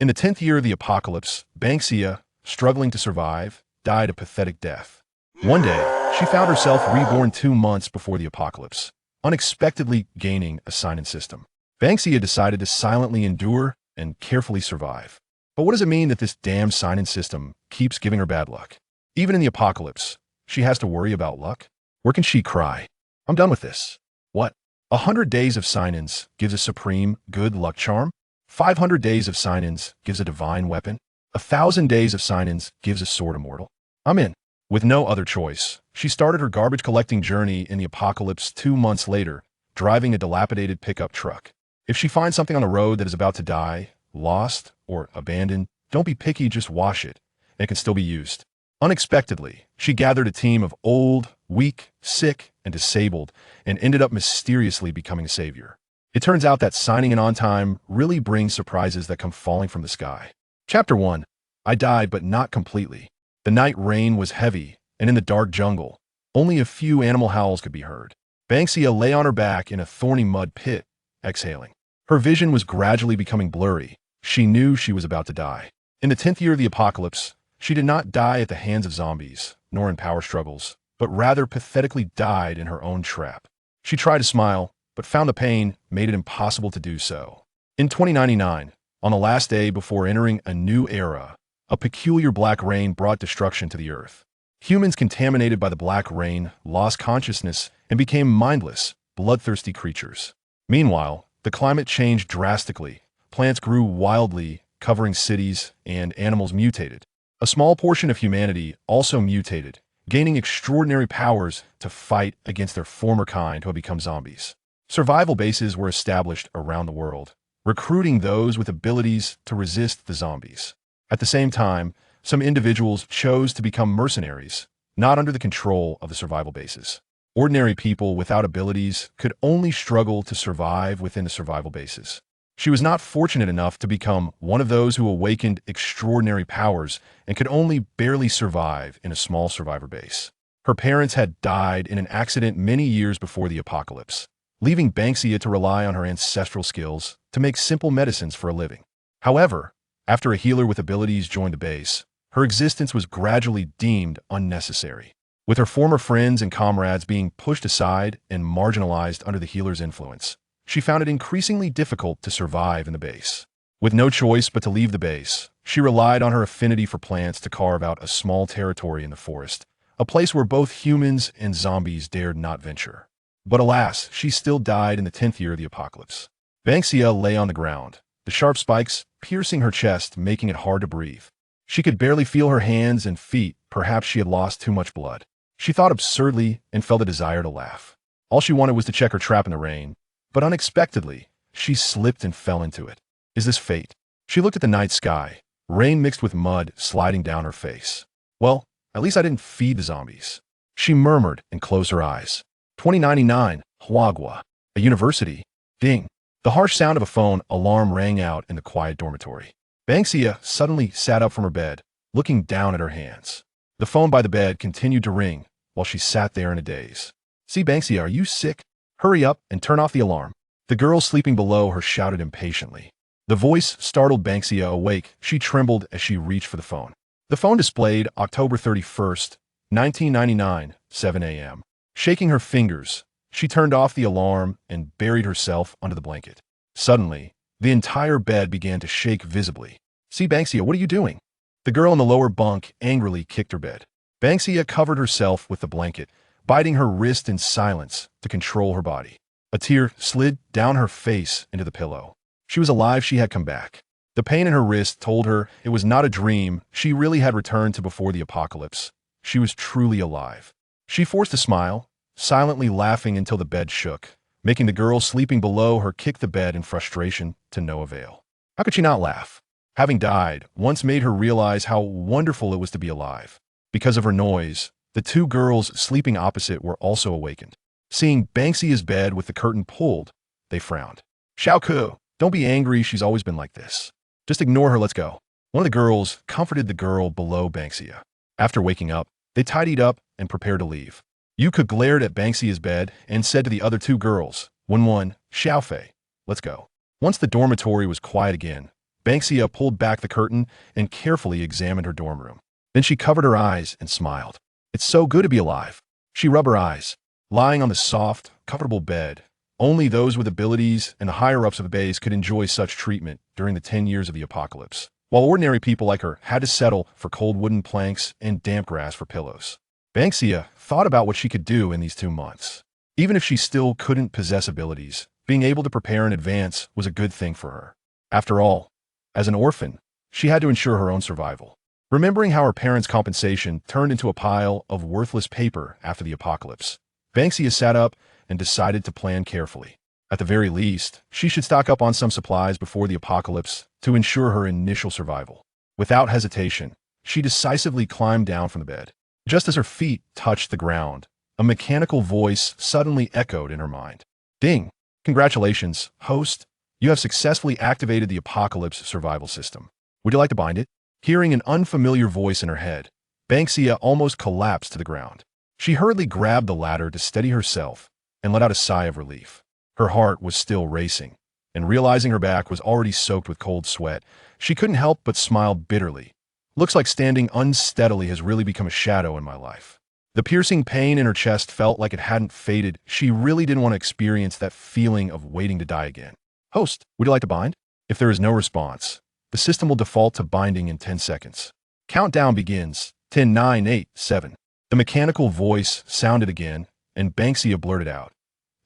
In the 10th year of the apocalypse, Ban Xia, struggling to survive, died a pathetic death. One day, she found herself reborn 2 months before the apocalypse, unexpectedly gaining a sign-in system. Ban Xia decided to silently endure and carefully survive. But what does it mean that this damn sign-in system keeps giving her bad luck? Even in the apocalypse, she has to worry about luck? Where can she cry? I'm done with this. What? 100 days of sign-ins gives a supreme good luck charm? 500 days of sign-ins gives a divine weapon? 1,000 days of sign-ins gives a sword immortal? I'm in. With no other choice, she started her garbage collecting journey in the apocalypse 2 months later, driving a dilapidated pickup truck. If she finds something on the road that is about to die, lost, or abandoned, don't be picky, just wash it, and it can still be used. Unexpectedly, she gathered a team of old, weak, sick, and disabled, and ended up mysteriously becoming a savior. It turns out that signing in on time really brings surprises that come falling from the sky. Chapter 1. I died, but not completely. The night rain was heavy, and in the dark jungle, only a few animal howls could be heard. Ban Xia lay on her back in a thorny mud pit, exhaling. Her vision was gradually becoming blurry. She knew she was about to die. In the 10th year of the apocalypse, she did not die at the hands of zombies, nor in power struggles, but rather pathetically died in her own trap. She tried to smile, but found the pain made it impossible to do so. In 2099, on the last day before entering a new era, a peculiar black rain brought destruction to the earth. Humans contaminated by the black rain lost consciousness and became mindless, bloodthirsty creatures. Meanwhile, the climate changed drastically. Plants grew wildly, covering cities, and animals mutated. A small portion of humanity also mutated, gaining extraordinary powers to fight against their former kind who had become zombies. Survival bases were established around the world, recruiting those with abilities to resist the zombies. At the same time, some individuals chose to become mercenaries, not under the control of the survival bases. Ordinary people without abilities could only struggle to survive within the survival bases. She was not fortunate enough to become one of those who awakened extraordinary powers and could only barely survive in a small survivor base. Her parents had died in an accident many years before the apocalypse, leaving Ban Xia to rely on her ancestral skills to make simple medicines for a living. However, after a healer with abilities joined the base, her existence was gradually deemed unnecessary. With her former friends and comrades being pushed aside and marginalized under the healer's influence, she found it increasingly difficult to survive in the base. With no choice but to leave the base, she relied on her affinity for plants to carve out a small territory in the forest, a place where both humans and zombies dared not venture. But alas, she still died in the 10th year of the apocalypse. Ban Xia lay on the ground, the sharp spikes piercing her chest, making it hard to breathe. She could barely feel her hands and feet. Perhaps she had lost too much blood. She thought absurdly and felt a desire to laugh. All she wanted was to check her trap in the rain, but unexpectedly, she slipped and fell into it. Is this fate? She looked at the night sky, rain mixed with mud sliding down her face. Well, at least I didn't feed the zombies. She murmured and closed her eyes. 2099, Huagua, a university. Ding. The harsh sound of a phone alarm rang out in the quiet dormitory. Ban Xia suddenly sat up from her bed, looking down at her hands. The phone by the bed continued to ring while she sat there in a daze. See, Ban Xia, are you sick? Hurry up and turn off the alarm. The girl sleeping below her shouted impatiently. The voice startled Ban Xia awake. She trembled as she reached for the phone. The phone displayed October 31st, 1999, 7 a.m. Shaking her fingers, she turned off the alarm and buried herself under the blanket. Suddenly, the entire bed began to shake visibly. See, Ban Xia, what are you doing? The girl in the lower bunk angrily kicked her bed. Ban Xia covered herself with the blanket, biting her wrist in silence to control her body. A tear slid down her face into the pillow. She was alive. She had come back. The pain in her wrist told her it was not a dream. She really had returned to before the apocalypse. She was truly alive. She forced a smile, silently laughing until the bed shook, making the girl sleeping below her kick the bed in frustration to no avail. How could she not laugh? Having died once made her realize how wonderful it was to be alive. Because of her noise, the two girls sleeping opposite were also awakened. Seeing Ban Xia's bed with the curtain pulled, they frowned. Xiaoku, don't be angry, she's always been like this. Just ignore her, let's go. One of the girls comforted the girl below Ban Xia. After waking up, they tidied up and prepared to leave. Yuka glared at Ban Xia's bed and said to the other two girls, Wen, Xiaofei, let's go. Once the dormitory was quiet again, Ban Xia pulled back the curtain and carefully examined her dorm room. Then she covered her eyes and smiled. It's so good to be alive. She rubbed her eyes. Lying on the soft, comfortable bed, only those with abilities and the higher-ups of the base could enjoy such treatment during the 10 years of the apocalypse, while ordinary people like her had to settle for cold wooden planks and damp grass for pillows. Ban Xia thought about what she could do in these 2 months. Even if she still couldn't possess abilities, being able to prepare in advance was a good thing for her. After all, as an orphan, she had to ensure her own survival. Remembering how her parents' compensation turned into a pile of worthless paper after the apocalypse, Ban Xia sat up and decided to plan carefully. At the very least, she should stock up on some supplies before the apocalypse to ensure her initial survival. Without hesitation, she decisively climbed down from the bed. Just as her feet touched the ground, a mechanical voice suddenly echoed in her mind. Ding! Congratulations, host. You have successfully activated the apocalypse survival system. Would you like to bind it? Hearing an unfamiliar voice in her head, Ban Xia almost collapsed to the ground. She hurriedly grabbed the ladder to steady herself and let out a sigh of relief. Her heart was still racing, and realizing her back was already soaked with cold sweat, she couldn't help but smile bitterly. Looks like standing unsteadily has really become a shadow in my life. The piercing pain in her chest felt like it hadn't faded. She really didn't want to experience that feeling of waiting to die again. Host, would you like to bind? If there is no response, the system will default to binding in 10 seconds. Countdown begins. 10, 9, 8, 7. The mechanical voice sounded again, and Ban Xia blurted out,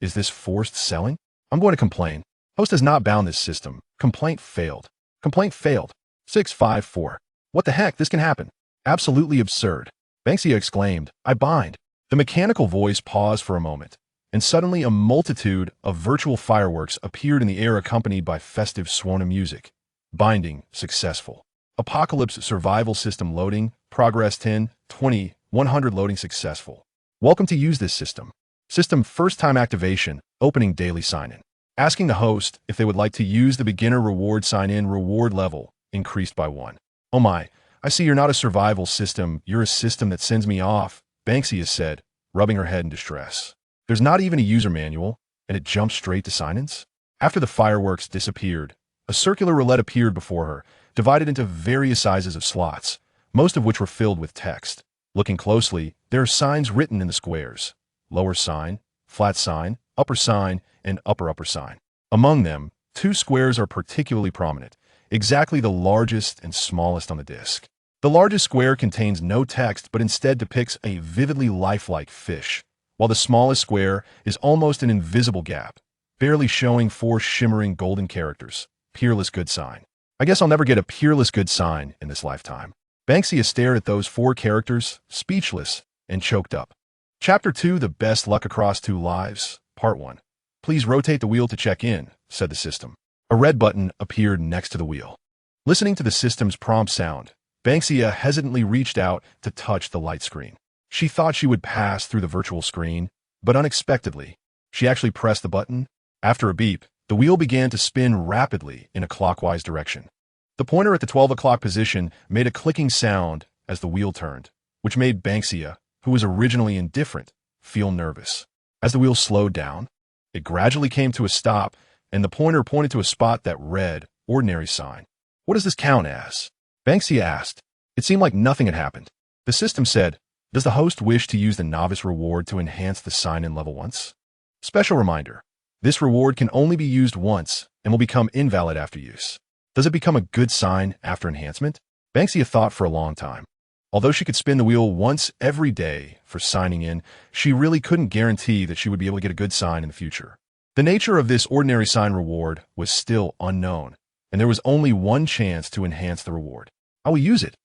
Is this forced selling? I'm going to complain. Host has not bound this system. Complaint failed. Complaint failed. 654. What the heck? This can happen. Absolutely absurd. Ban Xia exclaimed, I bind. The mechanical voice paused for a moment, and suddenly a multitude of virtual fireworks appeared in the air accompanied by festive Swana music. Binding successful. Apocalypse survival system loading. Progress 10, 20, 100 loading successful. Welcome to use this system. System first time activation. Opening daily sign-in. Asking the host if they would like to use the beginner reward sign-in reward level increased by 1. Oh my, I see you're not a survival system. You're a system that sends me off, Ban Xia said, rubbing her head in distress. There's not even a user manual, and it jumped straight to sign-ins? After the fireworks disappeared, a circular roulette appeared before her, divided into various sizes of slots, most of which were filled with text. Looking closely, there are signs written in the squares. Lower sign, flat sign, upper sign, and upper sign. Among them, 2 squares are particularly prominent, exactly the largest and smallest on the disk. The largest square contains no text but instead depicts a vividly lifelike fish, while the smallest square is almost an invisible gap, barely showing 4 shimmering golden characters. Peerless good sign. I guess I'll never get a peerless good sign in this lifetime. Ban Xia stared at those 4 characters, speechless, and choked up. Chapter 2, The Best Luck Across 2 Lives, Part 1. Please rotate the wheel to check in, said the system. A red button appeared next to the wheel. Listening to the system's prompt sound, Ban Xia hesitantly reached out to touch the light screen. She thought she would pass through the virtual screen, but unexpectedly, she actually pressed the button. After a beep, the wheel began to spin rapidly in a clockwise direction. The pointer at the 12 o'clock position made a clicking sound as the wheel turned, which made Ban Xia, who was originally indifferent, feel nervous. As the wheel slowed down, it gradually came to a stop, and the pointer pointed to a spot that read, Ordinary sign. What does this count as? Ban Xia asked. It seemed like nothing had happened. The system said, Does the host wish to use the novice reward to enhance the sign-in level once? Special reminder. This reward can only be used once and will become invalid after use. Does it become a good sign after enhancement? Ban Xia thought for a long time. Although she could spin the wheel once every day for signing in, she really couldn't guarantee that she would be able to get a good sign in the future. The nature of this ordinary sign reward was still unknown, and there was only one chance to enhance the reward. I will use it.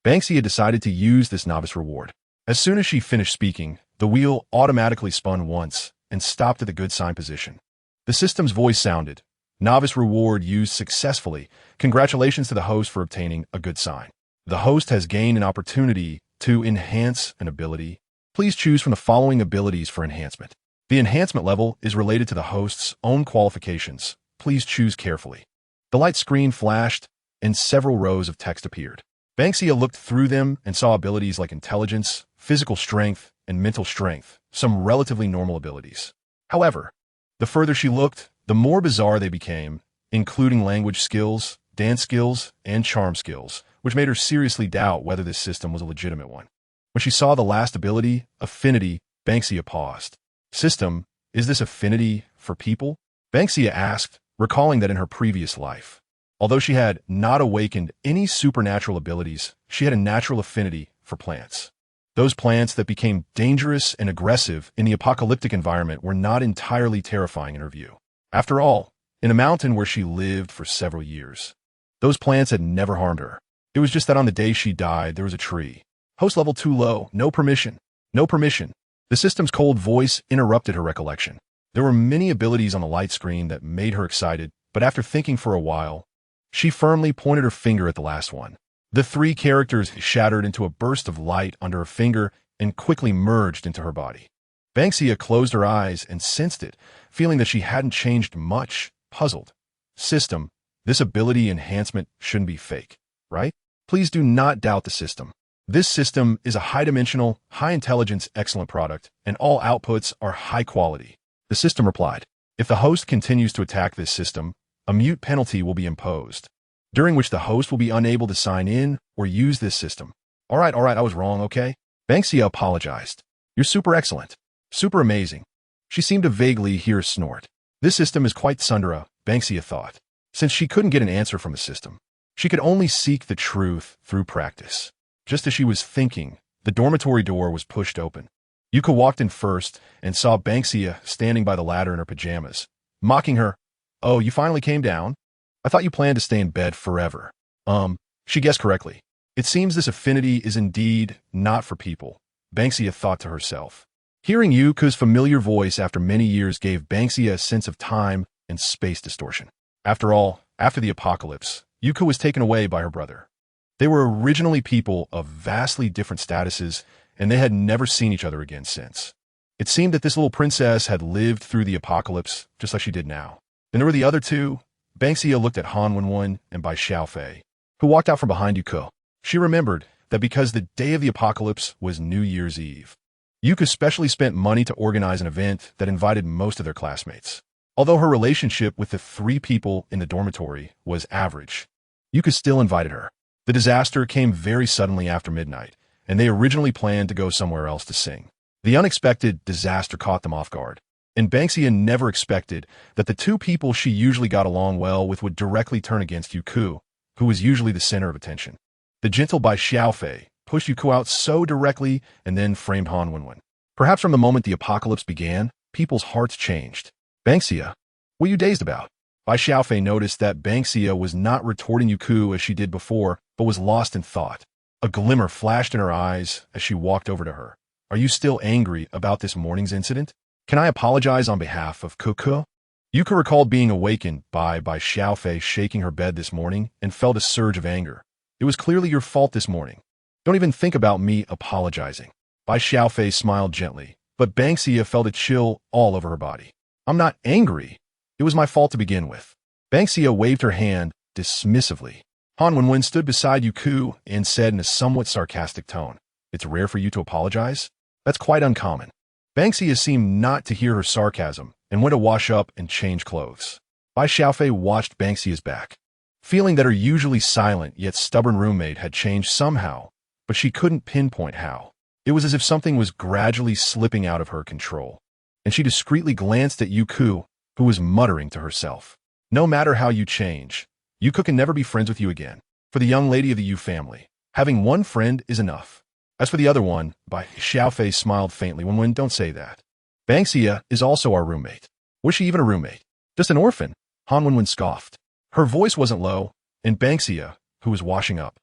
Ban Xia decided to use this novice reward. As soon as she finished speaking, the wheel automatically spun once and stopped at the good sign position. The system's voice sounded, Novice reward used successfully. Congratulations to the host for obtaining a good sign. The host has gained an opportunity to enhance an ability. Please choose from the following abilities for enhancement. The enhancement level is related to the host's own qualifications. Please choose carefully. The light screen flashed, and several rows of text appeared. Ban Xia looked through them and saw abilities like intelligence, physical strength, and mental strength, some relatively normal abilities. However, the further she looked, the more bizarre they became, including language skills, dance skills, and charm skills, which made her seriously doubt whether this system was a legitimate one. When she saw the last ability, Affinity, Ban Xia paused. System, is this affinity for people? Ban Xia asked, recalling that in her previous life, although she had not awakened any supernatural abilities, she had a natural affinity for plants. Those plants that became dangerous and aggressive in the apocalyptic environment were not entirely terrifying in her view. After all, in a mountain where she lived for several years, those plants had never harmed her. It was just that on the day she died, there was a tree. Host level too low, no permission. No permission. The system's cold voice interrupted her recollection. There were many abilities on the light screen that made her excited, but after thinking for a while, she firmly pointed her finger at the last one. The three characters shattered into a burst of light under her finger and quickly merged into her body. Ban Xia closed her eyes and sensed it, feeling that she hadn't changed much, puzzled. System, this ability enhancement shouldn't be fake, right? Please do not doubt the system. This system is a high-dimensional, high-intelligence, excellent product, and all outputs are high quality. The system replied, if the host continues to attack this system, a mute penalty will be imposed, during which the host will be unable to sign in or use this system. All right, I was wrong, okay? Ban Xia apologized. You're super excellent. Super amazing. She seemed to vaguely hear a snort. This system is quite tsundere, Ban Xia thought. Since she couldn't get an answer from the system, she could only seek the truth through practice. Just as she was thinking, the dormitory door was pushed open. Yuka walked in first and saw Ban Xia standing by the ladder in her pajamas, mocking her. Oh, you finally came down? I thought you planned to stay in bed forever. She guessed correctly. It seems this affinity is indeed not for people, Ban Xia thought to herself. Hearing Yuka's familiar voice after many years gave Ban Xia a sense of time and space distortion. After all, after the apocalypse, Yuka was taken away by her brother. They were originally people of vastly different statuses, and they had never seen each other again since. It seemed that this little princess had lived through the apocalypse just like she did now. Then there were the other two. Ban Xia looked at Han Wenwen and Bai Xiaofei, who walked out from behind Yuka. She remembered that because the day of the apocalypse was New Year's Eve, Yuka specially spent money to organize an event that invited most of their classmates. Although her relationship with the three people in the dormitory was average, Yuka still invited her. The disaster came very suddenly after midnight, and they originally planned to go somewhere else to sing. The unexpected disaster caught them off guard, and Ban Xia never expected that the two people she usually got along well with would directly turn against Yuku, who was usually the center of attention. The gentle Bai Xiaofei pushed Yuku out so directly and then framed Han Wenwen. Perhaps from the moment the apocalypse began, people's hearts changed. Ban Xia, what are you dazed about? Bai Xiaofei noticed that Ban Xia was not retorting Yuku as she did before, but was lost in thought. A glimmer flashed in her eyes as she walked over to her. Are you still angry about this morning's incident? Can I apologize on behalf of Kuku? Yuka recalled being awakened by Xiaofei shaking her bed this morning and felt a surge of anger. It was clearly your fault this morning. Don't even think about me apologizing. Bai Xiaofei smiled gently, but Ban Xia felt a chill all over her body. I'm not angry. It was my fault to begin with. Ban Xia waved her hand dismissively. Han Wenwen stood beside Yuku and said in a somewhat sarcastic tone, it's rare for you to apologize? That's quite uncommon. Ban Xia seemed not to hear her sarcasm and went to wash up and change clothes. Bai Xiaofei watched Ban Xia's back, feeling that her usually silent yet stubborn roommate had changed somehow, but she couldn't pinpoint how. It was as if something was gradually slipping out of her control, and she discreetly glanced at Yuku, who was muttering to herself. No matter how you change, Yuku can never be friends with you again. For the young lady of the Yu family, having one friend is enough. As for the other one, Bai Xiaofei smiled faintly. Wenwen, don't say that. Ban Xia is also our roommate. Was she even a roommate? Just an orphan? Han Wenwen scoffed. Her voice wasn't low, and Ban Xia, who was washing up,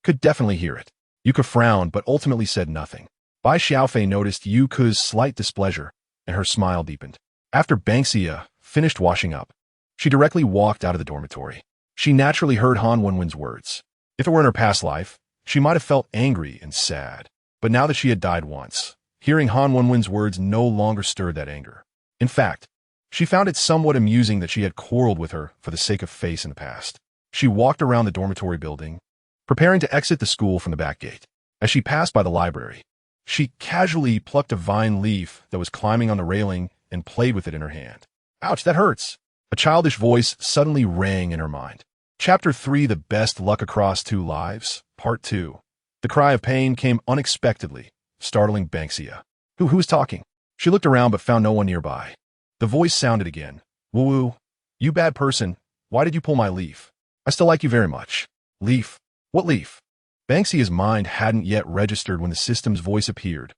could definitely hear it. Yuka frowned but ultimately said nothing. Bai Xiaofei noticed Yuka's slight displeasure, and her smile deepened. After Ban Xia finished washing up, she directly walked out of the dormitory. She naturally heard Han Wenwen's words. If it were in her past life, she might have felt angry and sad. But now that she had died once, hearing Han Wenwen's words no longer stirred that anger. In fact, she found it somewhat amusing that she had quarreled with her for the sake of face in the past. She walked around the dormitory building, preparing to exit the school from the back gate. As she passed by the library, she casually plucked a vine leaf that was climbing on the railing and played with it in her hand. Ouch, that hurts! A childish voice suddenly rang in her mind. Chapter 3, The Best Luck Across Two Lives, Part 2. The cry of pain came unexpectedly, startling Ban Xia. Who was talking? She looked around but found no one nearby. The voice sounded again. Woo-woo. You bad person, why did you pull my leaf? I still like you very much. Leaf? What leaf? Ban Xia's mind hadn't yet registered when the system's voice appeared.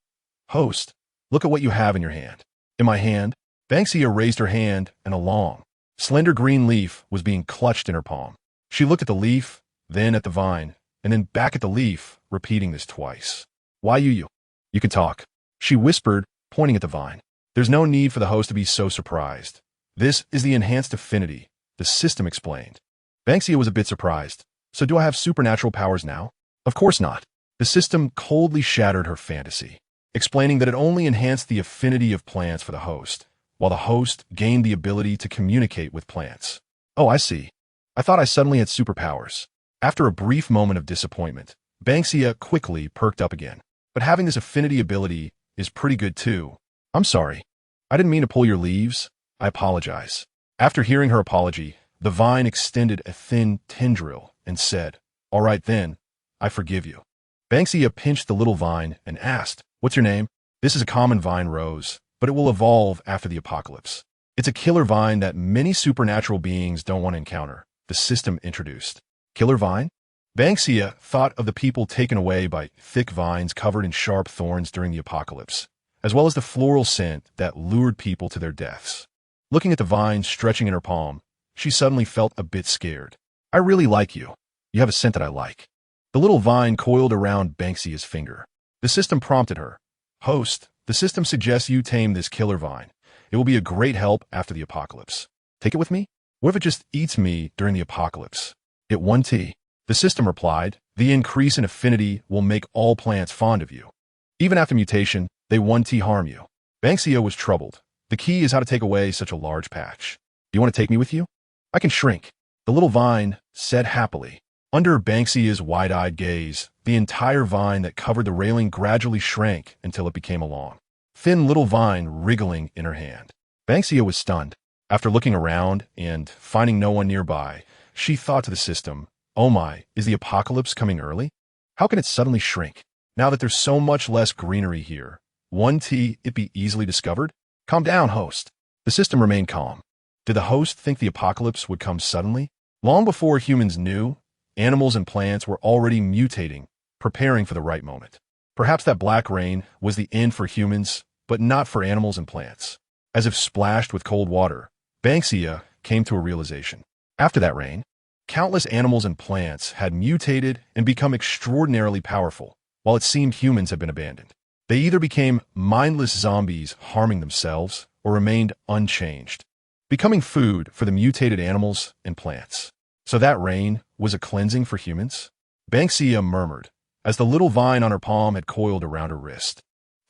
Host, look at what you have in your hand. In my hand? Ban Xia raised her hand, and a long, slender green leaf was being clutched in her palm. She looked at the leaf, then at the vine, and then back at the leaf, repeating this twice. Why you? You can talk. She whispered, pointing at the vine. There's no need for the host to be so surprised. This is the enhanced affinity, the system explained. Ban Xia was a bit surprised. So do I have supernatural powers now? Of course not. The system coldly shattered her fantasy, explaining that it only enhanced the affinity of plants for the host, while the host gained the ability to communicate with plants. Oh, I see. I thought I suddenly had superpowers. After a brief moment of disappointment, Ban Xia quickly perked up again. But having this affinity ability is pretty good too. I'm sorry. I didn't mean to pull your leaves. I apologize. After hearing her apology, the vine extended a thin tendril and said, All right then, I forgive you. Ban Xia pinched the little vine and asked, What's your name? This is a common vine rose, but it will evolve after the apocalypse. It's a killer vine that many supernatural beings don't want to encounter, the system introduced. Killer vine? Ban Xia thought of the people taken away by thick vines covered in sharp thorns during the apocalypse, as well as the floral scent that lured people to their deaths. Looking at the vine stretching in her palm, she suddenly felt a bit scared. I really like you. You have a scent that I like. The little vine coiled around Ban Xia's finger. The system prompted her. Host, the system suggests you tame this killer vine. It will be a great help after the apocalypse. Take it with me? What if it just eats me during the apocalypse? It 1T. The system replied, the increase in affinity will make all plants fond of you. Even after mutation, they 1T harm you. Ban Xia was troubled. The key is how to take away such a large patch. Do you want to take me with you? I can shrink. The little vine said happily. Under Ban Xia's wide-eyed gaze, the entire vine that covered the railing gradually shrank until it became a long, thin little vine wriggling in her hand. Ban Xia was stunned. After looking around and finding no one nearby, she thought to the system, Oh my, is the apocalypse coming early? How can it suddenly shrink? Now that there's so much less greenery here, 1T it be easily discovered? Calm down, host. The system remained calm. Did the host think the apocalypse would come suddenly? Long before humans knew, animals and plants were already mutating, preparing for the right moment. Perhaps that black rain was the end for humans, but not for animals and plants. As if splashed with cold water, Ban Xia came to a realization. After that rain, countless animals and plants had mutated and become extraordinarily powerful, while it seemed humans had been abandoned. They either became mindless zombies harming themselves or remained unchanged, becoming food for the mutated animals and plants. So that rain was a cleansing for humans? Ban Xia murmured, as the little vine on her palm had coiled around her wrist,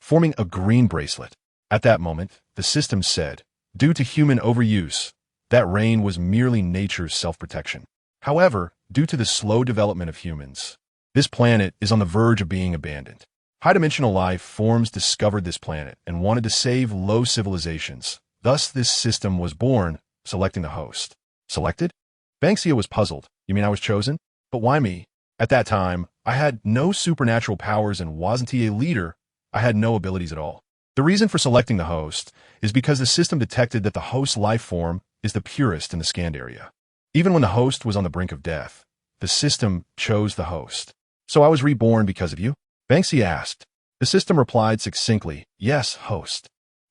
forming a green bracelet. At that moment, the system said, due to human overuse, that rain was merely nature's self-protection. However, due to the slow development of humans, this planet is on the verge of being abandoned. High-dimensional life forms discovered this planet and wanted to save low civilizations. Thus, this system was born, selecting the host. Selected? Ban Xia was puzzled. You mean I was chosen? But why me? At that time, I had no supernatural powers and wasn't a leader. I had no abilities at all. The reason for selecting the host is because the system detected that the host's life form is the purest in the scanned area. Even when the host was on the brink of death, the system chose the host. So I was reborn because of you? Ban Xia asked. The system replied succinctly, Yes, host.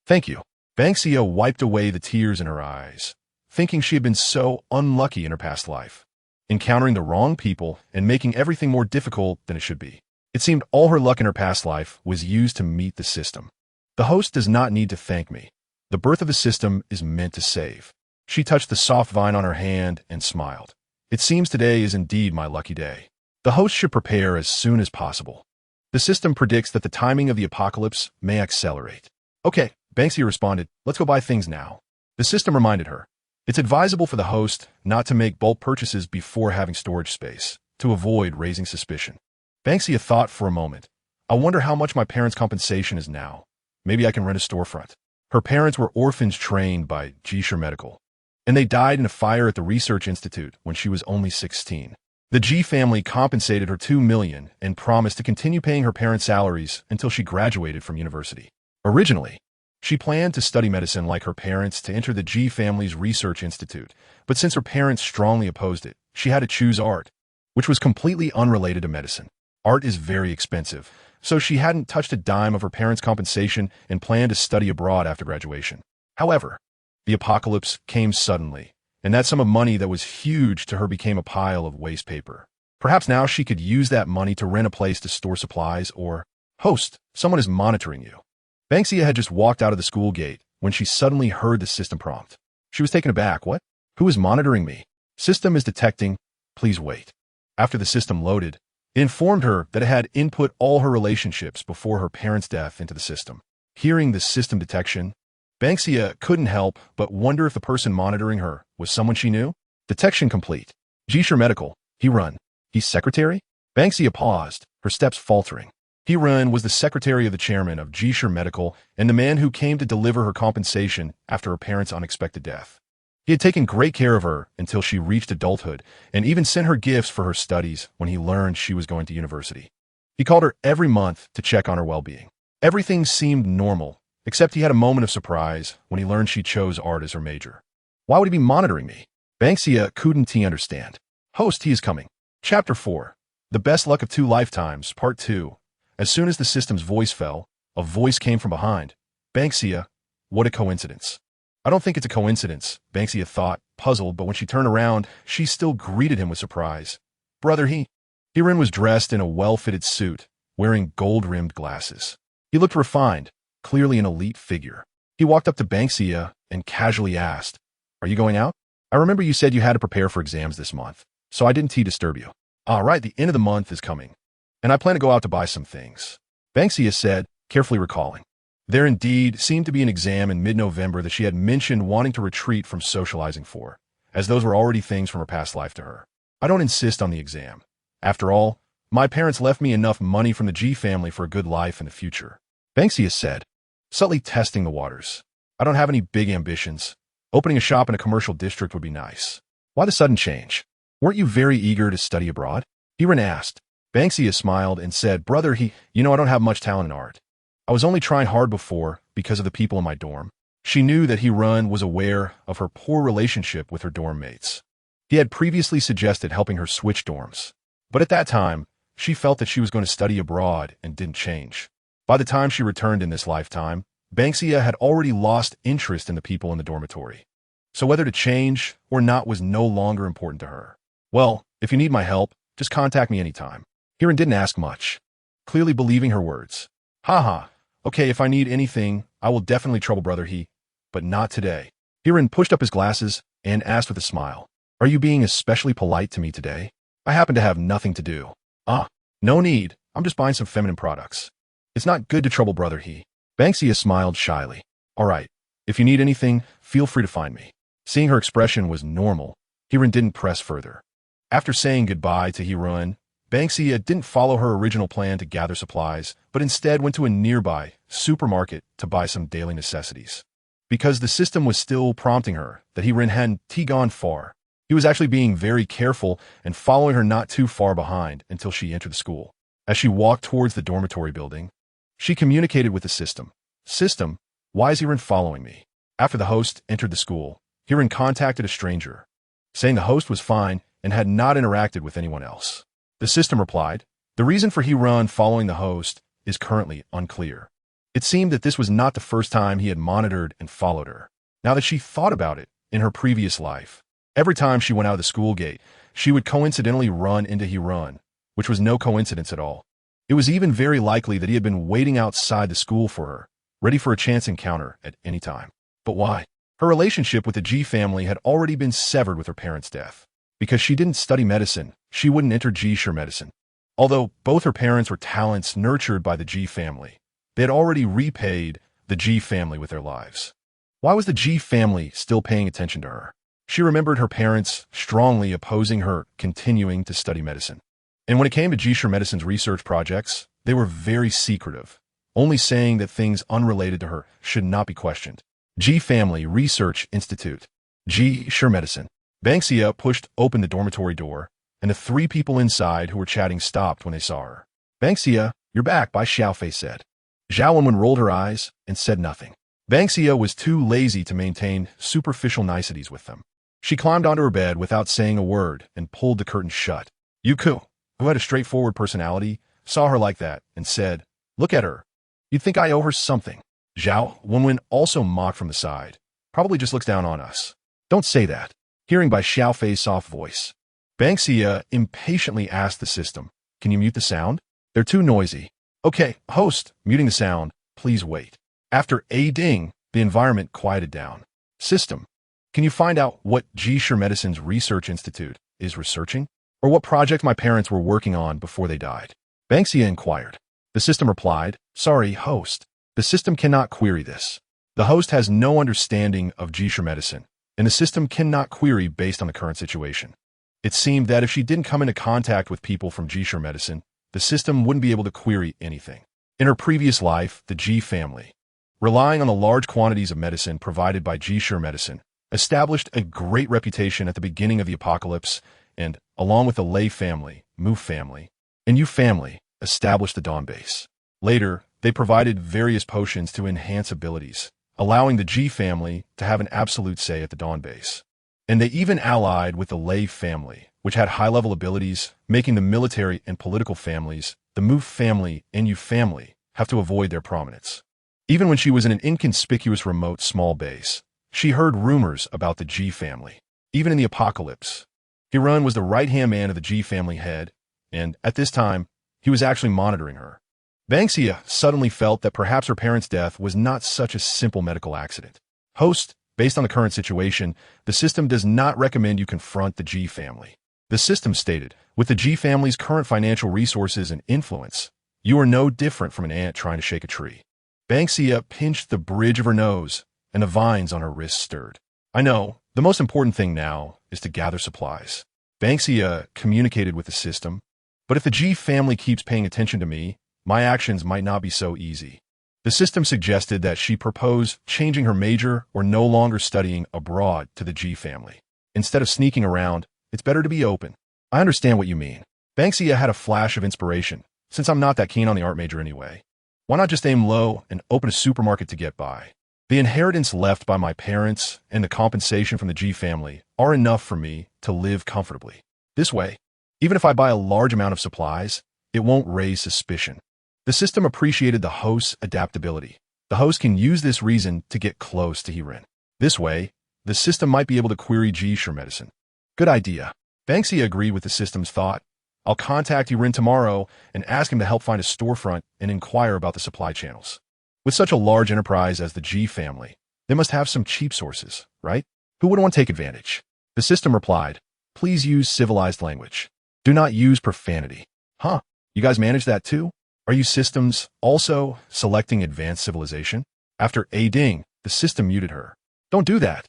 Thank you. Ban Xia wiped away the tears in her eyes, thinking she had been so unlucky in her past life, encountering the wrong people and making everything more difficult than it should be. It seemed all her luck in her past life was used to meet the system. The host does not need to thank me. The birth of the system is meant to save. She touched the soft vine on her hand and smiled. It seems today is indeed my lucky day. The host should prepare as soon as possible. The system predicts that the timing of the apocalypse may accelerate. Okay, Ban Xia responded, let's go buy things now. The system reminded her. It's advisable for the host not to make bulk purchases before having storage space, to avoid raising suspicion. Ban Xia thought for a moment. I wonder how much my parents' compensation is now. Maybe I can rent a storefront. Her parents were orphans trained by Jisher Medical. and they died in a fire at the Research Institute when she was only 16. The G family compensated her $2 million and promised to continue paying her parents' salaries until she graduated from university. Originally, she planned to study medicine like her parents to enter the G family's Research Institute, but since her parents strongly opposed it, she had to choose art, which was completely unrelated to medicine. Art is very expensive, so she hadn't touched a dime of her parents' compensation and planned to study abroad after graduation. However, the apocalypse came suddenly, and that sum of money that was huge to her became a pile of waste paper. Perhaps now she could use that money to rent a place to store supplies or, host, someone is monitoring you. Ban Xia had just walked out of the school gate when she suddenly heard the system prompt. She was taken aback. What? Who is monitoring me? System is detecting. Please wait. After the system loaded, it informed her that it had input all her relationships before her parents' death into the system. Hearing the system detection, Ban Xia couldn't help but wonder if the person monitoring her was someone she knew. Detection complete. Jisher Medical. He run. He's secretary? Ban Xia paused, her steps faltering. He run was the secretary of the chairman of Jisher Medical and the man who came to deliver her compensation after her parents' unexpected death. He had taken great care of her until she reached adulthood and even sent her gifts for her studies when he learned she was going to university. He called her every month to check on her well-being. Everything seemed normal, except he had a moment of surprise when he learned she chose art as her major. Why would he be monitoring me? Ban Xia couldn't understand. Host, he is coming. Chapter 4. The Best Luck of Two Lifetimes, Part 2. As soon as the system's voice fell, a voice came from behind. Ban Xia, what a coincidence. I don't think it's a coincidence, Ban Xia thought, puzzled, but when she turned around, she still greeted him with surprise. Brother, Hirin was dressed in a well-fitted suit, wearing gold-rimmed glasses. He looked refined, clearly an elite figure. He walked up to Ban Xia and casually asked, Are you going out? I remember you said you had to prepare for exams this month, so I didn't disturb you. All right, the end of the month is coming, and I plan to go out to buy some things, Ban Xia said, carefully recalling. There indeed seemed to be an exam in mid-November that she had mentioned wanting to retreat from socializing for, as those were already things from her past life to her. I don't insist on the exam. After all, my parents left me enough money from the G family for a good life in the future, Ban Xia said, subtly testing the waters. I don't have any big ambitions. Opening a shop in a commercial district would be nice. Why the sudden change? Weren't you very eager to study abroad? Hirin asked. Ban Xia smiled and said, Brother, I don't have much talent in art. I was only trying hard before because of the people in my dorm. She knew that Hirin was aware of her poor relationship with her dorm mates. He had previously suggested helping her switch dorms, but at that time, she felt that she was going to study abroad and didn't change. By the time she returned in this lifetime, Ban Xia had already lost interest in the people in the dormitory. So whether to change or not was no longer important to her. Well, if you need my help, just contact me anytime. Hirin didn't ask much, clearly believing her words. Haha. Okay, if I need anything, I will definitely trouble Brother but not today. Hirin pushed up his glasses and asked with a smile, Are you being especially polite to me today? I happen to have nothing to do. No need. I'm just buying some feminine products. It's not good to trouble Brother Ban Xia smiled shyly. All right. If you need anything, feel free to find me. Seeing her expression was normal, Hirin didn't press further. After saying goodbye to Hirin, Ban Xia didn't follow her original plan to gather supplies, but instead went to a nearby supermarket to buy some daily necessities. Because the system was still prompting her that Hirin hadn't gone far, he was actually being very careful and following her not too far behind until she entered the school. As she walked towards the dormitory building, she communicated with the system. System, why is Hirin following me? After the host entered the school, Hirin contacted a stranger, saying the host was fine and had not interacted with anyone else. The system replied, The reason for Hirin following the host is currently unclear. It seemed that this was not the first time he had monitored and followed her. Now that she thought about it, in her previous life, every time she went out of the school gate, she would coincidentally run into Hirin, which was no coincidence at all. It was even very likely that he had been waiting outside the school for her, ready for a chance encounter at any time. But why? Her relationship with the G family had already been severed with her parents' death. Because she didn't study medicine, she wouldn't enter Jisher medicine. Although both her parents were talents nurtured by the G family, they had already repaid the G family with their lives. Why was the G family still paying attention to her? She remembered her parents strongly opposing her continuing to study medicine. And when it came to Jisher medicine's research projects, they were very secretive, only saying that things unrelated to her should not be questioned. G Family Research Institute. Sure medicine. Ban Xia pushed open the dormitory door, and the three people inside who were chatting stopped when they saw her. Ban Xia, you're back, Bai Xiaofei said. Zhao Wenwen rolled her eyes and said nothing. Ban Xia was too lazy to maintain superficial niceties with them. She climbed onto her bed without saying a word and pulled the curtain shut. Yuku, who had a straightforward personality, saw her like that and said, "Look at her. You'd think I owe her something." Zhao Wenwen also mocked from the side. "Probably just looks down on us." "Don't say that." Hearing Bai Xiaofei's soft voice, Ban Xia impatiently asked the system, "Can you mute the sound? They're too noisy." "Okay, host, muting the sound. Please wait." After a ding, the environment quieted down. "System, can you find out what Sure Medicine's Research Institute is researching? Or what project my parents were working on before they died?" Ban Xia inquired. The system replied, "Sorry, host. The system cannot query this. The host has no understanding of Sure Medicine, and the system cannot query based on the current situation." It seemed that if she didn't come into contact with people from Sure Medicine, the system wouldn't be able to query anything. In her previous life, the G family, relying on the large quantities of medicine provided by Sure Medicine, established a great reputation at the beginning of the apocalypse and, along with the Lei family, Mu family, and Yu family, established the Dawn base. Later, they provided various potions to enhance abilities, allowing the G family to have an absolute say at the Dawn base. And they even allied with the Lei family, which had high-level abilities, making the military and political families, the Mu family and Yu family, have to avoid their prominence. Even when she was in an inconspicuous remote small base, she heard rumors about the G family. Even in the apocalypse, Hirun was the right-hand man of the G family head, and at this time, he was actually monitoring her. Ban Xia suddenly felt that perhaps her parents' death was not such a simple medical accident. "Host, based on the current situation, the system does not recommend you confront the G family." The system stated, "With the G family's current financial resources and influence, you are no different from an ant trying to shake a tree." Ban Xia pinched the bridge of her nose, and the vines on her wrist stirred. "I know, the most important thing now is to gather supplies." Ban Xia communicated with the system, "But if the G family keeps paying attention to me, my actions might not be so easy." The system suggested that she propose changing her major or no longer studying abroad to the G family. Instead of sneaking around, it's better to be open. "I understand what you mean." Ban Xia had a flash of inspiration. "Since I'm not that keen on the art major anyway, why not just aim low and open a supermarket to get by? The inheritance left by my parents and the compensation from the G family are enough for me to live comfortably. This way, even if I buy a large amount of supplies, it won't raise suspicion." The system appreciated the host's adaptability. The host can use this reason to get close to Hirun. This way, the system might be able to query Sure Medicine. "Good idea." Ban Xia agreed with the system's thought. "I'll contact Hirun tomorrow and ask him to help find a storefront and inquire about the supply channels. With such a large enterprise as the G family, they must have some cheap sources, right? Who would want to take advantage?" The system replied, "Please use civilized language. Do not use profanity." "Huh, you guys manage that too? Are you systems also selecting advanced civilization?" After a ding, the system muted her. "Don't do that.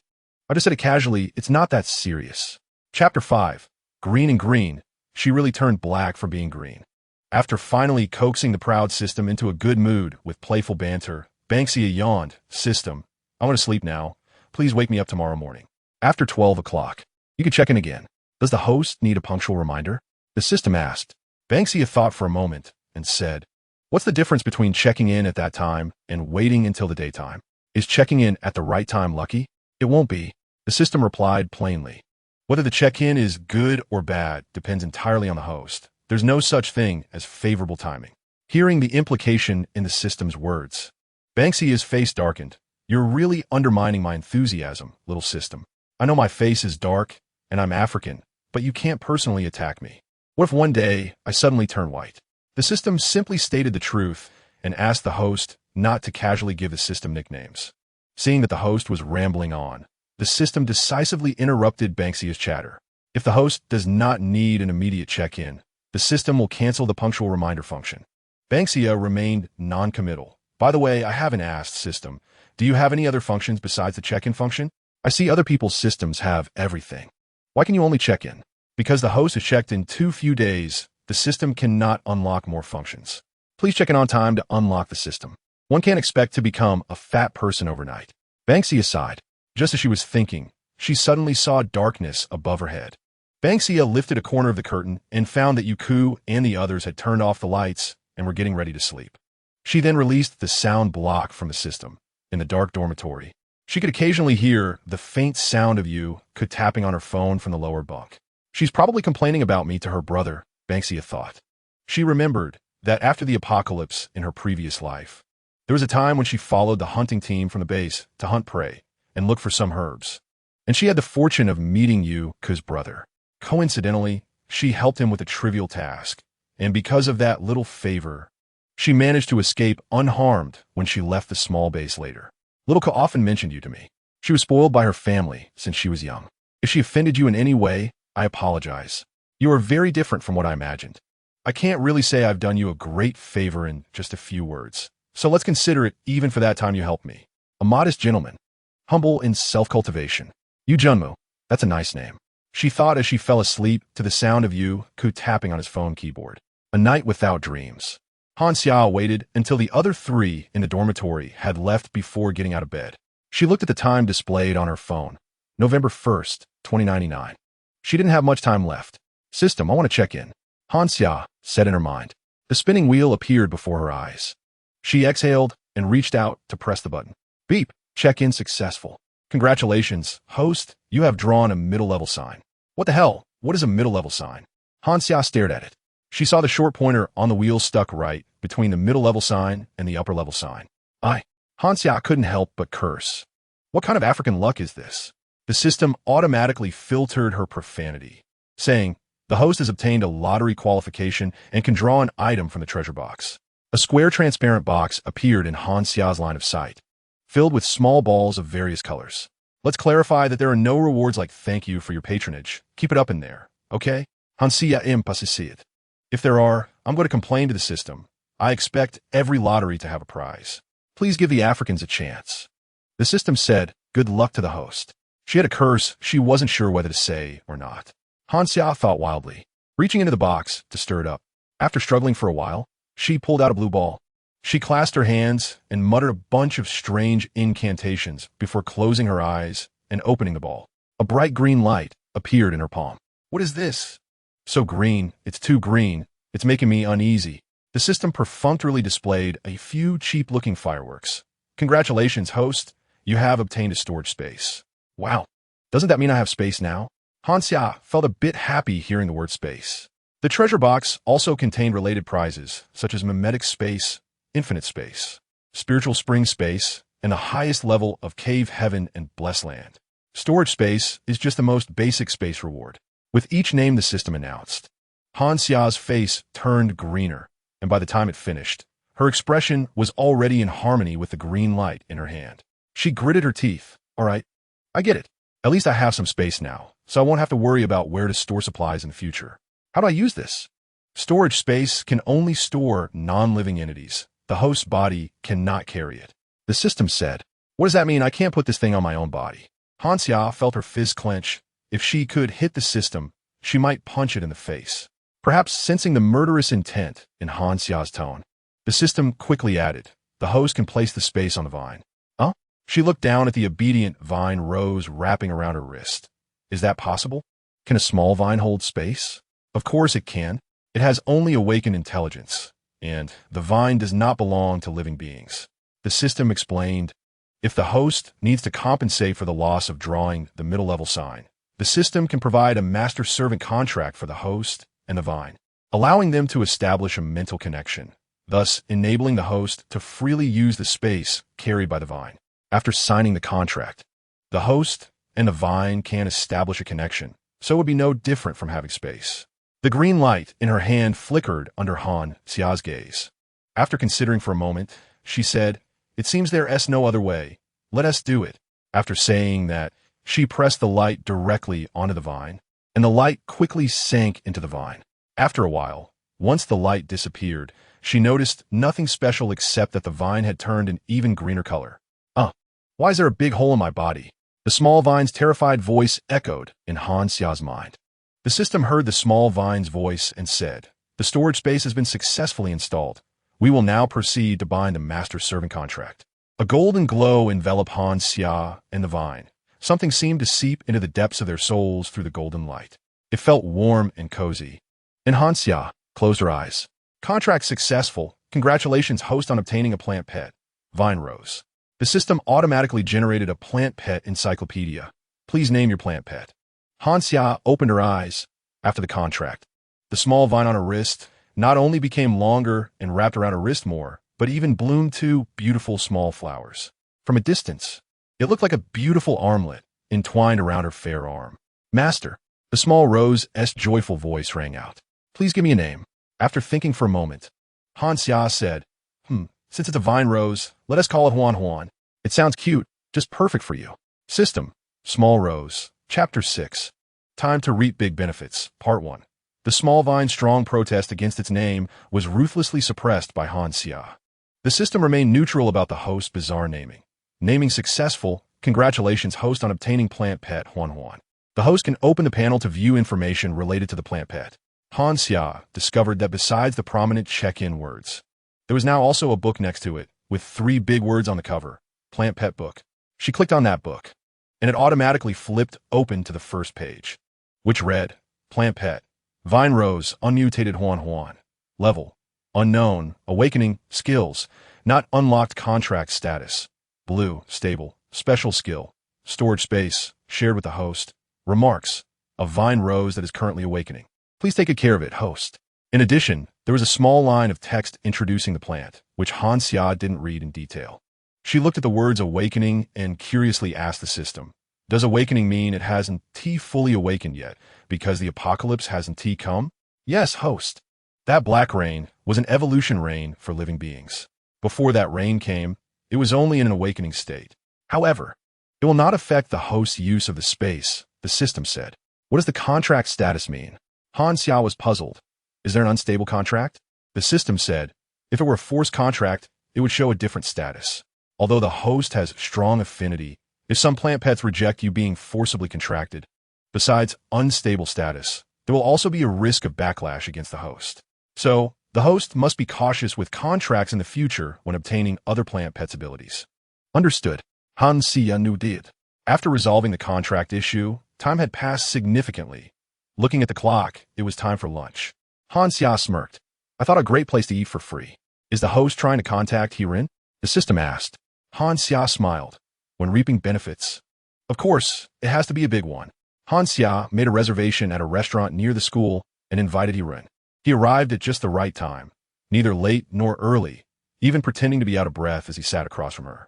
I just said it casually, it's not that serious." Chapter 5. Green and Green. She really turned black from being green. After finally coaxing the proud system into a good mood with playful banter, Ban Xia yawned. "System, I want to sleep now. Please wake me up tomorrow morning. After 12 o'clock. You can check in again. Does the host need a punctual reminder?" The system asked. Ban Xia thought for a moment and said, "What's the difference between checking in at that time and waiting until the daytime? Is checking in at the right time lucky?" "It won't be." The system replied plainly. "Whether the check-in is good or bad depends entirely on the host. There's no such thing as favorable timing." Hearing the implication in the system's words, Ban Xia's face darkened. "You're really undermining my enthusiasm, little system. I know my face is dark and I'm African, but you can't personally attack me. What if one day I suddenly turn white?" The system simply stated the truth and asked the host not to casually give the system nicknames. Seeing that the host was rambling on, the system decisively interrupted Ban Xia's chatter. If the host does not need an immediate check-in, the system will cancel the punctual reminder function. Ban Xia remained non-committal. "By the way, I haven't asked, system. Do you have any other functions besides the check-in function? I see other people's systems have everything. Why can you only check in?" Because the host has checked in too few days, the system cannot unlock more functions. Please check in on time to unlock the system. One can't expect to become a fat person overnight. Ban Xia sighed. Just as she was thinking, she suddenly saw darkness above her head. Ban Xia lifted a corner of the curtain and found that Yuku and the others had turned off the lights and were getting ready to sleep. She then released the sound block from the system. In the dark dormitory, she could occasionally hear the faint sound of Yuku tapping on her phone from the lower bunk. She's probably complaining about me to her brother, Ban Xia thought. She remembered that after the apocalypse in her previous life, there was a time when she followed the hunting team from the base to hunt prey and look for some herbs. And she had the fortune of meeting Yuku's brother. Coincidentally, she helped him with a trivial task, and because of that little favor, she managed to escape unharmed when she left the small base later. Little Ka often mentioned you to me. She was spoiled by her family since she was young. If she offended you in any way, I apologize. You are very different from what I imagined. I can't really say I've done you a great favor in just a few words, so let's consider it even for that time you helped me. A modest gentleman, humble in self-cultivation. Yu Junmu, that's a nice name. She thought as she fell asleep to the sound of Yuku tapping on his phone keyboard. A night without dreams. Ban Xia waited until the other three in the dormitory had left before getting out of bed. She looked at the time displayed on her phone. November 1st, 2099. She didn't have much time left. System, I want to check in. Ban Xia said in her mind. The spinning wheel appeared before her eyes. She exhaled and reached out to press the button. Beep. Check-in successful. Congratulations, host. You have drawn a middle-level sign. What the hell? What is a middle-level sign? Ban Xia stared at it. She saw the short pointer on the wheel stuck right between the middle-level sign and the upper-level sign. Ban Xia couldn't help but curse. What kind of African luck is this? The system automatically filtered her profanity, saying, the host has obtained a lottery qualification and can draw an item from the treasure box. A square transparent box appeared in Ban Xia's line of sight, filled with small balls of various colors. Let's clarify that there are no rewards like thank you for your patronage. Keep it up in there, okay? Ban Xia impasicid. If there are, I'm going to complain to the system. I expect every lottery to have a prize. Please give the Africans a chance. The system said, good luck to the host. She had a curse she wasn't sure whether to say or not. Ban Xia thought wildly, reaching into the box to stir it up. After struggling for a while, she pulled out a blue ball. She clasped her hands and muttered a bunch of strange incantations before closing her eyes and opening the ball. A bright green light appeared in her palm. What is this? So green, it's too green, it's making me uneasy. The system perfunctorily displayed a few cheap-looking fireworks. Congratulations, host. You have obtained a storage space. Wow. Doesn't that mean I have space now? Ban Xia felt a bit happy hearing the word space. The treasure box also contained related prizes, such as mimetic space, infinite space, spiritual spring space, and the highest level of cave heaven and blessed land. Storage space is just the most basic space reward. With each name the system announced, Ban Xia's face turned greener, and by the time it finished, her expression was already in harmony with the green light in her hand. She gritted her teeth. All right, I get it. At least I have some space now, so I won't have to worry about where to store supplies in the future. How do I use this? Storage space can only store non-living entities. The host's body cannot carry it. The system said, what does that mean? I can't put this thing on my own body. Ban Xia felt her fist clench. If she could hit the system, she might punch it in the face. Perhaps sensing the murderous intent in Ban Xia's tone, the system quickly added, the host can place the space on the vine. Huh? She looked down at the obedient vine rose wrapping around her wrist. Is that possible? Can a small vine hold space? Of course it can. It has only awakened intelligence, and the vine does not belong to living beings. The system explained, if the host needs to compensate for the loss of drawing the middle-level sign, the system can provide a master-servant contract for the host and the vine, allowing them to establish a mental connection, thus enabling the host to freely use the space carried by the vine. After signing the contract, the host and the vine can establish a connection, so it would be no different from having space. The green light in her hand flickered under Ban Xia's gaze. After considering for a moment, she said, it seems there is no other way. Let us do it. After saying that, she pressed the light directly onto the vine, and the light quickly sank into the vine. After a while, once the light disappeared, she noticed nothing special except that the vine had turned an even greener color. Why is there a big hole in my body? The small vine's terrified voice echoed in Ban Xia's mind. The system heard the small vine's voice and said, the storage space has been successfully installed. We will now proceed to bind the master-servant contract. A golden glow enveloped Ban Xia and the vine, Something seemed to seep into the depths of their souls through the golden light. It felt warm and cozy. And Ban Xia closed her eyes. Contract successful. Congratulations, host, on obtaining a plant pet. Vine Rose. The system automatically generated a plant pet encyclopedia. Please name your plant pet. Ban Xia opened her eyes after the contract. The small vine on her wrist not only became longer and wrapped around her wrist more, but even bloomed two beautiful small flowers. From a distance, it looked like a beautiful armlet entwined around her fair arm. Master, the small rose's joyful voice rang out. Please give me a name. After thinking for a moment, Ban Xia said, since it's a vine rose, let us call it Huan Huan. It sounds cute, just perfect for you. System, Small Rose, Chapter 6. Time to reap big benefits, Part 1. The small vine's strong protest against its name was ruthlessly suppressed by Ban Xia. The system remained neutral about the host's bizarre naming. Naming successful. Congratulations, host, on obtaining plant pet Huan Huan. The host can open the panel to view information related to the plant pet. Ban Xia discovered that besides the prominent check-in words, there was now also a book next to it, with 3 big words on the cover, Plant Pet Book. She clicked on that book, and it automatically flipped open to the first page, which read, Plant Pet, Vine Rose, Unmutated Huan Huan. Level, Unknown, Awakening, Skills, Not Unlocked, Contract Status, Blue, Stable, Special Skill, Storage Space, Shared with the host. Remarks, a vine rose that is currently awakening. Please take good care of it, host. In addition, there was a small line of text introducing the plant, which Ban Xia didn't read in detail. She looked at the words awakening and curiously asked the system, does awakening mean it hasn't fully awakened yet, because the apocalypse hasn't come? Yes, host. That black rain was an evolution rain for living beings. Before that rain came, it was only in an awakening state. However, it will not affect the host's use of the space, the system said. What does the contract status mean? Ban Xia was puzzled. Is there an unstable contract? The system said, if it were a forced contract, it would show a different status. Although the host has strong affinity, if some plant pets reject you being forcibly contracted, besides unstable status, there will also be a risk of backlash against the host. So, the host must be cautious with contracts in the future when obtaining other plant pets' abilities. Understood. Ban Xia knew did. After resolving the contract issue, time had passed significantly. Looking at the clock, it was time for lunch. Ban Xia smirked. I thought a great place to eat for free. Is the host trying to contact Hirin? The system asked. Ban Xia smiled. When reaping benefits. Of course, it has to be a big one. Ban Xia made a reservation at a restaurant near the school and invited Hirin. He arrived at just the right time, neither late nor early, even pretending to be out of breath as he sat across from her.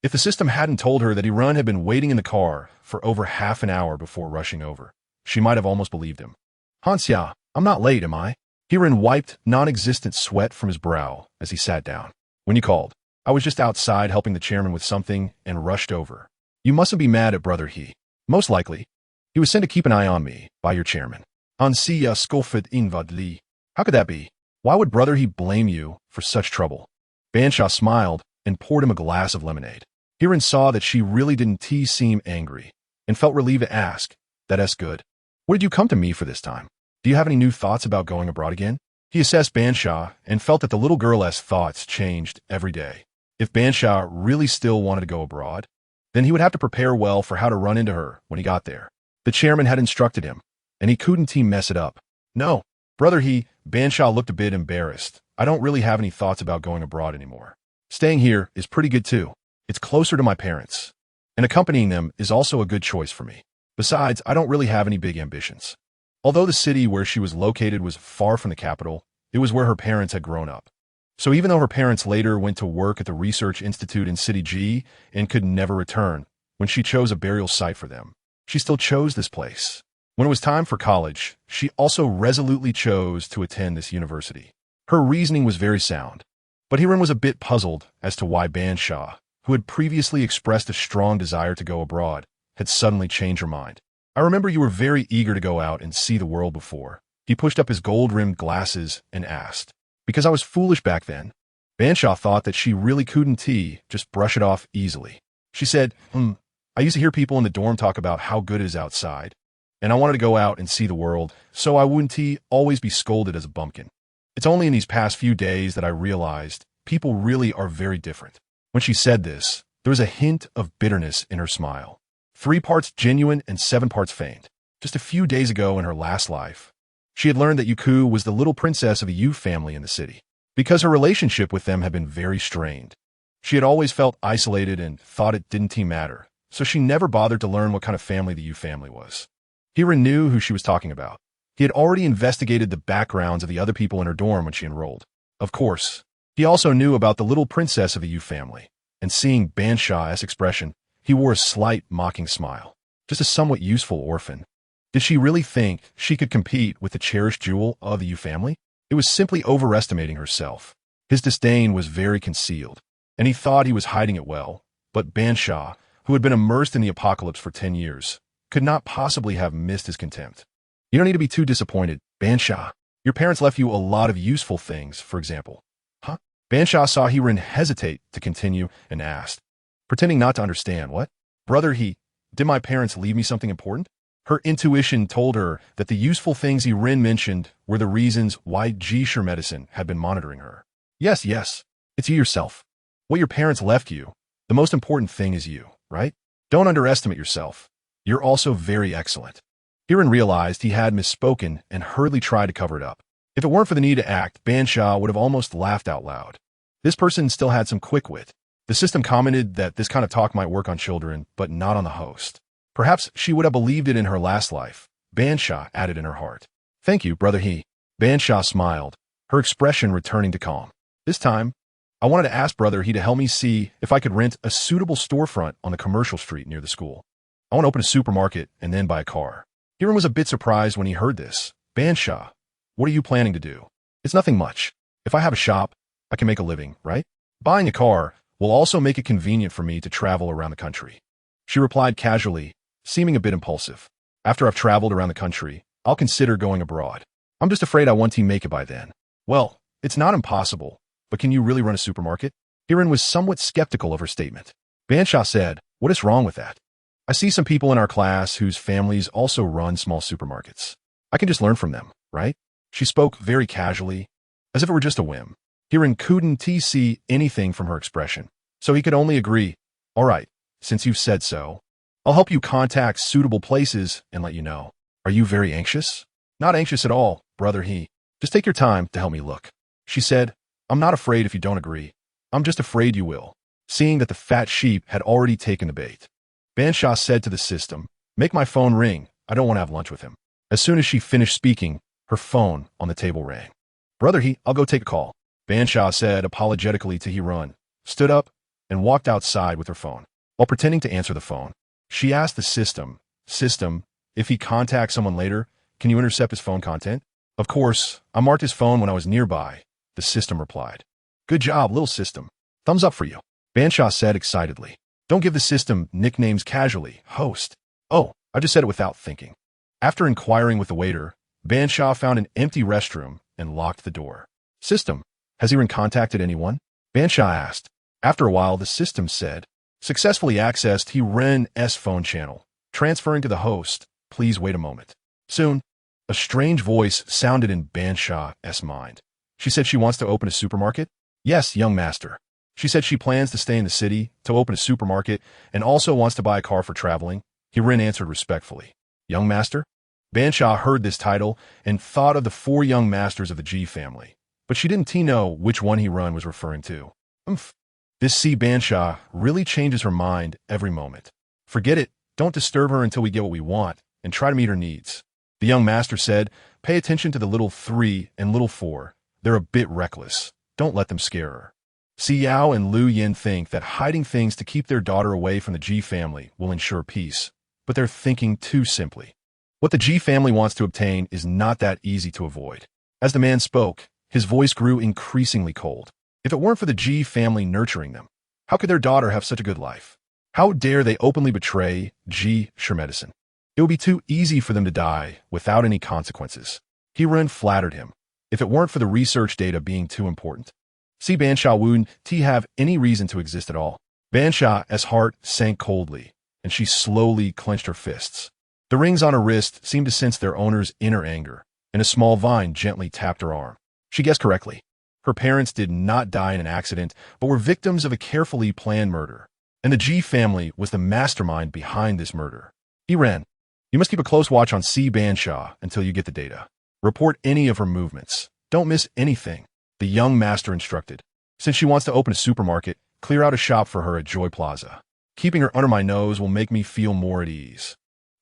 If the system hadn't told her that Hirin had been waiting in the car for over half an hour before rushing over, she might have almost believed him. Ban Xia, I'm not late, am I? Hirin wiped non-existent sweat from his brow as he sat down. When you called, I was just outside helping the chairman with something and rushed over. You mustn't be mad at Brother He. Most likely. He was sent to keep an eye on me by your chairman. Ban Xia scoffed inwardly. How could that be? Why would Brother He blame you for such trouble? Ban Xia smiled and poured him a glass of lemonade. Hirin saw that she really didn't seem angry and felt relieved to ask, that's good. What did you come to me for this time? Do you have any new thoughts about going abroad again? He assessed Ban Xia and felt that the little girl's thoughts changed every day. If Ban Xia really still wanted to go abroad, then he would have to prepare well for how to run into her when he got there. The chairman had instructed him, and he couldn't mess it up. No, Brother He, Ban Xia looked a bit embarrassed. I don't really have any thoughts about going abroad anymore. Staying here is pretty good too. It's closer to my parents, and accompanying them is also a good choice for me. Besides, I don't really have any big ambitions. Although the city where she was located was far from the capital, it was where her parents had grown up. So even though her parents later went to work at the Research Institute in City G and could never return, when she chose a burial site for them, she still chose this place. When it was time for college, she also resolutely chose to attend this university. Her reasoning was very sound, but Hirin was a bit puzzled as to why Ban Xia, who had previously expressed a strong desire to go abroad, had suddenly changed her mind. I remember you were very eager to go out and see the world before. He pushed up his gold-rimmed glasses and asked, because I was foolish back then. Ban Xia thought that she really couldn't just brush it off easily. She said, I used to hear people in the dorm talk about how good it is outside, and I wanted to go out and see the world, so I wouldn't always be scolded as a bumpkin. It's only in these past few days that I realized people really are very different. When she said this, there was a hint of bitterness in her smile. 3 parts genuine and 7 parts feigned. Just a few days ago in her last life, she had learned that Yuku was the little princess of a Yu family in the city. Because her relationship with them had been very strained, she had always felt isolated and thought it didn't matter, so she never bothered to learn what kind of family the Yu family was. Hiran knew who she was talking about. He had already investigated the backgrounds of the other people in her dorm when she enrolled. Of course, he also knew about the little princess of the Yu family, and seeing Ban Xia's expression, he wore a slight, mocking smile. Just a somewhat useful orphan. Did she really think she could compete with the cherished jewel of the Yu family? It was simply overestimating herself. His disdain was very concealed, and he thought he was hiding it well, but Ban Xia, who had been immersed in the apocalypse for 10 years, could not possibly have missed his contempt. You don't need to be too disappointed, Ban Xia. Your parents left you a lot of useful things, for example. Huh? Ban Xia saw Hiran hesitate to continue and asked, pretending not to understand. What? Brother, did my parents leave me something important? Her intuition told her that the useful things Hiran mentioned were the reasons why Jisher medicine had been monitoring her. Yes, it's you yourself. What your parents left you, the most important thing is you, right? Don't underestimate yourself. You're also very excellent. Hiran realized he had misspoken and hurriedly tried to cover it up. If it weren't for the need to act, Ban Xia would have almost laughed out loud. This person still had some quick wit. The system commented that this kind of talk might work on children, but not on the host. Perhaps she would have believed it in her last life, Ban Xia added in her heart. Thank you, brother Ban Xia smiled, her expression returning to calm. This time, I wanted to ask brother to help me see if I could rent a suitable storefront on the commercial street near the school. I want to open a supermarket and then buy a car. Hiran was a bit surprised when he heard this. Ban Xia, what are you planning to do? It's nothing much. If I have a shop, I can make a living, right? Buying a car will also make it convenient for me to travel around the country. She replied casually, seeming a bit impulsive. After I've traveled around the country, I'll consider going abroad. I'm just afraid I won't make it by then. Well, it's not impossible, but can you really run a supermarket? Hiran was somewhat skeptical of her statement. Ban Xia said, what is wrong with that? I see some people in our class whose families also run small supermarkets. I can just learn from them, right? She spoke very casually, as if it were just a whim. Hiran couldn't see anything from her expression, so he could only agree. All right, since you've said so, I'll help you contact suitable places and let you know. Are you very anxious? Not anxious at all, brother Just take your time to help me look. She said, I'm not afraid if you don't agree. I'm just afraid you will. Seeing that the fat sheep had already taken the bait, Ban Xia said to the system, make my phone ring. I don't want to have lunch with him. As soon as she finished speaking, her phone on the table rang. Brother I'll go take a call. Ban Xia said apologetically to Hiran, stood up, and walked outside with her phone. While pretending to answer the phone, she asked the system, if he contacts someone later, can you intercept his phone content? Of course, I marked his phone when I was nearby, the system replied. Good job, little system. Thumbs up for you. Ban Xia said excitedly. Don't give the system nicknames casually, host. Oh, I just said it without thinking. After inquiring with the waiter, Ban Xia found an empty restroom and locked the door. System, has Hiran contacted anyone? Ban Xia asked. After a while, the system said, successfully accessed Hiran's phone channel. Transferring to the host, please wait a moment. Soon, a strange voice sounded in Ban Xia's mind. She said she wants to open a supermarket? Yes, young master. She said she plans to stay in the city, to open a supermarket, and also wants to buy a car for traveling. Hiran answered respectfully. Young master? Ban Xia heard this title and thought of the 4 young masters of the Ji family, but she didn't know which one Hiran was referring to. This Ban Xia really changes her mind every moment. Forget it, don't disturb her until we get what we want, and try to meet her needs. The young master said, pay attention to the little 3 and little 4. They're a bit reckless. Don't let them scare her. Xiao and Lu Yin think that hiding things to keep their daughter away from the Ji family will ensure peace, but they're thinking too simply. What the Ji family wants to obtain is not that easy to avoid. As the man spoke, his voice grew increasingly cold. If it weren't for the Ji family nurturing them, how could their daughter have such a good life? How dare they openly betray Jisher medicine? It would be too easy for them to die without any consequences. Hiran flattered him. If it weren't for the research data being too important, Ban Xia wouldn't have any reason to exist at all. Ban Xia's heart sank coldly, and she slowly clenched her fists. The rings on her wrist seemed to sense their owner's inner anger, and a small vine gently tapped her arm. She guessed correctly. Her parents did not die in an accident, but were victims of a carefully planned murder. and the G family was the mastermind behind this murder. Ren, you must keep a close watch on Ban Xia until you get the data. Report any of her movements. Don't miss anything, the young master instructed. Since she wants to open a supermarket, clear out a shop for her at Joy Plaza. Keeping her under my nose will make me feel more at ease.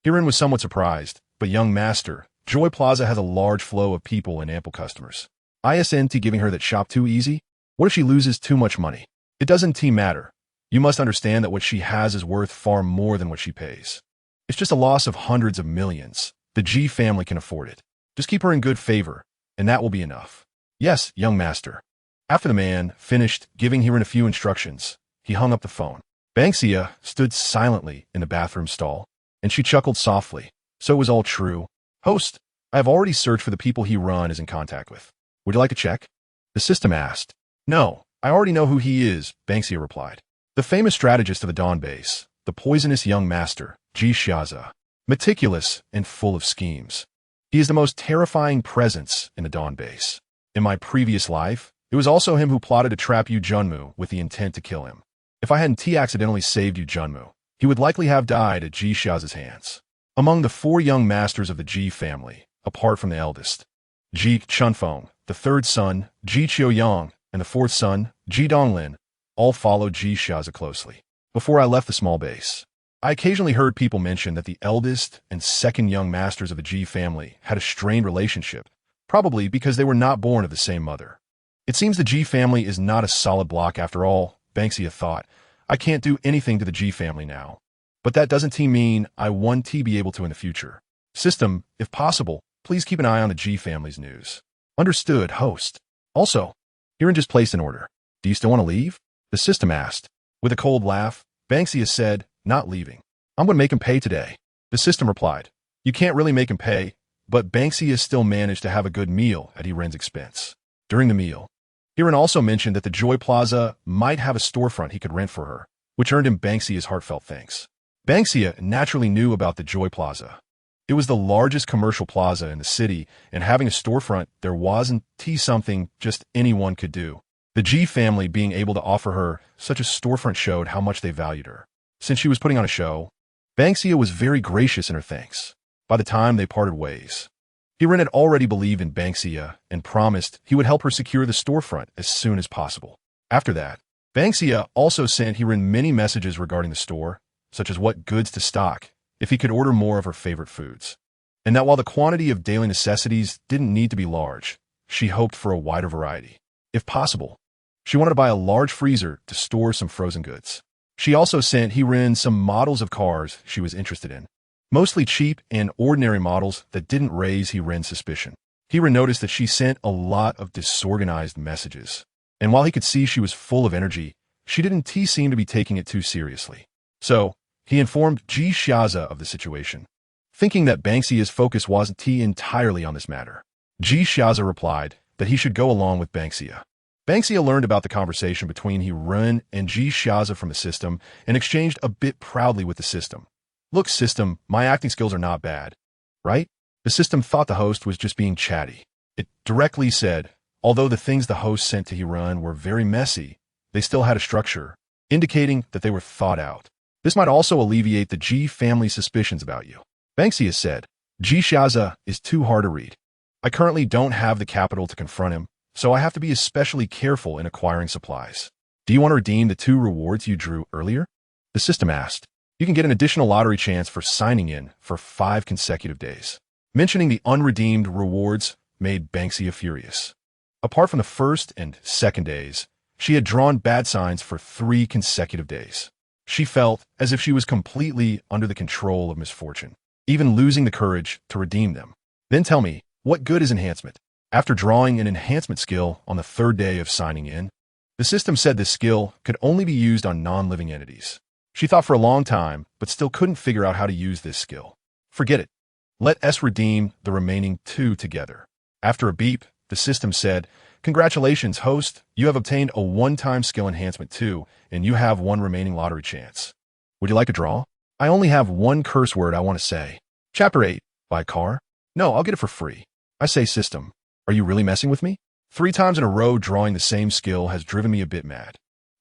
Ren was somewhat surprised, but young master, Joy Plaza has a large flow of people and ample customers. Isn't giving her that shop too easy? What if she loses too much money? It doesn't matter. You must understand that what she has is worth far more than what she pays. It's just a loss of hundreds of millions. The G family can afford it. Just keep her in good favor, and that will be enough. Yes, young master. After the man finished giving Ren a few instructions, he hung up the phone. Ban Xia stood silently in the bathroom stall, and she chuckled softly. So it was all true. Host, I have already searched for the people Ren is in contact with. Would you like to check? The system asked. No, I already know who he is, Ban Xia replied. The famous strategist of the Dawn base, the poisonous young master, Ji Xiaza, meticulous and full of schemes. He is the most terrifying presence in the Dawn base. In my previous life, it was also him who plotted to trap Yu Junmu with the intent to kill him. If I hadn't accidentally saved Yu Junmu, he would likely have died at Ji Xiaza's hands. Among the 4 young masters of the Ji family, apart from the eldest, Ji Chunfeng, the 3rd son, Ji Qiuyang, and the 4th son, Ji Donglin, all followed Ji Xiaza closely. Before I left the small base, I occasionally heard people mention that the eldest and 2nd young masters of the Ji family had a strained relationship, probably because they were not born of the same mother. It seems the Ji family is not a solid block after all, Ban Xia thought. I can't do anything to the Ji family now. But that doesn't mean I won't be able to in the future. System, if possible, please keep an eye on the Ji family's news. Understood, host. Also, Ren just placed an order. Do you still want to leave? The system asked. With a cold laugh, Ban Xia said, not leaving. I'm going to make him pay today. The system replied. You can't really make him pay, but Ban Xia still managed to have a good meal at Ren's expense. During the meal, Ren also mentioned that the Joy Plaza might have a storefront he could rent for her, which earned him Ban Xia's heartfelt thanks. Ban Xia naturally knew about the Joy Plaza. It was the largest commercial plaza in the city, and having a storefront there wasn't something just anyone could do. The Ji family being able to offer her such a storefront showed how much they valued her. Since she was putting on a show, Ban Xia was very gracious in her thanks. By the time they parted ways, Ren had already believed in Ban Xia and promised he would help her secure the storefront as soon as possible. After that, Ban Xia also sent Ren many messages regarding the store, such as what goods to stock, if he could order more of her favorite foods. And that while the quantity of daily necessities didn't need to be large, she hoped for a wider variety. If possible, she wanted to buy a large freezer to store some frozen goods. She also sent Ren some models of cars she was interested in, mostly cheap and ordinary models that didn't raise Ren's suspicion. Ren noticed that she sent a lot of disorganized messages, and while he could see she was full of energy, she didn't seem to be taking it too seriously. So, he informed Ji Xiaza of the situation, thinking that Ban Xia's focus wasn't entirely on this matter. Ji Xiaza replied that he should go along with Ban Xia. Ban Xia learned about the conversation between Ren and Ji Xiaza from the system and exchanged a bit proudly with the system. Look, system, my acting skills are not bad, right? The system thought the host was just being chatty. It directly said, although the things the host sent to Ren were very messy, they still had a structure, indicating that they were thought out. This might also alleviate the Ji family's suspicions about you. Ban Xia said, Ji Xiaza is too hard to read. I currently don't have the capital to confront him, so I have to be especially careful in acquiring supplies. Do you want to redeem the 2 rewards you drew earlier? The system asked. You can get an additional lottery chance for signing in for 5 consecutive days. Mentioning the unredeemed rewards made Ban Xia furious. Apart from the 1st and 2nd days, she had drawn bad signs for 3 consecutive days. She felt as if she was completely under the control of misfortune, even losing the courage to redeem them. Then tell me, what good is enhancement? After drawing an enhancement skill on the 3rd day of signing in, the system said this skill could only be used on non-living entities. She thought for a long time, but still couldn't figure out how to use this skill. Forget it. Let us redeem the remaining 2 together. After a beep, the system said, Congratulations, host. You have obtained a one-time skill enhancement 2, and you have 1 remaining lottery chance. Would you like a draw? I only have 1 curse word I want to say. Chapter 8. Buy a car? No, I'll get it for free. I say, system, are you really messing with me? 3 times in a row drawing the same skill has driven me a bit mad.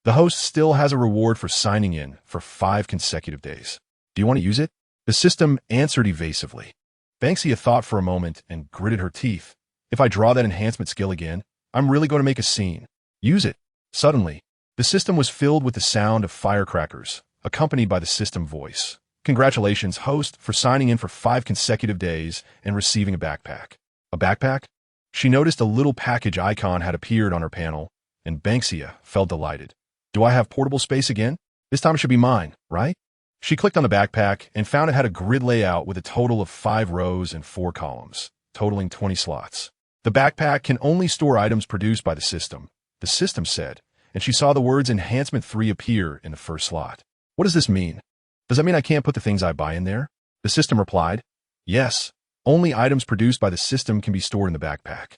The host still has a reward for signing in for 5 consecutive days. Do you want to use it? The system answered evasively. Ban Xia thought for a moment and gritted her teeth. If I draw that enhancement skill again, I'm really going to make a scene. Use it. Suddenly, the system was filled with the sound of firecrackers, accompanied by the system voice. Congratulations, host, for signing in for 5 consecutive days and receiving a backpack. A backpack? She noticed a little package icon had appeared on her panel, and Ban Xia felt delighted. Do I have portable space again? This time it should be mine, right? She clicked on the backpack and found it had a grid layout with a total of 5 rows and 4 columns, totaling 20 slots. The backpack can only store items produced by the system said, and she saw the words Enhancement 3 appear in the first slot. What does this mean? Does that mean I can't put the things I buy in there? The system replied, yes, only items produced by the system can be stored in the backpack.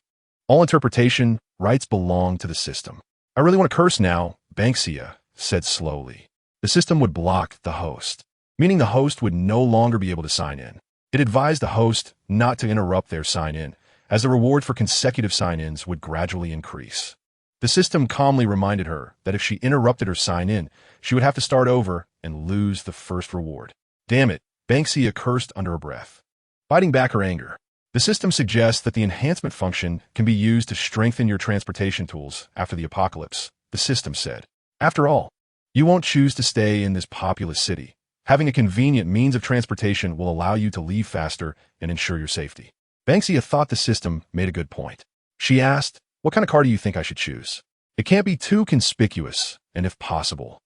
All interpretation rights belong to the system. I really want to curse now, Ban Xia said slowly. The system would block the host, meaning the host would no longer be able to sign in. It advised the host not to interrupt their sign-in, as the reward for consecutive sign-ins would gradually increase. The system calmly reminded her that if she interrupted her sign-in, she would have to start over and lose the first reward. Damn it, Ban Xia cursed under her breath. Fighting back her anger, the system suggests that the enhancement function can be used to strengthen your transportation tools after the apocalypse, the system said. After all, you won't choose to stay in this populous city. Having a convenient means of transportation will allow you to leave faster and ensure your safety. Ban Xia thought the system made a good point. She asked, what kind of car do you think I should choose? It can't be too conspicuous, and if possible,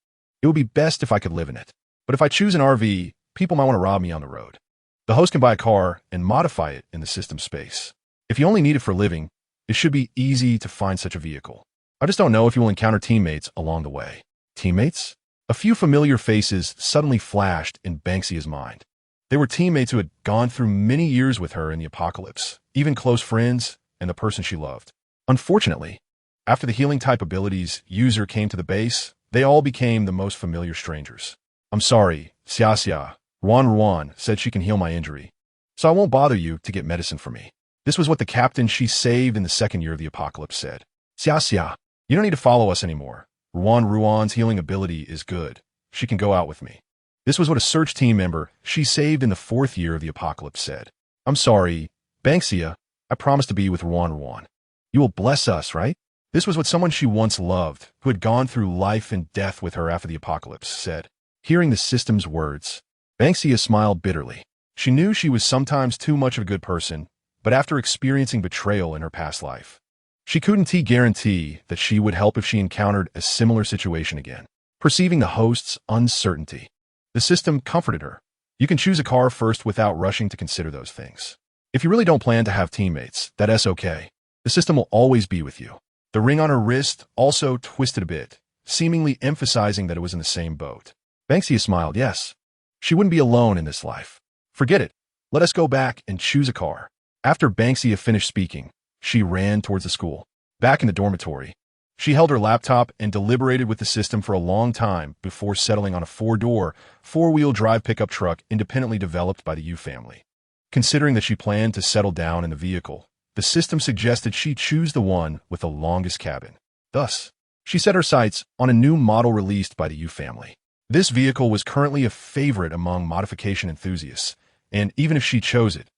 it would be best if I could live in it. But if I choose an RV, people might want to rob me on the road. The host can buy a car and modify it in the system space. If you only need it for living, it should be easy to find such a vehicle. I just don't know if you will encounter teammates along the way. Teammates? A few familiar faces suddenly flashed in Ban Xia's mind. They were teammates who had gone through many years with her in the apocalypse, even close friends and the person she loved. Unfortunately, after the healing type abilities user came to the base, they all became the most familiar strangers. I'm sorry, Xia. Ruan said she can heal my injury, so I won't bother you to get medicine for me. This was what the captain she saved in the second year of the apocalypse said. Xia, you don't need to follow us anymore. Ruan's healing ability is good. She can go out with me. This was what a search team member she saved in the 4th year of the apocalypse said. I'm sorry, Ban Xia, I promised to be with Ruan. You will bless us, right? This was what someone she once loved, who had gone through life and death with her after the apocalypse, said. Hearing the system's words, Ban Xia smiled bitterly. She knew she was sometimes too much of a good person, but after experiencing betrayal in her past life, she couldn't guarantee that she would help if she encountered a similar situation again. Perceiving the host's uncertainty, the system comforted her. You can choose a car first without rushing to consider those things. If you really don't plan to have teammates, that's okay. The system will always be with you. The ring on her wrist also twisted a bit, seemingly emphasizing that it was in the same boat. Ban Xia smiled, yes. She wouldn't be alone in this life. Forget it. Let us go back and choose a car. After Ban Xia finished speaking, she ran towards the school. Back in the dormitory, she held her laptop and deliberated with the system for a long time before settling on a 4-door, 4-wheel drive pickup truck independently developed by the Yu family. Considering that she planned to settle down in the vehicle, the system suggested she choose the one with the longest cabin. Thus, she set her sights on a new model released by the Yu family. This vehicle was currently a favorite among modification enthusiasts, and even if she chose it,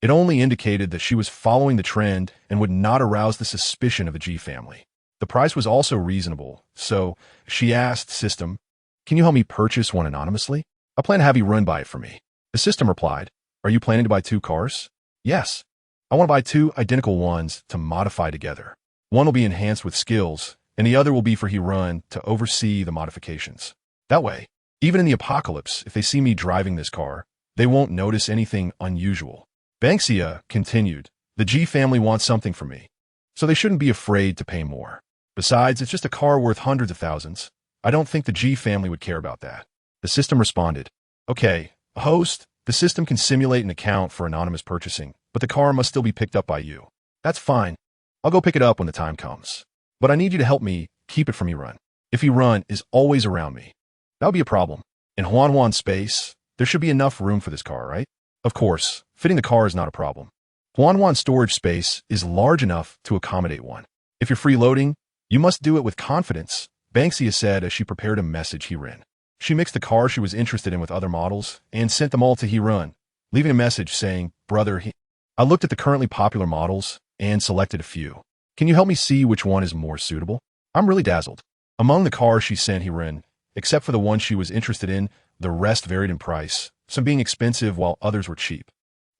it only indicated that she was following the trend and would not arouse the suspicion of the G family. The price was also reasonable, so she asked System, can you help me purchase one anonymously? I plan to have you run by it for me. The system replied, are you planning to buy 2 cars? Yes. I want to buy 2 identical ones to modify together. One will be enhanced with skills, and the other will be for Run to oversee the modifications. That way, even in the apocalypse, if they see me driving this car, they won't notice anything unusual. Ban Xia continued, the G family wants something from me, so they shouldn't be afraid to pay more. Besides, it's just a car worth hundreds of thousands. I don't think the G family would care about that. The system responded, okay, host, the system can simulate an account for anonymous purchasing, but the car must still be picked up by you. That's fine. I'll go pick it up when the time comes. But I need you to help me keep it from Run. If Run is always around me, that would be a problem. In Huanhuan's space, there should be enough room for this car, right? Of course, fitting the car is not a problem. Huanhuan's storage space is large enough to accommodate one. If you're freeloading, you must do it with confidence, Ban Xia said as she prepared a message Heron. She mixed the car she was interested in with other models and sent them all to Heron, leaving a message saying, "Brother, I looked at the currently popular models and selected a few. Can you help me see which one is more suitable? I'm really dazzled." Among the cars she sent Heron, except for the one she was interested in, the rest varied in price, some being expensive while others were cheap.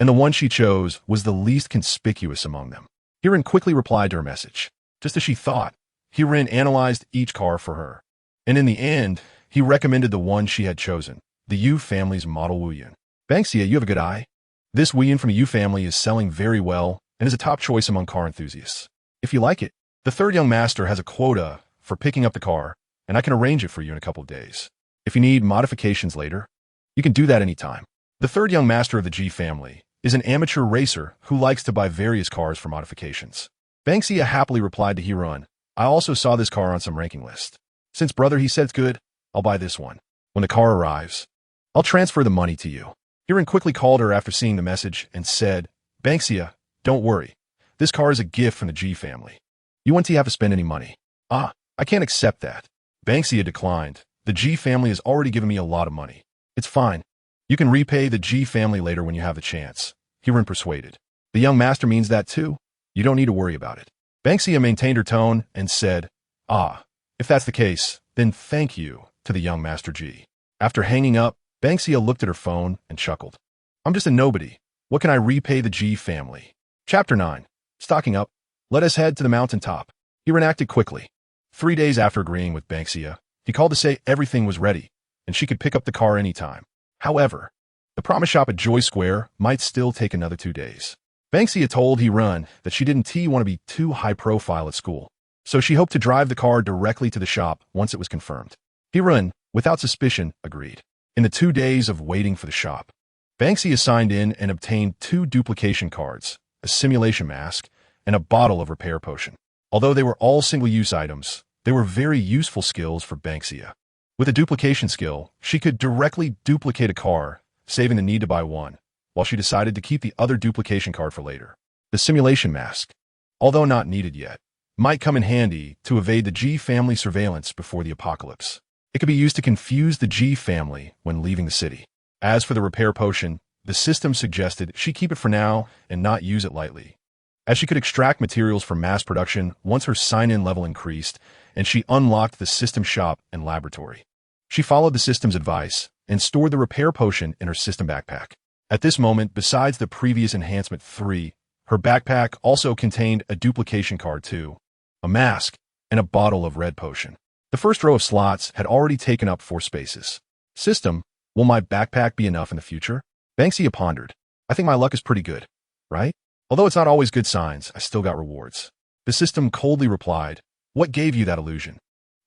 And the one she chose was the least conspicuous among them. Heron quickly replied to her message. Just as she thought, Heron analyzed each car for her. And in the end, he recommended the one she had chosen, the Yu family's model Wuyan. Ban Xia, you have a good eye. This Wuyan from the Yu family is selling very well and is a top choice among car enthusiasts. If you like it, the third young master has a quota for picking up the car, and I can arrange it for you in a couple of days. If you need modifications later, you can do that anytime. The third young master of the G family is an amateur racer who likes to buy various cars for modifications. Ban Xia happily replied to Heron, "I also saw this car on some ranking list. Since brother he said it's good, I'll buy this one. When the car arrives, I'll transfer the money to you." Heron quickly called her after seeing the message and said, "Ban Xia, don't worry. This car is a gift from the G family. You won't have to spend any money." "Ah, I can't accept that." Ban Xia declined. "The G family has already given me a lot of money. It's fine. You can repay the G family later when you have the chance." Heron persuaded. "The young master means that too. You don't need to worry about it." Ban Xia maintained her tone and said, "Ah, if that's the case, then thank you to the young master G." After hanging up, Ban Xia looked at her phone and chuckled. "I'm just a nobody. What can I repay the G family?" Chapter 9. Stocking up. Let us head to the mountaintop. Heron acted quickly. 3 days after agreeing with Ban Xia, he called to say everything was ready, and she could pick up the car anytime. However, the promise shop at Joy Square might still take another 2 days. Ban Xia told Heron that she didn't want to be too high-profile at school, so she hoped to drive the car directly to the shop once it was confirmed. Heron, without suspicion, agreed. In the 2 days of waiting for the shop, Ban Xia signed in and obtained 2 duplication cards, a simulation mask, and a bottle of repair potion. Although they were all single-use items, they were very useful skills for Ban Xia. With a duplication skill, she could directly duplicate a car, saving the need to buy one, while she decided to keep the other duplication card for later. The simulation mask, although not needed yet, might come in handy to evade the G family surveillance before the apocalypse. It could be used to confuse the G family when leaving the city. As for the repair potion, the system suggested she keep it for now and not use it lightly, as she could extract materials for mass production once her sign-in level increased and she unlocked the system shop and laboratory. She followed the system's advice and stored the repair potion in her system backpack. At this moment, besides the previous enhancement 3, her backpack also contained a duplication card too, a mask, and a bottle of red potion. The first row of slots had already taken up 4 spaces. System, will my backpack be enough in the future? Ban Xia pondered. I think my luck is pretty good, right? Although it's not always good signs, I still got rewards. The system coldly replied, what gave you that illusion?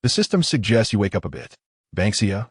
The system suggests you wake up a bit. Ban Xia?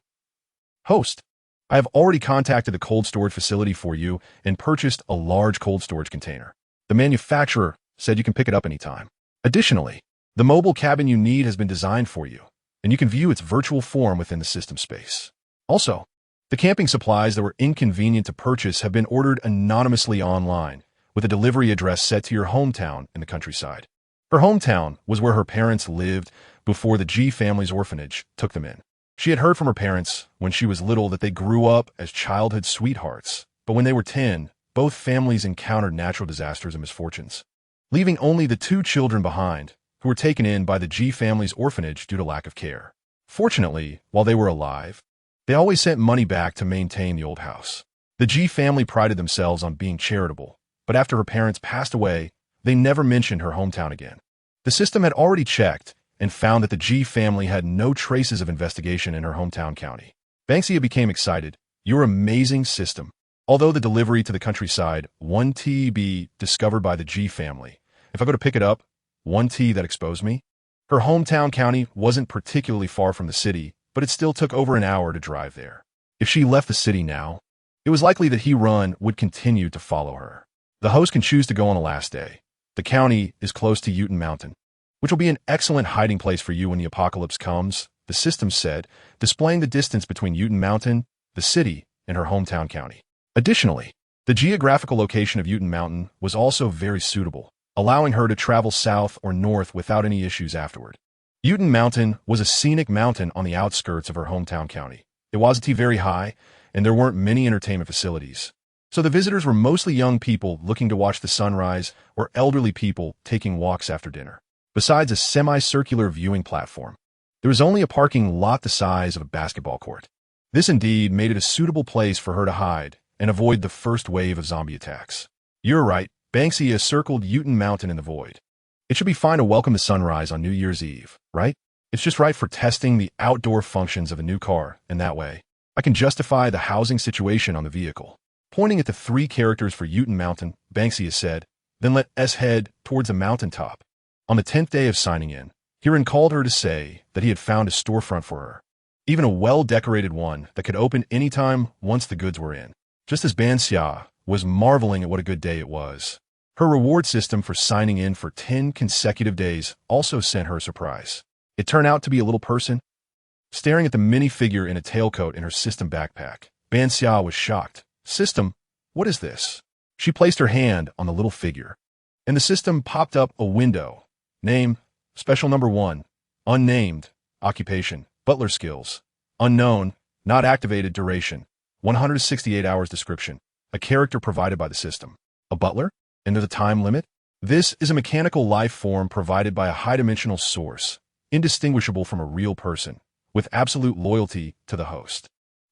Host, I have already contacted the cold storage facility for you and purchased a large cold storage container. The manufacturer said you can pick it up anytime. Additionally, the mobile cabin you need has been designed for you, and you can view its virtual form within the system space. Also, the camping supplies that were inconvenient to purchase have been ordered anonymously online, with a delivery address set to your hometown in the countryside. Her hometown was where her parents lived before the G family's orphanage took them in. She had heard from her parents when she was little that they grew up as childhood sweethearts, but when they were 10, both families encountered natural disasters and misfortunes, leaving only the 2 children behind, who were taken in by the G family's orphanage due to lack of care. Fortunately, while they were alive, they always sent money back to maintain the old house. The G family prided themselves on being charitable, but after her parents passed away, they never mentioned her hometown again. The system had already checked and found that the G family had no traces of investigation in her hometown county. Ban Xia became excited. Your amazing system. Although the delivery to the countryside, 1T be discovered by the G family. If I go to pick it up, 1T that exposed me? Her hometown county wasn't particularly far from the city, but it still took over an hour to drive there. If she left the city now, it was likely that Heron would continue to follow her. The host can choose to go on the last day. The county is close to Uten Mountain, which will be an excellent hiding place for you when the apocalypse comes, the system said, displaying the distance between Uten Mountain, the city, and her hometown county. Additionally, the geographical location of Uten Mountain was also very suitable, allowing her to travel south or north without any issues afterward. Uten Mountain was a scenic mountain on the outskirts of her hometown county. It wasn't very high, and there weren't many entertainment facilities. So the visitors were mostly young people looking to watch the sunrise or elderly people taking walks after dinner. Besides a semicircular viewing platform, there was only a parking lot the size of a basketball court. This indeed made it a suitable place for her to hide and avoid the first wave of zombie attacks. You're right, Ban Xia circled Uten Mountain in the void. It should be fine to welcome the sunrise on New Year's Eve, right? It's just right for testing the outdoor functions of a new car, and that way, I can justify the housing situation on the vehicle. Pointing at the 3 characters for Uten Mountain, Ban Xia said, then let us head towards the mountaintop. On the 10th day of signing in, Hiran called her to say that he had found a storefront for her. Even a well-decorated one that could open anytime once the goods were in. Just as Ban Xia was marveling at what a good day it was. Her reward system for signing in for 10 consecutive days also sent her a surprise. It turned out to be a little person. Staring at the minifigure in a tailcoat in her system backpack, Ban Xia was shocked. System, what is this? She placed her hand on the little figure, and the system popped up a window. Name, special number 1, unnamed, occupation, butler skills, unknown, not activated duration, 168 hours description, a character provided by the system. A butler? And there's a time limit? This is a mechanical life form provided by a high-dimensional source, indistinguishable from a real person, with absolute loyalty to the host.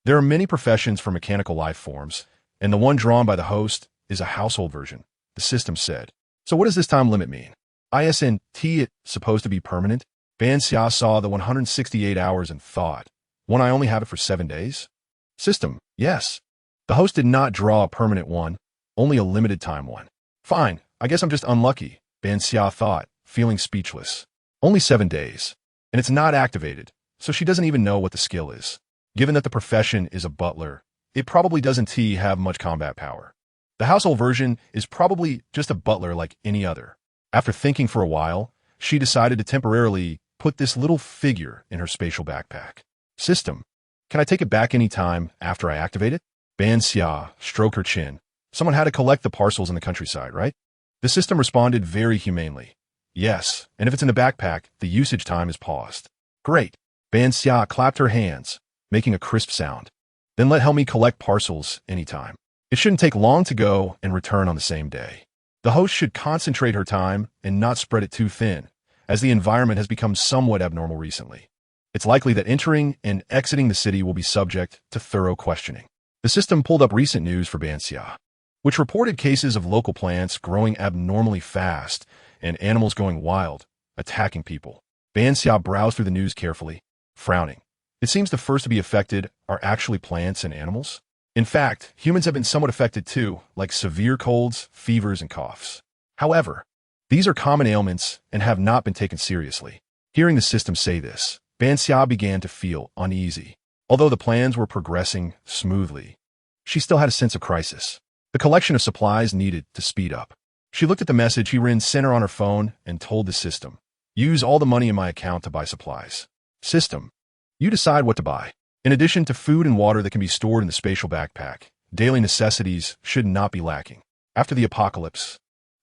There are many professions for mechanical life forms, and the one drawn by the host is a household version, the system said. So what does this time limit mean? ISNT it supposed to be permanent? Ban Xia saw the 168 hours and thought, won't I only have it for 7 days? System, yes. The host did not draw a permanent one, only a limited time one. Fine, I guess I'm just unlucky, Ban Xia thought, feeling speechless. Only 7 days, and it's not activated, so she doesn't even know what the skill is. Given that the profession is a butler, it probably doesn't have much combat power. The household version is probably just a butler like any other. After thinking for a while, she decided to temporarily put this little figure in her spatial backpack. System, can I take it back any time after I activate it? Ban Xia stroked her chin. Someone had to collect the parcels in the countryside, right? The system responded very humanely. Yes, and if it's in the backpack, the usage time is paused. Great. Ban Xia clapped her hands, making a crisp sound. Then help me collect parcels anytime. It shouldn't take long to go and return on the same day. The host should concentrate her time and not spread it too thin, as the environment has become somewhat abnormal recently. It's likely that entering and exiting the city will be subject to thorough questioning. The system pulled up recent news for Ban Xia, which reported cases of local plants growing abnormally fast and animals going wild, attacking people. Ban Xia browsed through the news carefully, frowning. It seems the first to be affected are actually plants and animals. In fact, humans have been somewhat affected too, like severe colds, fevers, and coughs. However, these are common ailments and have not been taken seriously. Hearing the system say this, Ban Xia began to feel uneasy. Although the plans were progressing smoothly, she still had a sense of crisis. The collection of supplies needed to speed up. She looked at the message Hiran sent her on her phone and told the system, use all the money in my account to buy supplies. System, you decide what to buy. In addition to food and water that can be stored in the spatial backpack, daily necessities should not be lacking. After the apocalypse,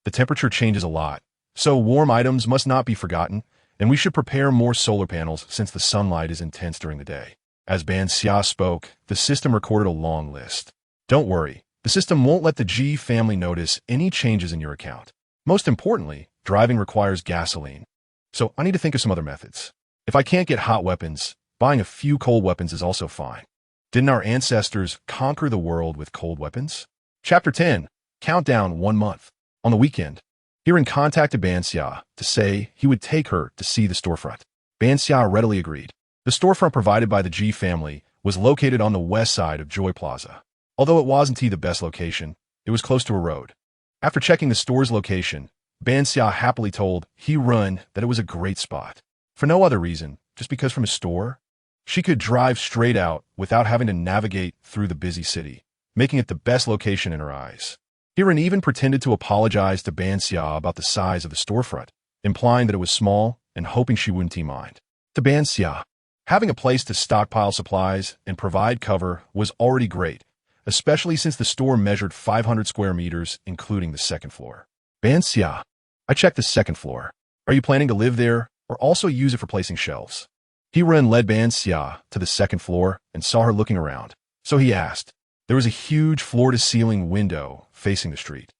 the temperature changes a lot, so warm items must not be forgotten, and we should prepare more solar panels since the sunlight is intense during the day. As Ban Xia spoke, the system recorded a long list. Don't worry, the system won't let the G family notice any changes in your account. Most importantly, driving requires gasoline. So I need to think of some other methods. If I can't get hot weapons, buying a few cold weapons is also fine. Didn't our ancestors conquer the world with cold weapons? Chapter 10, Countdown 1 month. On the weekend, Hiran contacted Ban Xia to say he would take her to see the storefront. Ban Xia readily agreed. The storefront provided by the G family was located on the west side of Joy Plaza. Although it wasn't the best location, it was close to a road. After checking the store's location, Ban Xia happily told Hiran that it was a great spot. For no other reason, just because from his store, she could drive straight out without having to navigate through the busy city, making it the best location in her eyes. Hiran even pretended to apologize to Ban Xia about the size of the storefront, implying that it was small and hoping she wouldn't mind. To Ban Xia, having a place to stockpile supplies and provide cover was already great, especially since the store measured 500 square meters, including the second floor. Ban Xia, I checked the second floor. Are you planning to live there or also use it for placing shelves. He led Ban Xia to the second floor and saw her looking around. So he asked. There was a huge floor-to-ceiling window facing the street,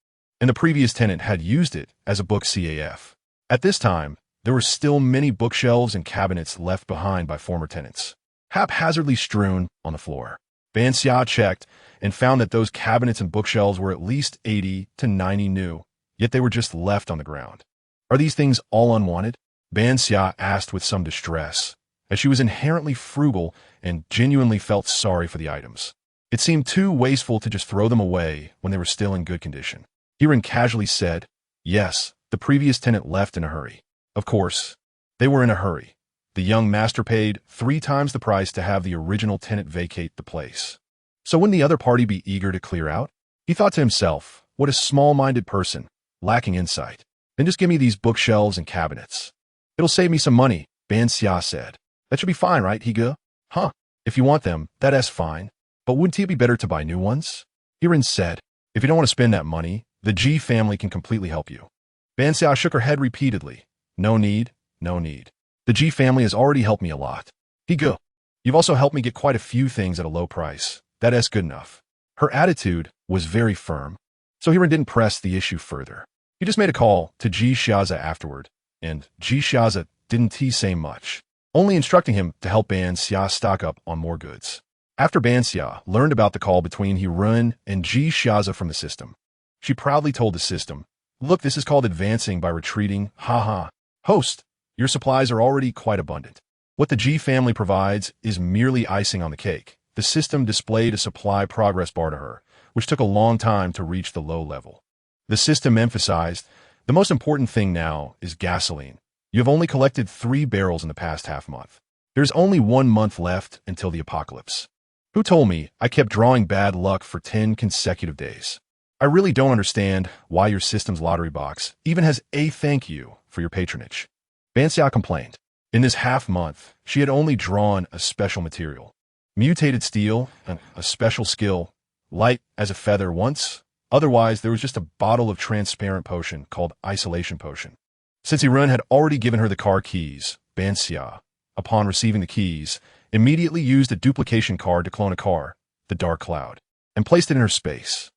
and the previous tenant had used it as a book CAF. At this time, there were still many bookshelves and cabinets left behind by former tenants, haphazardly strewn on the floor. Ban Xia checked and found that those cabinets and bookshelves were at least 80 to 90 new, yet they were just left on the ground. Are these things all unwanted? Ban Xia asked with some distress, as she was inherently frugal and genuinely felt sorry for the items. It seemed too wasteful to just throw them away when they were still in good condition. He casually said, yes, the previous tenant left in a hurry. Of course, they were in a hurry. The young master paid 3 times the price to have the original tenant vacate the place. So wouldn't the other party be eager to clear out? He thought to himself, what a small-minded person, lacking insight. Then just give me these bookshelves and cabinets. It'll save me some money, Ban Xia said. That should be fine, right, Higa? Huh, if you want them, that's fine. But wouldn't it be better to buy new ones? Hirin said, if you don't want to spend that money, the G family can completely help you. Ban Xia shook her head repeatedly. No need, no need. The G family has already helped me a lot. Higa, you've also helped me get quite a few things at a low price. That's good enough. Her attitude was very firm, so Hirin didn't press the issue further. He just made a call to Ji Xiaza afterward, and Ji Xiaza didn't say much, only instructing him to help Ban Xia stock up on more goods. After Ban Xia learned about the call between Hirin and Ji Xiaza from the system, she proudly told the system, look, this is called advancing by retreating, haha. Host, your supplies are already quite abundant. What the G family provides is merely icing on the cake. The system displayed a supply progress bar to her, which took a long time to reach the low level. The system emphasized, the most important thing now is gasoline. You have only collected 3 barrels in the past half month. There's only 1 month left until the apocalypse. Who told me I kept drawing bad luck for 10 consecutive days? I really don't understand why your system's lottery box even has a thank you for your patronage. Ban Xia complained. In this half month, she had only drawn a special material. Mutated steel, a special skill, light as a feather once. Otherwise, there was just a bottle of transparent potion called Isolation Potion. Since Hirin had already given her the car keys, Ban Xia, upon receiving the keys, immediately used a duplication card to clone a car, the Dark Cloud, and placed it in her space.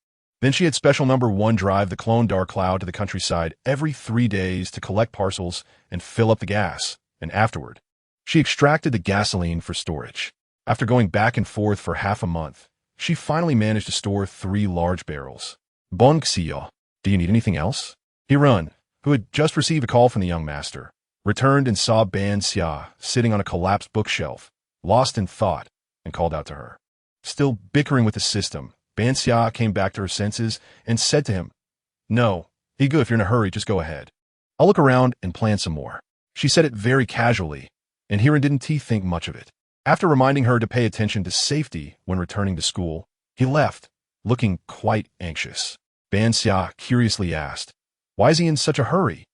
Then she had special number 1 drive the clone Dark Cloud to the countryside every 3 days to collect parcels and fill up the gas, and afterward, she extracted the gasoline for storage. After going back and forth for half a month, she finally managed to store 3 large barrels. Ban Xia, do you need anything else? Hirin, who had just received a call from the young master, returned and saw Ban Xia sitting on a collapsed bookshelf, lost in thought, and called out to her. Still bickering with the system, Ban Xia came back to her senses and said to him, no, Higa, if you're in a hurry, just go ahead. I'll look around and plan some more. She said it very casually, and Hirin didn't think much of it. After reminding her to pay attention to safety when returning to school, he left, looking quite anxious. Ban Xia curiously asked, why is he in such a hurry?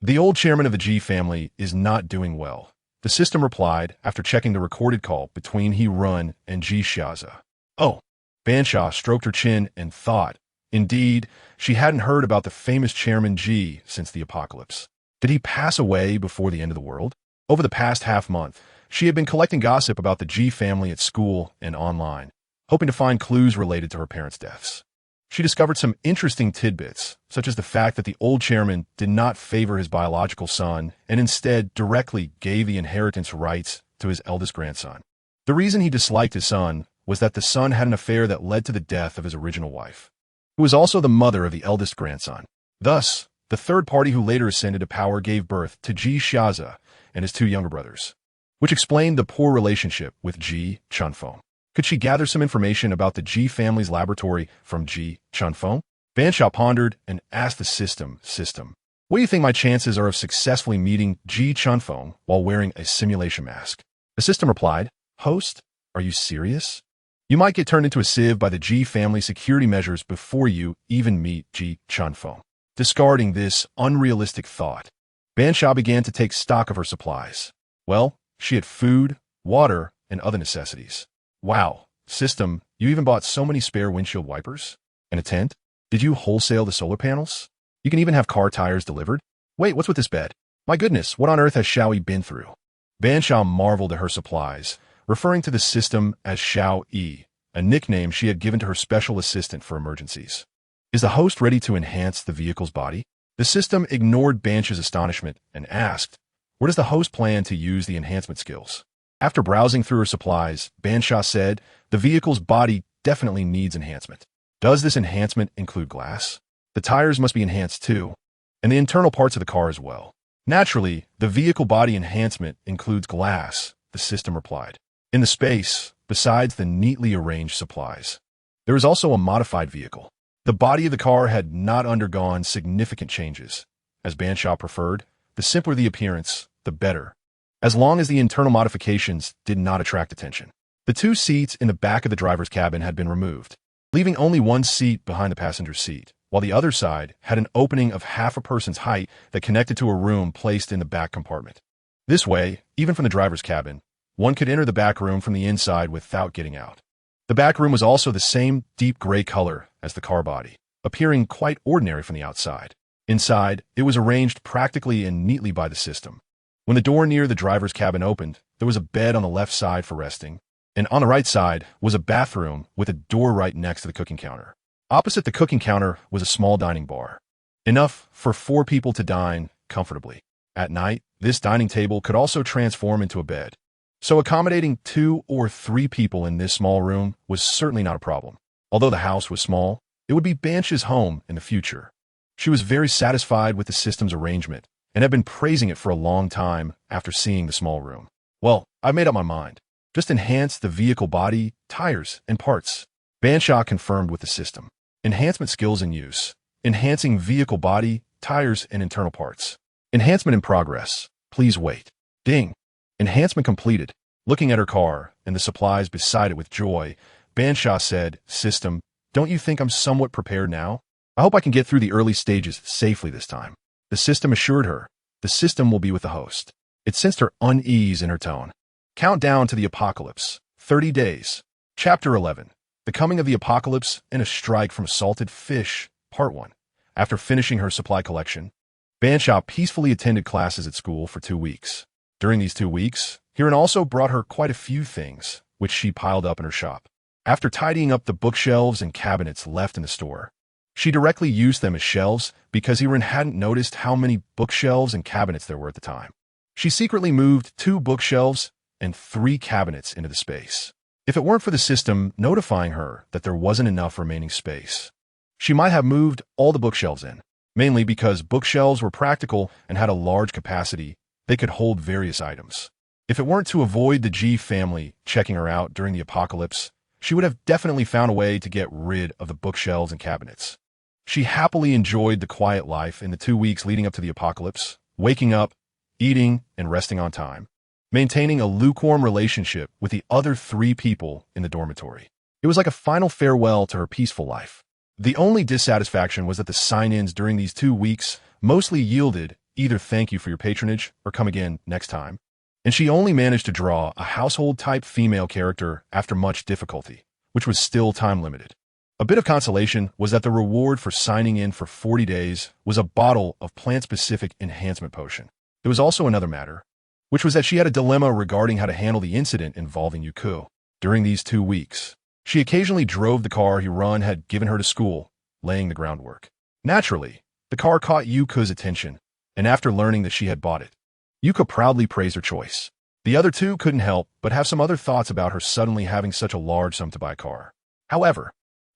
The old chairman of the G family is not doing well. The system replied after checking the recorded call between Hirin and Ji Xiaza. Oh, Ban Xia stroked her chin and thought, indeed, she hadn't heard about the famous chairman Ji since the apocalypse. Did he pass away before the end of the world? Over the past half month, she had been collecting gossip about the Ji family at school and online, hoping to find clues related to her parents' deaths. She discovered some interesting tidbits, such as the fact that the old chairman did not favor his biological son and instead directly gave the inheritance rights to his eldest grandson. The reason he disliked his son was that the son had an affair that led to the death of his original wife, who was also the mother of the eldest grandson. Thus, the third party who later ascended to power gave birth to Ji Xiaza and his 2 younger brothers, which explained the poor relationship with Ji Chunfeng. Could she gather some information about the Ji family's laboratory from Ji Chunfeng? Ban Xia pondered and asked the system, what do you think my chances are of successfully meeting Ji Chunfeng while wearing a simulation mask? The system replied, host, are you serious? You might get turned into a sieve by the Ji family security measures before you even meet Ji Chunfeng. Discarding this unrealistic thought, Ban Xia began to take stock of her supplies. Well, she had food, water, and other necessities. Wow, system, you even bought so many spare windshield wipers? And a tent? Did you wholesale the solar panels? You can even have car tires delivered? Wait, what's with this bed? My goodness, what on earth has Xiao been through? Ban Xia marveled at her supplies, referring to the system as Xiao Yi, a nickname she had given to her special assistant for emergencies. Is the host ready to enhance the vehicle's body? The system ignored Ban Xia's astonishment and asked, where does the host plan to use the enhancement skills? After browsing through her supplies, Ban Xia said, the vehicle's body definitely needs enhancement. Does this enhancement include glass? The tires must be enhanced too, and the internal parts of the car as well. Naturally, the vehicle body enhancement includes glass, the system replied. In the space, besides the neatly arranged supplies, there is also a modified vehicle. The body of the car had not undergone significant changes. As Ban Xia preferred, the simpler the appearance, the better, as long as the internal modifications did not attract attention. The 2 seats in the back of the driver's cabin had been removed, leaving only 1 seat behind the passenger seat, while the other side had an opening of half a person's height that connected to a room placed in the back compartment. This way, even from the driver's cabin, one could enter the back room from the inside without getting out. The back room was also the same deep gray color as the car body, appearing quite ordinary from the outside. Inside, it was arranged practically and neatly by the system. When the door near the driver's cabin opened, there was a bed on the left side for resting, and on the right side was a bathroom with a door right next to the cooking counter. Opposite the cooking counter was a small dining bar, enough for 4 people to dine comfortably. At night, this dining table could also transform into a bed, so accommodating 2 or 3 people in this small room was certainly not a problem. Although the house was small, it would be Ban Xia's home in the future. She was very satisfied with the system's arrangement and had been praising it for a long time after seeing the small room. Well, I've made up my mind. Just enhance the vehicle body, tires, and parts. Ban Xia confirmed with the system. Enhancement skills in use. Enhancing vehicle body, tires, and internal parts. Enhancement in progress. Please wait. Ding. Enhancement completed. Looking at her car and the supplies beside it with joy, Ban Xia said, System, don't you think I'm somewhat prepared now? I hope I can get through the early stages safely this time. The system assured her. The system will be with the host. It sensed her unease in her tone. Countdown to the apocalypse. 30 days. Chapter 11. The Coming of the Apocalypse and a Strike from Salted Fish, Part 1. After finishing her supply collection, Ban Xia peacefully attended classes at school for 2 weeks. During these 2 weeks, Hiran also brought her quite a few things, which she piled up in her shop. After tidying up the bookshelves and cabinets left in the store, she directly used them as shelves because Hiran hadn't noticed how many bookshelves and cabinets there were at the time. She secretly moved 2 bookshelves and 3 cabinets into the space. If it weren't for the system notifying her that there wasn't enough remaining space, she might have moved all the bookshelves in, mainly because bookshelves were practical and had a large capacity. They could hold various items. If it weren't to avoid the G family checking her out during the apocalypse, she would have definitely found a way to get rid of the bookshelves and cabinets. She happily enjoyed the quiet life in the 2 weeks leading up to the apocalypse, waking up, eating, and resting on time, maintaining a lukewarm relationship with the other 3 people in the dormitory. It was like a final farewell to her peaceful life. The only dissatisfaction was that the sign-ins during these 2 weeks mostly yielded either thank you for your patronage or come again next time, and she only managed to draw a household-type female character after much difficulty, which was still time-limited. A bit of consolation was that the reward for signing in for 40 days was a bottle of plant-specific enhancement potion. There was also another matter, which was that she had a dilemma regarding how to handle the incident involving Yuku. During these 2 weeks, she occasionally drove the car Hiran had given her to school, laying the groundwork. Naturally, the car caught Yuku's attention, and after learning that she had bought it, Yuka proudly praised her choice. The other 2 couldn't help but have some other thoughts about her suddenly having such a large sum to buy a car. However,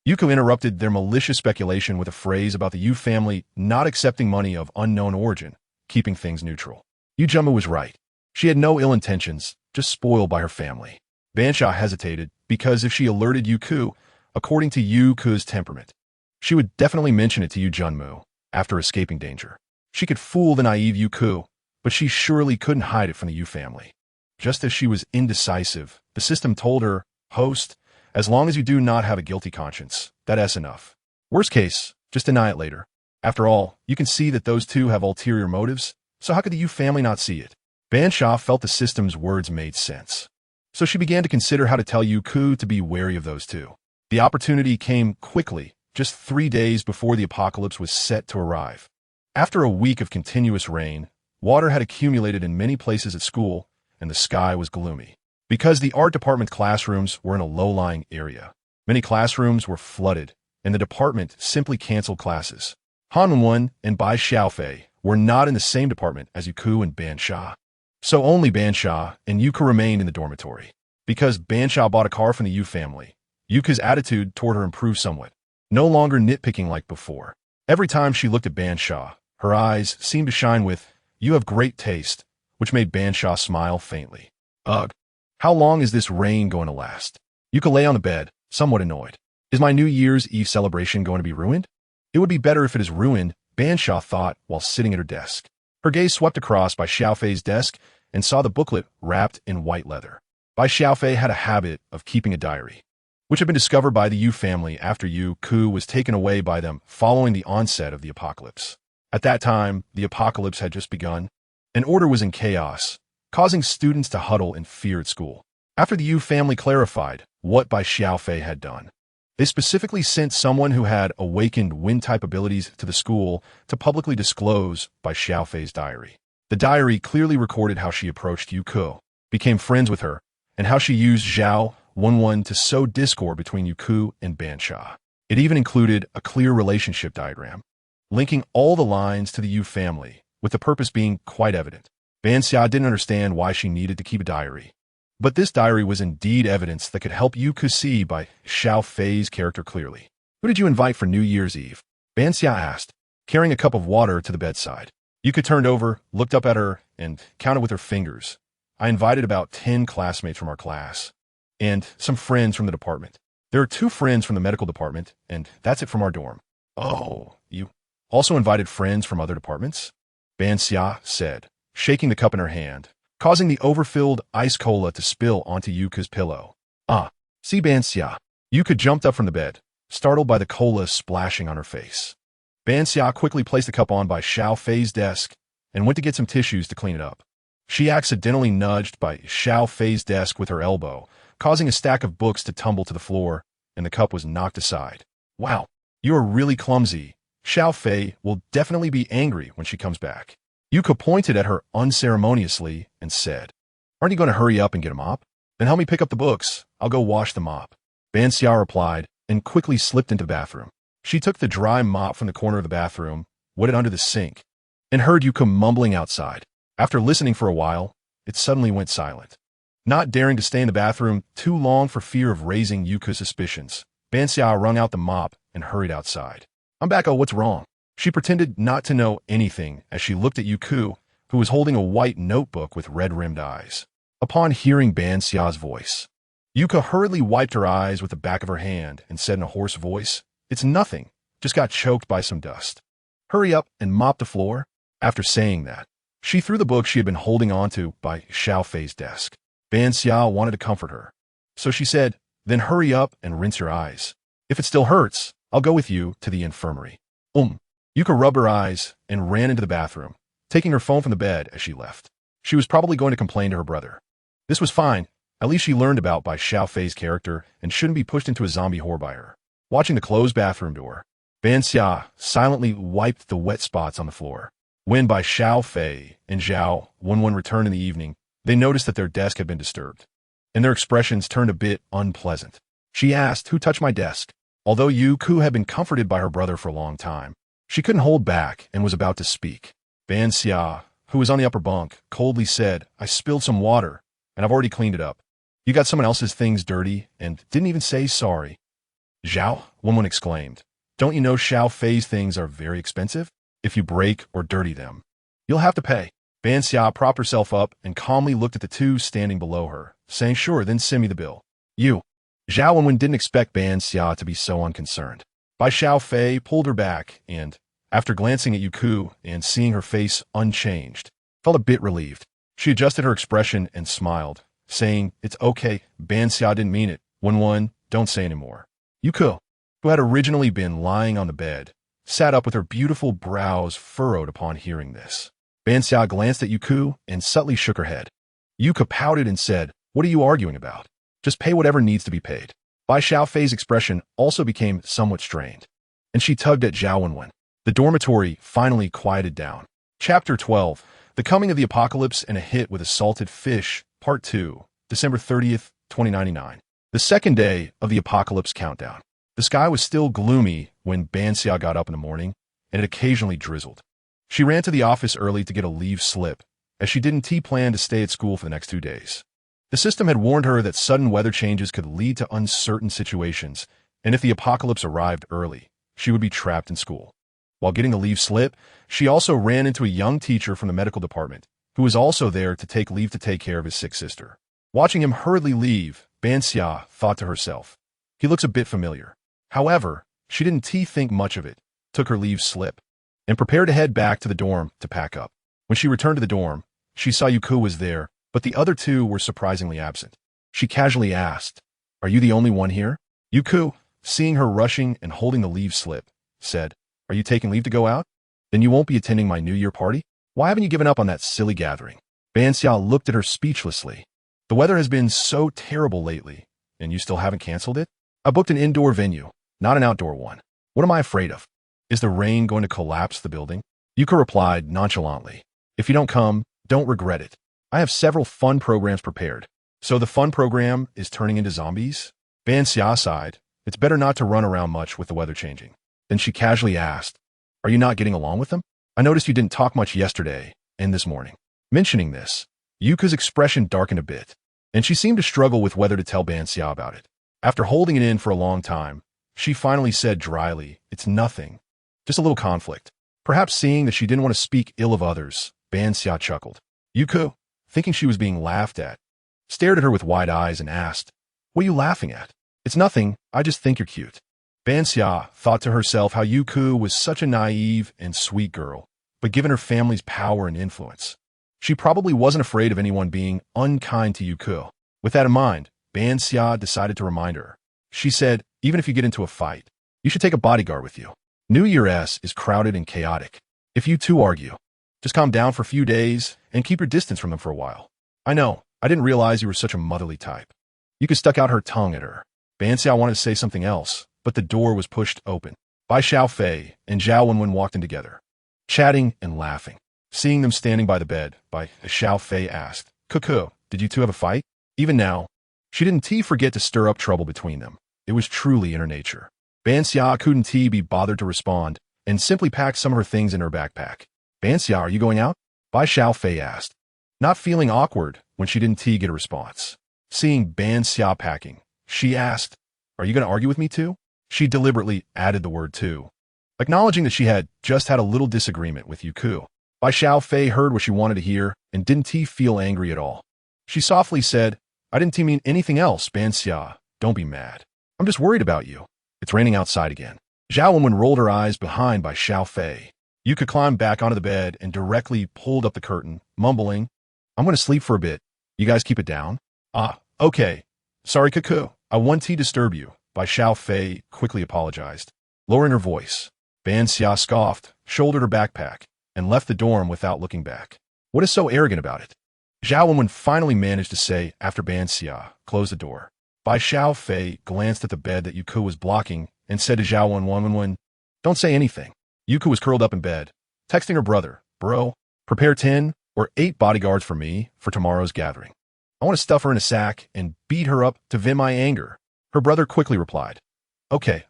Yuka interrupted their malicious speculation with a phrase about the Yu family not accepting money of unknown origin, keeping things neutral. Yu Jumma was right. She had no ill intentions, just spoiled by her family. Ban Xia hesitated because if she alerted Yuku, according to Yuku's temperament, she would definitely mention it to Yu Junmu after escaping danger. She could fool the naive Yuku, but she surely couldn't hide it from the Yu family. Just as she was indecisive, the system told her, Host, as long as you do not have a guilty conscience, that's enough. Worst case, just deny it later. After all, you can see that those 2 have ulterior motives, so how could the Yu family not see it? Ban Xia felt the system's words made sense, so she began to consider how to tell Yuku to be wary of those 2. The opportunity came quickly, just 3 days before the apocalypse was set to arrive. After a week of continuous rain, Water had accumulated in many places at school, and the sky was gloomy. Because the art department classrooms were in a low-lying area, many classrooms were flooded, and the department simply canceled classes. Han Wenwen and Bai Xiaofei were not in the same department as Yuku and Ban Xia. So only Ban Xia and Yuka remained in the dormitory. Because Ban Xia bought a car from the Yu family, Yuka's attitude toward her improved somewhat, no longer nitpicking like before. Every time she looked at Ban Xia, her eyes seemed to shine with, "You have great taste," which made Ban Xia smile faintly. Ugh. How long is this rain going to last? Yuka lay on the bed, somewhat annoyed. Is my New Year's Eve celebration going to be ruined? It would be better if it is ruined, Ban Xia thought while sitting at her desk. Her gaze swept across Bai Xiaofei's desk and saw the booklet wrapped in white leather. Bai Xiaofei had a habit of keeping a diary, which had been discovered by the Yu family after Yu Ku was taken away by them following the onset of the apocalypse. At that time, the apocalypse had just begun, and order was in chaos, causing students to huddle in fear at school. After the Yu family clarified what Bai Xiaofei had done, they specifically sent someone who had awakened wind-type abilities to the school to publicly disclose Bai Xiaofei's diary. The diary clearly recorded how she approached Yu Ku, became friends with her, and how she used Zhao Wenwen to sow discord between Yu Ku and Ban Xia. It even included a clear relationship diagram, linking all the lines to the Yu family, with the purpose being quite evident. Ban Xia didn't understand why she needed to keep a diary, but this diary was indeed evidence that could help Yu Ku see Bai Xiaofei's character clearly. Who did you invite for New Year's Eve? Ban Xia asked, carrying a cup of water to the bedside. Yuka turned over, looked up at her, and counted with her fingers. I invited about 10 classmates from our class, and some friends from the department. There are 2 friends from the medical department, and that's it from our dorm. Oh, you also invited friends from other departments? Ban Xia said, shaking the cup in her hand, causing the overfilled ice cola to spill onto Yuka's pillow. See Ban Xia. Yuka jumped up from the bed, startled by the cola splashing on her face. Ban Xia quickly placed the cup on Bai Xiaofei's desk and went to get some tissues to clean it up. She accidentally nudged Bai Xiaofei's desk with her elbow, causing a stack of books to tumble to the floor, and the cup was knocked aside. Wow, you are really clumsy. Xiaofei will definitely be angry when she comes back. Yuka pointed at her unceremoniously and said, Aren't you going to hurry up and get a mop? Then help me pick up the books. I'll go wash the mop. Ban Xia replied and quickly slipped into the bathroom. She took the dry mop from the corner of the bathroom, wet it under the sink, and heard Yuka mumbling outside. After listening for a while, it suddenly went silent. Not daring to stay in the bathroom too long for fear of raising Yuka's suspicions, Ban Xia wrung out the mop and hurried outside. I'm back, what's wrong? She pretended not to know anything as she looked at Yuku, who was holding a white notebook with red-rimmed eyes. Upon hearing Ban Xia's voice, Yuka hurriedly wiped her eyes with the back of her hand and said in a hoarse voice, It's nothing, just got choked by some dust. Hurry up and mop the floor. After saying that, she threw the book she had been holding onto Bai Xiaofei's desk. Ban Xia wanted to comfort her, so she said, Then hurry up and rinse your eyes. If it still hurts, I'll go with you to the infirmary. Yuka rubbed her eyes and ran into the bathroom, taking her phone from the bed as she left. She was probably going to complain to her brother. This was fine. At least she learned about Bai Xiaofei's character and shouldn't be pushed into a zombie whore by her. Watching the closed bathroom door, Ban Xia silently wiped the wet spots on the floor. When Bai Xiaofei and Zhao Wenwen returned in the evening, they noticed that their desk had been disturbed, and their expressions turned a bit unpleasant. She asked, Who touched my desk? Although Yu Ku had been comforted by her brother for a long time, she couldn't hold back and was about to speak. Ban Xia, who was on the upper bunk, coldly said, I spilled some water, and I've already cleaned it up. You got someone else's things dirty and didn't even say sorry. Zhao, Wenwen exclaimed. Don't you know Xiaofei's things are very expensive? If you break or dirty them, you'll have to pay. Ban Xia propped herself up and calmly looked at the 2 standing below her, saying, Sure, then send me the bill. You. Zhao Wenwen didn't expect Ban Xia to be so unconcerned. Bai Xiaofei pulled her back and, after glancing at Yuku and seeing her face unchanged, felt a bit relieved. She adjusted her expression and smiled, saying, It's okay, Ban Xia didn't mean it. Wenwen, don't say anymore. Yuku, who had originally been lying on the bed, sat up with her beautiful brows furrowed upon hearing this. Ban Xia glanced at Yuku and subtly shook her head. Yuka pouted and said, What are you arguing about? Just pay whatever needs to be paid. Bai Xiaofei's expression also became somewhat strained, and she tugged at Zhao Wenwen. The dormitory finally quieted down. Chapter 12. The Coming of the Apocalypse and a Hit with a Salted Fish, Part 2, December 30th, 2099. The second day of the Apocalypse countdown. The sky was still gloomy when Ban Xia got up in the morning, and it occasionally drizzled. She ran to the office early to get a leave slip, as she didn't plan to stay at school for the next 2 days. The system had warned her that sudden weather changes could lead to uncertain situations, and if the apocalypse arrived early, she would be trapped in school. While getting the leave slip, she also ran into a young teacher from the medical department, who was also there to take leave to take care of his sick sister. Watching him hurriedly leave, Ban Xia thought to herself, "He looks a bit familiar." However, she didn't think much of it, took her leave slip, and prepared to head back to the dorm to pack up. When she returned to the dorm, she saw Yuku was there, but the other two were surprisingly absent. She casually asked, "Are you the only one here?" Yuku, seeing her rushing and holding the leave slip, said, "Are you taking leave to go out? Then you won't be attending my New Year party? Why haven't you given up on that silly gathering?" Ban Xia looked at her speechlessly. "The weather has been so terrible lately, and you still haven't canceled it? I booked an indoor venue, not an outdoor one. What am I afraid of? Is the rain going to collapse the building?" Yuka replied nonchalantly, "If you don't come, don't regret it. I have several fun programs prepared." "So the fun program is turning into zombies?" Ban Xia sighed. "It's better not to run around much with the weather changing." Then she casually asked, "Are you not getting along with them? I noticed you didn't talk much yesterday and this morning." Mentioning this, Yuka's expression darkened a bit, and she seemed to struggle with whether to tell Ban Xia about it. After holding it in for a long time, she finally said dryly, "It's nothing. Just a little conflict." Perhaps seeing that she didn't want to speak ill of others, Ban Xia chuckled. Yuku, thinking she was being laughed at, stared at her with wide eyes and asked, "What are you laughing at?" "It's nothing, I just think you're cute." Ban Xia thought to herself how Yuku was such a naive and sweet girl, but given her family's power and influence, she probably wasn't afraid of anyone being unkind to Yuku. With that in mind, Ban Xia decided to remind her. She said, "Even if you get into a fight, you should take a bodyguard with you. New Year's is crowded and chaotic. If you two argue, just calm down for a few days and keep your distance from them for a while." "I know, I didn't realize you were such a motherly type." Yuka stuck out her tongue at her. Ban Xia wanted to say something else, but the door was pushed open. Bai Xiaofei and Zhao Wenwen walked in together, chatting and laughing. Seeing them standing by the bed, Bai Xiaofei asked, "Cuckoo, did you two have a fight?" Even now, she didn't forget to stir up trouble between them. It was truly in her nature. Ban Xia couldn't be bothered to respond, and simply packed some of her things in her backpack. "Ban Xia, are you going out?" Bai Xiaofei asked, not feeling awkward when she didn't get a response. Seeing Ban Xia packing, she asked, "Are you going to argue with me too?" She deliberately added the word too, acknowledging that she had just had a little disagreement with Yuku. Bai Xiaofei heard what she wanted to hear and didn't feel angry at all. She softly said, "I didn't mean anything else, Ban Xia. Don't be mad. I'm just worried about you. It's raining outside again." Zhao Wenwen rolled her eyes behind Bai Xiaofei. Yuka climbed back onto the bed and directly pulled up the curtain, mumbling, "I'm going to sleep for a bit. You guys keep it down." "Ah, okay. Sorry, Cuckoo. I won't disturb you." Bai Xiaofei quickly apologized. Lowering her voice, Ban Xia scoffed, shouldered her backpack, and left the dorm without looking back. "What is so arrogant about it?" Zhao Wenwen finally managed to say after Ban Xia closed the door. Bai Xiaofei glanced at the bed that Yuku was blocking and said to Zhao Wenwen, "Don't say anything." Yuku was curled up in bed, texting her brother, "Bro, prepare 10 or 8 bodyguards for me for tomorrow's gathering. I want to stuff her in a sack and beat her up to vent my anger." Her brother quickly replied, Okay,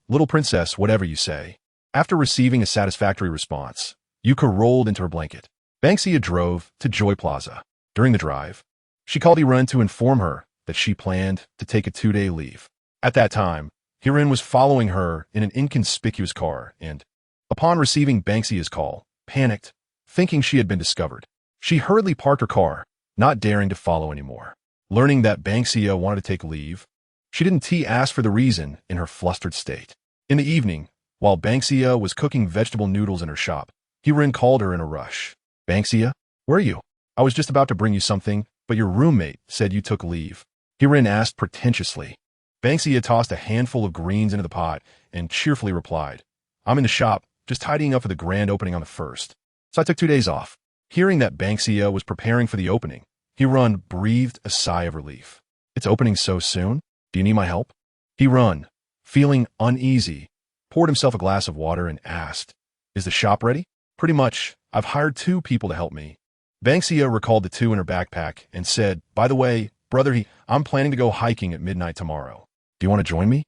little princess, whatever you say." After receiving a satisfactory response, Yuka rolled into her blanket. Ban Xia drove to Joy Plaza. During the drive, she called Hiren to inform her that she planned to take a 2-day leave. At that time, Hiren was following her in an inconspicuous car and, upon receiving Ban Xia's call, panicked, thinking she had been discovered. She hurriedly parked her car, not daring to follow anymore. Learning that Ban Xia wanted to take leave, she didn't ask for the reason in her flustered state. In the evening, while Ban Xia was cooking vegetable noodles in her shop, Hiren called her in a rush. "Ban Xia, where are you? I was just about to bring you something, but your roommate said you took leave." Hiren asked pretentiously. Ban Xia tossed a handful of greens into the pot and cheerfully replied, "I'm in the shop, just tidying up for the grand opening on the 1st. So I took 2 days off." Hearing that Ban Xia was preparing for the opening, Hiren breathed a sigh of relief. "It's opening so soon? Do you need my help?" Hiren, feeling uneasy, poured himself a glass of water and asked, "Is the shop ready?" "Pretty much. I've hired 2 people to help me, Ban Xia recalled the two in her backpack and said, "By the way, brother, I'm planning to go hiking at midnight tomorrow. Do you want to join me?"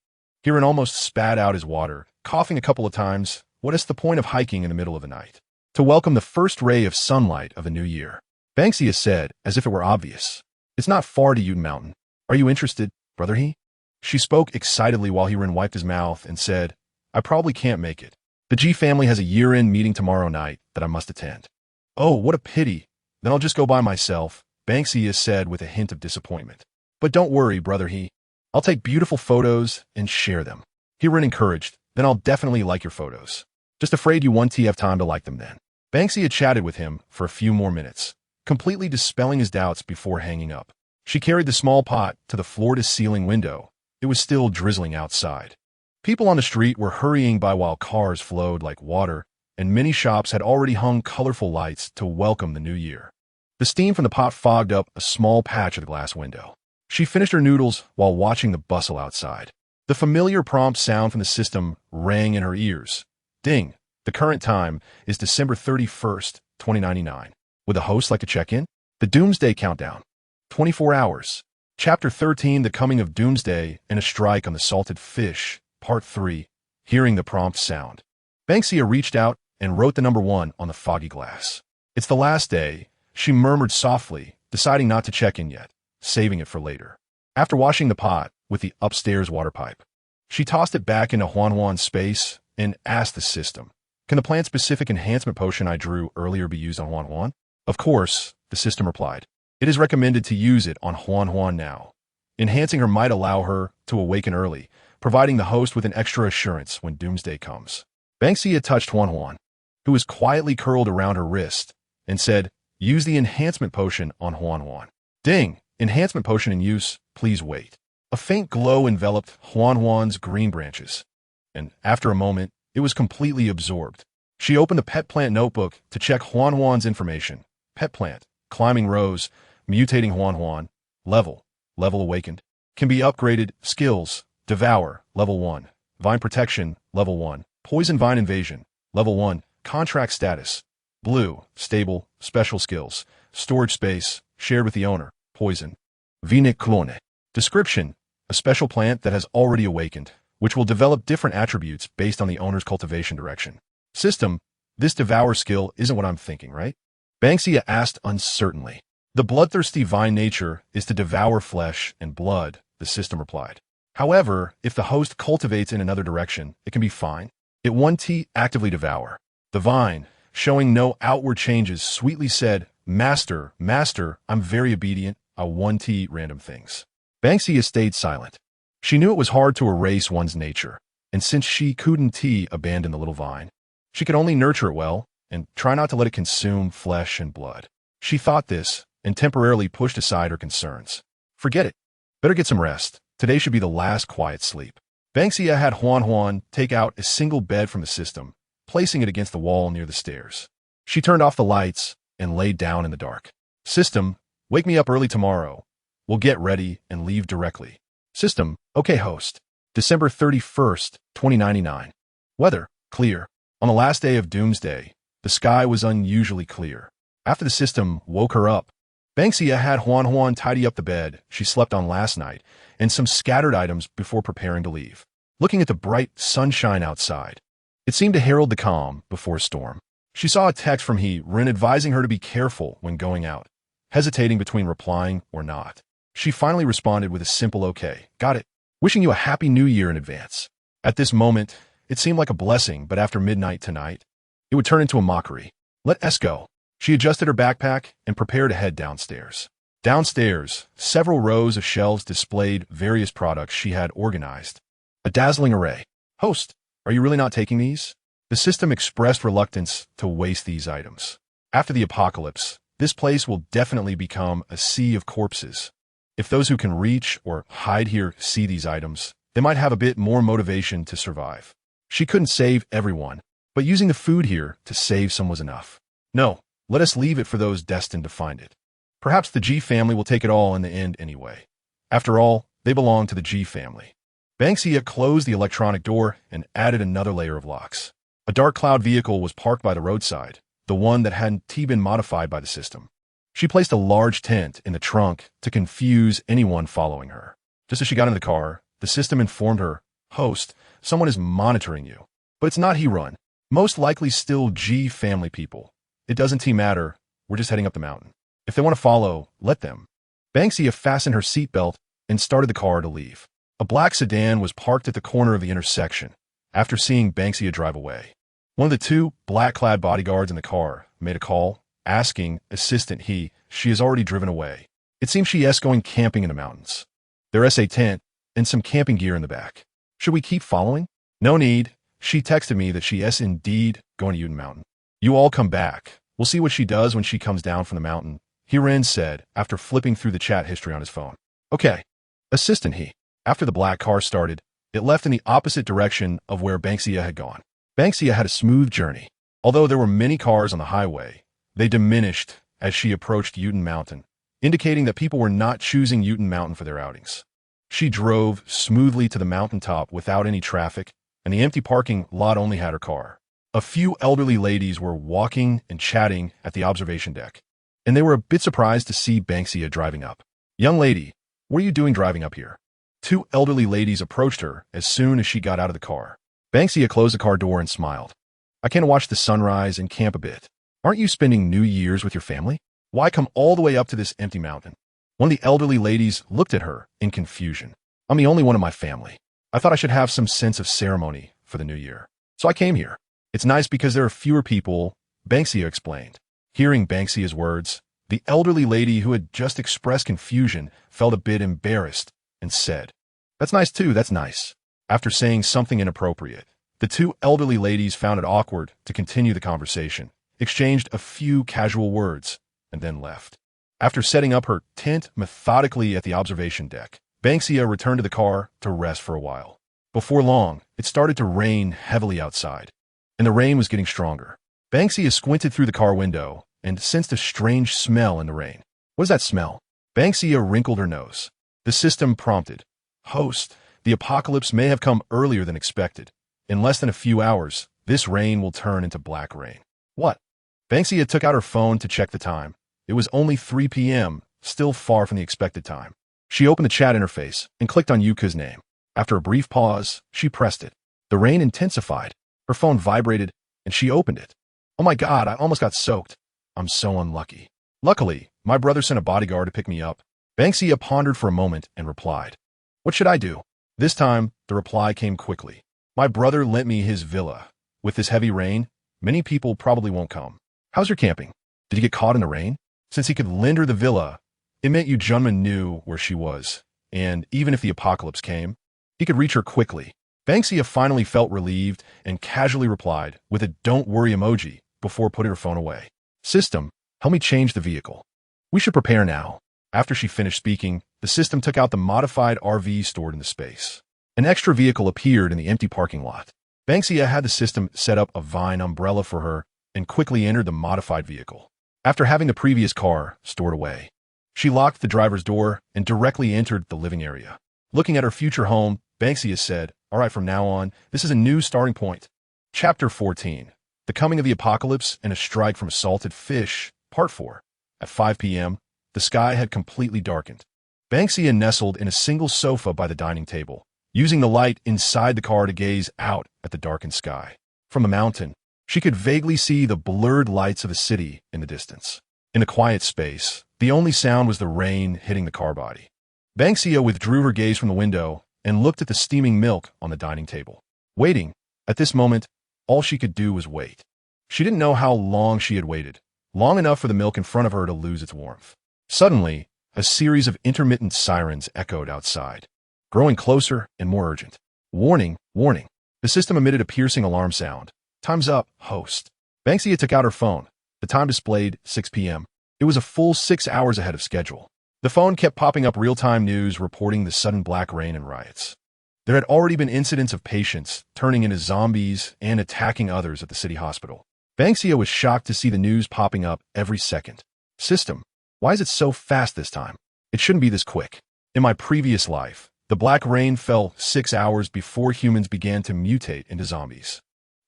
Hiran almost spat out his water, coughing a couple of times. What is the point of hiking in the middle of the night? To welcome the first ray of sunlight of a new year. Ban Xia said, as if it were obvious. "It's not far to Uten Mountain. Are you interested, brother he?" She spoke excitedly while Hiran wiped his mouth and said, "I probably can't make it. The G family has a year-end meeting tomorrow night that I must attend." "Oh, what a pity. Then I'll just go by myself," Ban Xia said with a hint of disappointment. "But don't worry, brother he. I'll take beautiful photos and share them." Hiran encouraged, "Then I'll definitely like your photos. Just afraid you won't have time to like them then." Ban Xia chatted with him for a few more minutes, completely dispelling his doubts before hanging up. She carried the small pot to the floor-to-ceiling window. It was still drizzling outside. People on the street were hurrying by while cars flowed like water, and many shops had already hung colorful lights to welcome the new year. The steam from the pot fogged up a small patch of the glass window. She finished her noodles while watching the bustle outside. The familiar prompt sound from the system rang in her ears. Ding! The current time is December 31st, 2099. Would the host like to check in? The Doomsday Countdown. 24 hours. Chapter 13, The Coming of Doomsday and a Strike on the Salted Fish, Part 3. Hearing the prompt sound. Ban Xia reached out and wrote the number 1 on the foggy glass. "It's the last day," she murmured softly, deciding not to check in yet, saving it for later. After washing the pot with the upstairs water pipe, she tossed it back into Huanhuan's space and asked the system, "Can the plant-specific enhancement potion I drew earlier be used on Huanhuan?" "Of course," the system replied. "It is recommended to use it on Huanhuan now. Enhancing her might allow her to awaken early, providing the host with an extra assurance when doomsday comes." Ban Xia touched Huanhuan, who was quietly curled around her wrist, and said, "Use the enhancement potion on Huanhuan." Ding! Enhancement potion in use, please wait. A faint glow enveloped Huanhuan's green branches, and after a moment, it was completely absorbed. She opened the pet plant notebook to check Huanhuan's information. Pet plant, climbing rose, mutating Huanhuan, level awakened, can be upgraded, skills, devour, level 1, vine protection, level 1, poison vine invasion, level 1, contract status, blue, stable, special skills, storage space, shared with the owner, poison, Vinic clone. Description, a special plant that has already awakened, which will develop different attributes based on the owner's cultivation direction. System, this devour skill isn't what I'm thinking, right? Ban Xia asked uncertainly. The bloodthirsty vine nature is to devour flesh and blood, the system replied. However, if the host cultivates in another direction, it can be fine. It 1T actively devour. The vine, showing no outward changes, sweetly said, Master, I'm very obedient, I 1T random things." Ban Xia stayed silent. She knew it was hard to erase one's nature, and since she couldn't abandon the little vine, she could only nurture it well and try not to let it consume flesh and blood. She thought this and temporarily pushed aside her concerns. Forget it. Better get some rest. Today should be the last quiet sleep. Ban Xia had Huanhuan take out a single bed from the system, placing it against the wall near the stairs. She turned off the lights and laid down in the dark. "System, wake me up early tomorrow. We'll get ready and leave directly." System, okay host. December 31st, 2099. Weather, clear. On the last day of Doomsday, the sky was unusually clear. After the system woke her up, Ban Xia had Huanhuan tidy up the bed she slept on last night and some scattered items before preparing to leave. Looking at the bright sunshine outside, it seemed to herald the calm before a storm. She saw a text from Ren advising her to be careful when going out, hesitating between replying or not. She finally responded with a simple "Okay, got it. Wishing you a happy new year in advance." At this moment, it seemed like a blessing, but after midnight tonight, it would turn into a mockery. Let us go. She adjusted her backpack and prepared to head downstairs. Downstairs, several rows of shelves displayed various products she had organized. A dazzling array. "Host, are you really not taking these?" The system expressed reluctance to waste these items. After the apocalypse, this place will definitely become a sea of corpses. If those who can reach or hide here see these items, they might have a bit more motivation to survive. She couldn't save everyone, but using the food here to save some was enough. No, let us leave it for those destined to find it. Perhaps the G family will take it all in the end anyway. After all, they belong to the G family. Ban Xia closed the electronic door and added another layer of locks. A dark cloud vehicle was parked by the roadside, the one that hadn't been modified by the system. She placed a large tent in the trunk to confuse anyone following her. Just as she got into the car, the system informed her, "Host, someone is monitoring you. But it's not He-Run. Most likely still G family people. It doesn't matter. We're just heading up the mountain. If they want to follow, let them." Ban Xia fastened her seatbelt and started the car to leave. A black sedan was parked at the corner of the intersection after seeing Ban Xia drive away. One of the two black-clad bodyguards in the car made a call, asking Assistant she has already driven away. It seems she is going camping in the mountains. There's a tent and some camping gear in the back. Should we keep following? No need. She texted me that she is indeed going to Uten Mountain. You all come back. We'll see what she does when she comes down from the mountain, Hiren said after flipping through the chat history on his phone. Okay. Assistant After the black car started, it left in the opposite direction of where Ban Xia had gone. Ban Xia had a smooth journey. Although there were many cars on the highway, they diminished as she approached Uten Mountain, indicating that people were not choosing Uten Mountain for their outings. She drove smoothly to the mountaintop without any traffic, and the empty parking lot only had her car. A few elderly ladies were walking and chatting at the observation deck, and they were a bit surprised to see Ban Xia driving up. "Young lady, what are you doing driving up here?" Two elderly ladies approached her as soon as she got out of the car. Ban Xia closed the car door and smiled. "I came to watch the sunrise and camp a bit. Aren't you spending New Year's with your family? Why come all the way up to this empty mountain?" One of the elderly ladies looked at her in confusion. "I'm the only one in my family. I thought I should have some sense of ceremony for the new year. So I came here. It's nice because there are fewer people," Ban Xia explained. Hearing Ban Xia's words, the elderly lady who had just expressed confusion felt a bit embarrassed and said, "That's nice too, that's nice." After saying something inappropriate, the two elderly ladies found it awkward to continue the conversation, exchanged a few casual words, and then left. After setting up her tent methodically at the observation deck, Ban Xia returned to the car to rest for a while. Before long, it started to rain heavily outside, and the rain was getting stronger. Ban Xia squinted through the car window and sensed a strange smell in the rain. "What is that smell?" Ban Xia wrinkled her nose. The system prompted, "Host, the apocalypse may have come earlier than expected. In less than a few hours, this rain will turn into black rain." "What?" Ban Xia took out her phone to check the time. It was only 3 p.m., still far from the expected time. She opened the chat interface and clicked on Yuka's name. After a brief pause, she pressed it. The rain intensified. Her phone vibrated, and she opened it. "Oh my God, I almost got soaked. I'm so unlucky. Luckily, my brother sent a bodyguard to pick me up." Ban Xia pondered for a moment and replied, "What should I do?" This time, the reply came quickly. "My brother lent me his villa. With this heavy rain, many people probably won't come. How's your camping? Did you get caught in the rain?" Since he could lend her the villa, it meant Yu Junman knew where she was, and even if the apocalypse came, he could reach her quickly. Ban Xia finally felt relieved and casually replied with a "don't worry" emoji before putting her phone away. "System, help me change the vehicle. We should prepare now." After she finished speaking, the system took out the modified RV stored in the space. An extra vehicle appeared in the empty parking lot. Ban Xia had the system set up a vine umbrella for her and quickly entered the modified vehicle. After having the previous car stored away, she locked the driver's door and directly entered the living area. Looking at her future home, Ban Xia said, "All right, from now on, this is a new starting point." Chapter 14, The Coming of the Apocalypse and a Strike from a Salted Fish, Part 4. At 5 p.m., the sky had completely darkened. Ban Xia nestled in a single sofa by the dining table, using the light inside the car to gaze out at the darkened sky. From the mountain, she could vaguely see the blurred lights of a city in the distance. In the quiet space, the only sound was the rain hitting the car body. Ban Xia withdrew her gaze from the window and looked at the steaming milk on the dining table. Waiting. At this moment, all she could do was wait. She didn't know how long she had waited, long enough for the milk in front of her to lose its warmth. Suddenly, a series of intermittent sirens echoed outside, growing closer and more urgent. "Warning, warning." The system emitted a piercing alarm sound. "Time's up, host." Ban Xia took out her phone. The time displayed 6 p.m. It was a full 6 hours ahead of schedule. The phone kept popping up real-time news reporting the sudden black rain and riots. There had already been incidents of patients turning into zombies and attacking others at the city hospital. Ban Xia was shocked to see the news popping up every second. "System, why is it so fast this time? It shouldn't be this quick. In my previous life, the black rain fell 6 hours before humans began to mutate into zombies."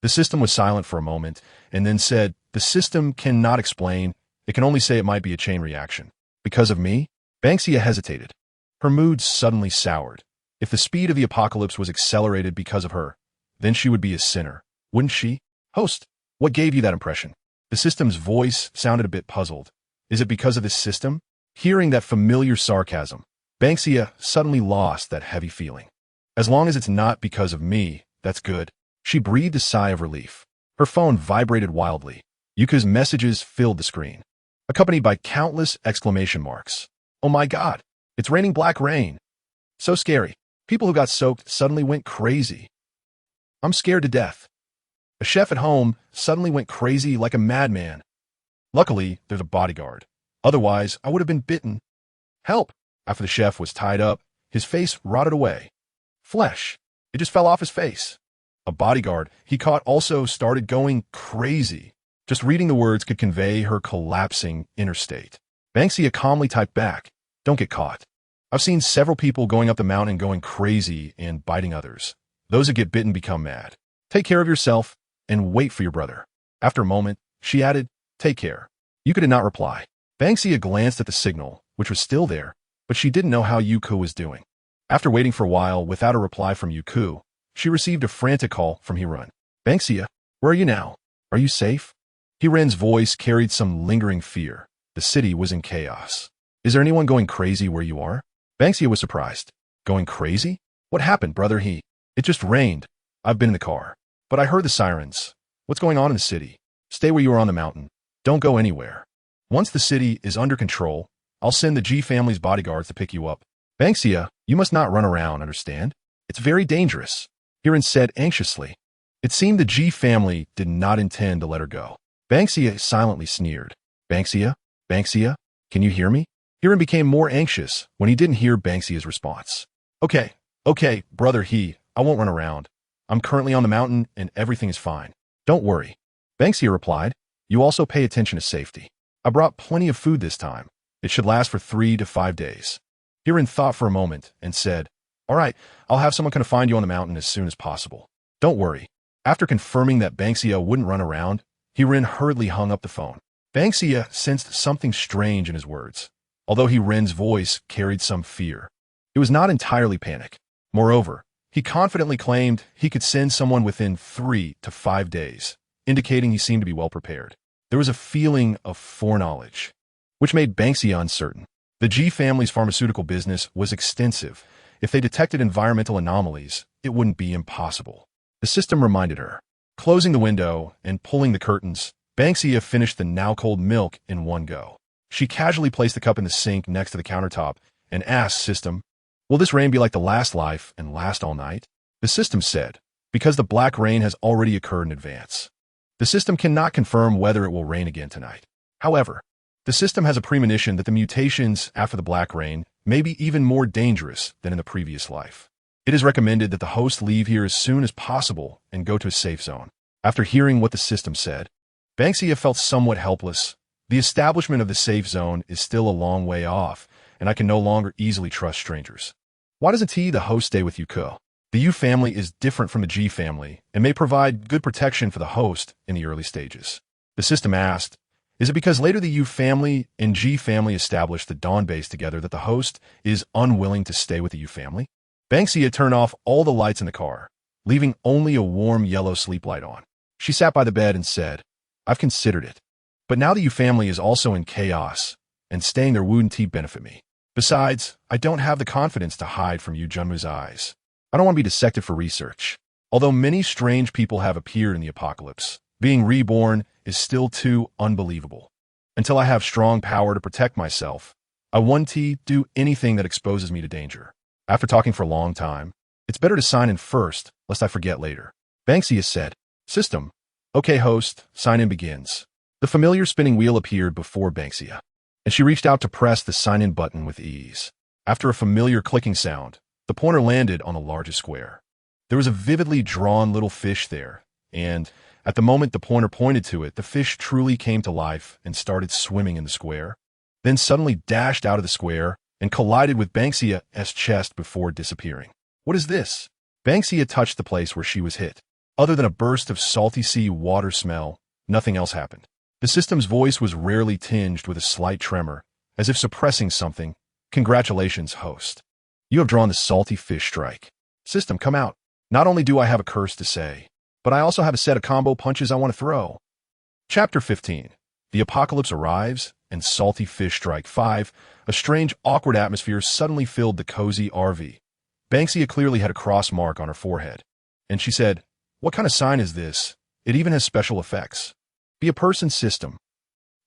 The system was silent for a moment and then said, "The system cannot explain. It can only say it might be a chain reaction. Because of me? Ban Xia hesitated. Her mood suddenly soured. If the speed of the apocalypse was accelerated because of her, then she would be a sinner, wouldn't she? Host, what gave you that impression? The system's voice sounded a bit puzzled. Is it because of this system? Hearing that familiar sarcasm, Ban Xia suddenly lost that heavy feeling. As long as it's not because of me, that's good. She breathed a sigh of relief. Her phone vibrated wildly. Yuka's messages filled the screen, accompanied by countless exclamation marks. Oh my god, it's raining black rain. So scary. People who got soaked suddenly went crazy. I'm scared to death. A chef at home suddenly went crazy like a madman. Luckily, there's a bodyguard. Otherwise, I would have been bitten. Help! After the chef was tied up, his face rotted away. Flesh. It just fell off his face. A bodyguard he caught also started going crazy. Just reading the words could convey her collapsing inner state. Ban Xia calmly typed back, "Don't get caught. I've seen several people going up the mountain going crazy and biting others. Those who get bitten become mad. Take care of yourself and wait for your brother." After a moment, she added, "Take care." Yuka did not reply. Ban Xia glanced at the signal, which was still there, but she didn't know how Yuku was doing. After waiting for a while without a reply from Yuku, she received a frantic call from Hiren. "Ban Xia, where are you now? Are you safe?" Hiren's voice carried some lingering fear. The city was in chaos. "Is there anyone going crazy where you are?" Ban Xia was surprised. "Going crazy? What happened, brother?" It just rained. I've been in the car. But I heard the sirens. What's going on in the city? Stay where you are on the mountain. Don't go anywhere. Once the city is under control, I'll send the G family's bodyguards to pick you up. Ban Xia, you must not run around, understand? It's very dangerous, Hiren said anxiously. It seemed the G family did not intend to let her go. Ban Xia silently sneered. Ban Xia? Ban Xia? Can you hear me? Hiren became more anxious when he didn't hear Ban Xia's response. Okay, brother I won't run around. I'm currently on the mountain and everything is fine. Don't worry. Ban Xia replied. You also pay attention to safety. I brought plenty of food this time. It should last for 3 to 5 days. Hiren thought for a moment and said, all right, I'll have someone come to find you on the mountain as soon as possible. Don't worry. After confirming that Ban Xia wouldn't run around, Hiren hurriedly hung up the phone. Ban Xia sensed something strange in his words, although Hiren's voice carried some fear. It was not entirely panic. Moreover, he confidently claimed he could send someone within 3 to 5 days, indicating he seemed to be well prepared. There was a feeling of foreknowledge, which made Ban Xia uncertain. The G family's pharmaceutical business was extensive. If they detected environmental anomalies, it wouldn't be impossible. The system reminded her. Closing the window and pulling the curtains, Ban Xia finished the now-cold milk in one go. She casually placed the cup in the sink next to the countertop and asked System, will this rain be like the last life and last all night? The system said, because the black rain has already occurred in advance. The system cannot confirm whether it will rain again tonight. However, the system has a premonition that the mutations after the black rain may be even more dangerous than in the previous life. It is recommended that the host leave here as soon as possible and go to a safe zone. After hearing what the system said, Ban Xia felt somewhat helpless. The establishment of the safe zone is still a long way off, and I can no longer easily trust strangers. Why doesn't the host, stay with Yuko? The U family is different from the G family and may provide good protection for the host in the early stages. The system asked, is it because later the U family and G family established the Dawn base together that the host is unwilling to stay with the U family? Ban Xia turned off all the lights in the car, leaving only a warm yellow sleep light on. She sat by the bed and said, I've considered it. But now the U family is also in chaos, and staying there wouldn't benefit me. Besides, I don't have the confidence to hide from Yu Junmu's eyes. I don't want to be dissected for research. Although many strange people have appeared in the apocalypse, being reborn is still too unbelievable. Until I have strong power to protect myself, I won't do anything that exposes me to danger. After talking for a long time, it's better to sign in first, lest I forget later. Ban Xia said, System. Okay, host, sign in begins. The familiar spinning wheel appeared before Ban Xia, and she reached out to press the sign-in button with ease. After a familiar clicking sound, the pointer landed on the largest square. There was a vividly drawn little fish there, and at the moment the pointer pointed to it, the fish truly came to life and started swimming in the square, then suddenly dashed out of the square and collided with Ban Xia's chest before disappearing. What is this? Ban Xia touched the place where she was hit. Other than a burst of salty sea water smell, nothing else happened. The system's voice was rarely tinged with a slight tremor, as if suppressing something. Congratulations, host. You have drawn the salty fish strike. System, come out. Not only do I have a curse to say, but I also have a set of combo punches I want to throw. Chapter 15. The apocalypse arrives, and salty fish strike 5. A strange, awkward atmosphere suddenly filled the cozy RV. Ban Xia clearly had a cross mark on her forehead, and she said, "What kind of sign is this? It even has special effects. Be a person, system."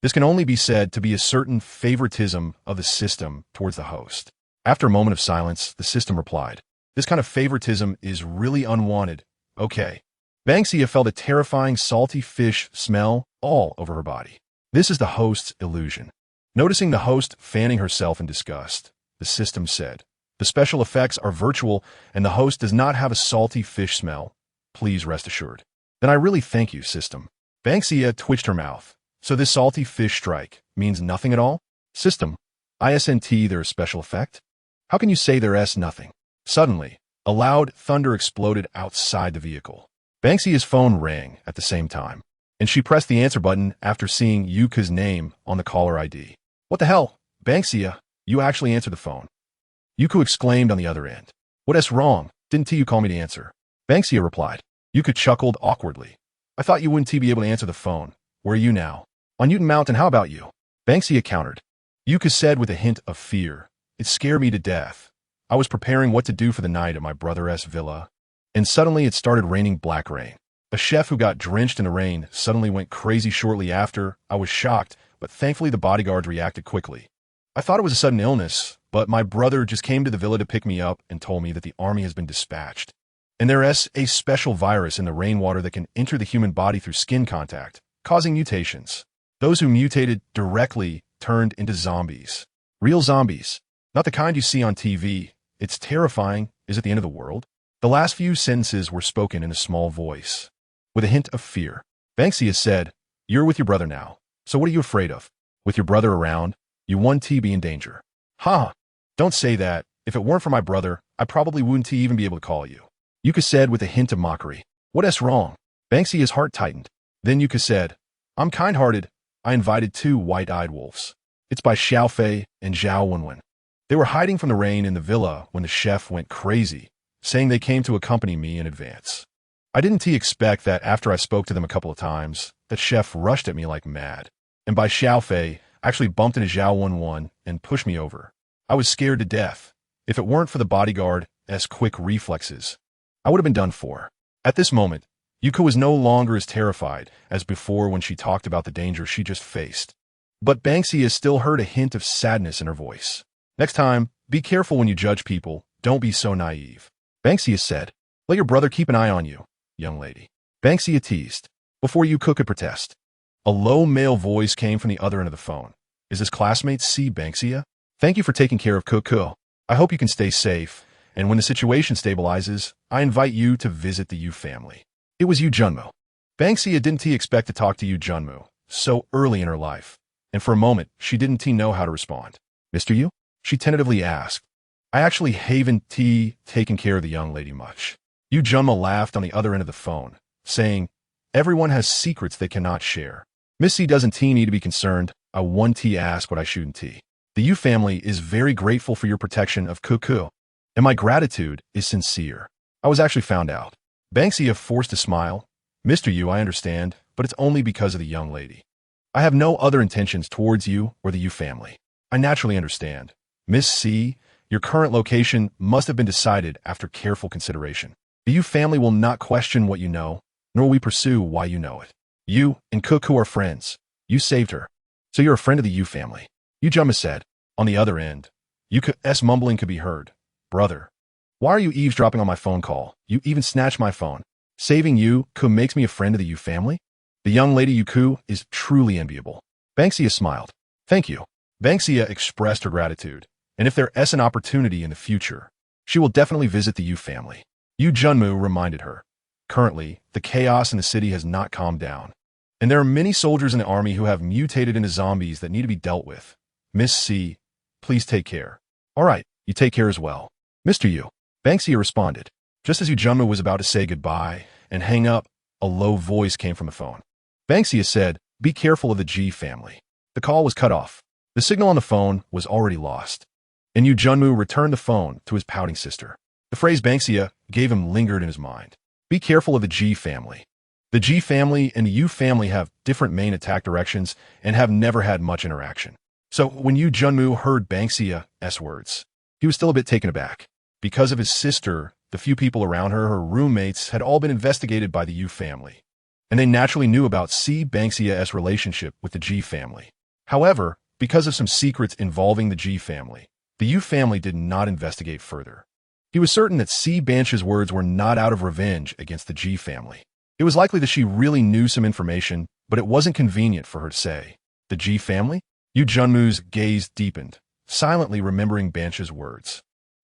This can only be said to be a certain favoritism of the system towards the host. After a moment of silence, the system replied, "This kind of favoritism is really unwanted. Okay." Ban Xia felt a terrifying salty fish smell all over her body. This is the host's illusion. Noticing the host fanning herself in disgust, the system said, "The special effects are virtual and the host does not have a salty fish smell. Please rest assured." "Then I really thank you, system." Ban Xia twitched her mouth. "So this salty fish strike means nothing at all?" "System, isn't there a special effect? How can you say there's nothing?" Suddenly, a loud thunder exploded outside the vehicle. Ban Xia's phone rang at the same time, and she pressed the answer button after seeing Yuka's name on the caller ID. "What the hell? Ban Xia, you actually answered the phone." Yuka exclaimed on the other end. "What's wrong? Didn't you call me to answer?" Ban Xia replied. Yuka chuckled awkwardly. "I thought you wouldn't be able to answer the phone. Where are you now?" "On Newton Mountain, how about you?" Ban Xia countered. Yuka said with a hint of fear, "It scared me to death. I was preparing what to do for the night at my brother's villa, and suddenly it started raining black rain. A chef who got drenched in the rain suddenly went crazy shortly after. I was shocked, but thankfully the bodyguards reacted quickly. I thought it was a sudden illness, but my brother just came to the villa to pick me up and told me that the army has been dispatched. And there's a special virus in the rainwater that can enter the human body through skin contact, causing mutations. Those who mutated directly turned into zombies. Real zombies. Not the kind you see on TV. It's terrifying. Is it the end of the world?" The last few sentences were spoken in a small voice, with a hint of fear. Ban Xia said, "You're with your brother now, so what are you afraid of? With your brother around, you wouldn't be in danger." "Ha! Don't say that. If it weren't for my brother, I probably wouldn't even be able to call you." Yuka said with a hint of mockery. "What's wrong?" Ban Xia's heart tightened. Then Yuka said, "I'm kind-hearted. I invited 2 white-eyed wolves. It's by Xiao Fei and Zhao Wenwen. They were hiding from the rain in the villa when the chef went crazy, saying they came to accompany me in advance. I didn't expect that after I spoke to them a couple of times, that chef rushed at me like mad. And by Xiao Fei, actually bumped into Zhao Wenwen and pushed me over. I was scared to death. If it weren't for the bodyguard's quick reflexes, I would have been done for." At this moment, Yuka was no longer as terrified as before when she talked about the danger she just faced. But Ban Xia still heard a hint of sadness in her voice. "Next time, be careful when you judge people. Don't be so naive." Ban Xia said, "Let your brother keep an eye on you, young lady." Ban Xia teased, before Yuka could protest. A low male voice came from the other end of the phone. "Is this classmate C. Ban Xia? Thank you for taking care of Kuku. I hope you can stay safe, and when the situation stabilizes, I invite you to visit the Yu family." It was Yu Junmu. Ban Xia didn't expect to talk to Yu Junmu so early in her life, and for a moment, she didn't know how to respond. "Mr. Yu?" she tentatively asked. "I actually haven't taken care of the young lady much." Yu Junmu laughed on the other end of the phone, saying, "Everyone has secrets they cannot share. Miss C doesn't need to be concerned. I won't ask what I shouldn't. The Yu family is very grateful for your protection of Kuku, and my gratitude is sincere." I was actually found out. Ban Xia forced a smile. "Mr. Yu, I understand, but it's only because of the young lady. I have no other intentions towards you or the Yu family. I naturally understand. Miss C, your current location must have been decided after careful consideration. The Yu family will not question what you know, nor will we pursue why you know it. You and Kuku are friends. You saved her, so you're a friend of the Yu family." Yu Junmu said. On the other end, Yuka's mumbling could be heard. "Brother, why are you eavesdropping on my phone call? You even snatched my phone. Saving you makes me a friend of the Yu family? The young lady Yuku is truly enviable." Ban Xia smiled. "Thank you." Ban Xia expressed her gratitude, and if there's an opportunity in the future, she will definitely visit the Yu family. Yu Junmu reminded her. Currently, the chaos in the city has not calmed down, and there are many soldiers in the army who have mutated into zombies that need to be dealt with. Miss C, please take care. All right, you take care as well. Mr. Yu. Ban Xia responded. Just as Yu Junmu was about to say goodbye and hang up, a low voice came from the phone. Ban Xia said, Be careful of the G family. The call was cut off. The signal on the phone was already lost. And Yu Junmu returned the phone to his pouting sister. The phrase Ban Xia gave him lingered in his mind. Be careful of the G family. The G family and the Yu family have different main attack directions and have never had much interaction. So when Yu Junmu heard Ban Xia's words, he was still a bit taken aback. Because of his sister, the few people around her, her roommates, had all been investigated by the Yu family. And they naturally knew about Ban Xia's relationship with the G family. However, because of some secrets involving the G family, the Yu family did not investigate further. He was certain that Ban Xia's words were not out of revenge against the G family. It was likely that she really knew some information, but it wasn't convenient for her to say. The G family? Yu Junmu's gaze deepened, silently remembering Ban Xia's words.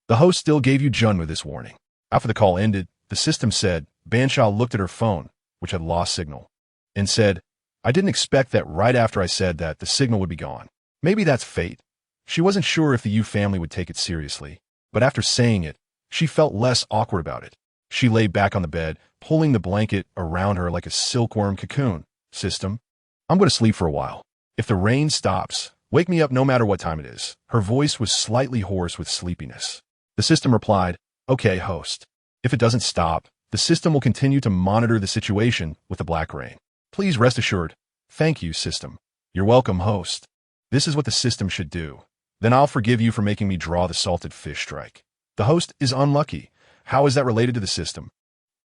The host still gave Yu Junmu this warning. After the call ended, the system said Ban Xia looked at her phone, which had lost signal, and said, I didn't expect that right after I said that the signal would be gone. Maybe that's fate. She wasn't sure if the Yu family would take it seriously, but after saying it, she felt less awkward about it. She lay back on the bed, pulling the blanket around her like a silkworm cocoon. System, I'm going to sleep for a while. If the rain stops, wake me up no matter what time it is. Her voice was slightly hoarse with sleepiness. The system replied, Okay, host. If it doesn't stop, the system will continue to monitor the situation with the black rain. Please rest assured. Thank you, system. You're welcome, host. This is what the system should do. Then I'll forgive you for making me draw the salted fish strike. The host is unlucky. How is that related to the system?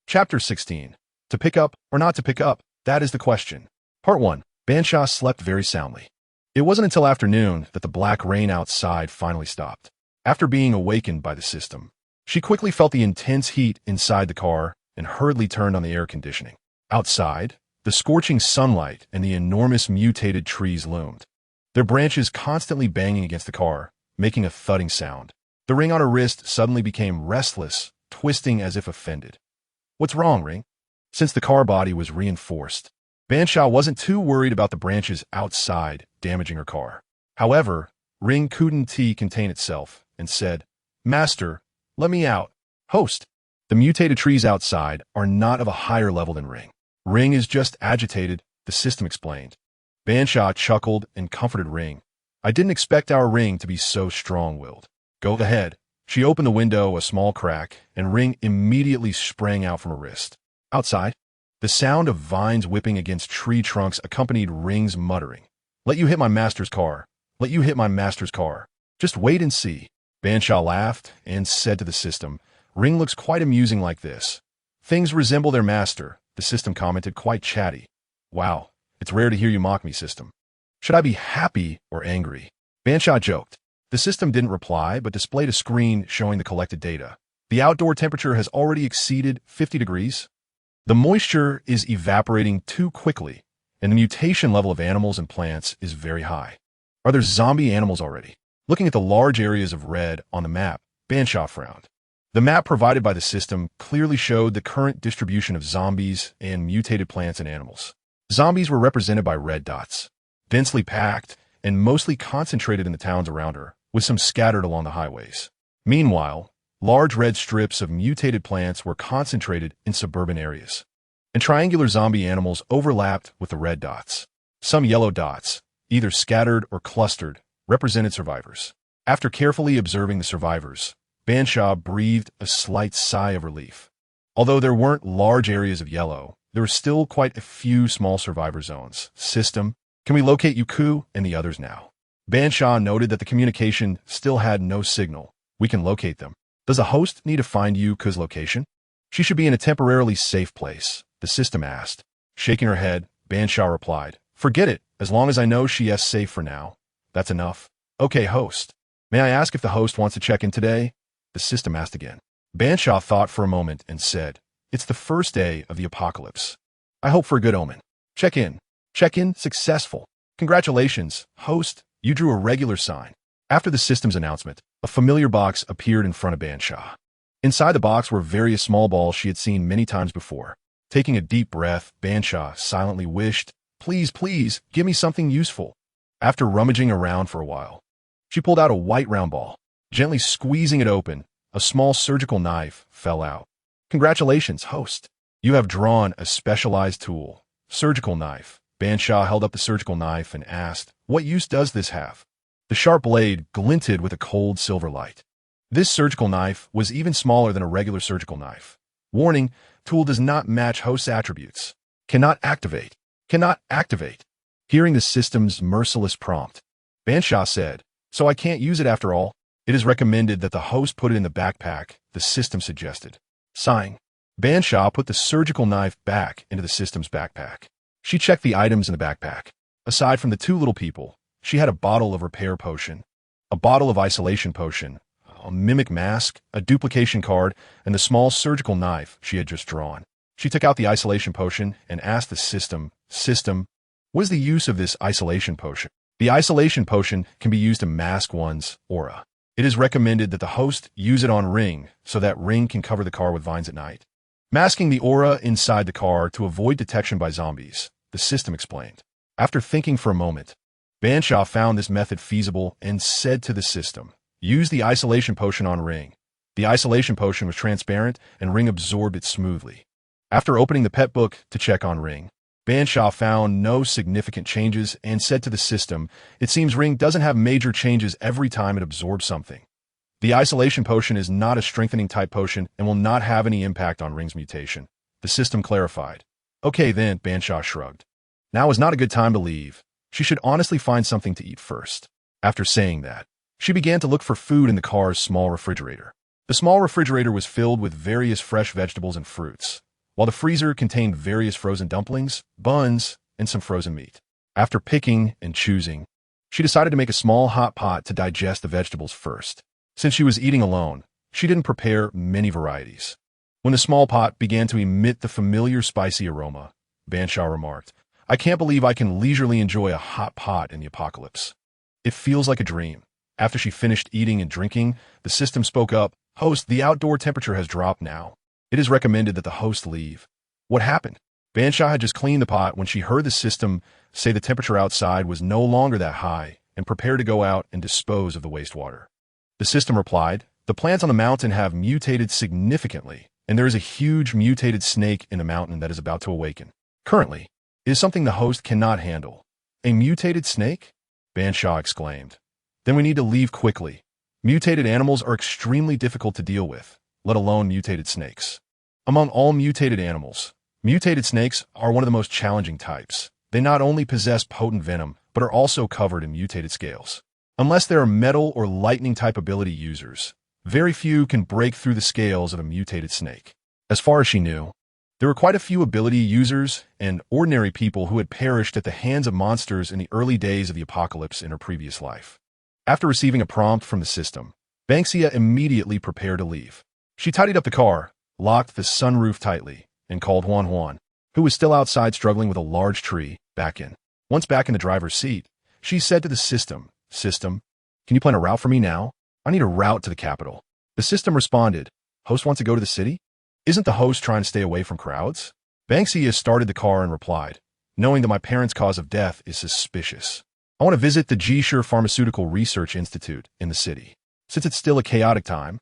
Chapter 16. To pick up or not to pick up? That is the question. Part 1. Ban Xia slept very soundly. It wasn't until afternoon that the black rain outside finally stopped. After being awakened by the system, she quickly felt the intense heat inside the car and hurriedly turned on the air conditioning. Outside, the scorching sunlight and the enormous mutated trees loomed, their branches constantly banging against the car, making a thudding sound. The ring on her wrist suddenly became restless, twisting as if offended. What's wrong, Ring? Since the car body was reinforced, Ban Xia wasn't too worried about the branches outside damaging her car. However, Ring couldn't contain itself and said, Master, let me out. Host, the mutated trees outside are not of a higher level than Ring. Ring is just agitated, the system explained. Ban Xia chuckled and comforted Ring. I didn't expect our Ring to be so strong-willed. Go ahead. She opened the window a small crack, and Ring immediately sprang out from her wrist. Outside, the sound of vines whipping against tree trunks accompanied Ring's muttering. Let you hit my master's car. Let you hit my master's car. Just wait and see. Ban Xia laughed and said to the system, Ring looks quite amusing like this. Things resemble their master, the system commented, quite chatty. Wow, it's rare to hear you mock me, system. Should I be happy or angry? Ban Xia joked. The system didn't reply, but displayed a screen showing the collected data. The outdoor temperature has already exceeded 50 degrees. The moisture is evaporating too quickly, and the mutation level of animals and plants is very high. Are there zombie animals already? Looking at the large areas of red on the map, Ban Xia frowned. The map provided by the system clearly showed the current distribution of zombies and mutated plants and animals. Zombies were represented by red dots, densely packed and mostly concentrated in the towns around her, with some scattered along the highways. Meanwhile, large red strips of mutated plants were concentrated in suburban areas, and triangular zombie animals overlapped with the red dots. Some yellow dots, either scattered or clustered, represented survivors. After carefully observing the survivors, Ban Xia breathed a slight sigh of relief. Although there weren't large areas of yellow, there were still quite a few small survivor zones. System, can we locate Yuku and the others now? Ban Xia noted that the communication still had no signal. We can locate them. Does the host need to find Yuku's location? She should be in a temporarily safe place, the system asked. Shaking her head, Ban Xia replied, Forget it, as long as I know she is safe for now. That's enough. Okay, host. May I ask if the host wants to check in today? The system asked again. Ban Xia thought for a moment and said, It's the first day of the apocalypse. I hope for a good omen. Check in. Check in successful. Congratulations, host. You drew a regular sign. After the system's announcement, a familiar box appeared in front of Ban Xia. Inside the box were various small balls she had seen many times before. Taking a deep breath, Ban Xia silently wished, Please, please, give me something useful. After rummaging around for a while, she pulled out a white round ball. Gently squeezing it open, a small surgical knife fell out. Congratulations, host. You have drawn a specialized tool, surgical knife, Ban Xia held up the surgical knife and asked, "What use does this have?" The sharp blade glinted with a cold silver light. This surgical knife was even smaller than a regular surgical knife. Warning, tool does not match host's attributes. Cannot activate. Cannot activate. Hearing the system's merciless prompt, Ban Xia said, "So I can't use it after all? It is recommended that the host put it in the backpack," the system suggested. Sighing, Ban Xia put the surgical knife back into the system's backpack. She checked the items in the backpack. Aside from the two little people, she had a bottle of repair potion, a bottle of isolation potion, a mimic mask, a duplication card, and the small surgical knife she had just drawn. She took out the isolation potion and asked the system, "What is the use of this isolation potion?" The isolation potion can be used to mask one's aura. It is recommended that the host use it on Ring so that Ring can cover the car with vines at night, masking the aura inside the car to avoid detection by zombies, the system explained. After thinking for a moment, Ban Xia found this method feasible and said to the system, "Use the isolation potion on Ring." The isolation potion was transparent and Ring absorbed it smoothly. After opening the pet book to check on Ring, Ban Xia found no significant changes and said to the system, "It seems Ring doesn't have major changes every time it absorbs something. The isolation potion is not a strengthening type potion and will not have any impact on Ring's mutation," the system clarified. "Okay then," Ban Xia shrugged. Now is not a good time to leave. She should honestly find something to eat first. After saying that, she began to look for food in the car's small refrigerator. The small refrigerator was filled with various fresh vegetables and fruits, while the freezer contained various frozen dumplings, buns, and some frozen meat. After picking and choosing, she decided to make a small hot pot to digest the vegetables first. Since she was eating alone, she didn't prepare many varieties. When the small pot began to emit the familiar spicy aroma, Ban Xia remarked, "I can't believe I can leisurely enjoy a hot pot in the apocalypse. It feels like a dream." After she finished eating and drinking, the system spoke up, "Host, the outdoor temperature has dropped now. It is recommended that the host leave." What happened? Ban Xia had just cleaned the pot when she heard the system say the temperature outside was no longer that high and prepared to go out and dispose of the wastewater. The system replied, "The plants on the mountain have mutated significantly, and there is a huge mutated snake in the mountain that is about to awaken. Currently, it is something the host cannot handle." "A mutated snake?" Ban Xia exclaimed. "Then we need to leave quickly. Mutated animals are extremely difficult to deal with, let alone mutated snakes. Among all mutated animals, mutated snakes are one of the most challenging types. They not only possess potent venom, but are also covered in mutated scales. Unless they are metal or lightning type ability users, very few can break through the scales of a mutated snake." As far as she knew, there were quite a few ability users and ordinary people who had perished at the hands of monsters in the early days of the apocalypse in her previous life. After receiving a prompt from the system, Ban Xia immediately prepared to leave. She tidied up the car, locked the sunroof tightly, and called Huan, who was still outside struggling with a large tree, back in. Once back in the driver's seat, she said to the system, "System, can you plan a route for me now? I need a route to the capital." The system responded, "Host wants to go to the city? Isn't the host trying to stay away from crowds?" Ban Xia started the car and replied, "Knowing that my parents' cause of death is suspicious. I want to visit the Jisher Pharmaceutical Research Institute in the city. Since it's still a chaotic time,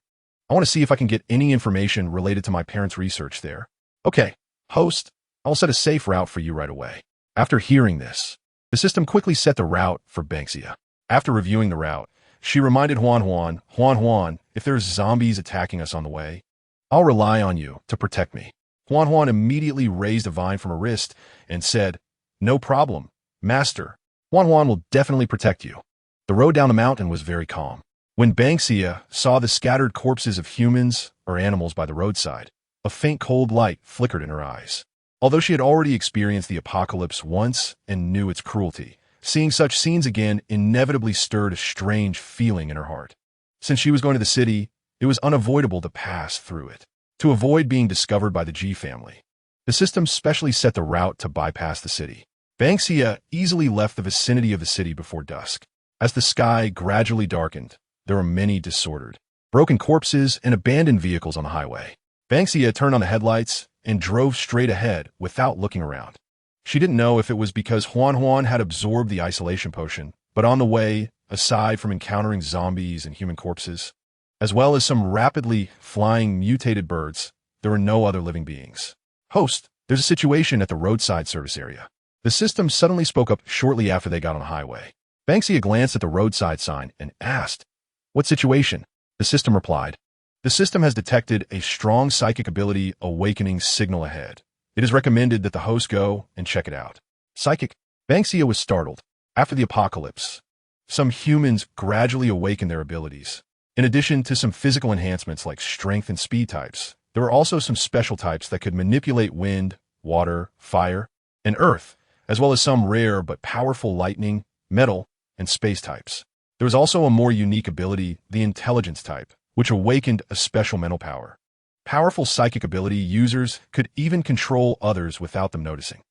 I want to see if I can get any information related to my parents' research there." "Okay, host, I'll set a safe route for you right away." After hearing this, the system quickly set the route for Ban Xia. After reviewing the route, she reminded Huan, "If there's zombies attacking us on the way, I'll rely on you to protect me." Huan immediately raised a vine from her wrist and said, "No problem, master. Huan will definitely protect you." The road down the mountain was very calm. When Ban Xia saw the scattered corpses of humans or animals by the roadside, a faint cold light flickered in her eyes. Although she had already experienced the apocalypse once and knew its cruelty, seeing such scenes again inevitably stirred a strange feeling in her heart. Since she was going to the city, it was unavoidable to pass through it. To avoid being discovered by the G family, the system specially set the route to bypass the city. Ban Xia easily left the vicinity of the city before dusk. As the sky gradually darkened, there were many disordered, broken corpses and abandoned vehicles on the highway. Ban Xia turned on the headlights and drove straight ahead without looking around. She didn't know if it was because Huan had absorbed the isolation potion, but on the way, aside from encountering zombies and human corpses, as well as some rapidly flying mutated birds, there were no other living beings. "Host, there's a situation at the roadside service area. The system suddenly spoke up shortly after they got on the highway. Ban Xia glanced at the roadside sign and asked, "What situation?" The system replied, "The system has detected a strong psychic ability awakening signal ahead. It is recommended that the host go and check it out." Psychic? Ban Xia was startled. After the apocalypse, some humans gradually awakened their abilities. In addition to some physical enhancements like strength and speed types, there were also some special types that could manipulate wind, water, fire, and earth, as well as some rare but powerful lightning, metal, and space types. There was also a more unique ability, the intelligence type, which awakened a special mental power. Powerful psychic ability users could even control others without them noticing.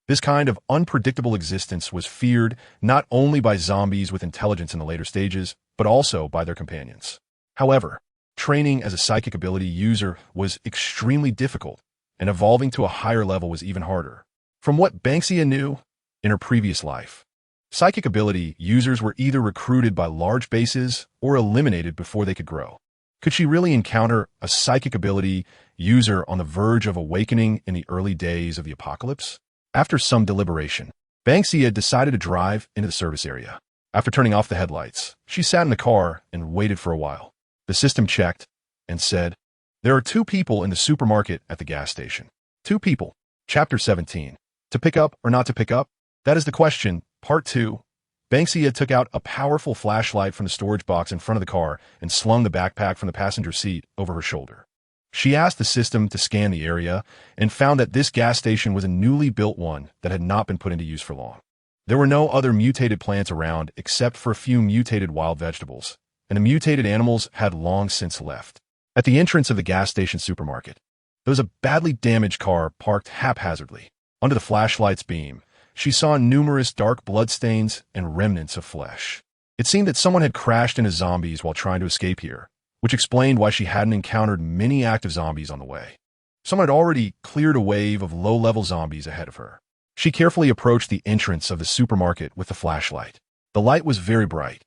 This kind of unpredictable existence was feared not only by zombies with intelligence in the later stages, but also by their companions. However, training as a psychic ability user was extremely difficult, and evolving to a higher level was even harder. From what Ban Xia knew in her previous life, psychic ability users were either recruited by large bases or eliminated before they could grow. Could she really encounter a psychic ability user on the verge of awakening in the early days of the apocalypse? After some deliberation, Ban Xia decided to drive into the service area. After turning off the headlights, she sat in the car and waited for a while. The system checked and said, "There are 2 people in the supermarket at the gas station." 2 people. Chapter 17. To pick up or not to pick up? That is the question. Part 2. Ban Xia took out a powerful flashlight from the storage box in front of the car and slung the backpack from the passenger seat over her shoulder. She asked the system to scan the area and found that this gas station was a newly built one that had not been put into use for long. There were no other mutated plants around except for a few mutated wild vegetables, and the mutated animals had long since left. At the entrance of the gas station supermarket, there was a badly damaged car parked haphazardly. Under the flashlight's beam, she saw numerous dark bloodstains and remnants of flesh. It seemed that someone had crashed into zombies while trying to escape here, which explained why she hadn't encountered many active zombies on the way. Someone had already cleared a wave of low-level zombies ahead of her. She carefully approached the entrance of the supermarket with the flashlight. The light was very bright,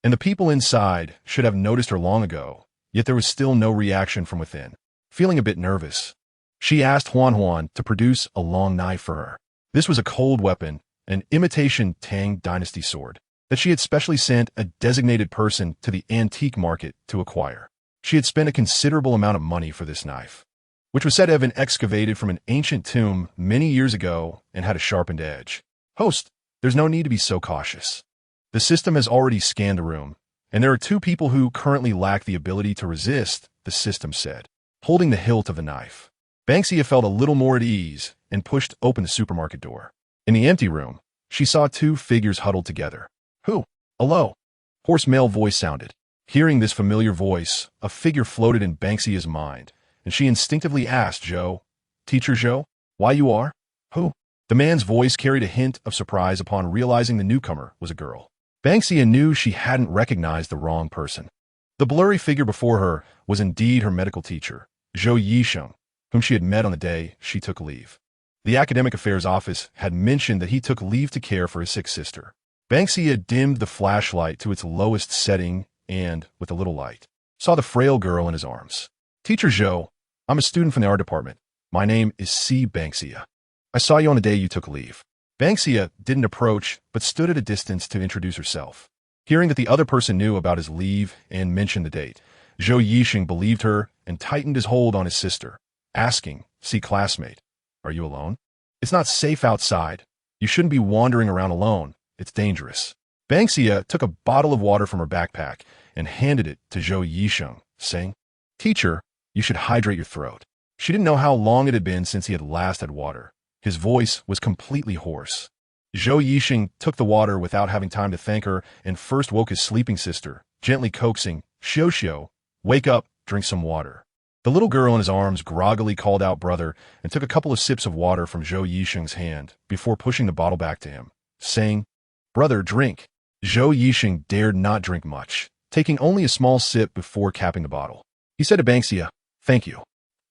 and the people inside should have noticed her long ago, yet there was still no reaction from within. Feeling a bit nervous, she asked Huan to produce a long knife for her. This was a cold weapon, an imitation Tang Dynasty sword, that she had specially sent a designated person to the antique market to acquire. She had spent a considerable amount of money for this knife, which was said to have been excavated from an ancient tomb many years ago and had a sharpened edge. "Host, there's no need to be so cautious. The system has already scanned the room, and there are 2 people who currently lack the ability to resist," the system said, holding the hilt of the knife. Ban Xia felt a little more at ease and pushed open the supermarket door. In the empty room, she saw 2 figures huddled together. "Who? Hello?" Hoarse male voice sounded. Hearing this familiar voice, a figure floated in Ban Xia's mind, and she instinctively asked Zhou, "Teacher Zhou, why you are?" "Who?" The man's voice carried a hint of surprise upon realizing the newcomer was a girl. Ban Xia knew she hadn't recognized the wrong person. The blurry figure before her was indeed her medical teacher, Zhou Yisheng, whom she had met on the day she took leave. The Academic Affairs Office had mentioned that he took leave to care for his sick sister. Ban Xia dimmed the flashlight to its lowest setting and, with a little light, saw the frail girl in his arms. "Teacher Zhou, I'm a student from the art department. My name is Ban Xia. I saw you on the day you took leave." Ban Xia didn't approach, but stood at a distance to introduce herself. Hearing that the other person knew about his leave and mentioned the date, Zhou Yisheng believed her and tightened his hold on his sister, asking, "See classmate, are you alone? It's not safe outside. You shouldn't be wandering around alone. It's dangerous." Ban Xia took a bottle of water from her backpack and handed it to Zhou Yisheng, saying, "Teacher, you should hydrate your throat." She didn't know how long it had been since he had last had water. His voice was completely hoarse. Zhou Yisheng took the water without having time to thank her and first woke his sleeping sister, gently coaxing, "Xiao, wake up, drink some water." The little girl in his arms groggily called out brother and took a couple of sips of water from Zhou Yisheng's hand before pushing the bottle back to him, saying, "Brother, drink." Zhou Yisheng dared not drink much, taking only a small sip before capping the bottle. He said to Ban Xia, "Thank you.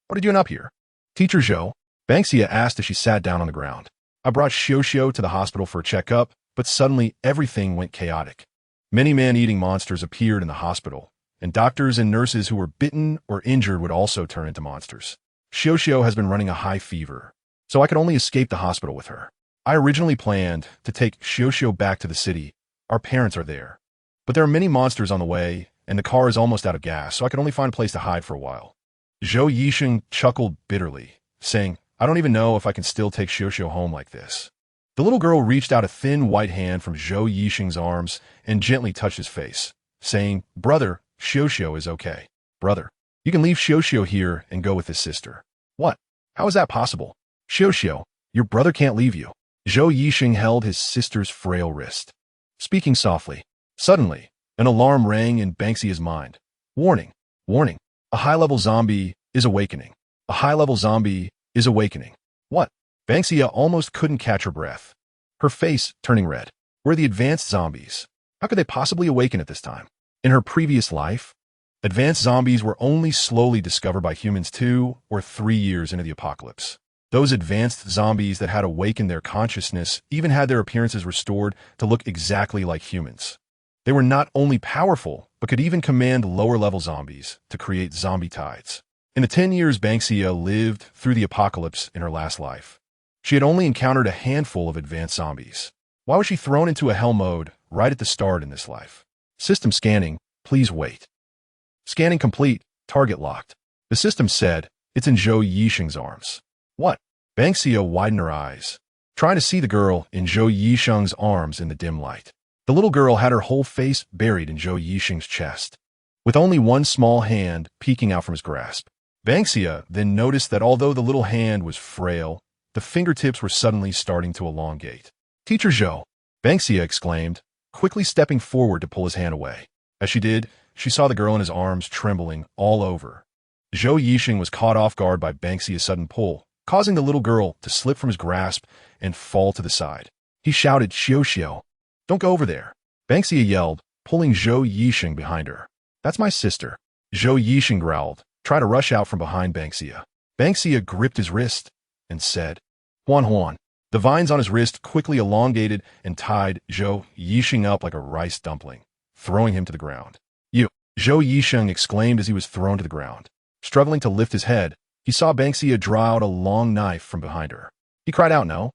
What are you doing up here?" "Teacher Zhou," Ban Xia asked as she sat down on the ground. "I brought Xiao to the hospital for a checkup, but suddenly everything went chaotic. Many man-eating monsters appeared in the hospital, and doctors and nurses who were bitten or injured would also turn into monsters. Xiao has been running a high fever, so I could only escape the hospital with her. I originally planned to take Xiao back to the city. Our parents are there. But there are many monsters on the way, and the car is almost out of gas, so I could only find a place to hide for a while. Zhou Yixing chuckled bitterly, saying, I don't even know if I can still take Xiao home like this. The little girl reached out a thin white hand from Zhou Yixing's arms and gently touched his face, saying, Brother, Xiao is okay. Brother, you can leave Xiao here and go with his sister. What? How is that possible? Xiao, your brother can't leave you. Zhou Yixing held his sister's frail wrist. Speaking softly, suddenly, an alarm rang in Ban Xia's mind. Warning, warning, a high-level zombie is awakening. A high-level zombie is awakening. What? Ban Xia almost couldn't catch her breath, her face turning red. Were the advanced zombies? How could they possibly awaken at this time? In her previous life, advanced zombies were only slowly discovered by humans 2 or 3 years into the apocalypse. Those advanced zombies that had awakened their consciousness even had their appearances restored to look exactly like humans. They were not only powerful, but could even command lower-level zombies to create zombie tides. In the 10 years Ban Xia lived through the apocalypse in her last life, she had only encountered a handful of advanced zombies. Why was she thrown into a hell mode right at the start in this life? System scanning, please wait. Scanning complete, target locked. The system said, it's in Zhou Yixing's arms. What? Ban Xia widened her eyes, trying to see the girl in Zhou Yixing's arms in the dim light. The little girl had her whole face buried in Zhou Yixing's chest, with only one small hand peeking out from his grasp. Ban Xia then noticed that although the little hand was frail, the fingertips were suddenly starting to elongate. Teacher Zhou, Ban Xia exclaimed, quickly stepping forward to pull his hand away. As she did, she saw the girl in his arms trembling all over. Zhou Yixing was caught off guard by Ban Xia's sudden pull, causing the little girl to slip from his grasp and fall to the side. He shouted, Xiao, don't go over there. Ban Xia yelled, pulling Zhou Yixing behind her. That's my sister. Zhou Yixing growled, try to rush out from behind Ban Xia. Ban Xia gripped his wrist and said, Huan. The vines on his wrist quickly elongated and tied Zhou Yixing up like a rice dumpling, throwing him to the ground. You! Zhou Yixing exclaimed as he was thrown to the ground. Struggling to lift his head, he saw Ban Xia draw out a long knife from behind her. He cried out, no,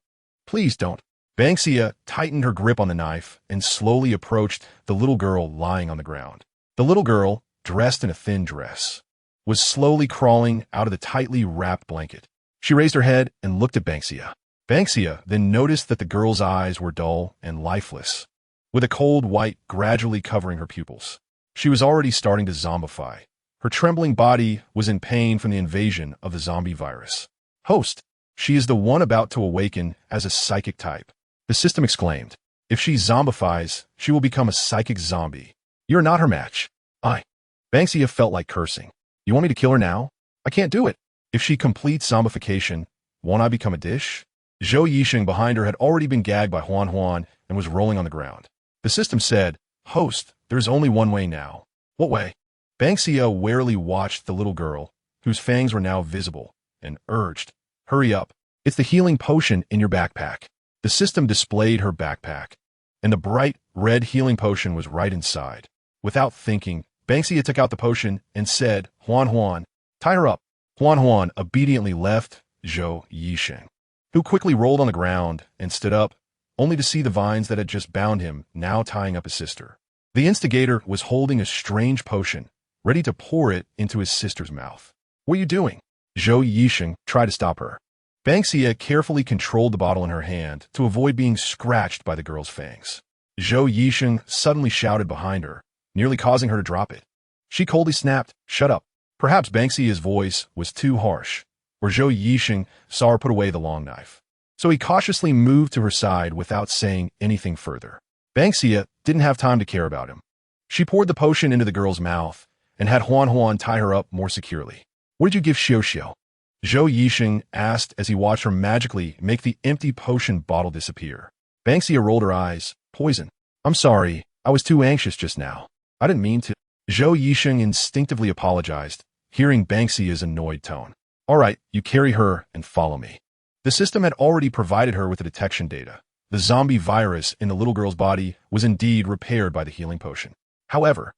please don't. Ban Xia tightened her grip on the knife and slowly approached the little girl lying on the ground. The little girl, dressed in a thin dress, was slowly crawling out of the tightly wrapped blanket. She raised her head and looked at Ban Xia. Ban Xia then noticed that the girl's eyes were dull and lifeless, with a cold white gradually covering her pupils. She was already starting to zombify. Her trembling body was in pain from the invasion of the zombie virus. Host, she is the one about to awaken as a psychic type. The system exclaimed. If she zombifies, she will become a psychic zombie. You're not her match. Ban Xia felt like cursing. You want me to kill her now? I can't do it. If she completes zombification, won't I become a dish? Zhou Yixing behind her had already been gagged by Huan and was rolling on the ground. The system said, Host, there's only one way now. What way? Ban Xia warily watched the little girl, whose fangs were now visible, and urged, hurry up. It's the healing potion in your backpack. The system displayed her backpack, and the bright red healing potion was right inside. Without thinking, Ban Xia took out the potion and said, Huan, tie her up. Huan obediently left Zhou Yixing, who quickly rolled on the ground and stood up, only to see the vines that had just bound him now tying up his sister. The instigator was holding a strange potion, ready to pour it into his sister's mouth. What are you doing? Zhou Yixing tried to stop her. Ban Xia carefully controlled the bottle in her hand to avoid being scratched by the girl's fangs. Zhou Yixing suddenly shouted behind her, nearly causing her to drop it. She coldly snapped, shut up. Perhaps Ban Xia's voice was too harsh, or Zhou Yixing saw her put away the long knife. So he cautiously moved to her side without saying anything further. Ban Xia didn't have time to care about him. She poured the potion into the girl's mouth and had Huan tie her up more securely. What did you give Xiao? Zhou Yixing asked as he watched her magically make the empty potion bottle disappear. Ban Xia rolled her eyes. Poison. I'm sorry, I was too anxious just now. I didn't mean to. Zhou Yixing instinctively apologized, hearing Ban Xia's annoyed tone. All right, you carry her and follow me. The system had already provided her with the detection data. The zombie virus in the little girl's body was indeed repaired by the healing potion. However,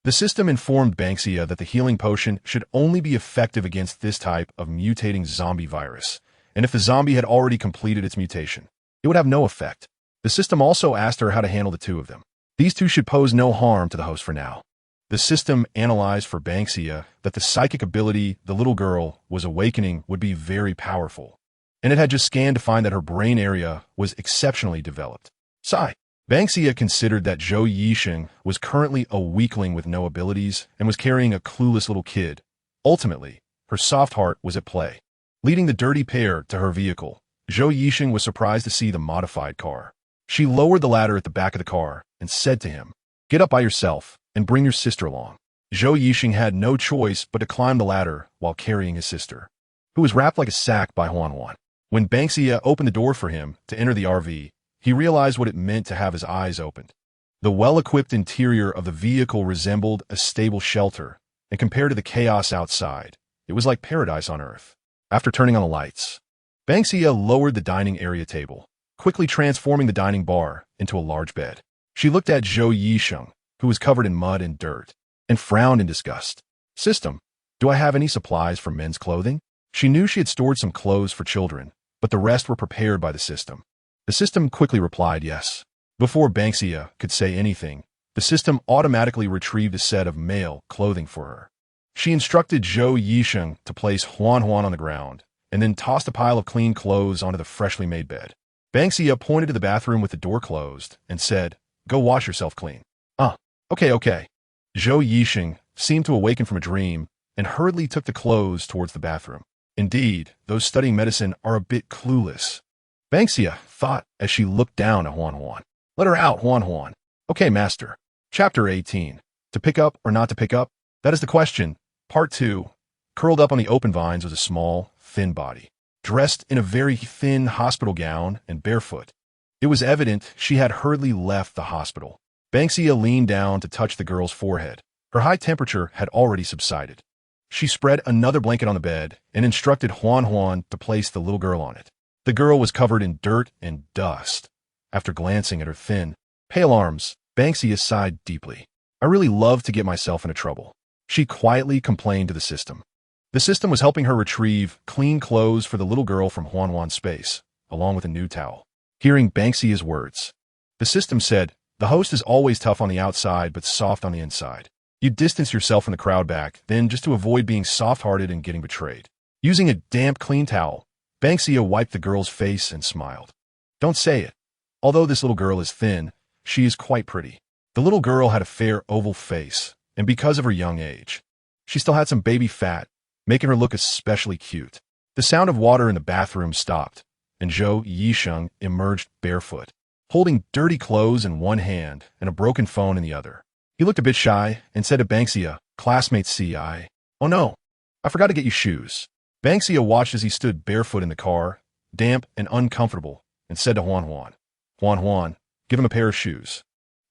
the system informed Ban Xia that the healing potion should only be effective against this type of mutating zombie virus, and if the zombie had already completed its mutation, it would have no effect. The system also asked her how to handle the two of them. These two should pose no harm to the host for now. The system analyzed for Ban Xia that the psychic ability the little girl was awakening would be very powerful, and it had just scanned to find that her brain area was exceptionally developed. Sigh. Ban Xia considered that Zhou Yixing was currently a weakling with no abilities and was carrying a clueless little kid. Ultimately, her soft heart was at play. Leading the dirty pair to her vehicle, Zhou Yixing was surprised to see the modified car. She lowered the ladder at the back of the car and said to him, "Get up by yourself and bring your sister along." Zhou Yixing had no choice but to climb the ladder while carrying his sister, who was wrapped like a sack by Huan Huan. When Ban Xia opened the door for him to enter the RV, he realized what it meant to have his eyes opened. The well-equipped interior of the vehicle resembled a stable shelter, and compared to the chaos outside, it was like paradise on earth. After turning on the lights, Ban Xia lowered the dining area table, quickly transforming the dining bar into a large bed. She looked at Zhou Yixing, who was covered in mud and dirt, and frowned in disgust. "System, do I have any supplies for men's clothing?" She knew she had stored some clothes for children, but the rest were prepared by the system. The system quickly replied yes. Before Ban Xia could say anything, the system automatically retrieved a set of male clothing for her. She instructed Zhou Yixing to place Huan Huan on the ground, and then tossed a pile of clean clothes onto the freshly made bed. Ban Xia pointed to the bathroom with the door closed and said, "Go wash yourself clean." Okay. Zhou Yixing seemed to awaken from a dream and hurriedly took the clothes towards the bathroom. Indeed, those studying medicine are a bit clueless, Ban Xia thought as she looked down at Huan Huan. "Let her out, Huan Huan." "Okay, master." Chapter 18. To pick up or not to pick up? That is the question. Part 2. Curled up on the open vines was a small, thin body, dressed in a very thin hospital gown and barefoot. It was evident she had hurriedly left the hospital. Ban Xia leaned down to touch the girl's forehead. Her high temperature had already subsided. She spread another blanket on the bed and instructed Huan Huan to place the little girl on it. The girl was covered in dirt and dust. After glancing at her thin, pale arms, Ban Xia sighed deeply. "I really love to get myself into trouble," she quietly complained to the system. The system was helping her retrieve clean clothes for the little girl from Huan Huan's space, along with a new towel. Hearing Ban Xia's words, the system said, "The host is always tough on the outside but soft on the inside. You distance yourself from the crowd back, then just to avoid being soft-hearted and getting betrayed." Using a damp, clean towel, Ban Xia wiped the girl's face and smiled. "Don't say it. Although this little girl is thin, she is quite pretty." The little girl had a fair oval face, and because of her young age, she still had some baby fat, making her look especially cute. The sound of water in the bathroom stopped, and Zhou Yixing emerged barefoot, holding dirty clothes in one hand and a broken phone in the other. He looked a bit shy and said to Ban Xia, "Classmate C.I. "Oh no, I forgot to get you shoes." Ban Xia watched as he stood barefoot in the car, damp and uncomfortable, and said to Huan Huan, "Huan Huan, give him a pair of shoes."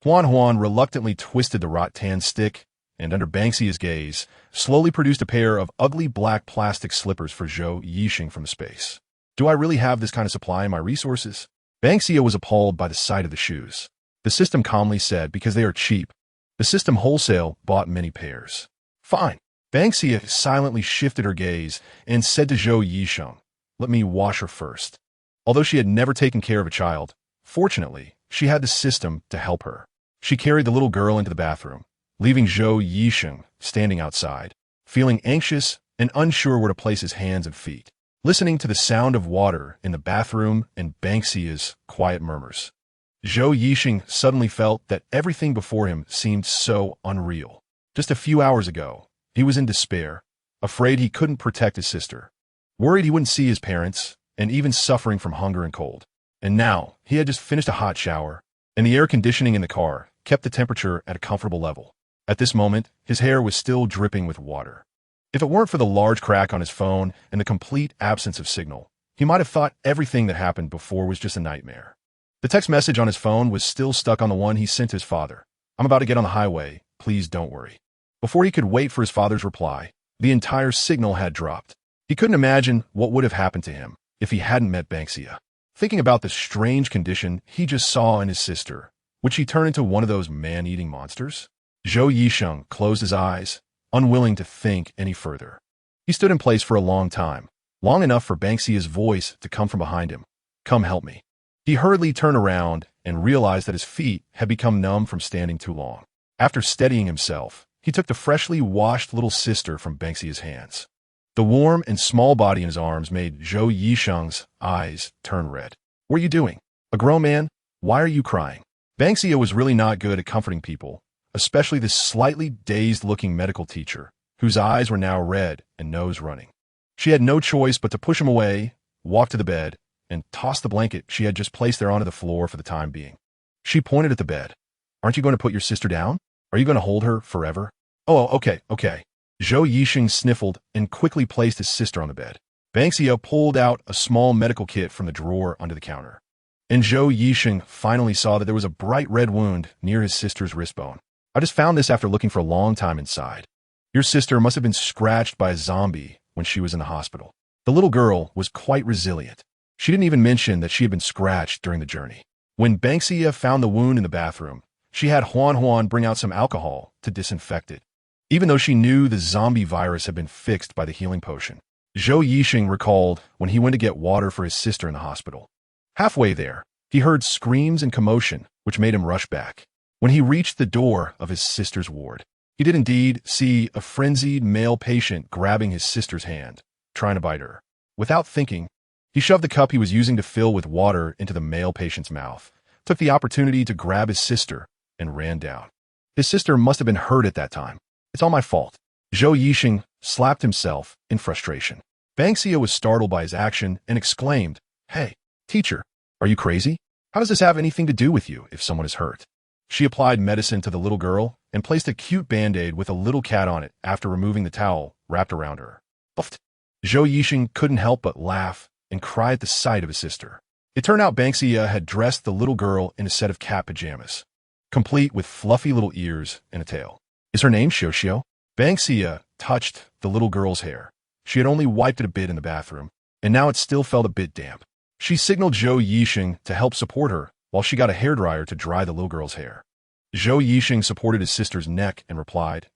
Huan Huan reluctantly twisted the rattan stick and, under Ban Xia's gaze, slowly produced a pair of ugly black plastic slippers for Zhou Yixing from space. "Do I really have this kind of supply in my resources?" Ban Xia was appalled by the sight of the shoes. The system calmly said, "Because they are cheap. The system wholesale bought many pairs." "Fine." Ban Xia silently shifted her gaze and said to Zhou Yixing, "Let me wash her first." Although she had never taken care of a child, fortunately, she had the system to help her. She carried the little girl into the bathroom, leaving Zhou Yixing standing outside, feeling anxious and unsure where to place his hands and feet, listening to the sound of water in the bathroom and Ban Xia's quiet murmurs. Zhou Yixing suddenly felt that everything before him seemed so unreal. Just a few hours ago, he was in despair, afraid he couldn't protect his sister, worried he wouldn't see his parents, and even suffering from hunger and cold. And now, he had just finished a hot shower, and the air conditioning in the car kept the temperature at a comfortable level. At this moment, his hair was still dripping with water. If it weren't for the large crack on his phone and the complete absence of signal, he might have thought everything that happened before was just a nightmare. The text message on his phone was still stuck on the one he sent to his father. "I'm about to get on the highway. Please don't worry." Before he could wait for his father's reply, the entire signal had dropped. He couldn't imagine what would have happened to him if he hadn't met Ban Xia. Thinking about the strange condition he just saw in his sister, would she turn into one of those man-eating monsters? Zhou Yixing closed his eyes, unwilling to think any further. He stood in place for a long time, long enough for Ban Xia's voice to come from behind him. "Come help me." He hurriedly turned around and realized that his feet had become numb from standing too long. After steadying himself, he took the freshly washed little sister from Ban Xia's hands. The warm and small body in his arms made Zhou Yisheng's eyes turn red. "What are you doing? A grown man? Why are you crying?" Ban Xia was really not good at comforting people, especially this slightly dazed-looking medical teacher, whose eyes were now red and nose running. She had no choice but to push him away, walk to the bed, and toss the blanket she had just placed there onto the floor for the time being. She pointed at the bed. "Aren't you going to put your sister down? Are you going to hold her forever?" "Oh, okay. Zhou Yisheng sniffled and quickly placed his sister on the bed. Ban Xia pulled out a small medical kit from the drawer under the counter. And Zhou Yisheng finally saw that there was a bright red wound near his sister's wrist bone. "I just found this after looking for a long time inside. Your sister must have been scratched by a zombie when she was in the hospital." The little girl was quite resilient. She didn't even mention that she had been scratched during the journey. When Ban Xia found the wound in the bathroom, she had Huan bring out some alcohol to disinfect it. Even though she knew the zombie virus had been fixed by the healing potion, Zhou Yisheng recalled when he went to get water for his sister in the hospital. Halfway there, he heard screams and commotion, which made him rush back. When he reached the door of his sister's ward, he did indeed see a frenzied male patient grabbing his sister's hand, trying to bite her. Without thinking, he shoved the cup he was using to fill with water into the male patient's mouth, took the opportunity to grab his sister, and ran down. His sister must have been hurt at that time. "It's all my fault." Zhou Yisheng slapped himself in frustration. Ban Xia was startled by his action and exclaimed, "Hey, teacher, are you crazy? How does this have anything to do with you if someone is hurt?" She applied medicine to the little girl and placed a cute band-aid with a little cat on it after removing the towel wrapped around her. Puffed. Zhou Yisheng couldn't help but laugh and cry at the sight of his sister. It turned out Ban Xia had dressed the little girl in a set of cat pajamas, complete with fluffy little ears and a tail. "Is her name Xiao?" Ban Xia touched the little girl's hair. She had only wiped it a bit in the bathroom, and now it still felt a bit damp. She signaled Zhou Yisheng to help support her while she got a hairdryer to dry the little girl's hair. Zhou Yisheng supported his sister's neck and replied,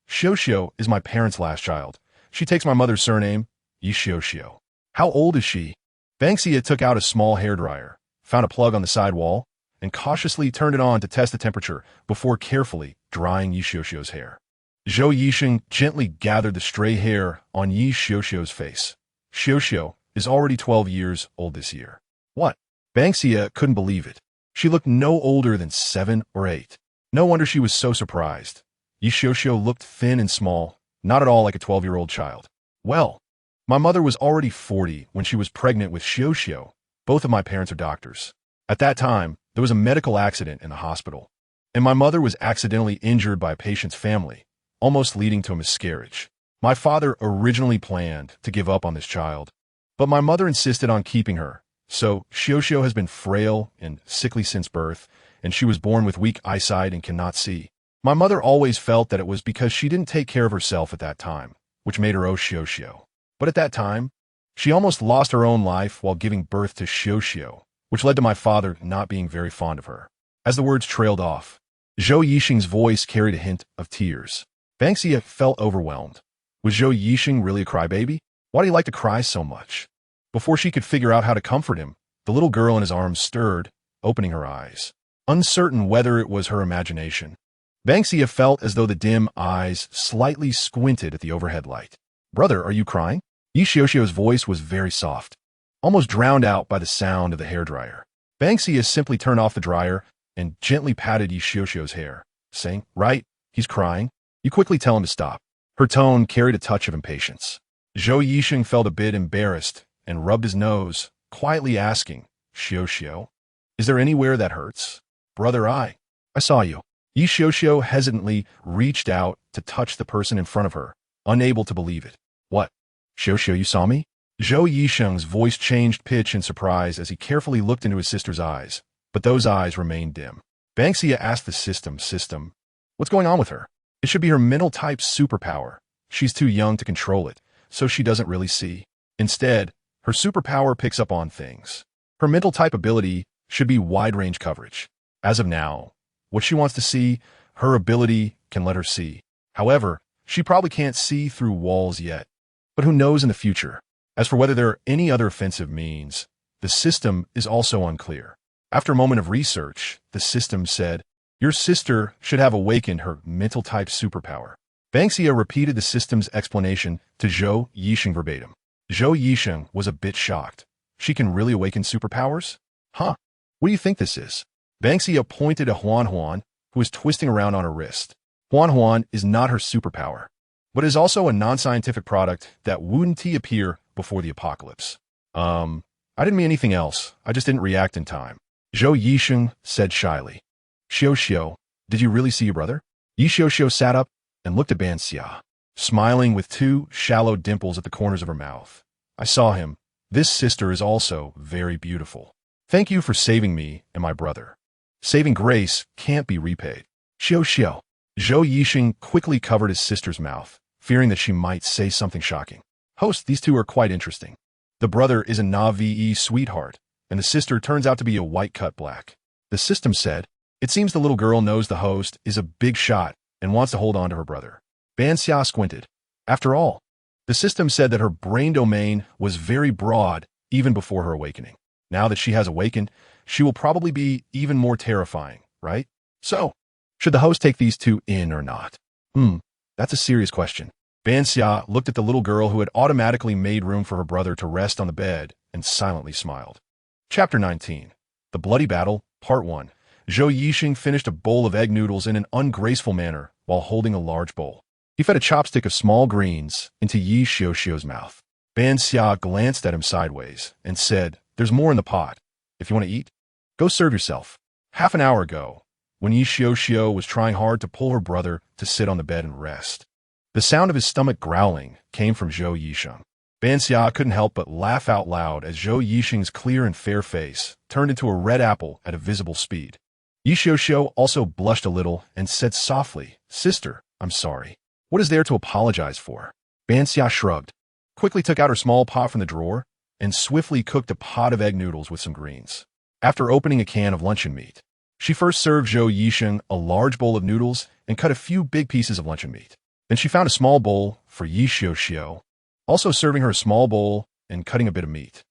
Xiao is my parents' last child. She takes my mother's surname, Xiao. How old is she?" Ban Xia took out a small hairdryer, found a plug on the side wall, and cautiously turned it on to test the temperature before carefully drying Xiao's hair. Zhou Yisheng gently gathered the stray hair on Xiao's face. Xiao is already 12 years old this year. What? Ban Xia couldn't believe it. She looked no older than 7 or 8. No wonder she was so surprised. Xiao looked thin and small, not at all like a 12-year-old child. "Well, my mother was already 40 when she was pregnant with Xiao. Both of my parents are doctors. At that time, there was a medical accident in the hospital, and my mother was accidentally injured by a patient's family, almost leading to a miscarriage. My father originally planned to give up on this child, but my mother insisted on keeping her, so Xiao has been frail and sickly since birth, and she was born with weak eyesight and cannot see. My mother always felt that it was because she didn't take care of herself at that time, which made her owe Xiao. But at that time, she almost lost her own life while giving birth to Xiao, which led to my father not being very fond of her." As the words trailed off, Zhou Yisheng's voice carried a hint of tears. Ban Xia felt overwhelmed. Was Zhou Yisheng really a crybaby? Why did he like to cry so much? Before she could figure out how to comfort him, the little girl in his arms stirred, opening her eyes, uncertain whether it was her imagination. Ban Xia felt as though the dim eyes slightly squinted at the overhead light. "Brother, are you crying?" Xiao's voice was very soft, almost drowned out by the sound of the hairdryer. Ban Xia simply turned off the dryer and gently patted Xiao's hair, saying, "Right, he's crying. You quickly tell him to stop." Her tone carried a touch of impatience. Zhou Yisheng felt a bit embarrassed and rubbed his nose, quietly asking, "Xiao, is there anywhere that hurts?" "Brother, I saw you." Xiao hesitantly reached out to touch the person in front of her, unable to believe it. "What? Xiao, you saw me?" Zhou Yisheng's voice changed pitch in surprise as he carefully looked into his sister's eyes, but those eyes remained dim. Ban Xia asked the system, "What's going on with her? It should be her mental type superpower. She's too young to control it, so she doesn't really see. Instead, her superpower picks up on things. Her mental type ability should be wide-range coverage. As of now, what she wants to see, her ability can let her see. However, she probably can't see through walls yet. But who knows in the future? As for whether there are any other offensive means, The system is also unclear. After a moment of research, the system said, your sister should have awakened her mental-type superpower. Ban Xia repeated the system's explanation to Zhou Yisheng verbatim. Zhou Yisheng was a bit shocked. She can really awaken superpowers? Huh. What do you think this is? Ban Xia pointed at Huan Huan, who was twisting around on her wrist. Huan Huan is not her superpower, but is also a non-scientific product that wouldn't appear before the apocalypse. I didn't mean anything else. I just didn't react in time. Zhou Yisheng said shyly. Xiao Xiao, did you really see your brother? Yi Xiao Xiao sat up and looked at Ban Xia, smiling with two shallow dimples at the corners of her mouth. I saw him. This sister is also very beautiful. Thank you for saving me and my brother. Saving grace can't be repaid. Xiao Xiao. Zhou Yisheng quickly covered his sister's mouth, fearing that she might say something shocking. Host, these two are quite interesting. The brother is a Na'vi sweetheart, and the sister turns out to be a white-cut black. The system said, it seems the little girl knows the host is a big shot and wants to hold on to her brother. Ban Xia squinted. After all, the system said that her brain domain was very broad even before her awakening. Now that she has awakened, she will probably be even more terrifying, right? So, should the host take these two in or not? That's a serious question. Ban Xia looked at the little girl who had automatically made room for her brother to rest on the bed and silently smiled. Chapter 19. The Bloody Battle, Part 1. Zhou Yisheng finished a bowl of egg noodles in an ungraceful manner while holding a large bowl. He fed a chopstick of small greens into Yi Xiao Xiao's mouth. Ban Xia glanced at him sideways and said, there's more in the pot. If you want to eat, go serve yourself. Half an hour ago, when Yi Xiao Xiao was trying hard to pull her brother to sit on the bed and rest, the sound of his stomach growling came from Zhou Yisheng. Ban Xia couldn't help but laugh out loud as Zhou Yisheng's clear and fair face turned into a red apple at a visible speed. Yi Xiao Xiao also blushed a little and said softly, sister, I'm sorry. What is there to apologize for? Ban Xia shrugged, quickly took out her small pot from the drawer, and swiftly cooked a pot of egg noodles with some greens. After opening a can of luncheon meat, she first served Zhou Yisheng a large bowl of noodles and cut a few big pieces of luncheon meat. Then she found a small bowl for Yi Xiao Xiao, also serving her a small bowl and cutting a bit of meat.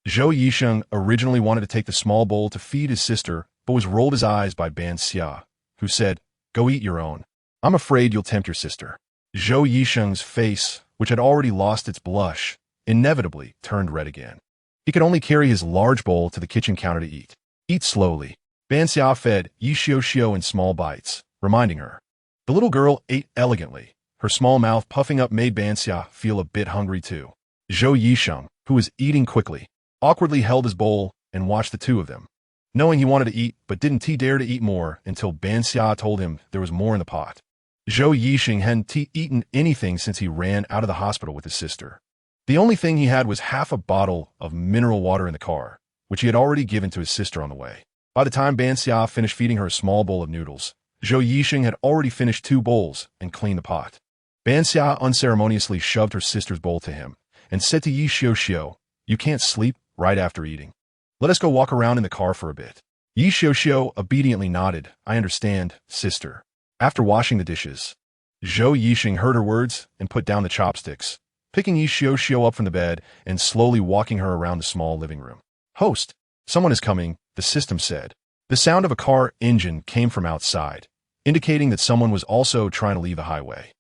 Zhou Yisheng originally wanted to take the small bowl to feed his sister, but was rolled his eyes by Ban Xia, who said, go eat your own. I'm afraid you'll tempt your sister. Zhou Yisheng's face, which had already lost its blush, inevitably turned red again. He could only carry his large bowl to the kitchen counter to eat. Eat slowly. Ban Xia fed Yi Xiao Xiao in small bites, reminding her. The little girl ate elegantly. Her small mouth puffing up made Ban Xia feel a bit hungry too. Zhou Yisheng, who was eating quickly, awkwardly held his bowl and watched the two of them, knowing he wanted to eat but didn't dare to eat more until Ban Xia told him there was more in the pot. Zhou Yisheng hadn't eaten anything since he ran out of the hospital with his sister. The only thing he had was half a bottle of mineral water in the car, which he had already given to his sister on the way. By the time Ban Xia finished feeding her a small bowl of noodles, Zhou Yisheng had already finished 2 bowls and cleaned the pot. Ban Xia unceremoniously shoved her sister's bowl to him and said to Yi Xiao Xiao, you can't sleep right after eating. Let us go walk around in the car for a bit. Yi Xiao Xiao obediently nodded. I understand, sister. After washing the dishes, Zhou Yisheng heard her words and put down the chopsticks, picking Yi Xiao Xiao up from the bed and slowly walking her around the small living room. Host, someone is coming, the system said. The sound of a car engine came from outside, indicating that someone was also trying to leave the highway.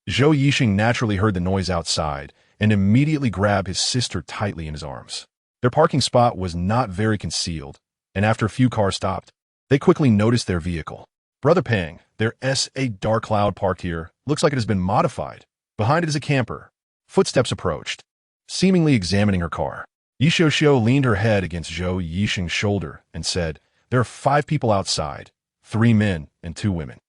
Zhou Yisheng naturally heard the noise outside and immediately grabbed his sister tightly in his arms. Their parking spot was not very concealed, and after a few cars stopped, they quickly noticed their vehicle. Brother Pang, there's a dark cloud parked here. Looks like it has been modified. Behind it is a camper. Footsteps approached, seemingly examining her car. Yi Xiao Xiao leaned her head against Zhou Yisheng's shoulder and said, there are 5 people outside, 3 men and 2 women.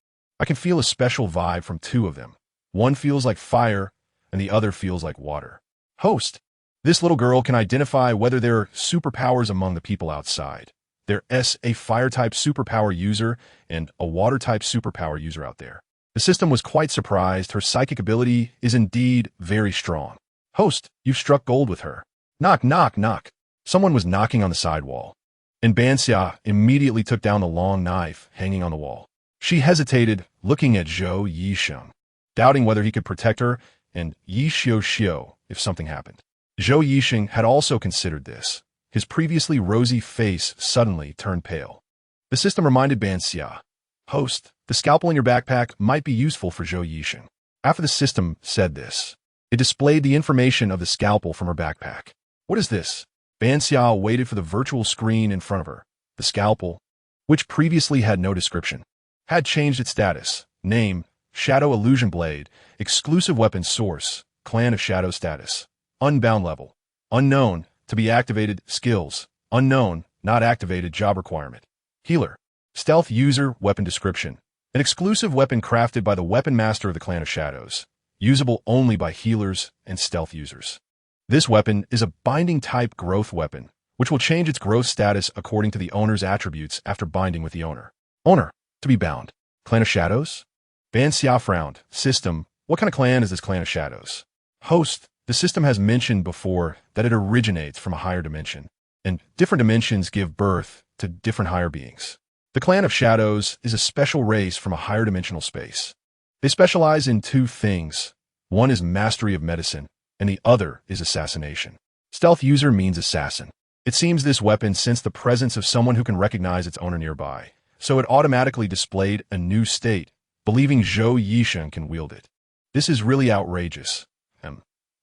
I can feel a special vibe from 2 of them. One feels like fire, and the other feels like water. Host, this little girl can identify whether there are superpowers among the people outside. There's a fire-type superpower user and a water-type superpower user out there. The system was quite surprised. Her psychic ability is indeed very strong. Host, you've struck gold with her. Knock, knock, knock. Someone was knocking on the side wall, and Ban Xia immediately took down the long knife hanging on the wall. She hesitated, looking at Zhou Yisheng, doubting whether he could protect her and Yi Xiao Xiao if something happened. Zhou Yisheng had also considered this. His previously rosy face suddenly turned pale. The system reminded Ban Xia, "Host, the scalpel in your backpack might be useful for Zhou Yixing." After the system said this, it displayed the information of the scalpel from her backpack. "What is this?" Ban Xia waited for the virtual screen in front of her. The scalpel, which previously had no description, had changed its status. Name, Shadow Illusion Blade, exclusive weapon source, Clan of Shadow status, unbound level, unknown, to be activated, skills, unknown, not activated, job requirement, healer, stealth user, weapon description, an exclusive weapon crafted by the weapon master of the Clan of Shadows, usable only by healers and stealth users. This weapon is a binding type growth weapon, which will change its growth status according to the owner's attributes after binding with the owner. Owner, to be bound. Clan of Shadows? Ban Xia frowned. System, what kind of clan is this Clan of Shadows? Host, the system has mentioned before that it originates from a higher dimension, and different dimensions give birth to different higher beings. The Clan of Shadows is a special race from a higher dimensional space. They specialize in two things. One is mastery of medicine, and the other is assassination. Stealth user means assassin. It seems this weapon sensed the presence of someone who can recognize its owner nearby, so it automatically displayed a new state, believing Zhou Yixing can wield it. This is really outrageous.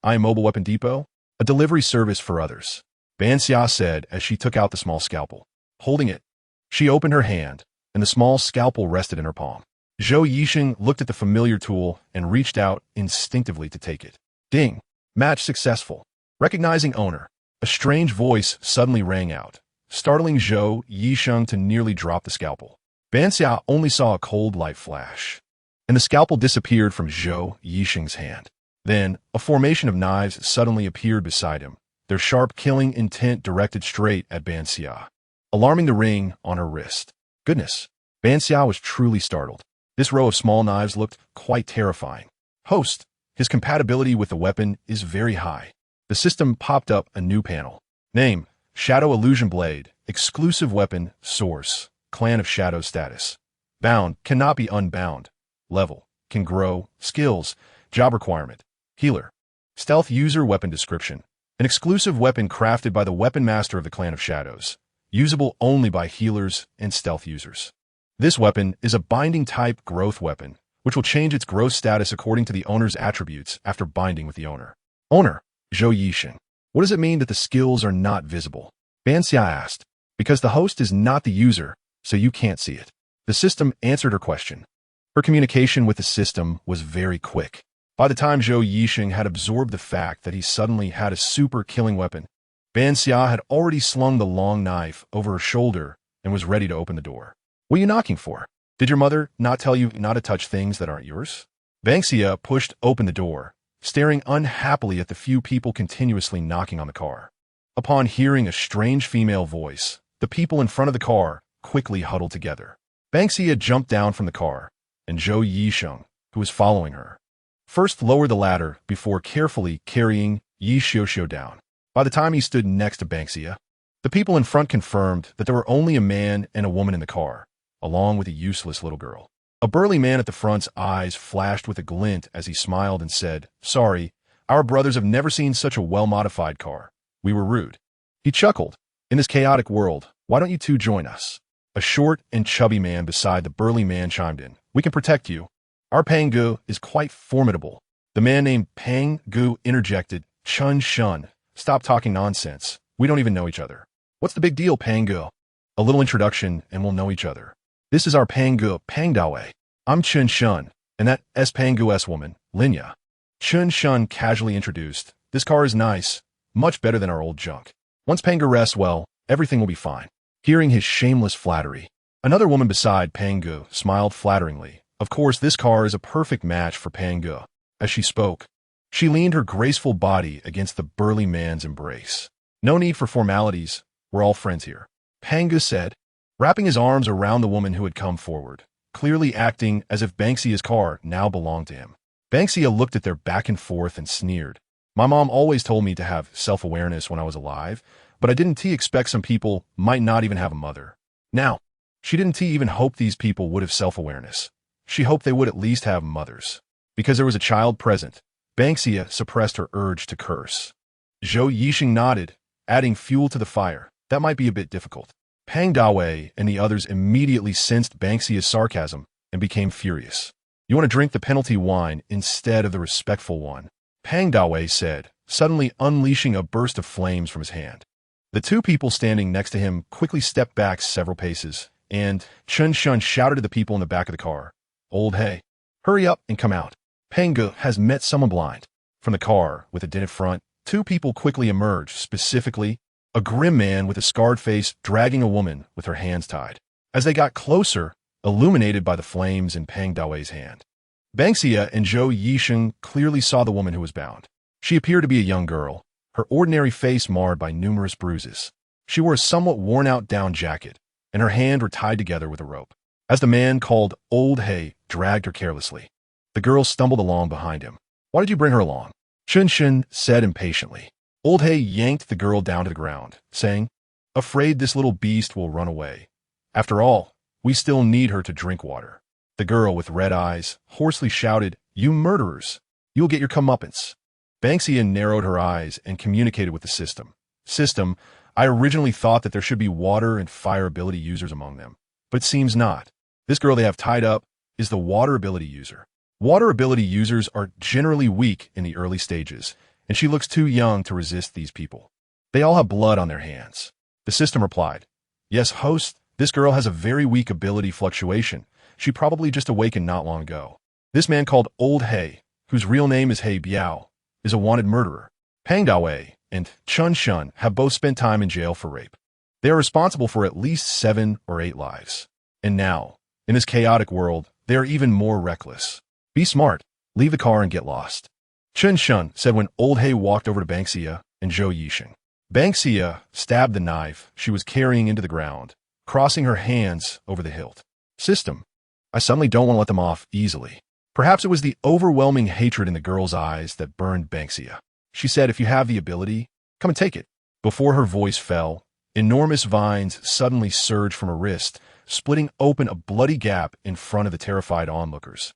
Mobile Weapon Depot? A delivery service for others. Ban Xia said as she took out the small scalpel. Holding it, she opened her hand, and the small scalpel rested in her palm. Zhou Yixing looked at the familiar tool and reached out instinctively to take it. Ding! Match successful. Recognizing owner. A strange voice suddenly rang out, startling Zhou Yixing to nearly drop the scalpel. Ban Xia only saw a cold light flash, and the scalpel disappeared from Zhou Yixing's hand. Then, a formation of knives suddenly appeared beside him, their sharp killing intent directed straight at Ban Xia, alarming the ring on her wrist. Goodness! Ban Xia was truly startled. This row of small knives looked quite terrifying. Host, his compatibility with the weapon is very high. The system popped up a new panel. Name, Shadow Illusion Blade, exclusive weapon, source, Clan of Shadow status. Bound, cannot be unbound. Level, can grow, skills, job requirement, healer. Stealth user weapon description, an exclusive weapon crafted by the weapon master of the Clan of Shadows, usable only by healers and stealth users. This weapon is a binding type growth weapon, which will change its growth status according to the owner's attributes after binding with the owner. Owner, Zhou Yixing. What does it mean that the skills are not visible? Ban Xia asked. Because the host is not the user, so you can't see it. The system answered her question. Her communication with the system was very quick. By the time Zhou Yixing had absorbed the fact that he suddenly had a super killing weapon, Ban Xia had already slung the long knife over her shoulder and was ready to open the door. What are you knocking for? Did your mother not tell you not to touch things that aren't yours? Ban Xia pushed open the door, staring unhappily at the few people continuously knocking on the car. Upon hearing a strange female voice, the people in front of the car quickly huddled together. Ban Xia jumped down from the car, and Zhou Yixing, who was following her, first lowered the ladder before carefully carrying Yi Xiuxiu down. By the time he stood next to Ban Xia, the people in front confirmed that there were only a man and a woman in the car, along with a useless little girl. A burly man at the front's eyes flashed with a glint as he smiled and said, "Sorry, our brothers have never seen such a well-modified car. We were rude." He chuckled. "In this chaotic world, why don't you two join us?" A short and chubby man beside the burly man chimed in. "We can protect you. Our Pangu is quite formidable." The man named Pangu interjected, "Chun Shun, stop talking nonsense. We don't even know each other." "What's the big deal, Pangu? A little introduction and we'll know each other. This is our Pangu, Pangdawe. I'm Chun Shun, and that S Pangu S woman, Linya." Chun Shun casually introduced, "This car is nice, much better than our old junk. Once Pangu rests well, everything will be fine." Hearing his shameless flattery, another woman beside Pangu smiled flatteringly. "Of course, this car is a perfect match for Pangu." As she spoke, she leaned her graceful body against the burly man's embrace. "No need for formalities. We're all friends here," Pangu said, wrapping his arms around the woman who had come forward, clearly acting as if Ban Xia's car now belonged to him. Ban Xia looked at their back and forth and sneered. "My mom always told me to have self-awareness when I was alive, but I didn't expect some people might not even have a mother." Now, she didn't even hope these people would have self-awareness. She hoped they would at least have mothers. Because there was a child present, Ban Xia suppressed her urge to curse. Zhou Yixing nodded, adding fuel to the fire. That might be a bit difficult. Pang Dawei and the others immediately sensed Ban Xia's sarcasm and became furious. You want to drink the penalty wine instead of the respectful one, Pang Dawei said, suddenly unleashing a burst of flames from his hand. The two people standing next to him quickly stepped back several paces, and Chen Shun shouted to the people in the back of the car, "Old Hey, hurry up and come out. Pang Ge has met someone blind." From the car, with a dented front, two people quickly emerged, specifically, a grim man with a scarred face dragging a woman with her hands tied. As they got closer, illuminated by the flames in Pang Dawei's hand, Ban Xia and Zhou Yisheng clearly saw the woman who was bound. She appeared to be a young girl, her ordinary face marred by numerous bruises. She wore a somewhat worn-out down jacket, and her hands were tied together with a rope. As the man called Old Hey dragged her carelessly, the girl stumbled along behind him. "Why did you bring her along?" Chen Shen said impatiently. Old Hey yanked the girl down to the ground, saying, "Afraid this little beast will run away. After all, we still need her to drink water." The girl with red eyes hoarsely shouted, "You murderers! You will get your comeuppance." Ban Xia narrowed her eyes and communicated with the system. "System, I originally thought that there should be water and fire ability users among them, but it seems not. This girl they have tied up is the water ability user. Water ability users are generally weak in the early stages, and she looks too young to resist these people. They all have blood on their hands." The system replied, "Yes, host, this girl has a very weak ability fluctuation. She probably just awakened not long ago. This man called Old Hey, whose real name is He Biao, is a wanted murderer. Pang Dawei and Chen Shun have both spent time in jail for rape. They are responsible for at least 7 or 8 lives. And now, in this chaotic world, they are even more reckless. Be smart, leave the car and get lost." Chen Shun said when Old Hey walked over to Ban Xia and Zhou Yisheng. Ban Xia stabbed the knife she was carrying into the ground, crossing her hands over the hilt. "System, I suddenly don't want to let them off easily." Perhaps it was the overwhelming hatred in the girl's eyes that burned Ban Xia. She said, "If you have the ability, come and take it." Before her voice fell, enormous vines suddenly surged from her wrist, splitting open a bloody gap in front of the terrified onlookers,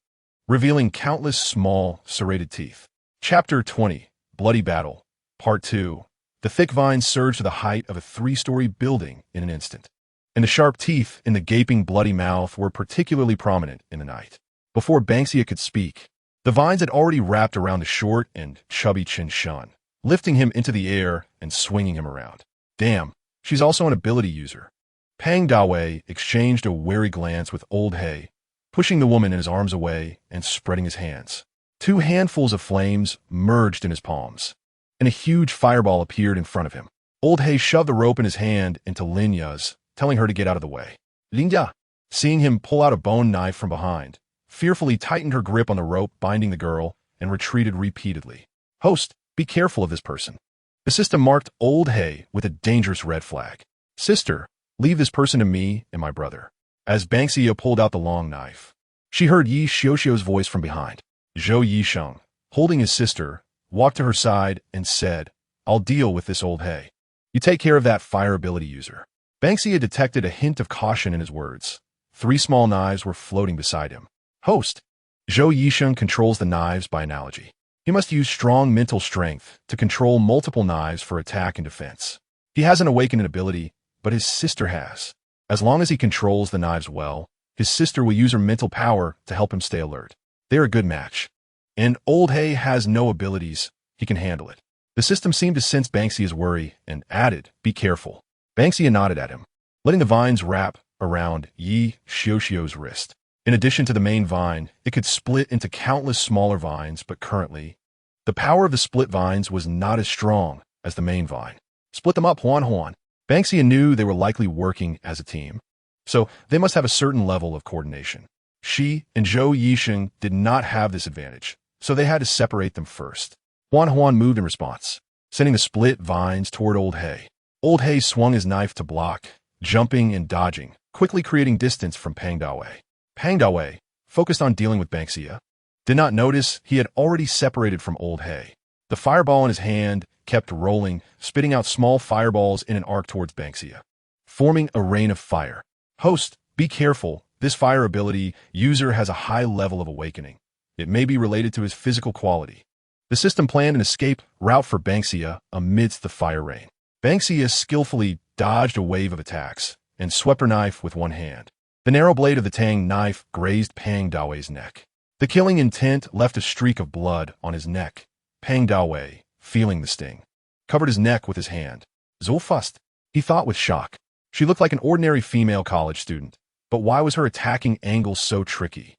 revealing countless small, serrated teeth. Chapter 20, Bloody Battle, Part 2. The thick vines surged to the height of a 3-story building in an instant, and the sharp teeth in the gaping bloody mouth were particularly prominent in the night. Before Ban Xia could speak, the vines had already wrapped around the short and chubby Chen Shun, lifting him into the air and swinging him around. Damn, she's also an ability user. Pang Dawei exchanged a wary glance with Old Hey, pushing the woman in his arms away and spreading his hands. 2 handfuls of flames merged in his palms, and a huge fireball appeared in front of him. Old Hey shoved the rope in his hand into Lin Ya's, telling her to get out of the way. Lin Ya, seeing him pull out a bone knife from behind, fearfully tightened her grip on the rope binding the girl and retreated repeatedly. "Host, be careful of this person." The system marked Old Hey with a dangerous red flag. "Sister, leave this person to me and my brother." As Ban Xia pulled out the long knife, she heard Yi Xiuxiu's voice from behind. Zhou Yisheng, holding his sister, walked to her side and said, "I'll deal with this Old Hey. You take care of that fire ability user." Ban Xia detected a hint of caution in his words. 3 small knives were floating beside him. "Host, Zhou Yisheng controls the knives by analogy. He must use strong mental strength to control multiple knives for attack and defense. He hasn't awakened an ability, but his sister has. As long as he controls the knives well, his sister will use her mental power to help him stay alert. They're a good match. And Old Hey has no abilities. He can handle it." The system seemed to sense Ban Xia's worry and added, "Be careful." Ban Xia nodded at him, letting the vines wrap around Yi Xiuxiu's wrist. In addition to the main vine, it could split into countless smaller vines, but currently, the power of the split vines was not as strong as the main vine. "Split them up, Huan Huan." Ban Xia knew they were likely working as a team, so they must have a certain level of coordination. She and Zhou Yisheng did not have this advantage, so they had to separate them first. Huan Huan moved in response, sending the split vines toward Old Hey. Old Hey swung his knife to block, jumping and dodging, quickly creating distance from Pang Dawei. Pang Dawei, focused on dealing with Ban Xia, did not notice he had already separated from Old Hey. The fireball in his hand kept rolling, spitting out small fireballs in an arc towards Ban Xia, forming a rain of fire. "Host, be careful. This fire ability user has a high level of awakening. It may be related to his physical quality." The system planned an escape route for Ban Xia amidst the fire rain. Ban Xia skillfully dodged a wave of attacks and swept her knife with one hand. The narrow blade of the Tang knife grazed Pang Dawei's neck. The killing intent left a streak of blood on his neck. Pang Dawei, feeling the sting, covered his neck with his hand. Zulfust, he thought with shock. She looked like an ordinary female college student, but why was her attacking angle so tricky?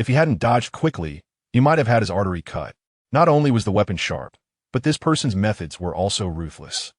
If he hadn't dodged quickly, he might have had his artery cut. Not only was the weapon sharp, but this person's methods were also ruthless.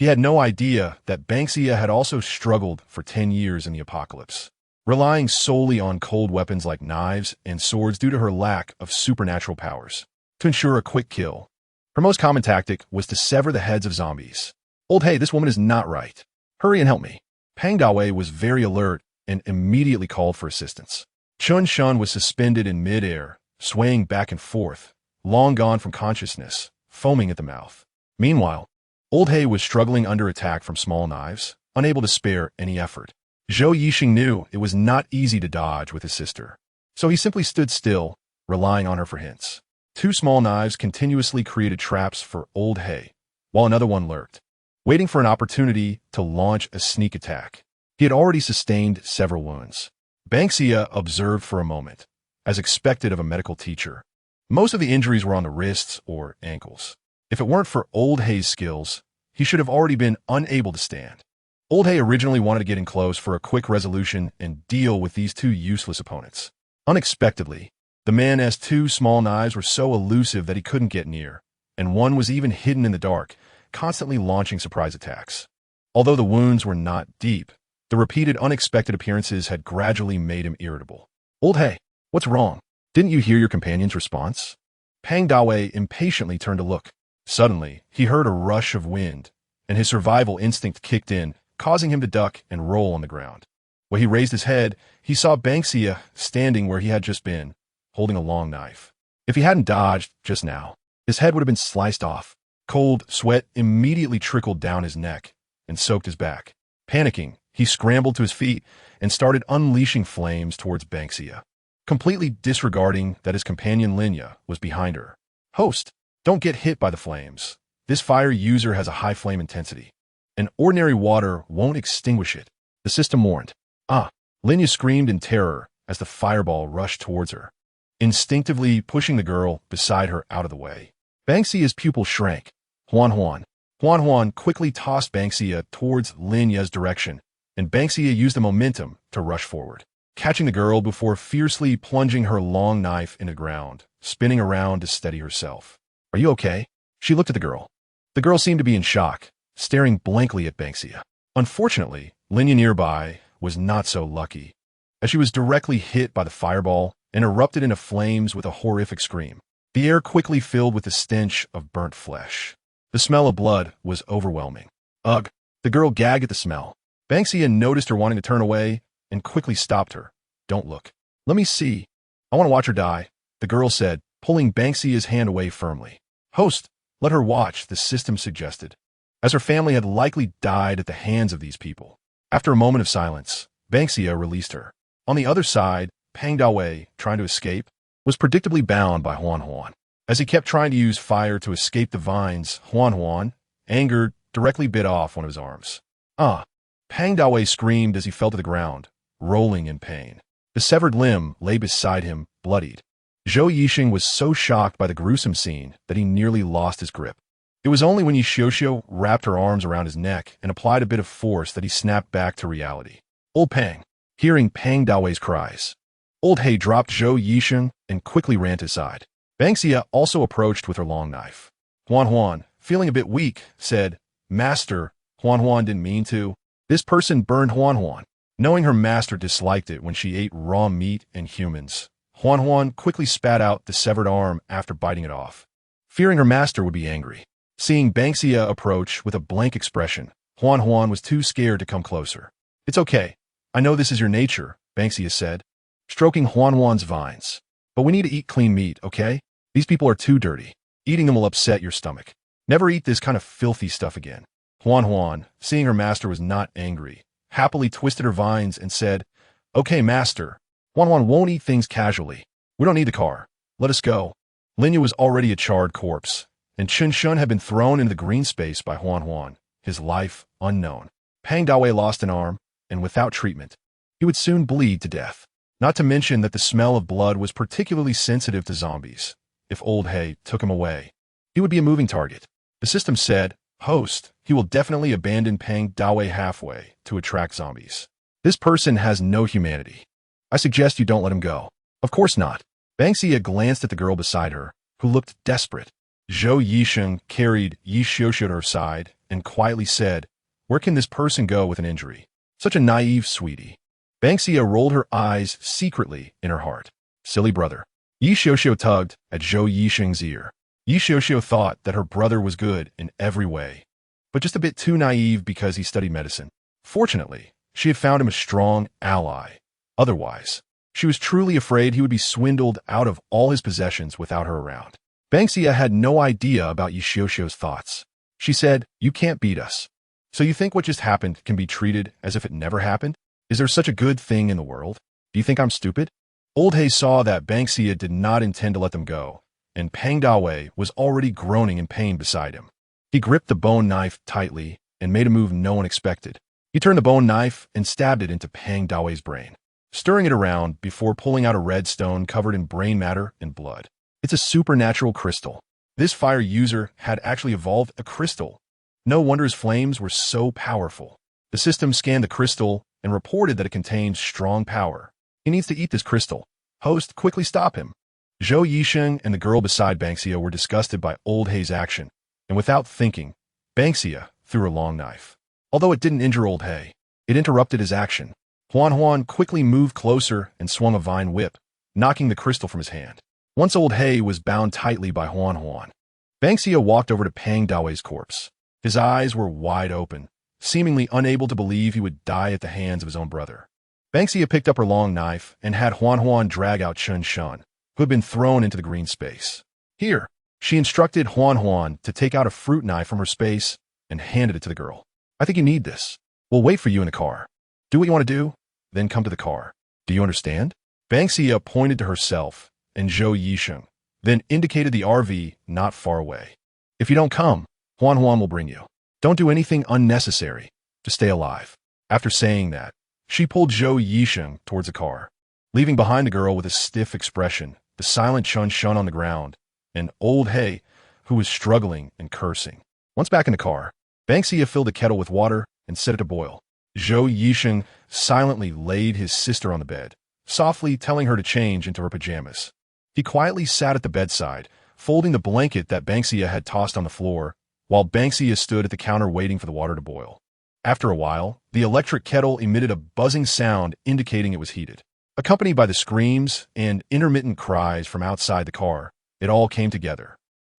He had no idea that Ban Xia had also struggled for 10 years in the apocalypse, relying solely on cold weapons like knives and swords due to her lack of supernatural powers. To ensure a quick kill, her most common tactic was to sever the heads of zombies. Old hey, this woman is not right. Hurry and help me. Pang Dawei was very alert and immediately called for assistance. Chun Shun was suspended in midair, swaying back and forth, long gone from consciousness, foaming at the mouth. Meanwhile, Old Hay was struggling under attack from small knives, unable to spare any effort. Zhou Yixing knew it was not easy to dodge with his sister, so he simply stood still, relying on her for hints. Two small knives continuously created traps for Old Hay, while another one lurked, waiting for an opportunity to launch a sneak attack. He had already sustained several wounds. Ban Xia observed for a moment, as expected of a medical teacher. Most of the injuries were on the wrists or ankles. If it weren't for Old Hay's skills, he should have already been unable to stand. Old Hay originally wanted to get in close for a quick resolution and deal with these two useless opponents. Unexpectedly, the man's two small knives were so elusive that he couldn't get near, and one was even hidden in the dark, constantly launching surprise attacks. Although the wounds were not deep, the repeated unexpected appearances had gradually made him irritable. Old Hay, what's wrong? Didn't you hear your companion's response? Pang Dawei impatiently turned to look. Suddenly, he heard a rush of wind, and his survival instinct kicked in, causing him to duck and roll on the ground. When he raised his head, he saw Ban Xia standing where he had just been, holding a long knife. If he hadn't dodged just now, his head would have been sliced off. Cold sweat immediately trickled down his neck and soaked his back. Panicking, he scrambled to his feet and started unleashing flames towards Ban Xia, completely disregarding that his companion Linya was behind her. Host, don't get hit by the flames. This fire user has a high flame intensity, and ordinary water won't extinguish it, the system warned. Linya screamed in terror as the fireball rushed towards her, instinctively pushing the girl beside her out of the way. Ban Xia's pupil shrank. Huan Huan quickly tossed Ban Xia towards Linya's direction, and Ban Xia used the momentum to rush forward, catching the girl before fiercely plunging her long knife into the ground, spinning around to steady herself. Are you okay? She looked at the girl. The girl seemed to be in shock, staring blankly at Ban Xia. Unfortunately, Linya nearby was not so lucky, as she was directly hit by the fireball and erupted into flames with a horrific scream. The air quickly filled with the stench of burnt flesh. The smell of blood was overwhelming. Ugh! The girl gagged at the smell. Ban Xia noticed her wanting to turn away and quickly stopped her. Don't look. Let me see. I want to watch her die, the girl said, pulling Ban Xia's hand away firmly. Host, let her watch, the system suggested, as her family had likely died at the hands of these people. After a moment of silence, Ban Xia released her. On the other side, Pang Dawei, trying to escape, was predictably bound by Huan. As he kept trying to use fire to escape the vines, Huan, angered, directly bit off one of his arms. Pang Dawei screamed as he fell to the ground, rolling in pain. The severed limb lay beside him, bloodied. Zhou Yixing was so shocked by the gruesome scene that he nearly lost his grip. It was only when Xiaoxiao wrapped her arms around his neck and applied a bit of force that he snapped back to reality. Old Pang, hearing Pang Dawei's cries, Old Hay dropped Zhou Yixing and quickly ran to his side. Ban Xia also approached with her long knife. Huan, feeling a bit weak, said, Master. Huan didn't mean to. This person burned Huan. Knowing her master disliked it when she ate raw meat and humans, Huan quickly spat out the severed arm after biting it off, fearing her master would be angry. Seeing Ban Xia approach with a blank expression, Huan was too scared to come closer. It's okay. I know this is your nature, Ban Xia said, stroking Huan's vines. But we need to eat clean meat, okay? These people are too dirty. Eating them will upset your stomach. Never eat this kind of filthy stuff again. Huan, seeing her master was not angry, happily twisted her vines and said, Okay, master. Huan won't eat things casually. We don't need the car. Let us go. Linya was already a charred corpse, and Chun Shun had been thrown into the green space by Huan, his life unknown. Pang Dawei lost an arm, and without treatment, he would soon bleed to death. Not to mention that the smell of blood was particularly sensitive to zombies. If Old Hay took him away, he would be a moving target. The system said, "Host, he will definitely abandon Pang Dawei halfway to attract zombies. This person has no humanity. I suggest you don't let him go." Of course not. Ban Xia glanced at the girl beside her, who looked desperate. Zhou Yisheng carried Yi Xiuxiu to her side and quietly said, "Where can this person go with an injury? Such a naive sweetie." Ban Xia rolled her eyes secretly in her heart. Silly brother. Yi Xiuxiu tugged at Zhou Yisheng's ear. Yi Xiuxiu thought that her brother was good in every way, but just a bit too naive because he studied medicine. Fortunately, she had found him a strong ally. Otherwise, she was truly afraid he would be swindled out of all his possessions without her around. Ban Xia had no idea about Yi Xiuxiu's thoughts. She said, "You can't beat us. So you think what just happened can be treated as if it never happened? Is there such a good thing in the world? Do you think I'm stupid?" Old Hay saw that Ban Xia did not intend to let them go, and Pang Dawei was already groaning in pain beside him. He gripped the bone knife tightly and made a move no one expected. He turned the bone knife and stabbed it into Pang Dawei's brain, stirring it around before pulling out a red stone covered in brain matter and blood. It's a supernatural crystal. This fire user had actually evolved a crystal. No wonder his flames were so powerful. The system scanned the crystal and reported that it contained strong power. He needs to eat this crystal. Host, quickly stop him. Zhou Yisheng and the girl beside Ban Xia were disgusted by Old Hay's action, and without thinking, Ban Xia threw her long knife. Although it didn't injure Old Hay, it interrupted his action. Huan Huan quickly moved closer and swung a vine whip, knocking the crystal from his hand. Once Old Hay was bound tightly by Huan Huan, Ban Xia walked over to Pang Dawei's corpse. His eyes were wide open, seemingly unable to believe he would die at the hands of his own brother. Ban Xia picked up her long knife and had Huan Huan drag out Chun Shun, who had been thrown into the green space. Here, she instructed Huan Huan to take out a fruit knife from her space and handed it to the girl. "I think you need this. We'll wait for you in the car. Do what you want to do, then come to the car. Do you understand?" Ban Xia pointed to herself and Zhou Yisheng, then indicated the RV not far away. "If you don't come, Huan Huan will bring you. Don't do anything unnecessary. Just stay alive." After saying that, she pulled Zhou Yisheng towards the car, leaving behind the girl with a stiff expression, the silent Chun Shun on the ground, and Old Hay, who was struggling and cursing. Once back in the car, Ban Xia filled a kettle with water and set it to boil. Zhou Yisheng silently laid his sister on the bed, softly telling her to change into her pajamas. He quietly sat at the bedside, folding the blanket that Ban Xia had tossed on the floor, while Ban Xia stood at the counter waiting for the water to boil. After a while, the electric kettle emitted a buzzing sound indicating it was heated. Accompanied by the screams and intermittent cries from outside the car, it all came together.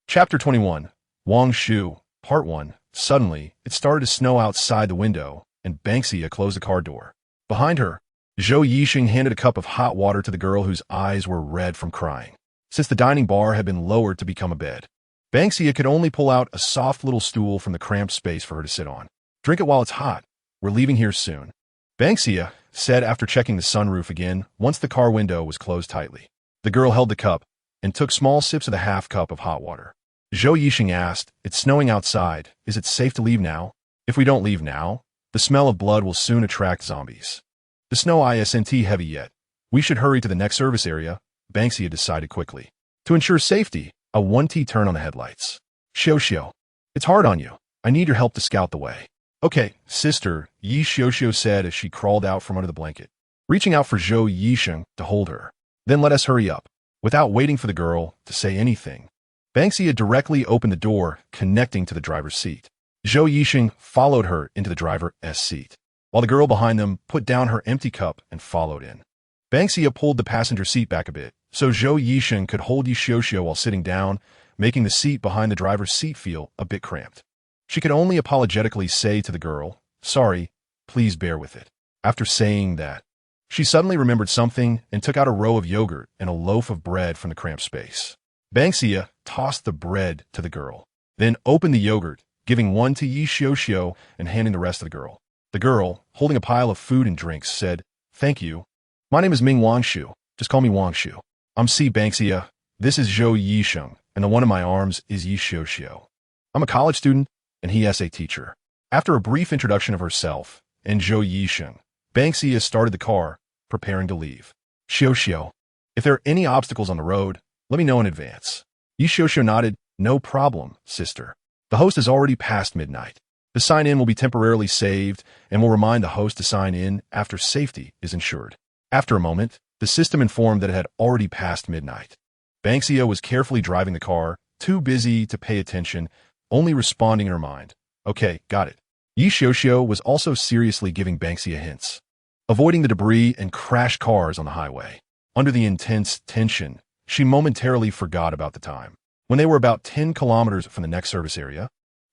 Chapter 21, Wang Shu, Part 1. Suddenly, it started to snow outside the window, and Ban Xia closed the car door. Behind her, Zhou Yisheng handed a cup of hot water to the girl whose eyes were red from crying. Since the dining bar had been lowered to become a bed, Ban Xia could only pull out a soft little stool from the cramped space for her to sit on. "Drink it while it's hot. We're leaving here soon," Ban Xia said after checking the sunroof again once the car window was closed tightly. The girl held the cup and took small sips of the half cup of hot water. Zhou Yisheng asked, "It's snowing outside. Is it safe to leave now? If we don't leave now, the smell of blood will soon attract zombies. The snow isn't heavy yet. We should hurry to the next service area," Ban Xia decided quickly. To ensure safety, a 1T turn on the headlights. "Xiuxiu, it's hard on you. I need your help to scout the way." "Okay, sister," Yi Xiuxiu said as she crawled out from under the blanket, reaching out for Zhou Yisheng to hold her. "Then let us hurry up." Without waiting for the girl to say anything, Ban Xia directly opened the door connecting to the driver's seat. Zhou Yisheng followed her into the driver's seat, while the girl behind them put down her empty cup and followed in. Ban Xia pulled the passenger seat back a bit, so Zhou Yisheng could hold Yi Xiuxiu while sitting down, making the seat behind the driver's seat feel a bit cramped. She could only apologetically say to the girl, "Sorry, please bear with it." After saying that, she suddenly remembered something and took out a row of yogurt and a loaf of bread from the cramped space. Ban Xia tossed the bread to the girl, then opened the yogurt, giving one to Yi Xiuxiu and handing the rest to the girl. The girl, holding a pile of food and drinks, said, "Thank you. My name is Ming Wangshu. Just call me Wangshu. I'm C. Ban Xia. This is Zhou Yisheng, and the one in my arms is Yi Xiuxiu. I'm a college student, and he is a teacher. After a brief introduction of herself and Zhou Yisheng, Ban Xia started the car, preparing to leave. Xiao, if there are any obstacles on the road, let me know in advance. Yi Xiao nodded. No problem, sister. The host has already passed midnight. The sign-in will be temporarily saved and will remind the host to sign in after safety is ensured. After a moment, the system informed that it had already passed midnight. Ban Xia was carefully driving the car, too busy to pay attention, only responding in her mind. Okay, got it. Yi Xiao was also seriously giving Ban Xia hints, avoiding the debris and crashed cars on the highway. Under the intense tension, she momentarily forgot about the time. When they were about 10 kilometers from the next service area,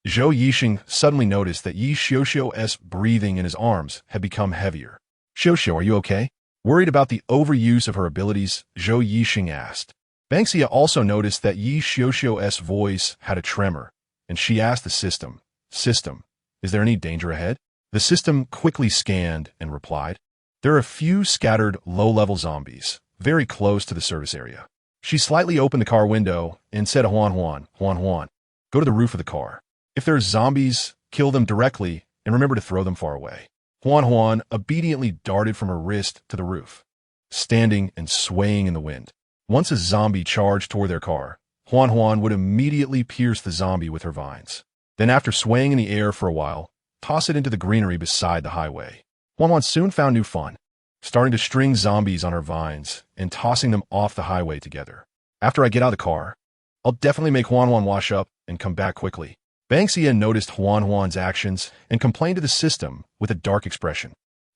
Zhou Yisheng suddenly noticed that Yi Xiao's breathing in his arms had become heavier. Xiao, are you okay? Worried about the overuse of her abilities, Zhou Yisheng asked. Ban Xia also noticed that Yi Xiao's voice had a tremor, and she asked the system, is there any danger ahead? The system quickly scanned and replied, there are a few scattered low-level zombies, very close to the service area. She slightly opened the car window and said, Huan, go to the roof of the car. If there's zombies, kill them directly and remember to throw them far away. Huan obediently darted from her wrist to the roof, standing and swaying in the wind. Once a zombie charged toward their car, Huan would immediately pierce the zombie with her vines. Then after swaying in the air for a while, toss it into the greenery beside the highway. Huan soon found new fun, starting to string zombies on her vines and tossing them off the highway together. After I get out of the car, I'll definitely make Huan wash up and come back quickly. Ban Xia noticed Huan's actions and complained to the system with a dark expression.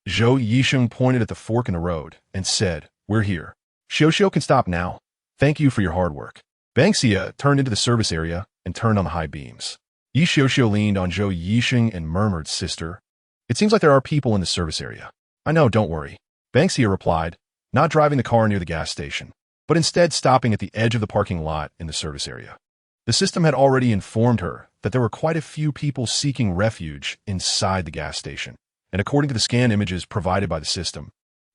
Zhou Yisheng pointed at the fork in the road and said, we're here. Xiao can stop now. Thank you for your hard work. Ban Xia turned into the service area and turned on the high beams. Yi Xiao leaned on Zhou Yisheng and murmured, sister, it seems like there are people in the service area. I know, don't worry. Ban Xia replied, not driving the car near the gas station, but instead stopping at the edge of the parking lot in the service area. The system had already informed her that there were quite a few people seeking refuge inside the gas station, and according to the scan images provided by the system,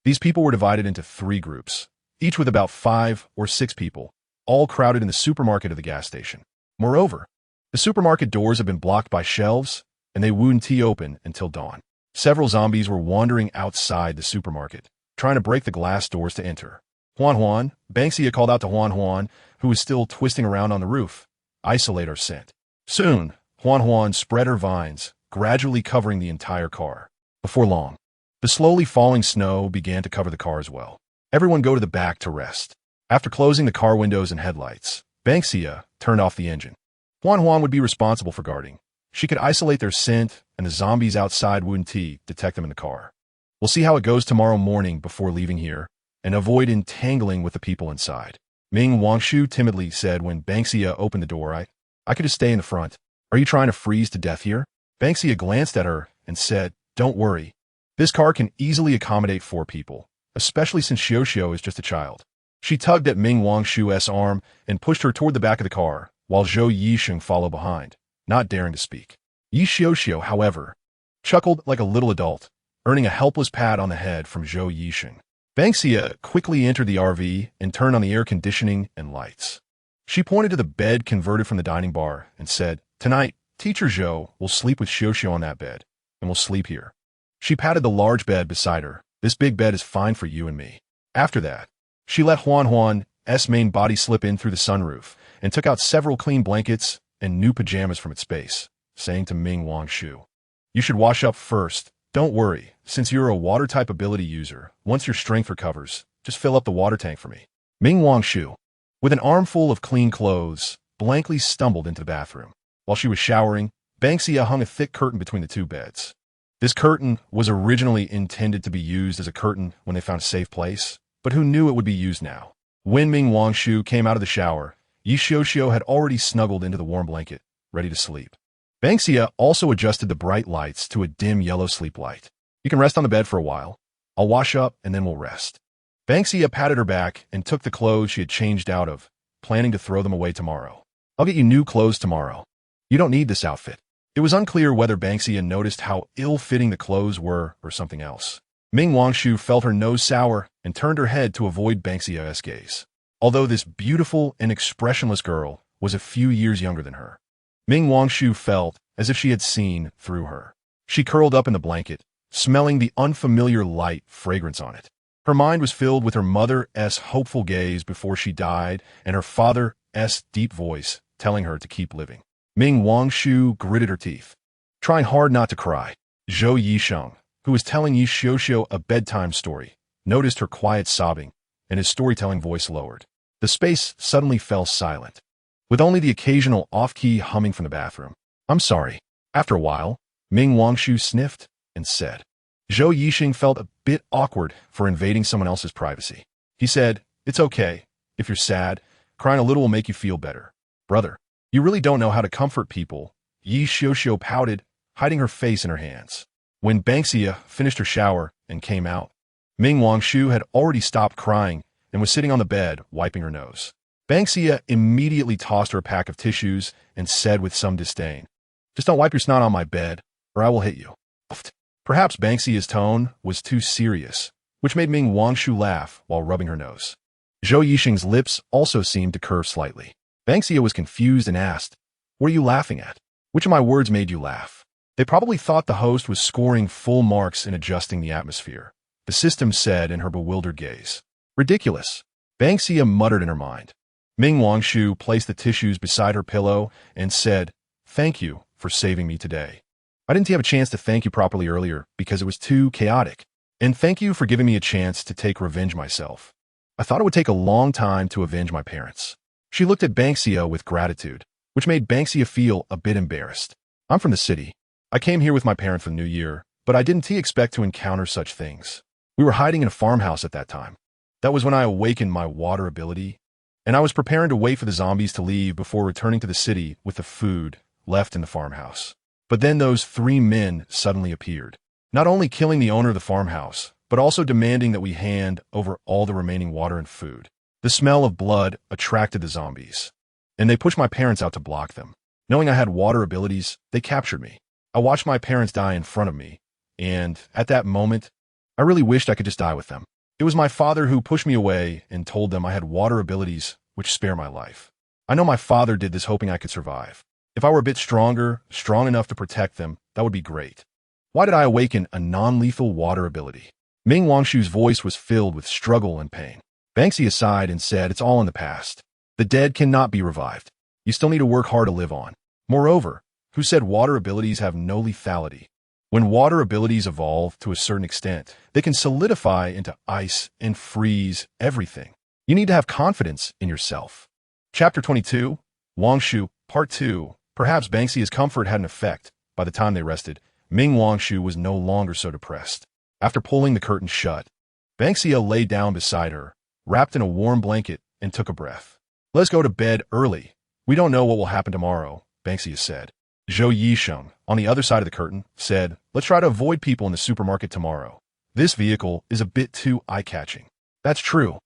these people were divided into 3 groups, each with about 5 or 6 people, all crowded in the supermarket of the gas station. Moreover, the supermarket doors had been blocked by shelves, and they wouldn't open until dawn. Several zombies were wandering outside the supermarket, trying to break the glass doors to enter. Ban Xia called out to Huan, who was still twisting around on the roof, isolate our scent. Soon, Huan spread her vines, gradually covering the entire car. Before long, the slowly falling snow began to cover the car as well. Everyone go to the back to rest. After closing the car windows and headlights, Ban Xia turned off the engine. Huan would be responsible for guarding. She could isolate their scent, and the zombies outside wouldn't detect them in the car. We'll see how it goes tomorrow morning before leaving here, and avoid entangling with the people inside. Ming Wangshu timidly said when Ban Xia opened the door, I could just stay in the front. Are you trying to freeze to death here? Ban Xia glanced at her and said, don't worry. This car can easily accommodate 4 people, especially since Xiao is just a child. She tugged at Ming Wangshu's arm and pushed her toward the back of the car, while Zhou Yisheng followed behind, not daring to speak. Yi Xiao, however, chuckled like a little adult, earning a helpless pat on the head from Zhou Yisheng. Ban Xia quickly entered the RV and turned on the air conditioning and lights. She pointed to the bed converted from the dining bar and said, tonight, Teacher Zhou will sleep with Xiao on that bed, and we'll sleep here. She patted the large bed beside her. This big bed is fine for you and me. After that, she let Huan's main body slip in through the sunroof and took out several clean blankets and new pajamas from its space, saying to Ming Wangshu, you should wash up first. Don't worry, since you're a water-type ability user, once your strength recovers, just fill up the water tank for me. Ming Wangshu, with an armful of clean clothes, blankly stumbled into the bathroom. While she was showering, Ban Xia hung a thick curtain between the 2 beds. This curtain was originally intended to be used as a curtain when they found a safe place, but who knew it would be used now? When Ming Wangshu came out of the shower, Yi Xiao had already snuggled into the warm blanket, ready to sleep. Ban Xia also adjusted the bright lights to a dim yellow sleep light. You can rest on the bed for a while. I'll wash up and then we'll rest. Ban Xia patted her back and took the clothes she had changed out of, planning to throw them away tomorrow. I'll get you new clothes tomorrow. You don't need this outfit. It was unclear whether Ban Xia noticed how ill-fitting the clothes were or something else. Ming Wangshu felt her nose sour and turned her head to avoid Ban Xia's gaze. Although this beautiful and expressionless girl was a few years younger than her, Ming Wangshu felt as if she had seen through her. She curled up in the blanket, smelling the unfamiliar light fragrance on it. Her mind was filled with her mother's hopeful gaze before she died and her father's deep voice telling her to keep living. Ming Wangshu gritted her teeth, trying hard not to cry. Zhou Yisheng, who was telling Yi Xiuxiu a bedtime story, noticed her quiet sobbing, and his storytelling voice lowered. The space suddenly fell silent, with only the occasional off-key humming from the bathroom. "I'm sorry." After a while, Ming Wangshu sniffed and said. Zhou Yisheng felt a bit awkward for invading someone else's privacy. He said, "It's okay. If you're sad, crying a little will make you feel better." "Brother, you really don't know how to comfort people." Yi Xiuxiu pouted, hiding her face in her hands. When Ban Xia finished her shower and came out, Ming Wangshu had already stopped crying and was sitting on the bed, wiping her nose. Ban Xia immediately tossed her a pack of tissues and said with some disdain, "Just don't wipe your snot on my bed, or I will hit you." Perhaps Ban Xia's tone was too serious, which made Ming Wangshu laugh while rubbing her nose. Zhou Yisheng's lips also seemed to curve slightly. Ban Xia was confused and asked, "What are you laughing at? Which of my words made you laugh?" They probably thought the host was scoring full marks in adjusting the atmosphere, the system said in her bewildered gaze. "Ridiculous," Ban Xia muttered in her mind. Ming Wangshu placed the tissues beside her pillow and said, "Thank you for saving me today. I didn't have a chance to thank you properly earlier because it was too chaotic. And thank you for giving me a chance to take revenge myself. I thought it would take a long time to avenge my parents." She looked at Ban Xia with gratitude, which made Ban Xia feel a bit embarrassed. "I'm from the city. I came here with my parents for the New Year, but I didn't expect to encounter such things. We were hiding in a farmhouse at that time. That was when I awakened my water ability, and I was preparing to wait for the zombies to leave before returning to the city with the food left in the farmhouse. But then those 3 men suddenly appeared, not only killing the owner of the farmhouse, but also demanding that we hand over all the remaining water and food. The smell of blood attracted the zombies, and they pushed my parents out to block them. Knowing I had water abilities, they captured me. I watched my parents die in front of me, and at that moment, I really wished I could just die with them. It was my father who pushed me away and told them I had water abilities which spare my life. I know my father did this hoping I could survive. If I were a bit stronger, strong enough to protect them, that would be great. Why did I awaken a non-lethal water ability?" Ming Wangshu's voice was filled with struggle and pain. Ban Xia sighed and said, "It's all in the past. The dead cannot be revived. You still need to work hard to live on. Moreover, who said water abilities have no lethality? When water abilities evolve to a certain extent, they can solidify into ice and freeze everything. You need to have confidence in yourself." Chapter 22, Wangshu, Part 2. Perhaps Ban Xia's comfort had an effect. By the time they rested, Ming Wangshu was no longer so depressed. After pulling the curtain shut, Ban Xia lay down beside her, wrapped in a warm blanket, and took a breath. "Let's go to bed early. We don't know what will happen tomorrow," Ban Xia said. Zhou Yisheng, on the other side of the curtain, said, "Let's try to avoid people in the supermarket tomorrow. This vehicle is a bit too eye-catching." "That's true.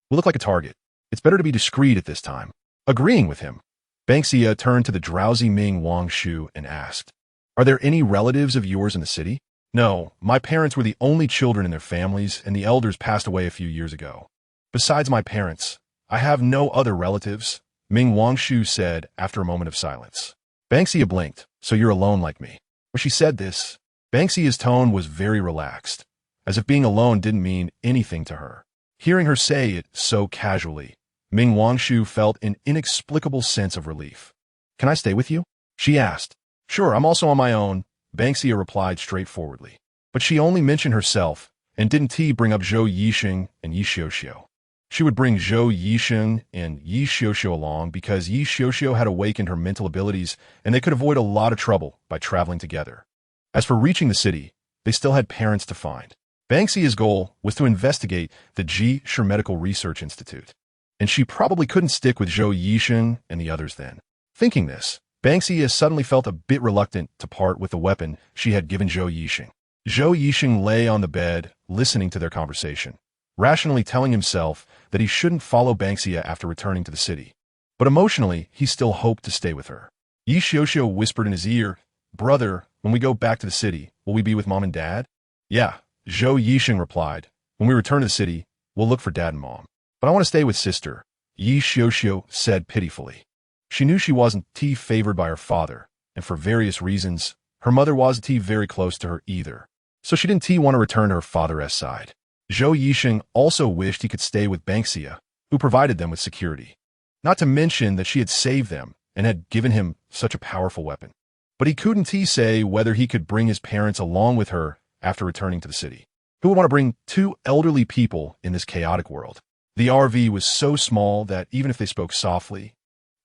We look like a target. It's better to be discreet at this time." Agreeing with him, Ban Xia turned to the drowsy Ming Wangshu and asked, "Are there any relatives of yours in the city?" "No, my parents were the only children in their families, and the elders passed away a few years ago. Besides my parents, I have no other relatives," Ming Wangshu said after a moment of silence. Ban Xia blinked. "So you're alone like me." When she said this, Ban Xia's tone was very relaxed, as if being alone didn't mean anything to her. Hearing her say it so casually, Ming Wangshu felt an inexplicable sense of relief. "Can I stay with you?" she asked. "Sure, I'm also on my own," Ban Xia replied straightforwardly. But she only mentioned herself, and didn't bring up Zhou Yisheng and Yi Xiuxiu. She would bring Zhou Yisheng and Yi Xiuxiu along because Yi Xiuxiu had awakened her mental abilities, and they could avoid a lot of trouble by traveling together. As for reaching the city, they still had parents to find. Ban Xia's goal was to investigate the Ji Medical Research Institute, and she probably couldn't stick with Zhou Yisheng and the others then. Thinking this, Ban Xia suddenly felt a bit reluctant to part with the weapon she had given Zhou Yisheng. Zhou Yisheng lay on the bed, listening to their conversation, rationally telling himself that he shouldn't follow Ban Xia after returning to the city. But emotionally, he still hoped to stay with her. Yi Xiuxiu whispered in his ear, "Brother, when we go back to the city, will we be with Mom and Dad?" "Yeah," Zhou Yisheng replied. "When we return to the city, we'll look for Dad and Mom. But I want to stay with Sister," Yi Xiuxiu said pitifully. She knew she wasn't favored by her father, and for various reasons, Her mother wasn't very close to her either, so she didn't want to return to her father's side. Zhou Yixing also wished he could stay with Ban Xia, who provided them with security. Not to mention that she had saved them and had given him such a powerful weapon. But he couldn't say whether he could bring his parents along with her after returning to the city. Who would want to bring two elderly people in this chaotic world? The RV was so small that even if they spoke softly,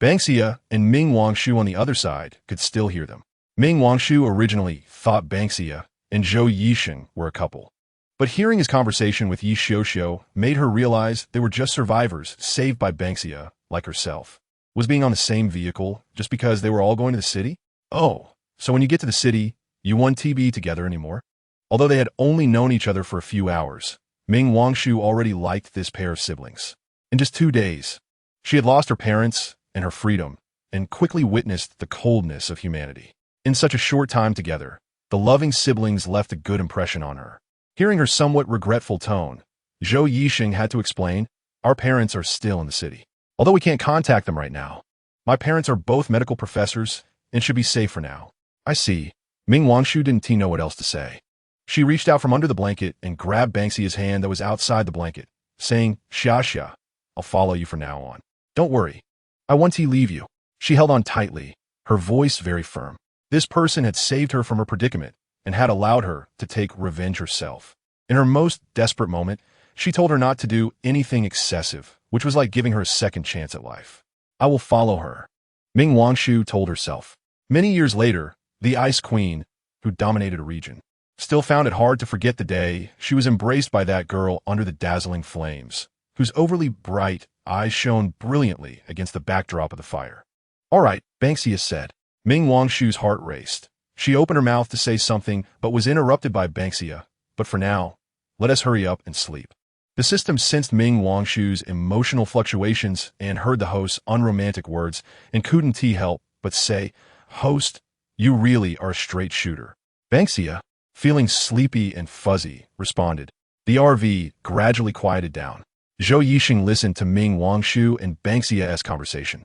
Ban Xia and Ming Wangshu on the other side could still hear them. Ming Wangshu originally thought Ban Xia and Zhou Yixing were a couple. But hearing his conversation with Yi Xiuxiu made her realize they were just survivors saved by Ban Xia, like herself. Was being on the same vehicle just because they were all going to the city? Oh, so when you get to the city, you won't be together anymore? Although they had only known each other for a few hours, Ming Wangshu already liked this pair of siblings. In just 2 days, she had lost her parents and her freedom, and quickly witnessed the coldness of humanity. In such a short time together, the loving siblings left a good impression on her. Hearing her somewhat regretful tone, Zhou Yixing had to explain, "Our parents are still in the city. Although we can't contact them right now. My parents are both medical professors and should be safe for now." "I see." Ming Wangshu didn't know what else to say. She reached out from under the blanket and grabbed Ban Xia's hand that was outside the blanket, saying, "Xia, I'll follow you from now on. Don't worry. I won't leave you." She held on tightly, her voice very firm. This person had saved her from her predicament and had allowed her to take revenge herself. In her most desperate moment, she told her not to do anything excessive, which was like giving her a second chance at life. "I will follow her," Ming Wangshu told herself. Many years later, the Ice Queen, who dominated a region, still found it hard to forget the day she was embraced by that girl under the dazzling flames, whose overly bright eyes shone brilliantly against the backdrop of the fire. "All right," Ban Xia said. Ming Wangshu's heart raced. She opened her mouth to say something, but was interrupted by Ban Xia. "But for now, let us hurry up and sleep." The system sensed Ming Wangshu's emotional fluctuations and heard the host's unromantic words and couldn't help but say, "Host, you really are a straight shooter." Ban Xia, feeling sleepy and fuzzy, responded. The RV gradually quieted down. Zhou Yixing listened to Ming Wangshu and Ban Xia's conversation.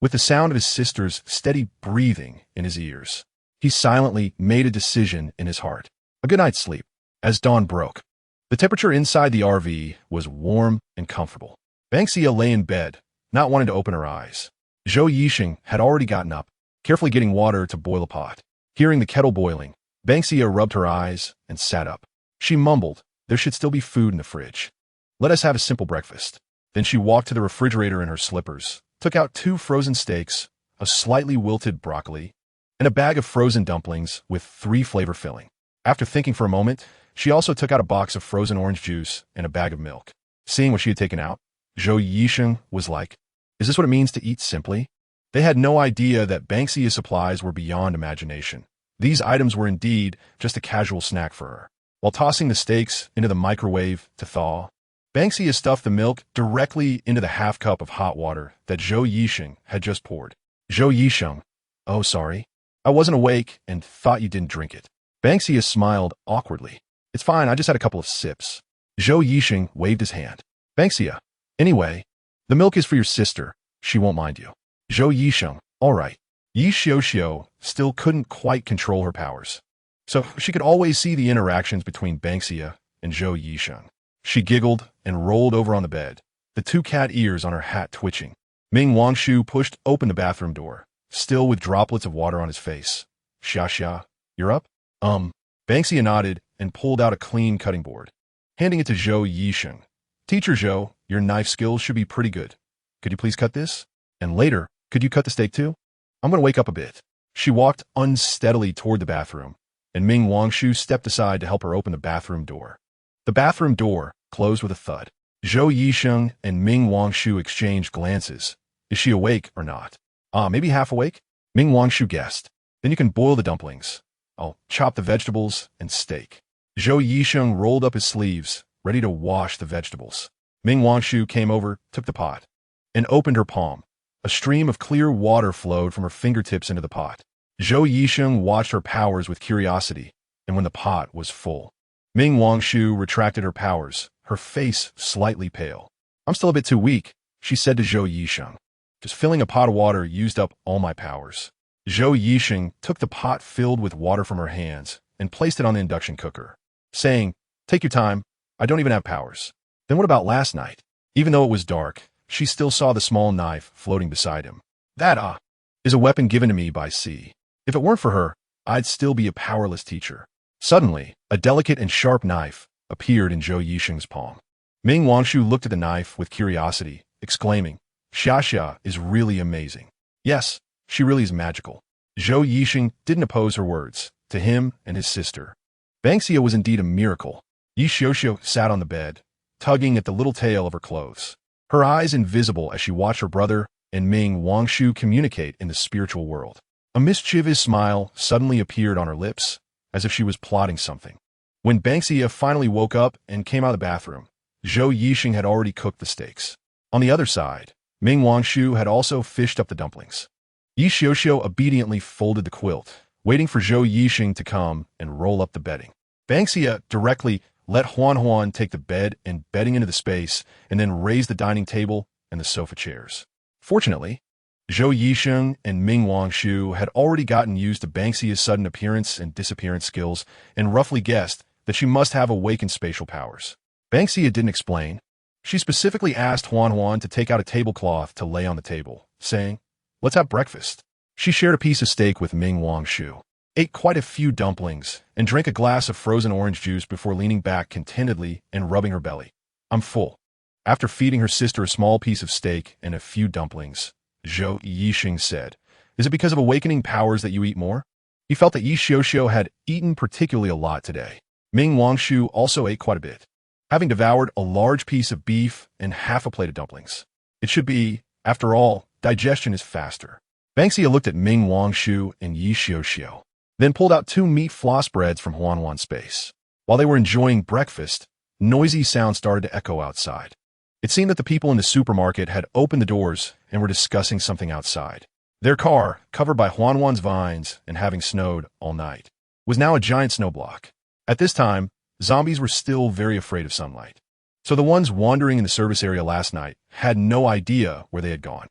With the sound of his sister's steady breathing in his ears, he silently made a decision in his heart. A good night's sleep. As dawn broke, the temperature inside the RV was warm and comfortable. Ban Xia lay in bed, not wanting to open her eyes. Zhou Yixing had already gotten up, carefully getting water to boil a pot. Hearing the kettle boiling, Ban Xia rubbed her eyes and sat up. She mumbled, "There should still be food in the fridge. Let us have a simple breakfast." Then she walked to the refrigerator in her slippers, took out 2 frozen steaks, a slightly wilted broccoli, and a bag of frozen dumplings with 3 flavor filling. After thinking for a moment, she also took out a box of frozen orange juice and a bag of milk. Seeing what she had taken out, Zhou Yixing was like, "Is this what it means to eat simply?" They had no idea that Ban Xia's supplies were beyond imagination. These items were indeed just a casual snack for her. While tossing the steaks into the microwave to thaw, Ban Xia stuffed the milk directly into the half cup of hot water that Zhou Yixing had just poured. Zhou Yixing, "Oh, sorry. I wasn't awake and thought you didn't drink it." Ban Xia smiled awkwardly. "It's fine, I just had a couple of sips." Zhou Yixing waved his hand. "Ban Xia, anyway, the milk is for your sister. She won't mind you." Zhou Yixing, "All right." Yi Xiuxiu still couldn't quite control her powers, so she could always see the interactions between Ban Xia and Zhou Yixing. She giggled and rolled over on the bed, the 2 cat ears on her hat twitching. Ming Wangshu pushed open the bathroom door, still with droplets of water on his face. "Xia, you're up?" Ban Xia nodded and pulled out a clean cutting board, handing it to Zhou Yixing. "Teacher Zhou, your knife skills should be pretty good. Could you please cut this? And later, could you cut the steak too? I'm going to wake up a bit." She walked unsteadily toward the bathroom, and Ming Wangshu stepped aside to help her open the bathroom door. The bathroom door closed with a thud. Zhou Yixing and Ming Wangshu exchanged glances. Is she awake or not? Maybe half awake? Ming Wangshu guessed. Then you can boil the dumplings. I'll chop the vegetables and steak. Zhou Yixing rolled up his sleeves, ready to wash the vegetables. Ming Wangshu came over, took the pot, and opened her palm. A stream of clear water flowed from her fingertips into the pot. Zhou Yixing watched her powers with curiosity, and when the pot was full, Ming Wangshu retracted her powers, her face slightly pale. "I'm still a bit too weak," she said to Zhou Yixing. "Just filling a pot of water used up all my powers." Zhou Yixing took the pot filled with water from her hands and placed it on the induction cooker, saying, "Take your time. I don't even have powers." Then what about last night? Even though it was dark, she still saw the small knife floating beside him. That is a weapon given to me by C. If it weren't for her, I'd still be a powerless teacher. Suddenly, a delicate and sharp knife appeared in Zhou Yixing's palm. Ming Wangshu looked at the knife with curiosity, exclaiming, "Xia is really amazing." Yes, she really is magical. Zhou Yixing didn't oppose her words, to him and his sister. Ban Xia was indeed a miracle. Yi Xiuxiu sat on the bed, tugging at the little tail of her clothes, her eyes invisible as she watched her brother and Ming Wangshu communicate in the spiritual world. A mischievous smile suddenly appeared on her lips, as if she was plotting something. When Ban Xia finally woke up and came out of the bathroom, Zhou Yixing had already cooked the steaks. On the other side, Ming Wangshu had also fished up the dumplings. Yi Xiuxiu obediently folded the quilt, waiting for Zhou Yixing to come and roll up the bedding. Ban Xia directly let Huan take the bed and bedding into the space, and then raise the dining table and the sofa chairs. Fortunately, Zhou Yixing and Ming Wangshu had already gotten used to Ban Xia's sudden appearance and disappearance skills and roughly guessed that she must have awakened spatial powers. Ban Xia didn't explain. She specifically asked Huan to take out a tablecloth to lay on the table, saying, "Let's have breakfast." She shared a piece of steak with Ming Wangshu, ate quite a few dumplings, and drank a glass of frozen orange juice before leaning back contentedly and rubbing her belly. "I'm full." After feeding her sister a small piece of steak and a few dumplings, Zhou Yixing said, "Is it because of awakening powers that you eat more?" He felt that Yi Xiuxiu had eaten particularly a lot today. Ming Wangshu also ate quite a bit, having devoured a large piece of beef and half a plate of dumplings. It should be, after all, digestion is faster. Ban Xia looked at Ming Wangshu and Yi Xiuxiu, then pulled out 2 meat floss breads from Huan's space. While they were enjoying breakfast, noisy sounds started to echo outside. It seemed that the people in the supermarket had opened the doors and were discussing something outside. Their car, covered by Huan's vines and having snowed all night, was now a giant snowblock. At this time, zombies were still very afraid of sunlight. So the ones wandering in the service area last night had no idea where they had gone.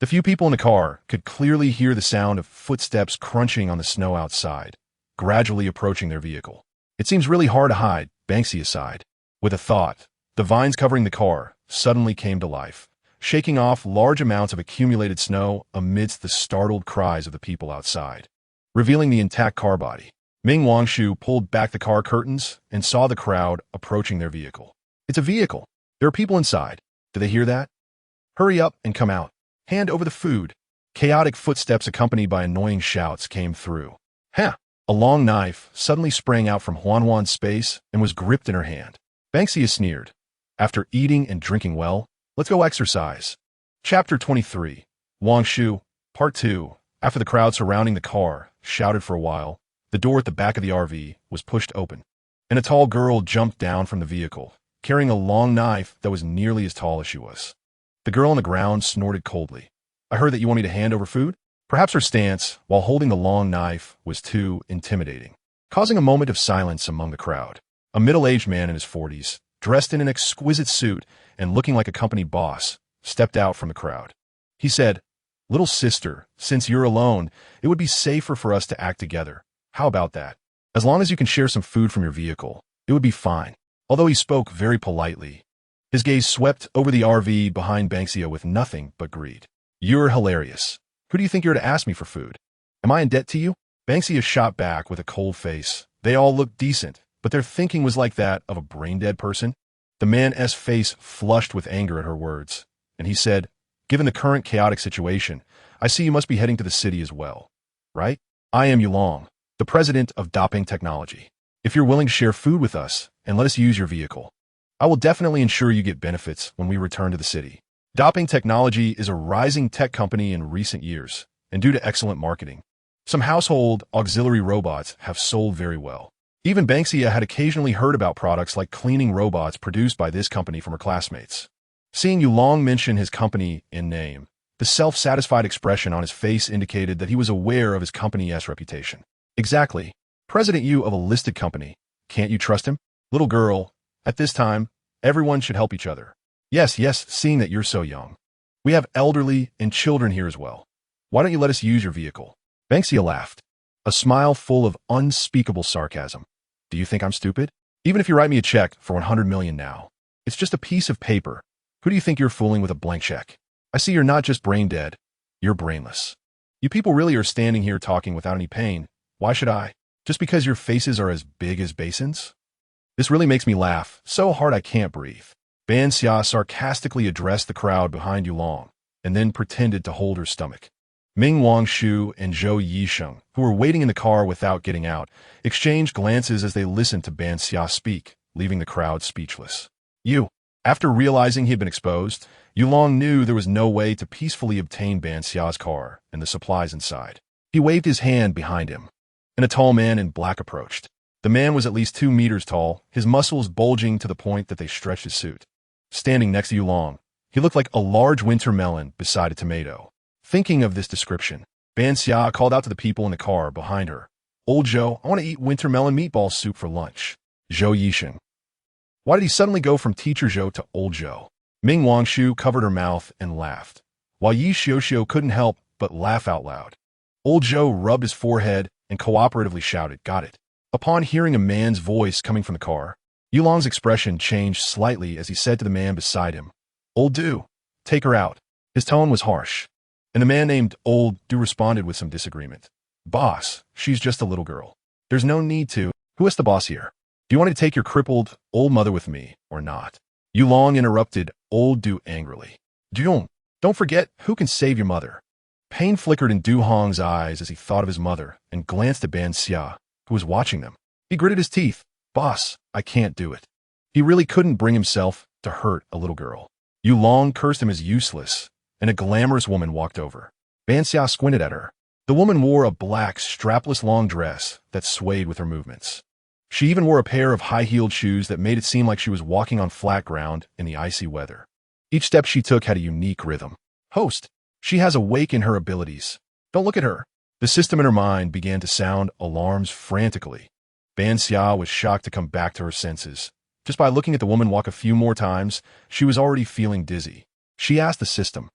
The few people in the car could clearly hear the sound of footsteps crunching on the snow outside, gradually approaching their vehicle. It seems really hard to hide, Ban Xia sighed. With a thought, the vines covering the car suddenly came to life, shaking off large amounts of accumulated snow amidst the startled cries of the people outside, revealing the intact car body. Ming Wangshu pulled back the car curtains and saw the crowd approaching their vehicle. It's a vehicle. There are people inside. Do they hear that? Hurry up and come out. Hand over the food. Chaotic footsteps accompanied by annoying shouts came through. Ha! A long knife suddenly sprang out from Huan's space and was gripped in her hand. Ban Xia sneered. After eating and drinking well, let's go exercise. Chapter 23. Wangshu, Part 2. After the crowd surrounding the car shouted for a while, the door at the back of the RV was pushed open, and a tall girl jumped down from the vehicle, carrying a long knife that was nearly as tall as she was. The girl on the ground snorted coldly. "I heard that you want me to hand over food?" Perhaps her stance, while holding the long knife, was too intimidating, causing a moment of silence among the crowd. A middle-aged man in his 40s, dressed in an exquisite suit and looking like a company boss, stepped out from the crowd. He said, "Little sister, since you're alone, it would be safer for us to act together. How about that? As long as you can share some food from your vehicle, it would be fine." Although he spoke very politely, his gaze swept over the RV behind Ban Xia with nothing but greed. "You're hilarious. Who do you think you're to ask me for food? Am I in debt to you?" Ban Xia shot back with a cold face. They all looked decent, but their thinking was like that of a brain-dead person. The man's face flushed with anger at her words, and he said, "Given the current chaotic situation, I see you must be heading to the city as well, right? I am Yulong, the president of Doping Technology. If you're willing to share food with us and let us use your vehicle, I will definitely ensure you get benefits when we return to the city." Doping Technology is a rising tech company in recent years, and due to excellent marketing, some household auxiliary robots have sold very well. Even Ban Xia had occasionally heard about products like cleaning robots produced by this company from her classmates. Seeing Yulong mention his company in name, the self-satisfied expression on his face indicated that he was aware of his company's reputation. "Exactly. President Yu of a listed company. Can't you trust him?" "Little girl, at this time, everyone should help each other." Yes, seeing that you're so young. We have elderly and children here as well. Why don't you let us use your vehicle?" Ban Xia laughed, a smile full of unspeakable sarcasm. Do you think I'm stupid? Even if you write me a check for 100 million now, it's just a piece of paper. Who do you think you're fooling with a blank check? I see you're not just brain dead, you're brainless. You people really are standing here talking without any pain. Why should I? Just because your faces are as big as basins? This really makes me laugh, so hard I can't breathe. Ban Xia sarcastically addressed the crowd behind Yulong, and then pretended to hold her stomach. Ming Wangshu and Zhou Yisheng, who were waiting in the car without getting out, exchanged glances as they listened to Ban Xia speak, leaving the crowd speechless. After realizing he had been exposed, Yulong knew there was no way to peacefully obtain Ban Xia's car and the supplies inside. He waved his hand behind him, and a tall man in black approached. The man was at least 2 meters tall, his muscles bulging to the point that they stretched his suit. Standing next to Yulong, he looked like a large winter melon beside a tomato. Thinking of this description, Ban Xia called out to the people in the car behind her. Old Zhou, I want to eat winter melon meatball soup for lunch. Zhou Yisheng. Why did he suddenly go from Teacher Zhou to Old Zhou? Ming Wangshu covered her mouth and laughed, while Yi Xiuxiu couldn't help but laugh out loud. Old Zhou rubbed his forehead and cooperatively shouted, Got it. Upon hearing a man's voice coming from the car, Yulong's expression changed slightly as he said to the man beside him, Old Du, take her out. His tone was harsh, and the man named Old Du responded with some disagreement. Boss, she's just a little girl. There's no need to. Who is the boss here? Do you want me to take your crippled old mother with me or not? Yulong interrupted Old Du angrily. Dung, don't forget who can save your mother. Pain flickered in Du Hong's eyes as he thought of his mother and glanced at Ban Xia, who was watching them. He gritted his teeth. Boss, I can't do it. He really couldn't bring himself to hurt a little girl. Yulong cursed him as useless, and a glamorous woman walked over. Ban Xia squinted at her. The woman wore a black, strapless long dress that swayed with her movements. She even wore a pair of high-heeled shoes that made it seem like she was walking on flat ground in the icy weather. Each step she took had a unique rhythm. Host, she has awakened her abilities. Don't look at her. The system in her mind began to sound alarms frantically. Ban Xia was shocked to come back to her senses. Just by looking at the woman walk a few more times, she was already feeling dizzy. She asked the system,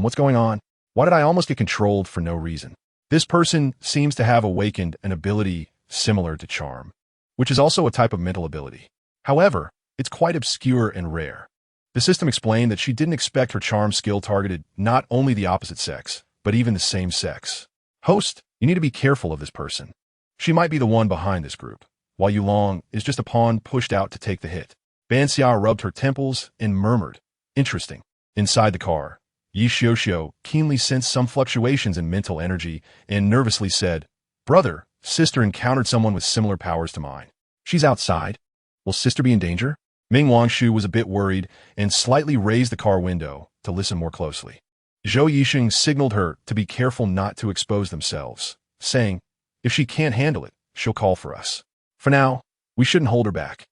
what's going on? Why did I almost get controlled for no reason? This person seems to have awakened an ability similar to charm, which is also a type of mental ability. However, it's quite obscure and rare. The system explained that she didn't expect her charm skill targeted not only the opposite sex, but even the same sex. Host, you need to be careful of this person. She might be the one behind this group, while Yulong is just a pawn pushed out to take the hit. Ban Xia rubbed her temples and murmured, Interesting. Inside the car, Yi Xiuxiu keenly sensed some fluctuations in mental energy and nervously said, Brother, sister encountered someone with similar powers to mine. She's outside. Will sister be in danger? Ming Wangshu was a bit worried and slightly raised the car window to listen more closely. Zhou Yisheng signaled her to be careful not to expose themselves, saying, If she can't handle it, she'll call for us. For now, we shouldn't hold her back.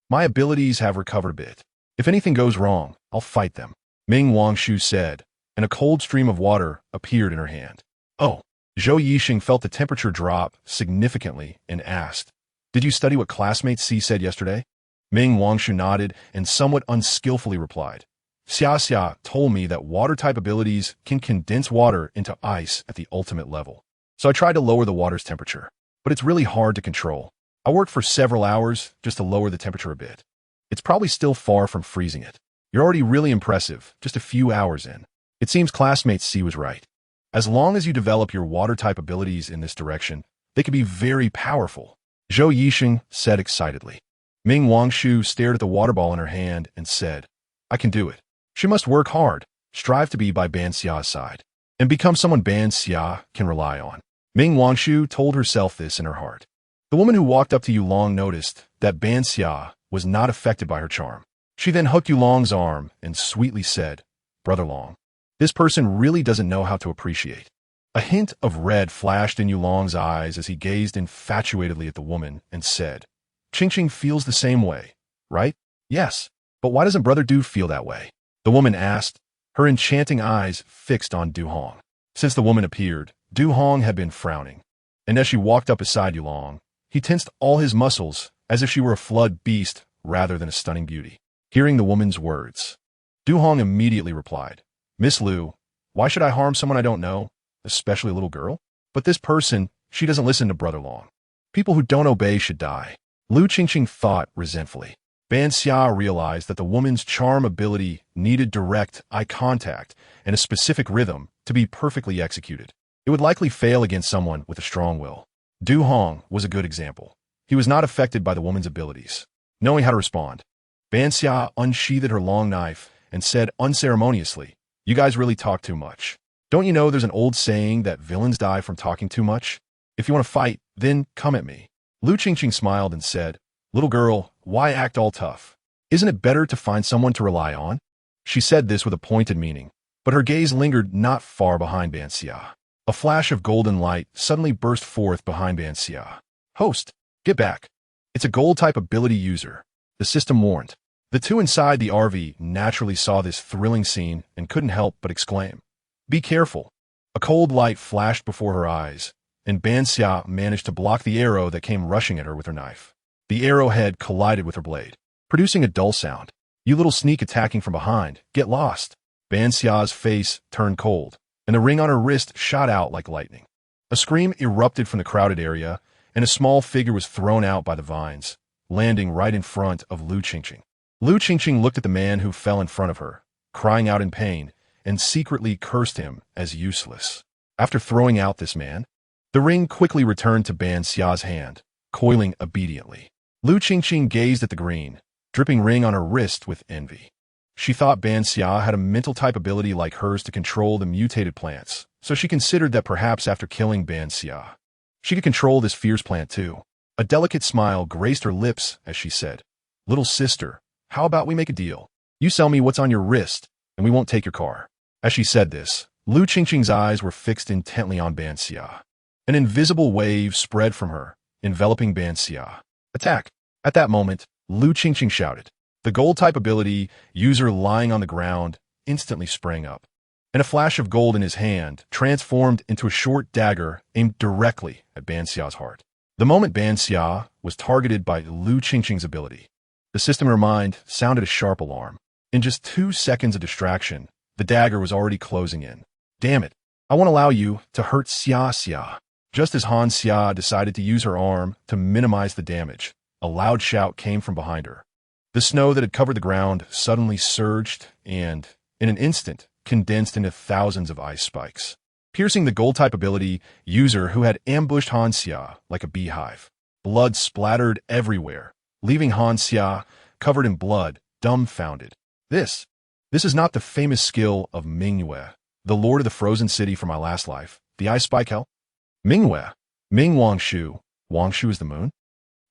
My abilities have recovered a bit. If anything goes wrong, I'll fight them. Ming Wangshu said, and a cold stream of water appeared in her hand. Oh. Zhou Yisheng felt the temperature drop significantly and asked, Did you study what classmate C said yesterday? Ming Wangshu nodded and somewhat unskillfully replied, Xia told me that water-type abilities can condense water into ice at the ultimate level. So I tried to lower the water's temperature, but it's really hard to control. I worked for several hours just to lower the temperature a bit. It's probably still far from freezing it. You're already really impressive, just a few hours in. It seems classmate C was right. As long as you develop your water-type abilities in this direction, they can be very powerful. Zhou Yisheng said excitedly. Ming Wangshu stared at the water ball in her hand and said, I can do it. She must work hard, strive to be by Ban Xia's side, and become someone Ban Xia can rely on. Ming Wangshu told herself this in her heart. The woman who walked up to Yulong noticed that Ban Xia was not affected by her charm. She then hooked Yulong's arm and sweetly said, Brother Long, this person really doesn't know how to appreciate. A hint of red flashed in Yulong's eyes as he gazed infatuatedly at the woman and said, Ching feels the same way, right? Yes, but why doesn't Brother Du feel that way? The woman asked, her enchanting eyes fixed on Du Hong. Since the woman appeared, Du Hong had been frowning, and as she walked up beside Yulong, he tensed all his muscles as if she were a flood beast rather than a stunning beauty. Hearing the woman's words, Du Hong immediately replied, Miss Liu, why should I harm someone I don't know, especially a little girl? But this person, she doesn't listen to Brother Long. People who don't obey should die. Lu Qingqing thought resentfully. Ban Xia realized that the woman's charm ability needed direct eye contact and a specific rhythm to be perfectly executed. It would likely fail against someone with a strong will. Du Hong was a good example. He was not affected by the woman's abilities. Knowing how to respond, Ban Xia unsheathed her long knife and said unceremoniously, "You guys really talk too much. Don't you know there's an old saying that villains die from talking too much? If you want to fight, then come at me." Lu Qingqing smiled and said, "Little girl, why act all tough? Isn't it better to find someone to rely on?" She said this with a pointed meaning, but her gaze lingered not far behind Ban Xia. A flash of golden light suddenly burst forth behind Ban Xia. "Host, get back. It's a gold-type ability user," the system warned. The two inside the RV naturally saw this thrilling scene and couldn't help but exclaim, "Be careful." A cold light flashed before her eyes, and Ban Xia managed to block the arrow that came rushing at her with her knife. The arrowhead collided with her blade, producing a dull sound. "You little sneak attacking from behind, get lost." Ban Xia's face turned cold, and the ring on her wrist shot out like lightning. A scream erupted from the crowded area, and a small figure was thrown out by the vines, landing right in front of Lu Qingqing. Lu Qingqing looked at the man who fell in front of her, crying out in pain, and secretly cursed him as useless. After throwing out this man, the ring quickly returned to Ban Xia's hand, coiling obediently. Lu Qingqing gazed at the green, dripping ring on her wrist with envy. She thought Ban Xia had a mental type ability like hers to control the mutated plants, so she considered that perhaps after killing Ban Xia, she could control this fierce plant too. A delicate smile graced her lips as she said, "Little sister, how about we make a deal? You sell me what's on your wrist, and we won't take your car." As she said this, Lu Qingqing's eyes were fixed intently on Ban Xia. An invisible wave spread from her, enveloping Ban Xia. "Attack!" At that moment, Lu Qingqing shouted. The gold-type ability user lying on the ground instantly sprang up, and a flash of gold in his hand transformed into a short dagger aimed directly at Ban Xia's heart. The moment Ban Xia was targeted by Lu Qingqing's ability, the system in her mind sounded a sharp alarm. In just 2 seconds of distraction, the dagger was already closing in. "Damn it, I won't allow you to hurt Xia." Just as Han Xia decided to use her arm to minimize the damage, a loud shout came from behind her. The snow that had covered the ground suddenly surged and, in an instant, condensed into thousands of ice spikes, piercing the gold-type ability user who had ambushed Han Xia like a beehive. Blood splattered everywhere, leaving Han Xia covered in blood, dumbfounded. This is not the famous skill of Mingyue, the lord of the frozen city from my last life, the ice spike hell? Mingyue. Ming Wangshu. Wangshu is the moon?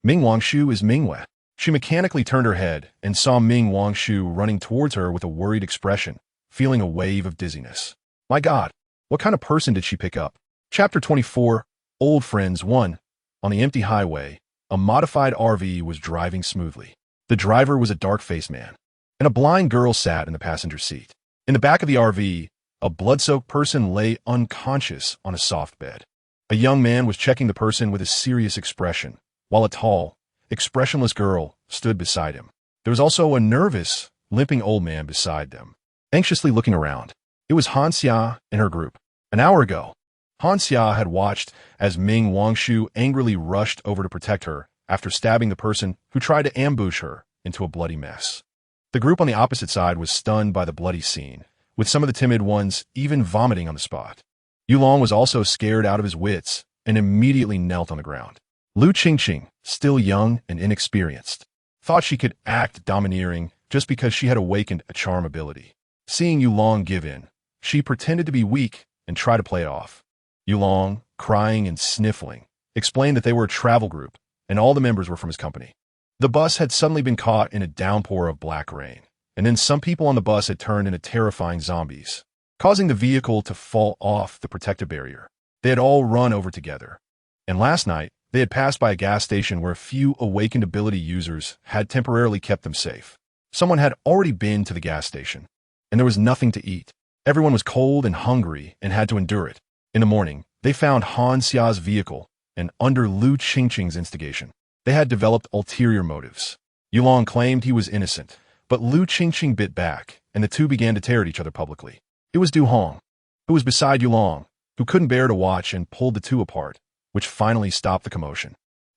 Ming Wangshu is Mingyue. She mechanically turned her head and saw Ming Wangshu running towards her with a worried expression, feeling a wave of dizziness. My God, what kind of person did she pick up? Chapter 24, Old Friends 1. On the empty highway, a modified RV was driving smoothly. The driver was a dark-faced man, and a blind girl sat in the passenger seat. In the back of the RV, a blood-soaked person lay unconscious on a soft bed. A young man was checking the person with a serious expression, while a tall, expressionless girl stood beside him. There was also a nervous, limping old man beside them, anxiously looking around. It was Han Xia and her group. An hour ago, Han Xia had watched as Ming Wangshu angrily rushed over to protect her after stabbing the person who tried to ambush her into a bloody mess. The group on the opposite side was stunned by the bloody scene, with some of the timid ones even vomiting on the spot. Yulong was also scared out of his wits and immediately knelt on the ground. Lu Qingqing, still young and inexperienced, thought she could act domineering just because she had awakened a charm ability. Seeing Yulong give in, she pretended to be weak and tried to play it off. Yulong, crying and sniffling, explained that they were a travel group and all the members were from his company. The bus had suddenly been caught in a downpour of black rain, and then some people on the bus had turned into terrifying zombies, causing the vehicle to fall off the protective barrier. They had all run over together, and last night, they had passed by a gas station where a few awakened ability users had temporarily kept them safe. Someone had already been to the gas station, and there was nothing to eat. Everyone was cold and hungry and had to endure it. In the morning, they found Han Xia's vehicle, and under Lu Qingqing's instigation, they had developed ulterior motives. Yulong claimed he was innocent, but Lu Qingqing bit back, and the two began to tear at each other publicly. It was Du Hong, who was beside Yulong, who couldn't bear to watch and pulled the two apart, which finally stopped the commotion.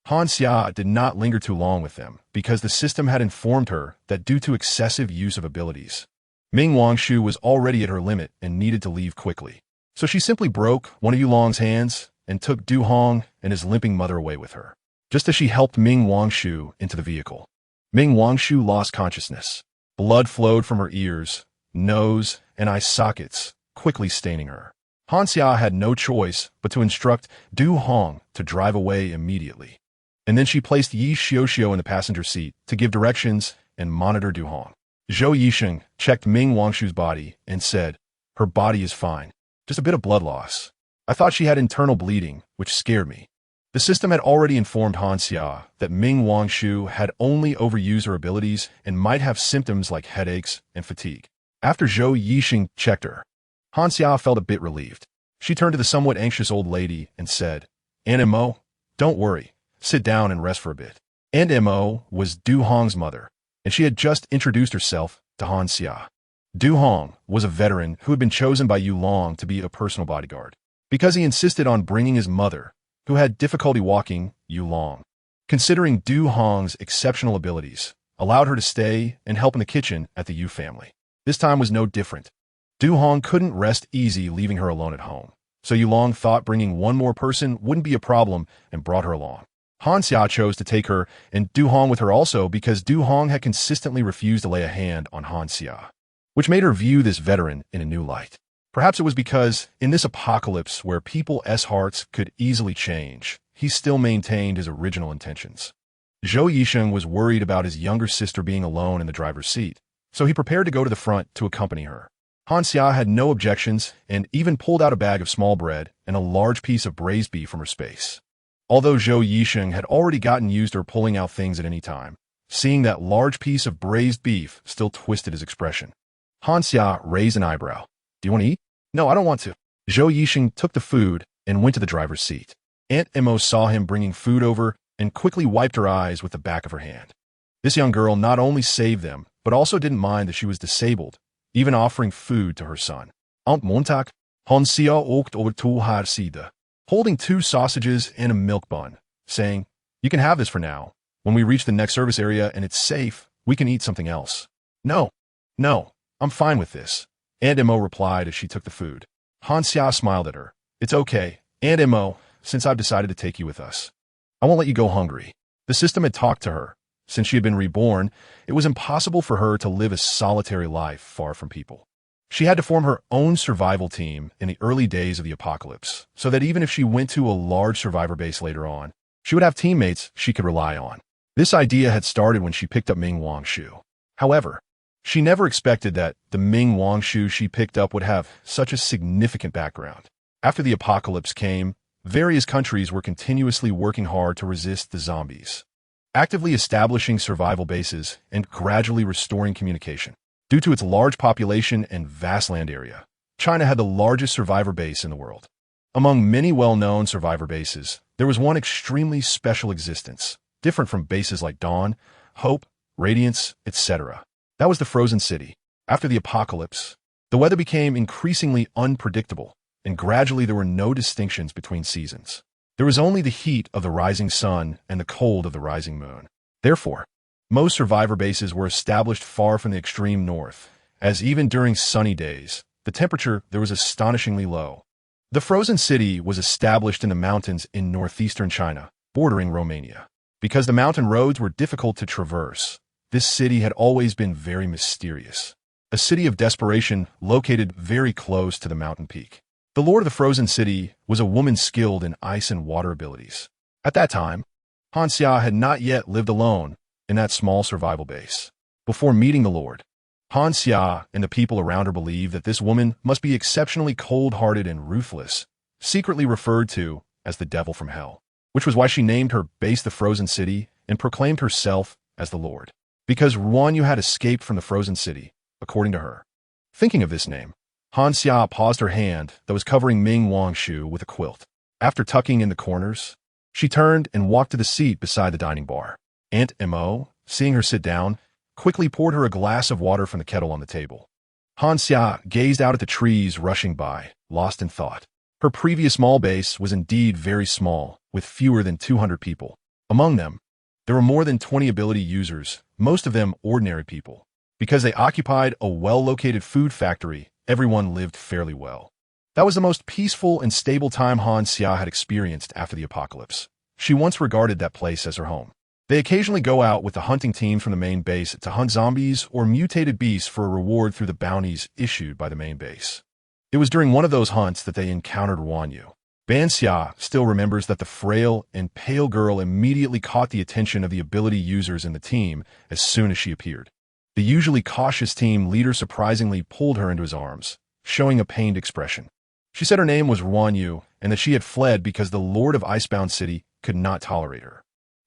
Ban Xia did not linger too long with them, because the system had informed her that due to excessive use of abilities, Ming Wangshu was already at her limit and needed to leave quickly. So she simply broke one of Yulong's hands and took Du Hong and his limping mother away with her. Just as she helped Ming Wangshu into the vehicle, Ming Wangshu lost consciousness. Blood flowed from her ears, nose, and eye sockets, quickly staining her. Ban Xia had no choice but to instruct Du Hong to drive away immediately. And then she placed Yi Xiuxiu in the passenger seat to give directions and monitor Du Hong. Zhou Yisheng checked Ming Wangshu's body and said, "Her body is fine, just a bit of blood loss. I thought she had internal bleeding, which scared me." The system had already informed Ban Xia that Ming Wangshu had only overused her abilities and might have symptoms like headaches and fatigue. After Zhou Yisheng checked her, Ban Xia felt a bit relieved. She turned to the somewhat anxious old lady and said, "Aunt Mo, don't worry. Sit down and rest for a bit." Aunt Mo was Du Hong's mother, and she had just introduced herself to Ban Xia. Du Hong was a veteran who had been chosen by Yulong to be a personal bodyguard, because he insisted on bringing his mother, who had difficulty walking, Yulong. Considering Du Hong's exceptional abilities, allowed her to stay and help in the kitchen at the Yu family. This time was no different. Du Hong couldn't rest easy leaving her alone at home, so Yulong thought bringing one more person wouldn't be a problem and brought her along. Ban Xia chose to take her and Du Hong with her also because Du Hong had consistently refused to lay a hand on Ban Xia, which made her view this veteran in a new light. Perhaps it was because, in this apocalypse where people's hearts could easily change, he still maintained his original intentions. Zhou Yisheng was worried about his younger sister being alone in the driver's seat, so he prepared to go to the front to accompany her. Ban Xia had no objections and even pulled out a bag of small bread and a large piece of braised beef from her space. Although Zhou Yisheng had already gotten used to her pulling out things at any time, seeing that large piece of braised beef still twisted his expression. Ban Xia raised an eyebrow. "Do you want to eat?" "No, I don't want to." Zhou Yisheng took the food and went to the driver's seat. Aunt Mo saw him bringing food over and quickly wiped her eyes with the back of her hand. This young girl not only saved them, but also didn't mind that she was disabled, even offering food to her son. Aunt Montag, Ban Xia åkte over to her sida, holding 2 sausages and a milk bun, saying, "You can have this for now. When we reach the next service area and it's safe, we can eat something else." No, I'm fine with this," Aunt Mo replied as she took the food. Ban Xia smiled at her. "It's okay, Aunt Mo, since I've decided to take you with us. I won't let you go hungry." The system had talked to her. Since she had been reborn, it was impossible for her to live a solitary life far from people. She had to form her own survival team in the early days of the apocalypse, so that even if she went to a large survivor base later on, she would have teammates she could rely on. This idea had started when she picked up Ming Wangshu. However, she never expected that the Ming Wangshu she picked up would have such a significant background. After the apocalypse came, various countries were continuously working hard to resist the zombies, actively establishing survival bases and gradually restoring communication. Due to its large population and vast land area, China had the largest survivor base in the world. Among many well-known survivor bases, there was one extremely special existence, different from bases like Dawn, Hope, Radiance, etc. That was the Frozen City. After the apocalypse, the weather became increasingly unpredictable, and gradually there were no distinctions between seasons. There was only the heat of the rising sun and the cold of the rising moon. Therefore, most survivor bases were established far from the extreme north, as even during sunny days, the temperature there was astonishingly low. The Frozen City was established in the mountains in northeastern China, bordering Romania. Because the mountain roads were difficult to traverse, this city had always been very mysterious. A city of desperation located very close to the mountain peak. The Lord of the Frozen City was a woman skilled in ice and water abilities. At that time, Ban Xia had not yet lived alone in that small survival base. Before meeting the Lord, Ban Xia and the people around her believed that this woman must be exceptionally cold-hearted and ruthless, secretly referred to as the devil from hell, which was why she named her base the Frozen City and proclaimed herself as the Lord. Because Ruan Yu had escaped from the Frozen City, according to her. Thinking of this name, Ban Xia paused her hand that was covering Ming Wangshu with a quilt. After tucking in the corners, she turned and walked to the seat beside the dining bar. Aunt Mo, seeing her sit down, quickly poured her a glass of water from the kettle on the table. Ban Xia gazed out at the trees rushing by, lost in thought. Her previous small base was indeed very small, with fewer than 200 people. Among them, there were more than 20 ability users, most of them ordinary people. Because they occupied a well-located food factory, everyone lived fairly well. That was the most peaceful and stable time Ban Xia had experienced after the apocalypse. She once regarded that place as her home. They occasionally go out with the hunting team from the main base to hunt zombies or mutated beasts for a reward through the bounties issued by the main base. It was during one of those hunts that they encountered Wanyu. Ban Xia still remembers that the frail and pale girl immediately caught the attention of the ability users in the team as soon as she appeared. The usually cautious team leader surprisingly pulled her into his arms, showing a pained expression. She said her name was Wanyu and that she had fled because the Lord of Icebound City could not tolerate her.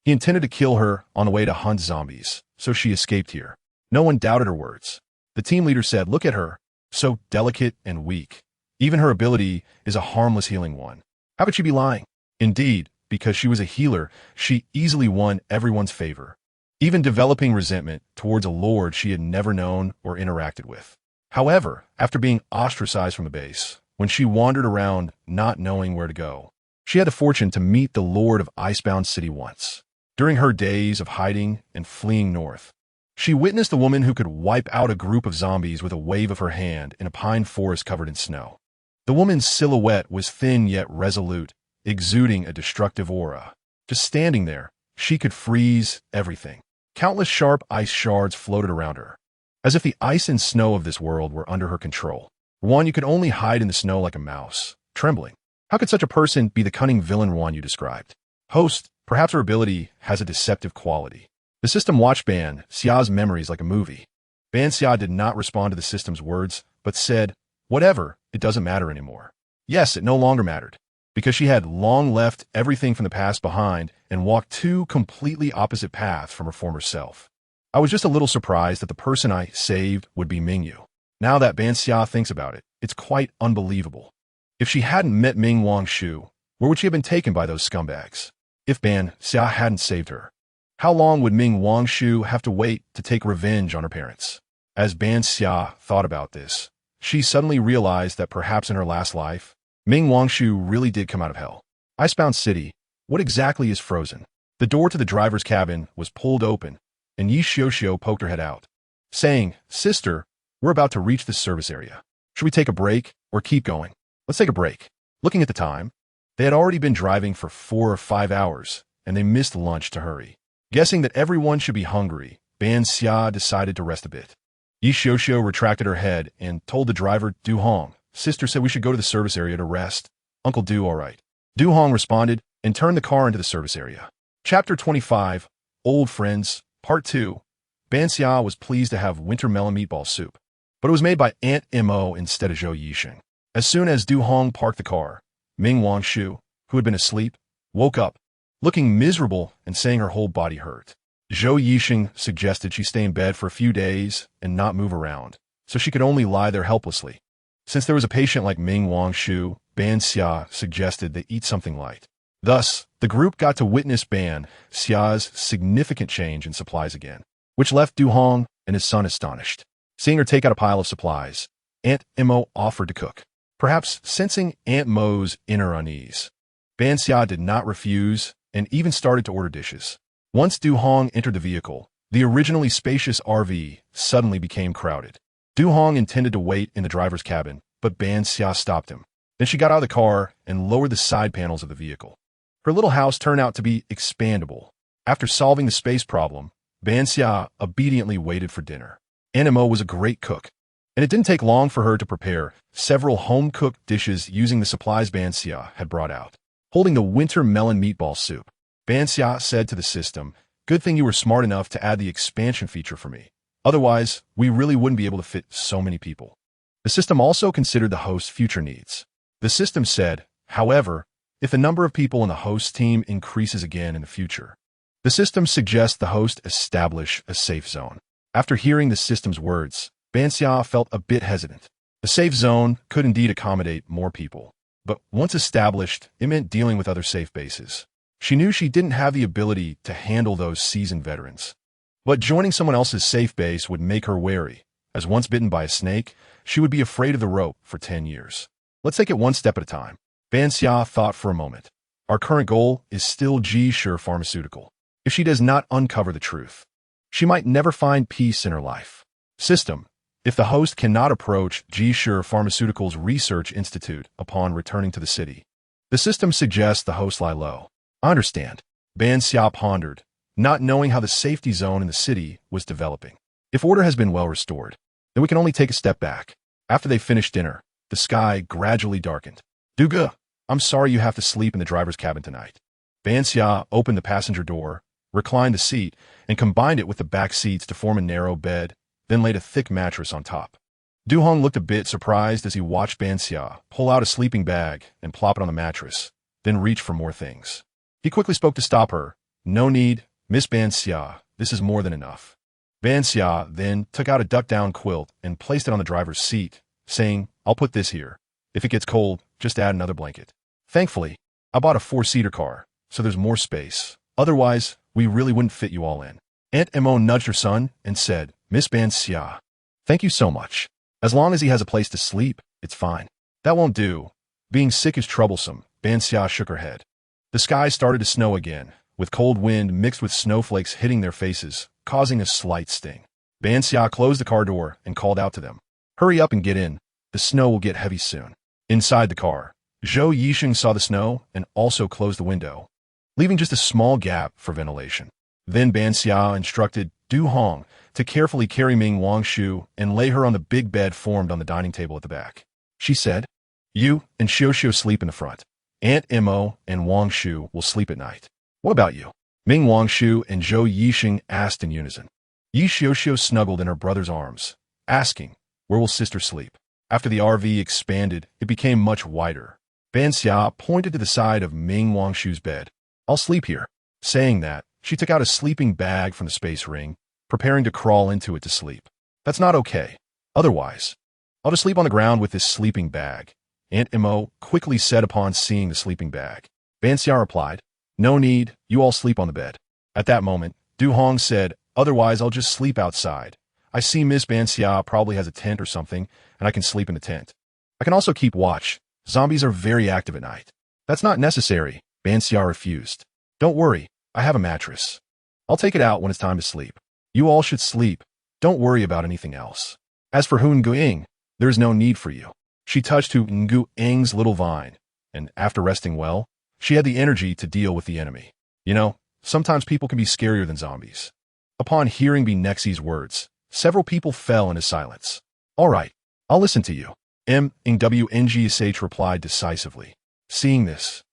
He intended to kill her on the way to hunt zombies, so she escaped here. No one doubted her words. The team leader said, "Look at her, so delicate and weak. Even her ability is a harmless healing one. How could she be lying?" Indeed, because she was a healer, she easily won everyone's favor, even developing resentment towards a lord she had never known or interacted with. However, after being ostracized from the base, when she wandered around not knowing where to go, she had the fortune to meet the Lord of Icebound City once. During her days of hiding and fleeing north, she witnessed a woman who could wipe out a group of zombies with a wave of her hand in a pine forest covered in snow. The woman's silhouette was thin yet resolute, exuding a destructive aura. Just standing there, she could freeze everything. Countless sharp ice shards floated around her, as if the ice and snow of this world were under her control. Wanyu could only hide in the snow like a mouse, trembling. How could such a person be the cunning villain Wanyu described? Host, perhaps her ability has a deceptive quality. The system watched Ban Xia's memories like a movie. Ban Xia did not respond to the system's words, but said, "Whatever, it doesn't matter anymore." Yes, it no longer mattered, because she had long left everything from the past behind and walked two completely opposite paths from her former self. I was just a little surprised that the person I saved would be Mingyu. Now that Ban Xia thinks about it, it's quite unbelievable. If she hadn't met Ming Wangshu, where would she have been taken by those scumbags? If Ban Xia hadn't saved her, how long would Ming Wangshu have to wait to take revenge on her parents? As Ban Xia thought about this, she suddenly realized that perhaps in her last life, Ming Wangshu really did come out of hell. Icebound City, what exactly is frozen? The door to the driver's cabin was pulled open, and Yi Xiuxiu poked her head out, saying, "Sister, we're about to reach the service area. Should we take a break or keep going?" "Let's take a break." Looking at the time, they had already been driving for 4 or 5 hours, and they missed lunch to hurry. Guessing that everyone should be hungry, Ban Xia decided to rest a bit. Yi Xiuxiu retracted her head and told the driver, "Du Hong, Sister said we should go to the service area to rest. Uncle Du, all right." Du Hong responded and turned the car into the service area. Chapter 25, Old Friends, Part 2. Ban Xia was pleased to have winter melon meatball soup, but it was made by Aunt Mo instead of Zhou Yixing. As soon as Du Hong parked the car, Ming Wangshu, who had been asleep, woke up, looking miserable and saying her whole body hurt. Zhou Yixing suggested she stay in bed for a few days and not move around, so she could only lie there helplessly. Since there was a patient like Ming Wangshu, Ban Xia suggested they eat something light. Thus, the group got to witness Ban Xia's significant change in supplies again, which left Du Hong and his son astonished. Seeing her take out a pile of supplies, Aunt Mo offered to cook. Perhaps sensing Aunt Mo's inner unease, Ban Xia did not refuse and even started to order dishes. Once Du Hong entered the vehicle, the originally spacious RV suddenly became crowded. Du Hong intended to wait in the driver's cabin, but Ban Xia stopped him. Then she got out of the car and lowered the side panels of the vehicle. Her little house turned out to be expandable. After solving the space problem, Ban Xia obediently waited for dinner. Aunt Mo was a great cook, and it didn't take long for her to prepare several home-cooked dishes using the supplies Ban Xia had brought out. Holding the winter melon meatball soup, Ban Xia said to the system, "Good thing you were smart enough to add the expansion feature for me. Otherwise, we really wouldn't be able to fit so many people." The system also considered the host's future needs. The system said, however, if the number of people in the host team increases again in the future, the system suggests the host establish a safe zone. After hearing the system's words, Ban Xia felt a bit hesitant. The safe zone could indeed accommodate more people, but once established, it meant dealing with other safe bases. She knew she didn't have the ability to handle those seasoned veterans. But joining someone else's safe base would make her wary, as once bitten by a snake, she would be afraid of the rope for 10 years. Let's take it one step at a time. Ban Xia thought for a moment. Our current goal is still G-Sure Pharmaceutical. If she does not uncover the truth, she might never find peace in her life. System. If the host cannot approach G-Sure Pharmaceuticals Research Institute upon returning to the city, the system suggests the host lie low. I understand. Ban Xia pondered, not knowing how the safety zone in the city was developing. If order has been well restored, then we can only take a step back. After they finished dinner, the sky gradually darkened. Duga, I'm sorry you have to sleep in the driver's cabin tonight. Ban Xia opened the passenger door, reclined the seat, and combined it with the back seats to form a narrow bed, then laid a thick mattress on top. Du Hong looked a bit surprised as he watched Ban Xia pull out a sleeping bag and plop it on the mattress, then reach for more things. He quickly spoke to stop her. No need, Miss Ban Xia, this is more than enough. Ban Xia then took out a duck-down quilt and placed it on the driver's seat, saying, I'll put this here. If it gets cold, just add another blanket. Thankfully, I bought a 4-seater car, so there's more space. Otherwise, we really wouldn't fit you all in. Aunt Mo nudged her son and said, Miss Ban Xia, thank you so much. As long as he has a place to sleep, it's fine. That won't do. Being sick is troublesome. Ban Xia shook her head. The sky started to snow again, with cold wind mixed with snowflakes hitting their faces, causing a slight sting. Ban Xia closed the car door and called out to them. Hurry up and get in. The snow will get heavy soon. Inside the car, Zhou Yixing saw the snow and also closed the window, leaving just a small gap for ventilation. Then Ban Xia instructed Du Hong to carefully carry Ming Wangshu and lay her on the big bed formed on the dining table at the back. She said, You and Xiu sleep in the front. Aunt Mo and Wangshu will sleep at night. What about you? Ming Wangshu and Zhou Yixing asked in unison. Yi Xiu snuggled in her brother's arms, asking, Where will sister sleep? After the RV expanded, it became much wider. Ban Xia pointed to the side of Ming Wangshu's bed. I'll sleep here. Saying that, she took out a sleeping bag from the space ring, preparing to crawl into it to sleep. That's not okay. Otherwise, I'll just sleep on the ground with this sleeping bag. Aunt Mo quickly said upon seeing the sleeping bag. Ban Xia replied, No need, you all sleep on the bed. At that moment, Du Hong said, Otherwise I'll just sleep outside. I see Miss Ban Xia probably has a tent or something, and I can sleep in the tent. I can also keep watch. Zombies are very active at night. That's not necessary, Ban Xia refused. Don't worry, I have a mattress. I'll take it out when it's time to sleep. You all should sleep. Don't worry about anything else. As for Hun Guing, there is no need for you. She touched Hun Guing's little vine, and after resting well, she had the energy to deal with the enemy. You know, sometimes people can be scarier than zombies. Upon hearing Binexi's words, several people fell into silence. All right, I'll listen to you. MWNGSH replied decisively. Seeing this,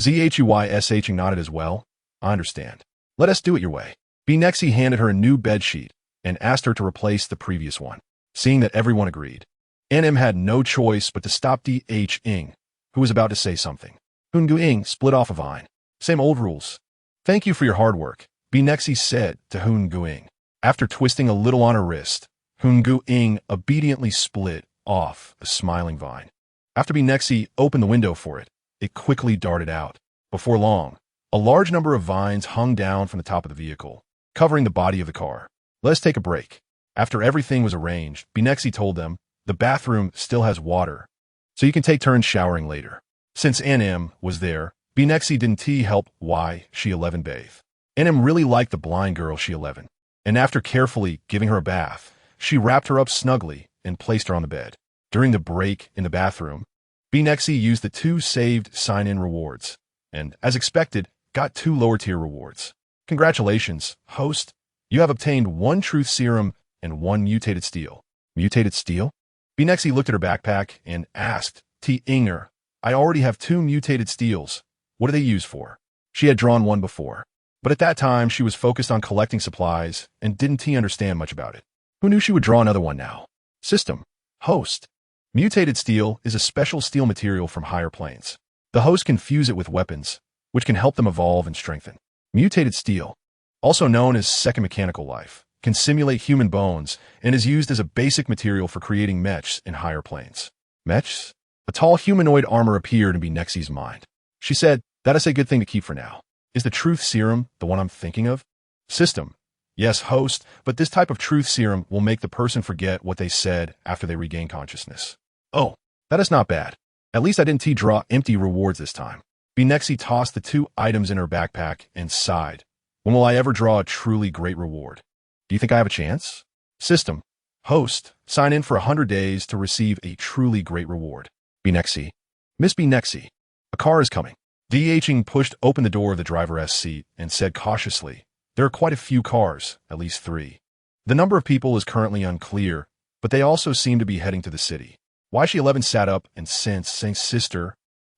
ZHUYSH nodded as well. I understand. Let us do it your way. Binexi handed her a new bedsheet and asked her to replace the previous one. Seeing that everyone agreed, NM had no choice but to stop DH Ing, who was about to say something. Hun Guing split off a vine. Same old rules. Thank you for your hard work, Binexi said to Hun Guing. After twisting a little on her wrist, Hun Guing obediently split off a smiling vine. After Binexi opened the window for it, it quickly darted out. Before long, a large number of vines hung down from the top of the vehicle, covering the body of the car. Let's take a break. After everything was arranged, Binexi told them, the bathroom still has water, so you can take turns showering later. Since NM was there, Binexi didn't help why she 11 bathe. NM really liked the blind girl she 11, and after carefully giving her a bath, she wrapped her up snugly and placed her on the bed. During the break in the bathroom, Binexi used the 2 saved sign-in rewards, and, as expected, got 2 lower-tier rewards. Congratulations, host. You have obtained 1 truth serum and 1 mutated steel. Mutated steel? Binexi looked at her backpack and asked, T. Inger, I already have 2 mutated steels. What do they use for? She had drawn 1 before, but at that time she was focused on collecting supplies and didn't understand much about it. Who knew she would draw another one now? System. Host. Mutated steel is a special steel material from higher planes. The host can fuse it with weapons, which can help them evolve and strengthen. Mutated steel, also known as second mechanical life, can simulate human bones and is used as a basic material for creating mechs in higher planes. Mechs? A tall humanoid armor appeared in Binexi's mind. She said, that is a good thing to keep for now. Is the truth serum the one I'm thinking of? System. Yes, host, but this type of truth serum will make the person forget what they said after they regain consciousness. Oh, that is not bad. At least I didn't draw empty rewards this time. Nexi tossed the 2 items in her backpack and sighed. When will I ever draw a truly great reward? Do you think I have a chance? System. Host. Sign in for 100 days to receive a truly great reward. Nexi. Miss Nexi. A car is coming. DHing pushed open the door of the driver's seat and said cautiously, there are quite a few cars, at least 3. The number of people is currently unclear, but they also seem to be heading to the city. Why she 11 sat up and saying, sister,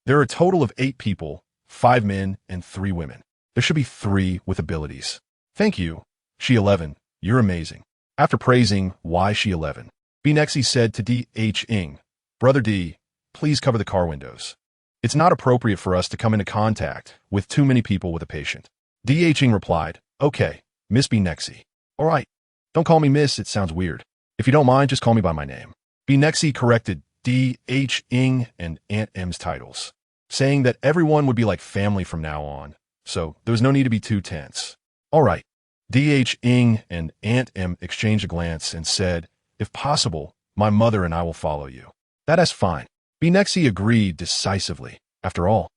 there are a total of 8 people, 5 men and 3 women. There should be 3 with abilities. Thank you, she 11, you're amazing. After praising why she 11, Nexi said to DHing, Brother D, please cover the car windows. It's not appropriate for us to come into contact with too many people with a patient. DHing replied, okay, Miss Nexi. All right, don't call me Miss, it sounds weird. If you don't mind, just call me by my name. Nexi corrected DHing and Aunt M's titles, saying that everyone would be like family from now on, so there was no need to be too tense. All right. DHing and Aunt M exchanged a glance and said, if possible, my mother and I will follow you. That is fine. Nexi agreed decisively. After all,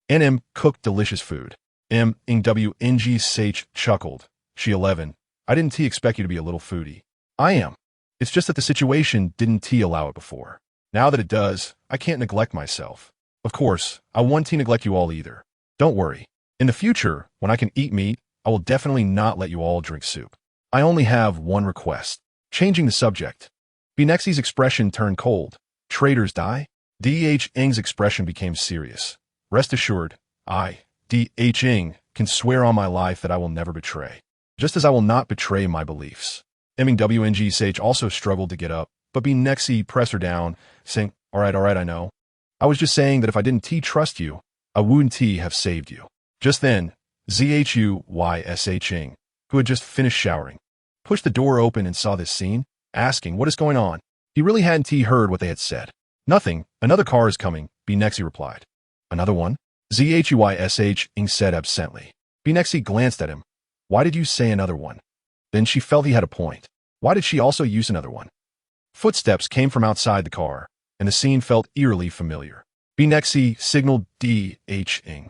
Aunt M cooked delicious food. MWNG Sage chuckled. She 11. I didn't expect you to be a little foodie. I am. It's just that the situation didn't allow it before. Now that it does, I can't neglect myself. Of course, I won't neglect you all either. Don't worry. In the future, when I can eat meat, I will definitely not let you all drink soup. I only have one request. Changing the subject. Nexi's expression turned cold. Traitors die? DHing's expression became serious. Rest assured, I, DHing, can swear on my life that I will never betray. Just as I will not betray my beliefs. MWNG Sage also struggled to get up, but Nexi pressed her down, saying, all right, I know. I was just saying that if I didn't trust you, I wouldn't have saved you. Just then, ZHUYSHing, who had just finished showering, pushed the door open and saw this scene, asking, what is going on? He really hadn't heard what they had said. Nothing, another car is coming, Nexi replied. Another one? ZHUYSHing said absently. Nexi glanced at him. Why did you say another one? Then she felt he had a point. Why did she also use another one? Footsteps came from outside the car, and the scene felt eerily familiar. Nexi signaled DHing,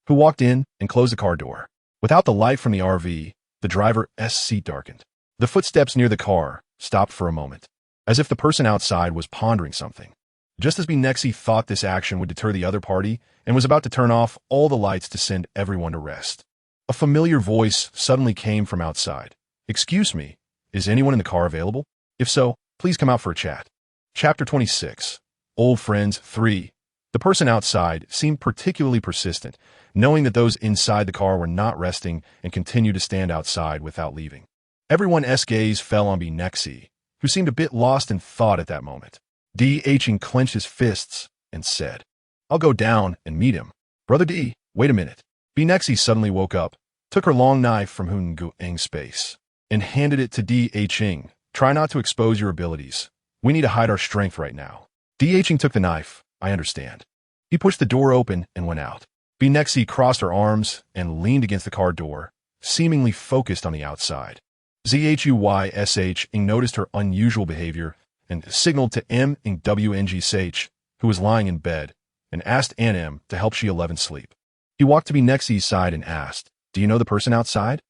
who walked in and closed the car door. Without the light from the RV, the driver's seat darkened. The footsteps near the car stopped for a moment, as if the person outside was pondering something. Just as Nexi thought this action would deter the other party and was about to turn off all the lights to send everyone to rest, a familiar voice suddenly came from outside. Excuse me, is anyone in the car available? If so, please come out for a chat. Chapter 26. Old Friends 3. The person outside seemed particularly persistent, knowing that those inside the car were not resting and continued to stand outside without leaving. Everyone's gaze fell on Nexi, who seemed a bit lost in thought at that moment. DHing clenched his fists and said, I'll go down and meet him. Brother D, wait a minute. Nexi suddenly woke up, took her long knife from Ngueng's space, and handed it to DHing. Try not to expose your abilities. We need to hide our strength right now. DHing took the knife. I understand. He pushed the door open and went out. Nexi crossed her arms and leaned against the car door, seemingly focused on the outside. ZHUYSHing noticed her unusual behavior and signaled to MWNG Sage, who was lying in bed, and asked Aunt M to help she 11 sleep. He walked to Nexi's side and asked, do you know the person outside?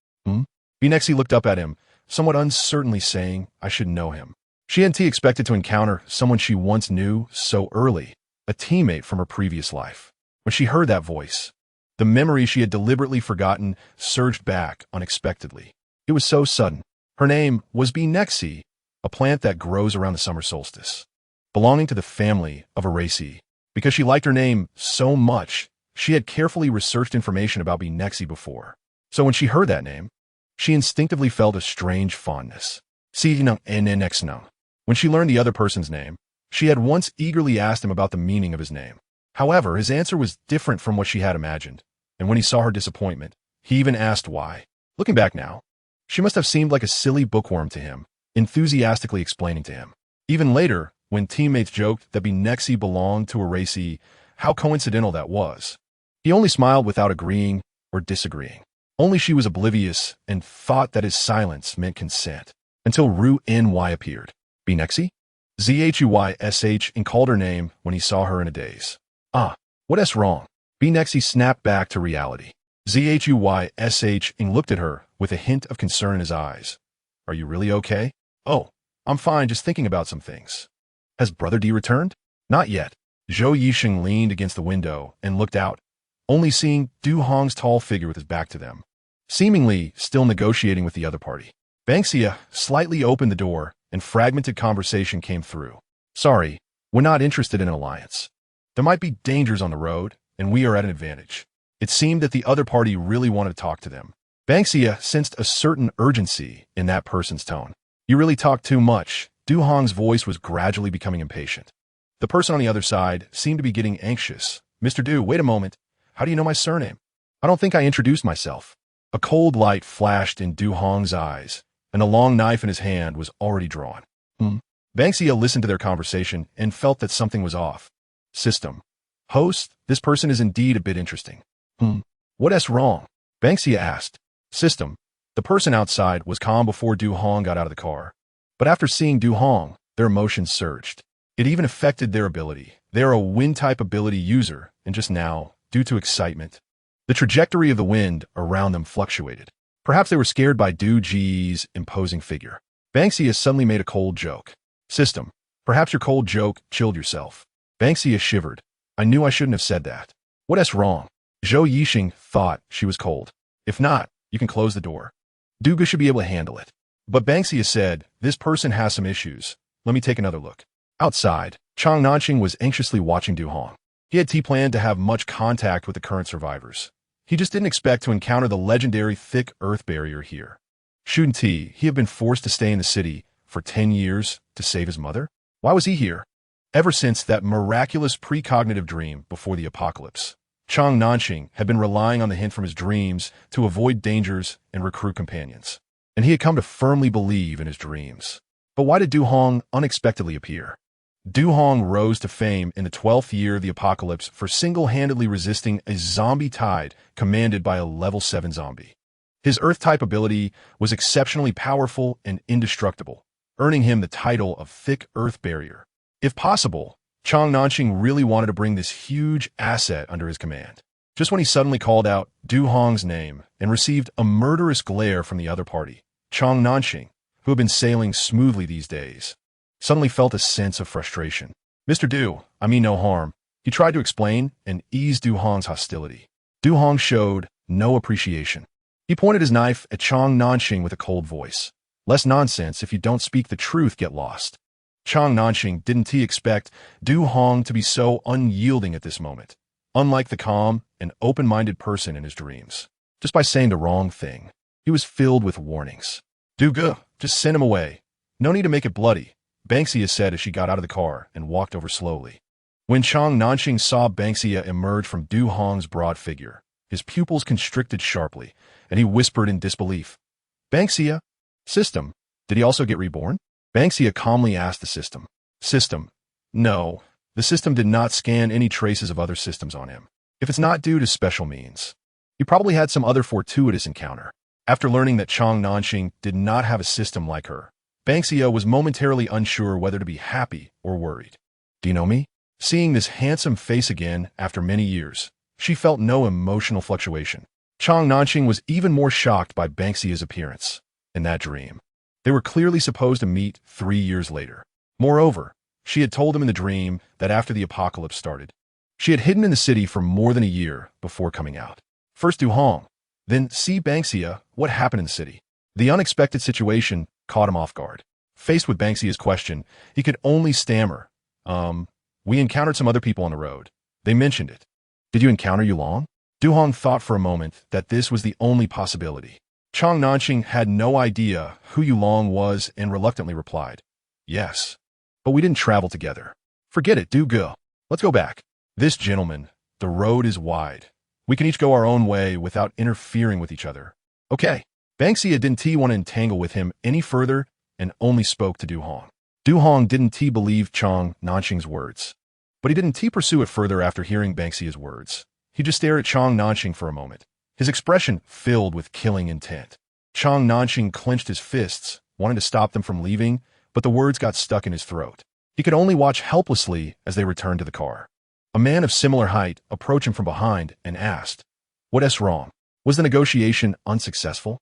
Nexi looked up at him, somewhat uncertainly saying, I should know him. She hadn't expected to encounter someone she once knew so early, a teammate from her previous life. When she heard that voice, the memory she had deliberately forgotten surged back unexpectedly. It was so sudden. Her name was Nexi, a plant that grows around the summer solstice, belonging to the family of Araceae. Because she liked her name so much, she had carefully researched information about Nexi before. So when she heard that name, she instinctively felt a strange fondness. When she learned the other person's name, she had once eagerly asked him about the meaning of his name. However, his answer was different from what she had imagined, and when he saw her disappointment, he even asked why. Looking back now, she must have seemed like a silly bookworm to him, enthusiastically explaining to him. Even later, when teammates joked that Nexi belonged to Araceae, how coincidental that was. He only smiled without agreeing or disagreeing. Only she was oblivious and thought that his silence meant consent, until Ru-Ny appeared. Nexi? ZHUYSH and called her name when he saw her in a daze. Ah, what's wrong? Ban Xia snapped back to reality. Zhuy-sh looked at her with a hint of concern in his eyes. Are you really okay? Oh, I'm fine, just thinking about some things. Has Brother D returned? Not yet. Zhou Yixing leaned against the window and looked out, only seeing Du Hong's tall figure with his back to them, seemingly still negotiating with the other party. Ban Xia slightly opened the door and fragmented conversation came through. Sorry, we're not interested in an alliance. There might be dangers on the road, and we are at an advantage. It seemed that the other party really wanted to talk to them. Ban Xia sensed a certain urgency in that person's tone. You really talk too much. Du Hong's voice was gradually becoming impatient. The person on the other side seemed to be getting anxious. Mr. Du, wait a moment. How do you know my surname? I don't think I introduced myself. A cold light flashed in Du Hong's eyes, and the long knife in his hand was already drawn. Ban Xia listened to their conversation and felt that something was off. System. Host, this person is indeed a bit interesting. What's wrong? Ban Xia asked. System. The person outside was calm before Du Hong got out of the car. But after seeing Du Hong, their emotions surged. It even affected their ability. They are a wind-type ability user, and just now, due to excitement, the trajectory of the wind around them fluctuated. Perhaps they were scared by Du Ji's imposing figure. Ban Xia suddenly made a cold joke. System. Perhaps your cold joke chilled yourself. Ban Xia shivered. I knew I shouldn't have said that. What's wrong? Zhou Yixing thought she was cold. If not, you can close the door. Duga should be able to handle it. But Ban Xia said, this person has some issues. Let me take another look. Outside, Chang Nanqing was anxiously watching Du Hong. He had planned to have much contact with the current survivors. He just didn't expect to encounter the legendary thick earth barrier here. Shouldn't he have been forced to stay in the city for 10 years to save his mother? Why was he here? Ever since that miraculous precognitive dream before the apocalypse, Chang Nanqing had been relying on the hint from his dreams to avoid dangers and recruit companions. And he had come to firmly believe in his dreams. But why did Du Hong unexpectedly appear? Du Hong rose to fame in the 12th year of the apocalypse for single-handedly resisting a zombie tide commanded by a level 7 zombie. His Earth-type ability was exceptionally powerful and indestructible, earning him the title of Thick Earth Barrier. If possible, Chang Nanqing really wanted to bring this huge asset under his command. Just when he suddenly called out Du Hong's name and received a murderous glare from the other party, Chang Nanqing, who had been sailing smoothly these days, suddenly felt a sense of frustration. Mr. Du, I mean no harm. He tried to explain and ease Du Hong's hostility. Du Hong showed no appreciation. He pointed his knife at Chang Nanqing with a cold voice. Less nonsense, if you don't speak the truth, get lost. Chang Nanqing didn't expect Du Hong to be so unyielding at this moment, unlike the calm and open-minded person in his dreams. Just by saying the wrong thing, he was filled with warnings. Du Ge, just send him away. No need to make it bloody, Ban Xia said as she got out of the car and walked over slowly. When Chang Nanqing saw Ban Xia emerge from Du Hong's broad figure, his pupils constricted sharply, and he whispered in disbelief. Ban Xia? System, did he also get reborn? Ban Xia calmly asked the system. System. No, the system did not scan any traces of other systems on him. If it's not due to special means, he probably had some other fortuitous encounter. After learning that Chang Nanqing did not have a system like her, Ban Xia was momentarily unsure whether to be happy or worried. Do you know me? Seeing this handsome face again after many years, she felt no emotional fluctuation. Chang Nanqing was even more shocked by Ban Xia's appearance in that dream. They were clearly supposed to meet 3 years later. Moreover, she had told him in the dream that after the apocalypse started, she had hidden in the city for more than a year before coming out. First Du Hong, then see Ban Xia, what happened in the city. The unexpected situation caught him off guard. Faced with Ban Xia's question, he could only stammer, we encountered some other people on the road. They mentioned it. Did you encounter Yulong? Du Hong thought for a moment that this was the only possibility. Chang Nanqing had no idea who Yulong was and reluctantly replied, yes, but we didn't travel together. Forget it, Du Ge. Let's go back. This gentleman, the road is wide. We can each go our own way without interfering with each other. Okay. Ban Xia didn't want to entangle with him any further and only spoke to Du Hong. Du Hong didn't believe Chang Nanqing's words, but he didn't pursue it further after hearing Ban Xia's words. He just stared at Chang Nanqing for a moment, his expression filled with killing intent. Chang Nanqing clenched his fists, wanting to stop them from leaving, but the words got stuck in his throat. He could only watch helplessly as they returned to the car. A man of similar height approached him from behind and asked, "What's wrong? Was the negotiation unsuccessful?"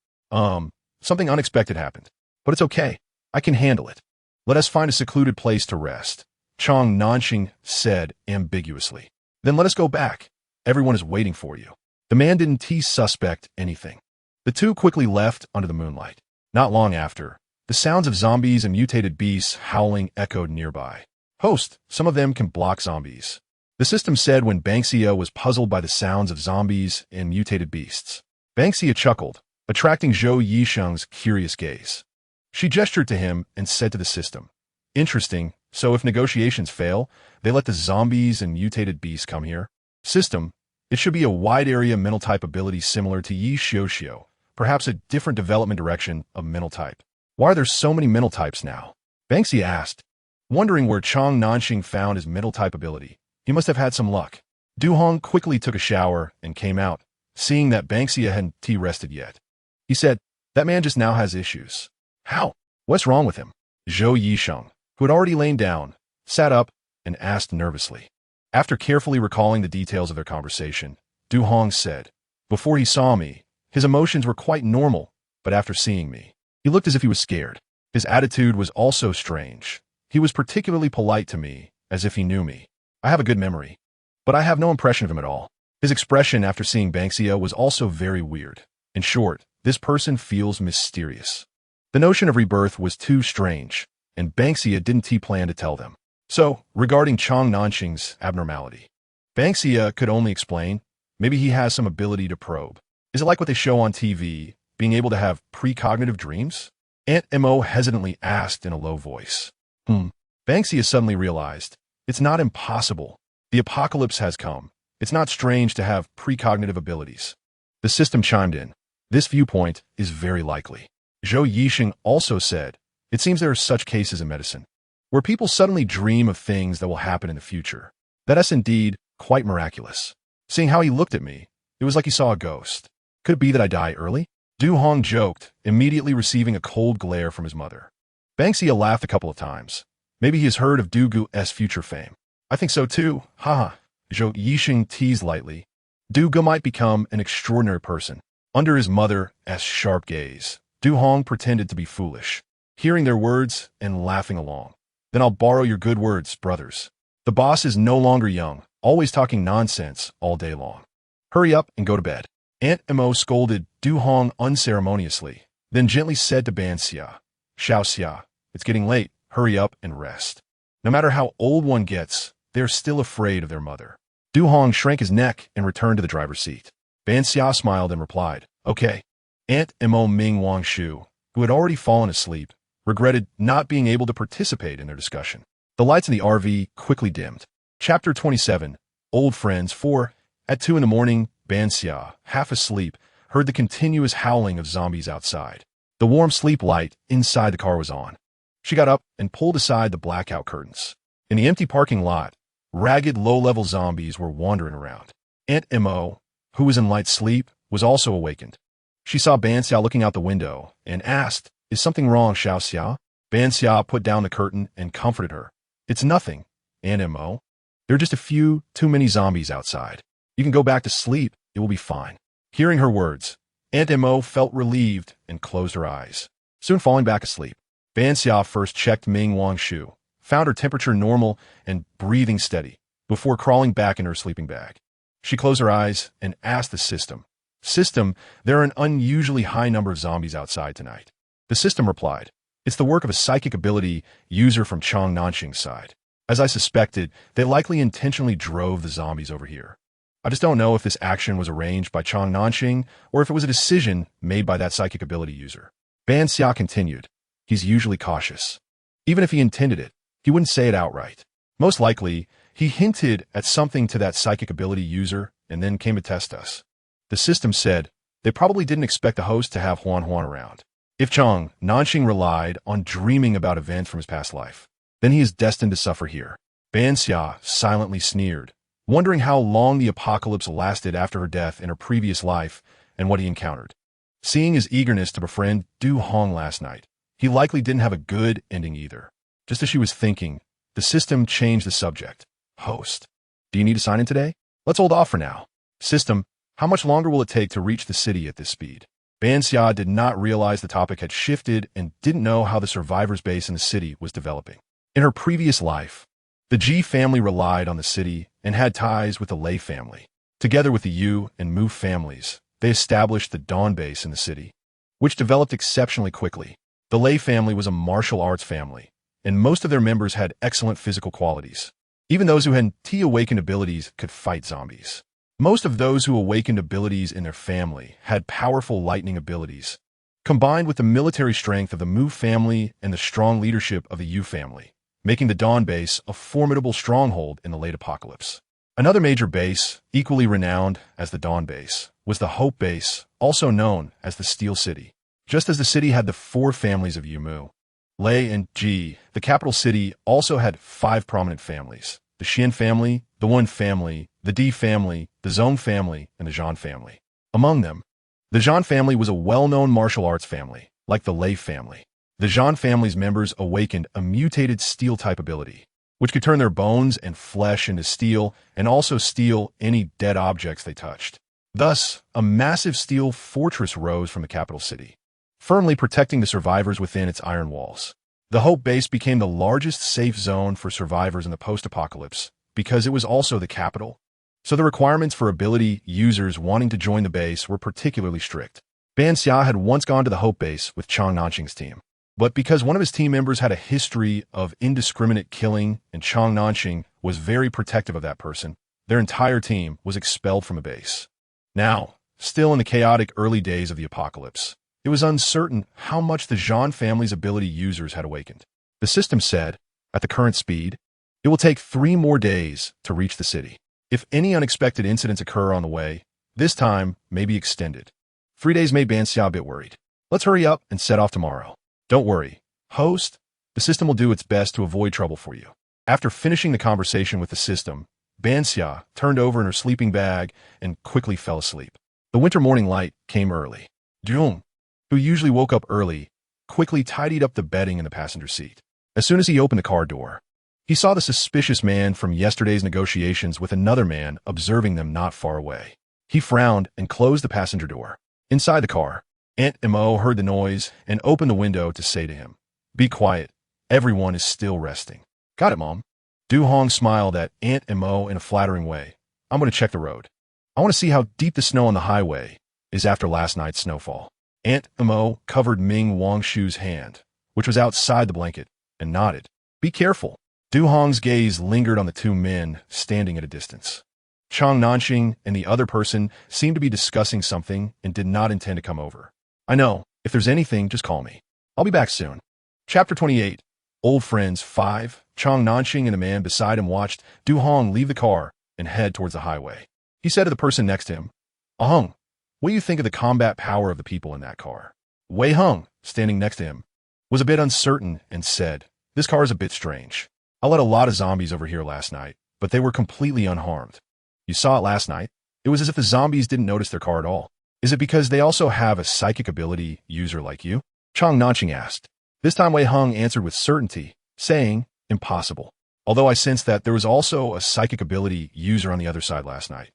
Something unexpected happened. But it's okay. I can handle it. Let us find a secluded place to rest, Chang Nanxing said ambiguously. Then let us go back. Everyone is waiting for you. The man didn't suspect anything. The two quickly left under the moonlight. Not long after, the sounds of zombies and mutated beasts howling echoed nearby. Host, some of them can block zombies, the system said when Ban Xia was puzzled by the sounds of zombies and mutated beasts. Ban Xia chuckled, attracting Zhou Yisheng's curious gaze. She gestured to him and said to the system, "Interesting, so if negotiations fail, they let the zombies and mutated beasts come here? System, it should be a wide area mental type ability similar to Yi Xiao, perhaps a different development direction of mental type. Why are there so many mental types now?" Ban Xia asked, wondering where Chang Nanxing found his mental type ability. He must have had some luck. Du Hong quickly took a shower and came out, seeing that Ban Xia hadn't rested yet. He said, "That man just now has issues." "How? What's wrong with him?" Zhou Yisheng, who had already lain down, sat up and asked nervously. After carefully recalling the details of their conversation, Du Hong said, "Before he saw me, his emotions were quite normal, but after seeing me, he looked as if he was scared. His attitude was also strange. He was particularly polite to me, as if he knew me. I have a good memory, but I have no impression of him at all. His expression after seeing Ban Xia was also very weird. In short, this person feels mysterious." The notion of rebirth was too strange, and Ban Xia didn't plan to tell them. So, regarding Chang Nanxing's abnormality, Ban Xia could only explain, maybe he has some ability to probe. Is it like what they show on TV, being able to have precognitive dreams? Aunt Mo hesitantly asked in a low voice. Ban Xia suddenly realized, it's not impossible. The apocalypse has come. It's not strange to have precognitive abilities. The system chimed in. This viewpoint is very likely. Zhou Yisheng also said, it seems there are such cases in medicine, where people suddenly dream of things that will happen in the future. That is indeed quite miraculous. Seeing how he looked at me, it was like he saw a ghost. Could it be that I die early? Du Hong joked, immediately receiving a cold glare from his mother. Ban Xia laughed a couple of times. Maybe he has heard of Du Gu's future fame. I think so too, haha. Zhou Yisheng teased lightly. Du Gu might become an extraordinary person. Under his mother's sharp gaze, Du Hong pretended to be foolish, hearing their words and laughing along. Then I'll borrow your good words, brothers. The boss is no longer young, always talking nonsense all day long. Hurry up and go to bed. Aunt Mo scolded Du Hong unceremoniously, then gently said to Ban Xia, "Xiao Xia, it's getting late. Hurry up and rest." No matter how old one gets, they are still afraid of their mother. Du Hong shrank his neck and returned to the driver's seat. Ban Xia smiled and replied, "Okay." Aunt Mo Ming Wangshu, who had already fallen asleep, regretted not being able to participate in their discussion. The lights in the RV quickly dimmed. Chapter 27, Old Friends 4. At 2 in the morning, Ban Xia, half asleep, heard the continuous howling of zombies outside. The warm sleep light inside the car was on. She got up and pulled aside the blackout curtains. In the empty parking lot, ragged low-level zombies were wandering around. Aunt Mo, who was in light sleep, was also awakened. She saw Ban Xia looking out the window and asked, "Is something wrong, Xiao Xia?" Ban Xia put down the curtain and comforted her. "It's nothing, Aunt Mo. There are just a few too many zombies outside. You can go back to sleep. It will be fine." Hearing her words, Aunt Mo felt relieved and closed her eyes, soon falling back asleep. Ban Xia first checked Ming Wangshu, found her temperature normal and breathing steady, before crawling back in her sleeping bag. She closed her eyes and asked the system, "System, there are an unusually high number of zombies outside tonight." The system replied, "It's the work of a psychic ability user from Chang Nanxing's side. As I suspected, they likely intentionally drove the zombies over here. I just don't know if this action was arranged by Chang Nanxing or if it was a decision made by that psychic ability user." Ban Xia continued, "He's usually cautious. Even if he intended it, he wouldn't say it outright. Most likely, he hinted at something to that psychic ability user and then came to test us." The system said, they probably didn't expect the host to have Huan Huan around. If Chang Nanxing relied on dreaming about events from his past life, then he is destined to suffer here. Ban Xia silently sneered, wondering how long the apocalypse lasted after her death in her previous life and what he encountered. Seeing his eagerness to befriend Du Hong last night, he likely didn't have a good ending either. Just as she was thinking, the system changed the subject. "Host, Do you need to sign in today? Let's hold off for now. System, how much longer will it take to reach the city at this speed? Ban Xia did not realize the topic had shifted and didn't know how the survivors' base in the city was developing. In her previous life, the Ji family relied on the city and had ties with the Lei family. Together with the Yu and Mu families, they established the Dawn base in the city, which developed exceptionally quickly. The Lei family was a martial arts family, and most of their members had excellent physical qualities. Even those who had T-awakened abilities could fight zombies. Most of those who awakened abilities in their family had powerful lightning abilities, combined with the military strength of the Mu family and the strong leadership of the Yu family, making the Dawn base a formidable stronghold in the late apocalypse. Another major base, equally renowned as the Dawn base, was the Hope base, also known as the Steel City. Just as the city had the 4 families of Yumu, Lei, and Ji, the capital city also had 5 prominent families: the Xian family, the Wen family, the Di family, the Zhong family, and the Zhan family. Among them, the Zhan family was a well-known martial arts family, like the Lei family. The Zhan family's members awakened a mutated steel-type ability, which could turn their bones and flesh into steel and also steal any dead objects they touched. Thus, a massive steel fortress rose from the capital city, firmly protecting the survivors within its iron walls. The Hope base became the largest safe zone for survivors in the post-apocalypse because it was also the capital, so the requirements for ability users wanting to join the base were particularly strict. Ban Xia had once gone to the Hope base with Chang Nanxing's team, but because one of his team members had a history of indiscriminate killing and Chang Nanxing was very protective of that person, their entire team was expelled from the base. Now, still in the chaotic early days of the apocalypse, it was uncertain how much the Zhan family's ability users had awakened. The system said, at the current speed, it will take 3 more days to reach the city. If any unexpected incidents occur on the way, this time may be extended. 3 days made Ban Xia a bit worried. Let's hurry up and set off tomorrow. Don't worry, host. The system will do its best to avoid trouble for you. After finishing the conversation with the system, Ban Xia turned over in her sleeping bag and quickly fell asleep. The winter morning light came early. Jung, who usually woke up early, quickly tidied up the bedding in the passenger seat. As soon as he opened the car door, he saw the suspicious man from yesterday's negotiations with another man observing them not far away. He frowned and closed the passenger door. Inside the car, Aunt Mo heard the noise and opened the window to say to him, "Be quiet. Everyone is still resting." "Got it, Mom." Du Hong smiled at Aunt Mo in a flattering way. "I'm going to check the road. I want to see how deep the snow on the highway is after last night's snowfall." Aunt Mo covered Ming Wangshu's hand, which was outside the blanket, and nodded. "Be careful." Du Hong's gaze lingered on the 2 men standing at a distance. Chang Nanxing and the other person seemed to be discussing something and did not intend to come over. "I know. If there's anything, just call me. I'll be back soon." Chapter 28. Old Friends 5. Chang Nanxing and the man beside him watched Du Hong leave the car and head towards the highway. He said to the person next to him, "Hong, what do you think of the combat power of the people in that car?" Wei Hung, standing next to him, was a bit uncertain and said, "This car is a bit strange. I let a lot of zombies over here last night, but they were completely unharmed." "You saw it last night? It was as if the zombies didn't notice their car at all. Is it because they also have a psychic ability user like you?" Chang Nanxing asked. This time Wei Hung answered with certainty, saying, "Impossible. Although I sensed that there was also a psychic ability user on the other side last night.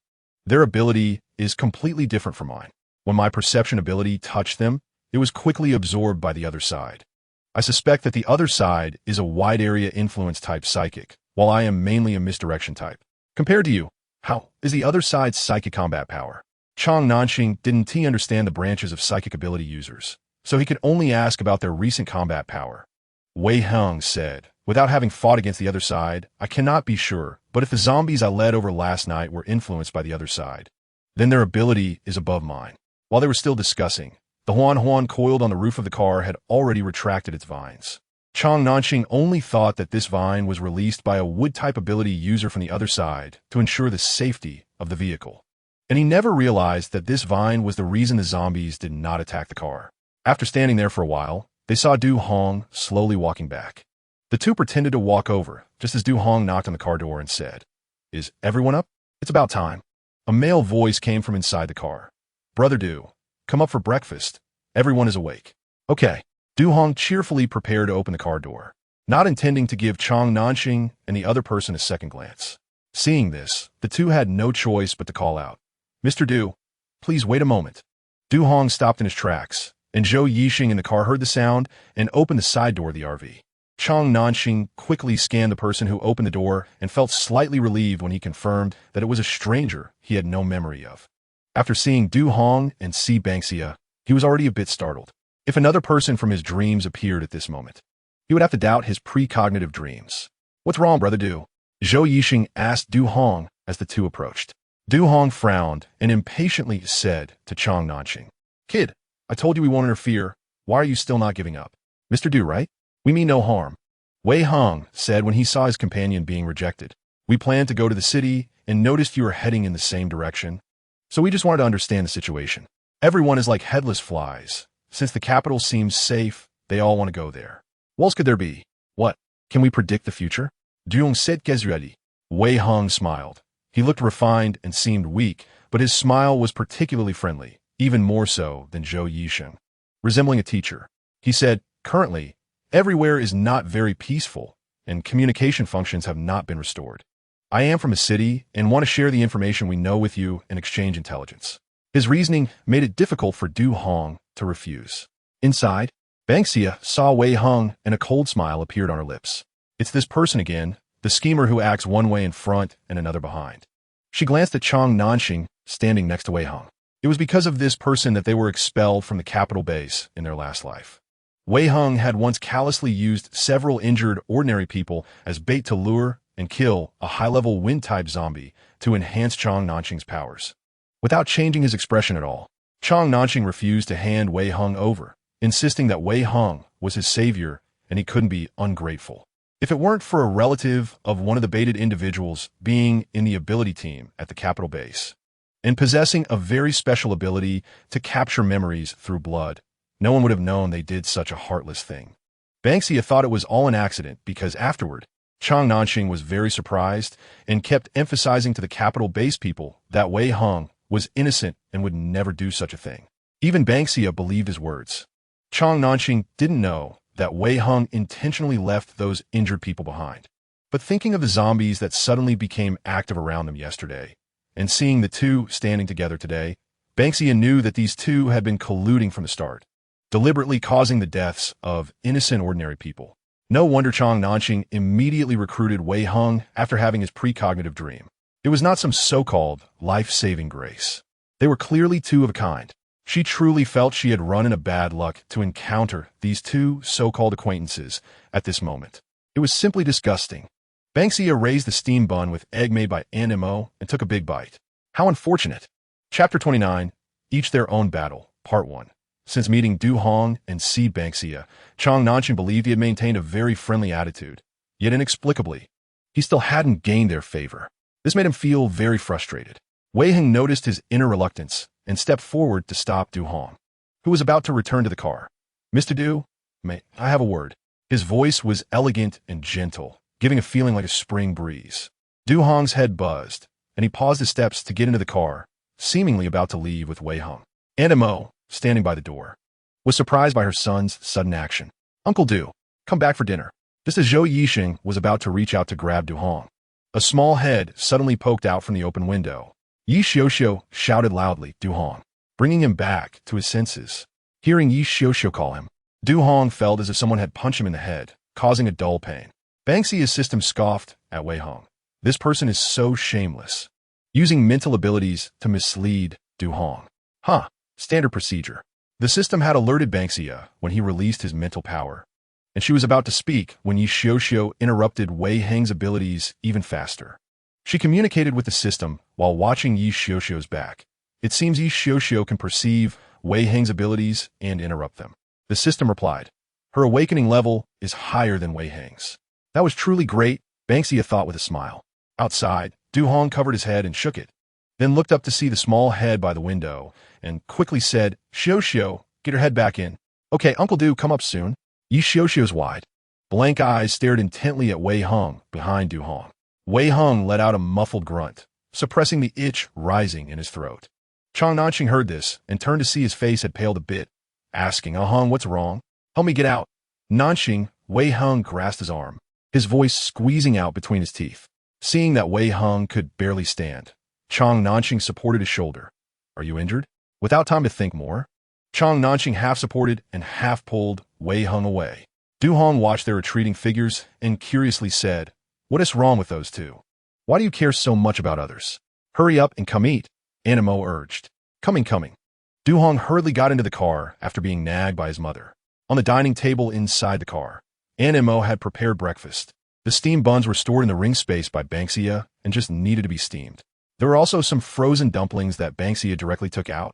Their ability is completely different from mine. When my perception ability touched them, it was quickly absorbed by the other side. I suspect that the other side is a wide area influence type psychic, while I am mainly a misdirection type. Compared to you, how is the other side's psychic combat power?" Chang Nanxing didn't understand the branches of psychic ability users, so he could only ask about their recent combat power. Wei Hung said, "Without having fought against the other side, I cannot be sure, but if the zombies I led over last night were influenced by the other side, then their ability is above mine." While they were still discussing, the Huan coiled on the roof of the car had already retracted its vines. Chang Nanxing only thought that this vine was released by a wood-type ability user from the other side to ensure the safety of the vehicle. And he never realized that this vine was the reason the zombies did not attack the car. After standing there for a while, they saw Du Hong slowly walking back. The 2 pretended to walk over, just as Du Hong knocked on the car door and said, "Is everyone up? It's about time." A male voice came from inside the car. "Brother Du, come up for breakfast. Everyone is awake." "Okay." Du Hong cheerfully prepared to open the car door, not intending to give Chang Nanxing and the other person a second glance. Seeing this, the two had no choice but to call out, "Mr. Du, please wait a moment." Du Hong stopped in his tracks, and Zhou Yixing in the car heard the sound and opened the side door of the RV. Chang Nanxing quickly scanned the person who opened the door and felt slightly relieved when he confirmed that it was a stranger he had no memory of. After seeing Du Hong and Ban Xia, he was already a bit startled. If another person from his dreams appeared at this moment, he would have to doubt his precognitive dreams. "What's wrong, Brother Du?" Zhou Yixing asked Du Hong as the two approached. Du Hong frowned and impatiently said to Chang Nanxing, "Kid, I told you we won't interfere. Why are you still not giving up? Mr. Du, right? We mean no harm." Wei Hong said when he saw his companion being rejected, "We planned to go to the city and noticed you were heading in the same direction. So we just wanted to understand the situation. Everyone is like headless flies. Since the capital seems safe, they all want to go there. What else could there be? What? Can we predict the future?" "Duong set gets ready." Wei Hong smiled. He looked refined and seemed weak, but his smile was particularly friendly, even more so than Zhou Yixing. Resembling a teacher, he said, "Currently, everywhere is not very peaceful, and communication functions have not been restored. I am from a city and want to share the information we know with you and exchange intelligence." His reasoning made it difficult for Du Hong to refuse. Inside, Ban Xia saw Wei Hong and a cold smile appeared on her lips. "It's this person again, the schemer who acts one way in front and another behind." She glanced at Chang Nanxing standing next to Wei Hong. It was because of this person that they were expelled from the capital base in their last life. Wei Hong had once callously used several injured ordinary people as bait to lure and kill a high-level wind-type zombie to enhance Chang Nanxing's powers. Without changing his expression at all, Chang Nanxing refused to hand Wei Hong over, insisting that Wei Hong was his savior and he couldn't be ungrateful. If it weren't for a relative of one of the baited individuals being in the ability team at the capital base, and possessing a very special ability to capture memories through blood, no one would have known they did such a heartless thing. Ban Xia thought it was all an accident because afterward, Chang Nanxing was very surprised and kept emphasizing to the capital base people that Wei Hong was innocent and would never do such a thing. Even Ban Xia believed his words. Chang Nanxing didn't know that Wei Hong intentionally left those injured people behind. But thinking of the zombies that suddenly became active around them yesterday, and seeing the two standing together today, Ban Xia knew that these two had been colluding from the start, deliberately causing the deaths of innocent ordinary people. No wonder Chang Nanxing immediately recruited Wei Hong after having his precognitive dream. It was not some so-called life-saving grace. They were clearly two of a kind. She truly felt she had run into bad luck to encounter these two so-called acquaintances at this moment. It was simply disgusting. Ban Xia raised the steam bun with egg made by Aunt Mo and took a big bite. How unfortunate. Chapter 29, Each Their Own Battle, Part 1. Since meeting Du Hong and Ban Xia, Chang Nanxing believed he had maintained a very friendly attitude. Yet inexplicably, he still hadn't gained their favor. This made him feel very frustrated. Wei Hong noticed his inner reluctance and stepped forward to stop Du Hong, who was about to return to the car. "Mr. Du, may I have a word?" His voice was elegant and gentle, giving a feeling like a spring breeze. Du Hong's head buzzed, and he paused his steps to get into the car, seemingly about to leave with Wei Hong. Aunt Mo, standing by the door, was surprised by her son's sudden action. "Uncle Du, come back for dinner." Just as Zhou Yixing was about to reach out to grab Du Hong, a small head suddenly poked out from the open window. Yi Xiuxiu shouted loudly, "Du Hong," bringing him back to his senses. Hearing Yi Xiuxiu call him, Du Hong felt as if someone had punched him in the head, causing a dull pain. Ban Xia's system scoffed at Wei Hong. This person is so shameless, using mental abilities to mislead Du Hong. Standard procedure. The system had alerted Ban Xia when he released his mental power, and she was about to speak when Yi Xiuxiu interrupted Wei Hong's abilities even faster. She communicated with the system while watching Yi Xiuxiu's back. It seems Yi Xiuxiu can perceive Wei Hong's abilities and interrupt them. The system replied, "Her awakening level is higher than Wei Hong's." That was truly great, Ban Xia thought with a smile. Outside, Du Hong covered his head and shook it, then looked up to see the small head by the window and quickly said, "Xiuxiu, get her head back in." "Okay, Uncle Du, come up soon." Yi Xiuxiu's wide, blank eyes stared intently at Wei Hong behind Du Hong. Wei Hong let out a muffled grunt, suppressing the itch rising in his throat. Chang Nanxing heard this and turned to see his face had paled a bit, asking, Hong, what's wrong? Help me get out." Nanxing, Wei Hong grasped his arm, his voice squeezing out between his teeth. Seeing that Wei Hung could barely stand, Chang Nanqing supported his shoulder. Are you injured? Without time to think more, Chang Nanqing half supported and half pulled Wei Hung away. Du Hong watched their retreating figures and curiously said, "What is wrong with those two? Why do you care so much about others? Hurry up and come eat," Animo urged. Coming. Du Hong hurriedly got into the car after being nagged by his mother. On the dining table inside the car, Animo had prepared breakfast. The steamed buns were stored in the ring space by Ban Xia and just needed to be steamed. There were also some frozen dumplings that Ban Xia directly took out.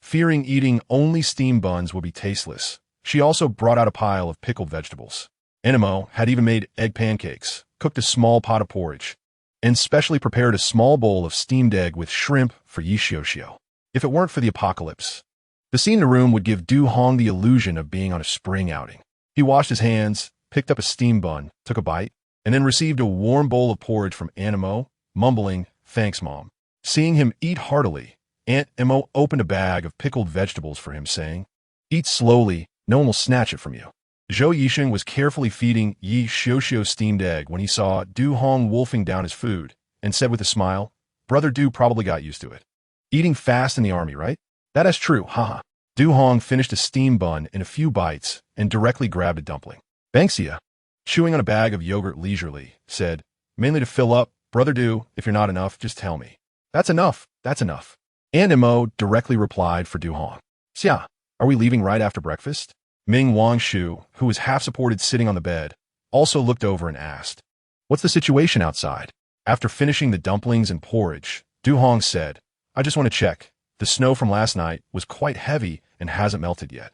Fearing eating only steamed buns would be tasteless, she also brought out a pile of pickled vegetables. Animo had even made egg pancakes, cooked a small pot of porridge, and specially prepared a small bowl of steamed egg with shrimp for Yi Xiuxiu. If it weren't for the apocalypse, the scene in the room would give Du Hong the illusion of being on a spring outing. He washed his hands, picked up a steamed bun, took a bite, and then received a warm bowl of porridge from Animo, mumbling, "Thanks, Mom." Seeing him eat heartily, Aunt Imo opened a bag of pickled vegetables for him, saying, "Eat slowly, no one will snatch it from you." Zhou Yisheng was carefully feeding Yi Xiuxiu's steamed egg when he saw Du Hong wolfing down his food, and said with a smile, "Brother Du probably got used to it. Eating fast in the army, right?" "That is true, haha." Du Hong finished a steamed bun in a few bites and directly grabbed a dumpling. Ban Xia, chewing on a bag of yogurt leisurely, said, "Mainly to fill up, Brother Du, if you're not enough, just tell me." That's enough. Aunt Imo directly replied for Du Hong. "Xia, are we leaving right after breakfast?" Ming Wangshu, who was half-supported sitting on the bed, also looked over and asked, "What's the situation outside?" After finishing the dumplings and porridge, Du Hong said, "I just want to check. The snow from last night was quite heavy and hasn't melted yet.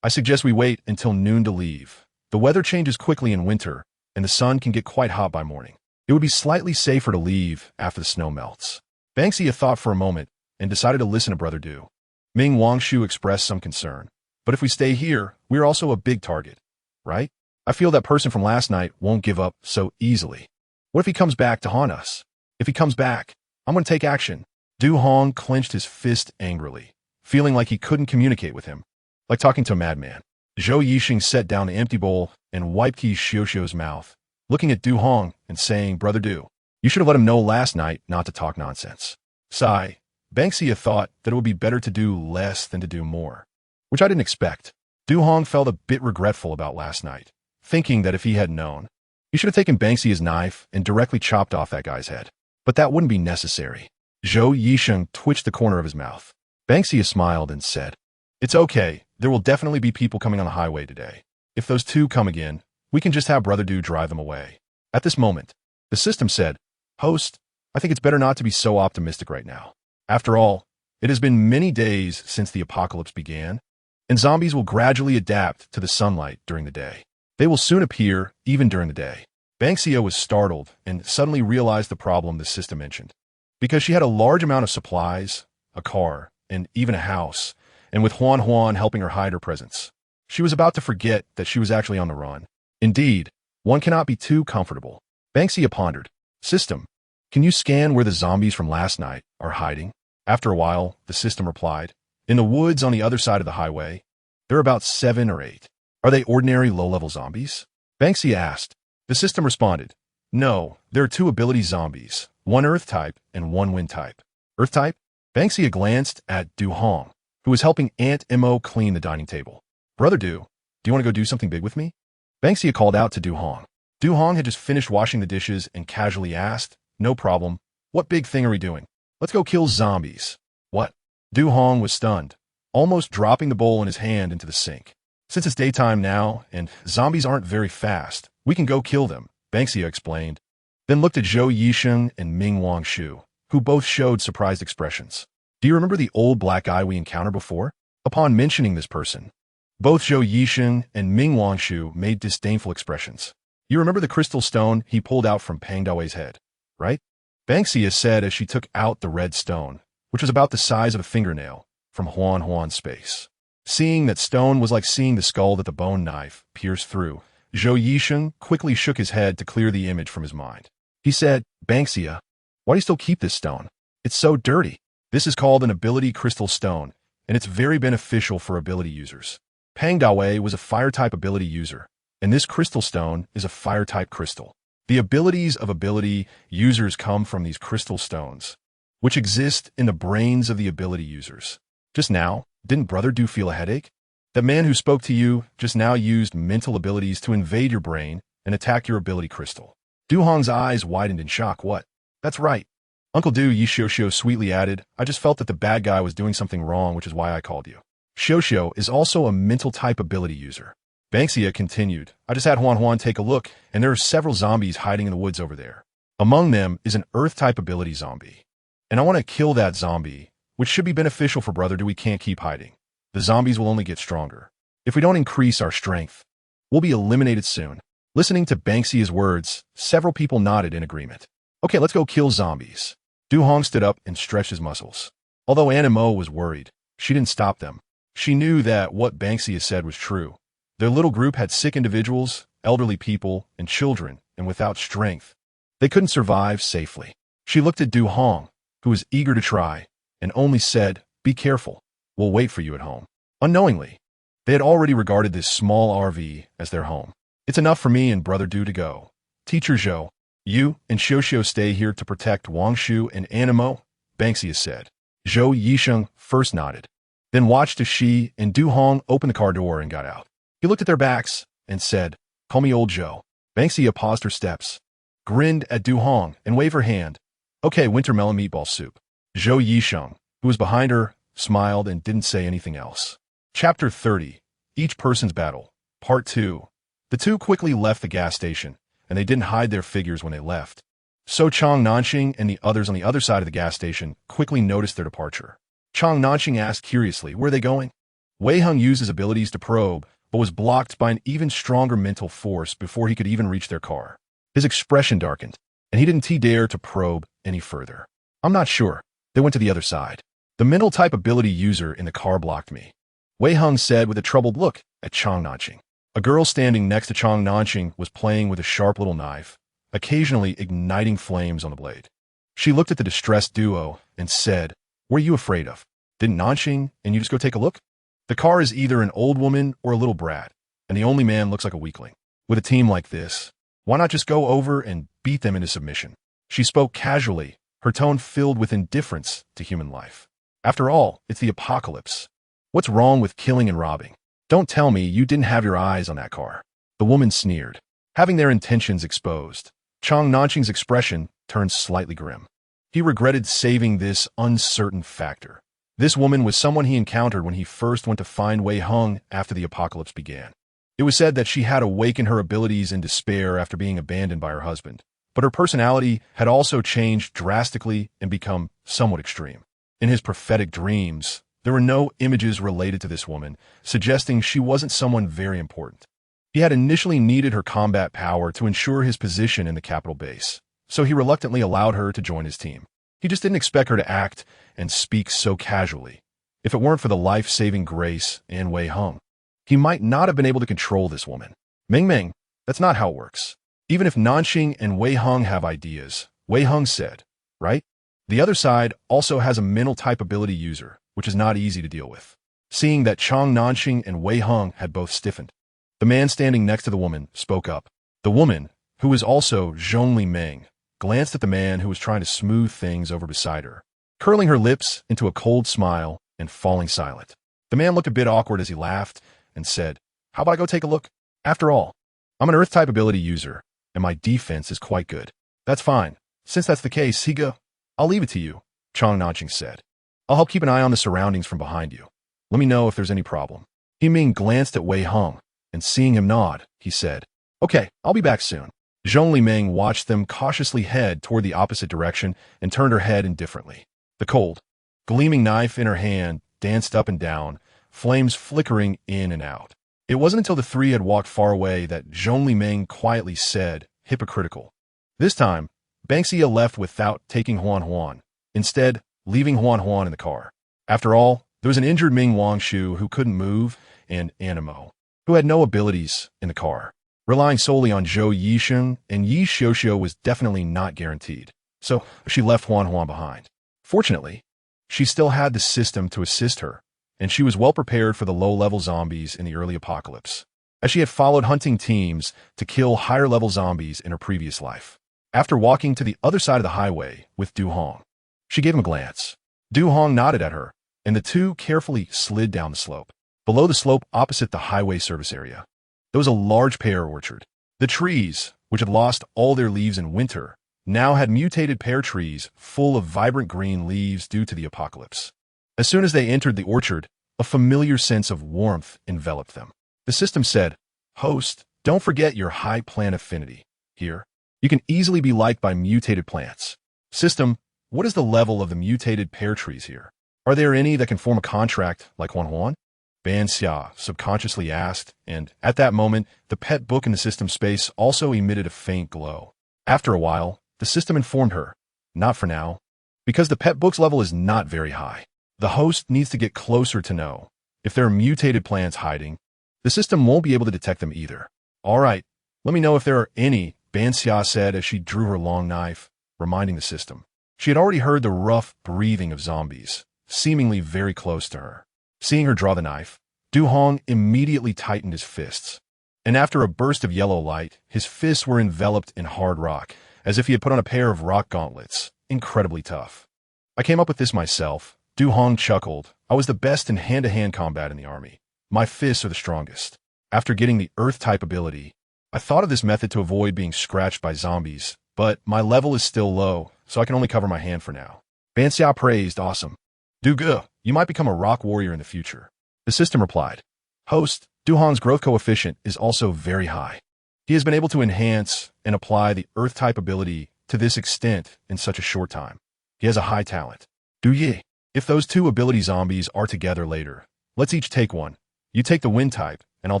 I suggest we wait until noon to leave. The weather changes quickly in winter, and the sun can get quite hot by morning. It would be slightly safer to leave after the snow melts." Ban Xia thought for a moment and decided to listen to Brother Du. Ming Wangshu expressed some concern. "But if we stay here, we're also a big target, right? I feel that person from last night won't give up so easily. What if he comes back to haunt us? If he comes back, I'm going to take action." Du Hong clenched his fist angrily, feeling like he couldn't communicate with him, like talking to a madman. Zhou Yisheng set down the empty bowl and wiped Yi Xiuxiu's mouth, looking at Du Hong and saying, "Brother Du, you should have let him know last night not to talk nonsense." Sigh. Ban Xia thought that it would be better to do less than to do more, which I didn't expect. Du Hong felt a bit regretful about last night, thinking that if he had known, he should have taken Ban Xia's knife and directly chopped off that guy's head. But that wouldn't be necessary. Zhou Yisheng twitched the corner of his mouth. Ban Xia smiled and said, "It's okay. There will definitely be people coming on the highway today. If those two come again, we can just have Brother Du drive them away." At this moment, the system said, "Host, I think it's better not to be so optimistic right now. After all, it has been many days since the apocalypse began, and zombies will gradually adapt to the sunlight during the day. They will soon appear even during the day." Ban Xia was startled and suddenly realized the problem the system mentioned. Because she had a large amount of supplies, a car, and even a house, and with Huan Huan helping her hide her presence, she was about to forget that she was actually on the run. Indeed, one cannot be too comfortable. Ban Xia pondered, "System, can you scan where the zombies from last night are hiding?" After a while, the system replied, "In the woods on the other side of the highway. There are about 7 or 8. Are they ordinary low-level zombies?" Ban Xia asked. The system responded, "No, there are 2 ability zombies, 1 earth type and 1 wind type." Earth type? Ban Xia glanced at Du Hong, who was helping Aunt Imo clean the dining table. "Brother Du, do you want to go do something big with me?" Ban Xia called out to Du Hong. Du Hong had just finished washing the dishes and casually asked, "No problem. What big thing are we doing?" "Let's go kill zombies." "What?" Du Hong was stunned, almost dropping the bowl in his hand into the sink. "Since it's daytime now, and zombies aren't very fast, we can go kill them," Ban Xia explained, then looked at Zhou Yisheng and Ming Wangshu, who both showed surprised expressions. "Do you remember the old black guy we encountered before?" Upon mentioning this person, both Zhou Yisheng and Ming Wangshu made disdainful expressions. "You remember the crystal stone he pulled out from Pang Dawei's head, right?" Ban Xia said as she took out the red stone, which was about the size of a fingernail, from Huan Huan's space. Seeing that stone was like seeing the skull that the bone knife pierced through, Zhou Yisheng quickly shook his head to clear the image from his mind. He said, "Ban Xia, why do you still keep this stone? It's so dirty." This is called an ability crystal stone, and it's very beneficial for ability users. Pang Dawei was a fire-type ability user, and this crystal stone is a fire-type crystal. The abilities of ability users come from these crystal stones, which exist in the brains of the ability users. Just now, didn't Brother Do feel a headache? That man who spoke to you just now used mental abilities to invade your brain and attack your ability crystal. Du Hong's eyes widened in shock. What? That's right. Uncle Du, Yi Xiao sweetly added, I just felt that the bad guy was doing something wrong, which is why I called you. Xiao is also a mental type ability user. Ban Xia continued, I just had Huan take a look, and there are several zombies hiding in the woods over there. Among them is an Earth-type ability zombie. And I want to kill that zombie, which should be beneficial for Brother Do. We can't keep hiding. The zombies will only get stronger. If we don't increase our strength, we'll be eliminated soon. Listening to Ban Xia's words, several people nodded in agreement. Okay, let's go kill zombies. Du Hong stood up and stretched his muscles. Although Animo was worried, she didn't stop them. She knew that what Ban Xia said was true. Their little group had sick individuals, elderly people, and children, and without strength, they couldn't survive safely. She looked at Du Hong, who was eager to try, and only said, be careful. We'll wait for you at home. Unknowingly, they had already regarded this small RV as their home. It's enough for me and Brother Du to go. Teacher Zhou, you and Xiao stay here to protect Wang Shu and Animo, Ban Xia said. Zhou Yisheng first nodded, then watched as she and Du Hong opened the car door and got out. He looked at their backs and said, call me old Zhou. Ban Xia paused her steps, grinned at Du Hong, and waved her hand. Okay, winter melon meatball soup. Zhou Yisheng, who was behind her, smiled and didn't say anything else. Chapter 30, Each Person's Battle, Part 2. The two quickly left the gas station, and they didn't hide their figures when they left. So Chang Nanxing and the others on the other side of the gas station quickly noticed their departure. Chang Nanxing asked curiously, where are they going? Wei Hung used his abilities to probe, but was blocked by an even stronger mental force before he could even reach their car. His expression darkened, and he didn't dare to probe any further. I'm not sure. They went to the other side. The mental type ability user in the car blocked me, Wei Hung said with a troubled look at Chang Nanxing. A girl standing next to Chang Nanxing was playing with a sharp little knife, occasionally igniting flames on the blade. She looked at the distressed duo and said, what are you afraid of? Didn't Nanxing and you just go take a look? The car is either an old woman or a little brat, and the only man looks like a weakling. With a team like this, why not just go over and beat them into submission? She spoke casually, her tone filled with indifference to human life. After all, it's the apocalypse. What's wrong with killing and robbing? Don't tell me you didn't have your eyes on that car. The woman sneered, having their intentions exposed. Chang Nanxing's expression turned slightly grim. He regretted saving this uncertain factor. This woman was someone he encountered when he first went to find Wei Hung after the apocalypse began. It was said that she had awakened her abilities in despair after being abandoned by her husband, but her personality had also changed drastically and become somewhat extreme. In his prophetic dreams, there were no images related to this woman, suggesting she wasn't someone very important. He had initially needed her combat power to ensure his position in the capital base, so he reluctantly allowed her to join his team. He just didn't expect her to act and speak so casually. If it weren't for the life-saving grace in Wei Hung, he might not have been able to control this woman. Ming, that's not how it works. Even if Nanxing and Wei Hung have ideas, Wei Hung said, right? The other side also has a mental type ability user, which is not easy to deal with. Seeing that Chang Nanxing and Wei Hung had both stiffened, the man standing next to the woman spoke up. The woman, who was also Zhongli Meng, glanced at the man who was trying to smooth things over beside her, curling her lips into a cold smile and falling silent. The man looked a bit awkward as he laughed and said, how about I go take a look? After all, I'm an Earth-type ability user, and my defense is quite good. That's fine. Since that's the case, Higa, I'll leave it to you, Chang Nanxing said. I'll help keep an eye on the surroundings from behind you. Let me know if there's any problem. He Ming glanced at Wei Hung, and seeing him nod, he said, okay, I'll be back soon. Zhongli Meng watched them cautiously head toward the opposite direction and turned her head indifferently. The cold, gleaming knife in her hand danced up and down, flames flickering in and out. It wasn't until the three had walked far away that Zhongli Meng quietly said, hypocritical. This time, Ban Xia left without taking Huan, instead leaving Huan in the car. After all, there was an injured Ming Wangshu who couldn't move, and Animo, who had no abilities, in the car. Relying solely on Zhou Yisheng and Yi Xiao was definitely not guaranteed, so she left Huan behind. Fortunately, she still had the system to assist her, and she was well prepared for the low-level zombies in the early apocalypse. as she had followed hunting teams to kill higher-level zombies in her previous life. After walking to the other side of the highway with Du Hong, she gave him a glance. Du Hong nodded at her, and the two carefully slid down the slope. Below the slope opposite the highway service area, there was a large pear orchard. The trees, which had lost all their leaves in winter, now had mutated pear trees full of vibrant green leaves due to the apocalypse. As soon as they entered the orchard, a familiar sense of warmth enveloped them. The system said, "Host, don't forget your high plant affinity. Here, you can easily be liked by mutated plants. System, what is the level of the mutated pear trees here? Are there any that can form a contract like Huan Huan?" Ban Xia subconsciously asked, and at that moment, the pet book in the system space also emitted a faint glow. After a while, the system informed her, "Not for now, because the pet book's level is not very high. The host needs to get closer to know if there are mutated plants hiding. The system won't be able to detect them either." "All right, let me know if there are any," Ban Xia said as she drew her long knife, reminding the system. She had already heard the rough breathing of zombies, seemingly very close to her. Seeing her draw the knife, Du Hong immediately tightened his fists. And after a burst of yellow light, his fists were enveloped in hard rock, as if he had put on a pair of rock gauntlets, incredibly tough. "I came up with this myself," Du Hong chuckled. "I was the best in hand-to-hand combat in the army. My fists are the strongest. After getting the Earth-type ability, I thought of this method to avoid being scratched by zombies, but my level is still low, so I can only cover my hand for now." Ban Xia praised, "Awesome. Du Ge, you might become a rock warrior in the future." The system replied, "Host, Du Hong's growth coefficient is also very high. He has been able to enhance and apply the Earth-type ability to this extent in such a short time. He has a high talent. Du Ye, if those two ability zombies are together later, let's each take one. You take the Wind-type, and I'll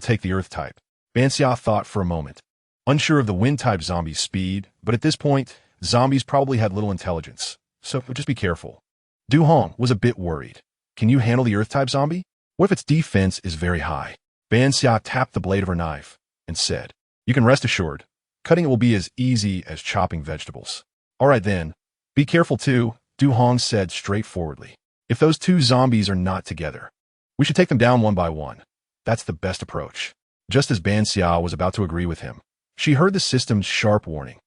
take the Earth-type." Ban Xia thought for a moment, unsure of the Wind-type zombie's speed, but at this point, zombies probably had little intelligence, so just be careful. Du Hong was a bit worried. "Can you handle the Earth-type zombie? What if its defense is very high?" Ban Xia tapped the blade of her knife and said, "You can rest assured, cutting it will be as easy as chopping vegetables." "All right then, be careful too," Du Hong said straightforwardly. "If those two zombies are not together, we should take them down one by one. That's the best approach." Just as Ban Xia was about to agree with him, she heard the system's sharp warning.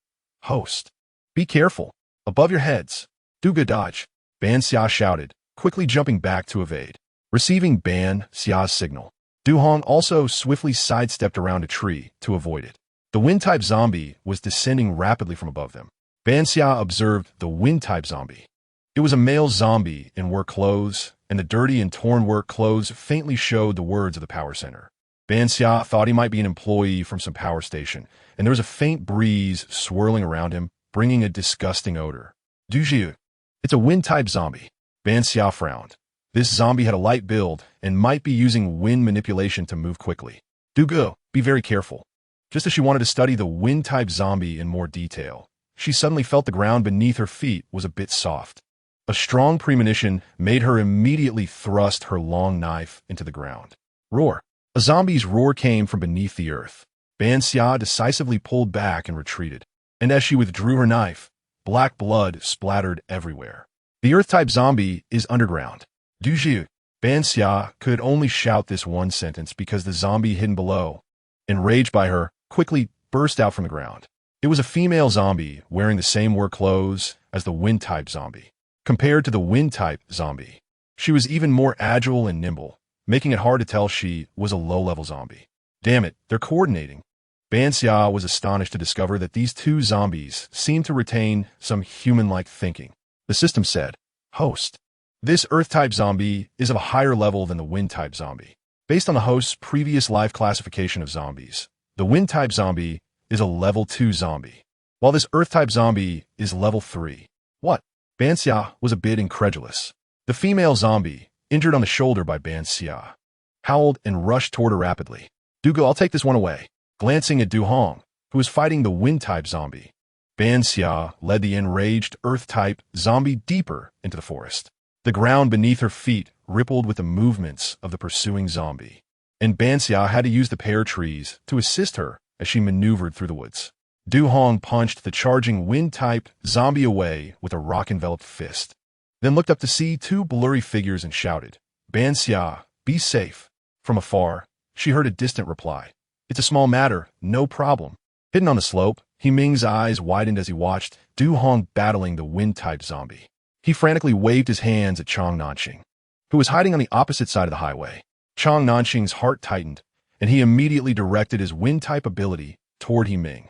"Host, be careful. Above your heads. Do good dodge." Ban Xia shouted, quickly jumping back to evade. Receiving Ban Xia's signal, Du Hong also swiftly sidestepped around a tree to avoid it. The Wind-type zombie was descending rapidly from above them. Ban Xia observed the Wind-type zombie. It was a male zombie in work clothes, and the dirty and torn work clothes faintly showed the words of the power center. Ban Xia thought he might be an employee from some power station, and there was a faint breeze swirling around him, bringing a disgusting odor. "Du Jiu, it's a Wind-type zombie." Ban Xia frowned. This zombie had a light build and might be using wind manipulation to move quickly. "Du Ge, be very careful." Just as she wanted to study the Wind-type zombie in more detail, she suddenly felt the ground beneath her feet was a bit soft. A strong premonition made her immediately thrust her long knife into the ground. Roar. A zombie's roar came from beneath the earth. Ban Xia decisively pulled back and retreated. And as she withdrew her knife, black blood splattered everywhere. The Earth-type zombie is underground. Du Jiu. Ban Xia could only shout this one sentence because the zombie hidden below, enraged by her, quickly burst out from the ground. It was a female zombie wearing the same work clothes as the Wind-type zombie. Compared to the Wind-type zombie, she was even more agile and nimble, making it hard to tell she was a low-level zombie. "Damn it, they're coordinating." Ban Xia was astonished to discover that these two zombies seemed to retain some human-like thinking. The system said, "Host, this Earth-type zombie is of a higher level than the Wind-type zombie. Based on the host's previous life classification of zombies, the Wind-type zombie is a level 2 zombie, while this Earth-type zombie is level 3. "What?" Ban Xia was a bit incredulous. The female zombie, injured on the shoulder by Ban Xia, howled and rushed toward her rapidly. "Du Ge, I'll take this one away." Glancing at Du Hong, who was fighting the Wind-type zombie, Ban Xia led the enraged Earth-type zombie deeper into the forest. The ground beneath her feet rippled with the movements of the pursuing zombie, and Ban Xia had to use the pear trees to assist her as she maneuvered through the woods. Du Hong punched the charging Wind-type zombie away with a rock-enveloped fist, then looked up to see two blurry figures and shouted, "Ban Xia, be safe." From afar, she heard a distant reply, It's a small matter, no problem. Hidden on the slope, Ming's eyes widened as he watched Du Hong battling the wind-type zombie. He frantically waved his hands at Chang Nanxing, who was hiding on the opposite side of the highway. Chang Nanxing's heart tightened, and he immediately directed his wind-type ability toward Ming.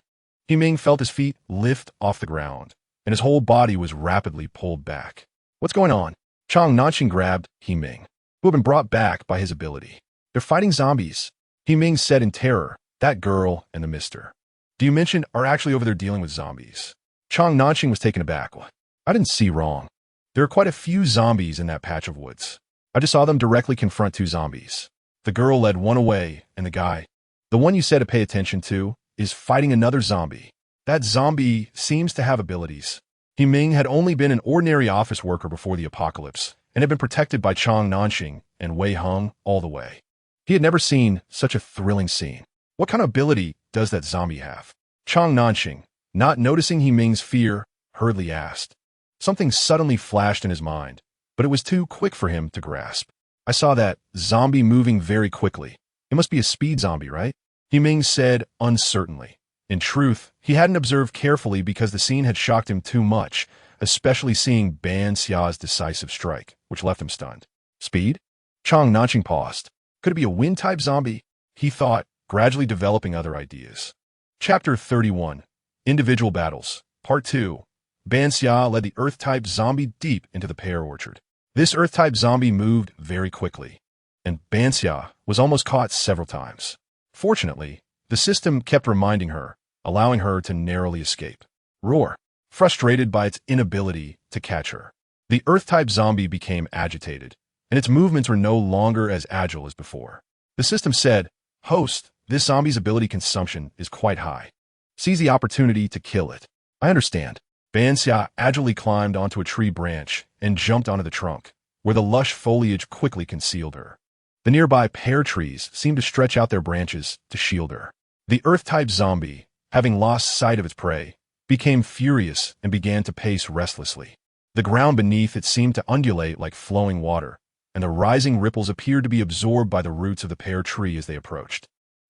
Ming felt his feet lift off the ground, and his whole body was rapidly pulled back. What's going on? Chang Nanxing grabbed Ming, who had been brought back by his ability. They're fighting zombies, Ming said in terror. That girl and the mister you mentioned are actually over there dealing with zombies. Chang Nanxing was taken aback. I didn't see wrong. There are quite a few zombies in that patch of woods. I just saw them directly confront two zombies. The girl led one away, and the guy, the one you said to pay attention to, is fighting another zombie. That zombie seems to have abilities. Ming had only been an ordinary office worker before the apocalypse, and had been protected by Chang Nanxing and Wei Heng all the way. He had never seen such a thrilling scene. What kind of ability does that zombie have? Chang Nanxing, not noticing Ming's fear, hurriedly asked. Something suddenly flashed in his mind, but it was too quick for him to grasp. I saw that zombie moving very quickly. It must be a speed zombie, right? Ming said uncertainly. In truth, he hadn't observed carefully because the scene had shocked him too much, especially seeing Ban Xia's decisive strike, which left him stunned. Speed? Chang Nanxing paused. Could it be a wind-type zombie? He thought, gradually developing other ideas. Chapter 31. Individual Battles. Part 2. Ban Xia led the Earth-type zombie deep into the pear orchard. This Earth-type zombie moved very quickly, and Ban Xia was almost caught several times. Fortunately, the system kept reminding her, allowing her to narrowly escape. Roar. Frustrated by its inability to catch her, the Earth-type zombie became agitated, and its movements were no longer as agile as before. The system said, Host, this zombie's ability consumption is quite high. Seize the opportunity to kill it. I understand. Ban Xia agilely climbed onto a tree branch and jumped onto the trunk, where the lush foliage quickly concealed her. The nearby pear trees seemed to stretch out their branches to shield her. The Earth-type zombie, having lost sight of its prey, became furious and began to pace restlessly. The ground beneath it seemed to undulate like flowing water, and the rising ripples appeared to be absorbed by the roots of the pear tree as they approached.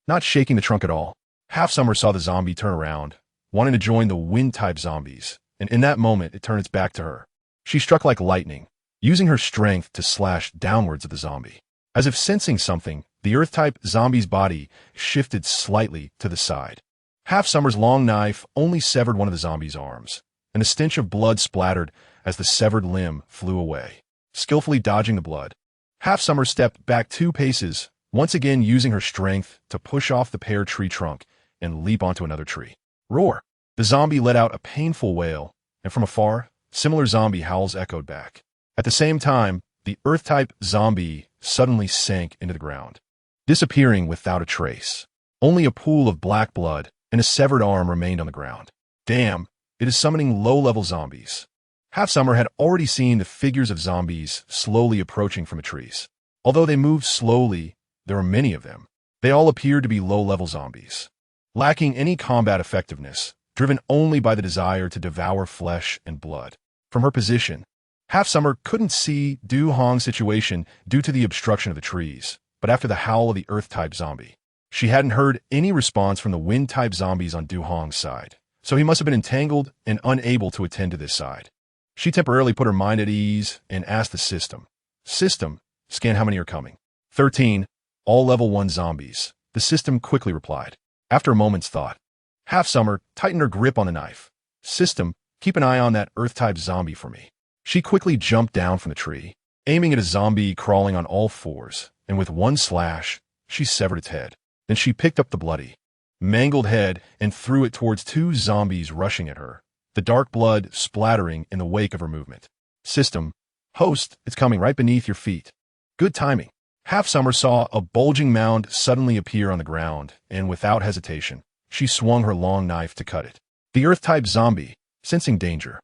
Not shaking the trunk at all, Half-Summer saw the zombie turn around, wanting to join the wind-type zombies, and in that moment it turned its back to her. She struck like lightning, using her strength to slash downwards at the zombie. As if sensing something, the Earth-type zombie's body shifted slightly to the side. Half-Summer's long knife only severed one of the zombie's arms, and a stench of blood splattered as the severed limb flew away. Skillfully dodging the blood, Half-Summer stepped back 2 paces, once again using her strength to push off the pear tree trunk and leap onto another tree. Roar! The zombie let out a painful wail, and from afar, similar zombie howls echoed back. At the same time, the Earth-type zombie suddenly sank into the ground, disappearing without a trace. Only a pool of black blood and a severed arm remained on the ground. Damn, it is summoning low-level zombies. Half-Summer had already seen the figures of zombies slowly approaching from the trees. Although they moved slowly, there were many of them. They all appeared to be low-level zombies, lacking any combat effectiveness, driven only by the desire to devour flesh and blood. From her position, Half-Summer couldn't see Du Hong's situation due to the obstruction of the trees, but after the howl of the Earth-type zombie, she hadn't heard any response from the Wind-type zombies on Du Hong's side, so he must have been entangled and unable to attend to this side. She temporarily put her mind at ease and asked the system. System, scan how many are coming. 13, all level 1 zombies. The system quickly replied. After a moment's thought, Half-Summer tightened her grip on the knife. System, keep an eye on that Earth-type zombie for me. She quickly jumped down from the tree, aiming at a zombie crawling on all fours, and with one slash, she severed its head. Then she picked up the bloody, mangled head and threw it towards 2 zombies rushing at her, the dark blood splattering in the wake of her movement. System, host, it's coming right beneath your feet. Good timing. Half-Summer saw a bulging mound suddenly appear on the ground, and without hesitation, she swung her long knife to cut it. The Earth-type zombie, sensing danger,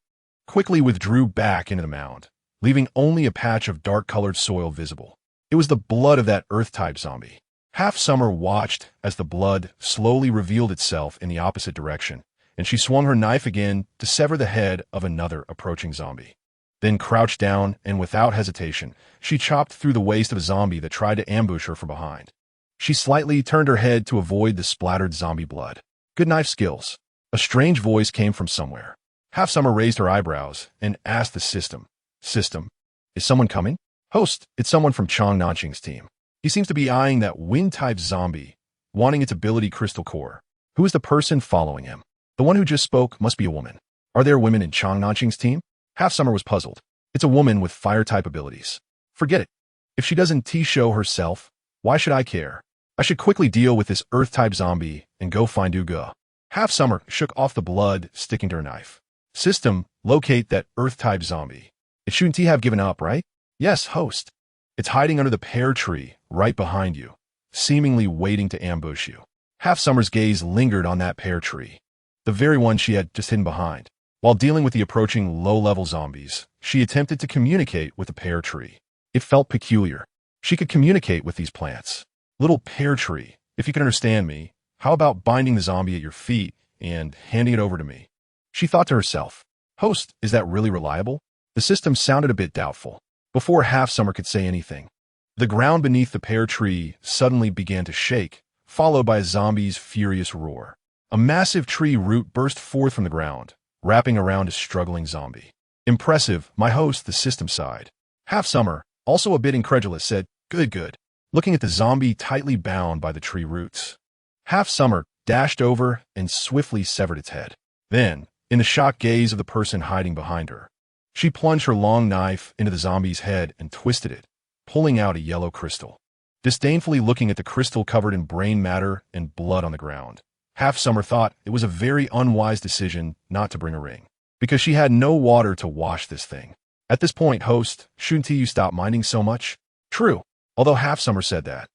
quickly withdrew back into the mound, leaving only a patch of dark-colored soil visible. It was the blood of that Earth-type zombie. Half-Summer watched as the blood slowly revealed itself in the opposite direction, and she swung her knife again to sever the head of another approaching zombie. Then crouched down, and without hesitation, she chopped through the waist of a zombie that tried to ambush her from behind. She slightly turned her head to avoid the splattered zombie blood. Good knife skills. A strange voice came from somewhere. Half Summer raised her eyebrows and asked the system. System, is someone coming? Host, it's someone from Chong Nanqing's team. He seems to be eyeing that wind-type zombie, wanting its ability crystal core. Who is the person following him? The one who just spoke must be a woman. Are there women in Chong Nanqing's team? Half Summer was puzzled. It's a woman with fire-type abilities. Forget it. If she doesn't T-show herself, why should I care? I should quickly deal with this earth-type zombie and go find Uga. Half Summer shook off the blood sticking to her knife. System, locate that earth-type zombie. It shouldn't he have given up, right? Yes, host. It's hiding under the pear tree right behind you, seemingly waiting to ambush you. Half Summer's gaze lingered on that pear tree, the very one she had just hidden behind. While dealing with the approaching low-level zombies, she attempted to communicate with the pear tree. It felt peculiar. She could communicate with these plants. Little pear tree, if you can understand me, how about binding the zombie at your feet and handing it over to me? She thought to herself, host, is that really reliable? The system sounded a bit doubtful. Before Half Summer could say anything, the ground beneath the pear tree suddenly began to shake, followed by a zombie's furious roar. A massive tree root burst forth from the ground, wrapping around a struggling zombie. Impressive, my host, the system sighed. Half Summer, also a bit incredulous, said, good, looking at the zombie tightly bound by the tree roots. Half Summer dashed over and swiftly severed its head. Then, in the shocked gaze of the person hiding behind her, she plunged her long knife into the zombie's head and twisted it, pulling out a yellow crystal. Disdainfully looking at the crystal covered in brain matter and blood on the ground, Half Summer thought it was a very unwise decision not to bring a ring, because she had no water to wash this thing. At this point, host, shouldn't you stop minding so much? True, although Half Summer said that.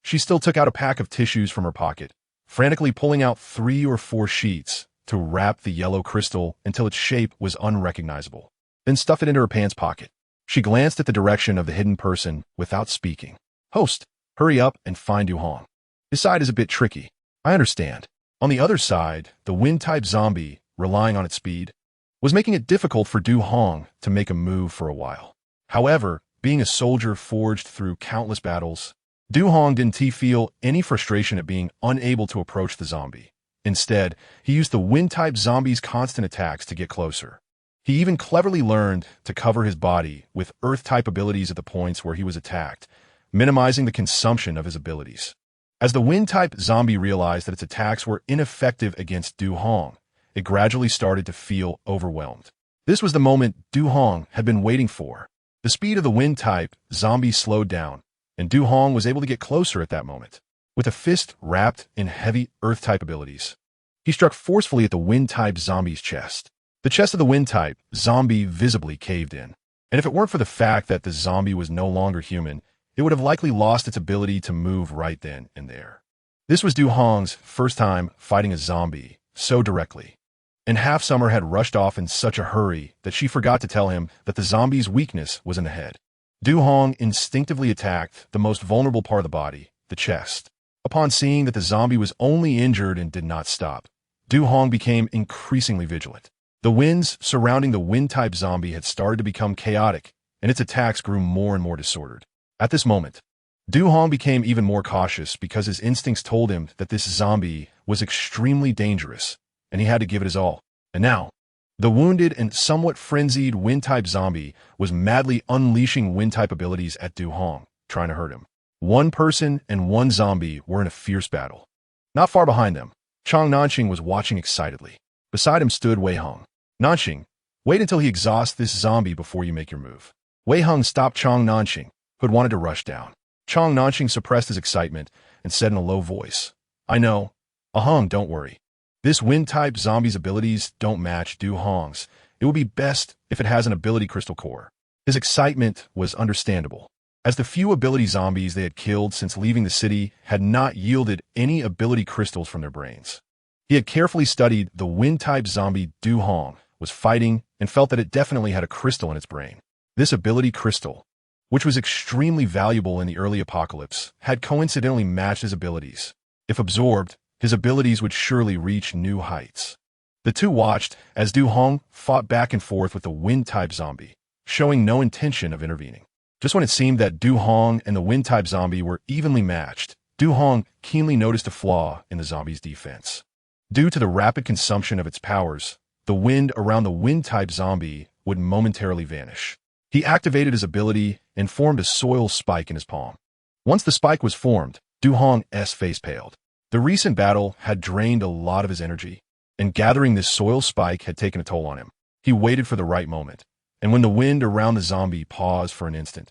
She still took out a pack of tissues from her pocket, frantically pulling out 3 or 4 sheets to wrap the yellow crystal until its shape was unrecognizable, then stuffed it into her pants pocket. She glanced at the direction of the hidden person without speaking. Host, hurry up and find Du Hong. This side is a bit tricky. I understand. On the other side, the wind-type zombie, relying on its speed, was making it difficult for Du Hong to make a move for a while. However, being a soldier forged through countless battles, Du Hong didn't feel any frustration at being unable to approach the zombie. Instead, he used the wind-type zombie's constant attacks to get closer. He even cleverly learned to cover his body with earth-type abilities at the points where he was attacked, minimizing the consumption of his abilities. As the wind-type zombie realized that its attacks were ineffective against Du Hong, it gradually started to feel overwhelmed. This was the moment Du Hong had been waiting for. The speed of the wind-type zombie slowed down, and Du Hong was able to get closer at that moment. With a fist wrapped in heavy earth-type abilities, he struck forcefully at the wind-type zombie's chest. The chest of the wind-type zombie visibly caved in, and if it weren't for the fact that the zombie was no longer human, it would have likely lost its ability to move right then and there. This was Du Hong's first time fighting a zombie so directly, and Half Summer had rushed off in such a hurry that she forgot to tell him that the zombie's weakness was in the head. Du Hong instinctively attacked the most vulnerable part of the body, the chest. Upon seeing that the zombie was only injured and did not stop, Du Hong became increasingly vigilant. The winds surrounding the wind-type zombie had started to become chaotic, and its attacks grew more and more disordered. At this moment, Du Hong became even more cautious because his instincts told him that this zombie was extremely dangerous, and he had to give it his all. And now, the wounded and somewhat frenzied wind-type zombie was madly unleashing wind-type abilities at Du Hong, trying to hurt him. One person and one zombie were in a fierce battle. Not far behind them, Chong Nanqing was watching excitedly. Beside him stood Wei Hung. Nanqing, wait until he exhausts this zombie before you make your move. Wei Hung stopped Chong Nanqing, who had wanted to rush down. Chong Nanqing suppressed his excitement and said in a low voice, I know. Hung, don't worry. This wind-type zombie's abilities don't match Du Hong's. It would be best if it has an ability crystal core. His excitement was understandable, as the few ability zombies they had killed since leaving the city had not yielded any ability crystals from their brains. He had carefully studied the wind-type zombie Du Hong was fighting and felt that it definitely had a crystal in its brain. This ability crystal, which was extremely valuable in the early apocalypse, had coincidentally matched his abilities. If absorbed, his abilities would surely reach new heights. The two watched as Du Hong fought back and forth with the wind-type zombie, showing no intention of intervening. Just when it seemed that Du Hong and the wind-type zombie were evenly matched, Du Hong keenly noticed a flaw in the zombie's defense. Due to the rapid consumption of its powers, the wind around the wind-type zombie would momentarily vanish. He activated his ability and formed a soil spike in his palm. Once the spike was formed, Du Hong's face paled. The recent battle had drained a lot of his energy, and gathering this soil spike had taken a toll on him. He waited for the right moment, and when the wind around the zombie paused for an instant,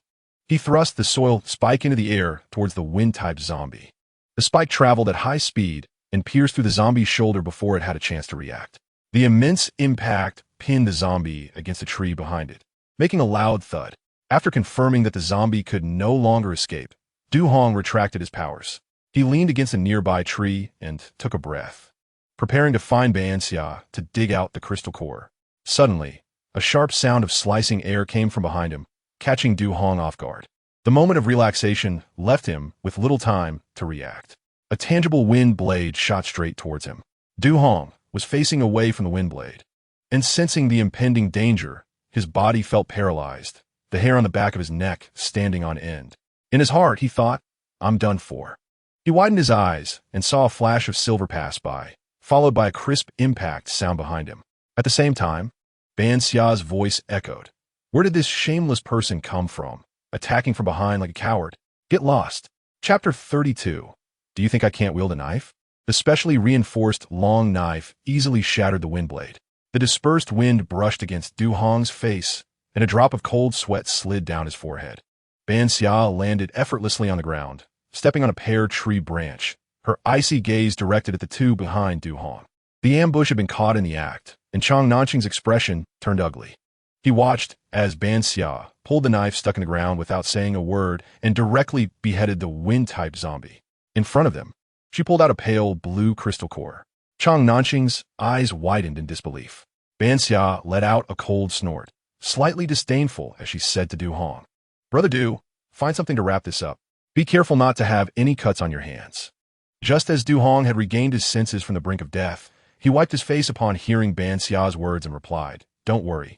he thrust the soil spike into the air towards the wind-type zombie. The spike traveled at high speed and pierced through the zombie's shoulder before it had a chance to react. The immense impact pinned the zombie against a tree behind it, making a loud thud. After confirming that the zombie could no longer escape, Du Hong retracted his powers. He leaned against a nearby tree and took a breath, preparing to find Ban Xia to dig out the crystal core. Suddenly, a sharp sound of slicing air came from behind him, catching Du Hong off guard. The moment of relaxation left him with little time to react. A tangible wind blade shot straight towards him. Du Hong was facing away from the wind blade, and sensing the impending danger, his body felt paralyzed, the hair on the back of his neck standing on end. In his heart, he thought, "I'm done for." He widened his eyes and saw a flash of silver pass by, followed by a crisp impact sound behind him. At the same time, Ban Xia's voice echoed. Where did this shameless person come from, attacking from behind like a coward? Get lost. Chapter 32. Do you think I can't wield a knife? The specially reinforced long knife easily shattered the wind blade. The dispersed wind brushed against Du Hong's face, and a drop of cold sweat slid down his forehead. Ban Xia landed effortlessly on the ground, stepping on a pear tree branch, her icy gaze directed at the two behind Du Hong. The ambush had been caught in the act, and Chang Nanqing's expression turned ugly. He watched as Ban Xia pulled the knife stuck in the ground without saying a word and directly beheaded the wind-type zombie. In front of them, she pulled out a pale blue crystal core. Chang Nanqing's eyes widened in disbelief. Ban Xia let out a cold snort, slightly disdainful as she said to Du Hong, Brother Du, find something to wrap this up. Be careful not to have any cuts on your hands. Just as Du Hong had regained his senses from the brink of death, he wiped his face upon hearing Ban Xia's words and replied, Don't worry.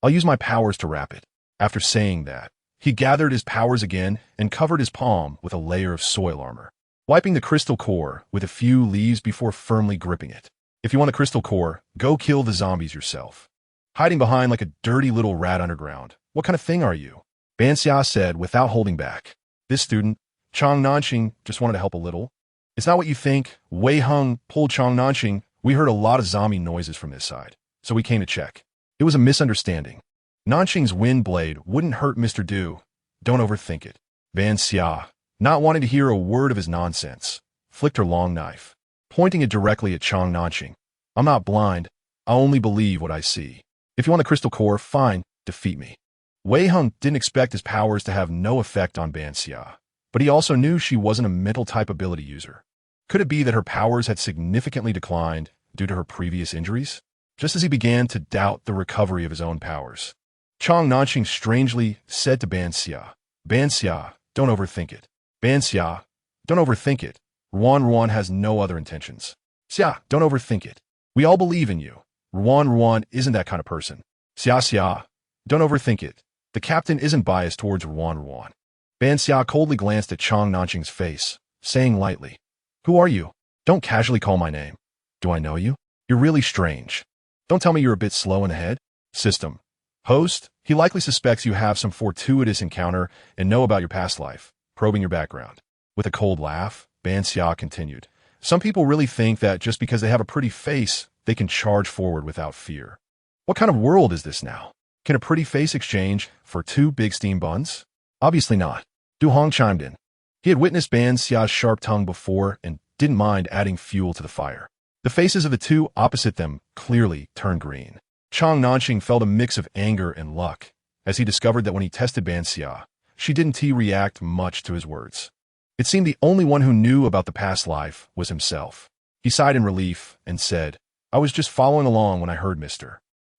I'll use my powers to wrap it. After saying that, he gathered his powers again and covered his palm with a layer of soil armor, wiping the crystal core with a few leaves before firmly gripping it. If you want the crystal core, go kill the zombies yourself. Hiding behind like a dirty little rat underground. What kind of thing are you? Ban Xia said without holding back. This student, Chang Nanqing, just wanted to help a little. It's not what you think. Wei Heng pulled Chang Nanqing. We heard a lot of zombie noises from this side, so we came to check. It was a misunderstanding. Nanqing's wind blade wouldn't hurt Mr. Du. Don't overthink it. Ban Xia, not wanting to hear a word of his nonsense, flicked her long knife, pointing it directly at Chang Nanqing. I'm not blind. I only believe what I see. If you want the crystal core, fine, defeat me. Wei Heng didn't expect his powers to have no effect on Ban Xia, but he also knew she wasn't a mental-type ability user. Could it be that her powers had significantly declined due to her previous injuries? Just as he began to doubt the recovery of his own powers, Chang Nanqing strangely said to Ban Xia, Ban Xia, don't overthink it. Ban Xia, don't overthink it. Ruan has no other intentions. Xia, don't overthink it. We all believe in you. Ruan isn't that kind of person. Xia, don't overthink it. The captain isn't biased towards Ruan. Ban Xia coldly glanced at Chang Nanqing's face, saying lightly, Who are you? Don't casually call my name. Do I know you? You're really strange. Don't tell me you're a bit slow in the head. System. Host, he likely suspects you have some fortuitous encounter and know about your past life, probing your background. With a cold laugh, Ban Xia continued, Some people really think that just because they have a pretty face, they can charge forward without fear. What kind of world is this now? Can a pretty face exchange for 2 big steam buns? Obviously not. Du Hong chimed in. He had witnessed Ban Xia's sharp tongue before and didn't mind adding fuel to the fire. The faces of the two opposite them clearly turned green. Chang Nanqing felt a mix of anger and luck as he discovered that when he tested Ban Xia, she didn't react much to his words. It seemed the only one who knew about the past life was himself. He sighed in relief and said, I was just following along when I heard Mr.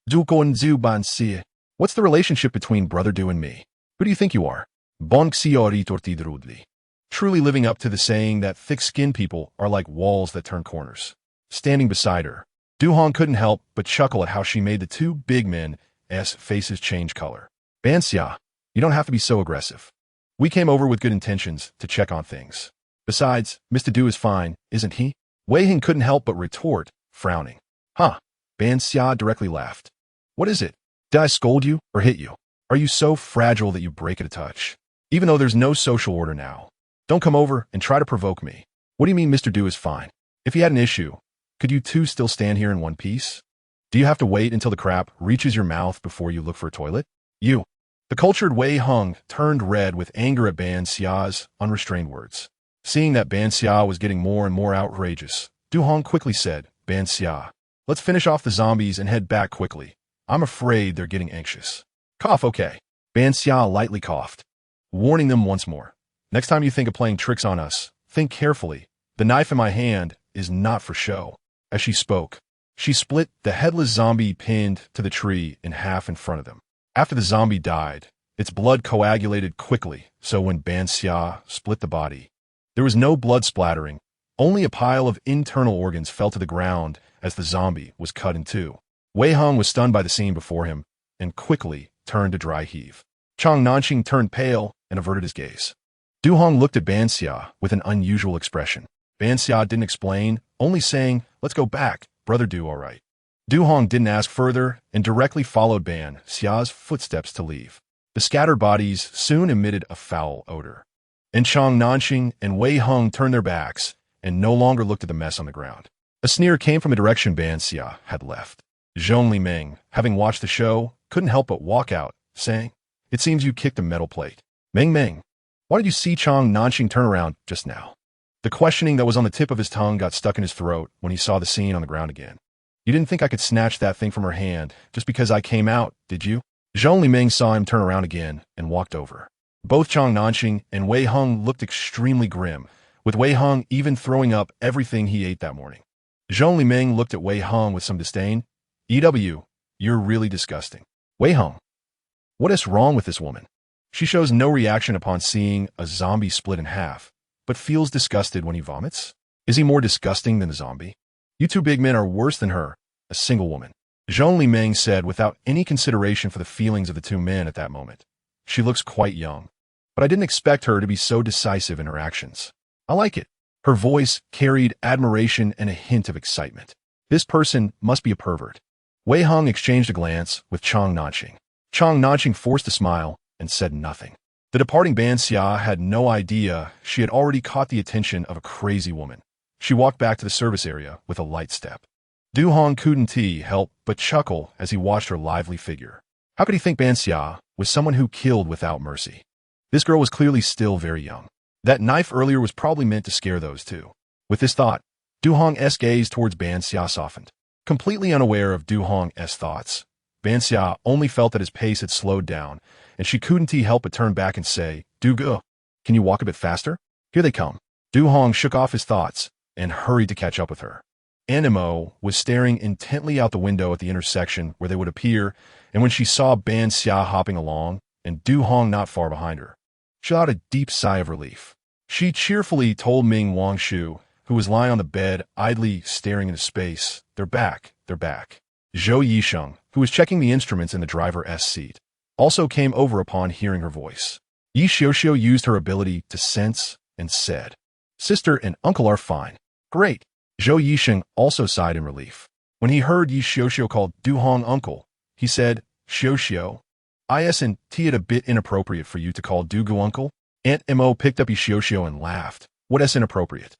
Du Zhu Ban Xia. What's the relationship between Brother Du and me? Who do you think you are? Ban Xia retorted rudely, truly living up to the saying that thick-skinned people are like walls that turn corners. Standing beside her, Du Hong couldn't help but chuckle at how she made the 2 big men's faces change color. Ban Xia, you don't have to be so aggressive. We came over with good intentions to check on things. Besides, Mr. Du is fine, isn't he? Wei Hing couldn't help but retort, frowning. Huh. Ban Xia directly laughed. What is it? Did I scold you or hit you? Are you so fragile that you break at a touch? Even though there's no social order now. Don't come over and try to provoke me. What do you mean Mr. Du is fine? If he had an issue, could you two still stand here in one piece? Do you have to wait until the crap reaches your mouth before you look for a toilet? You. The cultured Wei Hung turned red with anger at Ban Xia's unrestrained words. Seeing that Ban Xia was getting more and more outrageous, Du Hong quickly said, Ban Xia, let's finish off the zombies and head back quickly. I'm afraid they're getting anxious. Cough, okay. Ban Xia lightly coughed, warning them once more. Next time you think of playing tricks on us, think carefully. The knife in my hand is not for show. As she spoke, she split the headless zombie pinned to the tree in half in front of them. After the zombie died, its blood coagulated quickly, so when Ban Xia split the body, there was no blood splattering. Only a pile of internal organs fell to the ground as the zombie was cut in two. Wei Hong was stunned by the scene before him and quickly turned to dry heave. Chang Nanqing turned pale and averted his gaze. Du Hong looked at Ban Xia with an unusual expression. Ban Xia didn't explain, only saying, let's go back, brother Du, all right. Du Hong didn't ask further and directly followed Ban Xia's footsteps to leave. The scattered bodies soon emitted a foul odor. And Chang Nanqing and Wei Hung turned their backs and no longer looked at the mess on the ground. A sneer came from the direction Ban Xia had left. Zhong Liming, having watched the show, couldn't help but walk out, saying, it seems you kicked a metal plate. Meng, why did you see Chang Nanqing turn around just now? The questioning that was on the tip of his tongue got stuck in his throat when he saw the scene on the ground again. You didn't think I could snatch that thing from her hand just because I came out, did you? Zhong Liming saw him turn around again and walked over. Both Chang Nanqing and Wei Hung looked extremely grim, with Wei Hung even throwing up everything he ate that morning. Zhong Liming looked at Wei Hung with some disdain. EW, you're really disgusting. Wei Hung, what is wrong with this woman? She shows no reaction upon seeing a zombie split in half, but feels disgusted when he vomits? Is he more disgusting than a zombie? You two big men are worse than her, a single woman. Zhong Liming said without any consideration for the feelings of the two men at that moment. She looks quite young, but I didn't expect her to be so decisive in her actions. I like it. Her voice carried admiration and a hint of excitement. This person must be a pervert. Wei Hung exchanged a glance with Chang Nanqing. Chang Nanqing forced a smile and said nothing. The departing Ban Xia had no idea she had already caught the attention of a crazy woman. She walked back to the service area with a light step. Du Hong couldn't help but chuckle as he watched her lively figure. How could he think Ban Xia was someone who killed without mercy? This girl was clearly still very young. That knife earlier was probably meant to scare those two. With this thought, Du Hong's gaze towards Ban Xia softened. Completely unaware of Du Hong's thoughts, Ban Xia only felt that his pace had slowed down, and she couldn't help but turn back and say, Du Ge, can you walk a bit faster? Here they come. Du Hong shook off his thoughts and hurried to catch up with her. Animo was staring intently out the window at the intersection where they would appear, and when she saw Ban Xia hopping along and Du Hong not far behind her, she let out a deep sigh of relief. She cheerfully told Ming Wangshu, who was lying on the bed idly staring into space, they're back. Zhou Yisheng, who was checking the instruments in the driver's seat, also came over upon hearing her voice. Yi Xiuxiu used her ability to sense and said, Sister and uncle are fine. Great. Zhou Yisheng also sighed in relief. When he heard Yi Xiuxiu call Du Hong uncle, he said, Xiuxiu, isn't it a bit inappropriate for you to call Du Gu uncle? Aunt Mo picked up Yi Xiuxiu and laughed. What is inappropriate?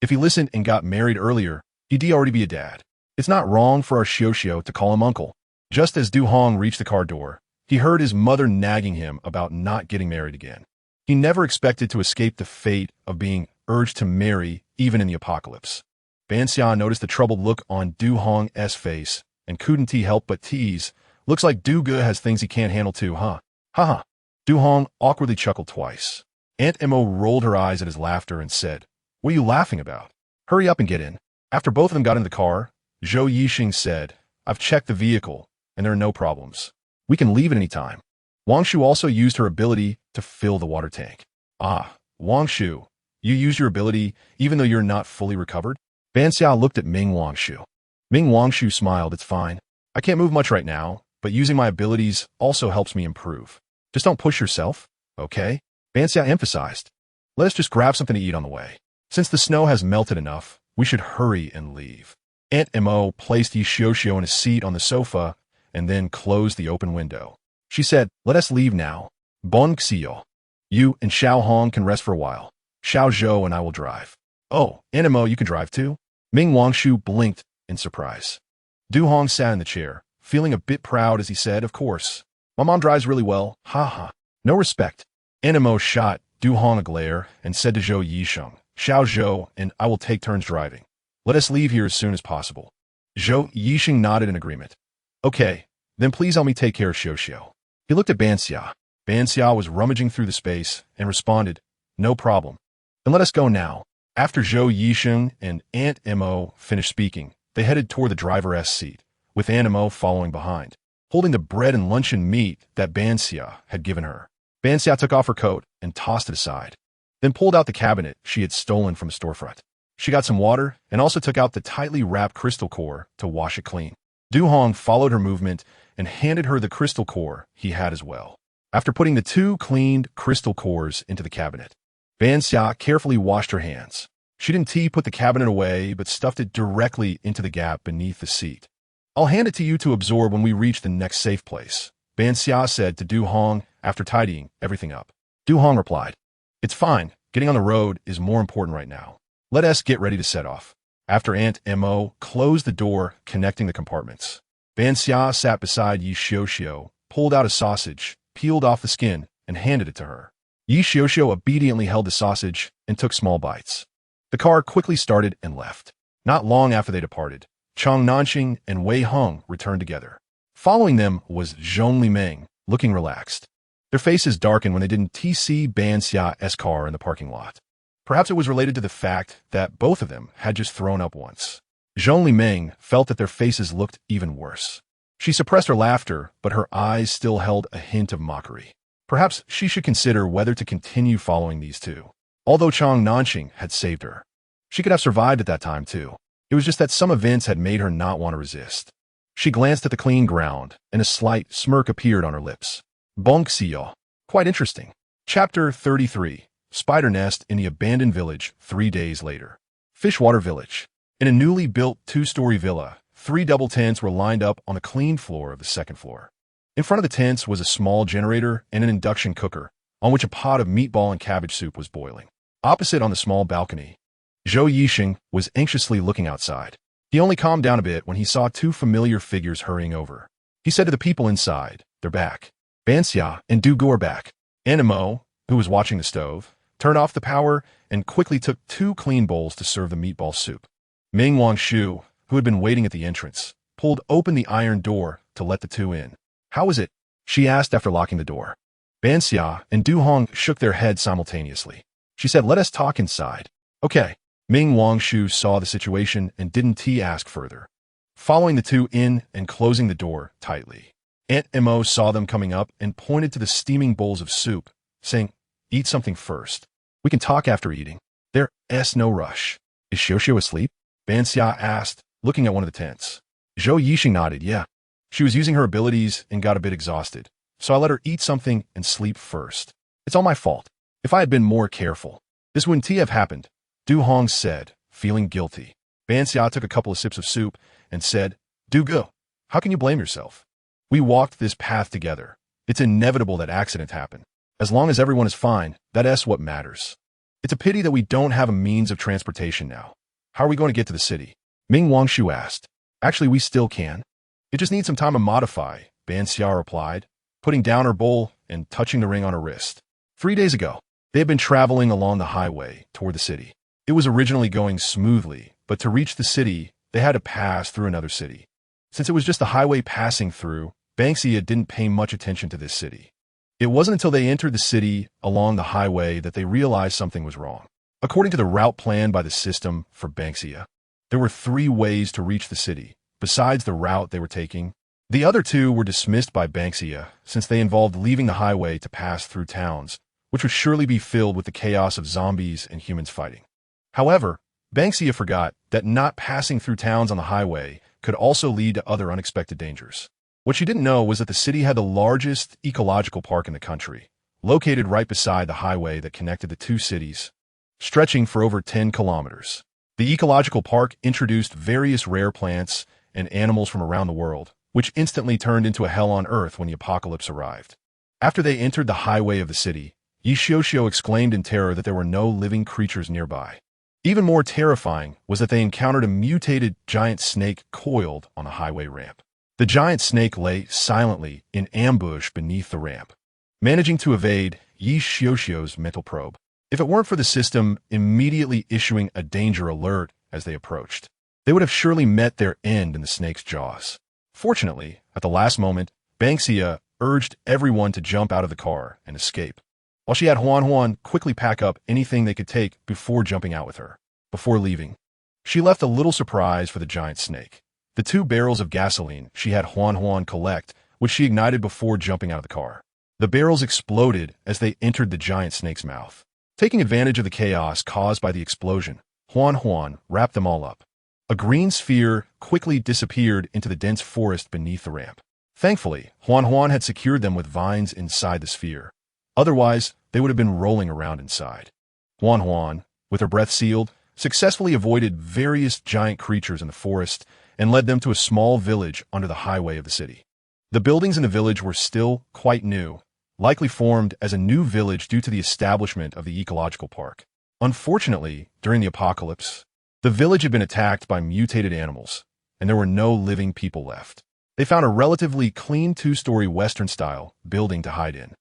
If he listened and got married earlier, he'd already be a dad. It's not wrong for our Xiuxiu to call him uncle. Just as Du Hong reached the car door, he heard his mother nagging him about not getting married again. He never expected to escape the fate of being urged to marry even in the apocalypse. Ban Xia noticed the troubled look on Du Hong's face and couldn't help but tease. Looks like Du Ge has things he can't handle too, huh? Haha. Du Hong awkwardly chuckled twice. Aunt Mo rolled her eyes at his laughter and said, What are you laughing about? Hurry up and get in. After both of them got in the car, Zhou Yisheng said, I've checked the vehicle, and there are no problems. We can leave at any time. Wangshu also used her ability to fill the water tank. Ah, Wangshu, you use your ability even though you're not fully recovered? Ban Xia looked at Ming Wangshu. Ming Wangshu smiled, it's fine. I can't move much right now, but using my abilities also helps me improve. Just don't push yourself, okay? Ban Xia emphasized. Let us just grab something to eat on the way. Since the snow has melted enough, we should hurry and leave. Aunt Mo placed Yi Xiaoxiao in a seat on the sofa and then closed the open window. She said, "Let us leave now. Ban Xia. You and Xiao Hong can rest for a while. Xiao Zhou and I will drive." "Oh, Aunt Mo, you can drive too?" Ming Wangshu blinked in surprise. Du Hong sat in the chair, feeling a bit proud as he said, "Of course. My mom drives really well. Ha ha. No respect." Aunt Mo shot Du Hong a glare and said to Zhou Yisheng, "Xiao Zhou and I will take turns driving. Let us leave here as soon as possible." Zhou Yisheng nodded in agreement. "Okay, then please help me take care of Xiaoxiao." He looked at Ban Xia. Ban Xia was rummaging through the space and responded, "No problem. Then let us go now." After Zhou Yisheng and Aunt Mo finished speaking, they headed toward the driver's seat, with Aunt Mo following behind, holding the bread and luncheon meat that Ban Xia had given her. Ban Xia took off her coat and tossed it aside, then pulled out the cabinet she had stolen from a storefront. She got some water and also took out the tightly wrapped crystal core to wash it clean. Du Hong followed her movement and handed her the crystal core he had as well. After putting the two cleaned crystal cores into the cabinet, Ban Xia carefully washed her hands. She didn't put the cabinet away, but stuffed it directly into the gap beneath the seat. "I'll hand it to you to absorb when we reach the next safe place," Ban Xia said to Du Hong after tidying everything up. Du Hong replied, "It's fine. Getting on the road is more important right now. Let us get ready to set off." After Aunt Mo closed the door connecting the compartments, Ban Xia sat beside Yi Xiaoxiao, pulled out a sausage, peeled off the skin, and handed it to her. Yi Xiaoxiao obediently held the sausage and took small bites. The car quickly started and left. Not long after they departed, Chang Nanxing and Wei Heng returned together. Following them was Zhong Limeng, looking relaxed. Their faces darkened when they didn't see Ban Xia's car in the parking lot. Perhaps it was related to the fact that both of them had just thrown up once. Zhong Limeng felt that their faces looked even worse. She suppressed her laughter, but her eyes still held a hint of mockery. Perhaps she should consider whether to continue following these two. Although Chang Nanxing had saved her, she could have survived at that time too. It was just that some events had made her not want to resist. She glanced at the clean ground, and a slight smirk appeared on her lips. Ban Xia. Quite interesting. Chapter 33. Spider Nest in the Abandoned Village 3 days later. Fishwater Village. In a newly built 2-story villa, 3 double tents were lined up on the clean floor of the second floor. In front of the tents was a small generator and an induction cooker, on which a pot of meatball and cabbage soup was boiling. Opposite on the small balcony, Zhou Yisheng was anxiously looking outside. He only calmed down a bit when he saw 2 familiar figures hurrying over. He said to the people inside, "They're back. Ban Xia and Du Gu are back." Aunt Mo, who was watching the stove, turned off the power and quickly took 2 clean bowls to serve the meatball soup. Ming Wangshu, who had been waiting at the entrance, pulled open the iron door to let the 2 in. "How is it?" she asked after locking the door. Ban Xia and Du Hong shook their heads simultaneously. She said, "Let us talk inside." "Okay." Ming Wangshu saw the situation and didn't ask further, following the 2 in and closing the door tightly. Aunt Mo saw them coming up and pointed to the steaming bowls of soup, saying, "Eat something first. We can talk after eating. There's no rush." "Is Xiaoxiao asleep?" Ban Xia asked, looking at one of the tents. Zhou Yisheng nodded, "Yeah. She was using her abilities and got a bit exhausted, so I let her eat something and sleep first. It's all my fault. If I had been more careful, this wouldn't have happened," Du Hong said, feeling guilty. Ban Xia took a couple of sips of soup and said, "Du Gu, how can you blame yourself? We walked this path together. It's inevitable that accidents happen. As long as everyone is fine, that's what matters. It's a pity that we don't have a means of transportation now. How are we going to get to the city?" Ming Wangshu asked. "Actually, we still can. It just needs some time to modify," Ban Xia replied, putting down her bowl and touching the ring on her wrist. 3 days ago, they had been traveling along the highway toward the city. It was originally going smoothly, but to reach the city, they had to pass through another city. Since it was just the highway passing through, Ban Xia didn't pay much attention to this city. It wasn't until they entered the city along the highway that they realized something was wrong. According to the route planned by the system for Ban Xia, there were 3 ways to reach the city, besides the route they were taking. The other 2 were dismissed by Ban Xia since they involved leaving the highway to pass through towns, which would surely be filled with the chaos of zombies and humans fighting. However, Ban Xia forgot that not passing through towns on the highway could also lead to other unexpected dangers. What she didn't know was that the city had the largest ecological park in the country, located right beside the highway that connected the 2 cities. stretching for over 10 kilometers. The ecological park introduced various rare plants and animals from around the world, which instantly turned into a hell on earth when the apocalypse arrived. After they entered the highway of the city, Yi Xiuxiu exclaimed in terror that there were no living creatures nearby. Even more terrifying was that they encountered a mutated giant snake coiled on a highway ramp. The giant snake lay silently in ambush beneath the ramp, managing to evade Yi Xiuxiu's mental probe. If it weren't for the system immediately issuing a danger alert as they approached, they would have surely met their end in the snake's jaws. Fortunately, at the last moment, Ban Xia urged everyone to jump out of the car and escape, while she had Huan quickly pack up anything they could take before jumping out with her. Before leaving, she left a little surprise for the giant snake: the 2 barrels of gasoline she had Huan collect, which she ignited before jumping out of the car. The barrels exploded as they entered the giant snake's mouth. Taking advantage of the chaos caused by the explosion, Huan wrapped them all up. A green sphere quickly disappeared into the dense forest beneath the ramp. Thankfully, Huan had secured them with vines inside the sphere. Otherwise, they would have been rolling around inside. Huan, with her breath sealed, successfully avoided various giant creatures in the forest and led them to a small village under the highway of the city. The buildings in the village were still quite new, likely formed as a new village due to the establishment of the ecological park. Unfortunately, during the apocalypse, the village had been attacked by mutated animals, and there were no living people left. They found a relatively clean 2-story Western-style building to hide in.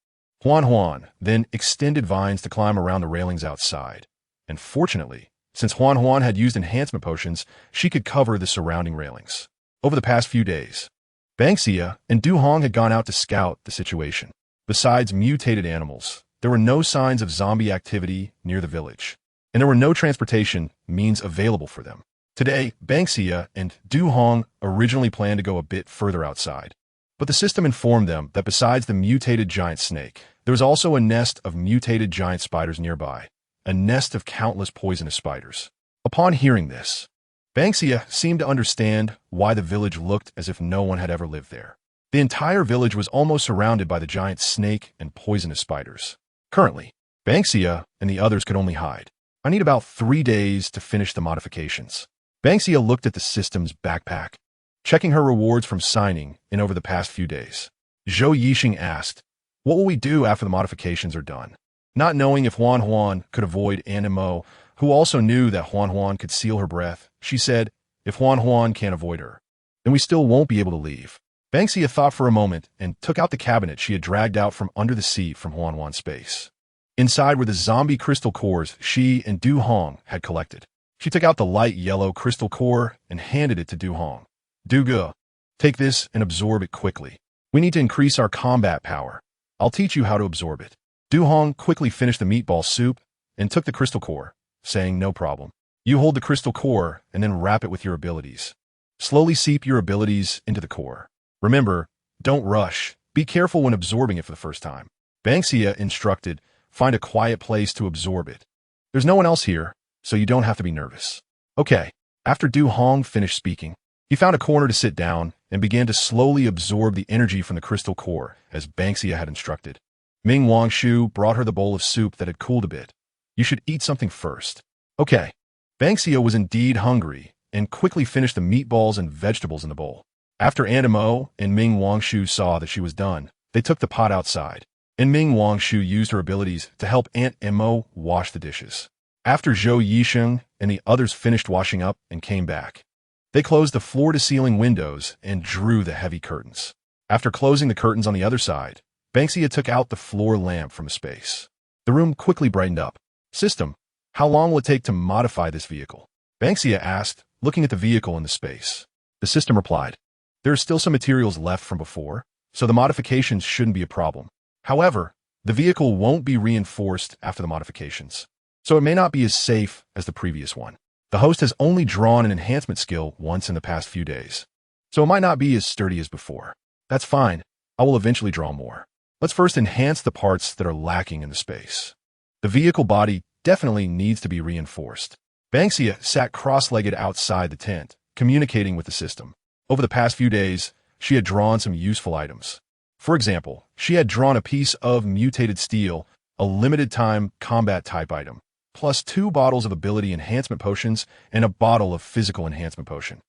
Huan then extended vines to climb around the railings outside, and fortunately, since Huan had used enhancement potions, she could cover the surrounding railings. Over the past few days, Ban Xia and Du Hong had gone out to scout the situation. Besides mutated animals, there were no signs of zombie activity near the village, and there were no transportation means available for them. Today, Ban Xia and Du Hong originally planned to go a bit further outside, but the system informed them that besides the mutated giant snake, there was also a nest of mutated giant spiders nearby, a nest of countless poisonous spiders. Upon hearing this, Ban Xia seemed to understand why the village looked as if no one had ever lived there. The entire village was almost surrounded by the giant snake and poisonous spiders. Currently, Ban Xia and the others could only hide. I need about 3 days to finish the modifications. Ban Xia looked at the system's backpack, checking her rewards from signing in over the past few days. Zhou Yixing asked, "What will we do after the modifications are done?" Not knowing if Huan could avoid Animo, who also knew that Huan could seal her breath, she said, "If Huan can't avoid her, then we still won't be able to leave." Ban Xia thought for a moment and took out the cabinet she had dragged out from under the seat from Huan's space. Inside were the zombie crystal cores she and Du Hong had collected. She took out the light yellow crystal core and handed it to Du Hong. "Du Ge, take this and absorb it quickly. We need to increase our combat power. I'll teach you how to absorb it." Du Hong quickly finished the meatball soup and took the crystal core, saying, "No problem. You hold the crystal core and then wrap it with your abilities. Slowly seep your abilities into the core. Remember, don't rush. Be careful when absorbing it for the first time." Ban Xia instructed, "Find a quiet place to absorb it. There's no one else here, so you don't have to be nervous." Okay. After Du Hong finished speaking, he found a corner to sit down and began to slowly absorb the energy from the crystal core, as Ban Xia had instructed. Ming Wangshu brought her the bowl of soup that had cooled a bit. "You should eat something first." Okay. Ban Xia was indeed hungry and quickly finished the meatballs and vegetables in the bowl. After Animo and Ming Wangshu saw that she was done, they took the pot outside, and Ming Wangshu used her abilities to help Aunt Emo wash the dishes. After Zhou Yixing and the others finished washing up and came back, they closed the floor-to-ceiling windows and drew the heavy curtains. After closing the curtains on the other side, Ban Xia took out the floor lamp from a space. The room quickly brightened up. "System, how long will it take to modify this vehicle?" Ban Xia asked, looking at the vehicle in the space. The system replied, "There are still some materials left from before, so the modifications shouldn't be a problem. However, the vehicle won't be reinforced after the modifications, so it may not be as safe as the previous one. The host has only drawn an enhancement skill once in the past few days, so it might not be as sturdy as before. That's fine. I will eventually draw more. Let's first enhance the parts that are lacking in the space. The vehicle body definitely needs to be reinforced." Ban Xia sat cross-legged outside the tent, communicating with the system. Over the past few days, she had drawn some useful items. For example, she had drawn a piece of mutated steel, a limited-time combat-type item, plus 2 bottles of ability enhancement potions and a bottle of physical enhancement potion.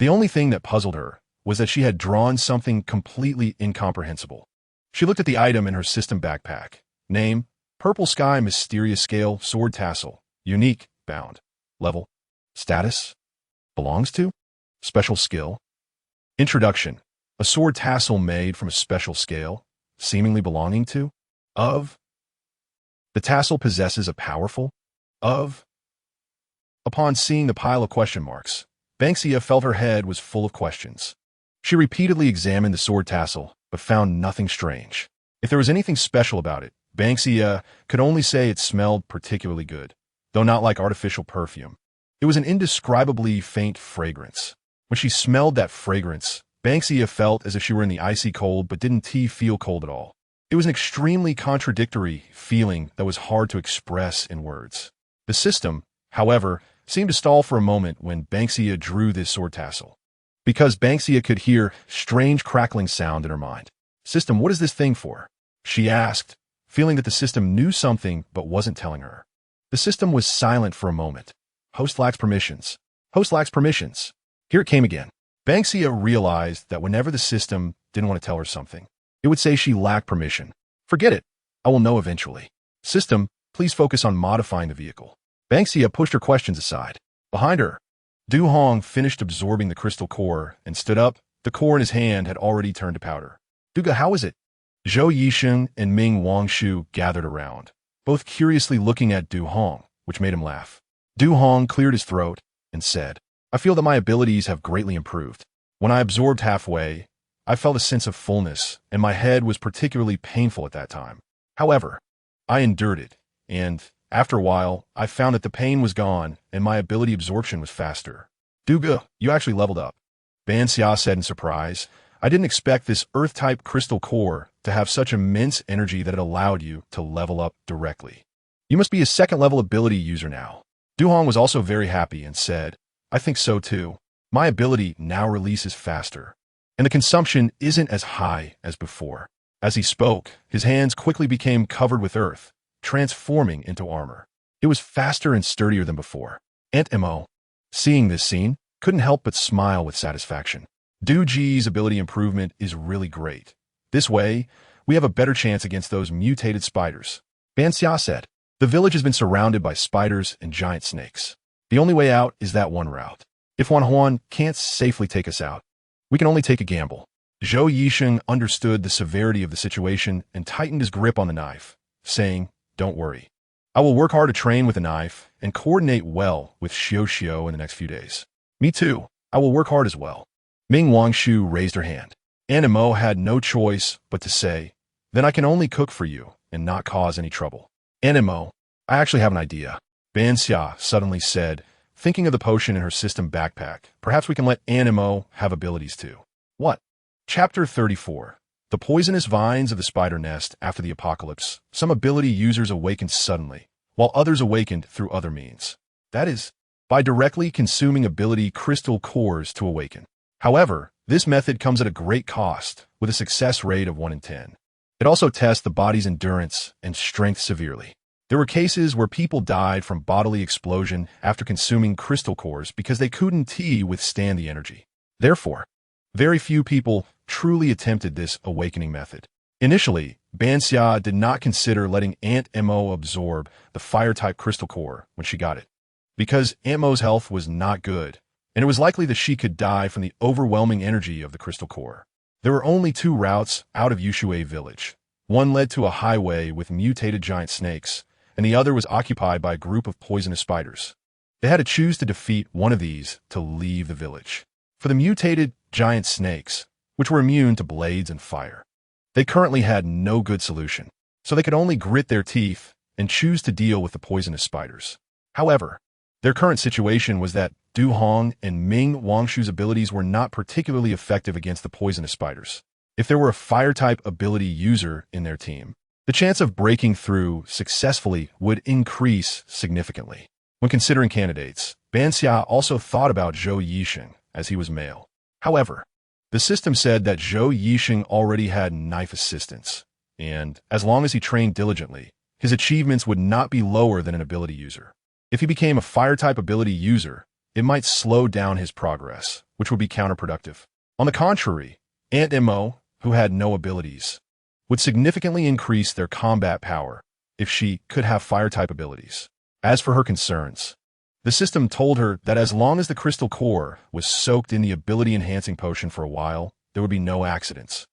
The only thing that puzzled her was that she had drawn something completely incomprehensible. She looked at the item in her system backpack. Name: Purple Sky Mysterious Scale Sword Tassel. Unique. Bound. Level. Status: belongs to. Special skill. Introduction: a sword tassel made from a special scale, seemingly belonging to. Of. The tassel possesses a powerful. Of. Upon seeing the pile of question marks, Ban Xia felt her head was full of questions. She repeatedly examined the sword tassel, but found nothing strange. If there was anything special about it, Ban Xia could only say it smelled particularly good, though not like artificial perfume. It was an indescribably faint fragrance. When she smelled that fragrance, Ban Xia felt as if she were in the icy cold but didn't feel cold at all. It was an extremely contradictory feeling that was hard to express in words. The system, however, seemed to stall for a moment when Ban Xia drew this sword tassel. Because Ban Xia could hear strange crackling sound in her mind. System, what is this thing for? She asked, feeling that the system knew something but wasn't telling her. The system was silent for a moment. Host lacks permissions. Host lacks permissions. Here it came again. Ban Xia realized that whenever the system didn't want to tell her something, it would say she lacked permission. Forget it. I will know eventually. System, please focus on modifying the vehicle. Ban Xia pushed her questions aside. Behind her, Du Hong finished absorbing the crystal core and stood up. The core in his hand had already turned to powder. Duga, how is it? Zhou Yisheng and Ming Wangshu gathered around, both curiously looking at Du Hong, which made him laugh. Du Hong cleared his throat and said, I feel that my abilities have greatly improved. When I absorbed halfway, I felt a sense of fullness, and my head was particularly painful at that time. However, I endured it, and after a while, I found that the pain was gone and my ability absorption was faster. Duga, you actually leveled up. Ban Xia said in surprise. I didn't expect this Earth-type crystal core to have such immense energy that it allowed you to level up directly. You must be a second-level ability user now. Du Hong was also very happy and said, I think so too. My ability now releases faster, and the consumption isn't as high as before. As he spoke, his hands quickly became covered with earth, transforming into armor. It was faster and sturdier than before. Aunt Mo, seeing this scene, couldn't help but smile with satisfaction. Du Ji's ability improvement is really great. This way, we have a better chance against those mutated spiders. Ban Xia said, the village has been surrounded by spiders and giant snakes. The only way out is that one route. If Wan Huan can't safely take us out, we can only take a gamble. Zhou Yisheng understood the severity of the situation and tightened his grip on the knife, saying, don't worry. I will work hard to train with a knife and coordinate well with Xiao in the next few days. Me too. I will work hard as well. Ming Wangshu raised her hand. Animo had no choice but to say, then I can only cook for you and not cause any trouble. Animo, I actually have an idea. Ban Xia suddenly said, thinking of the potion in her system backpack. Perhaps we can let Animo have abilities too. What? Chapter 34. The poisonous vines of the spider nest. After the apocalypse, some ability users awakened suddenly, while others awakened through other means. That is, by directly consuming ability crystal cores to awaken. However, this method comes at a great cost, with a success rate of 1 in 10. It also tests the body's endurance and strength severely. There were cases where people died from bodily explosion after consuming crystal cores because they couldn't withstand the energy. Therefore, very few people truly attempted this awakening method. Initially, Ban Xia did not consider letting Aunt Mo absorb the fire-type crystal core when she got it, because Aunt Mo's health was not good, and it was likely that she could die from the overwhelming energy of the crystal core. There were only 2 routes out of Yushui village. One led to a highway with mutated giant snakes, and the other was occupied by a group of poisonous spiders. They had to choose to defeat one of these to leave the village. For the mutated giant snakes, which were immune to blades and fire, they currently had no good solution, so they could only grit their teeth and choose to deal with the poisonous spiders. However, their current situation was that Du Hong and Ming Wangshu's abilities were not particularly effective against the poisonous spiders. If there were a fire-type ability user in their team, the chance of breaking through successfully would increase significantly. When considering candidates, Ban Xia also thought about Zhou Yisheng, as he was male. However, the system said that Zhou Yisheng already had knife assistance, and as long as he trained diligently, his achievements would not be lower than an ability user. If he became a fire-type ability user, it might slow down his progress, which would be counterproductive. On the contrary, Aunt Mo, who had no abilities, would significantly increase their combat power if she could have fire-type abilities. As for her concerns, the system told her that as long as the crystal core was soaked in the ability-enhancing potion for a while, there would be no accidents.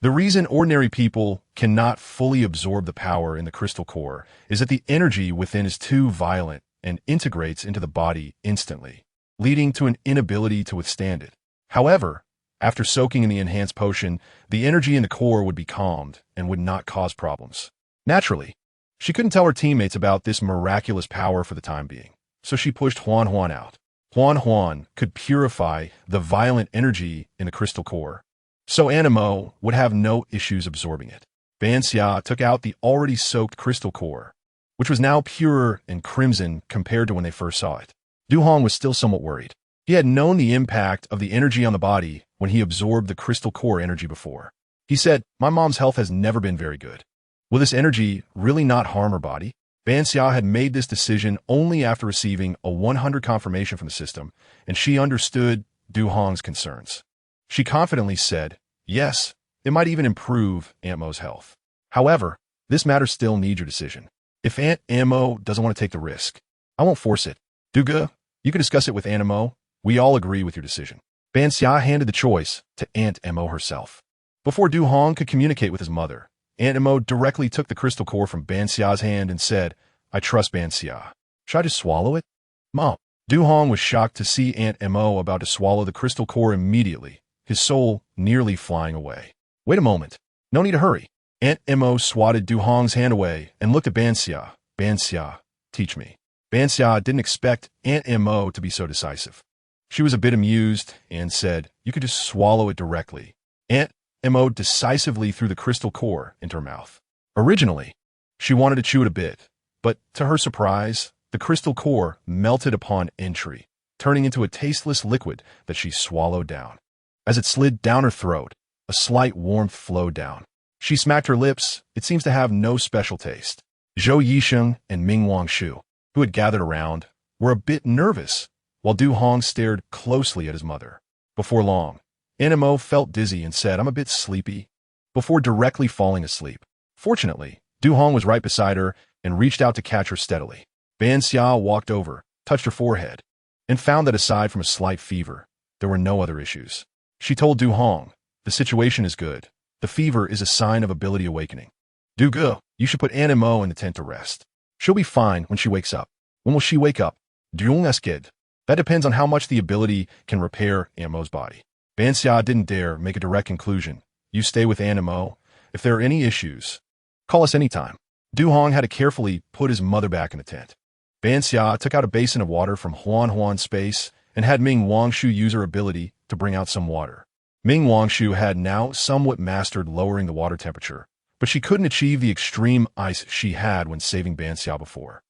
The reason ordinary people cannot fully absorb the power in the crystal core is that the energy within is too violent and integrates into the body instantly, leading to an inability to withstand it. However, after soaking in the enhanced potion, the energy in the core would be calmed and would not cause problems. Naturally, she couldn't tell her teammates about this miraculous power for the time being, so she pushed Huan Huan out. Huan Huan could purify the violent energy in the crystal core, so Animo would have no issues absorbing it. Ban Xia took out the already soaked crystal core, which was now pure and crimson compared to when they first saw it. Du Hong was still somewhat worried. He had known the impact of the energy on the body when he absorbed the crystal core energy before. He said, "My mom's health has never been very good. Will this energy really not harm her body?" Ban Xia had made this decision only after receiving a 100 confirmation from the system, and she understood Du Hong's concerns. She confidently said, "Yes, it might even improve Aunt Mo's health. However, this matter still needs your decision. If Aunt Mo doesn't want to take the risk, I won't force it. Duga, you can discuss it with Aunt Mo. We all agree with your decision." Ban Xia handed the choice to Aunt Mo herself. Before Du Hong could communicate with his mother, Aunt Mo directly took the crystal core from Ban Xia's hand and said, "I trust Ban Xia. Should I just swallow it?" Mom. Du Hong was shocked to see Aunt Mo about to swallow the crystal core immediately, his soul nearly flying away. "Wait a moment. No need to hurry." Aunt Mo swatted Du Hong's hand away and looked at Ban Xia. "Ban Xia, teach me." Ban Xia didn't expect Aunt Mo to be so decisive. She was a bit amused and said, "You could just swallow it directly." Aunt Mo decisively threw the crystal core into her mouth. Originally, she wanted to chew it a bit, but to her surprise, the crystal core melted upon entry, turning into a tasteless liquid that she swallowed down. As it slid down her throat, a slight warmth flowed down. She smacked her lips. It seems to have no special taste. Zhou Yisheng and Ming Wangshu, who had gathered around, were a bit nervous, while Du Hong stared closely at his mother. Before long, Animo felt dizzy and said, "I'm a bit sleepy," before directly falling asleep. Fortunately, Du Hong was right beside her and reached out to catch her steadily. Ban Xia walked over, touched her forehead, and found that aside from a slight fever, there were no other issues. She told Du Hong, "The situation is good. The fever is a sign of ability awakening. Du Ge, you should put Animo in the tent to rest. She'll be fine when she wakes up." "When will she wake up?" "Unluckiest. That depends on how much the ability can repair Animo's body." Ban Xia didn't dare make a direct conclusion. "You stay with Animo. If there are any issues, call us anytime." Du Hong had to carefully put his mother back in the tent. Ban Xia took out a basin of water from Huan Huan's space and had Ming Wangshu use her ability to bring out some water. Ming Wangshu had now somewhat mastered lowering the water temperature, but she couldn't achieve the extreme ice she had when saving Ban Xia before.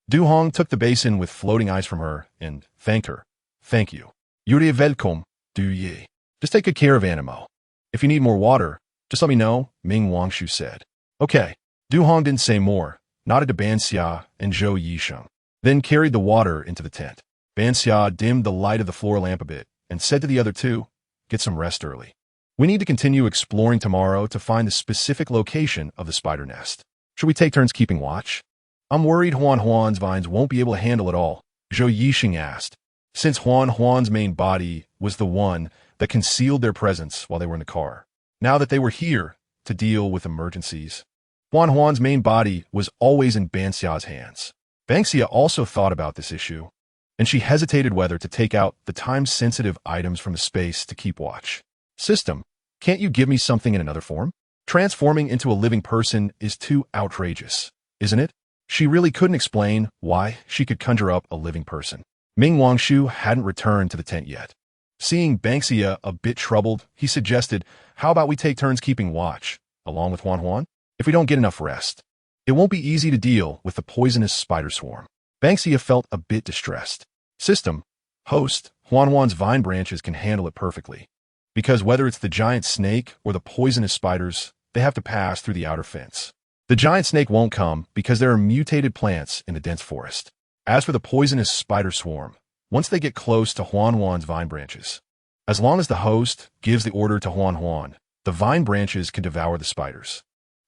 Du Hong took the basin with floating ice from her and thanked her. "Thank you. You're welcome, Du Yi. Just take good care of Animo. If you need more water, just let me know," Ming Wangshu said. "Okay." Du Hong didn't say more, nodded to Ban Xia and Zhou Yisheng, then carried the water into the tent. Ban Xia dimmed the light of the floor lamp a bit and said to the other two, "Get some rest early. We need to continue exploring tomorrow to find the specific location of the spider nest. Should we take turns keeping watch?" "I'm worried Huan Huan's vines won't be able to handle it all," Zhou Yisheng asked, since Huan Huan's main body was the one that concealed their presence while they were in the car. Now that they were here to deal with emergencies, Huan Huan's main body was always in Ban Xia's hands. Ban Xia also thought about this issue, and she hesitated whether to take out the time-sensitive items from the space to keep watch. "System, can't you give me something in another form? Transforming into a living person is too outrageous, isn't it?" She really couldn't explain why she could conjure up a living person. Ming Wangshu hadn't returned to the tent yet. Seeing Ban Xia a bit troubled, he suggested, "How about we take turns keeping watch, along with Huan Huan? If we don't get enough rest, it won't be easy to deal with the poisonous spider swarm." Ban Xia felt a bit distressed. "System, host, Huan Huan's vine branches can handle it perfectly, because whether it's the giant snake or the poisonous spiders, they have to pass through the outer fence. The giant snake won't come because there are mutated plants in the dense forest. As for the poisonous spider swarm, once they get close to Huan's vine branches, as long as the host gives the order to Huan, the vine branches can devour the spiders.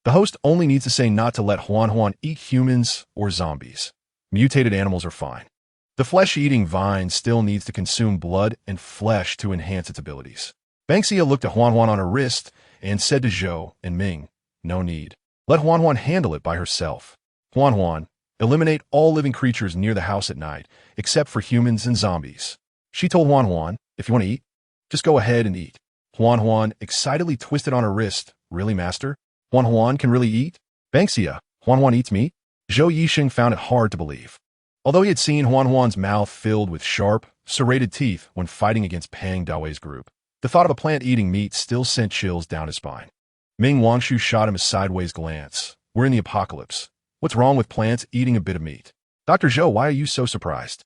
The host only needs to say not to let Huan eat humans or zombies. Mutated animals are fine. The flesh-eating vine still needs to consume blood and flesh to enhance its abilities. Ban Xia looked at Huan on her wrist and said to Zhou and Ming, "No need. Let Huan handle it by herself. Huan, eliminate all living creatures near the house at night, except for humans and zombies." She told Huan, "If you want to eat, just go ahead and eat." Huan excitedly twisted on her wrist. "Really, master? Huan can really eat?" "Ban Xia, Huan eats meat?" Zhou Yixing found it hard to believe. Although he had seen Huan's mouth filled with sharp, serrated teeth when fighting against Pang Dawei's group, the thought of a plant eating meat still sent chills down his spine. Ming Wangshu shot him a sideways glance. "We're in the apocalypse. What's wrong with plants eating a bit of meat?" "Dr. Zhou, why are you so surprised?"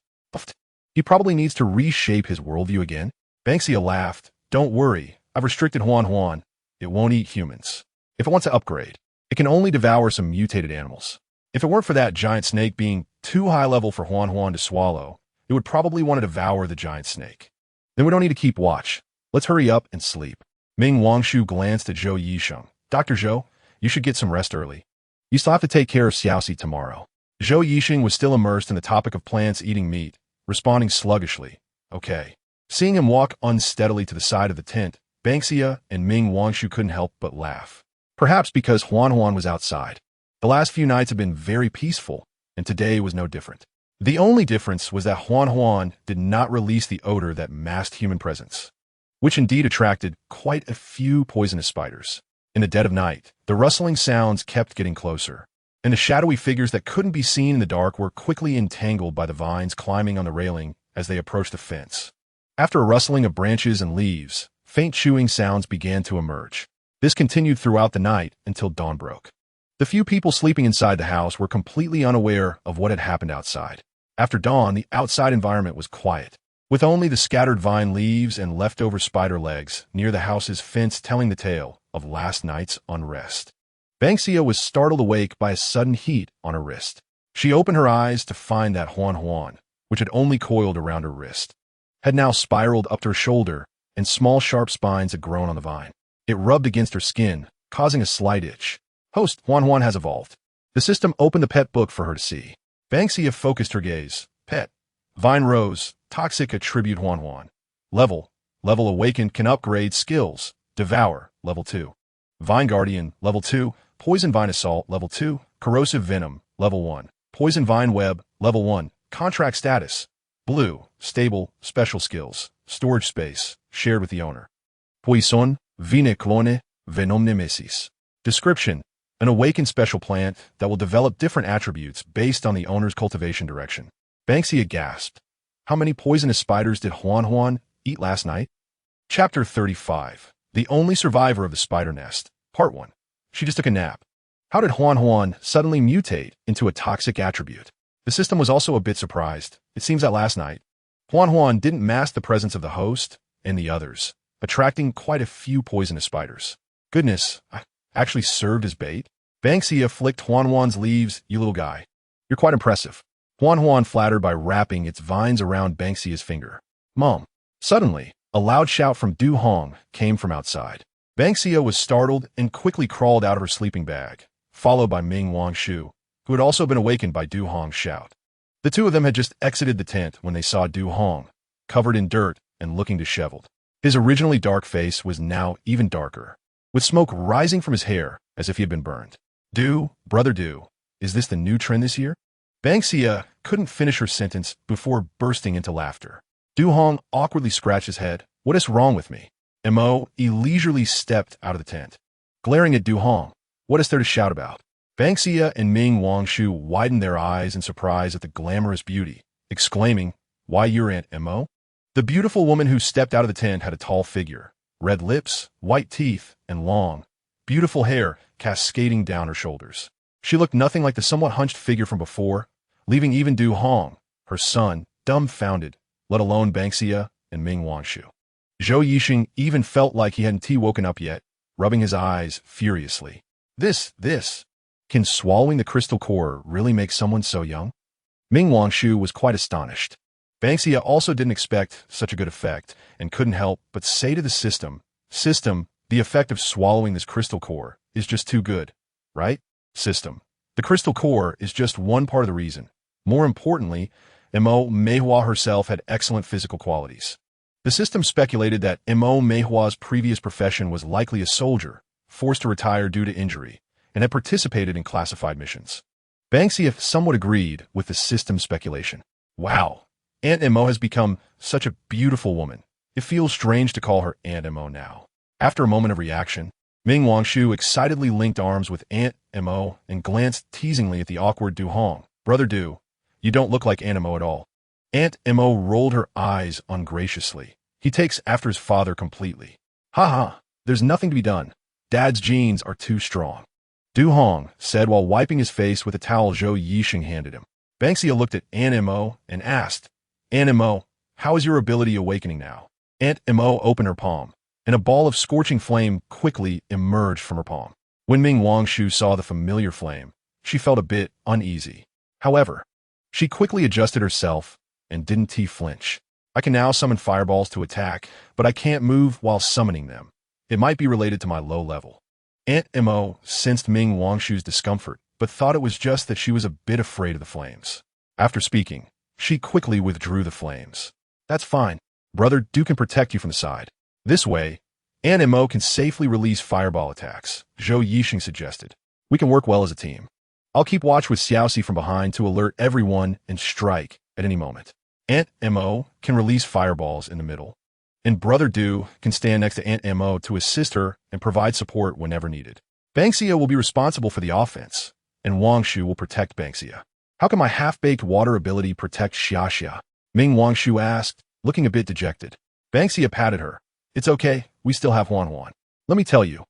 "He probably needs to reshape his worldview again." Ban Xia laughed. "Don't worry. I've restricted Huan. It won't eat humans. If it wants to upgrade, it can only devour some mutated animals. If it weren't for that giant snake being too high level for Huan to swallow, it would probably want to devour the giant snake. Then we don't need to keep watch. Let's hurry up and sleep." Ming Wangshu glanced at Zhou Yixing. "Dr. Zhou, you should get some rest early. You still have to take care of Xiaoxi tomorrow." Zhou Yixing was still immersed in the topic of plants eating meat, responding sluggishly, "Okay." Seeing him walk unsteadily to the side of the tent, Ban Xia and Ming Wangshu couldn't help but laugh. Perhaps because Huan was outside. The last few nights had been very peaceful, and today was no different. The only difference was that Huan did not release the odor that masked human presence, which indeed attracted quite a few poisonous spiders. In the dead of night, the rustling sounds kept getting closer, and the shadowy figures that couldn't be seen in the dark were quickly entangled by the vines climbing on the railing as they approached the fence. After a rustling of branches and leaves, faint chewing sounds began to emerge. This continued throughout the night until dawn broke. The few people sleeping inside the house were completely unaware of what had happened outside. After dawn, the outside environment was quiet, with only the scattered vine leaves and leftover spider legs near the house's fence telling the tale of last night's unrest. Ban Xia was startled awake by a sudden heat on her wrist. She opened her eyes to find that Huan, which had only coiled around her wrist, had now spiraled up to her shoulder, and small sharp spines had grown on the vine. It rubbed against her skin, causing a slight itch. Host Huan has evolved. The system opened the pet book for her to see. Ban Xia focused her gaze. Pet. Vine Rose. Toxic attribute Huan. Level awakened can upgrade skills. Devour. Level 2. Vine Guardian. Level 2. Poison Vine Assault. Level 2. Corrosive Venom. Level 1. Poison Vine Web. Level 1. Contract status. Blue. Stable. Special skills. Storage space. Shared with the owner. Poison. Vine Clone. Venom Nemesis. Description. An awakened special plant that will develop different attributes based on the owner's cultivation direction. Ban Xia gasped. How many poisonous spiders did Huan eat last night? Chapter 35. The only survivor of the spider nest. Part 1. She just took a nap. How did Huan suddenly mutate into a toxic attribute? The system was also a bit surprised. It seems that last night, Huan didn't mask the presence of the host and the others, attracting quite a few poisonous spiders. Goodness, I actually served as bait? Ban Xia flicked Huan's leaves. You little guy. You're quite impressive. Huan flattered by wrapping its vines around Ban Xia's finger. Mom. Suddenly, a loud shout from Du Hong came from outside. Ban Xia was startled and quickly crawled out of her sleeping bag, followed by Ming Wangshu, who had also been awakened by Du Hong's shout. The two of them had just exited the tent when they saw Du Hong, covered in dirt and looking disheveled. His originally dark face was now even darker, with smoke rising from his hair as if he had been burned. Brother Du, is this the new trend this year? Ban Xia couldn't finish her sentence before bursting into laughter. Du Hong awkwardly scratched his head. What is wrong with me? He leisurely stepped out of the tent. Glaring at Du Hong, what is there to shout about? Ban Xia and Ming Wangshu widened their eyes in surprise at the glamorous beauty, exclaiming, Why, your Aunt Mo? The beautiful woman who stepped out of the tent had a tall figure, red lips, white teeth, and long, beautiful hair cascading down her shoulders. She looked nothing like the somewhat hunched figure from before, leaving even Du Hong, her son, dumbfounded, let alone Ban Xia and Ming Wangshu. Zhou Yixing even felt like he hadn't woken up yet, rubbing his eyes furiously. This, Can swallowing the crystal core really make someone so young? Ming Wangshu was quite astonished. Ban Xia also didn't expect such a good effect and couldn't help but say to the system, the effect of swallowing this crystal core is just too good, right? System. The crystal core is just one part of the reason. More importantly, Mo Meihua herself had excellent physical qualities. The system speculated that Mo Meihua's previous profession was likely a soldier, forced to retire due to injury, and had participated in classified missions. Ban Xia somewhat agreed with the system speculation. Wow, Aunt Mo has become such a beautiful woman. It feels strange to call her Aunt Mo now. After a moment of reaction, Ming Wangshu excitedly linked arms with Aunt Mo and glanced teasingly at the awkward Du Hong. Brother Du, you don't look like Aunt Mo at all. Aunt Mo rolled her eyes ungraciously. He takes after his father completely. Ha ha, there's nothing to be done. Dad's genes are too strong. Du Hong said while wiping his face with a towel Zhou Yixing handed him. Ban Xia looked at Aunt Mo and asked, Aunt Mo, how is your ability awakening now? Aunt Mo opened her palm, and a ball of scorching flame quickly emerged from her palm. When Ming Wangshu saw the familiar flame, she felt a bit uneasy. However, she quickly adjusted herself and didn't flinch. I can now summon fireballs to attack, but I can't move while summoning them. It might be related to my low level. Aunt Mo sensed Ming Wangshu's discomfort, but thought it was just that she was a bit afraid of the flames. After speaking, she quickly withdrew the flames. That's fine. Brother Du can protect you from the side. This way, Aunt Mo can safely release fireball attacks, Zhou Yixing suggested. We can work well as a team. I'll keep watch with Xiaoxi from behind to alert everyone and strike at any moment. Aunt Mo can release fireballs in the middle, and Brother Du can stand next to Aunt Mo to assist her and provide support whenever needed. Ban Xia will be responsible for the offense, and Wangshu will protect Ban Xia. How can my half-baked water ability protect Xia? Ming Wangshu asked, looking a bit dejected. Ban Xia patted her. It's okay, we still have Huan Huan. Let me tell you,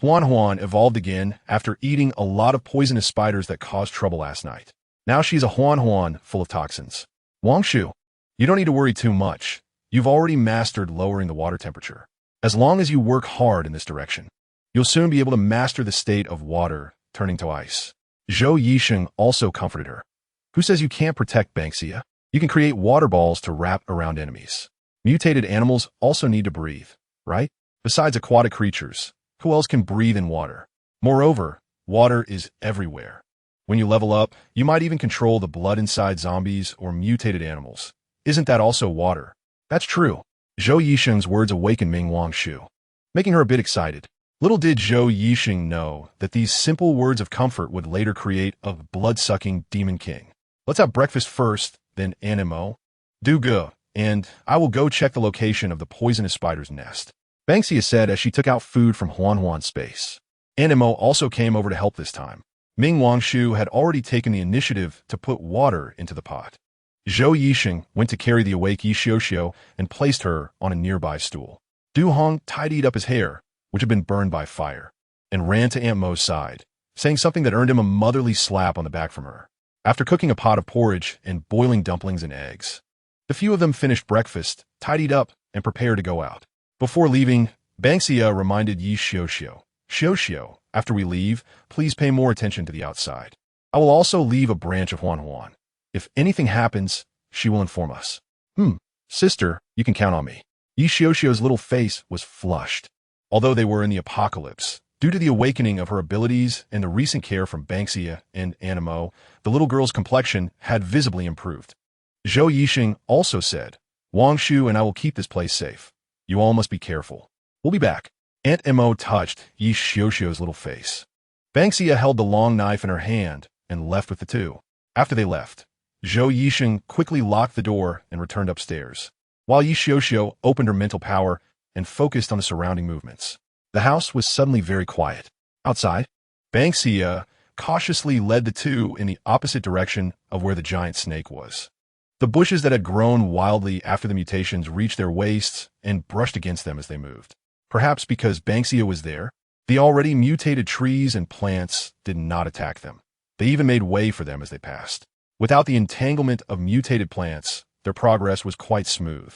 Huan Huan evolved again after eating a lot of poisonous spiders that caused trouble last night. Now she's a Huan Huan full of toxins. Wangshu, you don't need to worry too much. You've already mastered lowering the water temperature. As long as you work hard in this direction, you'll soon be able to master the state of water turning to ice. Zhou Yixing also comforted her. Who says you can't protect Ban Xia? You can create water balls to wrap around enemies. Mutated animals also need to breathe, right? Besides aquatic creatures, who else can breathe in water? Moreover, water is everywhere. When you level up, you might even control the blood inside zombies or mutated animals. Isn't that also water? That's true. Zhou Yixing's words awakened Ming Wangshu, making her a bit excited. Little did Zhou Yixing know that these simple words of comfort would later create a blood-sucking demon king. Let's have breakfast first, then Animo. Do go, and I will go check the location of the poisonous spider's nest. Ban Xia said as she took out food from Huan Huan's space. Animo also came over to help this time. Ming Wangshu had already taken the initiative to put water into the pot. Zhou Yixing went to carry the awake Yi Xiuxiu and placed her on a nearby stool. Du Hong tidied up his hair, which had been burned by fire, and ran to Aunt Mo's side, saying something that earned him a motherly slap on the back from her. After cooking a pot of porridge and boiling dumplings and eggs, the few of them finished breakfast, tidied up, and prepared to go out. Before leaving, Ban Xia reminded Yi Xiuxiu, Xiuxiu, after we leave, please pay more attention to the outside. I will also leave a branch of Huan Huan. If anything happens, she will inform us. Sister, you can count on me. Yi Xiuxiu's little face was flushed. Although they were in the apocalypse, due to the awakening of her abilities and the recent care from Ban Xia and Animo, the little girl's complexion had visibly improved. Zhou Yixing also said, Wangshu and I will keep this place safe. You all must be careful. We'll be back. Aunt Mo touched Yi Xiuxiu's little face. Ban Xia held the long knife in her hand and left with the two. After they left, Zhou Yixing quickly locked the door and returned upstairs, while Yi Xiuxiu opened her mental power and focused on the surrounding movements. The house was suddenly very quiet. Outside, Ban Xia cautiously led the two in the opposite direction of where the giant snake was. The bushes that had grown wildly after the mutations reached their waists and brushed against them as they moved. Perhaps because Ban Xia was there, the already mutated trees and plants did not attack them. They even made way for them as they passed. Without the entanglement of mutated plants, their progress was quite smooth.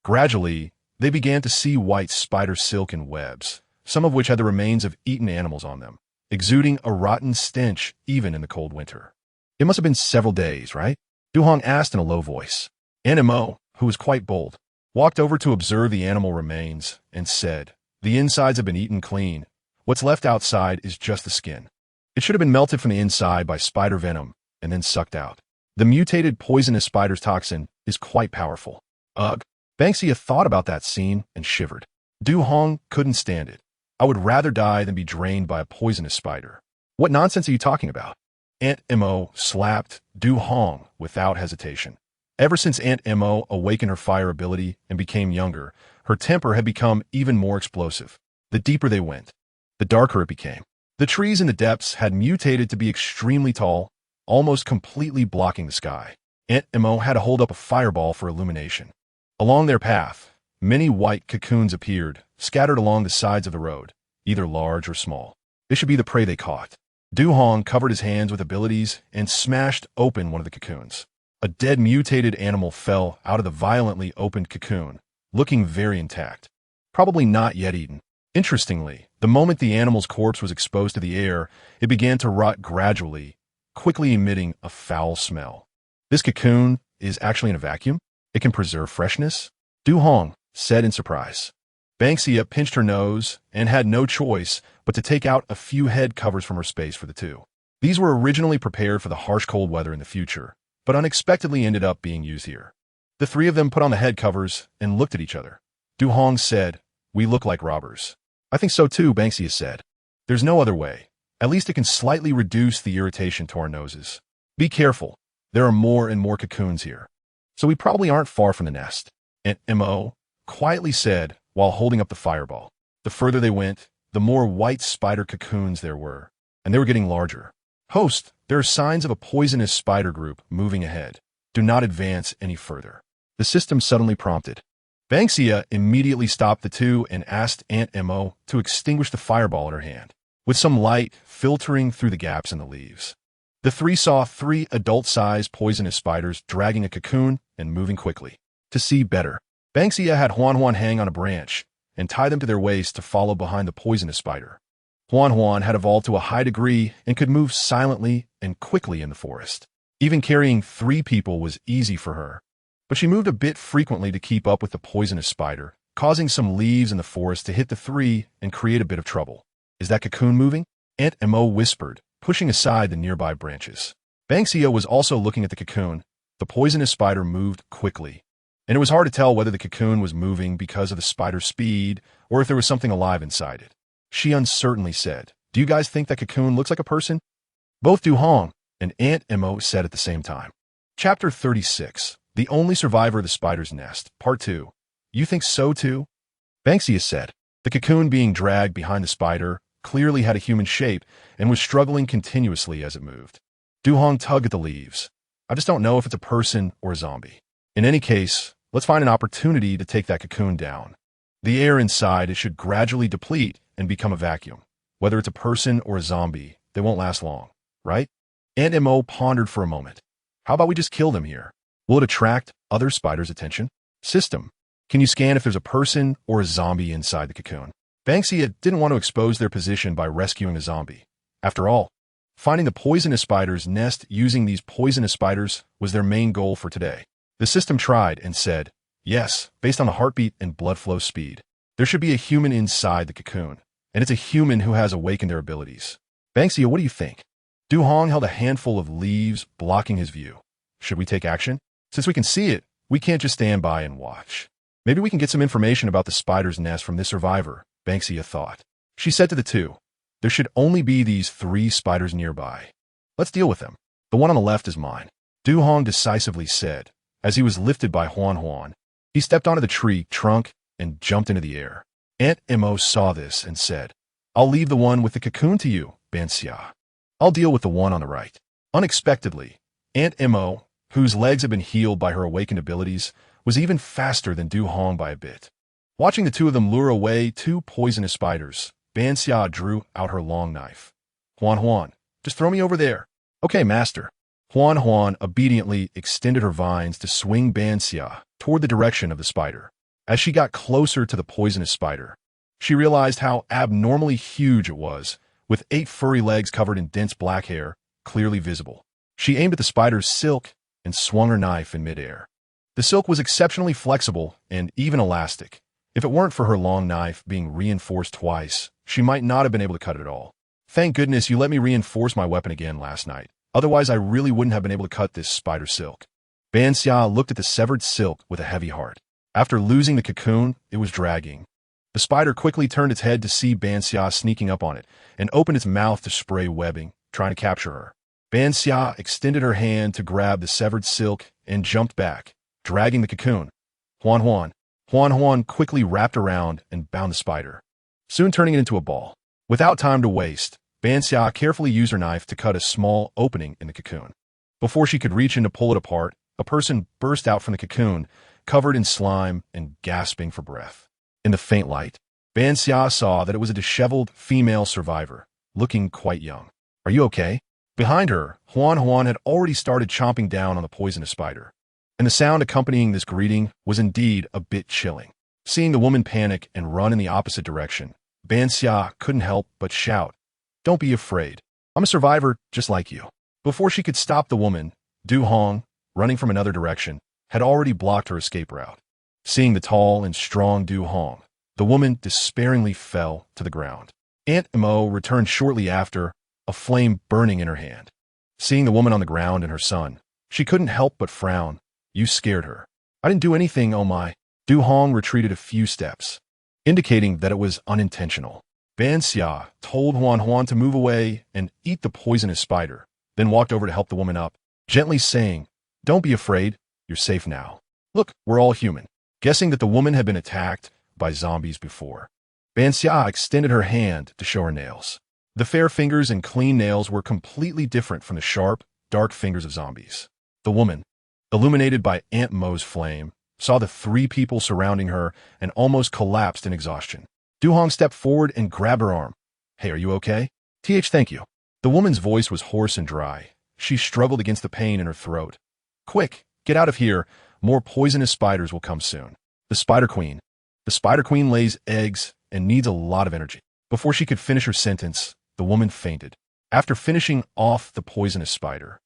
Gradually, they began to see white spider silk and webs, some of which had the remains of eaten animals on them. exuding a rotten stench even in the cold winter. It must have been several days, right? Du Hong asked in a low voice. Aunt Mo, who was quite bold, walked over to observe the animal remains and said, "The insides have been eaten clean. What's left outside is just the skin. It should have been melted from the inside by spider venom and then sucked out. The mutated poisonous spider's toxin is quite powerful." Ugh. Ban Xia thought about that scene and shivered. Du Hong couldn't stand it. "I would rather die than be drained by a poisonous spider." "What nonsense are you talking about?" Aunt Mo slapped Du Hong without hesitation. Ever since Aunt Mo awakened her fire ability and became younger, her temper had become even more explosive. The deeper they went, the darker it became. The trees in the depths had mutated to be extremely tall, almost completely blocking the sky. Aunt Mo had to hold up a fireball for illumination. Along their path, many white cocoons appeared, scattered along the sides of the road, either large or small. This should be the prey they caught. Du Hong covered his hands with abilities and smashed open one of the cocoons. A dead mutated animal fell out of the violently opened cocoon, looking very intact. Probably not yet eaten. Interestingly, the moment the animal's corpse was exposed to the air, it began to rot gradually, quickly emitting a foul smell. This cocoon is actually in a vacuum? It can preserve freshness? Du Hong said in surprise. Ban Xia pinched her nose and had no choice but to take out a few head covers from her space for the two. These were originally prepared for the harsh cold weather in the future, but unexpectedly ended up being used here. The three of them put on the head covers and looked at each other. Du Hong said, "We look like robbers." "I think so too," Ban Xia said. "There's no other way. At least it can slightly reduce the irritation to our noses. Be careful. There are more and more cocoons here. So we probably aren't far from the nest," Aunt Mo quietly said while holding up the fireball. The further they went, the more white spider cocoons there were, and they were getting larger. "Host, there are signs of a poisonous spider group moving ahead. Do not advance any further," the system suddenly prompted. Ban Xia immediately stopped the two and asked Aunt Mo to extinguish the fireball in her hand, with some light filtering through the gaps in the leaves. The three saw 3 adult-sized poisonous spiders dragging a cocoon and moving quickly. To see better, Ban Xia had Huan hang on a branch and tie them to their waist to follow behind the poisonous spider. Huan had evolved to a high degree and could move silently and quickly in the forest. Even carrying 3 people was easy for her, but she moved a bit frequently to keep up with the poisonous spider, causing some leaves in the forest to hit the 3 and create a bit of trouble. "Is that cocoon moving?" Aunt Mo whispered, pushing aside the nearby branches. Ban Xia was also looking at the cocoon. The poisonous spider moved quickly, and it was hard to tell whether the cocoon was moving because of the spider's speed or if there was something alive inside it. She uncertainly said, "Do you guys think that cocoon looks like a person?" Both Du Hong and Aunt Mo said at the same time. Chapter 36, The Only Survivor of the Spider's Nest, Part 2. "You think so too?" Ban Xia said. The cocoon being dragged behind the spider clearly had a human shape and was struggling continuously as it moved. Du Hong tugged at the leaves. "I just don't know if it's a person or a zombie. In any case, let's find an opportunity to take that cocoon down. The air inside it should gradually deplete and become a vacuum. Whether it's a person or a zombie, they won't last long, right?" Aunt Mo pondered for a moment. "How about we just kill them here? Will it attract other spiders' attention?" "System, can you scan if there's a person or a zombie inside the cocoon?" Ban Xia didn't want to expose their position by rescuing a zombie. After all, finding the poisonous spider's nest using these poisonous spiders was their main goal for today. The system tried and said, "Yes, based on the heartbeat and blood flow speed. There should be a human inside the cocoon, and it's a human who has awakened their abilities." "Ban Xia, what do you think?" Du Hong held a handful of leaves blocking his view. "Should we take action? Since we can see it, we can't just stand by and watch. Maybe we can get some information about the spider's nest from this survivor," Ban Xia thought. She said to the two, "There should only be these 3 spiders nearby. Let's deal with them. The one on the left is mine," Du Hong decisively said, as he was lifted by Huan. He stepped onto the tree trunk and jumped into the air. Aunt Mo saw this and said, "I'll leave the one with the cocoon to you, Ban Xia. I'll deal with the one on the right." Unexpectedly, Aunt Mo, whose legs had been healed by her awakened abilities, was even faster than Du Hong by a bit. Watching the two of them lure away 2 poisonous spiders, Ban Xia drew out her long knife. Huan, just throw me over there." "Okay, master." Huan obediently extended her vines to swing Ban Xia toward the direction of the spider. As she got closer to the poisonous spider, she realized how abnormally huge it was, with 8 furry legs covered in dense black hair, clearly visible. She aimed at the spider's silk and swung her knife in midair. The silk was exceptionally flexible and even elastic. If it weren't for her long knife being reinforced twice, she might not have been able to cut it at all. Thank goodness you let me reinforce my weapon again last night. Otherwise, I really wouldn't have been able to cut this spider silk. Ban Xia looked at the severed silk with a heavy heart. After losing the cocoon, it was dragging. The spider quickly turned its head to see Ban Xia sneaking up on it and opened its mouth to spray webbing, trying to capture her. Ban Xia extended her hand to grab the severed silk and jumped back, dragging the cocoon. Huan Huan. Huan Huan quickly wrapped around and bound the spider, soon turning it into a ball. Without time to waste, Ban Xia carefully used her knife to cut a small opening in the cocoon. Before she could reach in to pull it apart, a person burst out from the cocoon, covered in slime and gasping for breath. In the faint light, Ban Xia saw that it was a disheveled female survivor, looking quite young. Are you okay? Behind her, Huan Huan had already started chomping down on the poisonous spider, and the sound accompanying this greeting was indeed a bit chilling. Seeing the woman panic and run in the opposite direction, Ban Xia couldn't help but shout, "Don't be afraid. I'm a survivor just like you." Before she could stop the woman, Du Hong, running from another direction, had already blocked her escape route. Seeing the tall and strong Du Hong, the woman despairingly fell to the ground. Aunt Mo returned shortly after, a flame burning in her hand. Seeing the woman on the ground and her son, she couldn't help but frown. "You scared her." "I didn't do anything, oh my." Du Hong retreated a few steps, indicating that it was unintentional. Ban Xia told Huan Huan to move away and eat the poisonous spider, then walked over to help the woman up, gently saying, "Don't be afraid, you're safe now. Look, we're all human." Guessing that the woman had been attacked by zombies before, Ban Xia extended her hand to show her nails. The fair fingers and clean nails were completely different from the sharp, dark fingers of zombies. The woman, illuminated by Aunt Mo's flame, saw the 3 people surrounding her and almost collapsed in exhaustion. Du Hong stepped forward and grabbed her arm. "Hey, are you okay?" Thank you." The woman's voice was hoarse and dry. She struggled against the pain in her throat. "Quick, get out of here. More poisonous spiders will come soon." The Spider Queen. The Spider Queen lays eggs and needs a lot of energy. Before she could finish her sentence, the woman fainted. After finishing off the poisonous spider,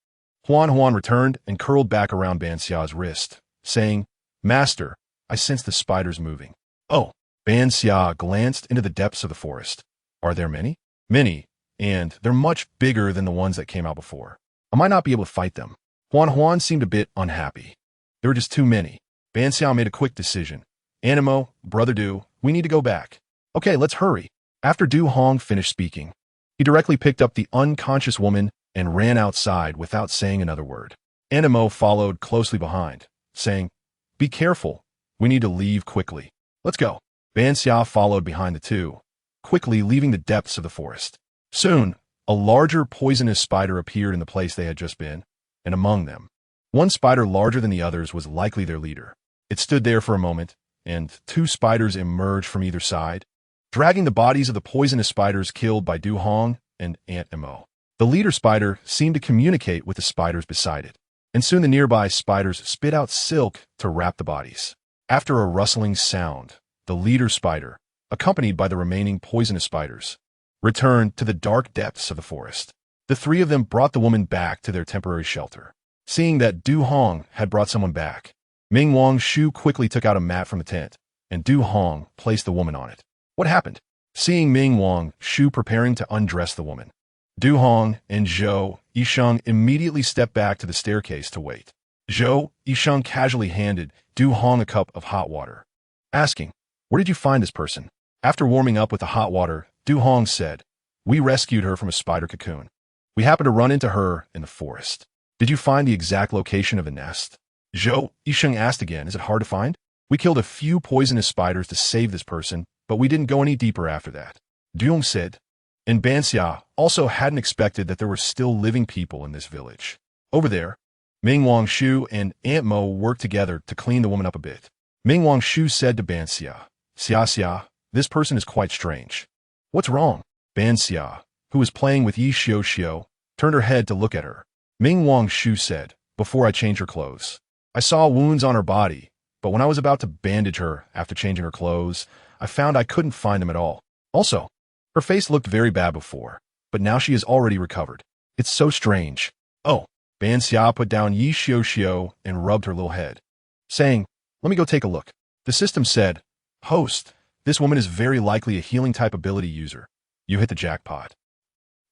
Huan Huan returned and curled back around Ban Xia's wrist, saying, "Master, I sense the spiders moving." "Oh." Ban Xia glanced into the depths of the forest. "Are there many?" "Many, and they're much bigger than the ones that came out before. I might not be able to fight them." Huan Huan seemed a bit unhappy. "There were just too many." Ban Xia made a quick decision. "Animo, Brother Du, we need to go back." "Okay, let's hurry." After Du Hong finished speaking, he directly picked up the unconscious woman and ran outside without saying another word. Animo followed closely behind, saying, "Be careful. We need to leave quickly. Let's go." Ban Xia followed behind the two, quickly leaving the depths of the forest. Soon, a larger poisonous spider appeared in the place they had just been, and among them, one spider larger than the others was likely their leader. It stood there for a moment, and 2 spiders emerged from either side, dragging the bodies of the poisonous spiders killed by Du Hong and Aunt Mo. The leader spider seemed to communicate with the spiders beside it, and soon the nearby spiders spit out silk to wrap the bodies. After a rustling sound, the leader spider, accompanied by the remaining poisonous spiders, returned to the dark depths of the forest. The 3 of them brought the woman back to their temporary shelter. Seeing that Du Hong had brought someone back, Ming Wang Shu quickly took out a mat from the tent, and Du Hong placed the woman on it. "What happened?" Seeing Ming Wang Shu preparing to undress the woman, Du Hong and Zhou Yisheng immediately stepped back to the staircase to wait. Zhou Yisheng casually handed Du Hong a cup of hot water, asking, "Where did you find this person?" After warming up with the hot water, Du Hong said, "We rescued her from a spider cocoon. We happened to run into her in the forest." "Did you find the exact location of the nest?" Zhou Yisheng asked again, "Is it hard to find?" "We killed a few poisonous spiders to save this person, but we didn't go any deeper after that," Du Hong said. And Ban Xia also hadn't expected that there were still living people in this village. Over there, Ming Wang Shu and Aunt Mo worked together to clean the woman up a bit. Ming Wang Shu said to Ban Xia, Xia, "This person is quite strange." "What's wrong?" Ban Xia, who was playing with Yi Xiao, turned her head to look at her. Ming Wang Shu said, "Before I change her clothes, I saw wounds on her body, but when I was about to bandage her after changing her clothes, I found I couldn't find them at all. Also, her face looked very bad before. but now she has already recovered. It's so strange. Oh, Ban Xia put down Yi Xiao Xiao and rubbed her little head, saying, "Let me go take a look." The system said, "Host, this woman is very likely a healing type ability user. You hit the jackpot."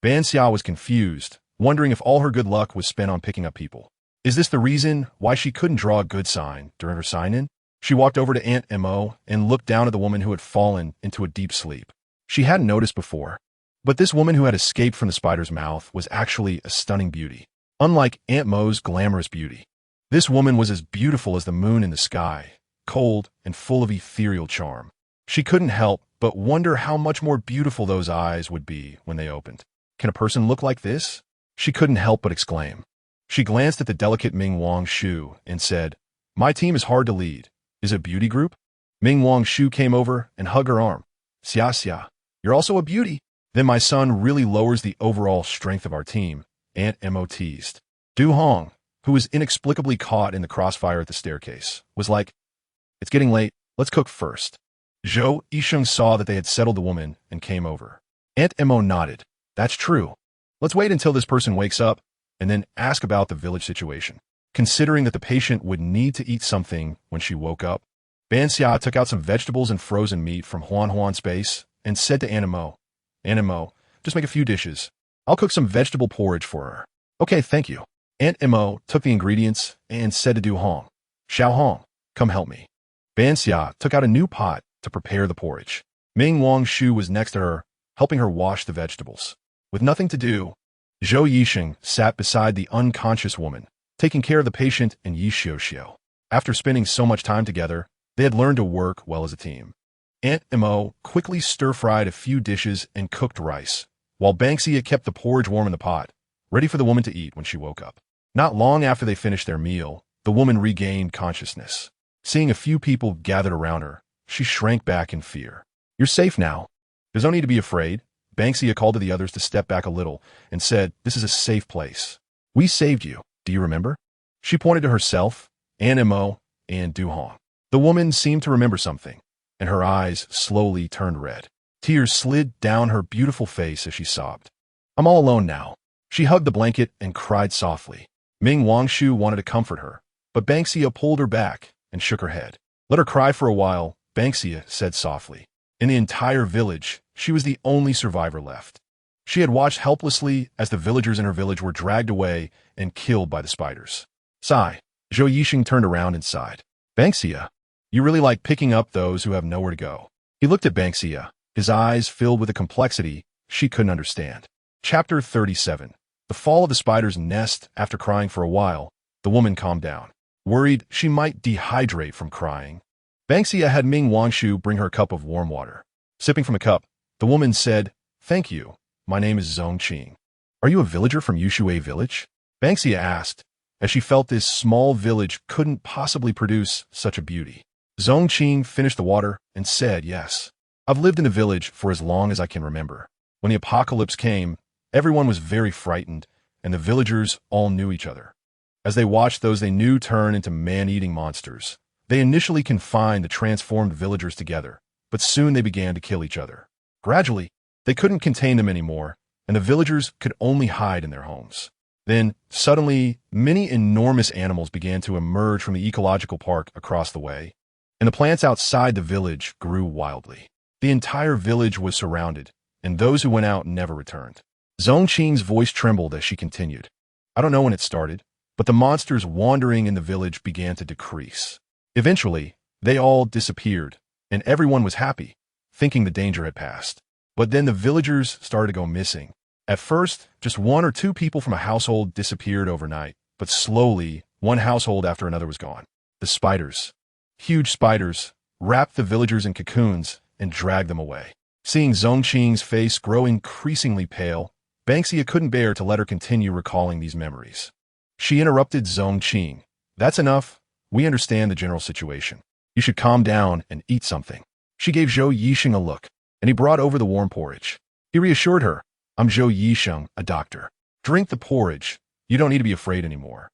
Ban Xia was confused, wondering if all her good luck was spent on picking up people. Is this the reason why she couldn't draw a good sign during her sign-in? She walked over to Aunt Mo and looked down at the woman who had fallen into a deep sleep. She hadn't noticed before, but this woman who had escaped from the spider's mouth was actually a stunning beauty. Unlike Aunt Mo's glamorous beauty, this woman was as beautiful as the moon in the sky, cold and full of ethereal charm. She couldn't help but wonder how much more beautiful those eyes would be when they opened. Can a person look like this? She couldn't help but exclaim. She glanced at the delicate Ming Wang Shu and said, "My team is hard to lead. Is it a beauty group?" Ming Wang Shu came over and hugged her arm. "Xia Xia, you're also a beauty. Then my son really lowers the overall strength of our team," Aunt Mo teased. Du Hong, who was inexplicably caught in the crossfire at the staircase, was like, "It's getting late. Let's cook first." Zhou Yisheng saw that they had settled the woman and came over. Aunt Mo nodded. "That's true. Let's wait until this person wakes up and then ask about the village situation." Considering that the patient would need to eat something when she woke up, Ban Xia took out some vegetables and frozen meat from Huan Huan's base and said to Animo, "Animo, just make a few dishes. I'll cook some vegetable porridge for her." "Okay, thank you." Aunt Mo took the ingredients and said to Du Hong, "Xiao Hong, come help me." Ban Xia took out a new pot to prepare the porridge. Ming Wang Shu was next to her, helping her wash the vegetables. With nothing to do, Zhou Yisheng sat beside the unconscious woman, taking care of the patient and Yi Xiao Xiao. After spending so much time together, they had learned to work well as a team. Aunt Mo quickly stir-fried a few dishes and cooked rice, while Ban Xia kept the porridge warm in the pot, ready for the woman to eat when she woke up. Not long after they finished their meal, the woman regained consciousness. Seeing a few people gathered around her, she shrank back in fear. "You're safe now. There's no need to be afraid." Ban Xia called to the others to step back a little and said, "This is a safe place. We saved you. Do you remember?" She pointed to herself, Aunt Mo, and Du Hong. The woman seemed to remember something, and her eyes slowly turned red. Tears slid down her beautiful face as she sobbed. "I'm all alone now." She hugged the blanket and cried softly. Ming Wangshu wanted to comfort her, but Ban Xia pulled her back and shook her head. "Let her cry for a while," Ban Xia said softly. In the entire village, she was the only survivor left. She had watched helplessly as the villagers in her village were dragged away and killed by the spiders. Sigh. Zhou Yixing turned around and sighed. "Ban Xia, you really like picking up those who have nowhere to go." He looked at Ban Xia, his eyes filled with a complexity she couldn't understand. Chapter 37. The fall of the spider's nest. After crying for a while, the woman calmed down. Worried she might dehydrate from crying, Ban Xia had Ming Wangshu bring her a cup of warm water. Sipping from the cup, the woman said, "Thank you. My name is Zong Qing." "Are you a villager from Yushui village?" Ban Xia asked, as she felt this small village couldn't possibly produce such a beauty. Zong Qing finished the water and said, "Yes. I've lived in the village for as long as I can remember. When the apocalypse came, everyone was very frightened, and the villagers all knew each other. As they watched those they knew turn into man-eating monsters, they initially confined the transformed villagers together, but soon they began to kill each other. Gradually, they couldn't contain them anymore, and the villagers could only hide in their homes. Then, suddenly, many enormous animals began to emerge from the ecological park across the way, and the plants outside the village grew wildly. The entire village was surrounded, and those who went out never returned." Zong Qing's voice trembled as she continued. "I don't know when it started, but the monsters wandering in the village began to decrease. Eventually, they all disappeared, and everyone was happy, thinking the danger had passed. But then the villagers started to go missing. At first, just one or two people from a household disappeared overnight, but slowly, one household after another was gone. The spiders, huge spiders, wrapped the villagers in cocoons and dragged them away." Seeing Zong Qing's face grow increasingly pale, Ban Xia couldn't bear to let her continue recalling these memories. She interrupted Zong Qing. "That's enough. We understand the general situation. You should calm down and eat something." She gave Zhou Yixing a look, and he brought over the warm porridge. He reassured her, "I'm Zhou Yixing, a doctor. Drink the porridge. You don't need to be afraid anymore.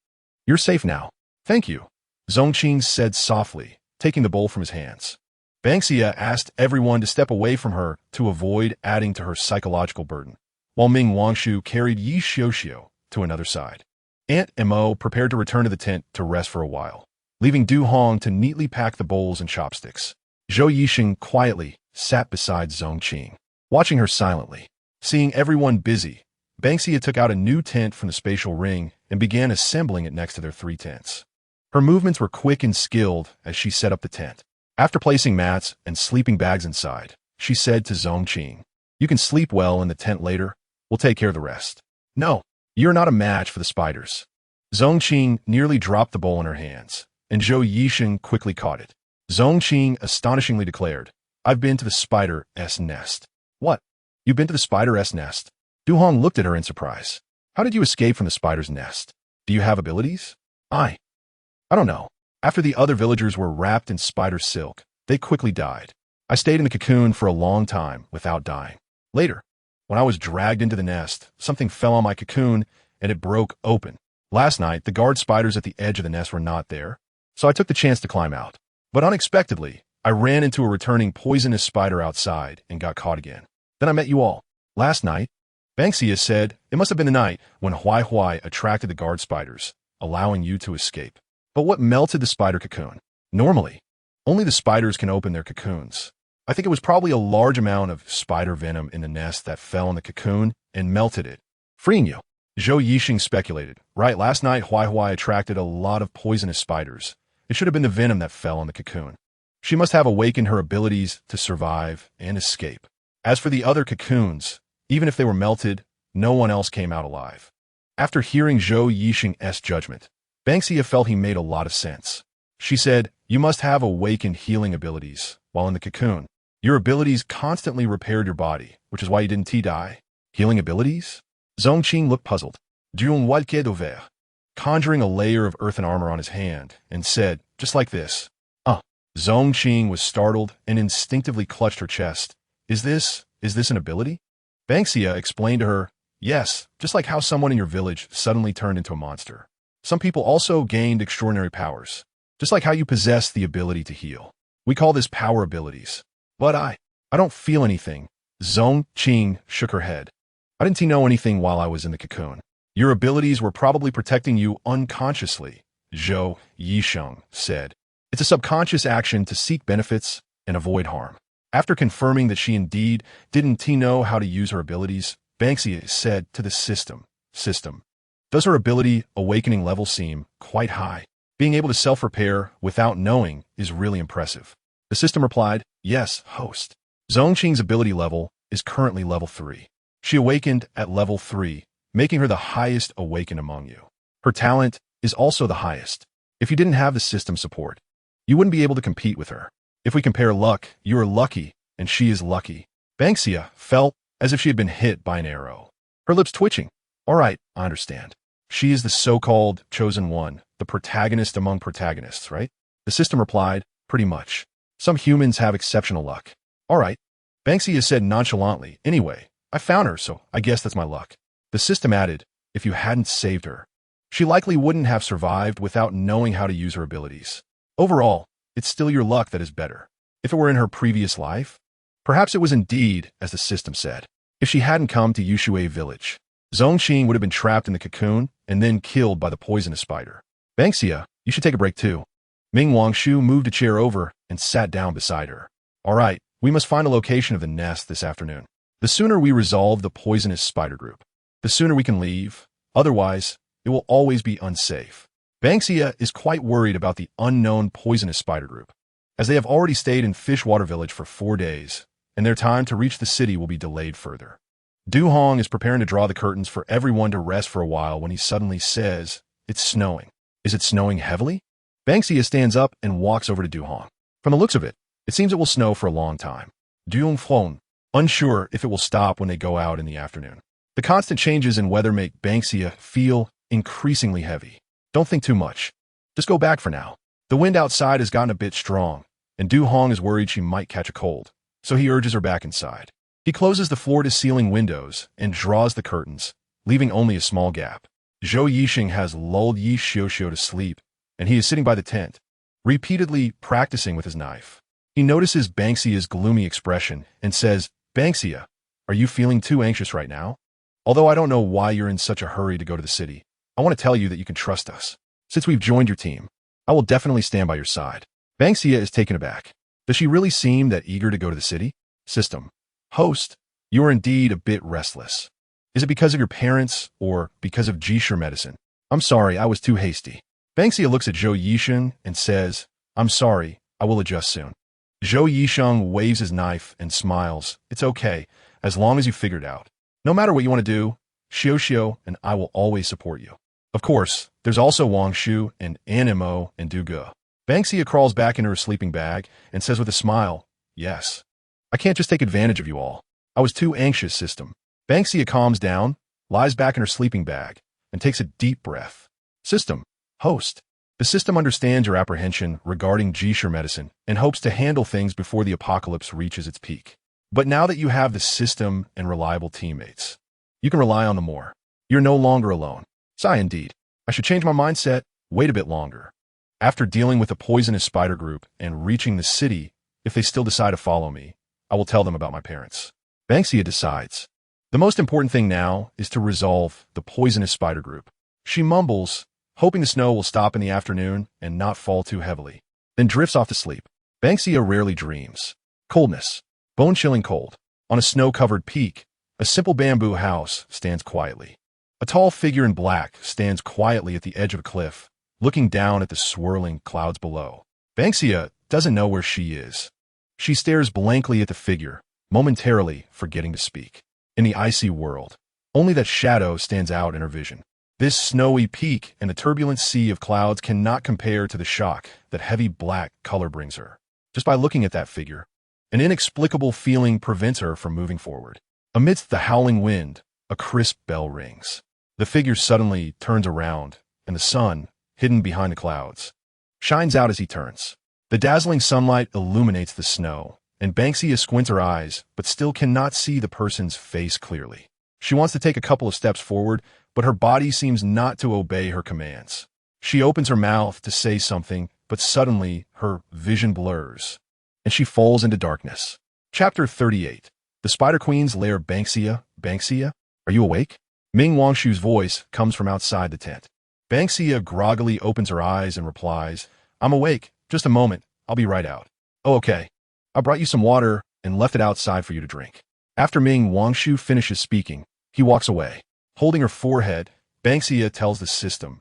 You're safe now." "Thank you," Zong Qing said softly, taking the bowl from his hands. Ban Xia asked everyone to step away from her to avoid adding to her psychological burden. while Ming Wangshu carried Yi Xiuxiu to another side. Aunt and Mo prepared to return to the tent to rest for a while, leaving Du Hong to neatly pack the bowls and chopsticks. Zhou Yixing quietly sat beside Zhong Qing, watching her silently. Seeing everyone busy, Ban Xia took out a new tent from the spatial ring and began assembling it next to their 3 tents. Her movements were quick and skilled as she set up the tent. After placing mats and sleeping bags inside, she said to Zhong Qing, "You can sleep well in the tent later. We'll take care of the rest." "No, you're not a match for the spiders." Zhong Qing nearly dropped the bowl in her hands, and Zhou Yixing quickly caught it. Zhong Qing astonishingly declared, "I've been to the spider's nest." "What? You've been to the spider's nest?" Du Hong looked at her in surprise. "How did you escape from the spider's nest? Do you have abilities?" I don't know. After the other villagers were wrapped in spider silk, they quickly died. I stayed in the cocoon for a long time without dying. Later, when I was dragged into the nest, something fell on my cocoon and it broke open. Last night, the guard spiders at the edge of the nest were not there, so I took the chance to climb out. But unexpectedly, I ran into a returning poisonous spider outside and got caught again. Then I met you all. Last night, Ban Xia said it must have been the night when Huai Huai attracted the guard spiders, allowing you to escape. But what melted the spider cocoon? Normally, only the spiders can open their cocoons. I think it was probably a large amount of spider venom in the nest that fell in the cocoon and melted it, freeing you. Zhou Yixing speculated, "Right, last night Huai Huai attracted a lot of poisonous spiders. It should have been the venom that fell on the cocoon. She must have awakened her abilities to survive and escape. As for the other cocoons, even if they were melted, no one else came out alive." After hearing Zhou Yixing's judgment, Ban Xia felt he made a lot of sense. She said, "You must have awakened healing abilities while in the cocoon. Your abilities constantly repaired your body, which is why you didn't die." "Healing abilities?" Zhong Qing looked puzzled. D'un Walquet d'Auvert, conjuring a layer of earthen armor on his hand, and said, just like this. Zhong Qing was startled and instinctively clutched her chest. Is this an ability?" Ban Xia explained to her, "Yes, just like how someone in your village suddenly turned into a monster. Some people also gained extraordinary powers, just like how you possess the ability to heal. We call this power abilities. But I don't feel anything." Zhong Qing shook her head. "I didn't know anything while I was in the cocoon. Your abilities were probably protecting you unconsciously," Zhou Yixing said. "It's a subconscious action to seek benefits and avoid harm." After confirming that she indeed didn't know how to use her abilities, Ban Xia said to the system, "Does her ability awakening level seem quite high? Being able to self-repair without knowing is really impressive." The system replied, "Yes, host. Zhong Qing's ability level is currently level 3. She awakened at level 3, making her the highest awakened among you. Her talent is also the highest. If you didn't have the system support, you wouldn't be able to compete with her. If we compare luck, you are lucky, and she is lucky." Ban Xia felt as if she had been hit by an arrow, her lips twitching. "All right, I understand. She is the so-called chosen one, the protagonist among protagonists, right?" The system replied, "Pretty much. Some humans have exceptional luck." "All right," Ban Xia said nonchalantly. "Anyway, I found her, so I guess that's my luck." The system added, "If you hadn't saved her, she likely wouldn't have survived without knowing how to use her abilities. Overall, it's still your luck that is better. If it were in her previous life, perhaps it was indeed, as the system said. If she hadn't come to Yushui village, Zhong Qing would have been trapped in the cocoon and then killed by the poisonous spider." "Ban Xia, you should take a break too." Ming Wangshu moved a chair over and sat down beside her. "All right, we must find a location of the nest this afternoon. The sooner we resolve the poisonous spider group, the sooner we can leave. Otherwise, it will always be unsafe." Ban Xia is quite worried about the unknown poisonous spider group, as they have already stayed in Fishwater Village for 4 days, and their time to reach the city will be delayed further. Du Hong is preparing to draw the curtains for everyone to rest for a while when he suddenly says, "It's snowing." "Is it snowing heavily?" Ban Xia stands up and walks over to Du Hong. From the looks of it, it seems it will snow for a long time. Du Hong, unsure if it will stop when they go out in the afternoon. The constant changes in weather make Ban Xia feel increasingly heavy. "Don't think too much. Just go back for now." The wind outside has gotten a bit strong, and Du Hong is worried she might catch a cold, so he urges her back inside. He closes the floor-to-ceiling windows and draws the curtains, leaving only a small gap. Zhou Yixing has lulled Yi Xiuxiu to sleep, and he is sitting by the tent, repeatedly practicing with his knife. He notices Ban Xia's gloomy expression and says, "Ban Xia, are you feeling too anxious right now?" Although I don't know why you're in such a hurry to go to the city, I want to tell you that you can trust us. Since we've joined your team, I will definitely stand by your side. Ban Xia is taken aback. Does she really seem that eager to go to the city? System. Host, you are indeed a bit restless. Is it because of your parents or because of Jisher medicine? I'm sorry, I was too hasty. Ban Xia looks at Zhou Yisheng and says, I'm sorry, I will adjust soon. Zhou Yisheng waves his knife and smiles. It's okay, as long as you figure it out. No matter what you want to do, Xiao and I will always support you. Of course, there's also Wang Shu and Animo and Du Ge. Ban Xia crawls back into her sleeping bag and says with a smile, yes. I can't just take advantage of you all. I was too anxious, system. Ban Xia calms down, lies back in her sleeping bag, and takes a deep breath. System. Host. The system understands your apprehension regarding Jisher medicine and hopes to handle things before the apocalypse reaches its peak. But now that you have the system and reliable teammates, you can rely on them more. You're no longer alone. Sigh indeed. I should change my mindset, wait a bit longer. After dealing with the poisonous spider group and reaching the city, if they still decide to follow me, I will tell them about my parents. Ban Xia decides. The most important thing now is to resolve the poisonous spider group. She mumbles, hoping the snow will stop in the afternoon and not fall too heavily, then drifts off to sleep. Ban Xia rarely dreams. Coldness. Bone-chilling cold. On a snow-covered peak, a simple bamboo house stands quietly. A tall figure in black stands quietly at the edge of a cliff, looking down at the swirling clouds below. Ban Xia doesn't know where she is. She stares blankly at the figure, momentarily forgetting to speak. In the icy world, only that shadow stands out in her vision. This snowy peak and the turbulent sea of clouds cannot compare to the shock that heavy black color brings her. Just by looking at that figure, an inexplicable feeling prevents her from moving forward. Amidst the howling wind, a crisp bell rings. The figure suddenly turns around, and the sun, hidden behind the clouds, shines out as he turns. The dazzling sunlight illuminates the snow, and Ban Xia squints her eyes, but still cannot see the person's face clearly. She wants to take a couple of steps forward, but her body seems not to obey her commands. She opens her mouth to say something, but suddenly her vision blurs, and she falls into darkness. Chapter 38. The Spider Queen's Lair. Ban Xia, are you awake? Ming Wangshu's voice comes from outside the tent. Ban Xia groggily opens her eyes and replies, I'm awake. Just a moment. I'll be right out. Oh, okay. I brought you some water and left it outside for you to drink. After Ming Wangshu finishes speaking, he walks away. Holding her forehead, Ban Xia tells the system,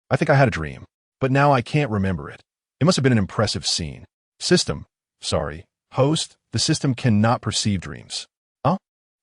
I think I had a dream, but now I can't remember it. It must have been an impressive scene. System, sorry. Host, the system cannot perceive dreams. Huh?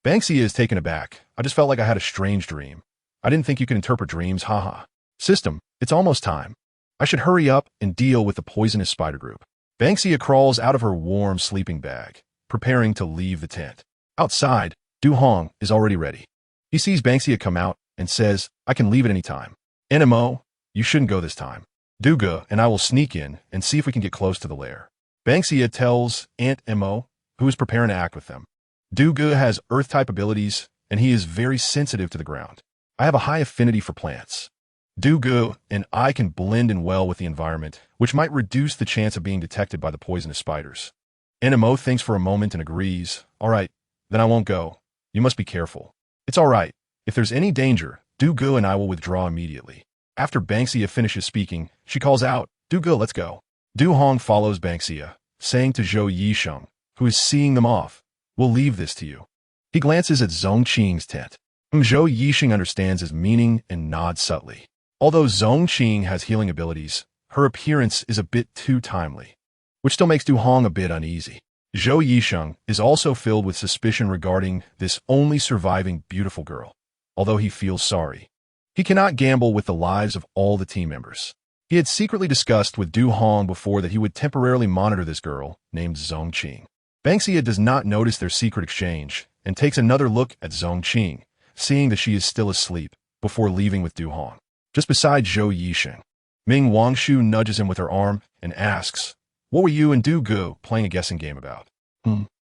Ban Xia is taken aback. I just felt like I had a strange dream. I didn't think you could interpret dreams, haha. System, it's almost time. I should hurry up and deal with the poisonous spider group. Ban Xia crawls out of her warm sleeping bag, preparing to leave the tent. Outside, Du Hong is already ready. He sees Ban Xia come out and says, I can leave at any time. Animo, you shouldn't go this time. Du Ge and I will sneak in and see if we can get close to the lair. Ban Xia tells Aunt Emo, who is preparing to act with them. Du Ge has earth-type abilities, and he is very sensitive to the ground. I have a high affinity for plants. Du Ge and I can blend in well with the environment, which might reduce the chance of being detected by the poisonous spiders. Animo thinks for a moment and agrees. All right, then I won't go. You must be careful. It's all right. If there's any danger, Du Ge and I will withdraw immediately. After Ban Xia finishes speaking, she calls out, Du Ge, let's go. Du Hong follows Ban Xia, saying to Zhou Yisheng, who is seeing them off, we'll leave this to you. He glances at Zhong Qing's tent. Zhou Yisheng understands his meaning and nods subtly. Although Zhong Qing has healing abilities, her appearance is a bit too timely, which still makes Du Hong a bit uneasy. Zhou Yisheng is also filled with suspicion regarding this only surviving beautiful girl, although he feels sorry. He cannot gamble with the lives of all the team members. He had secretly discussed with Du Hong before that he would temporarily monitor this girl named Zhong Qing. Ban Xia does not notice their secret exchange and takes another look at Zhong Qing, seeing that she is still asleep, before leaving with Du Hong. Just beside Zhou Yisheng, Ming Wangshu nudges him with her arm and asks, what were you and Du Ge playing a guessing game about?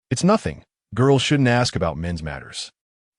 It's nothing. Girls shouldn't ask about men's matters.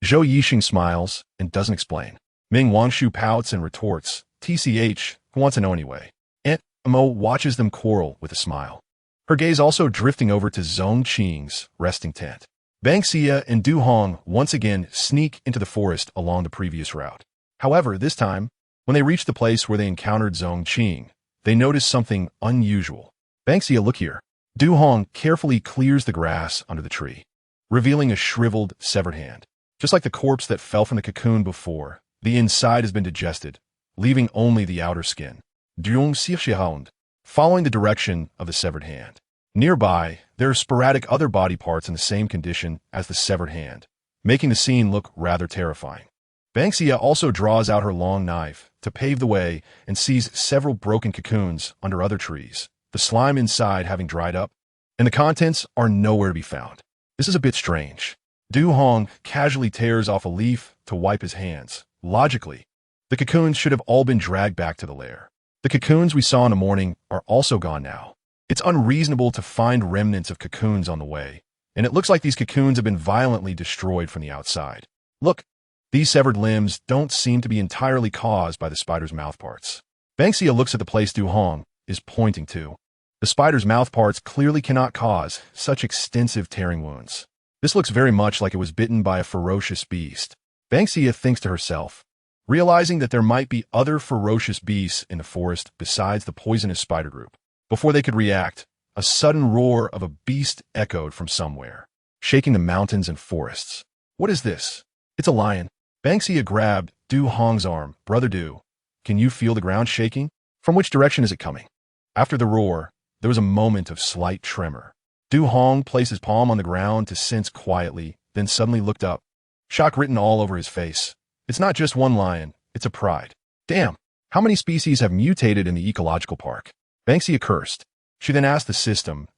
Zhou Yisheng smiles and doesn't explain. Ming Wangshu pouts and retorts, TCH, who wants to know anyway? Aunt Mo watches them quarrel with a smile. Her gaze also drifting over to Zhong Qing's resting tent. Ban Xia and Du Hong once again sneak into the forest along the previous route. However, this time, when they reach the place where they encountered Zhong Qing, they notice something unusual. Ban Xia, look here. Du Hong carefully clears the grass under the tree, revealing a shriveled, severed hand. Just like the corpse that fell from the cocoon before, the inside has been digested, leaving only the outer skin. Duong Xiaound, following the direction of the severed hand. Nearby, there are sporadic other body parts in the same condition as the severed hand, making the scene look rather terrifying. Ban Xia also draws out her long knife to pave the way and sees several broken cocoons under other trees, the slime inside having dried up, and the contents are nowhere to be found. This is a bit strange. Du Hong casually tears off a leaf to wipe his hands. Logically, the cocoons should have all been dragged back to the lair. The cocoons we saw in the morning are also gone now. It's unreasonable to find remnants of cocoons on the way, and it looks like these cocoons have been violently destroyed from the outside. Look, these severed limbs don't seem to be entirely caused by the spider's mouthparts. Ban Xia looks at the place Du Hong is pointing to. The spider's mouthparts clearly cannot cause such extensive tearing wounds. This looks very much like it was bitten by a ferocious beast. Ban Xia thinks to herself, realizing that there might be other ferocious beasts in the forest besides the poisonous spider group. Before they could react, a sudden roar of a beast echoed from somewhere, shaking the mountains and forests. What is this? It's a lion. Ban Xia grabbed Du Hong's arm. Brother Du, can you feel the ground shaking? From which direction is it coming? After the roar, there was a moment of slight tremor. Du Hong placed his palm on the ground to sense quietly, then suddenly looked up, shock written all over his face. It's not just one lion, it's a pride. Damn, how many species have mutated in the ecological park? Ban Xia cursed. She then asked the system,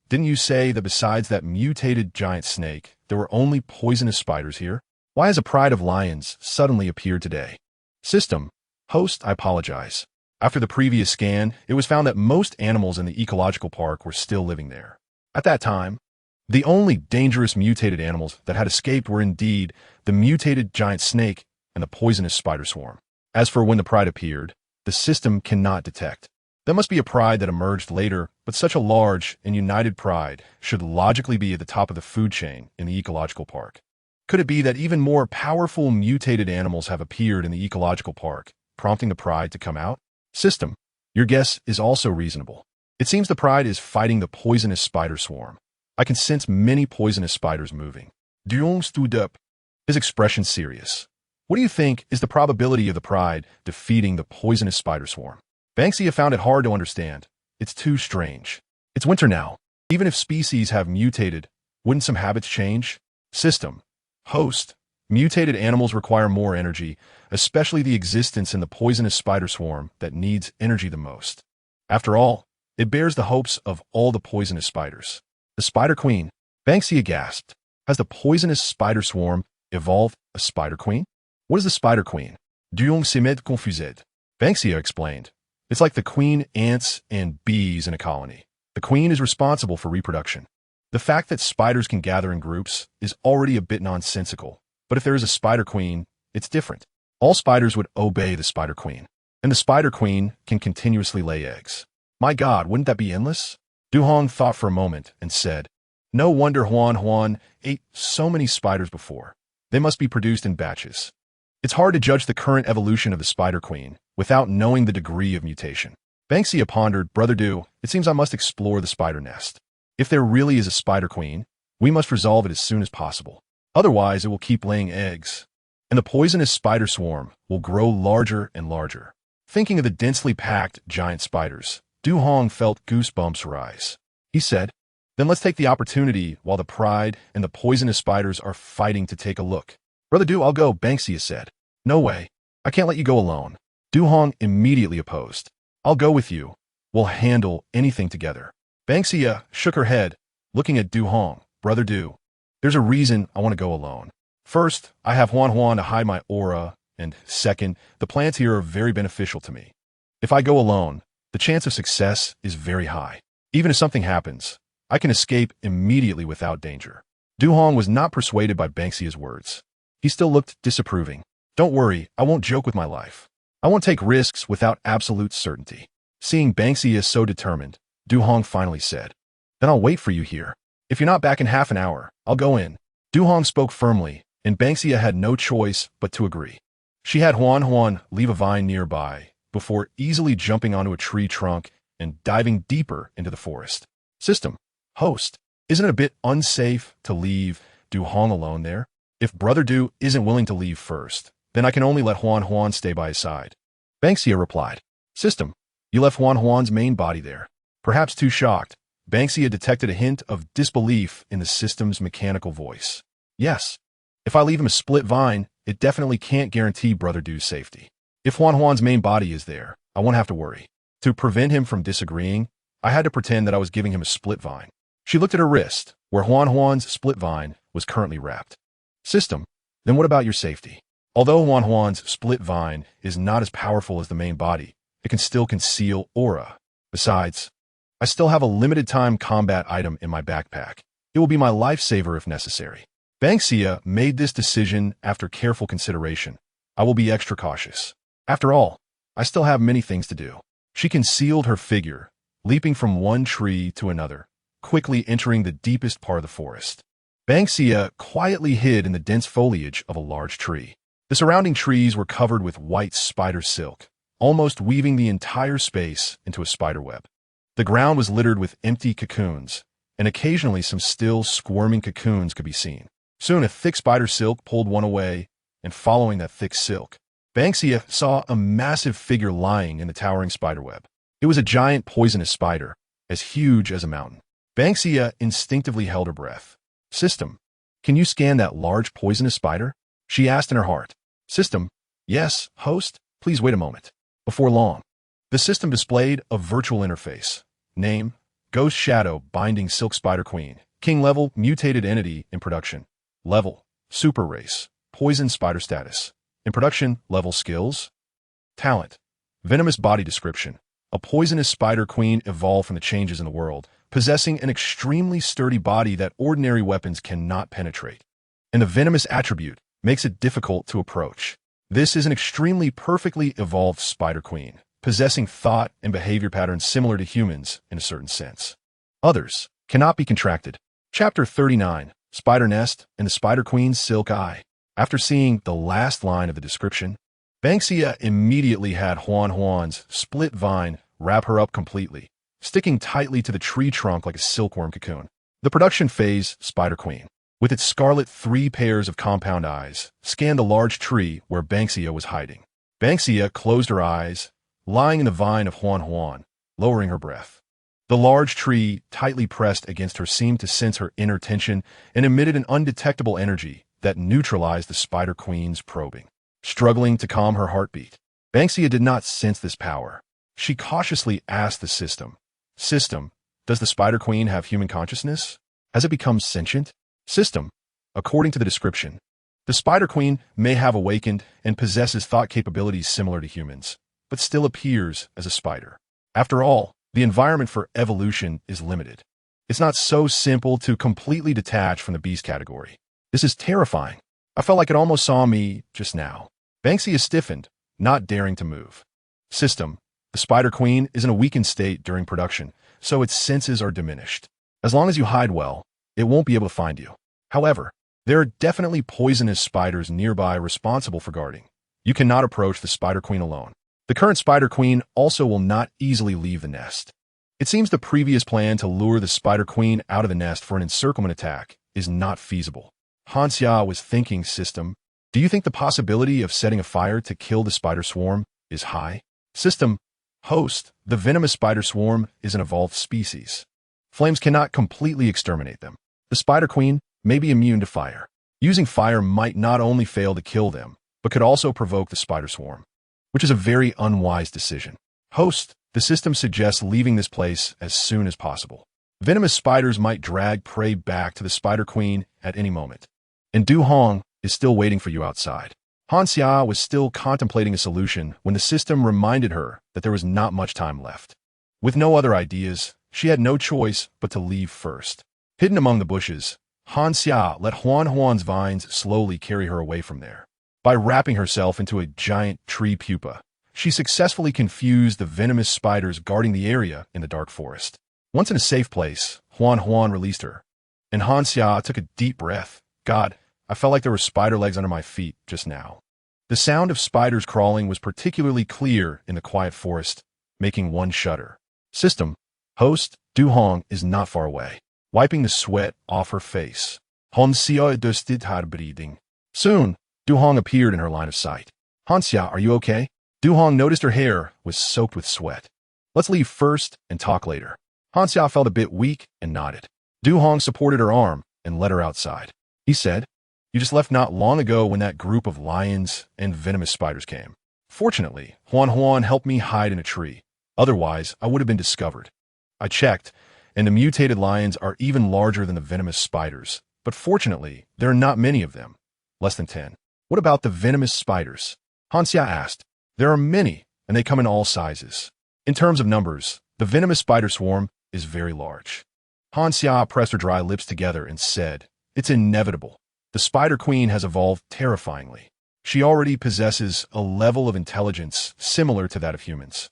didn't you say that besides that mutated giant snake, there were only poisonous spiders here? Why has a pride of lions suddenly appeared today? System, host, I apologize. After the previous scan, it was found that most animals in the ecological park were still living there. At that time, the only dangerous mutated animals that had escaped were indeed the mutated giant snake and the poisonous spider swarm. As for when the pride appeared, the system cannot detect. That must be a pride that emerged later, but such a large and united pride should logically be at the top of the food chain in the ecological park. Could it be that even more powerful mutated animals have appeared in the ecological park, prompting the pride to come out? System, your guess is also reasonable. It seems the pride is fighting the poisonous spider swarm. I can sense many poisonous spiders moving. Duong stood up, his expression serious. What do you think is the probability of the pride defeating the poisonous spider swarm? Ban Xia found it hard to understand. It's too strange. It's winter now. Even if species have mutated, wouldn't some habits change? System, host, mutated animals require more energy, especially the existence in the poisonous spider swarm that needs energy the most. After all, it bears the hopes of all the poisonous spiders. The spider queen, Ban Xia gasped. Has the poisonous spider swarm evolved a spider queen? What is the spider queen? Duong semed confused. Ban Xia explained. It's like the queen ants and bees in a colony. The queen is responsible for reproduction. The fact that spiders can gather in groups is already a bit nonsensical, but if there is a spider queen, it's different. All spiders would obey the spider queen, and the spider queen can continuously lay eggs. My God, wouldn't that be endless? Du Hong thought for a moment and said, no wonder Huan ate so many spiders before. They must be produced in batches. It's hard to judge the current evolution of the spider queen without knowing the degree of mutation. Ban Xia pondered, Brother Du, it seems I must explore the spider nest. If there really is a spider queen, we must resolve it as soon as possible. Otherwise, it will keep laying eggs, and the poisonous spider swarm will grow larger and larger. Thinking of the densely packed giant spiders, Du Hong felt goosebumps rise. He said, then let's take the opportunity while the pride and the poisonous spiders are fighting to take a look. Brother Du, I'll go, Ban Xia said. No way. I can't let you go alone. Du Hong immediately opposed. I'll go with you. We'll handle anything together. Ban Xia shook her head, looking at Du Hong. Brother Du, there's a reason I want to go alone. First, I have Huan to hide my aura, and second, the plants here are very beneficial to me. If I go alone, the chance of success is very high. Even if something happens, I can escape immediately without danger. Du Hong was not persuaded by Ban Xia's words. He still looked disapproving. Don't worry, I won't joke with my life. I won't take risks without absolute certainty. Seeing Ban Xia so determined, Du Hong finally said, then I'll wait for you here. If you're not back in half an hour, I'll go in. Du Hong spoke firmly, and Ban Xia had no choice but to agree. She had Huan leave a vine nearby before easily jumping onto a tree trunk and diving deeper into the forest. System. Host. Isn't it a bit unsafe to leave Du Hong alone there? If Brother Du isn't willing to leave first, then I can only let Huan stay by his side. Ban Xia replied. System. You left Huan's main body there. Perhaps too shocked, Ban Xia detected a hint of disbelief in the system's mechanical voice. Yes. If I leave him a split vine, it definitely can't guarantee Brother Du's safety. If Huan's main body is there, I won't have to worry. To prevent him from disagreeing, I had to pretend that I was giving him a split vine. She looked at her wrist, where Huan's split vine was currently wrapped. System. Then what about your safety? Although Huan's split vine is not as powerful as the main body, it can still conceal aura. Besides, I still have a limited-time combat item in my backpack. It will be my lifesaver if necessary. Ban Xia made this decision after careful consideration. I will be extra cautious. After all, I still have many things to do. She concealed her figure, leaping from one tree to another, quickly entering the deepest part of the forest. Ban Xia quietly hid in the dense foliage of a large tree. The surrounding trees were covered with white spider silk, almost weaving the entire space into a spiderweb. The ground was littered with empty cocoons, and occasionally some still squirming cocoons could be seen. Soon a thick spider silk pulled one away, and following that thick silk, Ban Xia saw a massive figure lying in the towering spiderweb. It was a giant poisonous spider, as huge as a mountain. Ban Xia instinctively held her breath. System. Can you scan that large poisonous spider? She asked in her heart. System. Yes, host. Please wait a moment. Before long, the system displayed a virtual interface. Name, Ghost Shadow Binding Silk Spider Queen. King level, mutated entity in production. Level, super race, poison spider status. In production, level skills. Talent, venomous body description. A poisonous spider queen evolved from the changes in the world, possessing an extremely sturdy body that ordinary weapons cannot penetrate. And the venomous attribute makes it difficult to approach. This is an extremely perfectly evolved spider queen, possessing thought and behavior patterns similar to humans in a certain sense. Others cannot be contracted. Chapter 39, Spider Nest and the Spider Queen's Silk Eye. After seeing the last line of the description, Ban Xia immediately had Huan's split vine wrap her up completely, sticking tightly to the tree trunk like a silkworm cocoon. The production phase Spider Queen, with its scarlet 3 pairs of compound eyes, scanned the large tree where Ban Xia was hiding. Ban Xia closed her eyes, lying in the vine of Huan, lowering her breath. The large tree, tightly pressed against her, seemed to sense her inner tension and emitted an undetectable energy that neutralized the Spider Queen's probing. Struggling to calm her heartbeat, Ban Xia did not sense this power. She cautiously asked the system, System, does the Spider Queen have human consciousness? Has it become sentient? System, according to the description, the Spider Queen may have awakened and possesses thought capabilities similar to humans, but still appears as a spider. After all, the environment for evolution is limited. It's not so simple to completely detach from the beast category. This is terrifying. I felt like it almost saw me just now. Ban Xia stiffened, not daring to move. System, the Spider Queen is in a weakened state during production, so its senses are diminished. As long as you hide well, it won't be able to find you. However, there are definitely poisonous spiders nearby responsible for guarding. You cannot approach the Spider Queen alone. The current Spider Queen also will not easily leave the nest. It seems the previous plan to lure the Spider Queen out of the nest for an encirclement attack is not feasible. Ban Xia was thinking, System, do you think the possibility of setting a fire to kill the spider swarm is high? System, host, the venomous spider swarm is an evolved species. Flames cannot completely exterminate them. The Spider Queen may be immune to fire. Using fire might not only fail to kill them, but could also provoke the spider swarm, which is a very unwise decision. Host, the system suggests leaving this place as soon as possible. Venomous spiders might drag prey back to the Spider Queen at any moment. And Du Hong is still waiting for you outside. Ban Xia was still contemplating a solution when the system reminded her that there was not much time left. With no other ideas, she had no choice but to leave first. Hidden among the bushes, Ban Xia let Huan's vines slowly carry her away from there. By wrapping herself into a giant tree pupa, she successfully confused the venomous spiders guarding the area in the dark forest. Once in a safe place, Huan released her. And Han Xia took a deep breath. God, I felt like there were spider legs under my feet just now. The sound of spiders crawling was particularly clear in the quiet forest, making one shudder. System. Host, Du Hong is not far away, wiping the sweat off her face. Han Xia adjusted her breathing. Soon, Du Hong appeared in her line of sight. Han Xia, are you okay? Du Hong noticed her hair was soaked with sweat. Let's leave first and talk later. Han Xia felt a bit weak and nodded. Du Hong supported her arm and led her outside. He said, you just left not long ago when that group of lions and venomous spiders came. Fortunately, Huan helped me hide in a tree. Otherwise, I would have been discovered. I checked, and the mutated lions are even larger than the venomous spiders. But fortunately, there are not many of them. Less than 10. What about the venomous spiders? Han Xia asked. There are many, and they come in all sizes. In terms of numbers, the venomous spider swarm is very large. Han Xia pressed her dry lips together and said, it's inevitable. The Spider Queen has evolved terrifyingly. She already possesses a level of intelligence similar to that of humans,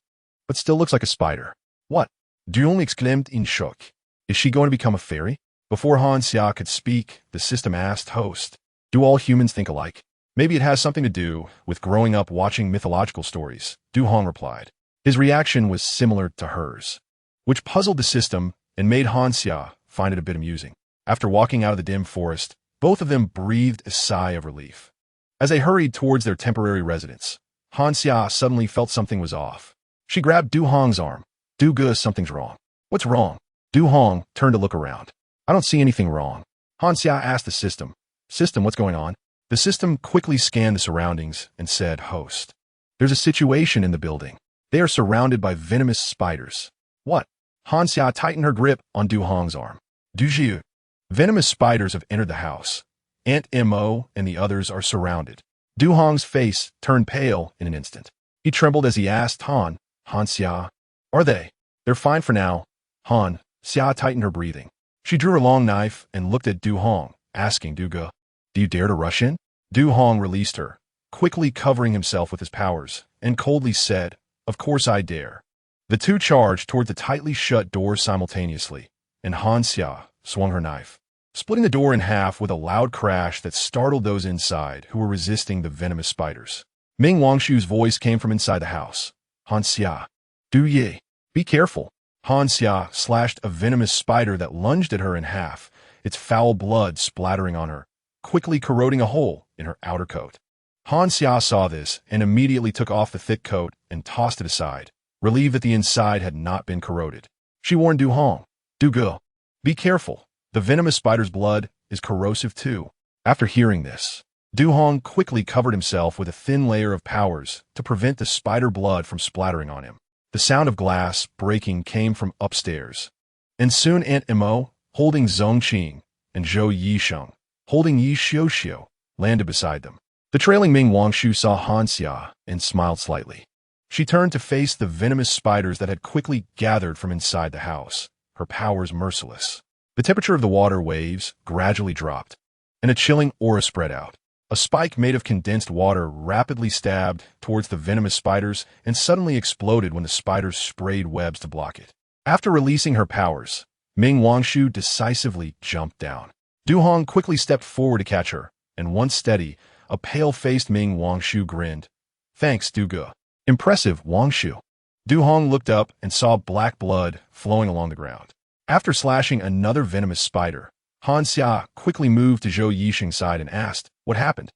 but still looks like a spider. What? Du Hong exclaimed in shock. Is she going to become a fairy? Before Han Xia could speak, the system asked host, do all humans think alike? Maybe it has something to do with growing up watching mythological stories, Du Hong replied. His reaction was similar to hers, which puzzled the system and made Han Xia find it a bit amusing. After walking out of the dim forest, both of them breathed a sigh of relief. As they hurried towards their temporary residence, Han Xia suddenly felt something was off. She grabbed Du Hong's arm. Du Ge, something's wrong. What's wrong? Du Hong turned to look around. I don't see anything wrong. Han Xia asked the system. System, what's going on? The system quickly scanned the surroundings and said, host. There's a situation in the building. They are surrounded by venomous spiders. What? Han Xia tightened her grip on Du Hong's arm. Du Jiu. Venomous spiders have entered the house. Aunt Mo and the others are surrounded. Du Hong's face turned pale in an instant. He trembled as he asked Han Xia, are they? They're fine for now. Han Xia tightened her breathing. She drew her long knife and looked at Du Hong, asking Du Ge, do you dare to rush in? Du Hong released her, quickly covering himself with his powers, and coldly said, of course I dare. The two charged toward the tightly shut door simultaneously, and Han Xia swung her knife, splitting the door in half with a loud crash that startled those inside who were resisting the venomous spiders. Ming Wangshu's voice came from inside the house. Han Xia, Du Ye, be careful. Han Xia slashed a venomous spider that lunged at her in half, its foul blood splattering on her, quickly corroding a hole in her outer coat. Han Xia saw this and immediately took off the thick coat and tossed it aside, relieved that the inside had not been corroded. She warned Du Hong, Du Ge, be careful. The venomous spider's blood is corrosive too. After hearing this, Du Hong quickly covered himself with a thin layer of powers to prevent the spider blood from splattering on him. The sound of glass breaking came from upstairs, and soon Aunt Mo, holding Zhong Qing, and Zhou Yisheng, holding Yi Xiuxiu, landed beside them. The trailing Ming Wangshu saw Han Xia and smiled slightly. She turned to face the venomous spiders that had quickly gathered from inside the house, her powers merciless. The temperature of the water waves gradually dropped, and a chilling aura spread out. A spike made of condensed water rapidly stabbed towards the venomous spiders and suddenly exploded when the spiders sprayed webs to block it. After releasing her powers, Ming Wangshu decisively jumped down. Du Hong quickly stepped forward to catch her, and once steady, a pale-faced Ming Wangshu grinned. Thanks, Du Ge. Impressive, Wangshu. Du Hong looked up and saw black blood flowing along the ground. After slashing another venomous spider, Han Xia quickly moved to Zhou Yisheng's side and asked, what happened?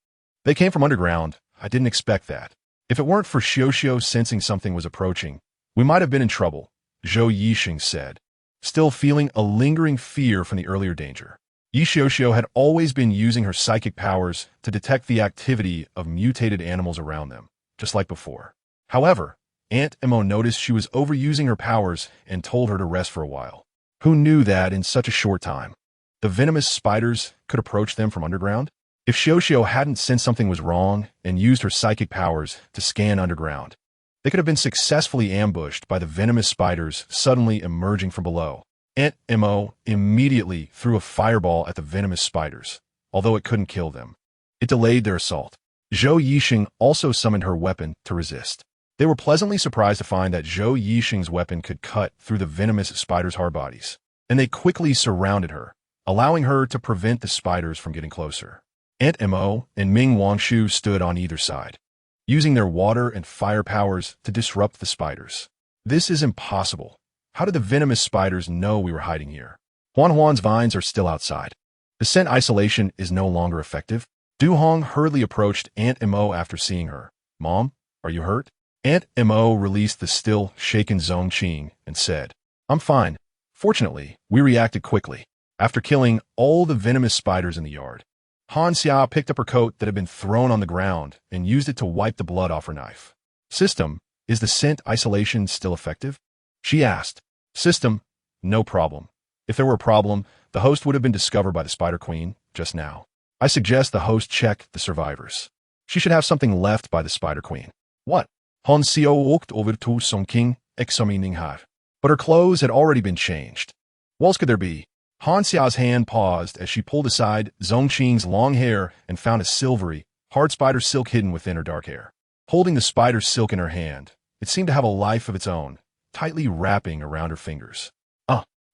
They came from underground. I didn't expect that. If it weren't for Xiuxiu sensing something was approaching, we might have been in trouble, Zhou Yisheng said, still feeling a lingering fear from the earlier danger. Yi Xiuxiu had always been using her psychic powers to detect the activity of mutated animals around them, just like before. However, Aunt Mo noticed she was overusing her powers and told her to rest for a while. Who knew that in such a short time, the venomous spiders could approach them from underground? If Xiuxiu hadn't sensed something was wrong and used her psychic powers to scan underground, they could have been successfully ambushed by the venomous spiders suddenly emerging from below. Aunt Mo immediately threw a fireball at the venomous spiders, although it couldn't kill them. It delayed their assault. Zhou Yisheng also summoned her weapon to resist. They were pleasantly surprised to find that Zhou Yisheng's weapon could cut through the venomous spiders' hard bodies, and they quickly surrounded her, allowing her to prevent the spiders from getting closer. Aunt Mo and Ming Wangshu stood on either side, using their water and fire powers to disrupt the spiders. This is impossible. How did the venomous spiders know we were hiding here? Huan's vines are still outside. The scent isolation is no longer effective. Du Hong hurriedly approached Aunt Mo after seeing her. Mom, are you hurt? Aunt Mo released the still shaken Zong Qing and said, I'm fine. Fortunately, we reacted quickly. After killing all the venomous spiders in the yard, Han Xia picked up her coat that had been thrown on the ground and used it to wipe the blood off her knife. System, is the scent isolation still effective? She asked. System, no problem. If there were a problem, the host would have been discovered by the Spider Queen just now. I suggest the host check the survivors. She should have something left by the Spider Queen. What? Han Xia walked over to Song King, examining her. But her clothes had already been changed. What else could there be? Han Xia's hand paused as she pulled aside Zong Qing's long hair and found a silvery, hard spider silk hidden within her dark hair. Holding the spider silk in her hand, it seemed to have a life of its own, tightly wrapping around her fingers.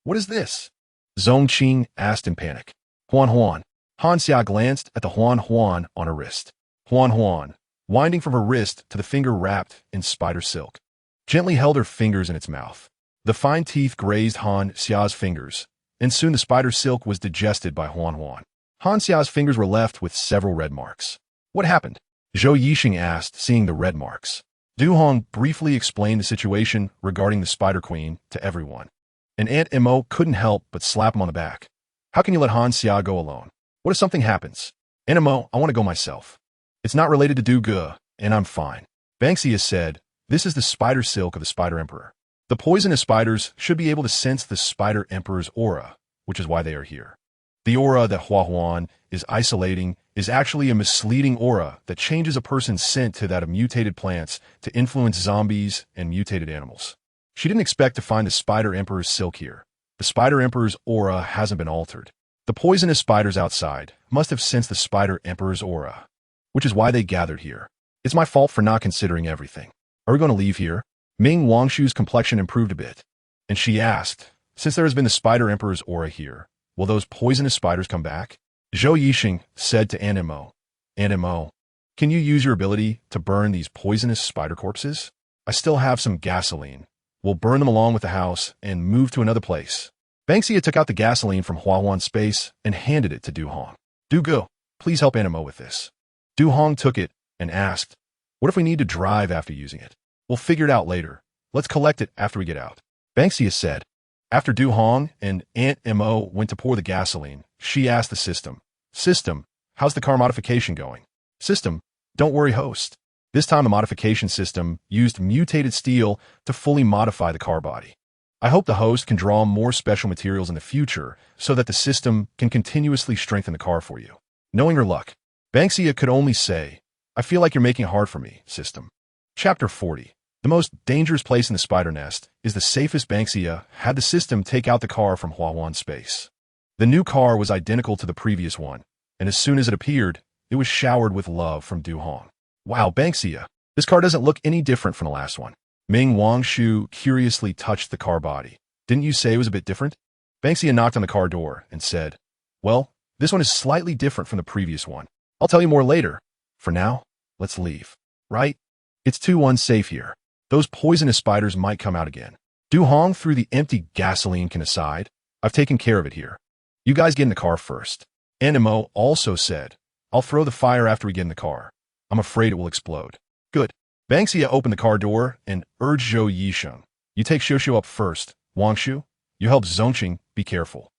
What is this? Zong Qing asked in panic. Huan. Han Xia glanced at the Huan on her wrist. Huan, winding from her wrist to the finger wrapped in spider silk, gently held her fingers in its mouth. The fine teeth grazed Han Xia's fingers, and soon the spider silk was digested by Huan. Han Xia's fingers were left with several red marks. What happened? Zhou Yixing asked, seeing the red marks. Du Hong briefly explained the situation regarding the Spider Queen to everyone, and Aunt Mo couldn't help but slap him on the back. How can you let Han Xia go alone? What if something happens? Aunt Mo, I want to go myself. It's not related to Du Ge, and I'm fine. Ban Xia said, this is the spider silk of the Spider Emperor. The poisonous spiders should be able to sense the Spider Emperor's aura, which is why they are here. The aura that Huan is isolating is actually a misleading aura that changes a person's scent to that of mutated plants to influence zombies and mutated animals. She didn't expect to find the Spider Emperor's silk here. The Spider Emperor's aura hasn't been altered. The poisonous spiders outside must have sensed the Spider Emperor's aura, which is why they gathered here. It's my fault for not considering everything. Are we going to leave here? Ming Wangshu's complexion improved a bit, and she asked, since there has been the Spider Emperor's aura here, will those poisonous spiders come back? Zhou Yixing said to Aunt Mo, Aunt Mo, can you use your ability to burn these poisonous spider corpses? I still have some gasoline. We'll burn them along with the house and move to another place. Ban Xia took out the gasoline from Huan's space and handed it to Du Hong. Du Ge, please help Aunt Mo with this. Du Hong took it and asked, what if we need to drive after using it? We'll figure it out later. Let's collect it after we get out. Ban Xia said. After Du Hong and Aunt Mo went to pour the gasoline, she asked the system, how's the car modification going? System, don't worry, host. This time the modification system used mutated steel to fully modify the car body. I hope the host can draw more special materials in the future so that the system can continuously strengthen the car for you. Knowing her luck, Ban Xia could only say, I feel like you're making it hard for me, system. Chapter 40. The most dangerous place in the spider nest is the safest. Ban Xia had the system take out the car from Huan's space. The new car was identical to the previous one, and as soon as it appeared, it was showered with love from Du Hong. Wow, Ban Xia, this car doesn't look any different from the last one. Ming Wangshu curiously touched the car body. Didn't you say it was a bit different? Ban Xia knocked on the car door and said, well, this one is slightly different from the previous one. I'll tell you more later. For now, let's leave. Right? It's too unsafe here. Those poisonous spiders might come out again. Du Hong threw the empty gasoline can aside. I've taken care of it here. You guys get in the car first. Aunt Mo also said, I'll throw the fire after we get in the car. I'm afraid it will explode. Good. Ban Xia opened the car door and urged Zhou Yixing. You take Xiu up first. Wangshu, you help Zongqing, be careful.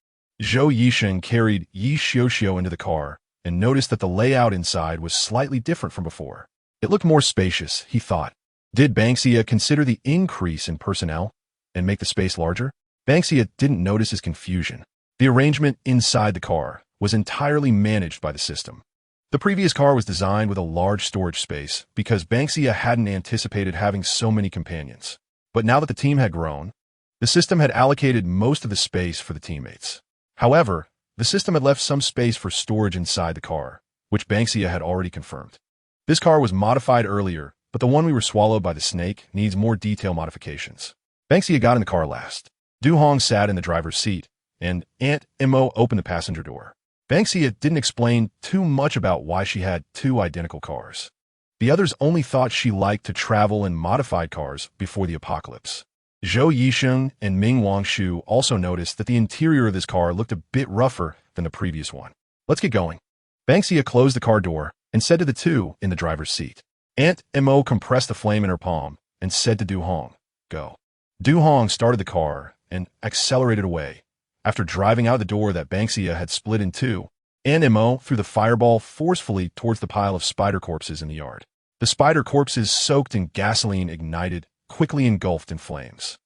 Zhou Yixing carried Yi Xiu into the car and noticed that the layout inside was slightly different from before. It looked more spacious, he thought. Did Ban Xia consider the increase in personnel and make the space larger? Ban Xia didn't notice his confusion. The arrangement inside the car was entirely managed by the system. The previous car was designed with a large storage space because Ban Xia hadn't anticipated having so many companions. But now that the team had grown, the system had allocated most of the space for the teammates. However, the system had left some space for storage inside the car, which Ban Xia had already confirmed. This car was modified earlier, but the one we were swallowed by the snake needs more detail modifications. Ban Xia got in the car last. Du Hong sat in the driver's seat, and Aunt Mo opened the passenger door. Ban Xia didn't explain too much about why she had two identical cars. The others only thought she liked to travel in modified cars before the apocalypse. Zhou Yisheng and Ming Wangshu also noticed that the interior of this car looked a bit rougher than the previous one. Let's get going. Ban Xia closed the car door and said to the two in the driver's seat. Aunt Mo compressed the flame in her palm and said to Du Hong, "Go." Du Hong started the car and accelerated away. After driving out the door that Ban Xia had split in two, Aunt Mo threw the fireball forcefully towards the pile of spider corpses in the yard. The spider corpses, soaked in gasoline, ignited, quickly engulfed in flames.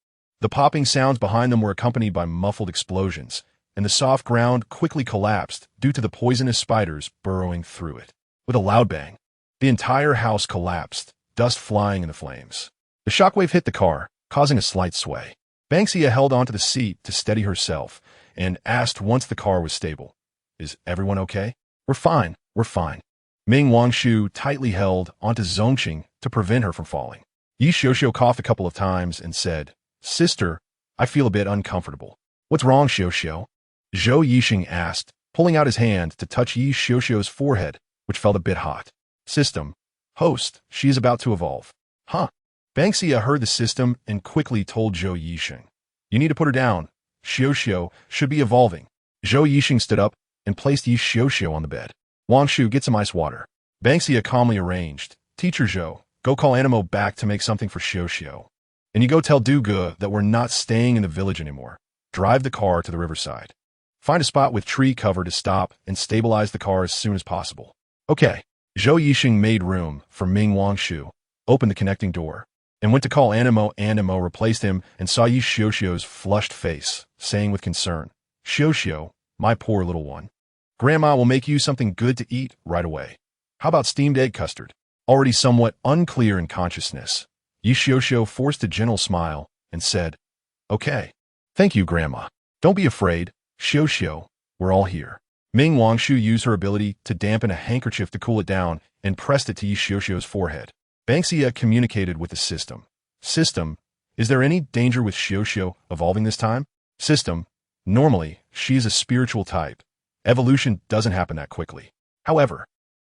The popping sounds behind them were accompanied by muffled explosions, and the soft ground quickly collapsed due to the poisonous spiders burrowing through it. With a loud bang, the entire house collapsed, dust flying in the flames. The shockwave hit the car, causing a slight sway. Ban Xia held onto the seat to steady herself and asked once the car was stable, "Is everyone okay?" We're fine. Ming Wangshu tightly held onto Zongqing to prevent her from falling. Yi Xiuxiu coughed a couple of times and said, "Sister, I feel a bit uncomfortable." "What's wrong, Xiuxiu?" Zhou Yisheng asked, pulling out his hand to touch Yi Xiuxiu's forehead, which felt a bit hot. "System. Host, she is about to evolve." "Huh?" Ban Xia heard the system and quickly told Zhou Yisheng, "You need to put her down. Xiuxiu should be evolving." Zhou Yisheng stood up and placed Yi Xiuxiu on the bed. "Wangshu, get some ice water." Ban Xia calmly arranged, "Teacher Zhou, go call Animo back to make something for Xiuxiu. And you go tell Du Ge that we're not staying in the village anymore. Drive the car to the riverside. Find a spot with tree cover to stop and stabilize the car as soon as possible." "Okay." Zhou Yisheng made room for Ming Wangshu, opened the connecting door, and went to call Animo. Animo replaced him and saw Yi Xiuxiu's flushed face, saying with concern, "Xiuxiu, my poor little one. Grandma will make you something good to eat right away. How about steamed egg custard?" Already somewhat unclear in consciousness, Yi Xiuxiu forced a gentle smile and said, "Okay. Thank you, Grandma. Don't be afraid, Xiuxiu, we're all here." Ming Wangshu used her ability to dampen a handkerchief to cool it down and pressed it to Yi Xiuxiu's forehead. Ban Xia communicated with the system. "System, is there any danger with Xiuxiu evolving this time?" "System, normally, she is a spiritual type. Evolution doesn't happen that quickly. However,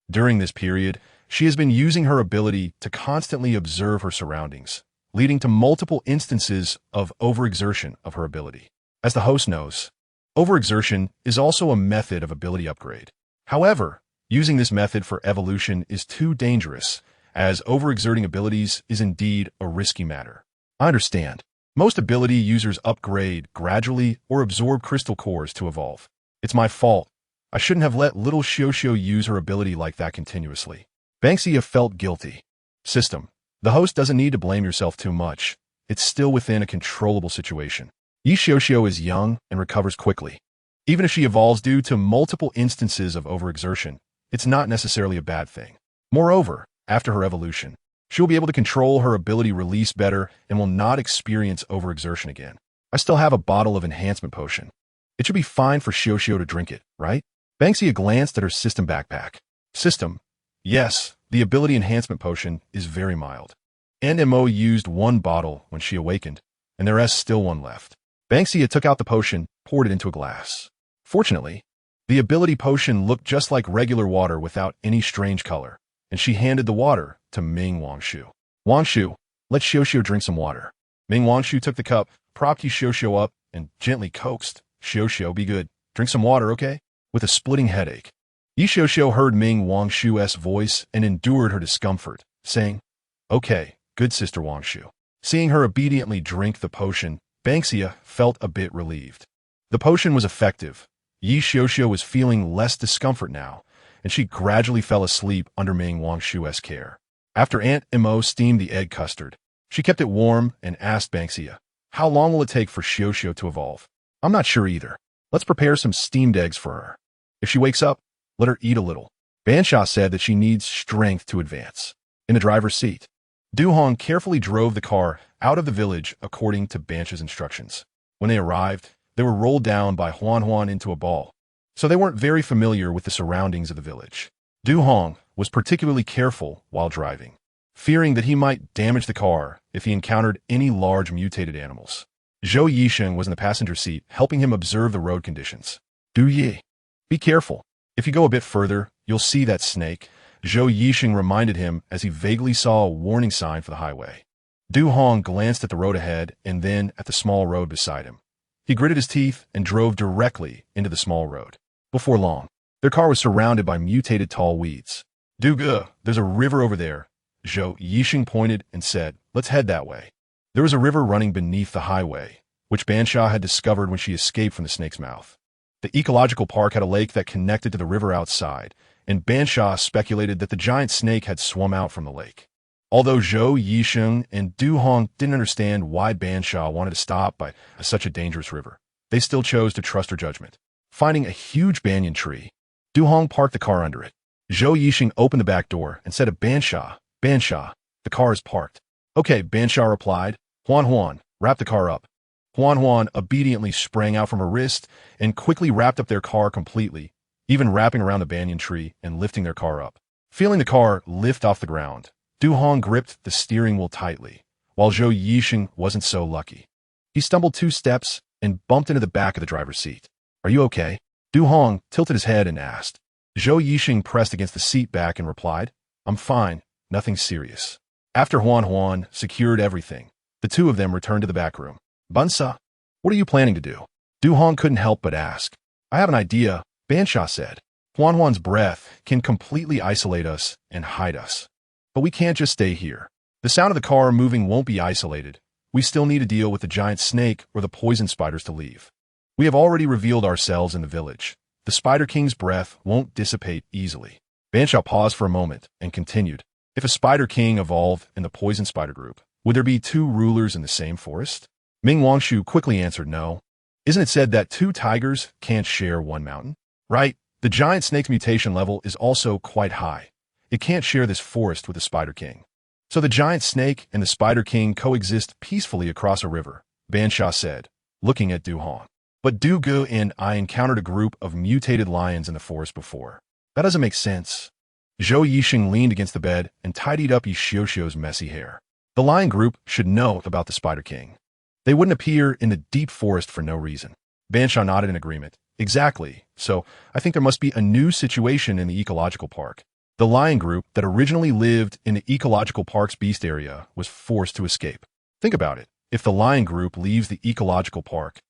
during this period, she has been using her ability to constantly observe her surroundings, leading to multiple instances of overexertion of her ability. As the host knows, overexertion is also a method of ability upgrade. However, using this method for evolution is too dangerous, as overexerting abilities is indeed a risky matter. I understand. Most ability users upgrade gradually or absorb crystal cores to evolve. It's my fault. I shouldn't have let little Xiuxiu use her ability like that continuously." Ban Xia felt guilty. "System, the host doesn't need to blame yourself too much. It's still within a controllable situation. Yi Xiuxiu is young and recovers quickly. Even if she evolves due to multiple instances of overexertion, it's not necessarily a bad thing. Moreover, after her evolution, she will be able to control her ability release better and will not experience overexertion again. I still have a bottle of enhancement potion. It should be fine for Xiuxiu to drink it, right?" Ban Xia glanced at her system backpack. "System, yes, the ability enhancement potion is very mild. Mo used one bottle when she awakened, and there is still one left." Ban Xia took out the potion, poured it into a glass. Fortunately, the ability potion looked just like regular water without any strange color, and she handed the water to Ming Wangshu. "Wangshu, let Xiuxiu drink some water." Ming Wangshu took the cup, propped Yi Xiuxiu up, and gently coaxed, "Xiuxiu, be good. Drink some water, okay?" With a splitting headache, Yi Xiuxiu heard Ming Wangshu's voice and endured her discomfort, saying, "Okay, good Sister Wangshu." Seeing her obediently drink the potion, Ban Xia felt a bit relieved. The potion was effective. Yi Xiuxiu was feeling less discomfort now, and she gradually fell asleep under Ming Wangshu's care. After Aunt Mo steamed the egg custard, she kept it warm and asked Ban Xia, "How long will it take for Xiuxiu to evolve?" "I'm not sure either. Let's prepare some steamed eggs for her. If she wakes up, let her eat a little." Ban Xia said that she needs strength to advance. In the driver's seat, Du Hong carefully drove the car out of the village according to Ban Xia's instructions. When they arrived, they were rolled down by Huan Huan into a ball, so they weren't very familiar with the surroundings of the village. Du Hong was particularly careful while driving, fearing that he might damage the car if he encountered any large mutated animals. Zhou Yisheng was in the passenger seat, helping him observe the road conditions. Du Yi, be careful. If you go a bit further, you'll see that snake, Zhou Yisheng reminded him as he vaguely saw a warning sign for the highway. Du Hong glanced at the road ahead and then at the small road beside him. He gritted his teeth and drove directly into the small road. Before long, their car was surrounded by mutated tall weeds. Du Ge, there's a river over there. Zhou Yisheng pointed and said, let's head that way. There was a river running beneath the highway, which Ban Xia had discovered when she escaped from the snake's mouth. The ecological park had a lake that connected to the river outside, and Ban Xia speculated that the giant snake had swum out from the lake. Although Zhou Yisheng and Du Hong didn't understand why Ban Xia wanted to stop by such a dangerous river, they still chose to trust her judgment. Finding a huge banyan tree, Du Hong parked the car under it. Zhou Yisheng opened the back door and said to Ban Xia, the car is parked. Okay, Ban Xia replied. Huan, wrap the car up. Huan obediently sprang out from her wrist and quickly wrapped up their car completely, even wrapping around the banyan tree and lifting their car up. Feeling the car lift off the ground, Du Hong gripped the steering wheel tightly, while Zhou Yisheng wasn't so lucky. He stumbled 2 steps and bumped into the back of the driver's seat. Are you okay? Du Hong tilted his head and asked. Zhou Yisheng pressed against the seat back and replied, I'm fine, nothing serious. After Huan secured everything, the two of them returned to the back room. Ban Xia, what are you planning to do? Du Hong couldn't help but ask. I have an idea, Ban Xia said. Huan's breath can completely isolate us and hide us. But we can't just stay here. The sound of the car moving won't be isolated. We still need to deal with the giant snake or the poison spiders to leave. We have already revealed ourselves in the village. The Spider King's breath won't dissipate easily. Ban Xia paused for a moment and continued. If a Spider King evolved in the poison spider group, would there be 2 rulers in the same forest? Ming Wangshu quickly answered no. Isn't it said that 2 tigers can't share 1 mountain? Right, the giant snake's mutation level is also quite high. It can't share this forest with the Spider King. So the giant snake and the Spider King coexist peacefully across a river, Ban Xia said, looking at Du Hong. But Du Ge and I encountered a group of mutated lions in the forest before. That doesn't make sense. Zhou Yisheng leaned against the bed and tidied up Xiuxiu's messy hair. The lion group should know about the Spider King. They wouldn't appear in the deep forest for no reason. Ban Xia nodded in agreement. Exactly. So I think there must be a new situation in the ecological park. The lion group that originally lived in the ecological park's beast area was forced to escape. Think about it. If the lion group leaves the ecological park,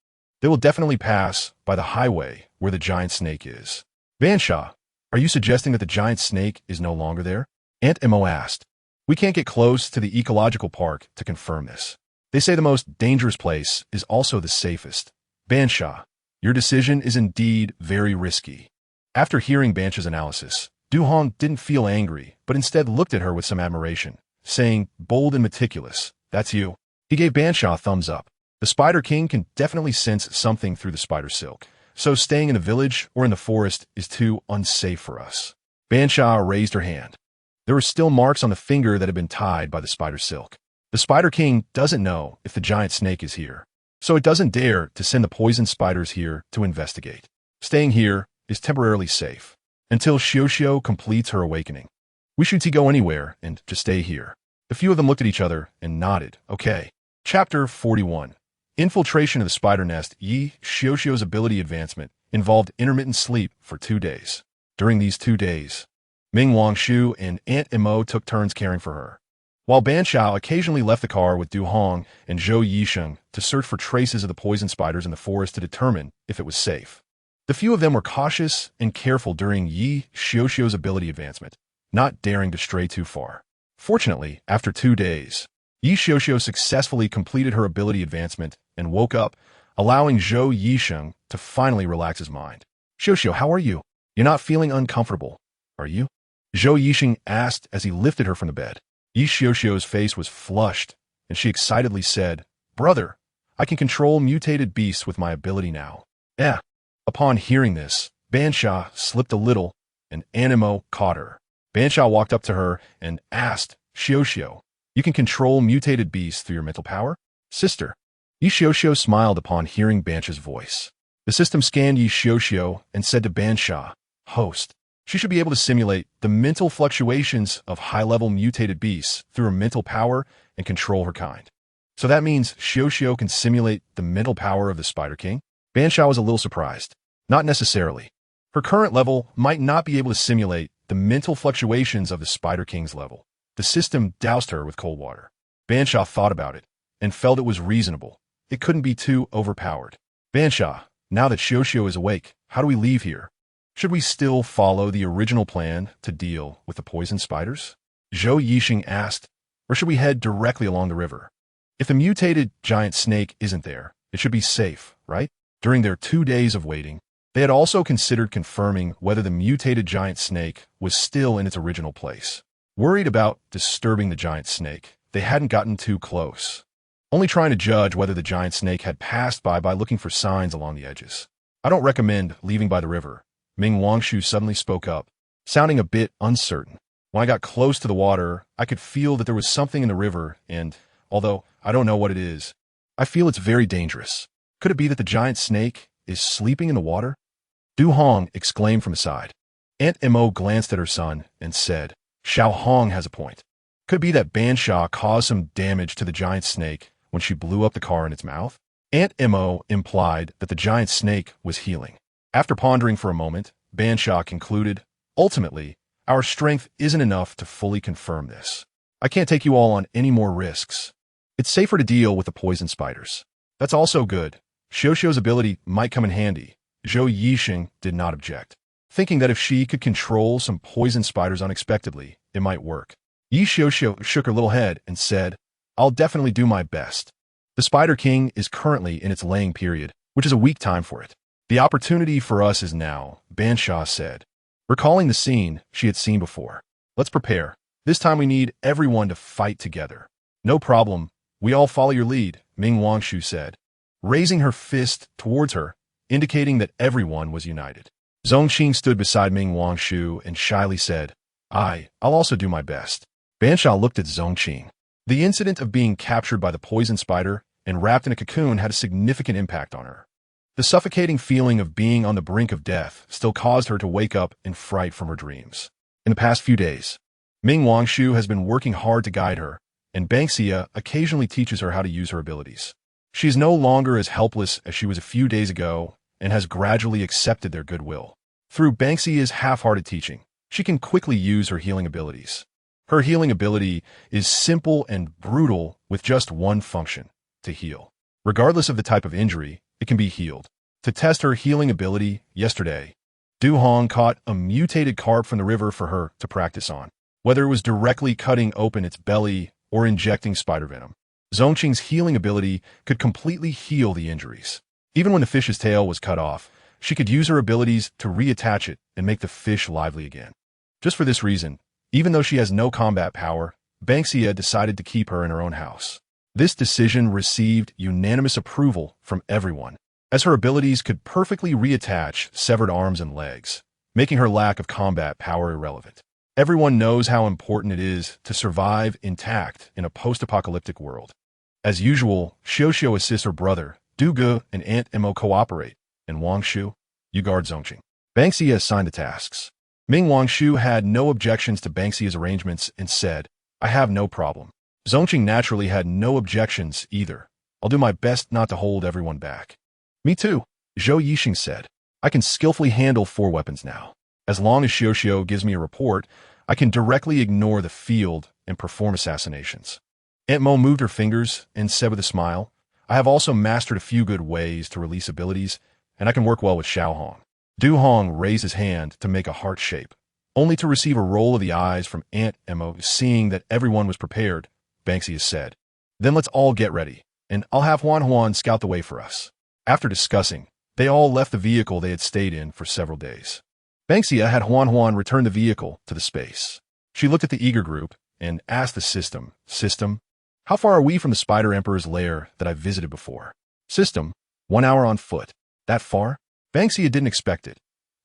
they will definitely pass by the highway where the giant snake is. Ban Xia, are you suggesting that the giant snake is no longer there? Aunt Mo asked. We can't get close to the ecological park to confirm this. They say the most dangerous place is also the safest. Ban Xia, your decision is indeed very risky. After hearing Ban Xia's analysis, Du Hong didn't feel angry, but instead looked at her with some admiration, saying, bold and meticulous, that's you. He gave Ban Xia a thumbs up. The Spider King can definitely sense something through the spider silk, so staying in the village or in the forest is too unsafe for us. Ban Xia raised her hand. There were still marks on the finger that had been tied by the spider silk. The Spider King doesn't know if the giant snake is here, so it doesn't dare to send the poison spiders here to investigate. Staying here is temporarily safe, until Xiuxiu completes her awakening. We should go anywhere and just stay here. A few of them looked at each other and nodded. Okay. Chapter 41. Infiltration of the spider nest. Yi Xiuxiu's ability advancement involved intermittent sleep for 2 days. During these 2 days, Ming Wangshu and Aunt Mo took turns caring for her, while Ban Xia occasionally left the car with Du Hong and Zhou Yisheng to search for traces of the poison spiders in the forest to determine if it was safe. The few of them were cautious and careful during Yi Xiuxiu's ability advancement, not daring to stray too far. Fortunately, after 2 days, Yi Xiuxiu successfully completed her ability advancement and woke up, allowing Zhou Yisheng to finally relax his mind. Xiuxiu, how are you? You're not feeling uncomfortable, are you? Zhou Yisheng asked as he lifted her from the bed. Yi Xiuxiu's face was flushed, and she excitedly said, Brother, I can control mutated beasts with my ability now. Upon hearing this, Ban Xia slipped a little, and Animo caught her. Ban Xia walked up to her and asked, Xiuxiu, you can control mutated beasts through your mental power? Sister. Yi Xiuxiu smiled upon hearing Ban Xia's voice. The system scanned Yi Xiuxiu and said to Ban Xia, Host, she should be able to simulate the mental fluctuations of high-level mutated beasts through her mental power and control her kind. So that means Xiao can simulate the mental power of the Spider King? Ban Xia was a little surprised. Not necessarily. Her current level might not be able to simulate the mental fluctuations of the Spider King's level. The system doused her with cold water. Ban Xia thought about it and felt it was reasonable. It couldn't be too overpowered. Ban Xia, now that Xiao is awake, how do we leave here? Should we still follow the original plan to deal with the poison spiders? Zhou Yixing asked, or should we head directly along the river? If the mutated giant snake isn't there, it should be safe, right? During their 2 days of waiting, they had also considered confirming whether the mutated giant snake was still in its original place. Worried about disturbing the giant snake, they hadn't gotten too close, only trying to judge whether the giant snake had passed by looking for signs along the edges. I don't recommend leaving by the river. Ming Wangshu suddenly spoke up, sounding a bit uncertain. When I got close to the water, I could feel that there was something in the river, and, although I don't know what it is, I feel it's very dangerous. Could it be that the giant snake is sleeping in the water? Du Hong exclaimed from aside. Aunt Mo glanced at her son and said, Xiao Hong has a point. Could it be that Ban Xia caused some damage to the giant snake when she blew up the car in its mouth? Aunt Mo implied that the giant snake was healing. After pondering for a moment, Ban Xia concluded, ultimately, our strength isn't enough to fully confirm this. I can't take you all on any more risks. It's safer to deal with the poison spiders. That's also good. Xiao's ability might come in handy. Zhou Yixing did not object, thinking that if she could control some poison spiders unexpectedly, it might work. Yi Xiao shook her little head and said, I'll definitely do my best. The Spider King is currently in its laying period, which is a weak time for it. The opportunity for us is now, Ban Xia said, recalling the scene she had seen before. Let's prepare. This time we need everyone to fight together. No problem. We all follow your lead, Ming Wangshu said, raising her fist towards her, indicating that everyone was united. Zongqing stood beside Ming Wangshu and shyly said, I'll also do my best. Ban Xia looked at Zongqing. The incident of being captured by the poison spider and wrapped in a cocoon had a significant impact on her. The suffocating feeling of being on the brink of death still caused her to wake up in fright from her dreams. In the past few days, Ming Wangshu has been working hard to guide her, and Ban Xia occasionally teaches her how to use her abilities. She is no longer as helpless as she was a few days ago and has gradually accepted their goodwill. Through Ban Xia's half-hearted teaching, she can quickly use her healing abilities. Her healing ability is simple and brutal with just one function, to heal. Regardless of the type of injury, it can be healed. To test her healing ability, yesterday, Du Hong caught a mutated carp from the river for her to practice on, whether it was directly cutting open its belly or injecting spider venom. Zongqing's healing ability could completely heal the injuries. Even when the fish's tail was cut off, she could use her abilities to reattach it and make the fish lively again. Just for this reason, even though she has no combat power, Ban Xia decided to keep her in her own house. This decision received unanimous approval from everyone, as her abilities could perfectly reattach severed arms and legs, making her lack of combat power irrelevant. Everyone knows how important it is to survive intact in a post-apocalyptic world. As usual, Xiao assists her brother, Du Ge and Aunt Mo cooperate, and Wangshu, you guard Zongqing. Ban Xia assigned the tasks. Ming Wangshu had no objections to Ban Xia's arrangements and said, I have no problem. Zongqing naturally had no objections either. I'll do my best not to hold everyone back. Me too, Zhou Yixing said. I can skillfully handle 4 weapons now. As long as Xiao gives me a report, I can directly ignore the field and perform assassinations. Aunt Mo moved her fingers and said with a smile, I have also mastered a few good ways to release abilities, and I can work well with Xiao Hong. Du Hong raised his hand to make a heart shape, only to receive a roll of the eyes from Aunt Mo. Seeing that everyone was prepared, Ban Xia said, Then let's all get ready, and I'll have Huan scout the way for us. After discussing, they all left the vehicle they had stayed in for several days. Ban Xia had Huan return the vehicle to the space. She looked at the eager group and asked the system, how far are we from the Spider Emperor's lair that I visited before? System, 1 hour on foot. That far? Ban Xia didn't expect it.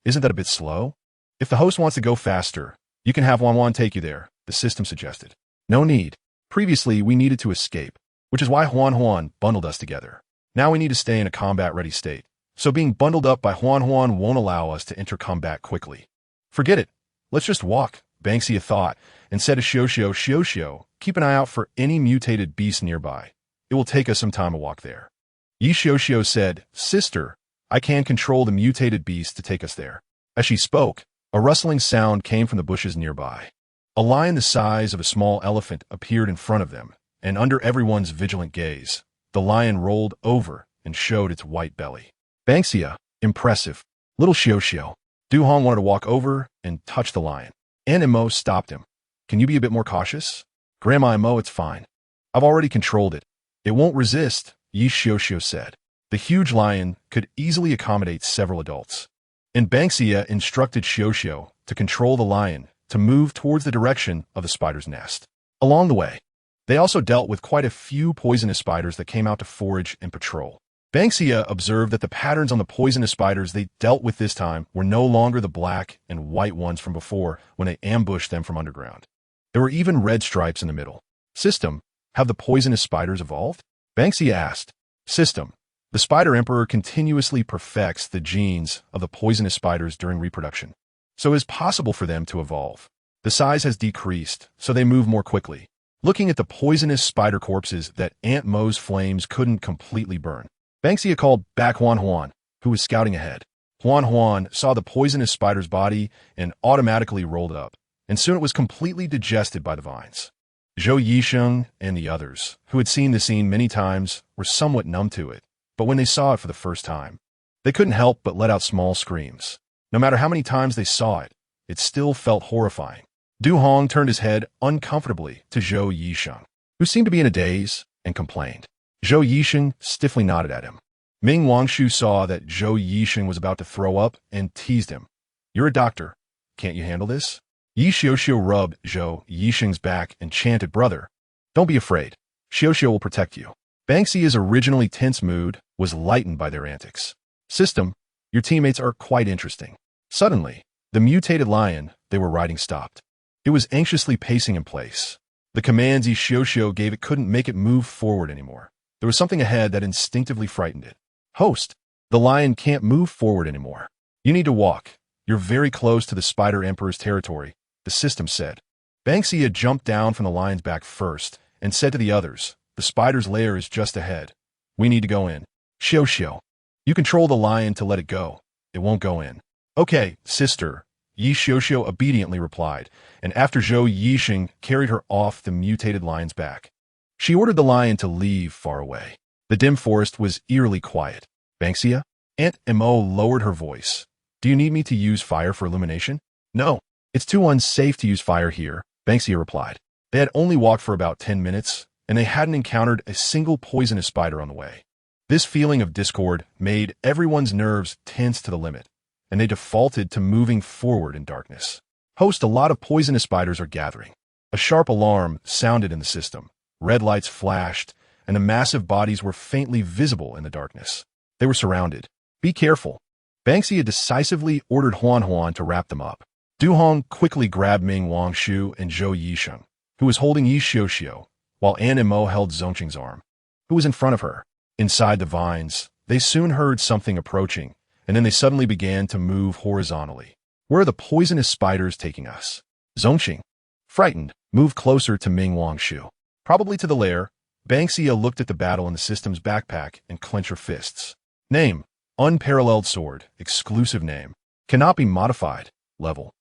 Isn't that a bit slow? If the host wants to go faster, you can have Huan take you there, the system suggested. No need. Previously, we needed to escape, which is why Huan bundled us together. Now we need to stay in a combat-ready state, so being bundled up by Huan won't allow us to enter combat quickly. Forget it. Let's just walk, Ban Xia thought, and said to Xiao, keep an eye out for any mutated beasts nearby. It will take us some time to walk there. Yi Xiuxiu said, Sister, I can control the mutated beast to take us there. As she spoke, a rustling sound came from the bushes nearby. A lion the size of a small elephant appeared in front of them, and under everyone's vigilant gaze, the lion rolled over and showed its white belly. Ban Xia, impressive. Little Xiuxiu. Du Hong wanted to walk over and touch the lion. Aunt Mo stopped him. Can you be a bit more cautious? Grandma Mo, it's fine. I've already controlled it. It won't resist, Yi Xiuxiu said. The huge lion could easily accommodate several adults. And Ban Xia instructed Xiuxiu to control the lion to move towards the direction of the spider's nest. Along the way, they also dealt with quite a few poisonous spiders that came out to forage and patrol. Ban Xia observed that the patterns on the poisonous spiders they dealt with this time were no longer the black and white ones from before when they ambushed them from underground. There were even red stripes in the middle. System, have the poisonous spiders evolved? Ban Xia asked. System, the spider emperor continuously perfects the genes of the poisonous spiders during reproduction, so it is possible for them to evolve. The size has decreased, so they move more quickly. Looking at the poisonous spider corpses that Aunt Mo's flames couldn't completely burn, Ban Xia called back Huan Huan, who was scouting ahead. Huan Huan saw the poisonous spider's body and automatically rolled up, and soon it was completely digested by the vines. Zhou Yisheng and the others, who had seen the scene many times, were somewhat numb to it, but when they saw it for the first time, they couldn't help but let out small screams. No matter how many times they saw it, it still felt horrifying. Du Hong turned his head uncomfortably to Zhou Yisheng, who seemed to be in a daze, and complained. Zhou Yisheng stiffly nodded at him. Ming Wangshu saw that Zhou Yisheng was about to throw up and teased him. You're a doctor. Can't you handle this? Yi Xiuxiu rubbed Zhou Yisheng's back and chanted, Brother, don't be afraid. Xiuxiu will protect you. Ban Xia's originally tense mood was lightened by their antics. System, your teammates are quite interesting. Suddenly, the mutated lion they were riding stopped. It was anxiously pacing in place. The commands Yi Xiuxiu gave it couldn't make it move forward anymore. There was something ahead that instinctively frightened it. Host, the lion can't move forward anymore. You need to walk. You're very close to the Spider Emperor's territory, the system said. Ban Xia jumped down from the lion's back first and said to the others, the spider's lair is just ahead. We need to go in. Xiuxiu, you control the lion to let it go. It won't go in. Okay, sister, Yi Xiuxiu obediently replied, and after Zhou Yisheng carried her off the mutated lion's back, she ordered the lion to leave far away. The dim forest was eerily quiet. Ban Xia? Aunt Mo lowered her voice. Do you need me to use fire for illumination? No, it's too unsafe to use fire here, Ban Xia replied. They had only walked for about 10 minutes, and they hadn't encountered a single poisonous spider on the way. This feeling of discord made everyone's nerves tense to the limit, and they defaulted to moving forward in darkness. Host, a lot of poisonous spiders are gathering. A sharp alarm sounded in the system. Red lights flashed, and the massive bodies were faintly visible in the darkness. They were surrounded. Be careful. Ban Xia decisively ordered Huan Huan to wrap them up. Du Hong quickly grabbed Ming Wangshu and Zhou Yisheng, who was holding Yi Xiuxiu, while An Mo held Zongqing's arm, who was in front of her. Inside the vines, they soon heard something approaching, and then they suddenly began to move horizontally. Where are the poisonous spiders taking us? Zongqing, frightened, moved closer to Ming Wangshu. Probably to the lair. Ban Xia looked at the battle in the system's backpack and clenched her fists. Name, unparalleled sword, exclusive name. Cannot be modified, level.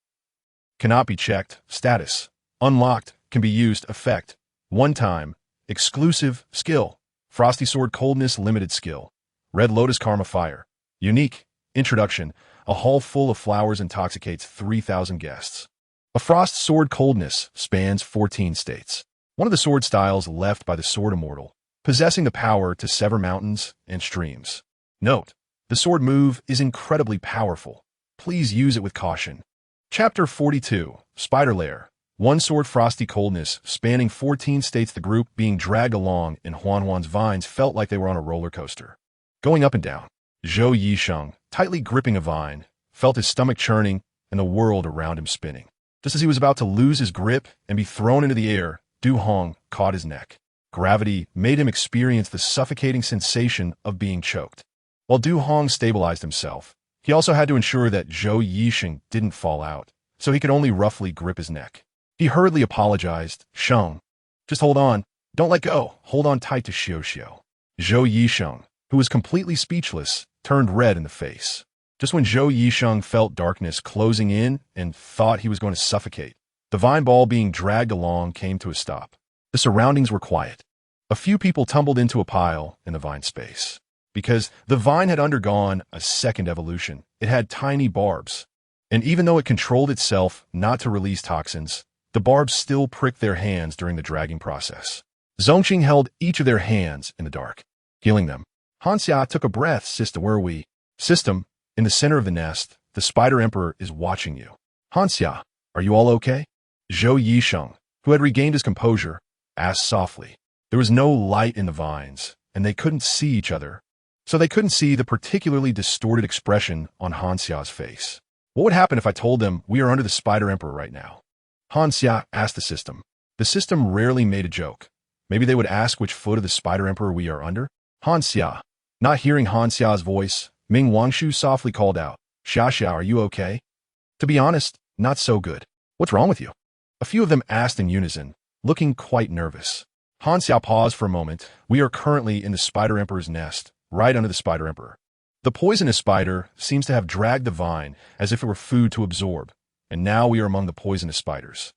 Cannot be checked, status. Unlocked, can be used, effect. One time, exclusive, skill. Frosty Sword Coldness Limited Skill. Red Lotus Karma Fire. Unique. Introduction. A hall full of flowers intoxicates 3,000 guests. A Frost Sword Coldness spans 14 states. One of the sword styles left by the sword Immortal, possessing the power to sever mountains and streams. Note, the sword move is incredibly powerful. Please use it with caution. Chapter 42, Spider Lair. One sword Frosty Coldness, spanning 14 states. The group being dragged along in Huan Huan's vines felt like they were on a roller coaster. Going up and down, Zhou Yisheng, tightly gripping a vine, felt his stomach churning and the world around him spinning. Just as he was about to lose his grip and be thrown into the air, Du Hong caught his neck. Gravity made him experience the suffocating sensation of being choked. While Du Hong stabilized himself, he also had to ensure that Zhou Yisheng didn't fall out, so he could only roughly grip his neck. He hurriedly apologized. Sheng, just hold on. Don't let go. Hold on tight to Xiao Xiao. Zhou Yisheng, who was completely speechless, turned red in the face. Just when Zhou Yisheng felt darkness closing in and thought he was going to suffocate, the vine ball being dragged along came to a stop. The surroundings were quiet. A few people tumbled into a pile in the vine space. Because the vine had undergone a second evolution, it had tiny barbs. And even though it controlled itself not to release toxins, the barbs still pricked their hands during the dragging process. Zongqing held each of their hands in the dark, healing them. Han Xia took a breath. System, where are we? System, in the center of the nest, the Spider Emperor is watching you. Han Xia, are you all okay? Zhou Yisheng, who had regained his composure, asked softly. There was no light in the vines, and they couldn't see each other, so they couldn't see the particularly distorted expression on Han Xia's face. What would happen if I told them we are under the Spider Emperor right now? Han Xia asked the system. The system rarely made a joke. Maybe they would ask which foot of the Spider Emperor we are under? Han Xia. Not hearing Han Xia's voice, Ming Wangshu softly called out, Xia Xia, are you okay? To be honest, not so good. What's wrong with you? A few of them asked in unison, looking quite nervous. Han Xia paused for a moment. We are currently in the Spider Emperor's nest, right under the Spider Emperor. The poisonous spider seems to have dragged the vine as if it were food to absorb, and now we are among the poisonous spiders.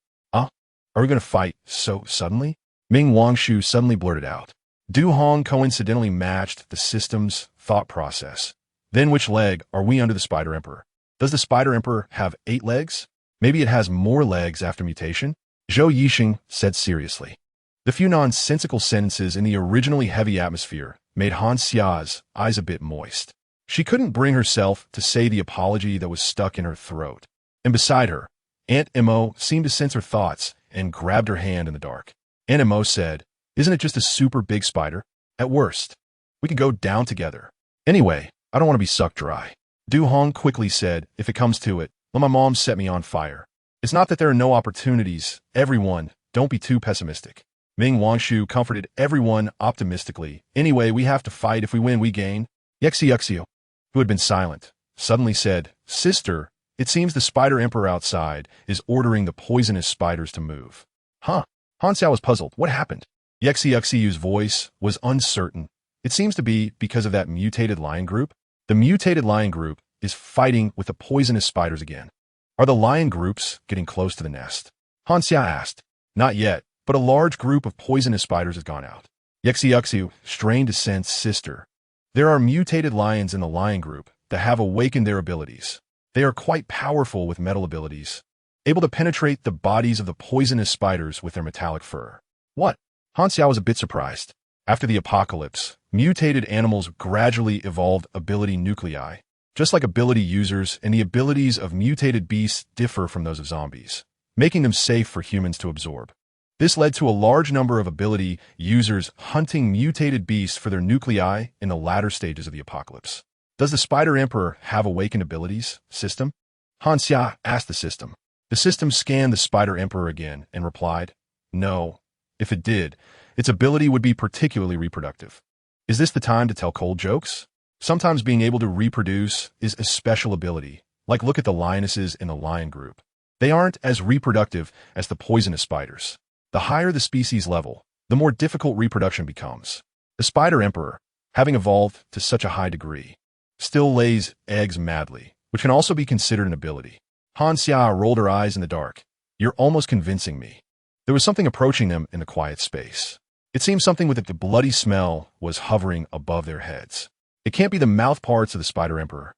Are we going to fight so suddenly? Ming Wangshu suddenly blurted out. Du Hong coincidentally matched the system's thought process. Then which leg are we under the Spider Emperor? Does the Spider Emperor have 8 legs? Maybe it has more legs after mutation? Zhou Yisheng said seriously. The few nonsensical sentences in the originally heavy atmosphere made Han Xia's eyes a bit moist. She couldn't bring herself to say the apology that was stuck in her throat. And beside her, Aunt Mo seemed to sense her thoughts and grabbed her hand in the dark. Aunt Mo said, Isn't it just a super big spider? At worst, we could go down together. Anyway, I don't want to be sucked dry. Du Hong quickly said, If it comes to it, let my mom set me on fire. It's not that there are no opportunities. Everyone, don't be too pessimistic. Ming Wangshu comforted everyone optimistically. Anyway, we have to fight. If we win, we gain. Yuxio, who had been silent, suddenly said, Sister, it seems the Spider Emperor outside is ordering the poisonous spiders to move. Huh? Han Xiao was puzzled. What happened? Yuxiu's voice was uncertain. It seems to be because of that mutated lion group. The mutated lion group is fighting with the poisonous spiders again. Are the lion groups getting close to the nest? Han Xia asked. Not yet, but a large group of poisonous spiders has gone out. Yuxiu strained to sense Sister. There are mutated lions in the lion group that have awakened their abilities. They are quite powerful with metal abilities, able to penetrate the bodies of the poisonous spiders with their metallic fur. What? Han Xiao was a bit surprised. After the apocalypse, mutated animals gradually evolved ability nuclei. Just like ability users, and the abilities of mutated beasts differ from those of zombies, making them safe for humans to absorb. This led to a large number of ability users hunting mutated beasts for their nuclei in the latter stages of the apocalypse. Does the Spider Emperor have awakened abilities, system? Han Xia asked the system. The system scanned the Spider Emperor again and replied, No. If it did, its ability would be particularly reproductive. Is this the time to tell cold jokes? Sometimes being able to reproduce is a special ability, like look at the lionesses in the lion group. They aren't as reproductive as the poisonous spiders. The higher the species level, the more difficult reproduction becomes. The Spider Emperor, having evolved to such a high degree, still lays eggs madly, which can also be considered an ability. Han Xia rolled her eyes in the dark. You're almost convincing me. There was something approaching them in the quiet space. It seemed something with the bloody smell was hovering above their heads. It can't be the mouth parts of the Spider Emperor.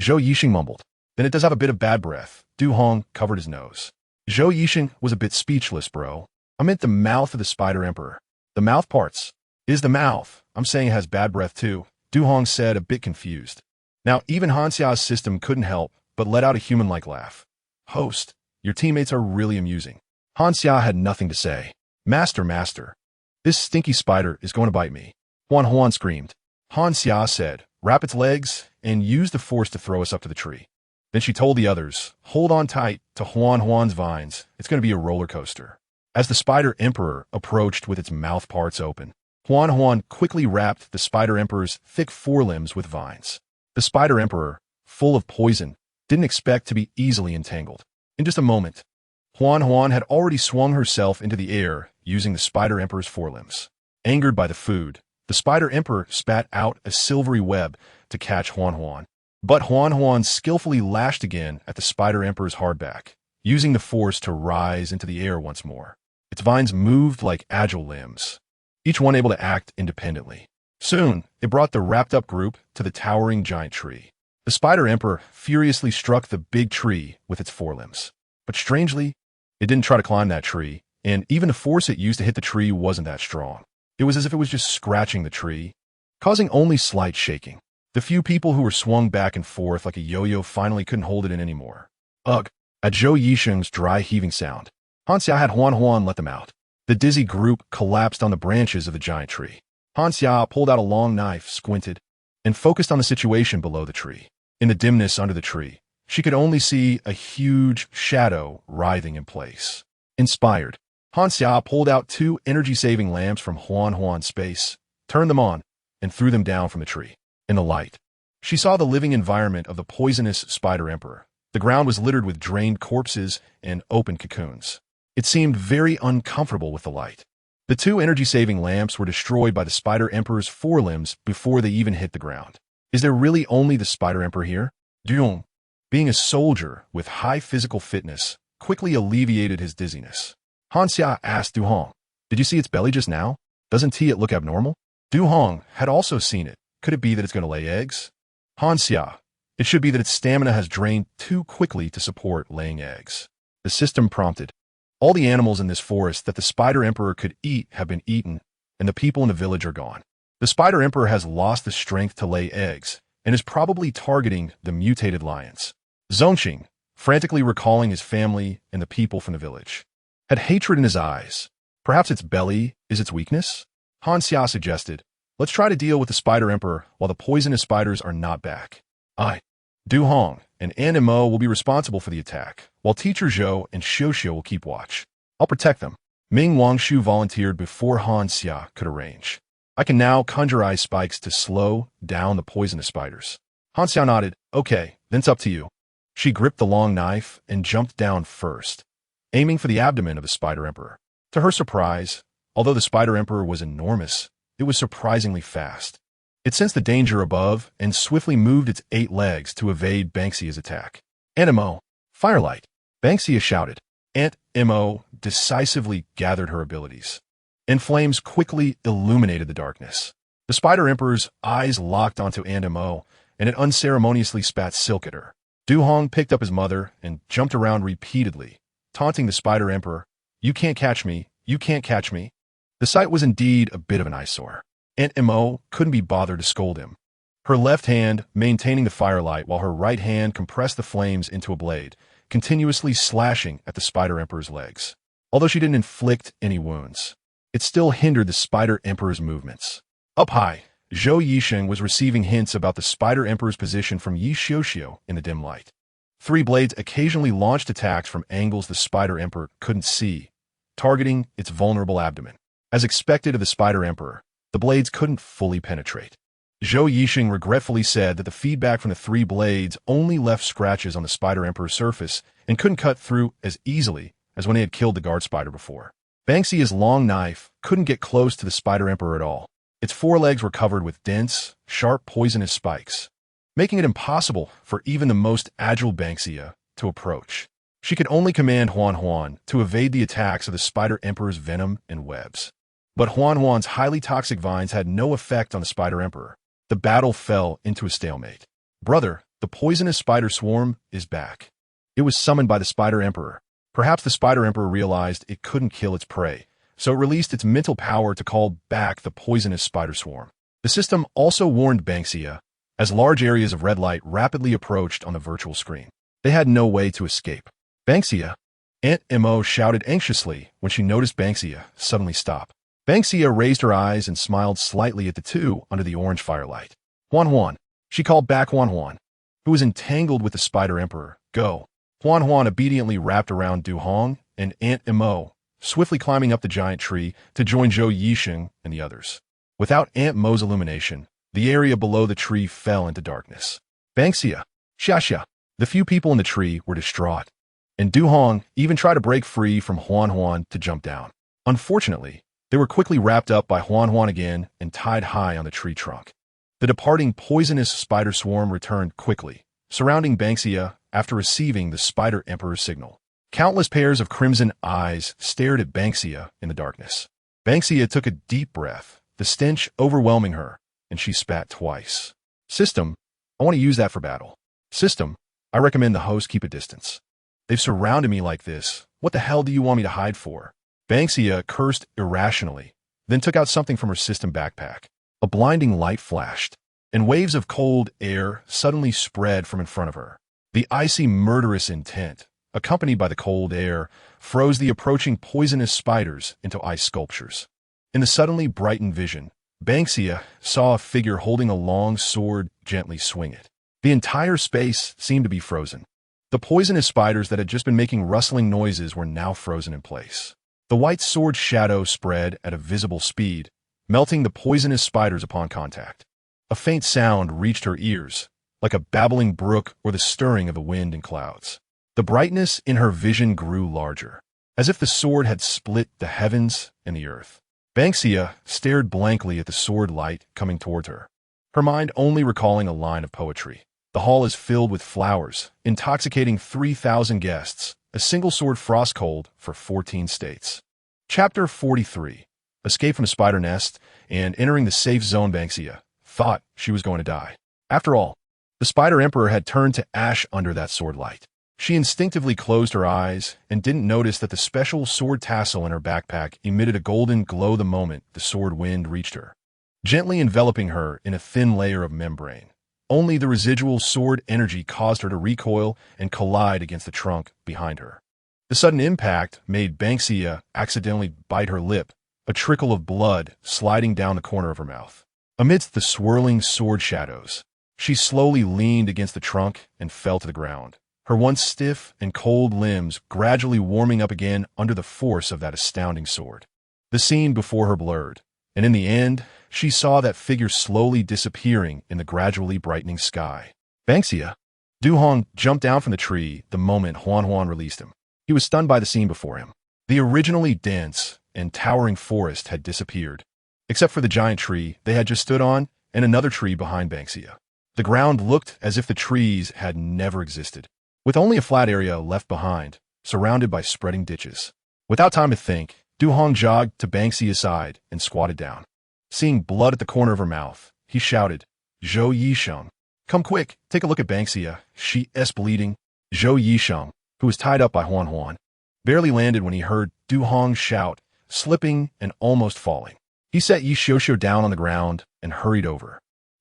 Zhou Yisheng mumbled. Then it does have a bit of bad breath. Du Hong covered his nose. Zhou Yisheng was a bit speechless, bro. I meant the mouth of the Spider Emperor. The mouth parts. Is the mouth. I'm saying it has bad breath too, Du Hong said, a bit confused. Now, even Han Xia's system couldn't help but let out a human-like laugh. Host, your teammates are really amusing. Han Xia had nothing to say. Master. This stinky spider is going to bite me. Huan screamed. Han Xia said, wrap its legs and use the force to throw us up to the tree. Then she told the others, hold on tight to Huan's vines. It's going to be a roller coaster. As the Spider Emperor approached with its mouth parts open, Huan quickly wrapped the Spider Emperor's thick forelimbs with vines. The Spider Emperor, full of poison, didn't expect to be easily entangled. In just a moment, Huan had already swung herself into the air using the Spider Emperor's forelimbs. Angered by the food, the Spider Emperor spat out a silvery web to catch Huan Huan. But Huan Huan skillfully lashed again at the Spider Emperor's hardback, using the force to rise into the air once more. Its vines moved like agile limbs, each one able to act independently. Soon, it brought the wrapped-up group to the towering giant tree. The Spider Emperor furiously struck the big tree with its forelimbs. But strangely, it didn't try to climb that tree, and even the force it used to hit the tree wasn't that strong. It was as if it was just scratching the tree, causing only slight shaking. The few people who were swung back and forth like a yo-yo finally couldn't hold it in anymore. Ugh! At Zhou Yisheng's dry heaving sound, Han Xia had Huan Huan let them out. The dizzy group collapsed on the branches of the giant tree. Han Xia pulled out a long knife, squinted, and focused on the situation below the tree. In the dimness under the tree, she could only see a huge shadow writhing in place. Inspired, Han Xia pulled out 2 energy-saving lamps from Huan Huan's space, turned them on, and threw them down from the tree. In the light, she saw the living environment of the poisonous Spider Emperor. The ground was littered with drained corpses and open cocoons. It seemed very uncomfortable with the light. The 2 energy-saving lamps were destroyed by the Spider Emperor's forelimbs before they even hit the ground. Is there really only the Spider Emperor here? Duong, being a soldier with high physical fitness, quickly alleviated his dizziness. Han Xia asked Du Hong, "Did you see its belly just now? Doesn't it look abnormal?" Du Hong had also seen it. Could it be that it's going to lay eggs? Han Xia, it should be that its stamina has drained too quickly to support laying eggs. The system prompted. All the animals in this forest that the Spider Emperor could eat have been eaten, and the people in the village are gone. The Spider Emperor has lost the strength to lay eggs, and is probably targeting the mutated lions. Zongqing, frantically recalling his family and the people from the village, had hatred in his eyes. Perhaps its belly is its weakness? Han Xia suggested, "Let's try to deal with the Spider Emperor while the poisonous spiders are not back. Du Hong and An Mo will be responsible for the attack, while Teacher Zhou and Xiu will keep watch. I'll protect them." Ming Wangshu volunteered before Han Xia could arrange. "I can now conjure ice spikes to slow down the poisonous spiders." Han Xia nodded. "Okay, then it's up to you." She gripped the long knife and jumped down first, aiming for the abdomen of the Spider Emperor. To her surprise, although the Spider Emperor was enormous, it was surprisingly fast. It sensed the danger above and swiftly moved its 8 legs to evade Ban Xia's attack. "Aunt Mo, firelight!" Ban Xia shouted. Aunt Mo decisively gathered her abilities, and flames quickly illuminated the darkness. The Spider Emperor's eyes locked onto Aunt Mo, and it unceremoniously spat silk at her. Du Hong picked up his mother and jumped around repeatedly, taunting the Spider Emperor, "You can't catch me, you can't catch me." The sight was indeed a bit of an eyesore. Aunt Mo couldn't be bothered to scold him, her left hand maintaining the firelight while her right hand compressed the flames into a blade, continuously slashing at the Spider Emperor's legs. Although she didn't inflict any wounds, it still hindered the Spider Emperor's movements. Up high, Zhou Yisheng was receiving hints about the Spider Emperor's position from Yi Xiu in the dim light. 3 blades occasionally launched attacks from angles the Spider Emperor couldn't see, targeting its vulnerable abdomen. As expected of the Spider Emperor, the blades couldn't fully penetrate. Zhou Yisheng regretfully said that the feedback from the 3 blades only left scratches on the Spider Emperor's surface and couldn't cut through as easily as when they had killed the guard spider before. Ban Xia's long knife couldn't get close to the Spider Emperor at all. Its forelegs were covered with dense, sharp poisonous spikes, making it impossible for even the most agile Ban Xia to approach. She could only command Huan Huan to evade the attacks of the Spider Emperor's venom and webs. But Huan Huan's highly toxic vines had no effect on the Spider Emperor. The battle fell into a stalemate. "Brother, the poisonous spider swarm is back." It was summoned by the Spider Emperor. Perhaps the Spider Emperor realized it couldn't kill its prey, so it released its mental power to call back the poisonous spider swarm. The system also warned Ban Xia, as large areas of red light rapidly approached on the virtual screen. They had no way to escape. "Ban Xia!" Aunt Mo shouted anxiously when she noticed Ban Xia suddenly stop. Ban Xia raised her eyes and smiled slightly at the 2 under the orange firelight. "Huan Huan." She called back Huan Huan, who was entangled with the Spider Emperor. "Go." Huan Huan obediently wrapped around Du Hong and Aunt Mo, swiftly climbing up the giant tree to join Zhou Yisheng and the others. Without Aunt Mo's illumination, the area below the tree fell into darkness. Ban Xia, Xia. The few people in the tree were distraught, and Du Hong even tried to break free from Huan Huan to jump down. Unfortunately, they were quickly wrapped up by Huan Huan again and tied high on the tree trunk. The departing poisonous spider swarm returned quickly, surrounding Ban Xia after receiving the Spider Emperor's signal. Countless pairs of crimson eyes stared at Ban Xia in the darkness. Ban Xia took a deep breath, the stench overwhelming her, and she spat twice. System, I want to use that for battle. System, I recommend the host keep a distance. They've surrounded me like this. What the hell do you want me to hide for? Ban Xia cursed irrationally, then took out something from her system backpack. A blinding light flashed, and waves of cold air suddenly spread from in front of her. The icy murderous intent, accompanied by the cold air, froze the approaching poisonous spiders into ice sculptures. In the suddenly brightened vision, Ban Xia saw a figure holding a long sword gently swing it. The entire space seemed to be frozen. The poisonous spiders that had just been making rustling noises were now frozen in place. The white sword shadow spread at a visible speed, melting the poisonous spiders upon contact. A faint sound reached her ears, like a babbling brook or the stirring of the wind in clouds. The brightness in her vision grew larger, as if the sword had split the heavens and the earth. Ban Xia stared blankly at the sword light coming toward her, her mind only recalling a line of poetry. The hall is filled with flowers, intoxicating 3,000 guests, a single sword frost cold for 14 states. Chapter 43. Escape from the spider nest and entering the safe zone. Ban Xia thought she was going to die. After all, the Spider Emperor had turned to ash under that sword light. She instinctively closed her eyes and didn't notice that the special sword tassel in her backpack emitted a golden glow the moment the sword wind reached her, gently enveloping her in a thin layer of membrane. Only the residual sword energy caused her to recoil and collide against the trunk behind her. The sudden impact made Ban Xia accidentally bite her lip, a trickle of blood sliding down the corner of her mouth. Amidst the swirling sword shadows, she slowly leaned against the trunk and fell to the ground, her once stiff and cold limbs gradually warming up again under the force of that astounding sword. The scene before her blurred, and in the end, she saw that figure slowly disappearing in the gradually brightening sky. Ban Xia. Du Hong jumped down from the tree the moment Huan Huan released him. He was stunned by the scene before him. The originally dense and towering forest had disappeared, except for the giant tree they had just stood on and another tree behind Ban Xia. The ground looked as if the trees had never existed, with only a flat area left behind, surrounded by spreading ditches. Without time to think, Du Hong jogged to Ban Xia's side and squatted down. Seeing blood at the corner of her mouth, he shouted, "Zhou Yisheng, come quick, take a look at Ban Xia. She is bleeding." Zhou Yisheng, who was tied up by Huan Huan, barely landed when he heard Du Hong shout, slipping and almost falling. He set Yi Xiuxiu down on the ground and hurried over.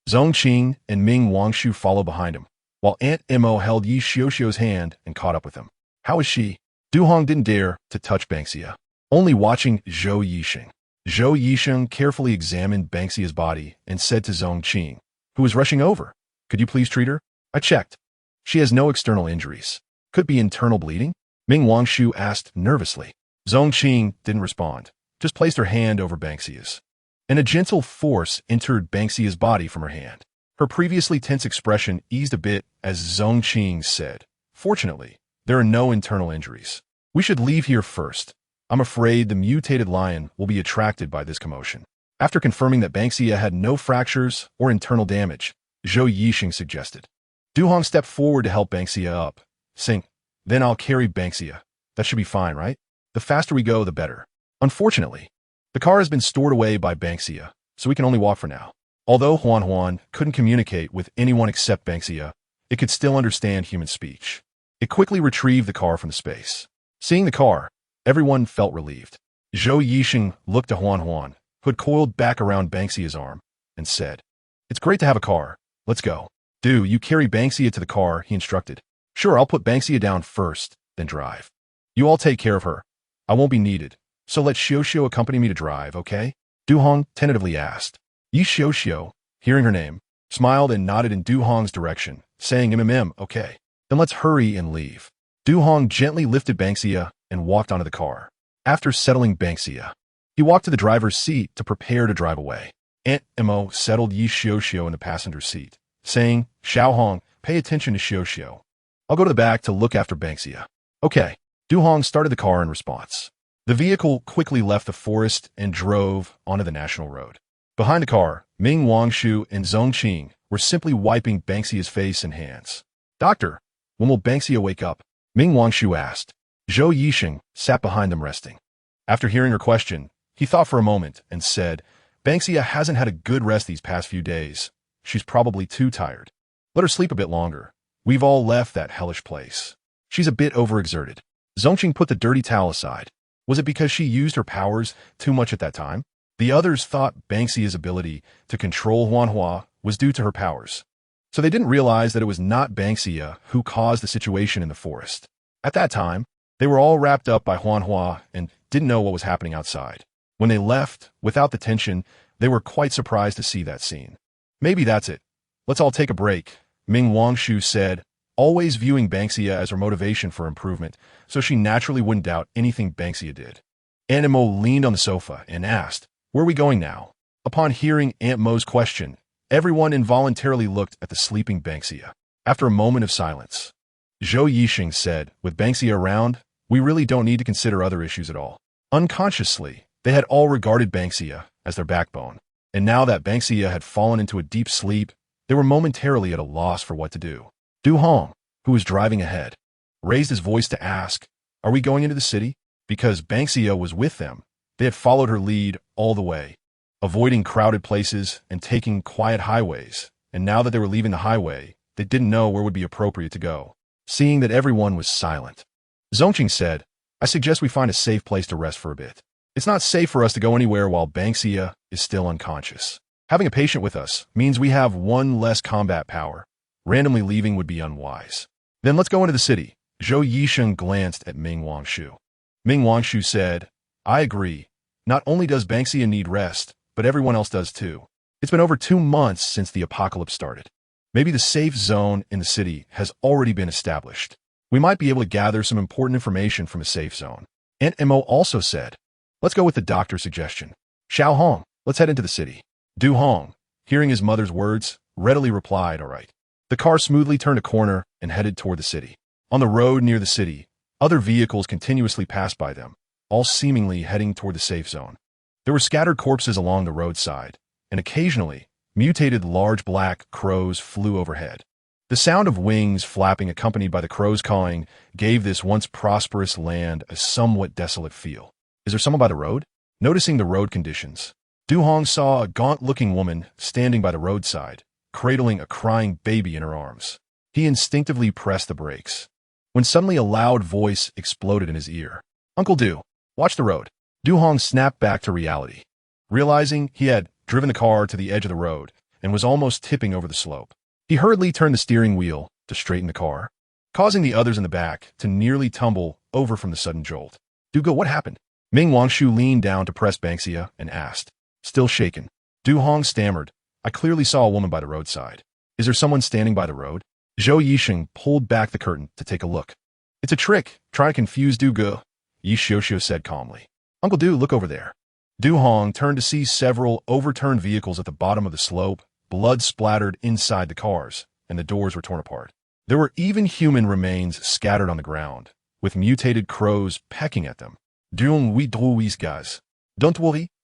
Zhong Qing and Ming Wangshu followed behind him, while Aunt Mo held Yi Xiuxiu's hand and caught up with him. How is she? Du Hong didn't dare to touch Ban Xia, only watching Zhou Yisheng. Zhou Yisheng carefully examined Ban Xia's body and said to Zhong Qing, who was rushing over, "Could you please treat her? I checked. She has no external injuries. Could be internal bleeding?" Ming Wangshu asked nervously. Zhong Qing didn't respond, just placed her hand over Ban Xia's. And a gentle force entered Ban Xia's body from her hand. Her previously tense expression eased a bit as Zhong Qing said, "Fortunately, there are no internal injuries. We should leave here first. I'm afraid the mutated lion will be attracted by this commotion." After confirming that Ban Xia had no fractures or internal damage, Zhou Yisheng suggested. Du Hong stepped forward to help Ban Xia up. "Sing, then I'll carry Ban Xia. That should be fine, right? The faster we go, the better." Unfortunately, the car has been stored away by Ban Xia, so we can only walk for now. Although Huan Huan couldn't communicate with anyone except Ban Xia, it could still understand human speech. It quickly retrieved the car from the space. Seeing the car, everyone felt relieved. Zhou Yisheng looked to Huan Huan, who had coiled back around Ban Xia's arm, and said, "It's great to have a car. Let's go." "Do you carry Ban Xia to the car," he instructed. "Sure, I'll put Ban Xia down first, then drive. You all take care of her. I won't be needed, so let Xiuxiu accompany me to drive, okay?" Du Hong tentatively asked. Yi Xiuxiu, hearing her name, smiled and nodded in Du Hong's direction, saying okay. Then let's hurry and leave. Du Hong gently lifted Ban Xia and walked onto the car. After settling Ban Xia, he walked to the driver's seat to prepare to drive away. Aunt Mo settled Yi Xiuxiu in the passenger seat, saying, "Xiao Hong, pay attention to Xiuxiu. I'll go to the back to look after Ban Xia." "Okay." Du Hong started the car in response. The vehicle quickly left the forest and drove onto the national road. Behind the car, Ming Wangshu and Zhong Qing were simply wiping Ban Xia's face and hands. "Doctor, when will Ban Xia wake up?" Ming Wangshu asked. Zhou Yixing sat behind them resting. After hearing her question, he thought for a moment and said, "Ban Xia hasn't had a good rest these past few days. She's probably too tired. Let her sleep a bit longer. We've all left that hellish place. She's a bit overexerted." Zhongqing put the dirty towel aside. Was it because she used her powers too much at that time? The others thought Ban Xia's ability to control Huanhua was due to her powers. So they didn't realize that it was not Ban Xia who caused the situation in the forest. At that time, they were all wrapped up by Huanhua and didn't know what was happening outside. When they left, without the tension, they were quite surprised to see that scene. "Maybe that's it. Let's all take a break," Ming Wangshu said, always viewing Ban Xia as her motivation for improvement, so she naturally wouldn't doubt anything Ban Xia did. Aunt Mo leaned on the sofa and asked, "Where are we going now?" Upon hearing Aunt Mo's question, everyone involuntarily looked at the sleeping Ban Xia. After a moment of silence, Zhou Yixing said, "With Ban Xia around, we really don't need to consider other issues at all." Unconsciously, they had all regarded Ban Xia as their backbone, and now that Ban Xia had fallen into a deep sleep, they were momentarily at a loss for what to do. Du Hong, who was driving ahead, raised his voice to ask, "Are we going into the city?" Because Ban Xia was with them, they had followed her lead all the way, avoiding crowded places and taking quiet highways, and now that they were leaving the highway, they didn't know where would be appropriate to go. Seeing that everyone was silent, Zhongqing said, "I suggest we find a safe place to rest for a bit. It's not safe for us to go anywhere while Ban Xia is still unconscious. Having a patient with us means we have one less combat power. Randomly leaving would be unwise. Then let's go into the city." Zhou Yixing glanced at Ming Wangshu. Ming Wangshu said, "I agree. Not only does Ban Xia need rest, but everyone else does too. It's been over 2 months since the apocalypse started. Maybe the safe zone in the city has already been established. We might be able to gather some important information from a safe zone." Aunt Mo also said, "Let's go with the doctor's suggestion. Xiao Hong, let's head into the city." Du Hong, hearing his mother's words, readily replied, "All right." The car smoothly turned a corner and headed toward the city. On the road near the city, other vehicles continuously passed by them, all seemingly heading toward the safe zone. There were scattered corpses along the roadside, and occasionally, mutated large black crows flew overhead. The sound of wings flapping accompanied by the crows cawing gave this once prosperous land a somewhat desolate feel. "Is there someone by the road?" Noticing the road conditions, Du Hong saw a gaunt-looking woman standing by the roadside, cradling a crying baby in her arms. He instinctively pressed the brakes, when suddenly a loud voice exploded in his ear. "Uncle Du, watch the road." Du Hong snapped back to reality, realizing he had driven the car to the edge of the road and was almost tipping over the slope. He hurriedly turned the steering wheel to straighten the car, causing the others in the back to nearly tumble over from the sudden jolt. "Dugo, what happened?" Ming Wangshu leaned down to press Ban Xia and asked. Still shaken, Du Hong stammered, "I clearly saw a woman by the roadside. Is there someone standing by the road?" Zhou Yixing pulled back the curtain to take a look. "It's a trick, trying to confuse Du Ge," Yi Xiuxiu said calmly. "Uncle Du, look over there." Du Hong turned to see several overturned vehicles at the bottom of the slope, blood splattered inside the cars, and the doors were torn apart. There were even human remains scattered on the ground, with mutated crows pecking at them. "Don't worry,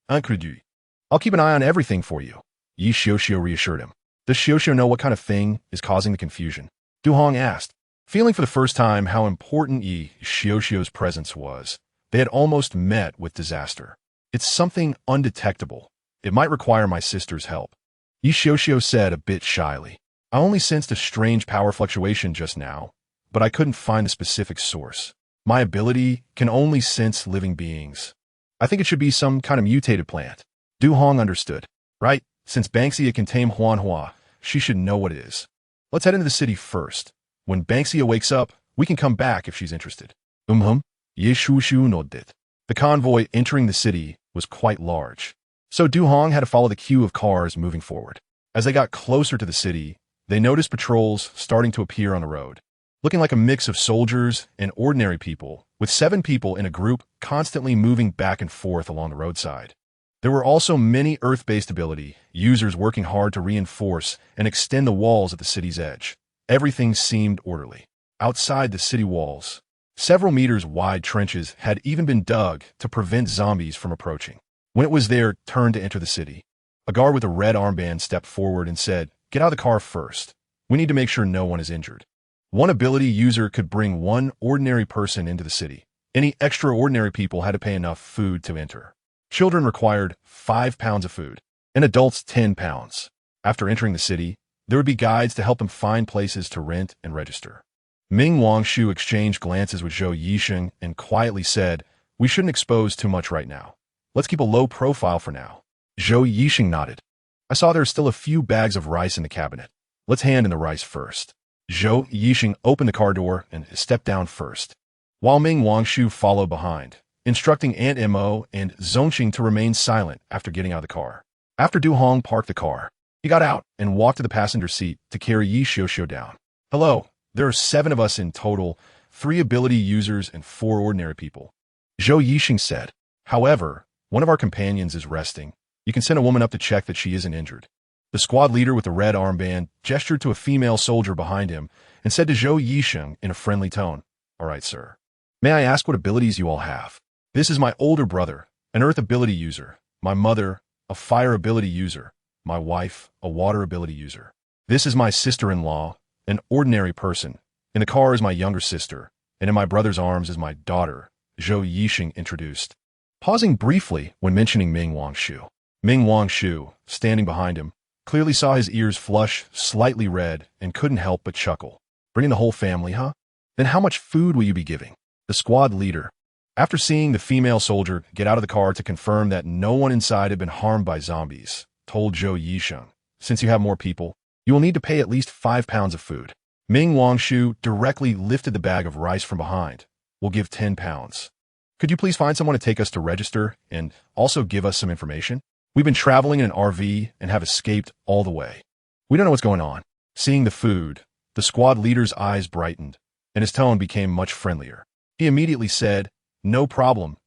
incrédule. I'll keep an eye on everything for you," Yi Xiuxiu reassured him. "Does Xiuxiu know what kind of thing is causing the confusion?" Du Hong asked, feeling for the first time how important Yi Xiuxiu's presence was. They had almost met with disaster. "It's something undetectable. It might require my sister's help," Yi Xiuxiu said a bit shyly. "I only sensed a strange power fluctuation just now, but I couldn't find the specific source. My ability can only sense living beings. I think it should be some kind of mutated plant." Du Hong understood. "Right, since Ban Xia can tame Huanhua, she should know what it is. Let's head into the city first. When Ban Xia wakes up, we can come back if she's interested." Ye Xiuxiu nodded. The convoy entering the city was quite large, so Du Hong had to follow the queue of cars moving forward. As they got closer to the city, they noticed patrols starting to appear on the road, looking like a mix of soldiers and ordinary people, with 7 people in a group constantly moving back and forth along the roadside. There were also many Earth-based ability users working hard to reinforce and extend the walls at the city's edge. Everything seemed orderly. Outside the city walls, Several meters wide trenches had even been dug to prevent zombies from approaching. When it was their turn to enter the city, a guard with a red armband stepped forward and said, "Get out of the car first. We need to make sure no one is injured." One ability user could bring one ordinary person into the city. Any extraordinary people had to pay enough food to enter. Children required 5 pounds of food, and adults 10 pounds. After entering the city, there would be guides to help them find places to rent and register. Ming Wangshu exchanged glances with Zhou Yisheng and quietly said, "We shouldn't expose too much right now. Let's keep a low profile for now." Zhou Yisheng nodded. "I saw there are still a few bags of rice in the cabinet. Let's hand in the rice first." Zhou Yisheng opened the car door and stepped down first, while Ming Wangshu followed behind, instructing Aunt Mo and Zongqing to remain silent after getting out of the car. After Du Hong parked the car, he got out and walked to the passenger seat to carry Yi Xiuxiu down. "Hello. There are 7 of us in total, 3 ability users and 4 ordinary people," Zhou Yisheng said. "However, one of our companions is resting. You can send a woman up to check that she isn't injured." The squad leader with the red armband gestured to a female soldier behind him and said to Zhou Yisheng in a friendly tone, "All right, sir. May I ask what abilities you all have?" "This is my older brother, an earth ability user. My mother, a fire ability user. My wife, a water ability user. This is my sister-in-law, an ordinary person. In the car is my younger sister, and in my brother's arms is my daughter," Zhou Yisheng introduced, pausing briefly when mentioning Ming Wangshu. Ming Wangshu, standing behind him, clearly saw his ears flush slightly red and couldn't help but chuckle. "Bringing the whole family, huh? Then how much food will you be giving?" The squad leader, after seeing the female soldier get out of the car to confirm that no one inside had been harmed by zombies, told Zhou Yisheng, "Since you have more people, you will need to pay at least 5 pounds of food." Ming Wangshu directly lifted the bag of rice from behind. "We'll give 10 pounds. Could you please find someone to take us to register and also give us some information? We've been traveling in an RV and have escaped all the way. We don't know what's going on." Seeing the food, the squad leader's eyes brightened, and his tone became much friendlier. He immediately said, no problem.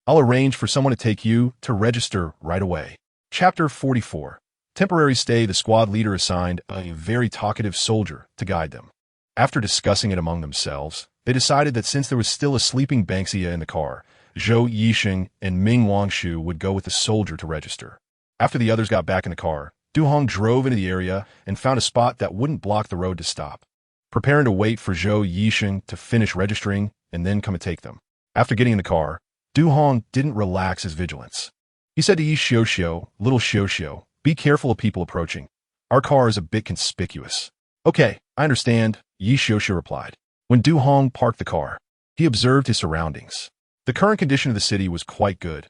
I'll arrange for someone to take you to register right away." Chapter 44. Temporary stay. The squad leader assigned a very talkative soldier to guide them. After discussing it among themselves, they decided that since there was still a sleeping Ban Xia in the car, Zhou Yisheng and Ming Wangshu would go with the soldier to register. After the others got back in the car, Du Hong drove into the area and found a spot that wouldn't block the road to stop, preparing to wait for Zhou Yisheng to finish registering and then come and take them. After getting in the car, Du Hong didn't relax his vigilance. He said to Yi Xiuxiu, "Little Xiuxiu, be careful of people approaching. Our car is a bit conspicuous." "Okay, I understand," Yi Xiuxiu replied. When Du Hong parked the car, he observed his surroundings. The current condition of the city was quite good.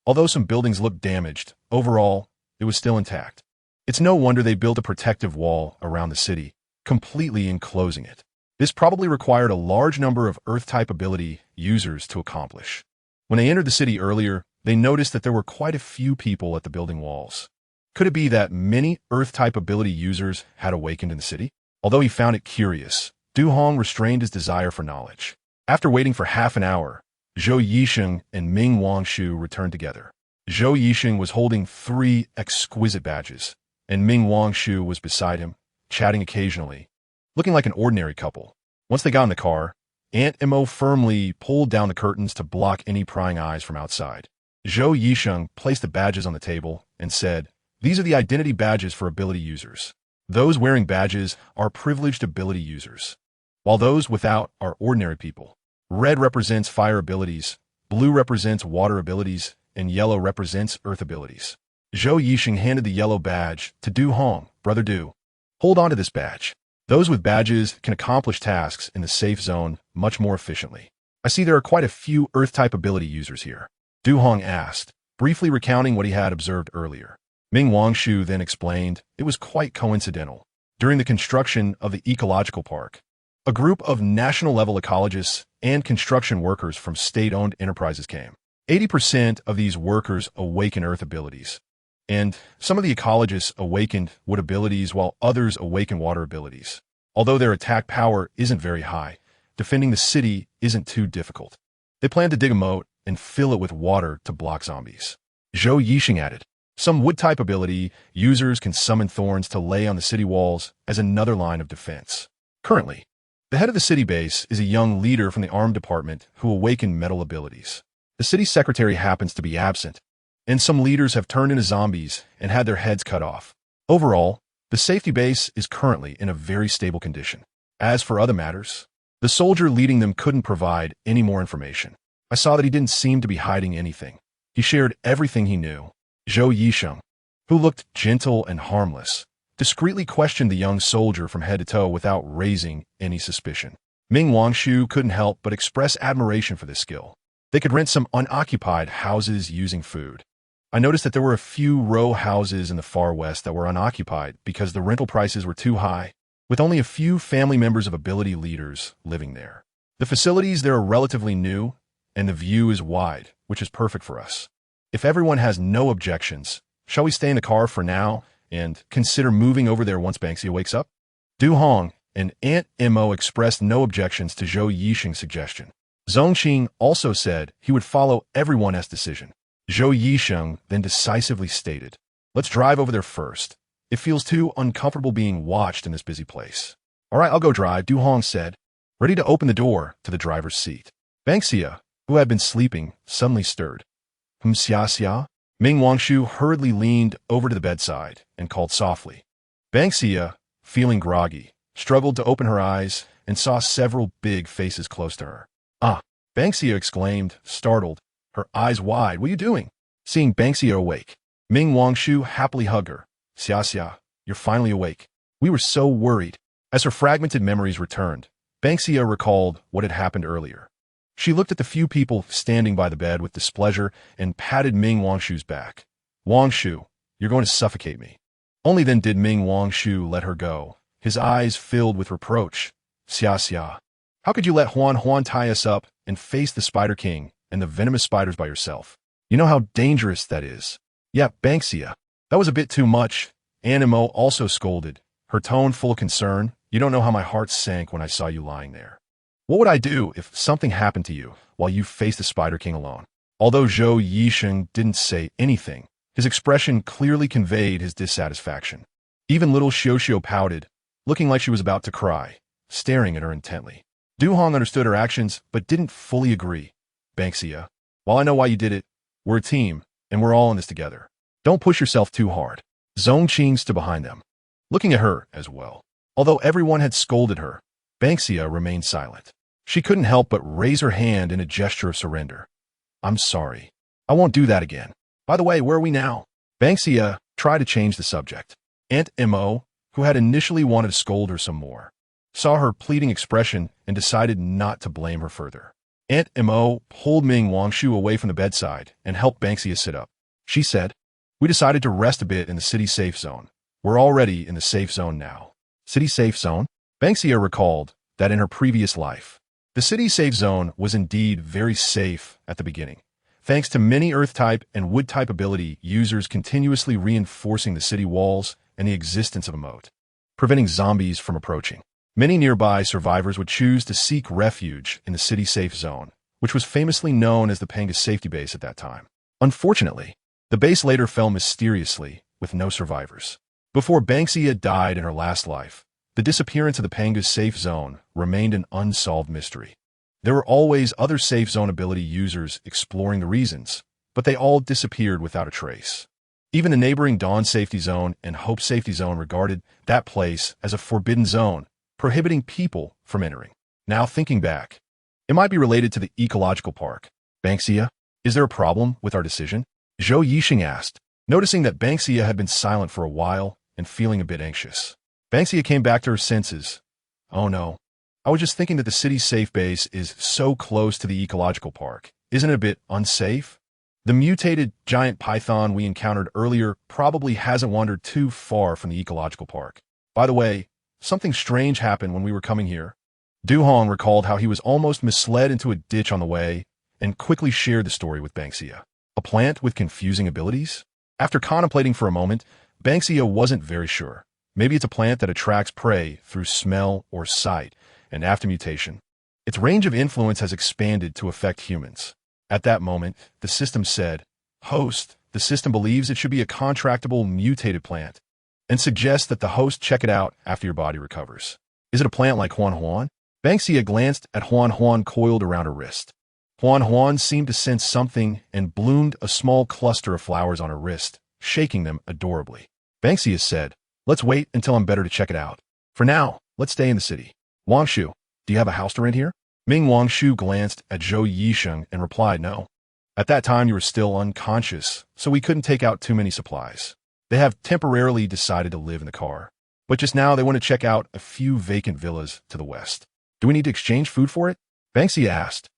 Although some buildings looked damaged, overall, it was still intact. It's no wonder they built a protective wall around the city, completely enclosing it. This probably required a large number of Earth-type ability users to accomplish. When they entered the city earlier, they noticed that there were quite a few people at the building walls. Could it be that many Earth-type ability users had awakened in the city? Although he found it curious, Du Hong restrained his desire for knowledge. After waiting for half an hour, Zhou Yisheng and Ming Wangshu returned together. Zhou Yisheng was holding 3 exquisite badges, and Ming Wangshu was beside him, chatting occasionally, looking like an ordinary couple. Once they got in the car, Aunt Mo firmly pulled down the curtains to block any prying eyes from outside. Zhou Yisheng placed the badges on the table and said, "These are the identity badges for ability users. Those wearing badges are privileged ability users, while those without are ordinary people. Red represents fire abilities, blue represents water abilities, and yellow represents earth abilities." Zhou Yisheng handed the yellow badge to Du Hong. "Brother Du, hold on to this badge. Those with badges can accomplish tasks in the safe zone much more efficiently." "I see there are quite a few Earth-type ability users here," Du Hong asked, briefly recounting what he had observed earlier. Ming Wangshu then explained it was quite coincidental. During the construction of the ecological park, a group of national-level ecologists and construction workers from state-owned enterprises came. 80% of these workers awaken Earth abilities, and some of the ecologists awakened wood abilities while others awaken water abilities. Although their attack power isn't very high, defending the city isn't too difficult. They plan to dig a moat and fill it with water to block zombies. Zhou Yisheng added, "Some wood-type ability users can summon thorns to lay on the city walls as another line of defense. Currently, The head of the city base is a young leader from the armed department who awakened metal abilities. The city secretary happens to be absent, and some leaders have turned into zombies and had their heads cut off. Overall, the safety base is currently in a very stable condition. As for other matters, the soldier leading them couldn't provide any more information. I saw that he didn't seem to be hiding anything. He shared everything he knew. Zhou Yisheng, who looked gentle and harmless, discreetly questioned the young soldier from head to toe without raising any suspicion. Ming Wangshu couldn't help but express admiration for this skill. They could rent some unoccupied houses using food. I noticed that there were a few row houses in the far west that were unoccupied because the rental prices were too high, with only a few family members of ability leaders living there. The facilities there are relatively new, and the view is wide, which is perfect for us. If everyone has no objections, shall we stay in the car for now and consider moving over there once Ban Xia wakes up? Du Hong and Aunt Mo expressed no objections to Zhou Yisheng's suggestion. Zhongqing also said he would follow everyone's decision. Zhou Yisheng then decisively stated, "Let's drive over there first. It feels too uncomfortable being watched in this busy place." "All right, I'll go drive," Du Hong said, ready to open the door to the driver's seat. Ban Xia, who had been sleeping, suddenly stirred. Xia? Ming Wangshu hurriedly leaned over to the bedside and called softly. Ban Xia, feeling groggy, struggled to open her eyes and saw several big faces close to her. "Ah!" Ban Xia exclaimed, startled, her eyes wide. "What are you doing?" Seeing Ban Xia awake, Ming Wangshu happily hugged her. Xia, you're finally awake. We were so worried." As her fragmented memories returned, Ban Xia recalled what had happened earlier. She looked at the few people standing by the bed with displeasure and patted Ming Wangshu's back. "Wangshu, you're going to suffocate me." Only then did Ming Wangshu let her go, his eyes filled with reproach. Xia, how could you let Huan tie us up and face the Spider King and the venomous spiders by yourself? You know how dangerous that is." "Yeah, Ban Xia, that was a bit too much." Animo also scolded, her tone full of concern. "You don't know how my heart sank when I saw you lying there. What would I do if something happened to you while you faced the Spider King alone?" Although Zhou Yisheng didn't say anything, his expression clearly conveyed his dissatisfaction. Even little Xiao pouted, looking like she was about to cry, staring at her intently. Du Hong understood her actions but didn't fully agree. "Ban Xia, while I know why you did it, we're a team, and we're all in this together. Don't push yourself too hard." Zhongqing stood behind them, looking at her as well. Although everyone had scolded her, Ban Xia remained silent. She couldn't help but raise her hand in a gesture of surrender. "I'm sorry. I won't do that again. By the way, where are we now?" Ban Xia tried to change the subject. Aunt Mo, who had initially wanted to scold her some more, saw her pleading expression and decided not to blame her further. Aunt Mo pulled Ming Wangshu away from the bedside and helped Ban Xia sit up. She said, "We decided to rest a bit in the city safe zone. We're already in the safe zone now." City safe zone? Ban Xia recalled that in her previous life, the city safe zone was indeed very safe at the beginning, thanks to many Earth-type and Wood-type ability users continuously reinforcing the city walls and the existence of a moat, preventing zombies from approaching. Many nearby survivors would choose to seek refuge in the city safe zone, which was famously known as the Panga's safety base at that time. Unfortunately, the base later fell mysteriously with no survivors. Before Ban Xia died in her last life, the disappearance of the Panga's safe zone remained an unsolved mystery. There were always other safe zone ability users exploring the reasons, but they all disappeared without a trace. Even the neighboring Dawn Safety Zone and Hope Safety Zone regarded that place as a forbidden zone, prohibiting people from entering. Now thinking back, it might be related to the ecological park. Ban Xia, is there a problem with our decision? Zhou Yisheng asked, noticing that Ban Xia had been silent for a while and feeling a bit anxious. Ban Xia came back to her senses. "Oh no, I was just thinking that the city's safe base is so close to the ecological park. Isn't it a bit unsafe? The mutated giant python we encountered earlier probably hasn't wandered too far from the ecological park. By the way, something strange happened when we were coming here." Du Hong recalled how he was almost misled into a ditch on the way and quickly shared the story with Ban Xia. A plant with confusing abilities? After contemplating for a moment, Ban Xia wasn't very sure. Maybe it's a plant that attracts prey through smell or sight, and after mutation, its range of influence has expanded to affect humans. At that moment, the system said, "Host, the system believes it should be a contractable mutated plant, and suggests that the host check it out after your body recovers. Is it a plant like Huan Huan?" Ban Xia glanced at Huan Huan coiled around her wrist. Huan Huan seemed to sense something and bloomed a small cluster of flowers on her wrist, shaking them adorably. Ban Xia said, "Let's wait until I'm better to check it out. For now, let's stay in the city. Wangshu, do you have a house to rent here?" Ming Wangshu glanced at Zhou Yisheng and replied, "No. At that time you were still unconscious, so we couldn't take out too many supplies. They have temporarily decided to live in the car. But just now they want to check out a few vacant villas to the west. Do we need to exchange food for it?" Ban Xia asked.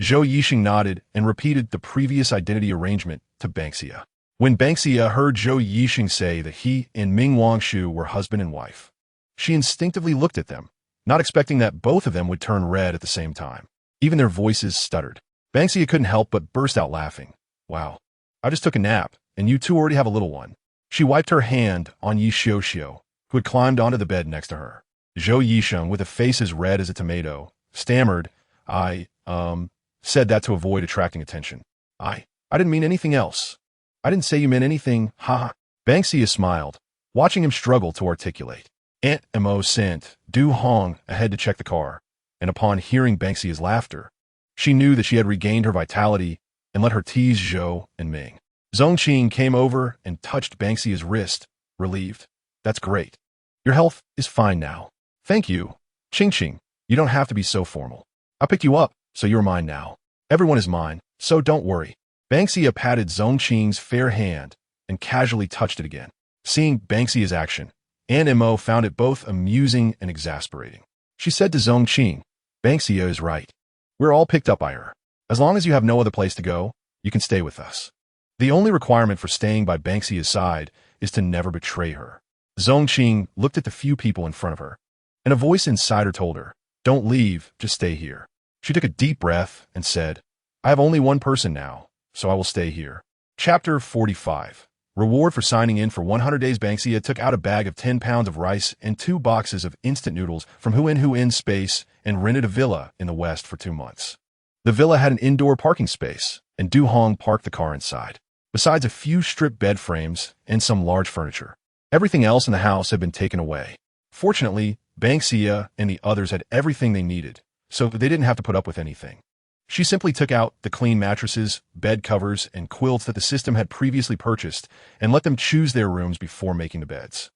Zhou Yisheng nodded and repeated the previous identity arrangement to Ban Xia. When Ban Xia heard Zhou Yisheng say that he and Ming Wangshu were husband and wife, she instinctively looked at them, not expecting that both of them would turn red at the same time. Even their voices stuttered. Ban Xia couldn't help but burst out laughing. "Wow, I just took a nap, and you two already have a little one." She wiped her hand on Yi Xiuxiu, who had climbed onto the bed next to her. Zhou Yisheng, with a face as red as a tomato, stammered, I said that to avoid attracting attention. I didn't mean anything else. I didn't say you meant anything, haha." Ban Xia smiled, watching him struggle to articulate. Aunt Mo sent Du Hong ahead to check the car, and upon hearing Ban Xia's laughter, she knew that she had regained her vitality and let her tease Zhou and Ming. Zhongqing came over and touched Ban Xia's wrist, relieved. "That's great. Your health is fine now." "Thank you. Qing, you don't have to be so formal. I picked you up, so you're mine now. Everyone is mine, so don't worry." Ban Xia patted Zhongqing's fair hand and casually touched it again. Seeing Ban Xia's action, Aunt Mo found it both amusing and exasperating. She said to Zhongqing, "Ban Xia is right. We're all picked up by her. As long as you have no other place to go, you can stay with us. The only requirement for staying by Ban Xia's side is to never betray her." Zhongqing looked at the few people in front of her, and a voice inside her told her, "Don't leave, just stay here." She took a deep breath and said, "I have only one person now, so I will stay here." Chapter 45. Reward for signing in for 100 days. Ban Xia took out a bag of 10 pounds of rice and 2 boxes of instant noodles from Huin Space and rented a villa in the west for 2 months. The villa had an indoor parking space, and Du Hong parked the car inside, besides a few strip bed frames and some large furniture. Everything else in the house had been taken away. Fortunately, Ban Xia and the others had everything they needed, so they didn't have to put up with anything. She simply took out the clean mattresses, bed covers, and quilts that the system had previously purchased and let them choose their rooms before making the beds.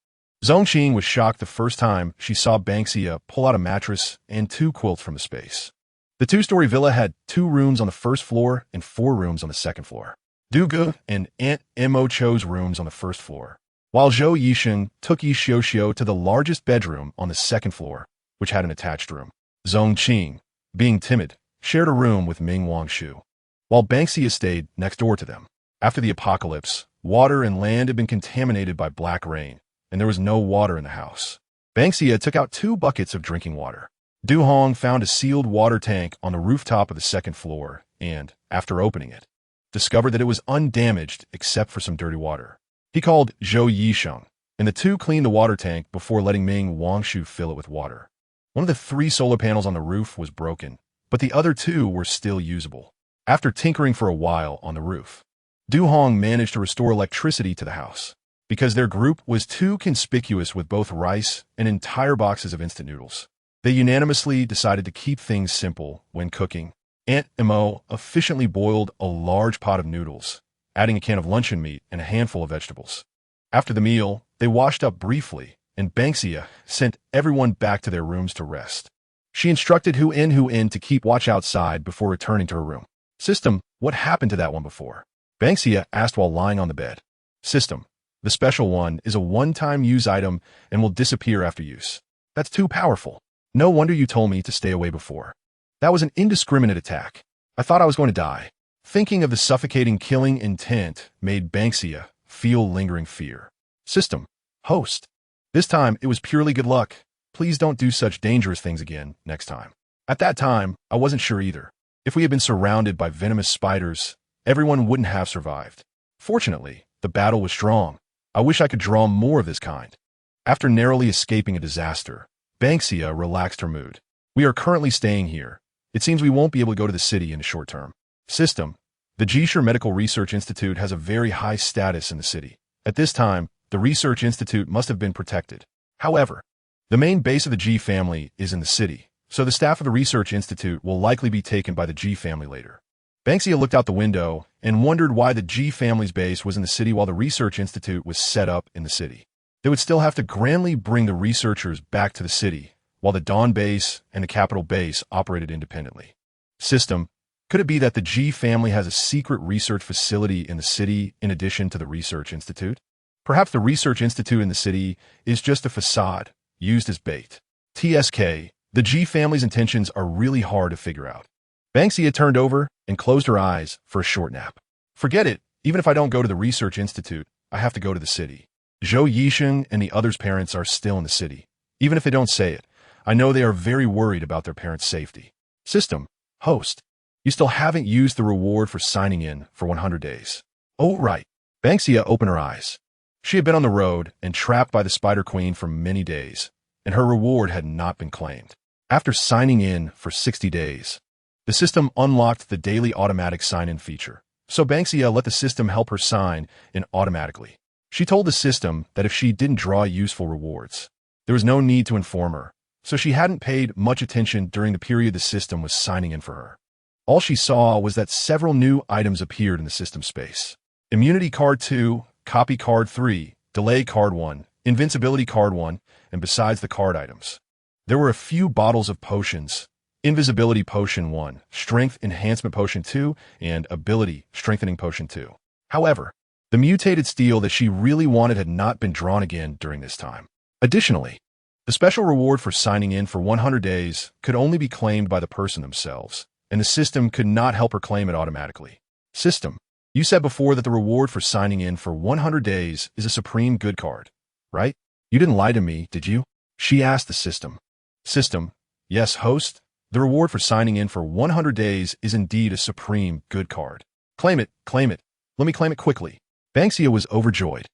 Zhongqing was shocked the first time she saw Ban Xia pull out a mattress and 2 quilts from the space. The 2-story villa had 2 rooms on the first floor and 4 rooms on the second floor. Du Ge and Aunt Mo chose rooms on the first floor, while Zhou Yisheng took Yi Xiuxiu to the largest bedroom on the second floor, which had an attached room. Zhongqing, being timid, shared a room with Ming Wangshu, while Ban Xia stayed next door to them. After the apocalypse, water and land had been contaminated by black rain, and there was no water in the house. Ban Xia took out 2 buckets of drinking water. Du Hong found a sealed water tank on the rooftop of the second floor and, after opening it, discovered that it was undamaged except for some dirty water. He called Zhou Yisheng, and the two cleaned the water tank before letting Ming Wangshu fill it with water. One of the 3 solar panels on the roof was broken, but the other 2 were still usable. After tinkering for a while on the roof, Du Hong managed to restore electricity to the house, because their group was too conspicuous with both rice and entire boxes of instant noodles. They unanimously decided to keep things simple when cooking. Aunt Mo efficiently boiled a large pot of noodles, adding a can of luncheon meat and a handful of vegetables. After the meal, they washed up briefly, and Ban Xia sent everyone back to their rooms to rest. She instructed Huin to keep watch outside before returning to her room. "System, what happened to that one before?" Ban Xia asked while lying on the bed. "System, the special one is a one-time use item and will disappear after use. That's too powerful. No wonder you told me to stay away before. That was an indiscriminate attack. I thought I was going to die." Thinking of the suffocating killing intent made Ban Xia feel lingering fear. "System, host. This time it was purely good luck. Please don't do such dangerous things again next time." At that time, I wasn't sure either. If we had been surrounded by venomous spiders, everyone wouldn't have survived. Fortunately, the battle was strong. I wish I could draw more of this kind. After narrowly escaping a disaster, Ban Xia relaxed her mood. "We are currently staying here. It seems we won't be able to go to the city in the short term. System, the Jisher Medical Research Institute has a very high status in the city. At this time, the research institute must have been protected. However, the main base of the G family is in the city, so the staff of the Research Institute will likely be taken by the G family later. Ban Xia looked out the window and wondered why the G family's base was in the city while the Research Institute was set up in the city. They would still have to grandly bring the researchers back to the city, while the Dawn base and the Capital base operated independently. System: could it be that the G family has a secret research facility in the city in addition to the Research Institute? Perhaps the Research Institute in the city is just a facade, used as bait. TSK, the G family's intentions are really hard to figure out. Ban Xia turned over and closed her eyes for a short nap. Forget it, even if I don't go to the Research Institute, I have to go to the city. Zhou Yisheng and the others' parents are still in the city. Even if they don't say it, I know they are very worried about their parents' safety. System: host, you still haven't used the reward for signing in for 100 days. Oh, right. Ban Xia opened her eyes. She had been on the road and trapped by the Spider Queen for many days, and her reward had not been claimed. After signing in for 60 days, the system unlocked the daily automatic sign-in feature, so Ban Xia let the system help her sign in automatically. She told the system that if she didn't draw useful rewards, there was no need to inform her, so she hadn't paid much attention during the period the system was signing in for her. All she saw was that several new items appeared in the system space. Immunity Card 2, Copy Card 3, Delay Card 1, Invincibility Card 1, and besides the card items, there were a few bottles of potions: Invisibility Potion 1, Strength Enhancement Potion 2, and Ability Strengthening Potion 2. However, the mutated steel that she really wanted had not been drawn again during this time. Additionally, the special reward for signing in for 100 days could only be claimed by the person themselves, and the system could not help her claim it automatically. System: you said before that the reward for signing in for 100 days is a supreme good card, right? You didn't lie to me, did you? She asked the system. System: yes, host. The reward for signing in for 100 days is indeed a supreme good card. Claim it, claim it. Let me claim it quickly. Ban Xia was overjoyed.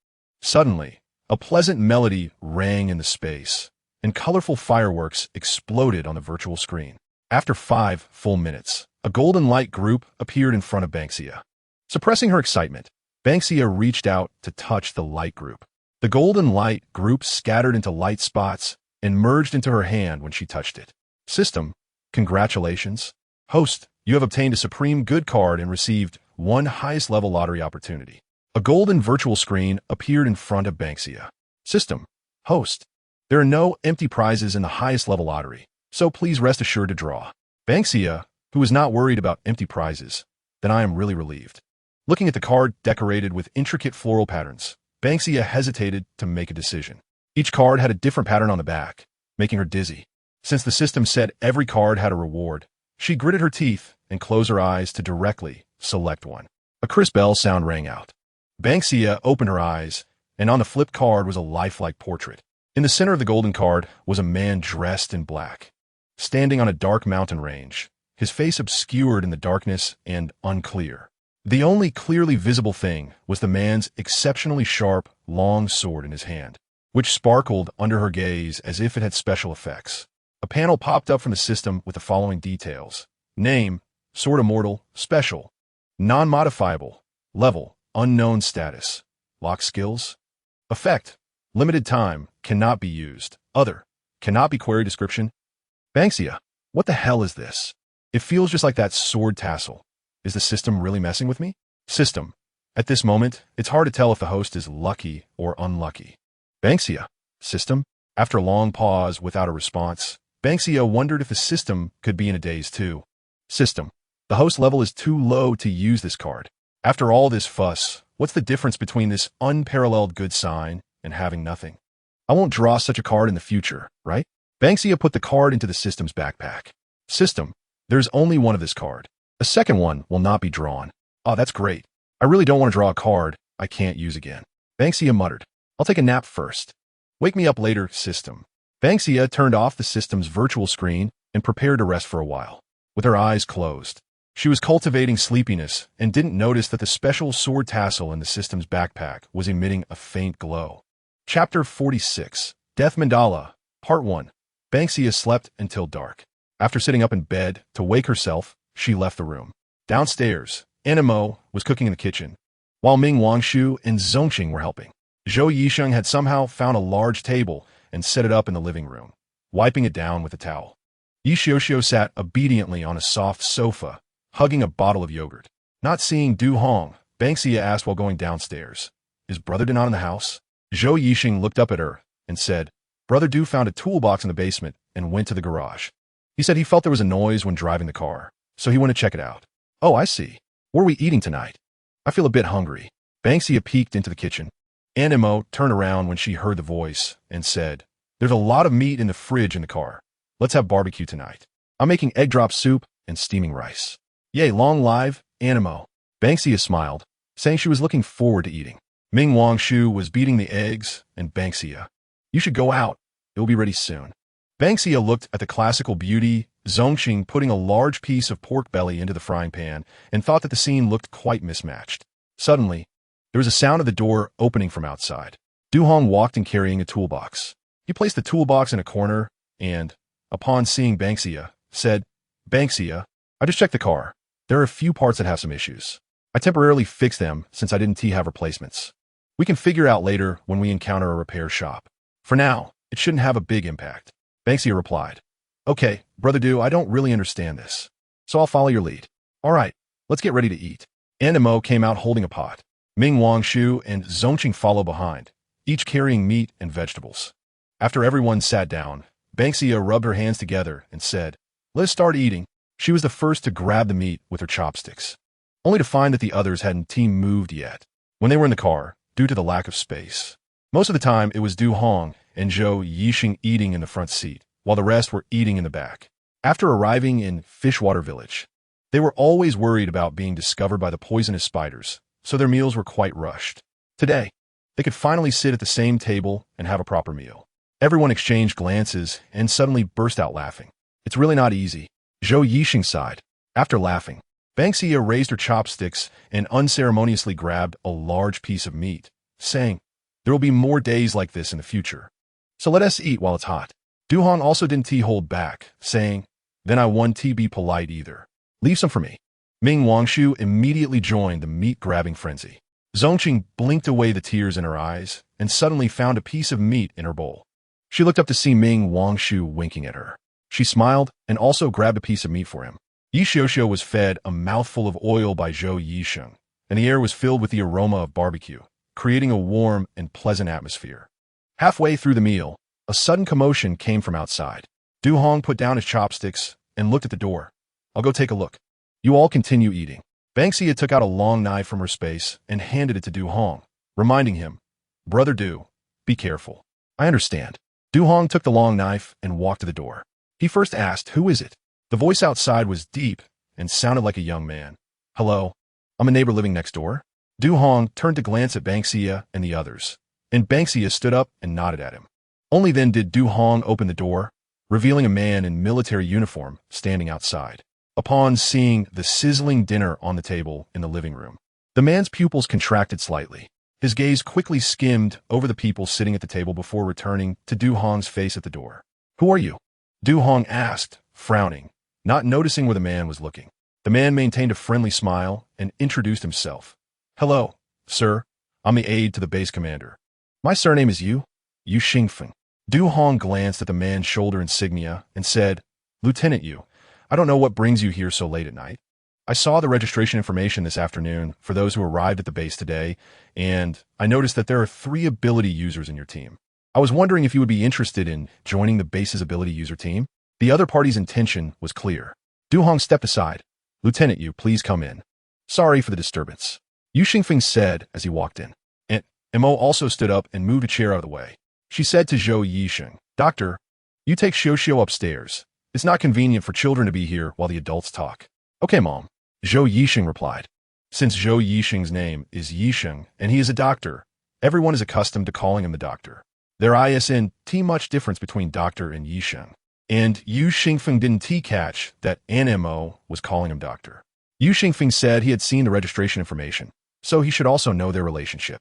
Suddenly, a pleasant melody rang in the space, and colorful fireworks exploded on the virtual screen. After 5 full minutes, a golden light group appeared in front of Ban Xia. Suppressing her excitement, Ban Xia reached out to touch the light group. The golden light group scattered into light spots and merged into her hand when she touched it. System: congratulations. Host, you have obtained a supreme good card and received one highest level lottery opportunity. A golden virtual screen appeared in front of Ban Xia. System: host, there are no empty prizes in the highest level lottery, so please rest assured to draw. Ban Xia, who was not worried about empty prizes, then I am really relieved. Looking at the card decorated with intricate floral patterns, Ban Xia hesitated to make a decision. Each card had a different pattern on the back, making her dizzy. Since the system said every card had a reward, she gritted her teeth and closed her eyes to directly select one. A crisp bell sound rang out. Ban Xia opened her eyes, and on the flipped card was a lifelike portrait. In the center of the golden card was a man dressed in black, standing on a dark mountain range, his face obscured in the darkness and unclear. The only clearly visible thing was the man's exceptionally sharp, long sword in his hand, which sparkled under her gaze as if it had special effects. A panel popped up from the system with the following details: name, Sword Immortal, special, non-modifiable, level, unknown status, lock skills, effect, limited time, cannot be used, other, cannot be queried description. Ban Xia, what the hell is this? It feels just like that sword tassel. Is the system really messing with me? System: at this moment, it's hard to tell if the host is lucky or unlucky. Ban Xia. System: after a long pause without a response, Ban Xia wondered if the system could be in a daze too. System: the host level is too low to use this card. After all this fuss, what's the difference between this unparalleled good sign and having nothing? I won't draw such a card in the future, right? Ban Xia put the card into the system's backpack. System: there's only one of this card. A second one will not be drawn. Oh, that's great. I really don't want to draw a card I can't use again. Ban Xia muttered. I'll take a nap first. Wake me up later, system. Ban Xia turned off the system's virtual screen and prepared to rest for a while. With her eyes closed, she was cultivating sleepiness and didn't notice that the special sword tassel in the system's backpack was emitting a faint glow. Chapter 46, Death Mandala, Part 1. Ban Xia slept until dark. After sitting up in bed to wake herself, she left the room. Downstairs, Animo was cooking in the kitchen, while Ming Wangshu and Zongqing were helping. Zhou Yisheng had somehow found a large table and set it up in the living room, wiping it down with a towel. Yi Xiaoxiao sat obediently on a soft sofa, hugging a bottle of yogurt. Not seeing Du Hong, Ban Xia asked while going downstairs, "Is Brother Du not in the house?" Zhou Yixing looked up at her and said, "Brother Du found a toolbox in the basement and went to the garage. He said he felt there was a noise when driving the car, so he went to check it out." "Oh, I see. What are we eating tonight? I feel a bit hungry." Ban Xia peeked into the kitchen. Animo turned around when she heard the voice and said, "There's a lot of meat in the fridge in the car. Let's have barbecue tonight. I'm making egg drop soup and steaming rice." "Yay, long live, Animo." Ban Xia smiled, saying she was looking forward to eating. Ming Wangshu was beating the eggs, and Ban Xia, "You should go out. It will be ready soon." Ban Xia looked at the classical beauty, Zongqing putting a large piece of pork belly into the frying pan, and thought that the scene looked quite mismatched. Suddenly, there was a sound of the door opening from outside. Du Hong walked in carrying a toolbox. He placed the toolbox in a corner and, upon seeing Ban Xia, said, "Ban Xia, I just checked the car. There are a few parts that have some issues. I temporarily fixed them since I didn't have replacements. We can figure out later when we encounter a repair shop. For now, it shouldn't have a big impact." Ban Xia replied, "Okay, Brother Du, I don't really understand this, so I'll follow your lead. All right, let's get ready to eat." Animo came out holding a pot. Ming Wangshu and Zongqing followed behind, each carrying meat and vegetables. After everyone sat down, Ban Xia rubbed her hands together and said, "Let's start eating." She was the first to grab the meat with her chopsticks, only to find that the others hadn't moved yet. When they were in the car, due to the lack of space, most of the time it was Du Hong and Zhou Yixing eating in the front seat, while the rest were eating in the back. After arriving in Fishwater Village, they were always worried about being discovered by the poisonous spiders, so their meals were quite rushed. Today, they could finally sit at the same table and have a proper meal. Everyone exchanged glances and suddenly burst out laughing. "It's really not easy," Zhou Yixing sighed. After laughing, Ban Xia raised her chopsticks and unceremoniously grabbed a large piece of meat, saying, "There will be more days like this in the future, so let us eat while it's hot." Du Hong also didn't hold back, saying, "Then I won't be polite either. Leave some for me." Ming Wangshu immediately joined the meat-grabbing frenzy. Zongqing blinked away the tears in her eyes and suddenly found a piece of meat in her bowl. She looked up to see Ming Wangshu winking at her. She smiled and also grabbed a piece of meat for him. Yi Xiaoxiao was fed a mouthful of oil by Zhou Yixing, and the air was filled with the aroma of barbecue, creating a warm and pleasant atmosphere. Halfway through the meal, a sudden commotion came from outside. Du Hong put down his chopsticks and looked at the door. "I'll go take a look. You all continue eating." Ban Xia took out a long knife from her space and handed it to Du Hong, reminding him, "Brother Du, be careful." "I understand." Du Hong took the long knife and walked to the door. He first asked, "Who is it?" The voice outside was deep and sounded like a young man. "Hello, I'm a neighbor living next door." Du Hong turned to glance at Ban Xia and the others, and Ban Xia stood up and nodded at him. Only then did Du Hong open the door, revealing a man in military uniform standing outside. Upon seeing the sizzling dinner on the table in the living room, the man's pupils contracted slightly. His gaze quickly skimmed over the people sitting at the table before returning to Du Hong's face at the door. "Who are you?" Du Hong asked, frowning, not noticing where the man was looking. The man maintained a friendly smile and introduced himself. "Hello, sir. I'm the aide to the base commander. My surname is Yu Xingfeng." Du Hong glanced at the man's shoulder insignia and said, "Lieutenant Yu, I don't know what brings you here so late at night. I saw the registration information this afternoon for those who arrived at the base today, and I noticed that there are 3 ability users in your team. I was wondering if you would be interested in joining the base's ability user team." The other party's intention was clear. Du Hong stepped aside. "Lieutenant Yu, please come in. Sorry for the disturbance," Yu Xingfeng said as he walked in. And Mo also stood up and moved a chair out of the way. She said to Zhou Yixing, "Doctor, you take Xiaoxiao upstairs. It's not convenient for children to be here while the adults talk." "Okay, Mom," Zhou Yixing replied. Since Zhou Yixing's name is Yixing and he is a doctor, everyone is accustomed to calling him the doctor. There isn't much difference between doctor and Yixing. And Yu Xingfeng didn't catch that Animo was calling him doctor. Yu Xingfeng said he had seen the registration information, so he should also know their relationship.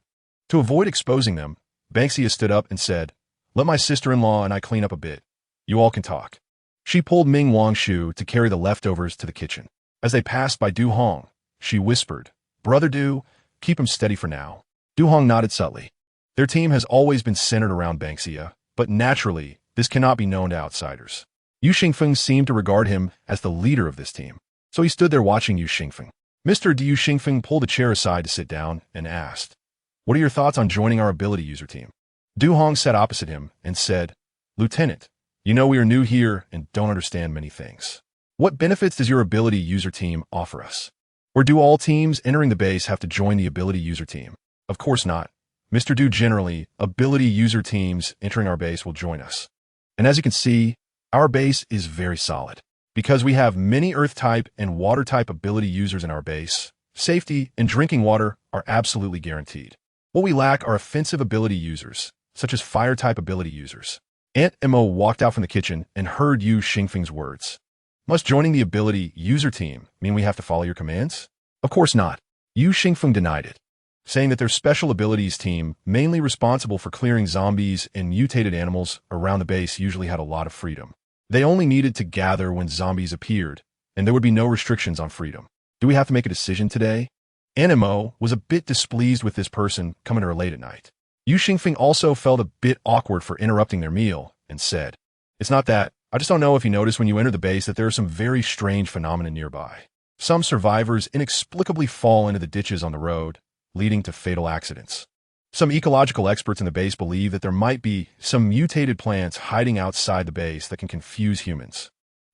To avoid exposing them, Ban Xia stood up and said, "Let my sister-in-law and I clean up a bit. You all can talk." She pulled Ming Wangshu to carry the leftovers to the kitchen. As they passed by Du Hong, she whispered, "Brother Du, keep him steady for now." Du Hong nodded subtly. Their team has always been centered around Ban Xia, but naturally, this cannot be known to outsiders. Yu Xingfeng seemed to regard him as the leader of this team, so he stood there watching Yu Xingfeng. Mr. Yu Xingfeng pulled a chair aside to sit down and asked, "What are your thoughts on joining our ability user team?" Du Hong sat opposite him and said, "Lieutenant, you know we are new here and don't understand many things. What benefits does your ability user team offer us? Or do all teams entering the base have to join the ability user team?" "Of course not. Mr. Du, generally, ability user teams entering our base will join us. And as you can see, our base is very solid. Because we have many Earth-type and Water-type ability users in our base, safety and drinking water are absolutely guaranteed. What we lack are offensive ability users, such as Fire-type ability users." Aunt Mo walked out from the kitchen and heard Yu Xingfeng's words. "Must joining the ability user team mean we have to follow your commands?" "Of course not." Yu Xingfeng denied it, saying that their special abilities team, mainly responsible for clearing zombies and mutated animals around the base, usually had a lot of freedom. They only needed to gather when zombies appeared, and there would be no restrictions on freedom. "Do we have to make a decision today?" Animo was a bit displeased with this person coming to her late at night. Yu Xingfeng also felt a bit awkward for interrupting their meal and said, "It's not that. I just don't know if you noticed when you enter the base that there are some very strange phenomena nearby. Some survivors inexplicably fall into the ditches on the road, leading to fatal accidents. Some ecological experts in the base believe that there might be some mutated plants hiding outside the base that can confuse humans.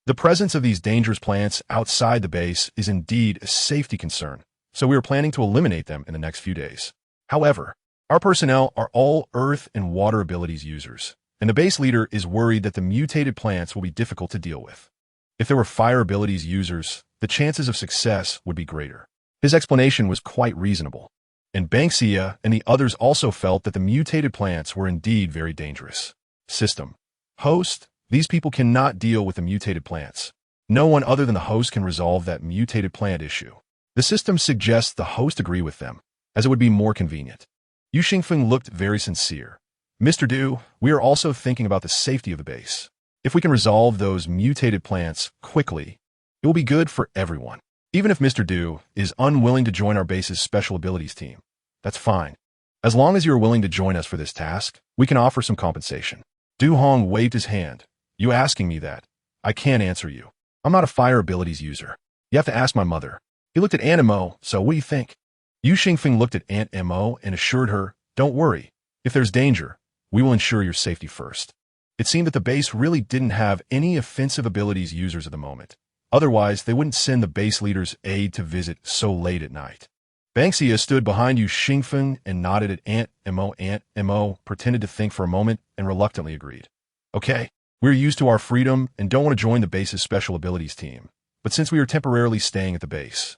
The presence of these dangerous plants outside the base is indeed a safety concern, so we are planning to eliminate them in the next few days. However, our personnel are all earth and water abilities users, and the base leader is worried that the mutated plants will be difficult to deal with. If there were fire abilities users, the chances of success would be greater." His explanation was quite reasonable, and Ban Xia and the others also felt that the mutated plants were indeed very dangerous. System. Host, these people cannot deal with the mutated plants. No one other than the host can resolve that mutated plant issue. The system suggests the host agree with them, as it would be more convenient. Yu Xingfeng looked very sincere. "Mr. Du, we are also thinking about the safety of the base. If we can resolve those mutated plants quickly, it will be good for everyone. Even if Mr. Du is unwilling to join our base's special abilities team, that's fine. As long as you are willing to join us for this task, we can offer some compensation." Du Hong waved his hand. "You asking me that? I can't answer you. I'm not a fire abilities user. You have to ask my mother." He looked at Aunt Mo, "So what do you think?" Yu Xingfeng looked at Aunt Mo and assured her, "Don't worry. If there's danger, we will ensure your safety first." It seemed that the base really didn't have any offensive abilities users at the moment. Otherwise, they wouldn't send the base leader's aide to visit so late at night. Ban Xia stood behind Yu Xingfeng and nodded at Aunt Mo. Aunt Mo pretended to think for a moment and reluctantly agreed. "Okay, we're used to our freedom and don't want to join the base's special abilities team. But since we are temporarily staying at the base,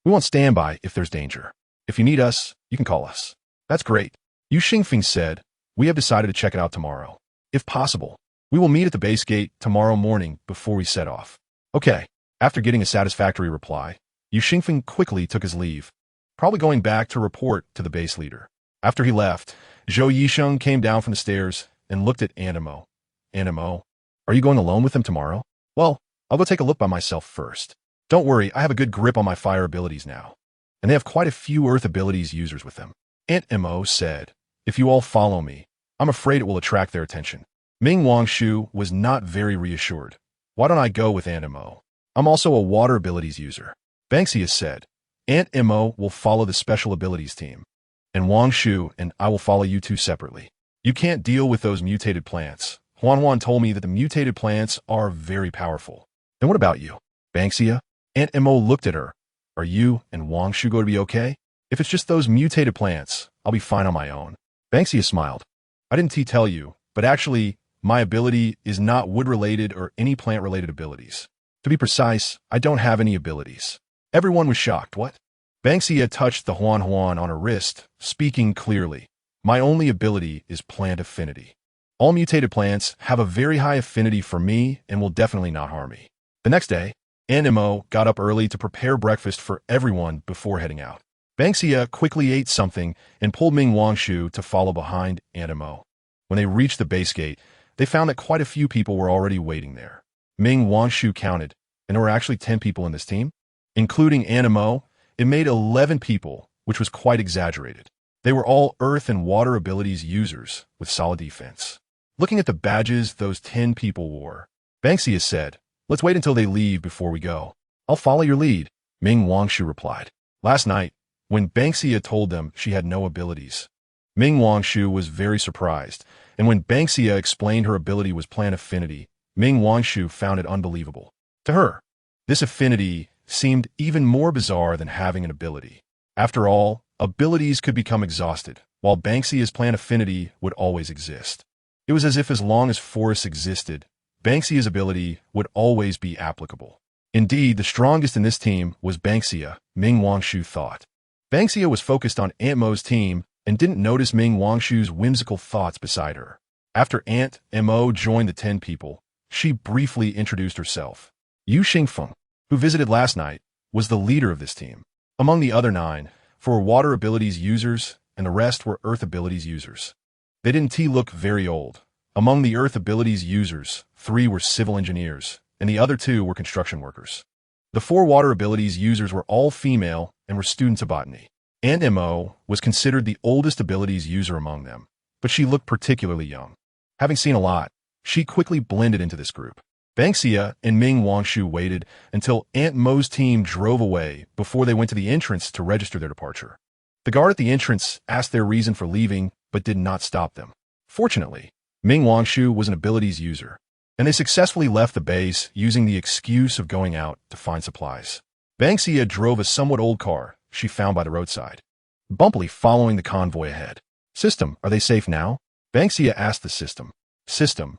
we want standby if there's danger. If you need us, you can call us." "That's great." Yu Xingfeng said, "We have decided to check it out tomorrow. If possible, we will meet at the base gate tomorrow morning before we set off." "Okay." After getting a satisfactory reply, Yu Xingfeng quickly took his leave, probably going back to report to the base leader. After he left, Zhou Yisheng came down from the stairs and looked at Animo. "Animo, are you going alone with them tomorrow?" "Well, I'll go take a look by myself first. Don't worry, I have a good grip on my fire abilities now, and they have quite a few earth abilities users with them." Aunt Mo said, "If you all follow me, I'm afraid it will attract their attention." Ming Wangshu was not very reassured. "Why don't I go with Aunt Mo? I'm also a water abilities user." Ban Xia said, "Aunt Mo will follow the special abilities team, and Wangshu and I will follow you two separately. You can't deal with those mutated plants. Huan told me that the mutated plants are very powerful." "And what about you, Ban Xia?" Aunt Mo looked at her. "Are you and Wangshu going to be okay? If it's just those mutated plants, I'll be fine on my own." Ban Xia smiled. "I didn't tell you, but actually, my ability is not wood-related or any plant-related abilities. To be precise, I don't have any abilities." Everyone was shocked. "What?" Ban Xia touched the Huan on her wrist, speaking clearly. "My only ability is plant affinity. All mutated plants have a very high affinity for me and will definitely not harm me." The next day, Animo got up early to prepare breakfast for everyone before heading out. Ban Xia quickly ate something and pulled Ming Wangshu to follow behind Animo. When they reached the base gate, they found that quite a few people were already waiting there. Ming Wangshu counted, and there were actually 10 people in this team. Including Animo, it made 11 people, which was quite exaggerated. They were all earth and water abilities users with solid defense. Looking at the badges those 10 people wore, Ban Xia said, let's wait until they leave before we go. I'll follow your lead, Ming Wangshu replied. Last night, when Ban Xia told them she had no abilities, Ming Wangshu was very surprised, and when Ban Xia explained her ability was plant affinity, Ming Wangshu found it unbelievable. To her, this affinity seemed even more bizarre than having an ability. After all, abilities could become exhausted, while Ban Xia's plant affinity would always exist. It was as if as long as forests existed, Ban Xia's ability would always be applicable. Indeed, the strongest in this team was Ban Xia, Ming Wangshu thought. Ban Xia was focused on Aunt Mo's team and didn't notice Ming Wangshu's whimsical thoughts beside her. After Aunt Mo joined the 10 people, she briefly introduced herself. Ling Feng, who visited last night, was the leader of this team. Among the other 9, 4 were water abilities users, and the rest were earth abilities users. They didn't look very old. Among the earth abilities users, 3 were civil engineers, and the other 2 were construction workers. The 4 water abilities users were all female and were students of botany. Aunt Mo was considered the oldest abilities user among them, but she looked particularly young. Having seen a lot, she quickly blended into this group. Ban Xia and Ming Wangshu waited until Aunt Mo's team drove away before they went to the entrance to register their departure. The guard at the entrance asked their reason for leaving, but did not stop them. Fortunately, Ming Wangshu was an abilities user, and they successfully left the base using the excuse of going out to find supplies. Ban Xia drove a somewhat old car she found by the roadside, bumpily following the convoy ahead. System, are they safe now? Ban Xia asked the system. System,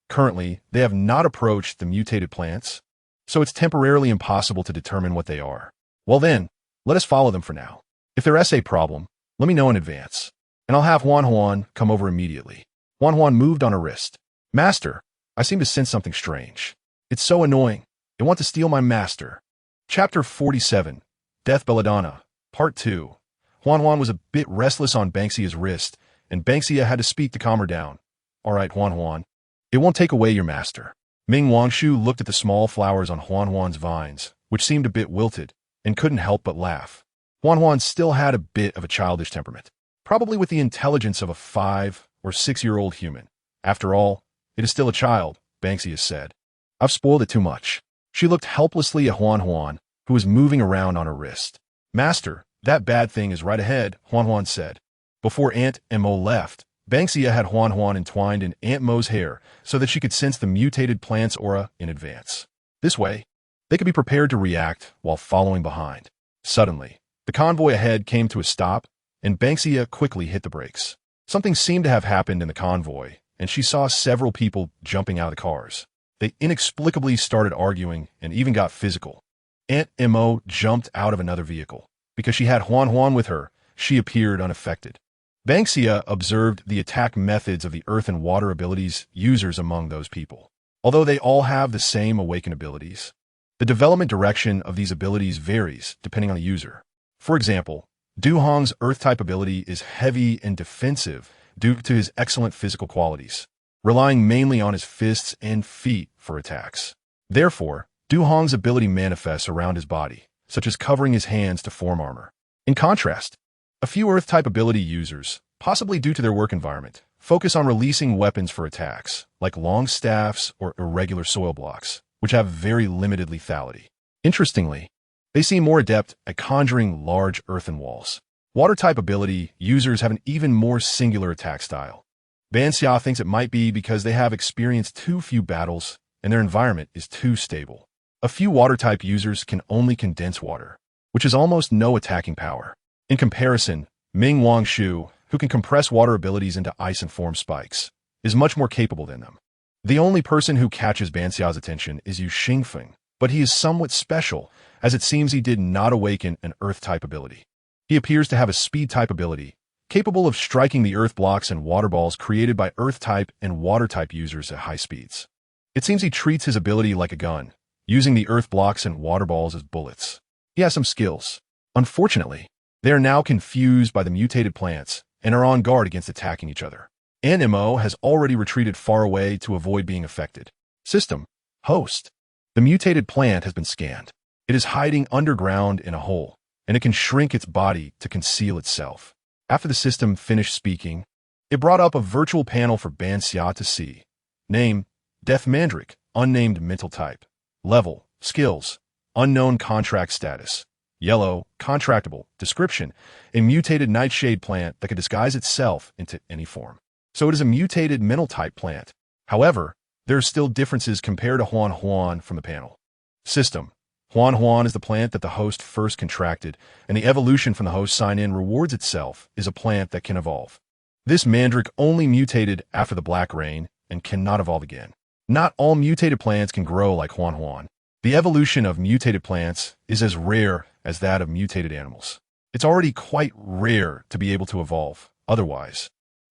currently, they have not approached the mutated plants, so it's temporarily impossible to determine what they are. Well then, let us follow them for now. If there's a problem, let me know in advance, and I'll have Huan come over immediately. Huan moved on her wrist. Master, I seem to sense something strange. It's so annoying. They want to steal my master. Chapter 47, Death Belladonna, Part 2. Huan was a bit restless on Ban Xia's wrist, and Ban Xia had to speak to calm her down. All right, Huan. It won't take away your master. Ming Wangshu looked at the small flowers on Huan's vines, which seemed a bit wilted, and couldn't help but laugh. Huan still had a bit of a childish temperament, probably with the intelligence of a 5 or 6-year-old human. After all, it is still a child, Ban Xia said. I've spoiled it too much. She looked helplessly at Huan, who was moving around on her wrist. Master, that bad thing is right ahead, Huan said. Before Aunt Mo left, Ban Xia had Huan entwined in Aunt Mo's hair so that she could sense the mutated plant's aura in advance. This way, they could be prepared to react while following behind. Suddenly, the convoy ahead came to a stop, and Ban Xia quickly hit the brakes. Something seemed to have happened in the convoy, and she saw several people jumping out of the cars. They inexplicably started arguing and even got physical. Aunt Mo jumped out of another vehicle. Because she had Huan with her, she appeared unaffected. Ban Xia observed the attack methods of the earth and water abilities users among those people. Although they all have the same awakened abilities, the development direction of these abilities varies depending on the user. For example, Du Hong's earth-type ability is heavy and defensive due to his excellent physical qualities, relying mainly on his fists and feet for attacks. Therefore, Du Hong's ability manifests around his body, such as covering his hands to form armor. In contrast, a few earth-type ability users, possibly due to their work environment, focus on releasing weapons for attacks, like long staffs or irregular soil blocks, which have very limited lethality. Interestingly, they seem more adept at conjuring large earthen walls. Water-type ability users have an even more singular attack style. Ban Xia thinks it might be because they have experienced too few battles and their environment is too stable. A few water-type users can only condense water, which is almost no attacking power. In comparison, Ming Wangshu, who can compress water abilities into ice and form spikes, is much more capable than them. The only person who catches Ban Xia's attention is Ling Feng, but he is somewhat special, as it seems he did not awaken an earth-type ability. He appears to have a speed-type ability, capable of striking the earth blocks and water balls created by earth-type and water-type users at high speeds. It seems he treats his ability like a gun, using the earth blocks and water balls as bullets. He has some skills. Unfortunately, they are now confused by the mutated plants and are on guard against attacking each other. Aunt Mo has already retreated far away to avoid being affected. System. Host. The mutated plant has been scanned. It is hiding underground in a hole, and it can shrink its body to conceal itself. After the system finished speaking, it brought up a virtual panel for Ban Xia to see. Name, Death Mandric, unnamed mental type. Level, skills, unknown contract status. Yellow, contractable. Description, a mutated nightshade plant that can disguise itself into any form. So it is a mutated mental type plant. However, there are still differences compared to Huan Huan from the panel. System, Huan Huan is the plant that the host first contracted, and the evolution from the host sign-in rewards itself is a plant that can evolve. This mandrake only mutated after the Black Rain and cannot evolve again. Not all mutated plants can grow like Huan Huan. The evolution of mutated plants is as rare as that of mutated animals. It's already quite rare to be able to evolve otherwise.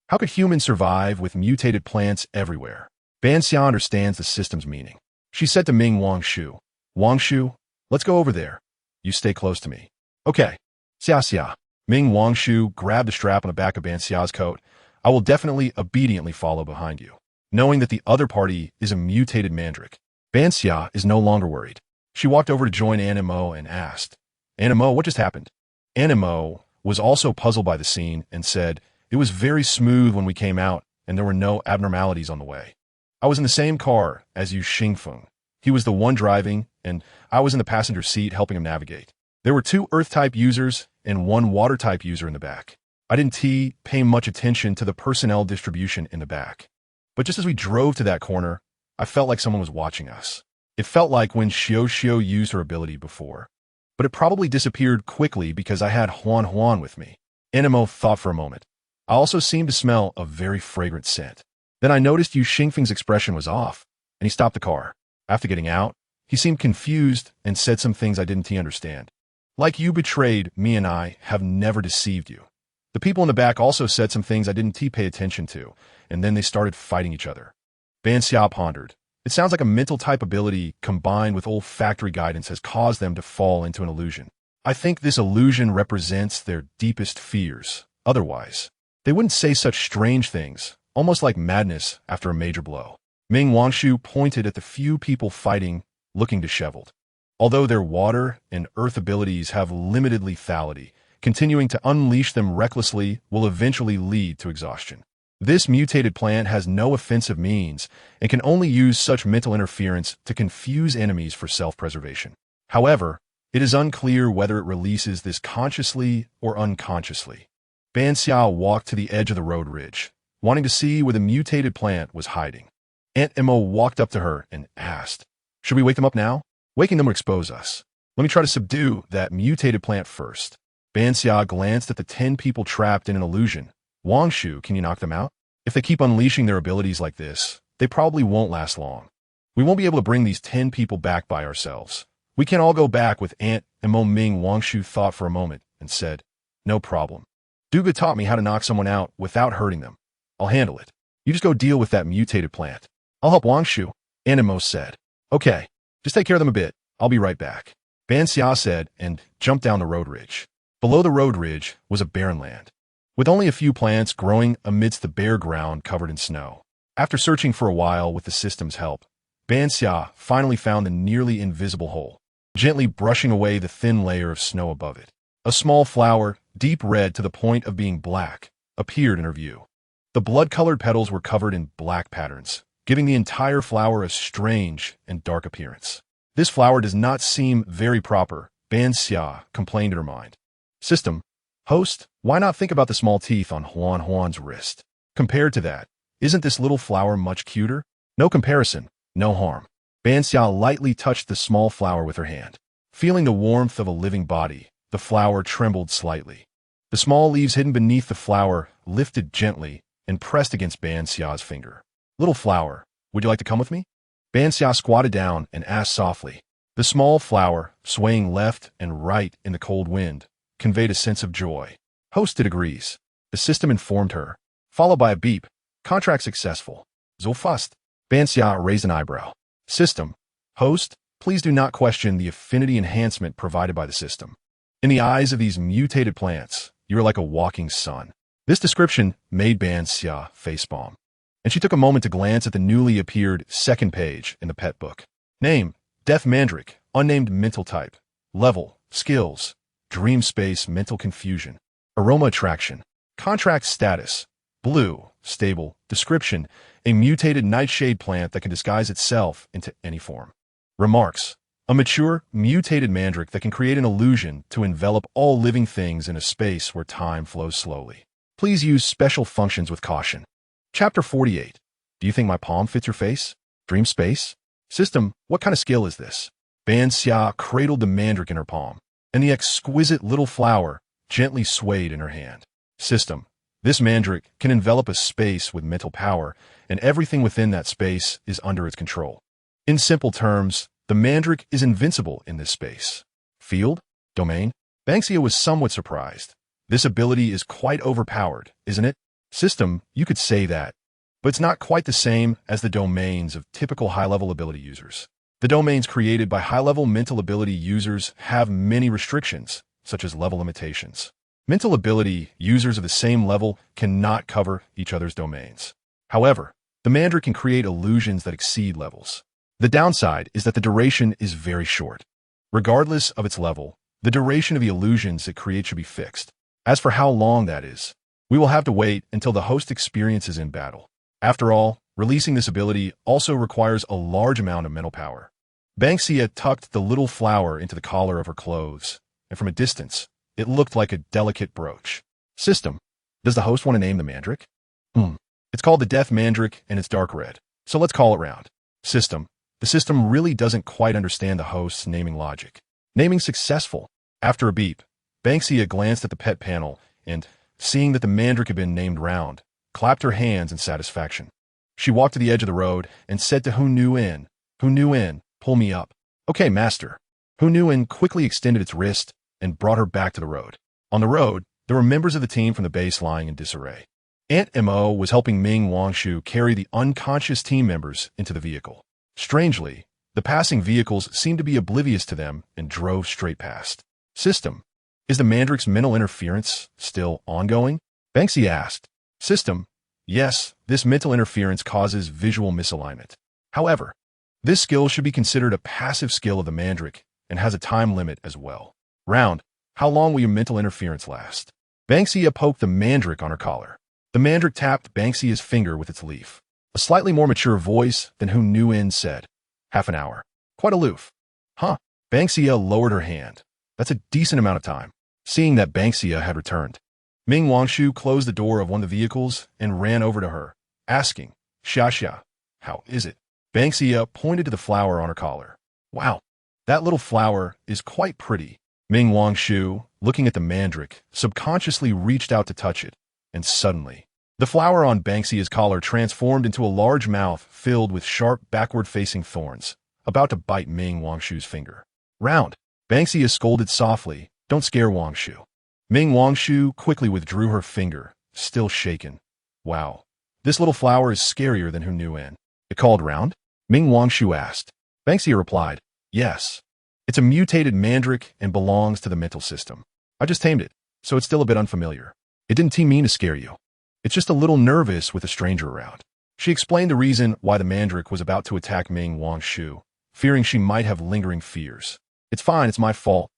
How could humans survive with mutated plants everywhere? Ban Xia understands the system's meaning. She said to Ming Wangshu, Wangshu, let's go over there. You stay close to me. Okay. Xia Xia. Ming Wangshu grabbed the strap on the back of Ban Xia's coat. I will definitely obediently follow behind you. Knowing that the other party is a mutated mandrake, Ban Xia is no longer worried. She walked over to join Animo and asked, Animo, what just happened? Animo was also puzzled by the scene and said, it was very smooth when we came out and there were no abnormalities on the way. I was in the same car as Yu Xingfeng. He was the one driving, and I was in the passenger seat helping him navigate. There were 2 Earth-type users and 1 Water-type user in the back. I didn't pay much attention to the personnel distribution in the back. But just as we drove to that corner, I felt like someone was watching us. It felt like when Xiao used her ability before. But it probably disappeared quickly because I had Huan Huan with me. Animo thought for a moment. I also seemed to smell a very fragrant scent. Then I noticed Yu Xingfeng's expression was off, and he stopped the car. After getting out, he seemed confused and said some things I didn't understand. Like you betrayed me and I have never deceived you. The people in the back also said some things I didn't pay attention to, and then they started fighting each other. Ban Xia pondered. It sounds like a mental type ability combined with olfactory guidance has caused them to fall into an illusion. I think this illusion represents their deepest fears. Otherwise, they wouldn't say such strange things, almost like madness after a major blow. Ming Wangshu pointed at the few people fighting, looking disheveled. Although their water and earth abilities have limited lethality, continuing to unleash them recklessly will eventually lead to exhaustion. This mutated plant has no offensive means and can only use such mental interference to confuse enemies for self-preservation. However, it is unclear whether it releases this consciously or unconsciously. Ban Xia walked to the edge of the road ridge, wanting to see where the mutated plant was hiding. Aunt Emma walked up to her and asked, should we wake them up now? Waking them would expose us. Let me try to subdue that mutated plant first. Ban Xia glanced at the 10 people trapped in an illusion. Wangshu, can you knock them out? If they keep unleashing their abilities like this, they probably won't last long. We won't be able to bring these 10 people back by ourselves. We can't all go back with Aunt Emma. Ming Wangshu thought for a moment and said, no problem. Duga taught me how to knock someone out without hurting them. I'll handle it. You just go deal with that mutated plant. I'll help Wangshu, Animo said. Okay, just take care of them a bit. I'll be right back. Ban Xia said and jumped down the road ridge. Below the road ridge was a barren land, with only a few plants growing amidst the bare ground covered in snow. After searching for a while with the system's help, Ban Xia finally found the nearly invisible hole, gently brushing away the thin layer of snow above it. A small flower, deep red to the point of being black, appeared in her view. The blood-colored petals were covered in black patterns, giving the entire flower a strange and dark appearance. This flower does not seem very proper, Ban Xia complained in her mind. System, host, why not think about the small teeth on Huan Huan's wrist? Compared to that, isn't this little flower much cuter? No comparison, no harm. Ban Xia lightly touched the small flower with her hand. Feeling the warmth of a living body, the flower trembled slightly. The small leaves hidden beneath the flower lifted gently and pressed against Ban Xia's finger. Little flower, would you like to come with me? Ban Xia squatted down and asked softly. The small flower, swaying left and right in the cold wind, conveyed a sense of joy. Host agrees. The system informed her, followed by a beep. Contract successful. So fast. Ban Xia raised an eyebrow. System, host, please do not question the affinity enhancement provided by the system. In the eyes of these mutated plants, you are like a walking sun. This description made Ban Xia facepalm, and she took a moment to glance at the newly appeared second page in the pet book. Name, Death Mandrake, unnamed mental type. Level, skills, dream space mental confusion. Aroma attraction. Contract status, blue, stable. Description: a mutated nightshade plant that can disguise itself into any form. Remarks: a mature, mutated mandrake that can create an illusion to envelop all living things in a space where time flows slowly. Please use special functions with caution. Chapter 48. Do you think my palm fits your face? Dream space? System: what kind of skill is this? Ban Xia cradled the mandrake in her palm, and the exquisite little flower gently swayed in her hand. System: this mandrake can envelop a space with mental power, and everything within that space is under its control. In simple terms, the mandrake is invincible in this space. Field? Domain? Ban Xia was somewhat surprised. This ability is quite overpowered, isn't it? System: you could say that, but it's not quite the same as the domains of typical high-level ability users. The domains created by high-level mental ability users have many restrictions, such as level limitations. Mental ability users of the same level cannot cover each other's domains. However, the mandrake can create illusions that exceed levels. The downside is that the duration is very short. Regardless of its level, the duration of the illusions it creates should be fixed. As for how long that is, we will have to wait until the host experiences in battle. After all, releasing this ability also requires a large amount of mental power. Ban Xia tucked the little flower into the collar of her clothes, and from a distance, it looked like a delicate brooch. System: does the host want to name the mandrake? It's called the Death Mandrake, and it's dark red, so let's call it Round. System: the system really doesn't quite understand the host's naming logic. Naming successful. After a beep, Ban Xia glanced at the pet panel and, seeing that the mandrake had been named Round, clapped her hands in satisfaction. She walked to the edge of the road and said to Hu Nuin, pull me up. Okay, master. Hu Nuin quickly extended its wrist and brought her back to the road. On the road, there were members of the team from the base lying in disarray. Aunt Mo was helping Ming Wangshu carry the unconscious team members into the vehicle. Strangely, the passing vehicles seemed to be oblivious to them and drove straight past. System: is the mandrake's mental interference still ongoing? Ban Xia asked. System: yes, this mental interference causes visual misalignment. However, this skill should be considered a passive skill of the mandrake and has a time limit as well. Round: how long will your mental interference last? Ban Xia poked the mandrake on her collar. The mandrake tapped Ban Xia's finger with its leaf. A slightly more mature voice than Hu Nuin said, half an hour. Quite aloof. Huh. Ban Xia lowered her hand. That's a decent amount of time. Seeing that Ban Xia had returned, Ming Wangshu closed the door of one of the vehicles and ran over to her, asking, Xia, how is it? Ban Xia pointed to the flower on her collar. Wow, that little flower is quite pretty. Ming Wangshu, looking at the mandrake, subconsciously reached out to touch it, and suddenly, the flower on Ban Xia's collar transformed into a large mouth filled with sharp backward-facing thorns, about to bite Ming Wangshu's finger. Round. Ban Xia scolded softly, don't scare Wangshu. Ming Wangshu quickly withdrew her finger, still shaken. Wow, this little flower is scarier than Hu Nuin. It called Round? Ming Wangshu asked. Ban Xia replied, yes. It's a mutated mandrake and belongs to the mental system. I just tamed it, so it's still a bit unfamiliar. It didn't mean to scare you. It's just a little nervous with a stranger around. She explained the reason why the mandrake was about to attack Ming Wangshu, fearing she might have lingering fears. It's fine, it's my fault.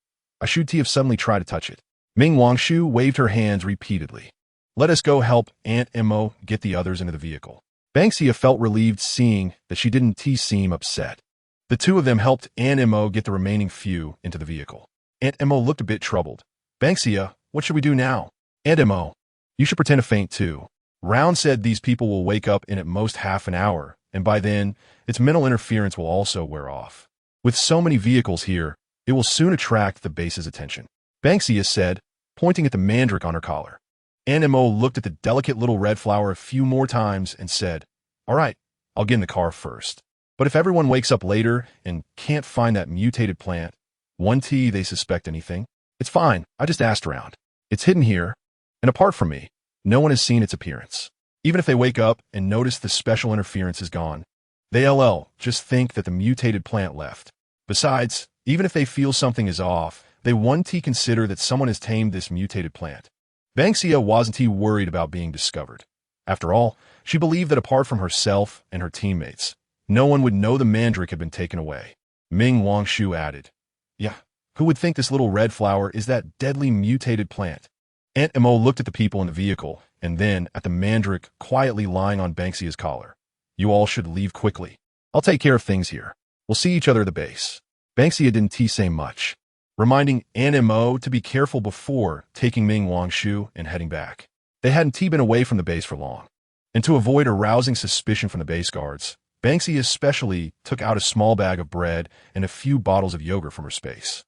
I should have suddenly tried to touch it. Ming Wangshu waved her hands repeatedly. Let us go help Aunt Mo get the others into the vehicle. Ban Xia felt relieved seeing that she didn't seem upset. The two of them helped Aunt Mo get the remaining few into the vehicle. Aunt Mo looked a bit troubled. Ban Xia, what should we do now? Aunt Mo, you should pretend to faint too. Round said these people will wake up in at most half an hour, and by then, its mental interference will also wear off. With so many vehicles here, it will soon attract the base's attention. Ban Xia said, pointing at the mandrake on her collar. Aunt Mo looked at the delicate little red flower a few more times and said, all right, I'll get in the car first. But if everyone wakes up later and can't find that mutated plant, they suspect anything? It's fine, I just asked around. It's hidden here, and apart from me, no one has seen its appearance. Even if they wake up and notice the special interference is gone, they'll just think that the mutated plant left. Besides, even if they feel something is off, they consider that someone has tamed this mutated plant. Ban Xia wasn't worried about being discovered. After all, she believed that apart from herself and her teammates, no one would know the mandrake had been taken away. Ming Wangshu added, yeah, who would think this little red flower is that deadly mutated plant? Aunt Mo looked at the people in the vehicle and then at the mandrake quietly lying on Ban Xia's collar. You all should leave quickly. I'll take care of things here. We'll see each other at the base. Ban Xia didn't say much, reminding Mo to be careful before taking Ming Wangshu and heading back. They hadn't been away from the base for long, and to avoid arousing suspicion from the base guards, Ban Xia especially took out a small bag of bread and a few bottles of yogurt from her space.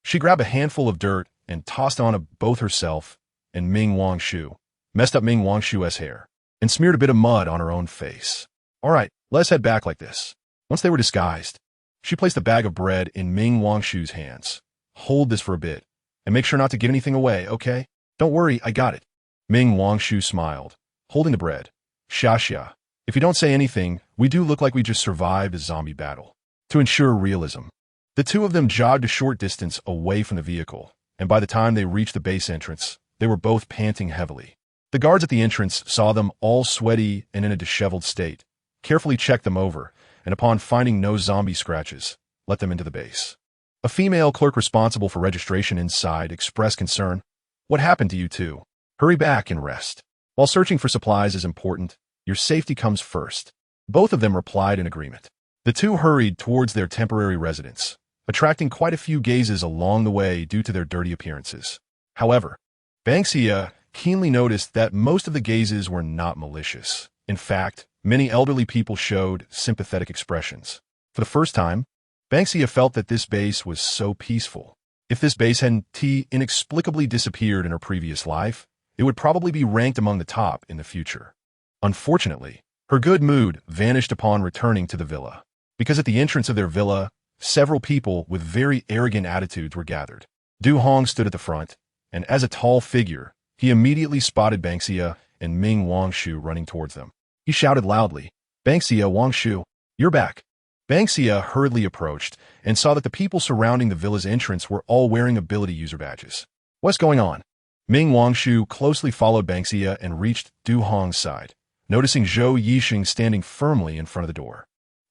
She grabbed a handful of dirt and tossed on both herself and Ming Wangshu, messed up Ming Wangshu's hair, and smeared a bit of mud on her own face. All right, let's head back like this. Once they were disguised, she placed the bag of bread in Ming Wangshu's hands. Hold this for a bit, and make sure not to give anything away, okay? Don't worry, I got it. Ming Wangshu smiled, holding the bread. Xia, if you don't say anything, we do look like we just survived a zombie battle. To ensure realism, the two of them jogged a short distance away from the vehicle, and by the time they reached the base entrance, they were both panting heavily. The guards at the entrance saw them all sweaty and in a disheveled state, carefully checked them over, and upon finding no zombie scratches, let them into the base. A female clerk responsible for registration inside expressed concern. What happened to you two? Hurry back and rest. While searching for supplies is important, your safety comes first. Both of them replied in agreement. The two hurried towards their temporary residence, attracting quite a few gazes along the way due to their dirty appearances. However, Ban Xia keenly noticed that most of the gazes were not malicious. In fact, many elderly people showed sympathetic expressions. For the first time, Ban Xia felt that this base was so peaceful. If this base hadn't inexplicably disappeared in her previous life, it would probably be ranked among the top in the future. Unfortunately, her good mood vanished upon returning to the villa, because at the entrance of their villa, several people with very arrogant attitudes were gathered. Du Hong stood at the front, and as a tall figure, he immediately spotted Ban Xia and Ming Wangshu running towards them. He shouted loudly, Ban Xia, Wangshu, you're back. Ban Xia hurriedly approached and saw that the people surrounding the villa's entrance were all wearing ability user badges. What's going on? Ming Wangshu closely followed Ban Xia and reached Du Hong's side, noticing Zhou Yixing standing firmly in front of the door.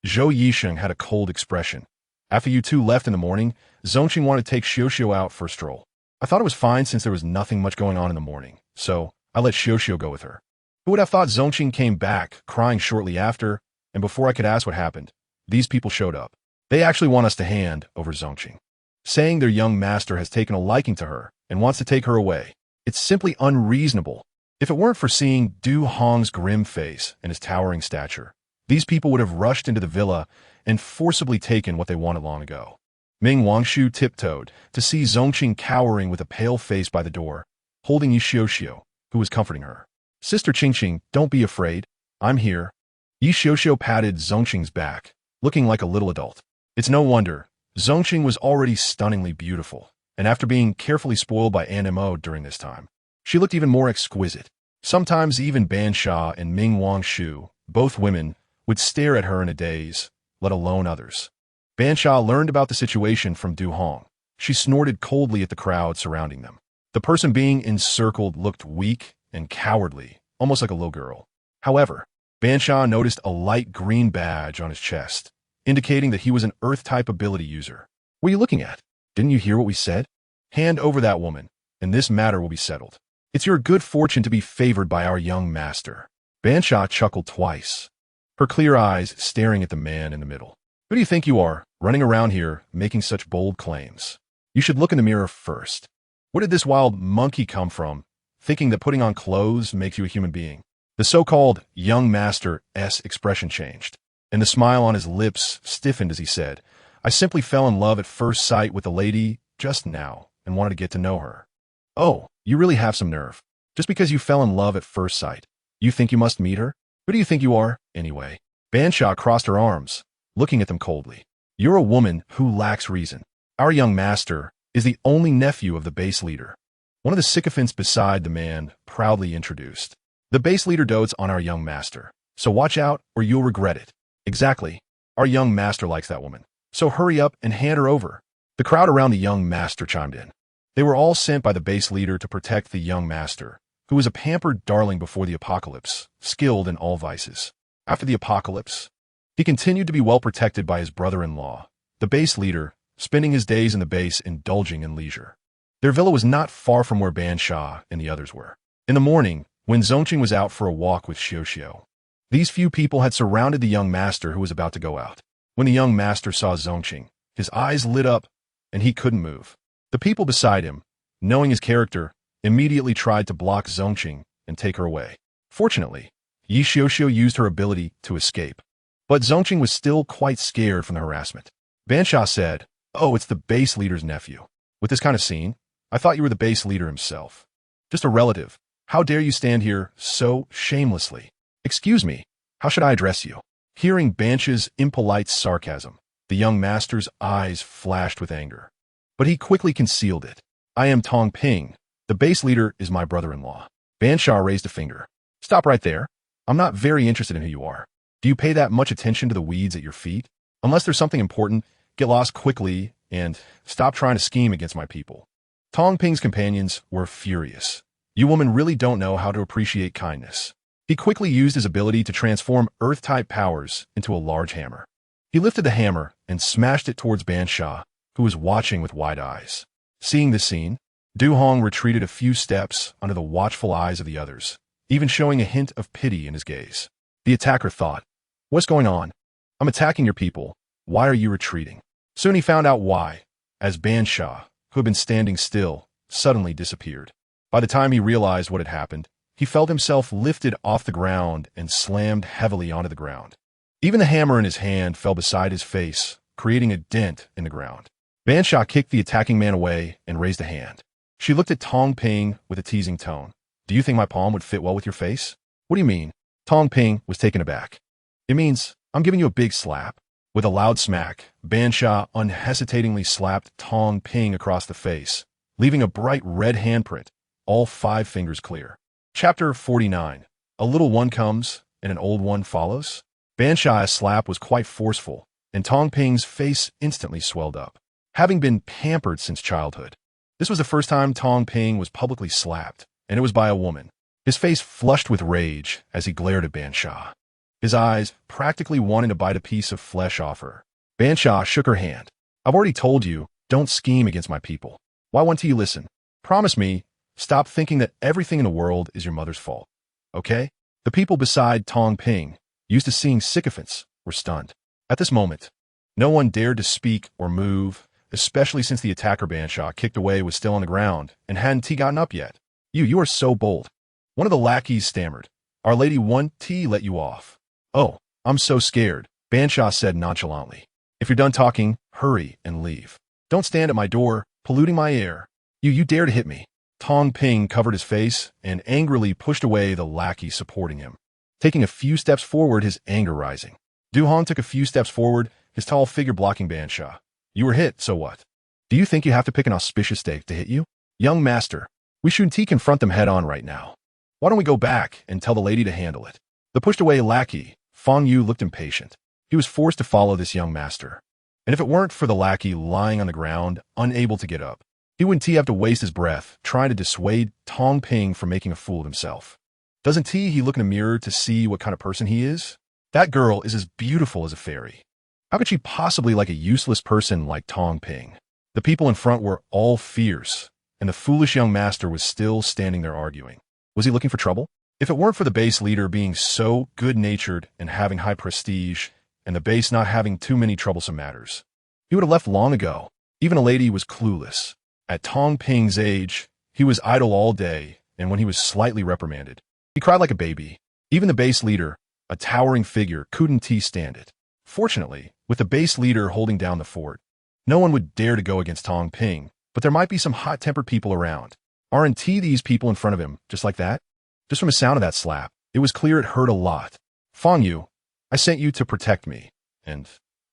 Zhou Yixing had a cold expression. After you two left in the morning, Zongqing wanted to take Xiuxiu out for a stroll. I thought it was fine since there was nothing much going on in the morning, so I let Xiuxiu go with her. Who would have thought Zongqing came back, crying shortly after, and before I could ask what happened, these people showed up. They actually want us to hand over Zongqing, saying their young master has taken a liking to her and wants to take her away. It's simply unreasonable. If it weren't for seeing Du Hong's grim face and his towering stature, these people would have rushed into the villa and forcibly taken what they wanted long ago. Ming Wangshu tiptoed to see Zongqing cowering with a pale face by the door, holding Xiuxiu, who was comforting her. Sister Qingqing, don't be afraid. I'm here. Xiuxiu patted Zongqing's back, looking like a little adult. It's no wonder. Zongqing was already stunningly beautiful, and after being carefully spoiled by Mo during this time, she looked even more exquisite. Sometimes even Ban Xia and Ming Wangshu, both women, would stare at her in a daze, let alone others. Ban Xia learned about the situation from Du Hong. She snorted coldly at the crowd surrounding them. The person being encircled looked weak and cowardly, almost like a little girl. However, Ban Xia noticed a light green badge on his chest, indicating that he was an Earth-type ability user. What are you looking at? Didn't you hear what we said? Hand over that woman, and this matter will be settled. It's your good fortune to be favored by our young master. Ban Xia chuckled twice, her clear eyes staring at the man in the middle. Who do you think you are, running around here, making such bold claims? You should look in the mirror first. Where did this wild monkey come from, thinking that putting on clothes makes you a human being? The so-called young master's expression changed, and the smile on his lips stiffened as he said, I simply fell in love at first sight with the lady just now and wanted to get to know her. Oh, you really have some nerve. Just because you fell in love at first sight, you think you must meet her? Who do you think you are, anyway? Ban Xia crossed her arms, looking at them coldly. You're a woman who lacks reason. Our young master is the only nephew of the base leader. One of the sycophants beside the man proudly introduced. The base leader dotes on our young master, so watch out or you'll regret it. Exactly. Our young master likes that woman, so hurry up and hand her over. The crowd around the young master chimed in. They were all sent by the base leader to protect the young master, who was a pampered darling before the apocalypse, skilled in all vices. After the apocalypse, he continued to be well protected by his brother-in-law, the base leader, spending his days in the base indulging in leisure. Their villa was not far from where Ban Xia and the others were. In the morning, when Zongqing was out for a walk with Xiao. These few people had surrounded the young master who was about to go out. When the young master saw Zongqing, his eyes lit up, and he couldn't move. The people beside him, knowing his character, immediately tried to block Zongqing and take her away. Fortunately, Yi Xiao used her ability to escape. But Zongqing was still quite scared from the harassment. Ban Xia said, "Oh, it's the base leader's nephew. With this kind of scene, I thought you were the base leader himself. Just a relative. How dare you stand here so shamelessly? Excuse me, how should I address you?" Hearing Ban Xia's impolite sarcasm, the young master's eyes flashed with anger. But he quickly concealed it. "I am Tong Ping. The base leader is my brother-in-law." Ban Xia raised a finger. "Stop right there. I'm not very interested in who you are. Do you pay that much attention to the weeds at your feet? Unless there's something important, get lost quickly and stop trying to scheme against my people." Tong Ping's companions were furious. "You women really don't know how to appreciate kindness." He quickly used his ability to transform earth-type powers into a large hammer. He lifted the hammer and smashed it towards Ban Xia, who was watching with wide eyes. Seeing this scene, Du Hong retreated a few steps under the watchful eyes of the others, even showing a hint of pity in his gaze. The attacker thought, "What's going on? I'm attacking your people. Why are you retreating?" Soon he found out why, as Ban Xia, who had been standing still, suddenly disappeared. By the time he realized what had happened, he felt himself lifted off the ground and slammed heavily onto the ground. Even the hammer in his hand fell beside his face, creating a dent in the ground. Ban Xia kicked the attacking man away and raised a hand. She looked at Tong Ping with a teasing tone. "Do you think my palm would fit well with your face?" "What do you mean?" Tong Ping was taken aback. "It means I'm giving you a big slap." With a loud smack, Ban Xia unhesitatingly slapped Tong Ping across the face, leaving a bright red handprint, all 5 fingers clear. Chapter 49. A little one comes, and an old one follows. Ban Xia's slap was quite forceful, and Tong Ping's face instantly swelled up. Having been pampered since childhood, this was the first time Tong Ping was publicly slapped, and it was by a woman. His face flushed with rage as he glared at Ban Xia, his eyes practically wanting to bite a piece of flesh off her. Ban Xia shook her hand. "I've already told you, don't scheme against my people. Why won't you listen? Promise me, stop thinking that everything in the world is your mother's fault. Okay?" The people beside Tong Ping, used to seeing sycophants, were stunned. At this moment, no one dared to speak or move, especially since the attacker Ban Xia kicked away was still on the ground and hadn't gotten up yet. You are so bold." One of the lackeys stammered. "Our Lady won't let you off." "Oh, I'm so scared," Ban Xia said nonchalantly. "If you're done talking, hurry and leave. Don't stand at my door, polluting my air. You dare to hit me." Tong Ping covered his face and angrily pushed away the lackey supporting him, taking a few steps forward, his anger rising. Du Hong took a few steps forward, his tall figure blocking Ban Xia. "You were hit, so what? Do you think you have to pick an auspicious day to hit you? Young master, we shouldn't confront them head on right now. Why don't we go back and tell the lady to handle it?" The pushed-away lackey, Feng Yu, looked impatient. He was forced to follow this young master. And if it weren't for the lackey lying on the ground, unable to get up, he wouldn't have to waste his breath trying to dissuade Tong Ping from making a fool of himself. Doesn't he look in a mirror to see what kind of person he is? That girl is as beautiful as a fairy. How could she possibly like a useless person like Tong Ping? The people in front were all fierce, and the foolish young master was still standing there arguing. Was he looking for trouble? If it weren't for the base leader being so good-natured and having high prestige, and the base not having too many troublesome matters, he would have left long ago. Even a lady was clueless. At Tong Ping's age, he was idle all day, and when he was slightly reprimanded, he cried like a baby. Even the base leader, a towering figure, couldn't stand it. Fortunately, with the base leader holding down the fort, no one would dare to go against Tong Ping, but there might be some hot-tempered people around. Aren't these people in front of him, just like that? Just from the sound of that slap, it was clear it hurt a lot. "Feng Yu, I sent you to protect me, and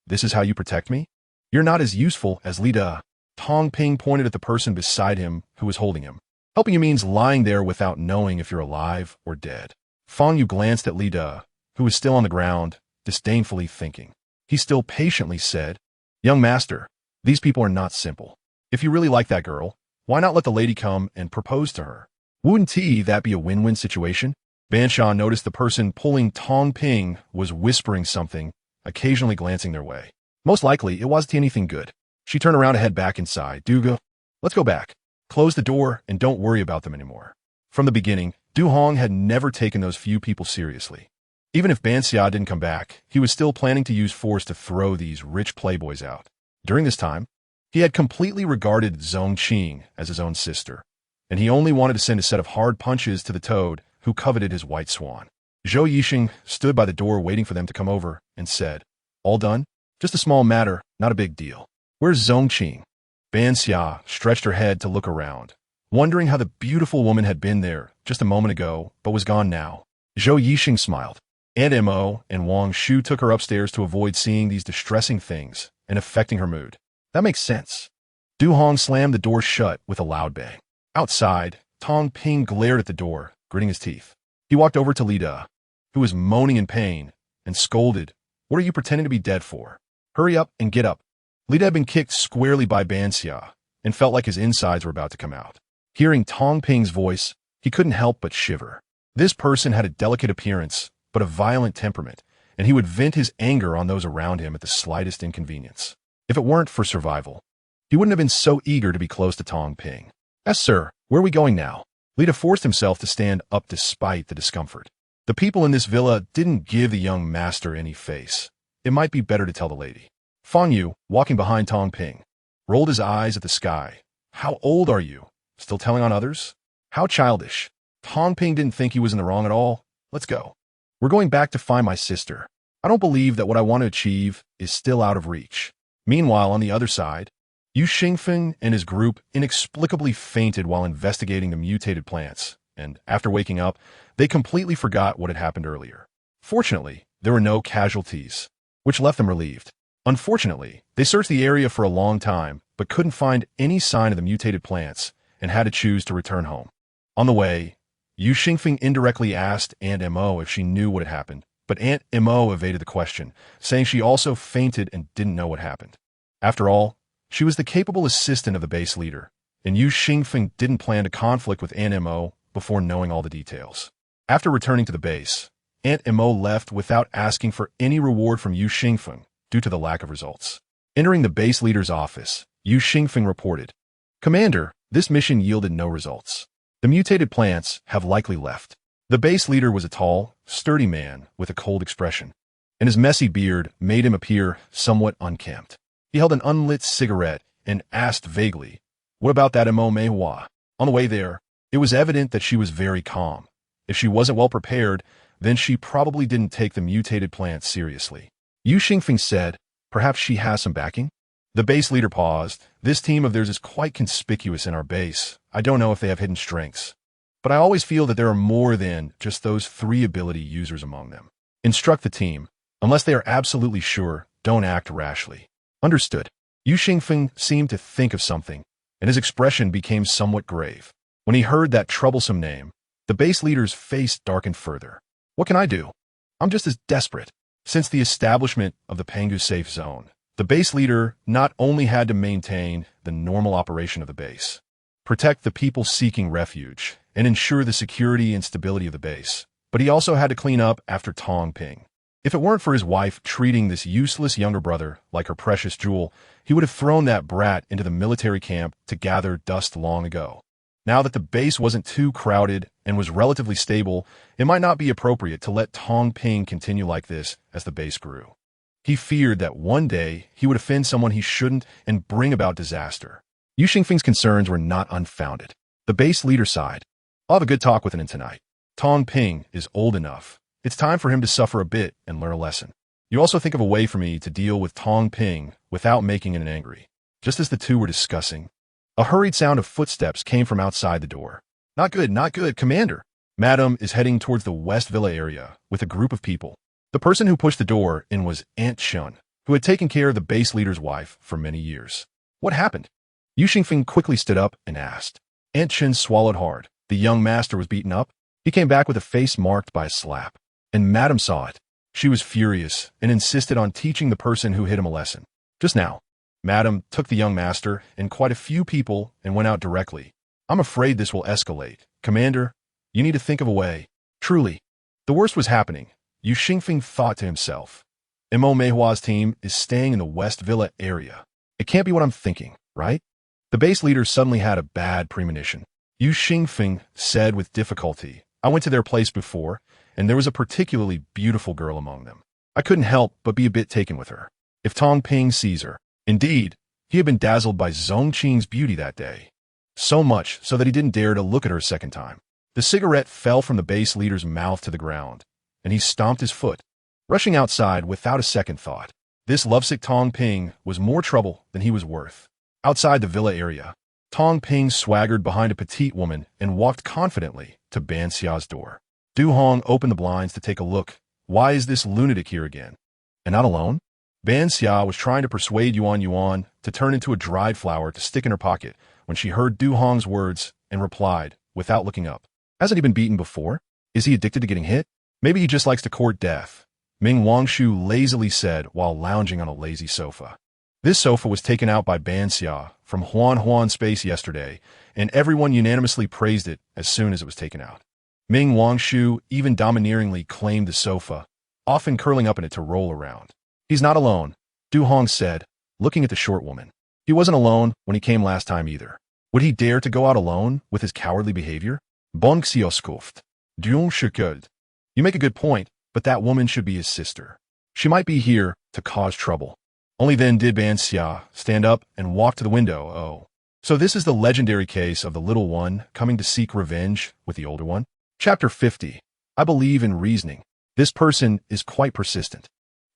this is how you protect me? You're not as useful as Li De." Tong Ping pointed at the person beside him who was holding him. "Helping you means lying there without knowing if you're alive or dead." Feng Yu glanced at Li De, who was still on the ground, disdainfully thinking. He still patiently said, "Young master, these people are not simple. If you really like that girl, why not let the lady come and propose to her? Wouldn't that be a win-win situation?" Ban Xia noticed the person pulling Tong Ping was whispering something, occasionally glancing their way. Most likely, it wasn't anything good. She turned around to head back inside. "Let's go back. Close the door and don't worry about them anymore." From the beginning, Du Hong had never taken those few people seriously. Even if Ban Xia didn't come back, he was still planning to use force to throw these rich playboys out. During this time, he had completely regarded Zhong Qing as his own sister, and he only wanted to send a set of hard punches to the toad who coveted his white swan. Zhou Yixing stood by the door waiting for them to come over and said, "All done? Just a small matter, not a big deal. Where's Zhong Qing?" Ban Xia stretched her head to look around, wondering how the beautiful woman had been there just a moment ago but was gone now. Zhou Yixing smiled. Aunt Mo and Wang Shu took her upstairs to avoid seeing these distressing things and affecting her mood. That makes sense. Du Hong slammed the door shut with a loud bang. Outside, Tong Ping glared at the door, gritting his teeth. He walked over to Li De, who was moaning in pain, and scolded, "What are you pretending to be dead for? Hurry up and get up." Li De had been kicked squarely by Ban Xia and felt like his insides were about to come out. Hearing Tong Ping's voice, he couldn't help but shiver. This person had a delicate appearance, but a violent temperament, and he would vent his anger on those around him at the slightest inconvenience. If it weren't for survival, he wouldn't have been so eager to be close to Tong Ping. "Yes, sir. Where are we going now?" Li De forced himself to stand up despite the discomfort. The people in this villa didn't give the young master any face. It might be better to tell the lady. Fang Yu, walking behind Tong Ping, rolled his eyes at the sky. "How old are you? Still telling on others? How childish." Tong Ping didn't think he was in the wrong at all. "Let's go. We're going back to find my sister. I don't believe that what I want to achieve is still out of reach." Meanwhile, on the other side, Yu Xingfeng and his group inexplicably fainted while investigating the mutated plants, and after waking up, they completely forgot what had happened earlier. Fortunately, there were no casualties, which left them relieved. Unfortunately, they searched the area for a long time, but couldn't find any sign of the mutated plants and had to choose to return home. On the way, Yu Xingfeng indirectly asked Aunt Mo if she knew what had happened, but Aunt Mo evaded the question, saying she also fainted and didn't know what happened. After all, she was the capable assistant of the base leader, and Yu Xingfeng didn't plan to conflict with Aunt Mo before knowing all the details. After returning to the base, Aunt Mo left without asking for any reward from Yu Xingfeng due to the lack of results. Entering the base leader's office, Yu Xingfeng reported, "Commander, this mission yielded no results. The mutated plants have likely left." The base leader was a tall, sturdy man with a cold expression, and his messy beard made him appear somewhat unkempt. He held an unlit cigarette and asked vaguely, "What about that Mo Meihua?" On the way there, it was evident that she was very calm. If she wasn't well prepared, then she probably didn't take the mutated plants seriously. Yu Xingfeng said, "Perhaps she has some backing?" The base leader paused. "This team of theirs is quite conspicuous in our base. I don't know if they have hidden strengths, but I always feel that there are more than just those 3 ability users among them. Instruct the team. Unless they are absolutely sure, don't act rashly." "Understood." Yu Xingfeng seemed to think of something, and his expression became somewhat grave. When he heard that troublesome name, the base leader's face darkened further. "What can I do? I'm just as desperate." Since the establishment of the Pangu safe zone, the base leader not only had to maintain the normal operation of the base, protect the people seeking refuge, and ensure the security and stability of the base, but he also had to clean up after Tong Ping. If it weren't for his wife treating this useless younger brother like her precious jewel, he would have thrown that brat into the military camp to gather dust long ago. Now that the base wasn't too crowded and was relatively stable, it might not be appropriate to let Tong Ping continue like this as the base grew. He feared that one day he would offend someone he shouldn't and bring about disaster. Yu Xingfeng's concerns were not unfounded. The base leader sighed. "I'll have a good talk with him tonight. Tong Ping is old enough. It's time for him to suffer a bit and learn a lesson. You also think of a way for me to deal with Tong Ping without making him angry." Just as the two were discussing, a hurried sound of footsteps came from outside the door. Not good, Commander." Madam is heading towards the West Villa area with a group of people. The person who pushed the door in was Aunt Chun, who had taken care of the base leader's wife for many years. "What happened?" Yu Xingfeng quickly stood up and asked. Aunt Chun swallowed hard. The young master was beaten up. He came back with a face marked by a slap, and Madam saw it. She was furious and insisted on teaching the person who hit him a lesson. Just now, Madam took the young master and quite a few people and went out directly. "I'm afraid this will escalate. Commander, you need to think of a way." Truly, the worst was happening. Yu Xingfeng thought to himself, Mo Meihua's team is staying in the West Villa area. It can't be what I'm thinking, right? The base leader suddenly had a bad premonition. Yu Xingfeng said with difficulty, I went to their place before, and there was a particularly beautiful girl among them. I couldn't help but be a bit taken with her. If Tong Ping sees her. Indeed, he had been dazzled by Zhong Qing's beauty that day. So much so that he didn't dare to look at her a second time. The cigarette fell from the base leader's mouth to the ground, and he stomped his foot, rushing outside without a second thought. This lovesick Tong Ping was more trouble than he was worth. Outside the villa area, Tong Ping swaggered behind a petite woman and walked confidently to Ban Xia's door. Du Hong opened the blinds to take a look. Why is this lunatic here again? And not alone? Ban Xia was trying to persuade Yuan to turn into a dried flower to stick in her pocket when she heard Du Hong's words and replied, without looking up. Hasn't he been beaten before? Is he addicted to getting hit? Maybe he just likes to court death, Ming Wangshu lazily said while lounging on a lazy sofa. This sofa was taken out by Ban Xia from Huan Space yesterday, and everyone unanimously praised it as soon as it was taken out. Ming Wangshu even domineeringly claimed the sofa, often curling up in it to roll around. He's not alone, Du Hong said, looking at the short woman. He wasn't alone when he came last time either. Would he dare to go out alone with his cowardly behavior? Ban Xia scoffed. You make a good point, but that woman should be his sister. She might be here to cause trouble. Only then did Ban Xia stand up and walk to the window. Oh. So this is the legendary case of the little one coming to seek revenge with the older one? Chapter 50. I believe in reasoning. This person is quite persistent.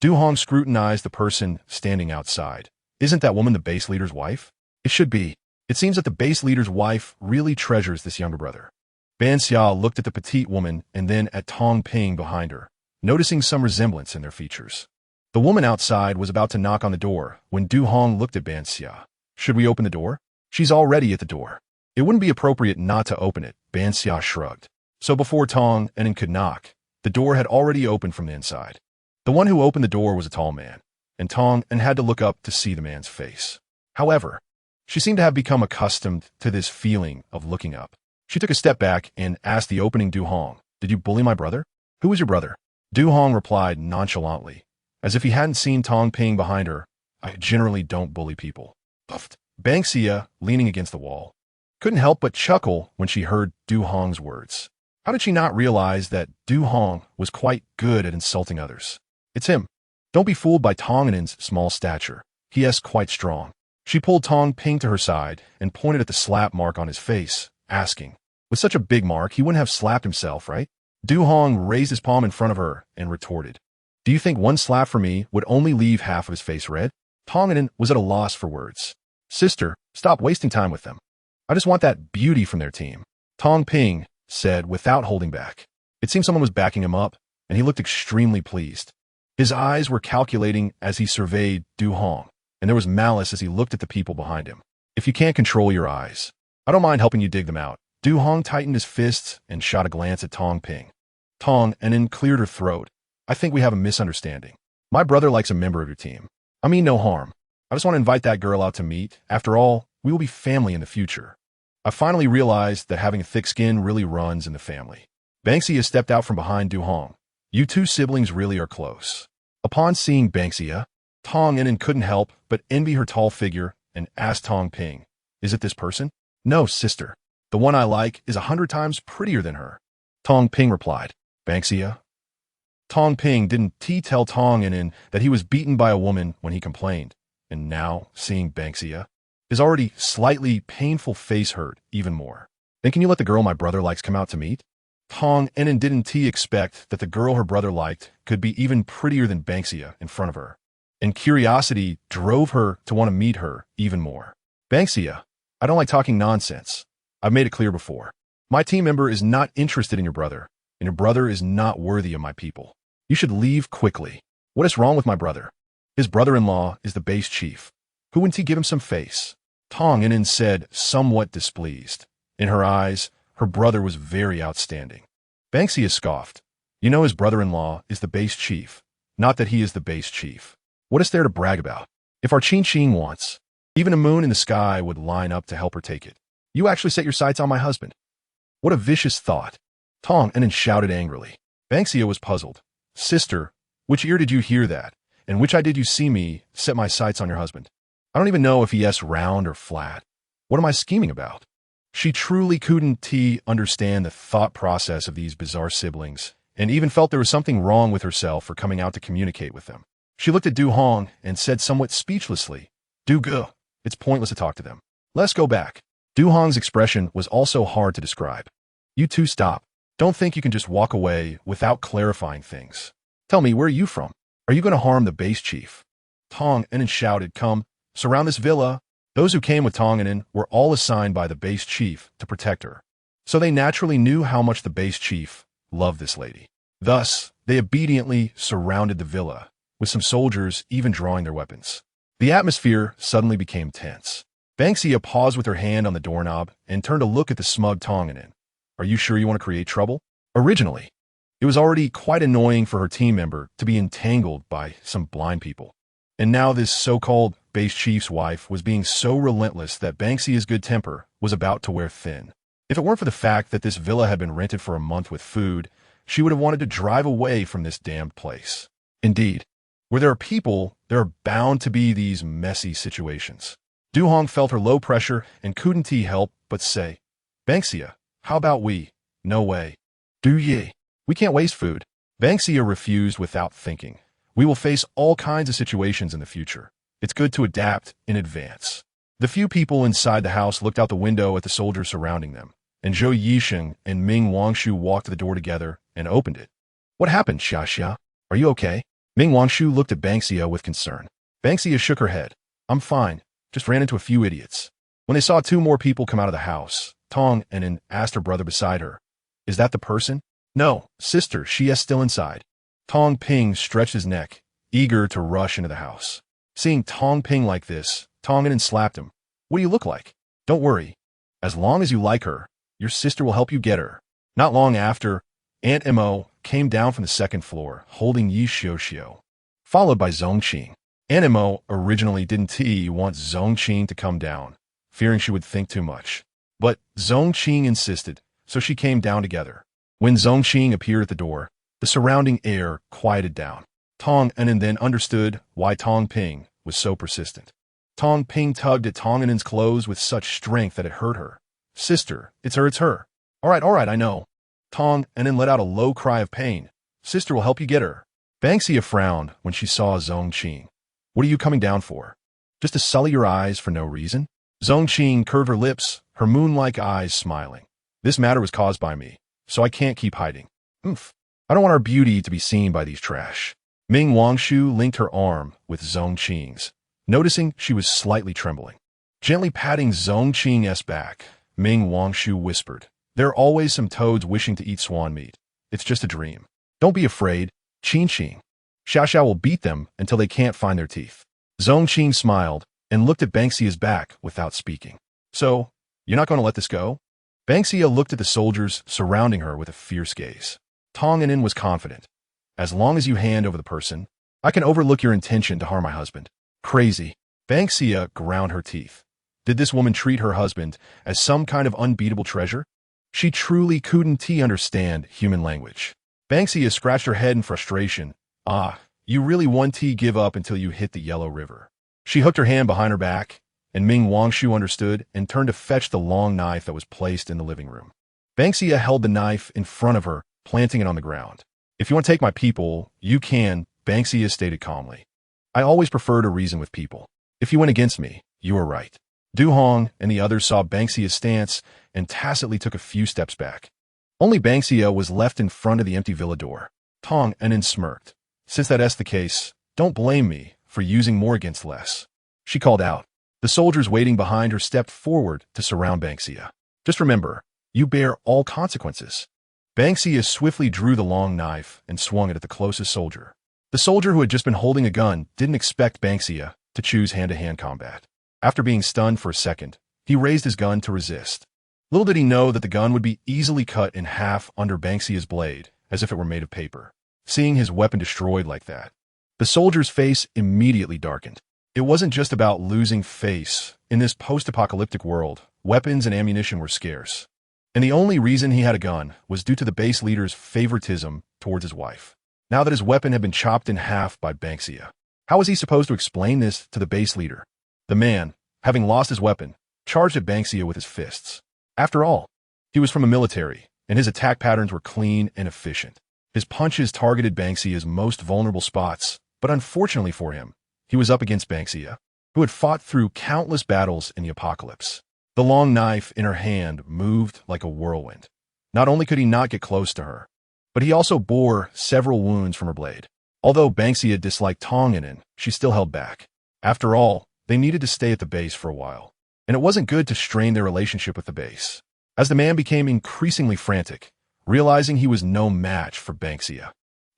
Du Hong scrutinized the person standing outside. Isn't that woman the base leader's wife? It should be. It seems that the base leader's wife really treasures this younger brother. Ban Xia looked at the petite woman and then at Tong Ping behind her, noticing some resemblance in their features. The woman outside was about to knock on the door when Du Hong looked at Ban Xia. Should we open the door? She's already at the door. It wouldn't be appropriate not to open it, Ban Xia shrugged. So before Tong and could knock, the door had already opened from the inside. The one who opened the door was a tall man, and Tong had to look up to see the man's face. However, she seemed to have become accustomed to this feeling of looking up. She took a step back and asked the opening Du Hong, "Did you bully my brother?" "Who is your brother?" Du Hong replied nonchalantly, as if he hadn't seen Tong Ping behind her. "I generally don't bully people." Puffed. Ban Xia, leaning against the wall, couldn't help but chuckle when she heard Du Hong's words. How did she not realize that Du Hong was quite good at insulting others? It's him. Don't be fooled by Tongannen's small stature. He is quite strong. She pulled Tong Ping to her side and pointed at the slap mark on his face, asking, with such a big mark, he wouldn't have slapped himself, right? Du Hong raised his palm in front of her and retorted, "Do you think one slap for me would only leave half of his face red?" Tongannen was at a loss for words. "Sister, stop wasting time with them. I just want that beauty from their team," Tong Ping said without holding back. It seemed someone was backing him up, and he looked extremely pleased. His eyes were calculating as he surveyed Du Hong, and there was malice as he looked at the people behind him. "If you can't control your eyes, I don't mind helping you dig them out." Du Hong tightened his fists and shot a glance at Tong Ping. Tong and then cleared her throat. "I think we have a misunderstanding. My brother likes a member of your team. I mean no harm. I just want to invite that girl out to meet. After all, we will be family in the future. I finally realized that having a thick skin really runs in the family." Ban Xia stepped out from behind Du Hong. "You two siblings really are close." Upon seeing Ban Xia, Tong Inen couldn't help but envy her tall figure and asked Tong Ping, "Is it this person?" "No, sister. The one I like is 100 times prettier than her," Tong Ping replied. Ban Xia. Tong Ping didn't tell Tong Inen that he was beaten by a woman when he complained, and now, seeing Ban Xia, his already slightly painful face hurt even more. "Then can you let the girl my brother likes come out to meet?" Tong Inen didn't expect that the girl her brother liked could be even prettier than Ban Xia in front of her, and curiosity drove her to want to meet her even more. "Ban Xia, I don't like talking nonsense. I've made it clear before. My team member is not interested in your brother, and your brother is not worthy of my people. You should leave quickly." "What is wrong with my brother?" "His brother-in-law is the base chief. Who wouldn't he give him some face?" Tong Inen said, somewhat displeased. In her eyes, her brother was very outstanding. Ban Xia scoffed. "You know his brother-in-law is the base chief, not that he is the base chief. What is there to brag about? If our Qing wants, even a moon in the sky would line up to help her take it. You actually set your sights on my husband. What a vicious thought." Tong Inen shouted angrily. Ban Xia was puzzled. "Sister, which ear did you hear that, and which eye did you see me set my sights on your husband? I don't even know if he is round or flat. What am I scheming about?" She truly couldn't understand the thought process of these bizarre siblings, and even felt there was something wrong with herself for coming out to communicate with them. She looked at Du Hong and said somewhat speechlessly, "Du Ge, it's pointless to talk to them. Let's go back." Du Hong's expression was also hard to describe. "You two stop. Don't think you can just walk away without clarifying things. Tell me, where are you from? Are you going to harm the base chief?" Tong Enin shouted, "Come, surround this villa." Those who came with Tong Enin were all assigned by the base chief to protect her, so they naturally knew how much the base chief loved this lady. Thus, they obediently surrounded the villa, with some soldiers even drawing their weapons. The atmosphere suddenly became tense. Ban Xia paused with her hand on the doorknob and turned to look at the smug Tong Enin. "Are you sure you want to create trouble?" Originally, it was already quite annoying for her team member to be entangled by some blind people. And now this so-called base chief's wife was being so relentless that Ban Xia's good temper was about to wear thin. If it weren't for the fact that this villa had been rented for a month with food, she would have wanted to drive away from this damned place. Indeed, where there are people, there are bound to be these messy situations. Du Hong felt her low pressure and couldn't help but say, "Ban Xia, how about we?" "No way. Du Ye. We can't waste food." Ban Xia refused without thinking. "We will face all kinds of situations in the future. It's good to adapt in advance." The few people inside the house looked out the window at the soldiers surrounding them, and Zhou Yisheng and Ming Wangshu walked to the door together and opened it. "What happened, Xia Xia? Are you okay?" Ming Wangshu looked at Ban Xia with concern. Ban Xia shook her head. "I'm fine. Just ran into a few idiots." When they saw two more people come out of the house, Tong Enin asked her brother beside her, "Is that the person?" "No, sister, she is still inside." Tong Ping stretched his neck, eager to rush into the house. Seeing Tong Ping like this, Tong Enin slapped him. "What do you look like? Don't worry. As long as you like her, your sister will help you get her." Not long after, Aunt Mo came down from the second floor, holding Yi Xiuxiu, followed by Zongqing. Aunt Mo originally didn't want Zongqing to come down, fearing she would think too much. But Zongqing insisted, so she came down together. When Zongqing appeared at the door, the surrounding air quieted down. Tong Enin then understood why Tong Ping was so persistent. Tong Ping tugged at Tong Enin's clothes with such strength that it hurt her. "Sister, it's her. All right, I know." Tong Enin let out a low cry of pain. "Sister will help you get her." Ban Xia frowned when she saw Zongqing. "What are you coming down for? Just to sully your eyes for no reason?" Zongqing curved her lips, her moon-like eyes smiling. "This matter was caused by me, so I can't keep hiding. I don't want our beauty to be seen by these trash." Ming Wangshu linked her arm with Zongqing's, noticing she was slightly trembling. Gently patting Zongqing's back, Ming Wangshu whispered, "There are always some toads wishing to eat swan meat. It's just a dream. Don't be afraid, Qing Qing. Xiao Xiao will beat them until they can't find their teeth." Zongqing smiled and looked at Ban Xia's back without speaking. "So, you're not going to let this go?" Ban Xia looked at the soldiers surrounding her with a fierce gaze. Tong Enin was confident. "As long as you hand over the person, I can overlook your intention to harm my husband." "Crazy." Ban Xia ground her teeth. Did this woman treat her husband as some kind of unbeatable treasure? She truly couldn't understand human language. Ban Xia scratched her head in frustration. You really want to give up until you hit the Yellow River." She hooked her hand behind her back, and Ming Wangshu understood and turned to fetch the long knife that was placed in the living room. Ban Xia held the knife in front of her, planting it on the ground. "If you want to take my people, you can," Ban Xia stated calmly. "I always prefer to reason with people. If you went against me, you were right." Du Hong and the others saw Ban Xia's stance and tacitly took a few steps back. Only Ban Xia was left in front of the empty villa door. Tong Enin smirked. "Since that's the case, don't blame me for using more against less," she called out. The soldiers waiting behind her stepped forward to surround Ban Xia. "Just remember, you bear all consequences." Ban Xia swiftly drew the long knife and swung it at the closest soldier. The soldier who had just been holding a gun didn't expect Ban Xia to choose hand-to-hand combat. After being stunned for a second, he raised his gun to resist. Little did he know that the gun would be easily cut in half under Ban Xia's blade, as if it were made of paper. Seeing his weapon destroyed like that, the soldier's face immediately darkened. It wasn't just about losing face. In this post-apocalyptic world, weapons and ammunition were scarce. And the only reason he had a gun was due to the base leader's favoritism towards his wife. Now that his weapon had been chopped in half by Ban Xia, how was he supposed to explain this to the base leader? The man, having lost his weapon, charged at Ban Xia with his fists. After all, he was from the military, and his attack patterns were clean and efficient. His punches targeted Ban Xia's most vulnerable spots, but unfortunately for him, he was up against Ban Xia, who had fought through countless battles in the apocalypse. The long knife in her hand moved like a whirlwind. Not only could he not get close to her, but he also bore several wounds from her blade. Although Ban Xia disliked Tong Inen, she still held back. After all, they needed to stay at the base for a while, and it wasn't good to strain their relationship with the base. As the man became increasingly frantic, realizing he was no match for Ban Xia,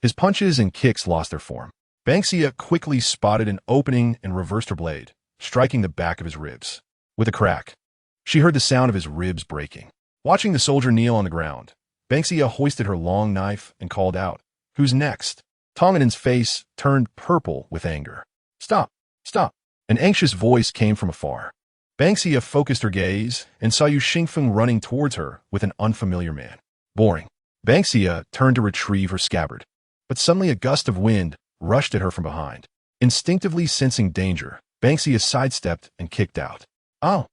his punches and kicks lost their form. Ban Xia quickly spotted an opening and reversed her blade, striking the back of his ribs. With a crack, she heard the sound of his ribs breaking. Watching the soldier kneel on the ground, Ban Xia hoisted her long knife and called out, "Who's next?" Tong Inen's face turned purple with anger. "Stop! Stop!" An anxious voice came from afar. Ban Xia focused her gaze and saw Yu Xingfeng running towards her with an unfamiliar man. Boring. Ban Xia turned to retrieve her scabbard, but suddenly a gust of wind rushed at her from behind. Instinctively sensing danger, Ban Xia sidestepped and kicked out. "Oh!"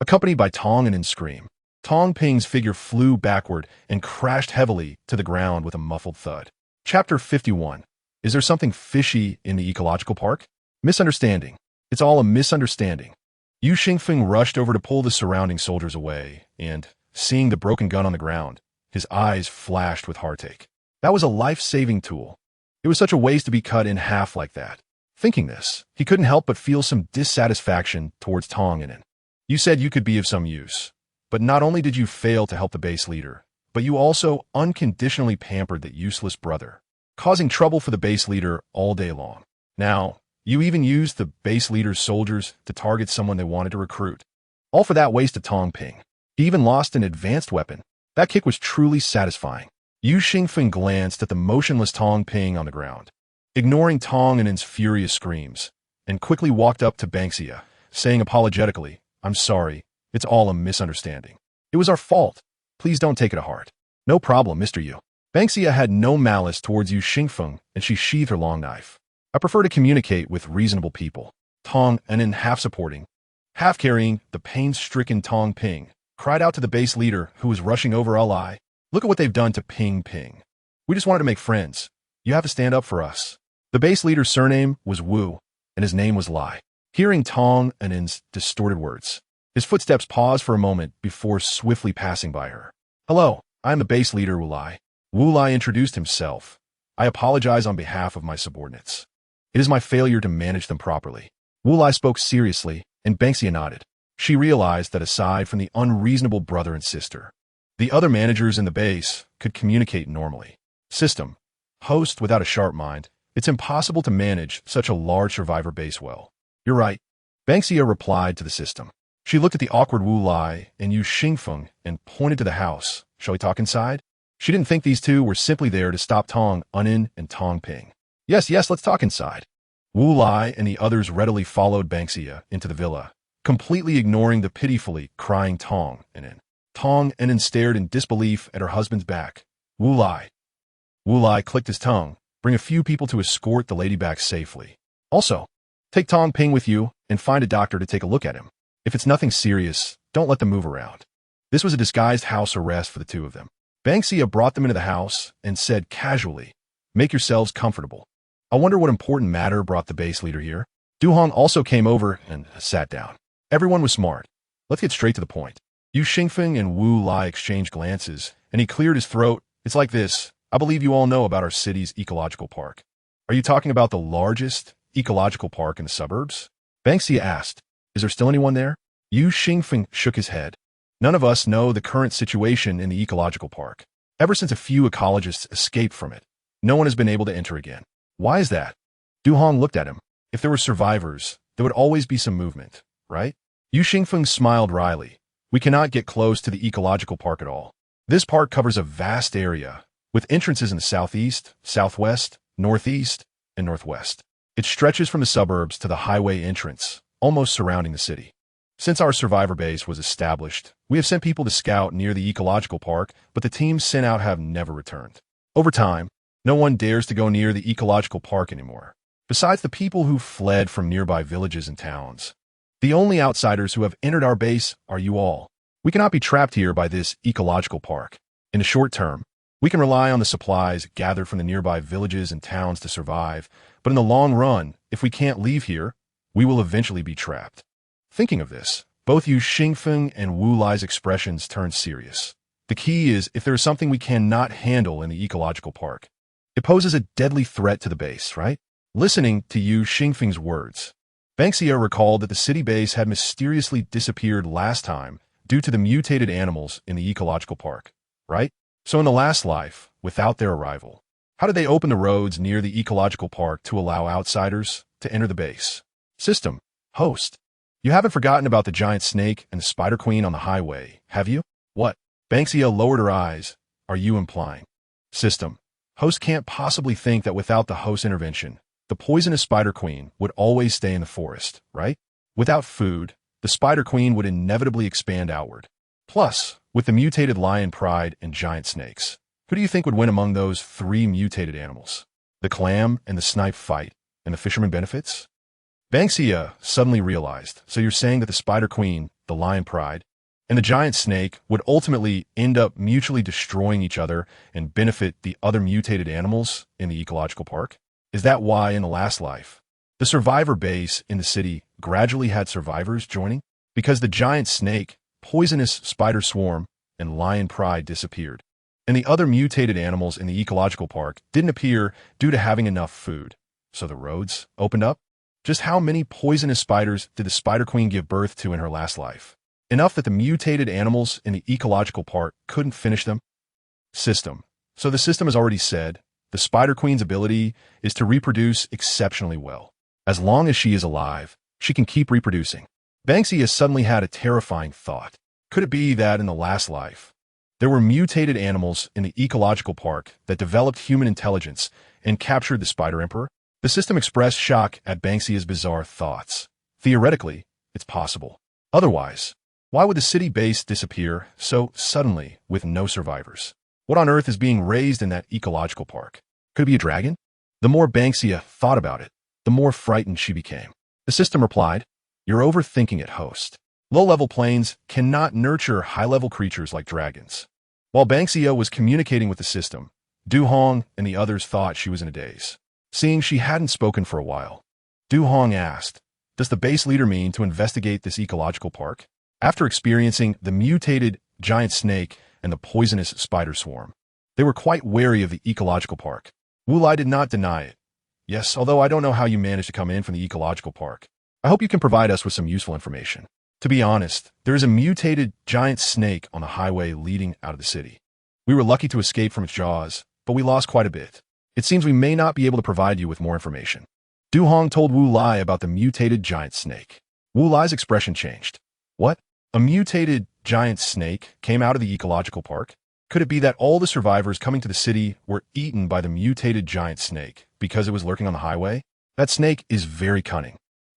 Accompanied by Tong Inen's scream, Tong Ping's figure flew backward and crashed heavily to the ground with a muffled thud. Chapter 51. Is there something fishy in the ecological park? Misunderstanding. It's all a misunderstanding. Yu Xingfeng rushed over to pull the surrounding soldiers away, and, seeing the broken gun on the ground, his eyes flashed with heartache. That was a life-saving tool. It was such a waste to be cut in half like that. Thinking this, he couldn't help but feel some dissatisfaction towards Tong Inen. "You said you could be of some use, but not only did you fail to help the base leader, but you also unconditionally pampered that useless brother, causing trouble for the base leader all day long. Now, you even used the base leader's soldiers to target someone they wanted to recruit. All for that waste of Tong Ping. He even lost an advanced weapon. That kick was truly satisfying." Yu Xingfeng glanced at the motionless Tong Ping on the ground, ignoring Tong Inen's furious screams, and quickly walked up to Ban Xia, saying apologetically, "I'm sorry, it's all a misunderstanding. It was our fault. Please don't take it to heart." "No problem, Mr. Yu." Ban Xia had no malice towards Yu Xingfeng, and she sheathed her long knife. "I prefer to communicate with reasonable people." Tong Inen, half supporting, half carrying the pain-stricken Tong Ping, cried out to the base leader who was rushing over Li, "Look at what they've done to Ping Ping. We just wanted to make friends. You have to stand up for us." The base leader's surname was Wu, and his name was Li. Hearing Tong Inen's distorted words, his footsteps paused for a moment before swiftly passing by her. "Hello, I am the base leader, Wu Li." Wu Li introduced himself. "I apologize on behalf of my subordinates. It is my failure to manage them properly." Wu Li spoke seriously, and Ban Xia nodded. She realized that aside from the unreasonable brother and sister, the other managers in the base could communicate normally. System. Host without a sharp mind, it's impossible to manage such a large survivor base well. "You're right." Ban Xia replied to the system. She looked at the awkward Wu Li and Yu Xingfeng and pointed to the house. "Shall we talk inside?" She didn't think these two were simply there to stop Tong Inen and Tong Ping. Yes, let's talk inside." Wu Li and the others readily followed Ban Xia into the villa, completely ignoring the pitifully crying Tong Inen. Tong Inen stared in disbelief at her husband's back. Wu Li clicked his tongue. "Bring a few people to escort the lady back safely. Also, take Tong Ping with you and find a doctor to take a look at him. If it's nothing serious, don't let them move around." This was a disguised house arrest for the two of them. Ban Xia brought them into the house and said casually, "Make yourselves comfortable. I wonder what important matter brought the base leader here." Du Hong also came over and sat down. Everyone was smart. Let's get straight to the point. Yu Xingfeng and Wu Li exchanged glances, and he cleared his throat. "It's like this. I believe you all know about our city's ecological park." "Are you talking about the largest ecological park in the suburbs?" Ban Xia asked. "Is there still anyone there?" Yu Xingfeng shook his head. "None of us know the current situation in the ecological park. Ever since a few ecologists escaped from it, no one has been able to enter again." "Why is that?" Du Hong looked at him. "If there were survivors, there would always be some movement, right?" Yu Xingfeng smiled wryly. "We cannot get close to the ecological park at all. This park covers a vast area, with entrances in the southeast, southwest, northeast, and northwest. It stretches from the suburbs to the highway entrance, almost surrounding the city. Since our survivor base was established, we have sent people to scout near the ecological park, but the teams sent out have never returned. Over time, no one dares to go near the ecological park anymore. Besides the people who fled from nearby villages and towns, the only outsiders who have entered our base are you all. We cannot be trapped here by this ecological park. In the short term, we can rely on the supplies gathered from the nearby villages and towns to survive, but in the long run, if we can't leave here, we will eventually be trapped. Thinking of this, both Yu Xingfeng and Wu Lai's expressions turned serious. The key is if there is something we cannot handle in the ecological park, it poses a deadly threat to the base, right? Listening to Yu Xingfeng's words, Ban Xia recalled that the city base had mysteriously disappeared last time due to the mutated animals in the ecological park, right? So in the last life, without their arrival, how did they open the roads near the ecological park to allow outsiders to enter the base? System. Host. You haven't forgotten about the giant snake and the spider queen on the highway, have you? What? Ban Xia lowered her eyes. Are you implying? System. Host can't possibly think that without the host intervention, the poisonous spider queen would always stay in the forest, right? Without food, the spider queen would inevitably expand outward. Plus, with the mutated lion pride and giant snakes, who do you think would win among those three mutated animals? The clam and the snipe fight, and the fisherman benefits? Ban Xia suddenly realized, so you're saying that the spider queen, the lion pride, and the giant snake would ultimately end up mutually destroying each other and benefit the other mutated animals in the ecological park? Is that why in the last life, the survivor base in the city gradually had survivors joining? Because the giant snake, poisonous spider swarm, and lion pride disappeared, and the other mutated animals in the ecological park didn't appear due to having enough food. So the roads opened up? Just how many poisonous spiders did the spider queen give birth to in her last life? Enough that the mutated animals in the ecological park couldn't finish them? System. So the system has already said, the spider queen's ability is to reproduce exceptionally well. As long as she is alive, she can keep reproducing. Ban Xia suddenly had a terrifying thought. Could it be that in the last life, there were mutated animals in the ecological park that developed human intelligence and captured the spider emperor? The system expressed shock at Ban Xia's bizarre thoughts. Theoretically, it's possible. Otherwise, why would the city base disappear so suddenly with no survivors? What on earth is being raised in that ecological park? Could it be a dragon? The more Ban Xia thought about it, the more frightened she became. The system replied, "You're overthinking it, host. Low-level planes cannot nurture high-level creatures like dragons." While Ban Xia was communicating with the system, Du Hong and the others thought she was in a daze. Seeing she hadn't spoken for a while, Du Hong asked, "Does the base leader mean to investigate this ecological park?" After experiencing the mutated giant snake and the poisonous spider swarm, they were quite wary of the ecological park. Wu Lai did not deny it. "Yes, although I don't know how you managed to come in from the ecological park. I hope you can provide us with some useful information. To be honest, there is a mutated giant snake on the highway leading out of the city. We were lucky to escape from its jaws, but we lost quite a bit. It seems we may not be able to provide you with more information." Du Hong told Wu Lai about the mutated giant snake. Wu Lai's expression changed. What? A mutated giant snake came out of the ecological park? Could it be that all the survivors coming to the city were eaten by the mutated giant snake because it was lurking on the highway? That snake is very cunning,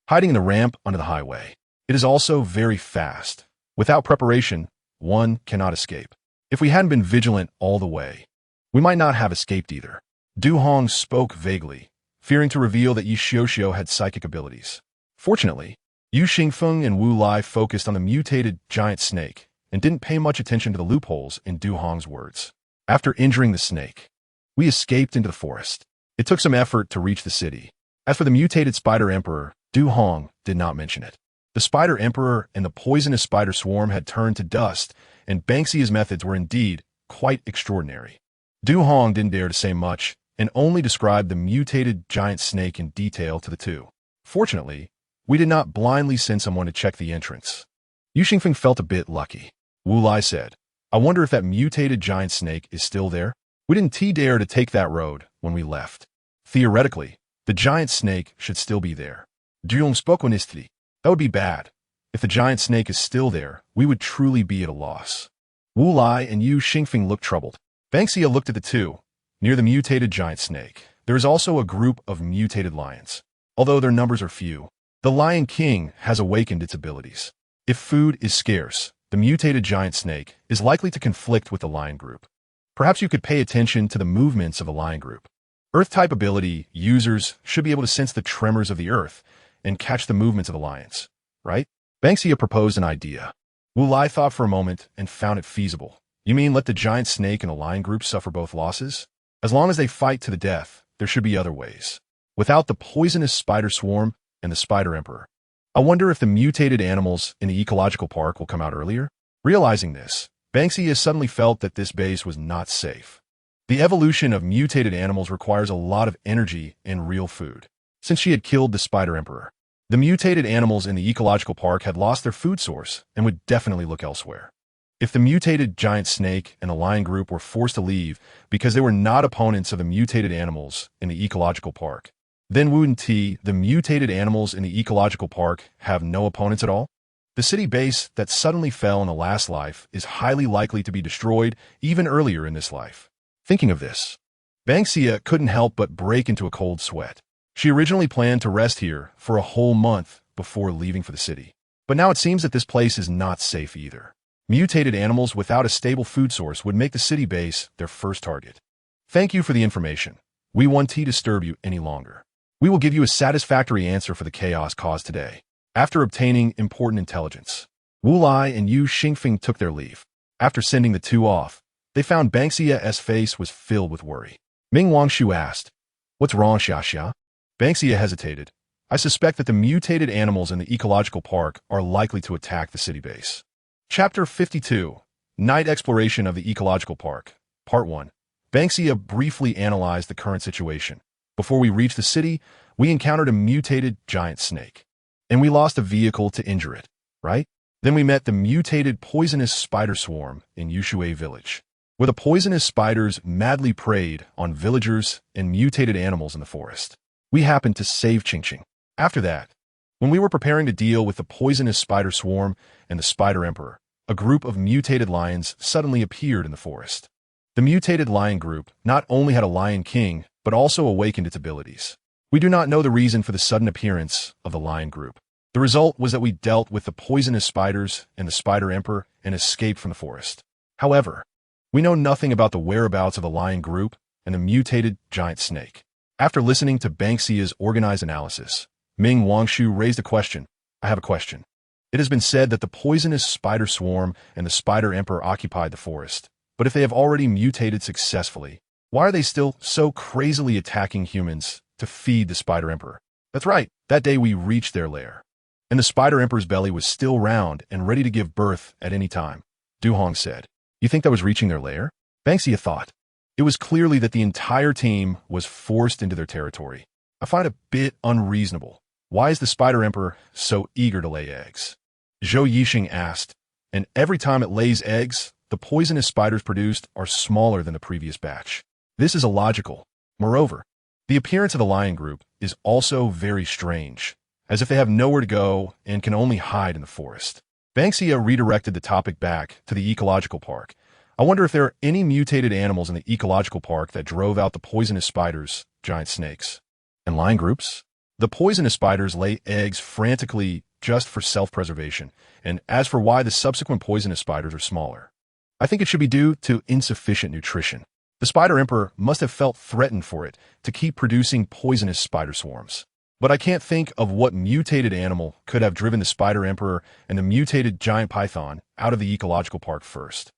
hiding in the ramp under the highway. It is also very fast. Without preparation, one cannot escape. If we hadn't been vigilant all the way, we might not have escaped either. Du Hong spoke vaguely, fearing to reveal that Yi Xiuxiu had psychic abilities. Fortunately, Yu Xingfeng and Wu Lai focused on the mutated giant snake and didn't pay much attention to the loopholes in Du Hong's words. After injuring the snake, we escaped into the forest. It took some effort to reach the city. As for the mutated spider emperor, Du Hong did not mention it. The spider emperor and the poisonous spider swarm had turned to dust, and Ban Xia's methods were indeed quite extraordinary. Du Hong didn't dare to say much and only described the mutated giant snake in detail to the two. Fortunately, we did not blindly send someone to check the entrance. Yu Xingfeng felt a bit lucky. Wu Lai said, "I wonder if that mutated giant snake is still there? We didn't dare to take that road when we left. Theoretically, the giant snake should still be there." Zhuyong spoke honestly. That would be bad. If the giant snake is still there, we would truly be at a loss. Wu Lai and Yu Xingfeng looked troubled. Ban Xia looked at the two. Near the mutated giant snake, there is also a group of mutated lions. Although their numbers are few, the Lion King has awakened its abilities. If food is scarce, the mutated giant snake is likely to conflict with the lion group. Perhaps you could pay attention to the movements of the lion group. Earth-type ability users should be able to sense the tremors of the earth and catch the movements of the lions, right? Ban Xia proposed an idea. Wu Lai thought for a moment and found it feasible. You mean let the giant snake and the lion group suffer both losses? As long as they fight to the death, there should be other ways. Without the poisonous spider swarm and the spider emperor. I wonder if the mutated animals in the ecological park will come out earlier? Realizing this, Ban Xia suddenly felt that this base was not safe. The evolution of mutated animals requires a lot of energy and real food. Since she had killed the spider emperor, the mutated animals in the ecological park had lost their food source and would definitely look elsewhere. If the mutated giant snake and the lion group were forced to leave because they were not opponents of the mutated animals in the ecological park, then wouldn't the mutated animals in the ecological park have no opponents at all? The city base that suddenly fell in the last life is highly likely to be destroyed even earlier in this life. Thinking of this, Ban Xia couldn't help but break into a cold sweat. She originally planned to rest here for a whole month before leaving for the city. But now it seems that this place is not safe either. Mutated animals without a stable food source would make the city base their first target. Thank you for the information. We won't disturb you any longer. We will give you a satisfactory answer for the chaos caused today. After obtaining important intelligence, Wu Lai and Yu Xingfeng took their leave. After sending the two off, they found Ban Xia's face was filled with worry. Ming Wangshu asked, "What's wrong, Xia?" Ban Xia hesitated. "I suspect that the mutated animals in the ecological park are likely to attack the city base." Chapter 52, Night Exploration of the Ecological Park, Part 1. Ban Xia briefly analyzed the current situation. Before we reached the city, we encountered a mutated giant snake. And we lost a vehicle to injure it, right? Then we met the mutated poisonous spider swarm in Yushui village, where the poisonous spiders madly preyed on villagers and mutated animals in the forest. We happened to save Qingqing. After that, when we were preparing to deal with the poisonous spider swarm and the spider emperor, a group of mutated lions suddenly appeared in the forest. The mutated lion group not only had a lion king, but also awakened its abilities. We do not know the reason for the sudden appearance of the lion group. The result was that we dealt with the poisonous spiders and the spider emperor and escaped from the forest. However, we know nothing about the whereabouts of the lion group and the mutated giant snake. After listening to Ban Xia's organized analysis, Ming Wangshu raised a question. I have a question. It has been said that the poisonous spider swarm and the spider emperor occupied the forest. But if they have already mutated successfully, why are they still so crazily attacking humans to feed the spider emperor? That's right, that day we reached their lair. And the spider emperor's belly was still round and ready to give birth at any time. Du Hong said. You think that was reaching their lair? Ban Xia thought. It was clearly that the entire team was forced into their territory. I find it a bit unreasonable. Why is the spider emperor so eager to lay eggs? Zhou Yixing asked. And every time it lays eggs, the poisonous spiders produced are smaller than the previous batch. This is illogical. Moreover, the appearance of the lion group is also very strange, as if they have nowhere to go and can only hide in the forest. Ban Xia redirected the topic back to the ecological park. I wonder if there are any mutated animals in the ecological park that drove out the poisonous spiders, giant snakes, and lion groups. The poisonous spiders lay eggs frantically just for self-preservation, and as for why the subsequent poisonous spiders are smaller, I think it should be due to insufficient nutrition. The spider emperor must have felt threatened for it to keep producing poisonous spider swarms. But I can't think of what mutated animal could have driven the spider emperor and the mutated giant python out of the ecological park first.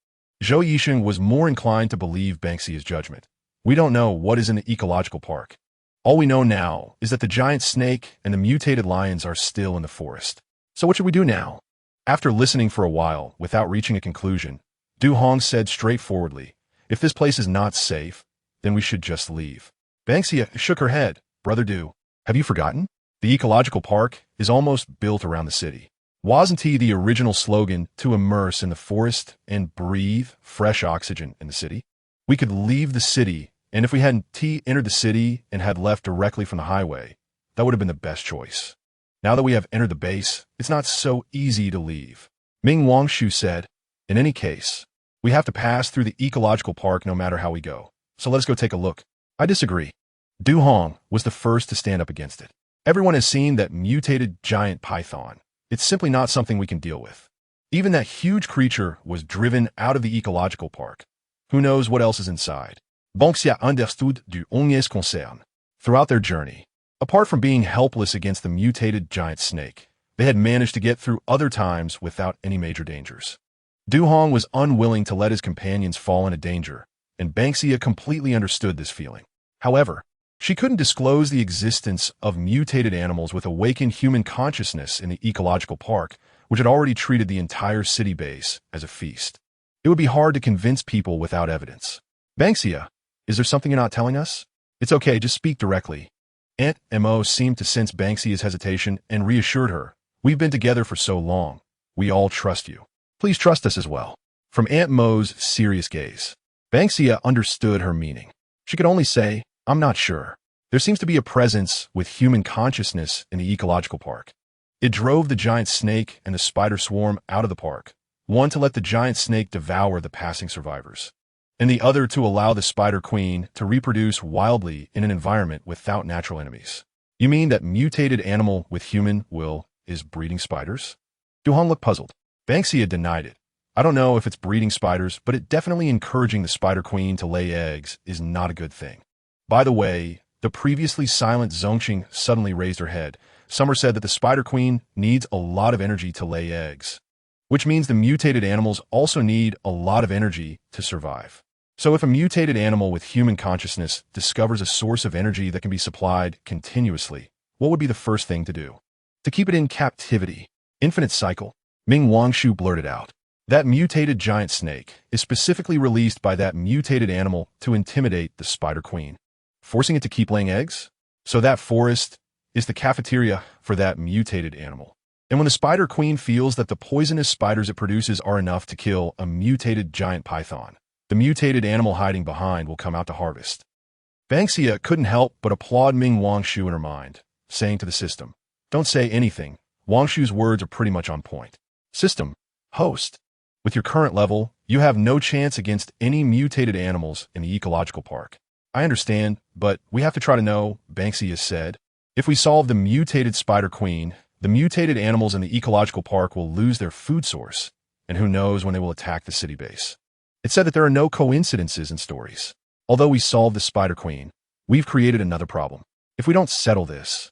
Zhou Yixing was more inclined to believe Ban Xia's judgment. We don't know what is in the ecological park. All we know now is that the giant snake and the mutated lions are still in the forest. So what should we do now? After listening for a while without reaching a conclusion, Du Hong said straightforwardly, if this place is not safe, then we should just leave. Ban Xia shook her head. Brother Du, have you forgotten? The ecological park is almost built around the city. Wasn't the original slogan to immerse in the forest and breathe fresh oxygen in the city? We could leave the city, and if we hadn't entered the city and had left directly from the highway, that would have been the best choice. Now that we have entered the base, it's not so easy to leave. Ming Wangshu said, in any case, we have to pass through the ecological park no matter how we go. So let's go take a look. I disagree. Du Hong was the first to stand up against it. Everyone has seen that mutated giant python. It's simply not something we can deal with. Even that huge creature was driven out of the ecological park. Who knows what else is inside? Ban Xia understood du Hong's concern. Throughout their journey, apart from being helpless against the mutated giant snake, They had managed to get through other times without any major dangers. Du Hong was unwilling to let his companions fall into danger, and Ban Xia completely understood this feeling. However, she couldn't disclose the existence of mutated animals with awakened human consciousness in the ecological park, which had already treated the entire city base as a feast. It would be hard to convince people without evidence. Ban Xia, is there something you're not telling us? It's okay, just speak directly. Aunt Mo seemed to sense Ban Xia's hesitation and reassured her. We've been together for so long. We all trust you. Please trust us as well. From Aunt Mo's serious gaze, Ban Xia understood her meaning. She could only say, I'm not sure. There seems to be a presence with human consciousness in the ecological park. It drove the giant snake and the spider swarm out of the park, one to let the giant snake devour the passing survivors, and the other to allow the spider queen to reproduce wildly in an environment without natural enemies. You mean that mutated animal with human will is breeding spiders? Du Hong looked puzzled. Ban Xia denied it. I don't know if it's breeding spiders, but it definitely encouraging the spider queen to lay eggs is not a good thing. By the way, the previously silent Zongqing suddenly raised her head. Summer said that the spider queen needs a lot of energy to lay eggs, which means the mutated animals also need a lot of energy to survive. So if a mutated animal with human consciousness discovers a source of energy that can be supplied continuously, what would be the first thing to do? To keep it in captivity. Infinite cycle. Ming Wangshu blurted out. That mutated giant snake is specifically released by that mutated animal to intimidate the spider queen, forcing it to keep laying eggs? So that forest is the cafeteria for that mutated animal. And when the spider queen feels that the poisonous spiders it produces are enough to kill a mutated giant python, the mutated animal hiding behind will come out to harvest. Ban Xia couldn't help but applaud Ming Wangshu in her mind, saying to the system, don't say anything. Wangshu's words are pretty much on point. System, host. With your current level, you have no chance against any mutated animals in the ecological park. I understand, but we have to try to know, Ban Xia said. If we solve the mutated spider queen, the mutated animals in the ecological park will lose their food source, and who knows when they will attack the city base. It said that there are no coincidences in stories. Although we solved the spider queen, we've created another problem. If we don't settle this,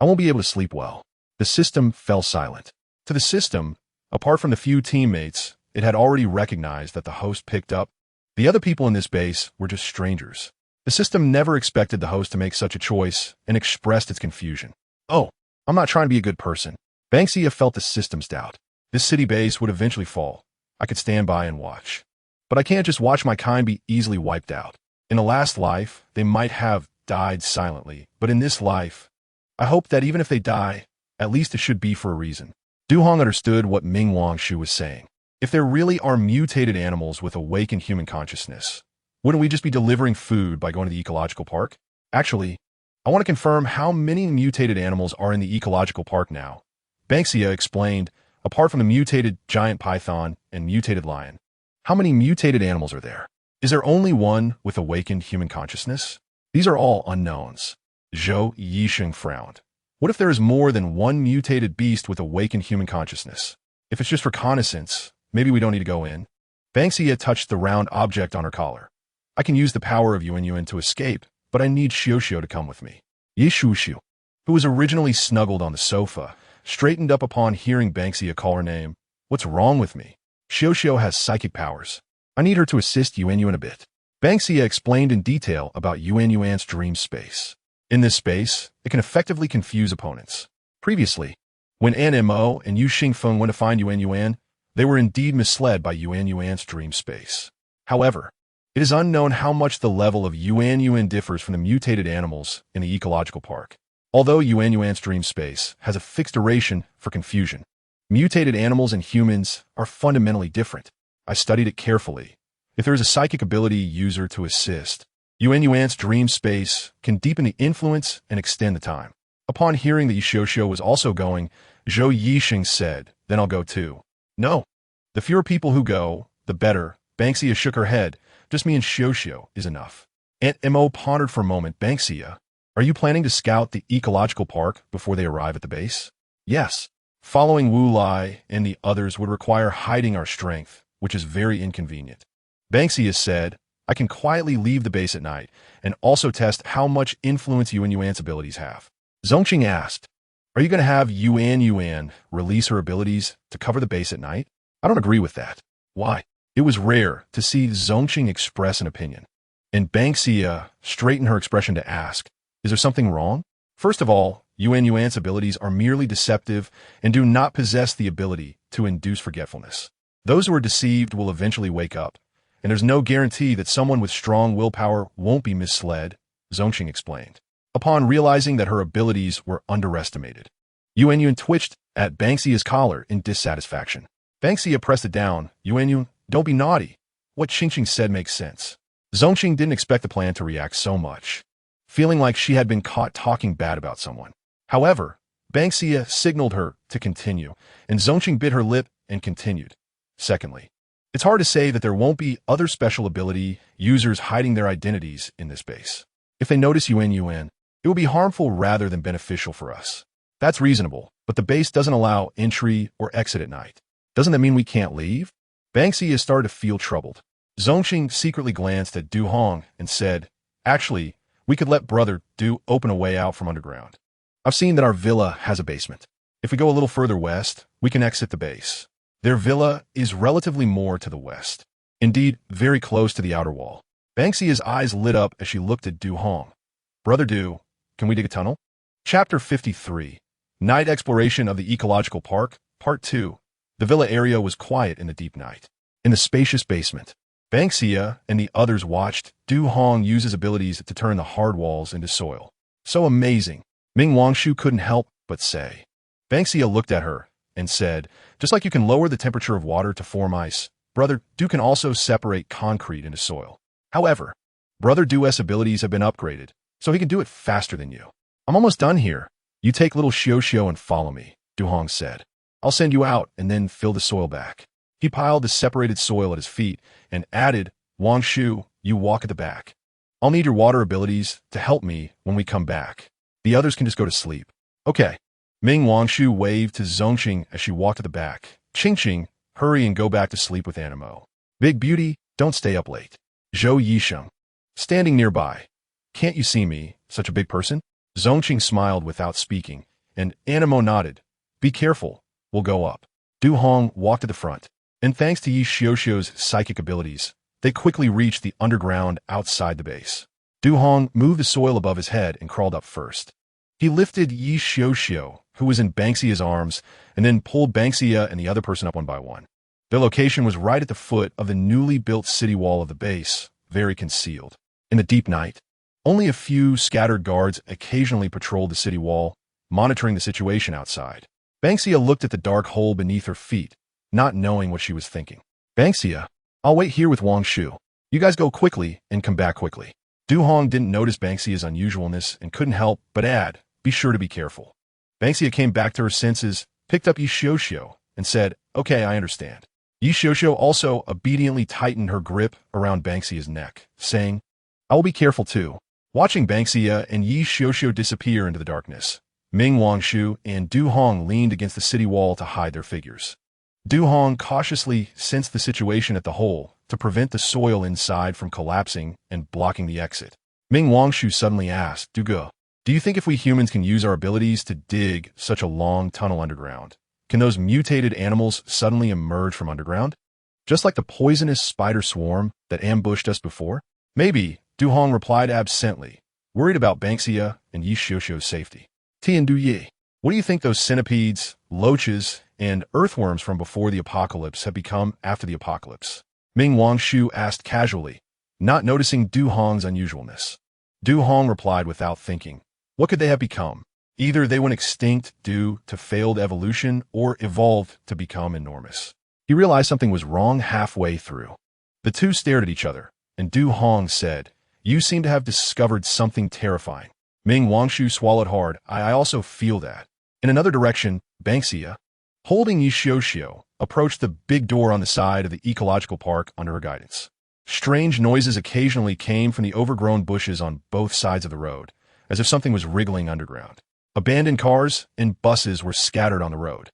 I won't be able to sleep well. The system fell silent. To the system, apart from the few teammates, it had already recognized that the host picked up. The other people in this base were just strangers. The system never expected the host to make such a choice and expressed its confusion. Oh, I'm not trying to be a good person. Ban Xia felt the system's doubt. This city base would eventually fall. I could stand by and watch. But I can't just watch my kind be easily wiped out. In the last life, they might have died silently, but in this life, I hope that even if they die, at least it should be for a reason. Du Hong understood what Ming Wangshu was saying. If there really are mutated animals with awakened human consciousness, wouldn't we just be delivering food by going to the ecological park? Actually, I want to confirm how many mutated animals are in the ecological park now. Ban Xia explained, apart from the mutated giant python and mutated lion, how many mutated animals are there? Is there only one with awakened human consciousness? These are all unknowns. Zhou Yisheng frowned. What if there is more than one mutated beast with awakened human consciousness? If it's just reconnaissance, maybe we don't need to go in. Ban Xia touched the round object on her collar. I can use the power of Yuan to escape, but I need Xiu to come with me. Ye Shu, who was originally snuggled on the sofa, straightened up upon hearing Ban Xia call her name. What's wrong with me? Xiu has psychic powers. I need her to assist Yuan a bit. Ban Xia explained in detail about Yuan's dream space. In this space, it can effectively confuse opponents. Previously, when An Mo and Yu Xingfeng went to find Yuan, they were indeed misled by Yuan's dream space. However, it is unknown how much the level of Yuan differs from the mutated animals in the ecological park. Although Yuan's dream space has a fixed duration for confusion, mutated animals and humans are fundamentally different. I studied it carefully. If there is a psychic ability user to assist, Yuan's dream space can deepen the influence and extend the time. Upon hearing that Xiu was also going, Zhou Yisheng said, then I'll go too. No. The fewer people who go, the better. Ban Xia shook her head. Just me and Xiu is enough. Aunt Mo pondered for a moment. Ban Xia, are you planning to scout the ecological park before they arrive at the base? Yes. Following Wu Lai and the others would require hiding our strength, which is very inconvenient. Ban Xia said, I can quietly leave the base at night and also test how much influence Yuan's abilities have. Zongqing asked, Are you going to have Yuan release her abilities to cover the base at night? I don't agree with that. Why? It was rare to see Zongqing express an opinion, and Ban Xia straightened her expression to ask, is there something wrong? First of all, Yuan's abilities are merely deceptive and do not possess the ability to induce forgetfulness. Those who are deceived will eventually wake up, and there's no guarantee that someone with strong willpower won't be misled, Zongqing explained. Upon realizing that her abilities were underestimated, Yuan twitched at Ban Xia's collar in dissatisfaction. Ban Xia pressed it down. Yuan, don't be naughty. What Qingqing said makes sense. Zongqing didn't expect the plan to react so much, feeling like she had been caught talking bad about someone. However, Ban Xia signaled her to continue, and Zongqing bit her lip and continued. Secondly, it's hard to say that there won't be other special ability users hiding their identities in this base. If they notice Yuan, it will be harmful rather than beneficial for us. That's reasonable, but the base doesn't allow entry or exit at night. Doesn't that mean we can't leave? Ban Xia started to feel troubled. Zongqing secretly glanced at Du Hong and said, actually, we could let Brother Du open a way out from underground. I've seen that our villa has a basement. If we go a little further west, we can exit the base. Their villa is relatively more to the west. Indeed, very close to the outer wall. Ban Xia's eyes lit up as she looked at Du Hong. Brother Du, can we dig a tunnel? Chapter 53. Night Exploration of the Ecological Park, Part 2. The villa area was quiet in the deep night. In the spacious basement, Ban Xia and the others watched Du Hong use his abilities to turn the hard walls into soil. So amazing. Ming Wangshu couldn't help but say. Ban Xia looked at her and said, just like you can lower the temperature of water to form ice, Brother Du can also separate concrete into soil. However, Brother Du's abilities have been upgraded, so he can do it faster than you. I'm almost done here. You take little Xiao and follow me, Du Hong said. I'll send you out and then fill the soil back. He piled the separated soil at his feet and added, Wangshu, you walk at the back. I'll need your water abilities to help me when we come back. The others can just go to sleep. Okay. Ming Wangshu waved to Zongqing as she walked at the back. Qingqing, hurry and go back to sleep with Animo. Big Beauty, don't stay up late. Zhou Yisheng, standing nearby. Can't you see me, such a big person? Zongqing smiled without speaking, and Animo nodded. Be careful, we'll go up. Du Hong walked at the front, and thanks to Yi Xiuxiu's psychic abilities, they quickly reached the underground outside the base. Du Hong moved the soil above his head and crawled up first. He lifted Yi Xiuxiu, who was in Ban Xia's arms, and then pulled Ban Xia and the other person up one by one. Their location was right at the foot of the newly built city wall of the base, very concealed. In the deep night, only a few scattered guards occasionally patrolled the city wall, monitoring the situation outside. Ban Xia looked at the dark hole beneath her feet, not knowing what she was thinking. Ban Xia, I'll wait here with Wangshu. You guys go quickly and come back quickly. Du Hong didn't notice Ban Xia's unusualness and couldn't help but add, be sure to be careful. Ban Xia came back to her senses, picked up Yi Xiuxiu, and said, okay, I understand. Yi Xiuxiu also obediently tightened her grip around Ban Xia's neck, saying, I will be careful too. Watching Ban Xia and Yi Xiuxiu disappear into the darkness, Ming Wangshu and Du Hong leaned against the city wall to hide their figures. Du Hong cautiously sensed the situation at the hole to prevent the soil inside from collapsing and blocking the exit. Ming Wangshu suddenly asked, Du Ge, do you think if we humans can use our abilities to dig such a long tunnel underground, can those mutated animals suddenly emerge from underground? Just like the poisonous spider swarm that ambushed us before? Maybe, Du Hong replied absently, worried about Ban Xia and Yi Xiuxiu's safety. Tian Du Yi, what do you think those centipedes, loaches, and earthworms from before the apocalypse have become after the apocalypse? Ming Wangshu asked casually, not noticing Du Hong's unusualness. Du Hong replied without thinking, what could they have become? Either they went extinct due to failed evolution or evolved to become enormous. He realized something was wrong halfway through. The two stared at each other, and Du Hong said, you seem to have discovered something terrifying. Ming Wangshu swallowed hard. I also feel that. In another direction, Ban Xia, holding Yi Xiuxiu, approached the big door on the side of the ecological park under her guidance. Strange noises occasionally came from the overgrown bushes on both sides of the road, as if something was wriggling underground. Abandoned cars and buses were scattered on the road,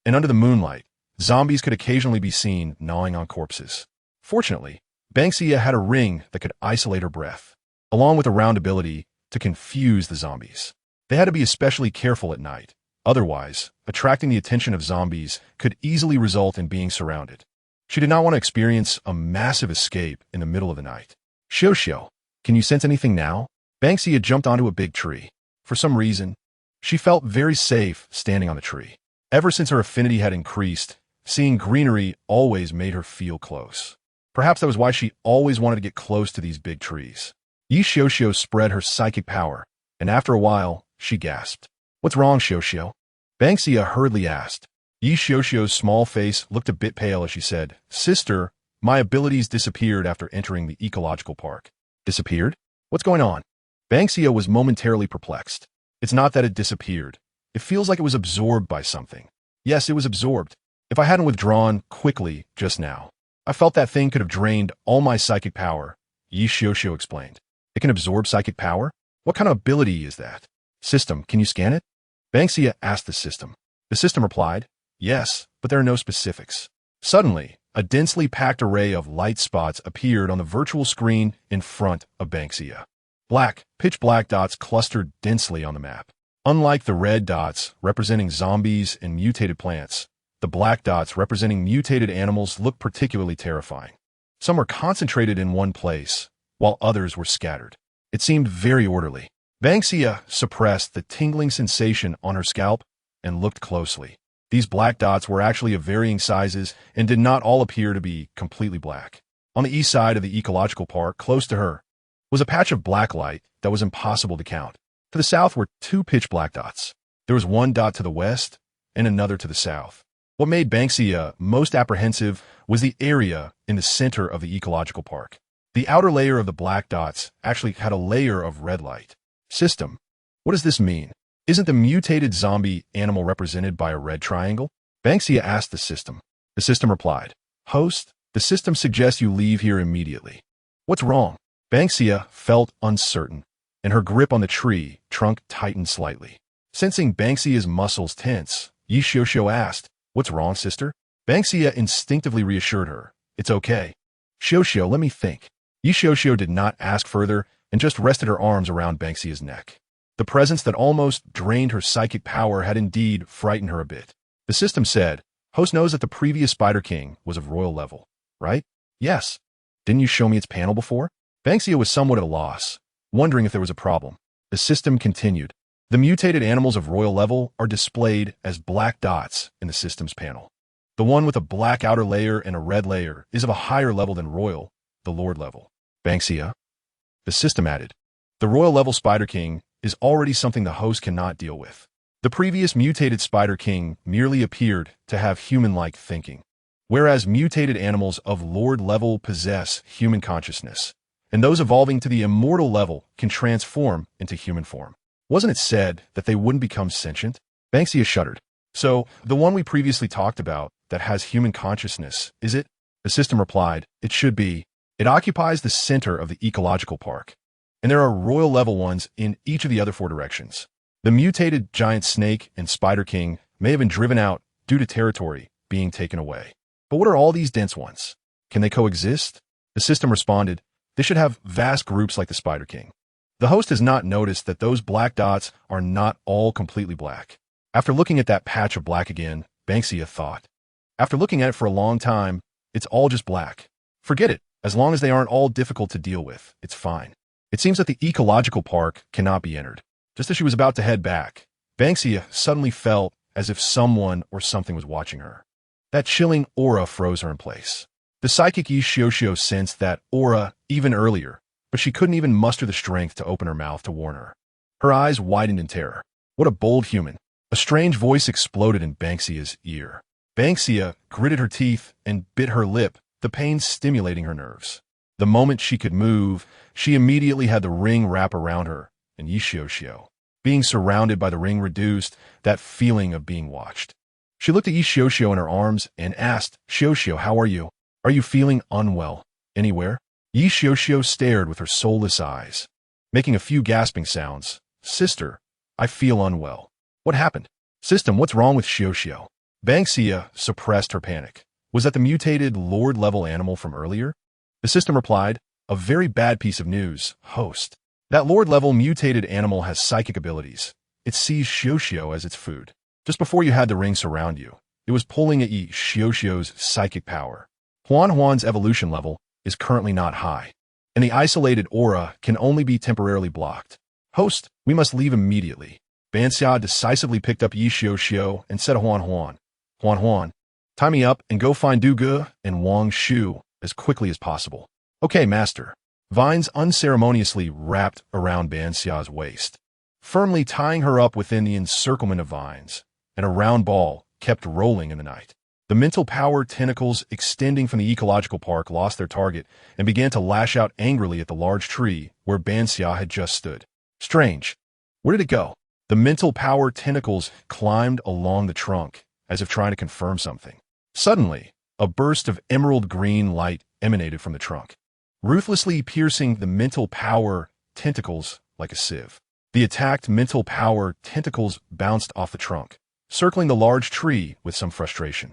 and under the moonlight, zombies could occasionally be seen gnawing on corpses. Fortunately, Ban Xia had a ring that could isolate her breath, along with a round ability to confuse the zombies. They had to be especially careful at night, Otherwise, attracting the attention of zombies could easily result in being surrounded. She did not want to experience a massive escape in the middle of the night. Xiao, can you sense anything now? Ban Xia jumped onto a big tree. For some reason, she felt very safe standing on the tree. Ever since her affinity had increased, seeing greenery always made her feel close. Perhaps that was why she always wanted to get close to these big trees. Xiao spread her psychic power, and after a while, she gasped. What's wrong, Xiao? Ban Xia hurriedly asked. Xiao's small face looked a bit pale as she said, Sister, my abilities disappeared after entering the ecological park. Disappeared? What's going on? Ban Xia was momentarily perplexed. It's not that it disappeared. It feels like it was absorbed by something. Yes, it was absorbed. If I hadn't withdrawn quickly just now, I felt that thing could have drained all my psychic power, Xiao explained. It can absorb psychic power? What kind of ability is that? System, can you scan it? Ban Xia asked the system. The system replied, yes, but there are no specifics. Suddenly, a densely packed array of light spots appeared on the virtual screen in front of Ban Xia. Black, pitch black dots clustered densely on the map. Unlike the red dots representing zombies and mutated plants, the black dots representing mutated animals looked particularly terrifying. Some were concentrated in one place, while others were scattered. It seemed very orderly. Ban Xia suppressed the tingling sensation on her scalp and looked closely. These black dots were actually of varying sizes and did not all appear to be completely black. On the east side of the ecological park, close to her, was a patch of black light that was impossible to count. To the south were two pitch black dots. There was one dot to the west and another to the south. What made Ban Xia most apprehensive was the area in the center of the ecological park. The outer layer of the black dots actually had a layer of red light. System, what does this mean? Isn't the mutated zombie animal represented by a red triangle? Ban Xia asked the system. The system replied, Host, the system suggests you leave here immediately. What's wrong? Ban Xia felt uncertain, and her grip on the tree trunk tightened slightly. Sensing Ban Xia's muscles tense, Xiao asked, What's wrong, sister? Ban Xia instinctively reassured her. It's okay. Xiao, let me think. Xiao did not ask further and just rested her arms around Ban Xia's neck. The presence that almost drained her psychic power had indeed frightened her a bit. The system said, Host knows that the previous Spider King was of royal level, right? Yes. Didn't you show me its panel before? Ban Xia was somewhat at a loss, wondering if there was a problem. The system continued. The mutated animals of royal level are displayed as black dots in the system's panel. The one with a black outer layer and a red layer is of a higher level than royal, the lord level. Ban Xia. The system added, The royal level Spider King is already something the host cannot deal with. The previous mutated Spider King merely appeared to have human-like thinking, whereas mutated animals of lord level possess human consciousness, and those evolving to the immortal level can transform into human form. Wasn't it said that they wouldn't become sentient? Ban Xia shuddered. So, the one we previously talked about that has human consciousness, is it? The system replied, It should be. It occupies the center of the ecological park, and there are royal level ones in each of the other 4 directions. The mutated giant snake and Spider King may have been driven out due to territory being taken away. But what are all these dense ones? Can they coexist? The system responded, They should have vast groups like the Spider King. The host has not noticed that those black dots are not all completely black. After looking at that patch of black again, Ban Xia thought. After looking at it for a long time, it's all just black. Forget it. As long as they aren't all difficult to deal with, it's fine. It seems that the ecological park cannot be entered. Just as she was about to head back, Ban Xia suddenly felt as if someone or something was watching her. That chilling aura froze her in place. The psychic Xiao sensed that aura even earlier, but she couldn't even muster the strength to open her mouth to warn her. Her eyes widened in terror. What a bold human. A strange voice exploded in Ban Xia's ear. Ban Xia gritted her teeth and bit her lip, the pain stimulating her nerves. The moment she could move, she immediately had the ring wrap around her, and Xiao. Being surrounded by the ring reduced that feeling of being watched. She looked at Xiao in her arms and asked, Xiao, how are you? Are you feeling unwell? Anywhere? Xiao stared with her soulless eyes, making a few gasping sounds. Sister, I feel unwell. What happened? System, what's wrong with Xiao? Ban Xia suppressed her panic. Was that the mutated lord-level animal from earlier? The system replied, A very bad piece of news, host. That lord-level mutated animal has psychic abilities. It sees Xiao as its food. Just before you had the ring surround you, it was pulling at Yi Xiaoxiao's psychic power. Huan's evolution level is currently not high, and the isolated aura can only be temporarily blocked. Host, we must leave immediately. Ban Xia decisively picked up Yi Xiaoxiao and said to Huan, tie me up and go find Du Ge and Wang Shu as quickly as possible. Okay, master. Vines unceremoniously wrapped around Ban Xia's waist, firmly tying her up within the encirclement of vines, and a round ball kept rolling in the night. The mental power tentacles extending from the ecological park lost their target and began to lash out angrily at the large tree where Ban Xia had just stood. Strange. Where did it go? The mental power tentacles climbed along the trunk, as if trying to confirm something. Suddenly, a burst of emerald green light emanated from the trunk, ruthlessly piercing the mental power tentacles like a sieve. The attacked mental power tentacles bounced off the trunk, circling the large tree with some frustration.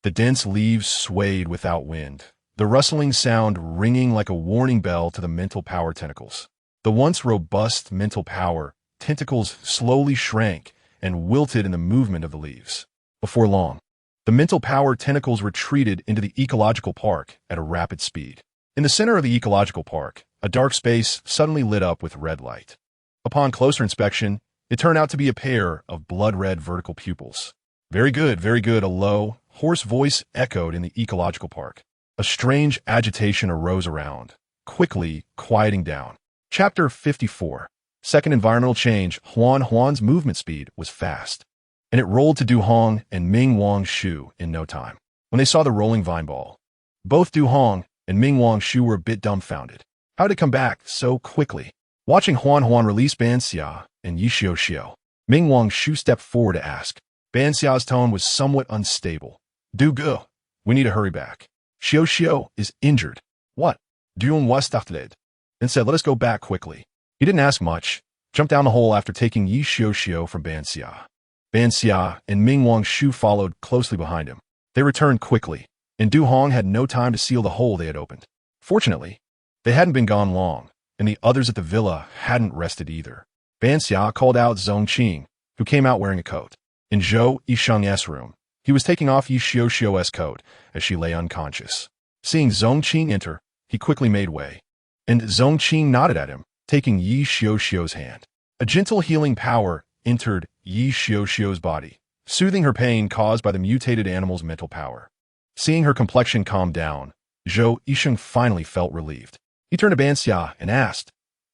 The dense leaves swayed without wind, the rustling sound ringing like a warning bell to the mental power tentacles. The once robust mental power tentacles slowly shrank and wilted in the movement of the leaves. Before long, the mental power tentacles retreated into the ecological park at a rapid speed. In the center of the ecological park, a dark space suddenly lit up with red light. Upon closer inspection, it turned out to be a pair of blood-red vertical pupils. Very good, a low, hoarse voice echoed in the ecological park. A strange agitation arose around, quickly quieting down. Chapter 54. Second environmental change. Huan's movement speed was fast, and it rolled to Du Hong and Ming Wang Shu in no time. When they saw the rolling vine ball, both Du Hong and Ming Wang Shu were a bit dumbfounded. How did it come back so quickly? Watching Huan release Ban Xia and Yi Xiaoxiao, Ming Wang Shu stepped forward to ask. Ban Xia's tone was somewhat unstable. Du Ge, we need to hurry back. Xiaoxiao is injured. What? Dune was started, and said, let us go back quickly. He didn't ask much, jumped down the hole after taking Yi Xiaoxiao from Ban Xia. Ban Xia and Ming Wang Shu followed closely behind him. They returned quickly, and Du Hong had no time to seal the hole they had opened. Fortunately, they hadn't been gone long, and the others at the villa hadn't rested either. Ban Xia called out Zhong Qing, who came out wearing a coat. In Zhou Yisheng's room, he was taking off Yi Xiaoxiao's coat as she lay unconscious. Seeing Zhong Qing enter, he quickly made way, and Zhong Qing nodded at him, taking Yi Xiaoxiao's hand. A gentle healing power entered Yi Xiaoxiao's body, soothing her pain caused by the mutated animal's mental power. Seeing her complexion calm down, Zhou Yisheng finally felt relieved. He turned to Ban Xia and asked,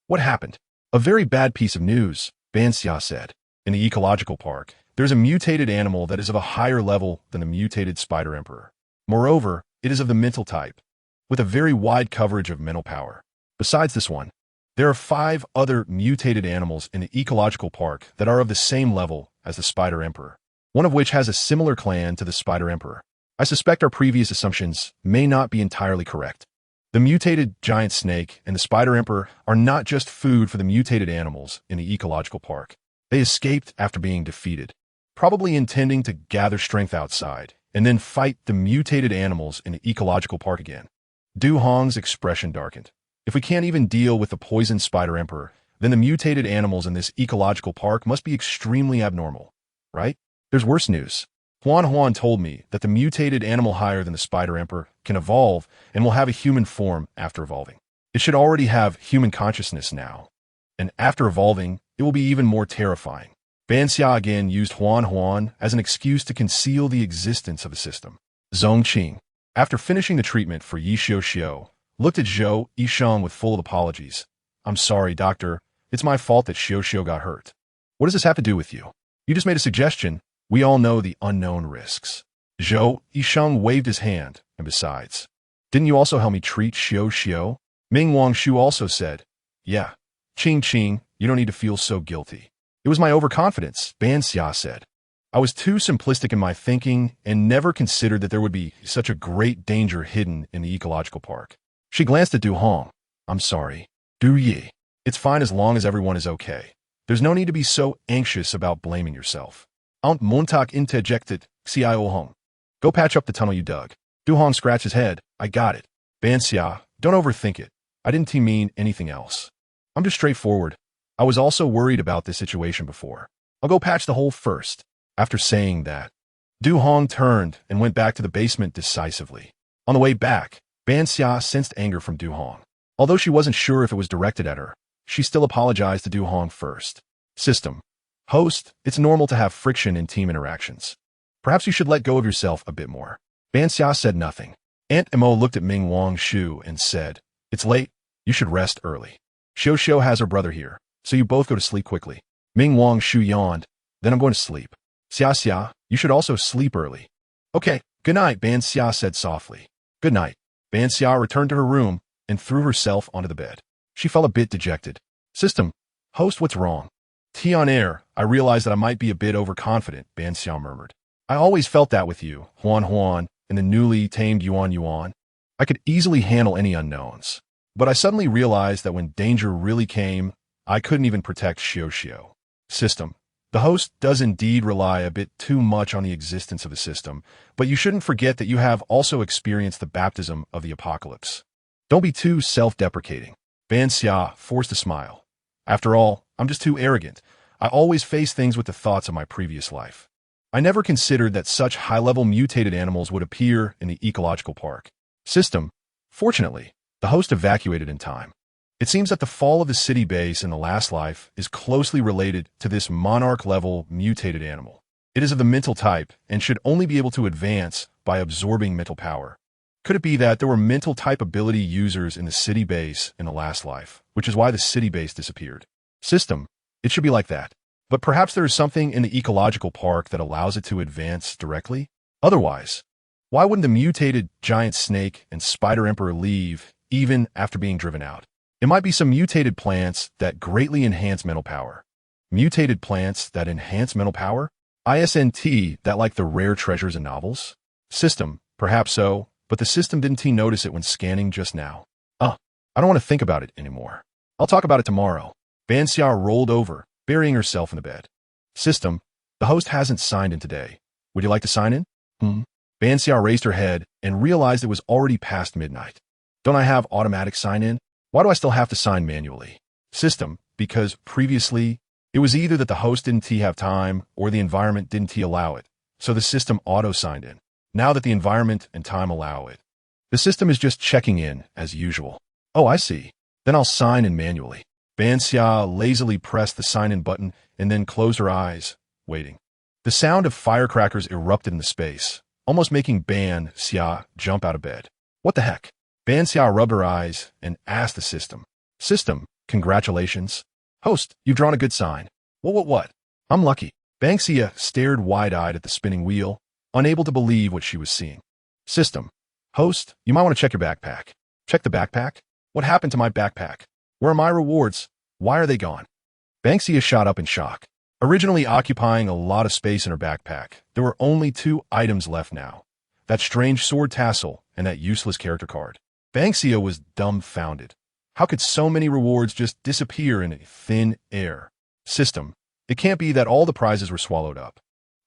what happened? A very bad piece of news, Ban Xia said. In the ecological park, there's a mutated animal that is of a higher level than the mutated Spider Emperor. Moreover, it is of the mental type, with a very wide coverage of mental power. Besides this one, there are 5 other mutated animals in the ecological park that are of the same level as the Spider Emperor, one of which has a similar clan to the Spider Emperor. I suspect our previous assumptions may not be entirely correct. The mutated giant snake and the Spider Emperor are not just food for the mutated animals in the ecological park. They escaped after being defeated, probably intending to gather strength outside and then fight the mutated animals in the ecological park again. Du Hong's expression darkened. If we can't even deal with the poisoned Spider Emperor, then the mutated animals in this ecological park must be extremely abnormal, right? There's worse news. Huan told me that the mutated animal higher than the Spider Emperor can evolve and will have a human form after evolving. It should already have human consciousness now, and after evolving, it will be even more terrifying. Ban Xia again used Huan as an excuse to conceal the existence of the system. Zhong Qing, after finishing the treatment for Yi Xiaoxiao, looked at Zhou Yisheng with full apologies. I'm sorry, doctor. It's my fault that Xiaoxiao got hurt. What does this have to do with you? You just made a suggestion. We all know the unknown risks. Zhou Yisheng waved his hand, and besides, didn't you also help me treat Xiaoxiao? Ming Wang Shu also said, yeah. Qing, you don't need to feel so guilty. It was my overconfidence, Ban Xia said. I was too simplistic in my thinking and never considered that there would be such a great danger hidden in the ecological park. She glanced at Du Hong. I'm sorry. Du Yi. It's fine as long as everyone is okay. There's no need to be so anxious about blaming yourself. Aunt Montauk interjected, Xiao Hong. Go patch up the tunnel you dug. Du Hong scratched his head. I got it. Ban Xia, don't overthink it. I didn't mean anything else. I'm just straightforward. I was also worried about this situation before. I'll go patch the hole first. After saying that, Du Hong turned and went back to the basement decisively. On the way back, Ban Xia sensed anger from Du Hong. Although she wasn't sure if it was directed at her, she still apologized to Du Hong first. System. Host, it's normal to have friction in team interactions. Perhaps you should let go of yourself a bit more. Ban Xia said nothing. Aunt Emo looked at Ming Wang Shu and said, "It's late. You should rest early. Xiao Xiao has her brother here, so you both go to sleep quickly." Ming Wang Shu yawned. "Then I'm going to sleep." "Xia Xia, you should also sleep early." "Okay, good night," Ban Xia said softly. "Good night." Ban Xia returned to her room and threw herself onto the bed. She felt a bit dejected. System. Host, what's wrong? Tea on air, I realized that I might be a bit overconfident, Ban Xia murmured. I always felt that with you, Huan Huan, and the newly tamed Yuan Yuan. I could easily handle any unknowns. But I suddenly realized that when danger really came, I couldn't even protect Xiao Xiao. System. The host does indeed rely a bit too much on the existence of the system, but you shouldn't forget that you have also experienced the baptism of the apocalypse. Don't be too self-deprecating. Ban Xia forced a smile. After all, I'm just too arrogant. I always face things with the thoughts of my previous life. I never considered that such high-level mutated animals would appear in the ecological park. System. Fortunately, the host evacuated in time. It seems that the fall of the city base in the last life is closely related to this monarch-level mutated animal. It is of the mental type and should only be able to advance by absorbing mental power. Could it be that there were mental type ability users in the city base in the last life, which is why the city base disappeared? System. It should be like that. But perhaps there is something in the ecological park that allows it to advance directly? Otherwise, why wouldn't the mutated giant snake and spider emperor leave even after being driven out? It might be some mutated plants that greatly enhance mental power. Mutated plants that enhance mental power? ISNT, that like the rare treasures in novels? System. Perhaps so, but the system didn't notice it when scanning just now. I don't want to think about it anymore. I'll talk about it tomorrow. Ban Xia rolled over, burying herself in the bed. System. The host hasn't signed in today. Would you like to sign in? Ban Xia raised her head and realized it was already past midnight. Don't I have automatic sign-in? Why do I still have to sign manually? System. Because previously, it was either that the host didn't have time or the environment didn't allow it, so the system auto-signed in. Now that the environment and time allow it, the system is just checking in as usual. Oh, I see. Then I'll sign in manually. Ban Xia lazily pressed the sign-in button and then closed her eyes, waiting. The sound of firecrackers erupted in the space, almost making Ban Xia jump out of bed. What the heck? Ban Xia rubbed her eyes and asked the system. System, congratulations. Host, you've drawn a good sign. What? I'm lucky. Ban Xia stared wide-eyed at the spinning wheel, unable to believe what she was seeing. System. Host, you might want to check your backpack. Check the backpack? What happened to my backpack? Where are my rewards? Why are they gone? Ban Xia shot up in shock. Originally occupying a lot of space in her backpack, there were only 2 items left now. That strange sword tassel and that useless character card. Ban Xia was dumbfounded. How could so many rewards just disappear in thin air? System. It can't be that all the prizes were swallowed up.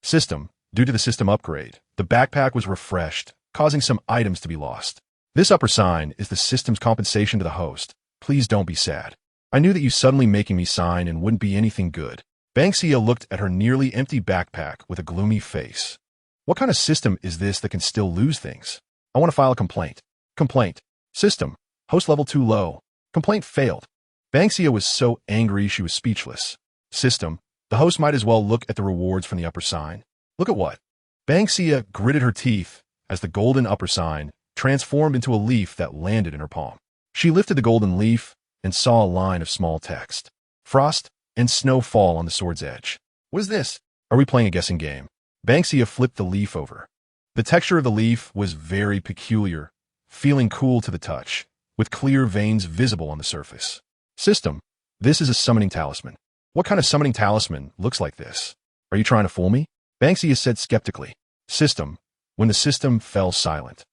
System. Due to the system upgrade, the backpack was refreshed, causing some items to be lost. This upper sign is the system's compensation to the host. Please don't be sad. I knew that you suddenly making me sign and wouldn't be anything good. Ban Xia looked at her nearly empty backpack with a gloomy face. What kind of system is this that can still lose things? I want to file a complaint. Complaint. System. Host level 2 low. Complaint failed. Ban Xia was so angry she was speechless. System. The host might as well look at the rewards from the upper sign. Look at what? Ban Xia gritted her teeth as the golden upper sign transformed into a leaf that landed in her palm. She lifted the golden leaf and saw a line of small text. Frost and snow fall on the sword's edge. What is this? Are we playing a guessing game? Ban Xia flipped the leaf over. The texture of the leaf was very peculiar, feeling cool to the touch, with clear veins visible on the surface. System. This is a summoning talisman. What kind of summoning talisman looks like this? Are you trying to fool me? Ban Xia said skeptically. System. When the system fell silent,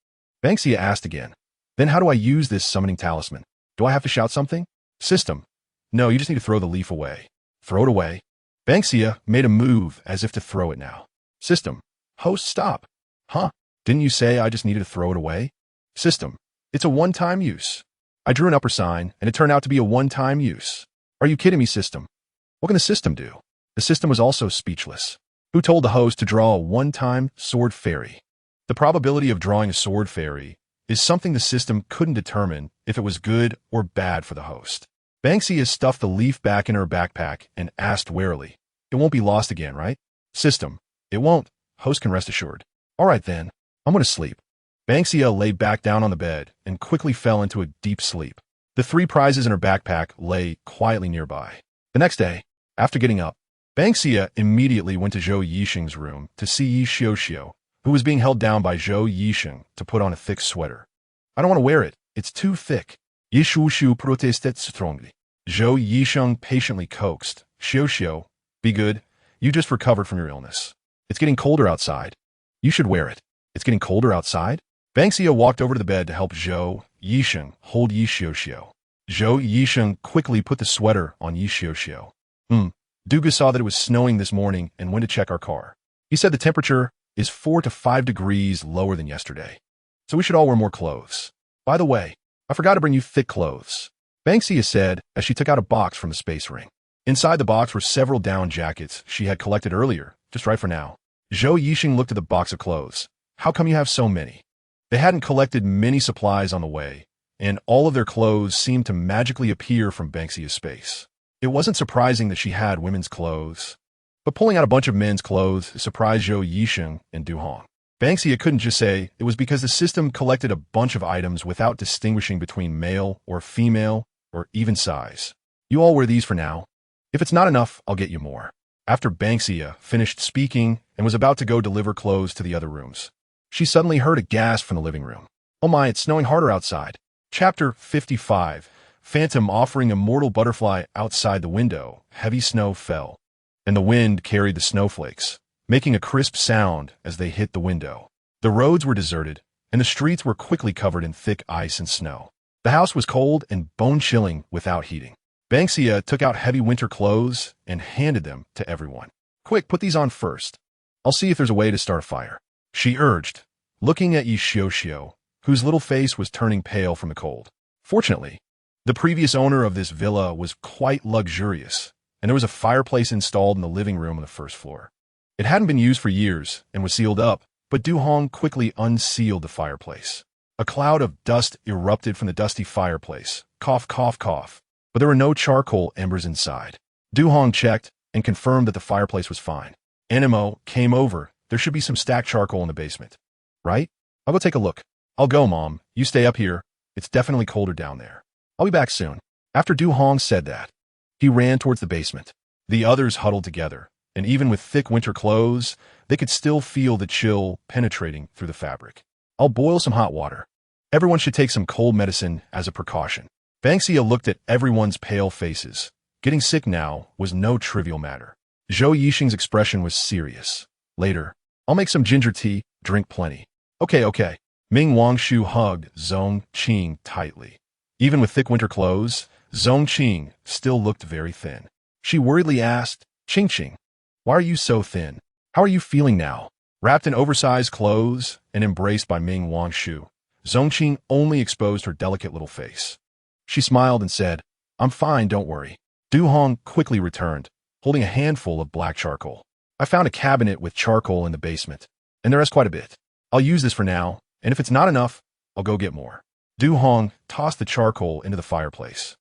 Ban Xia asked again. Then how do I use this summoning talisman? Do I have to shout something? System. No, you just need to throw the leaf away. Throw it away. Ban Xia made a move as if to throw it now. System. Host, stop. Huh? Didn't you say I just needed to throw it away? System. It's a one-time use. I drew an upper sign, and it turned out to be a one-time use. Are you kidding me, system? What can the system do? The system was also speechless. who told the host to draw a one-time sword fairy. The probability of drawing a sword fairy is something the system couldn't determine if it was good or bad for the host. Ban Xia stuffed the leaf back in her backpack and asked warily, "It won't be lost again, right?" "System, it won't. Host can rest assured." "All right then, I'm going to sleep." Ban Xia lay back down on the bed and quickly fell into a deep sleep. The 3 prizes in her backpack lay quietly nearby. The next day, after getting up, Ban Xia immediately went to Zhou Yixing's room to see Yi Xiuxiu, who was being held down by Zhou Yixing to put on a thick sweater. "I don't want to wear it. It's too thick." Yi Xiuxiu protested strongly. Zhou Yixing patiently coaxed, "Xiuxiu, be good. You just recovered from your illness. It's getting colder outside. You should wear it." "It's getting colder outside?" Ban Xia walked over to the bed to help Zhou Yixing hold Yi Xiuxiu. Zhou Yixing quickly put the sweater on Yi Xiuxiu. Duga saw that it was snowing this morning and went to check our car. He said the temperature is 4 to 5 degrees lower than yesterday, so we should all wear more clothes. By the way, I forgot to bring you thick clothes," Ban Xia said as she took out a box from the space ring. Inside the box were several down jackets she had collected earlier, just right for now. Zhou Yixing looked at the box of clothes. "How come you have so many?" They hadn't collected many supplies on the way, and all of their clothes seemed to magically appear from Ban Xia's space. It wasn't surprising that she had women's clothes, but pulling out a bunch of men's clothes surprised Zhou Yixing and Du Hong. Ban Xia couldn't just say it was because the system collected a bunch of items without distinguishing between male or female or even size. "You all wear these for now. If it's not enough, I'll get you more." After Ban Xia finished speaking and was about to go deliver clothes to the other rooms, she suddenly heard a gasp from the living room. "Oh my, it's snowing harder outside." Chapter 55. Phantom offering Immortal butterfly outside the window. Heavy snow fell, and the wind carried the snowflakes, making a crisp sound as they hit the window. The roads were deserted, and the streets were quickly covered in thick ice and snow. The house was cold and bone-chilling without heating. Ban Xia took out heavy winter clothes and handed them to everyone. "Quick, put these on first. I'll see if there's a way to start a fire," she urged, looking at Yi Xiuxiu, whose little face was turning pale from the cold. Fortunately, the previous owner of this villa was quite luxurious, and there was a fireplace installed in the living room on the first floor. It hadn't been used for years and was sealed up, but Du Hong quickly unsealed the fireplace. A cloud of dust erupted from the dusty fireplace. Cough, cough, cough. But there were no charcoal embers inside. Du Hong checked and confirmed that the fireplace was fine. Animo came over. "There should be some stacked charcoal in the basement, right? I'll go take a look." "I'll go, Mom. You stay up here. It's definitely colder down there. I'll be back soon." After Du Hong said that, he ran towards the basement. The others huddled together, and even with thick winter clothes, they could still feel the chill penetrating through the fabric. "I'll boil some hot water. Everyone should take some cold medicine as a precaution." Ban Xia looked at everyone's pale faces. Getting sick now was no trivial matter. Zhou Yixing's expression was serious. "Later, I'll make some ginger tea, drink plenty." Okay. Ming Wangshu hugged Zhong Qing tightly. Even with thick winter clothes, Zhong Qing still looked very thin. She worriedly asked, "Qing, why are you so thin? How are you feeling now?" Wrapped in oversized clothes and embraced by Ming Wangshu, Zhong Qing only exposed her delicate little face. She smiled and said, "I'm fine, don't worry." Du Hong quickly returned, holding a handful of black charcoal. "I found a cabinet with charcoal in the basement, and there is quite a bit. I'll use this for now, and if it's not enough, I'll go get more." Du Hong tossed the charcoal into the fireplace.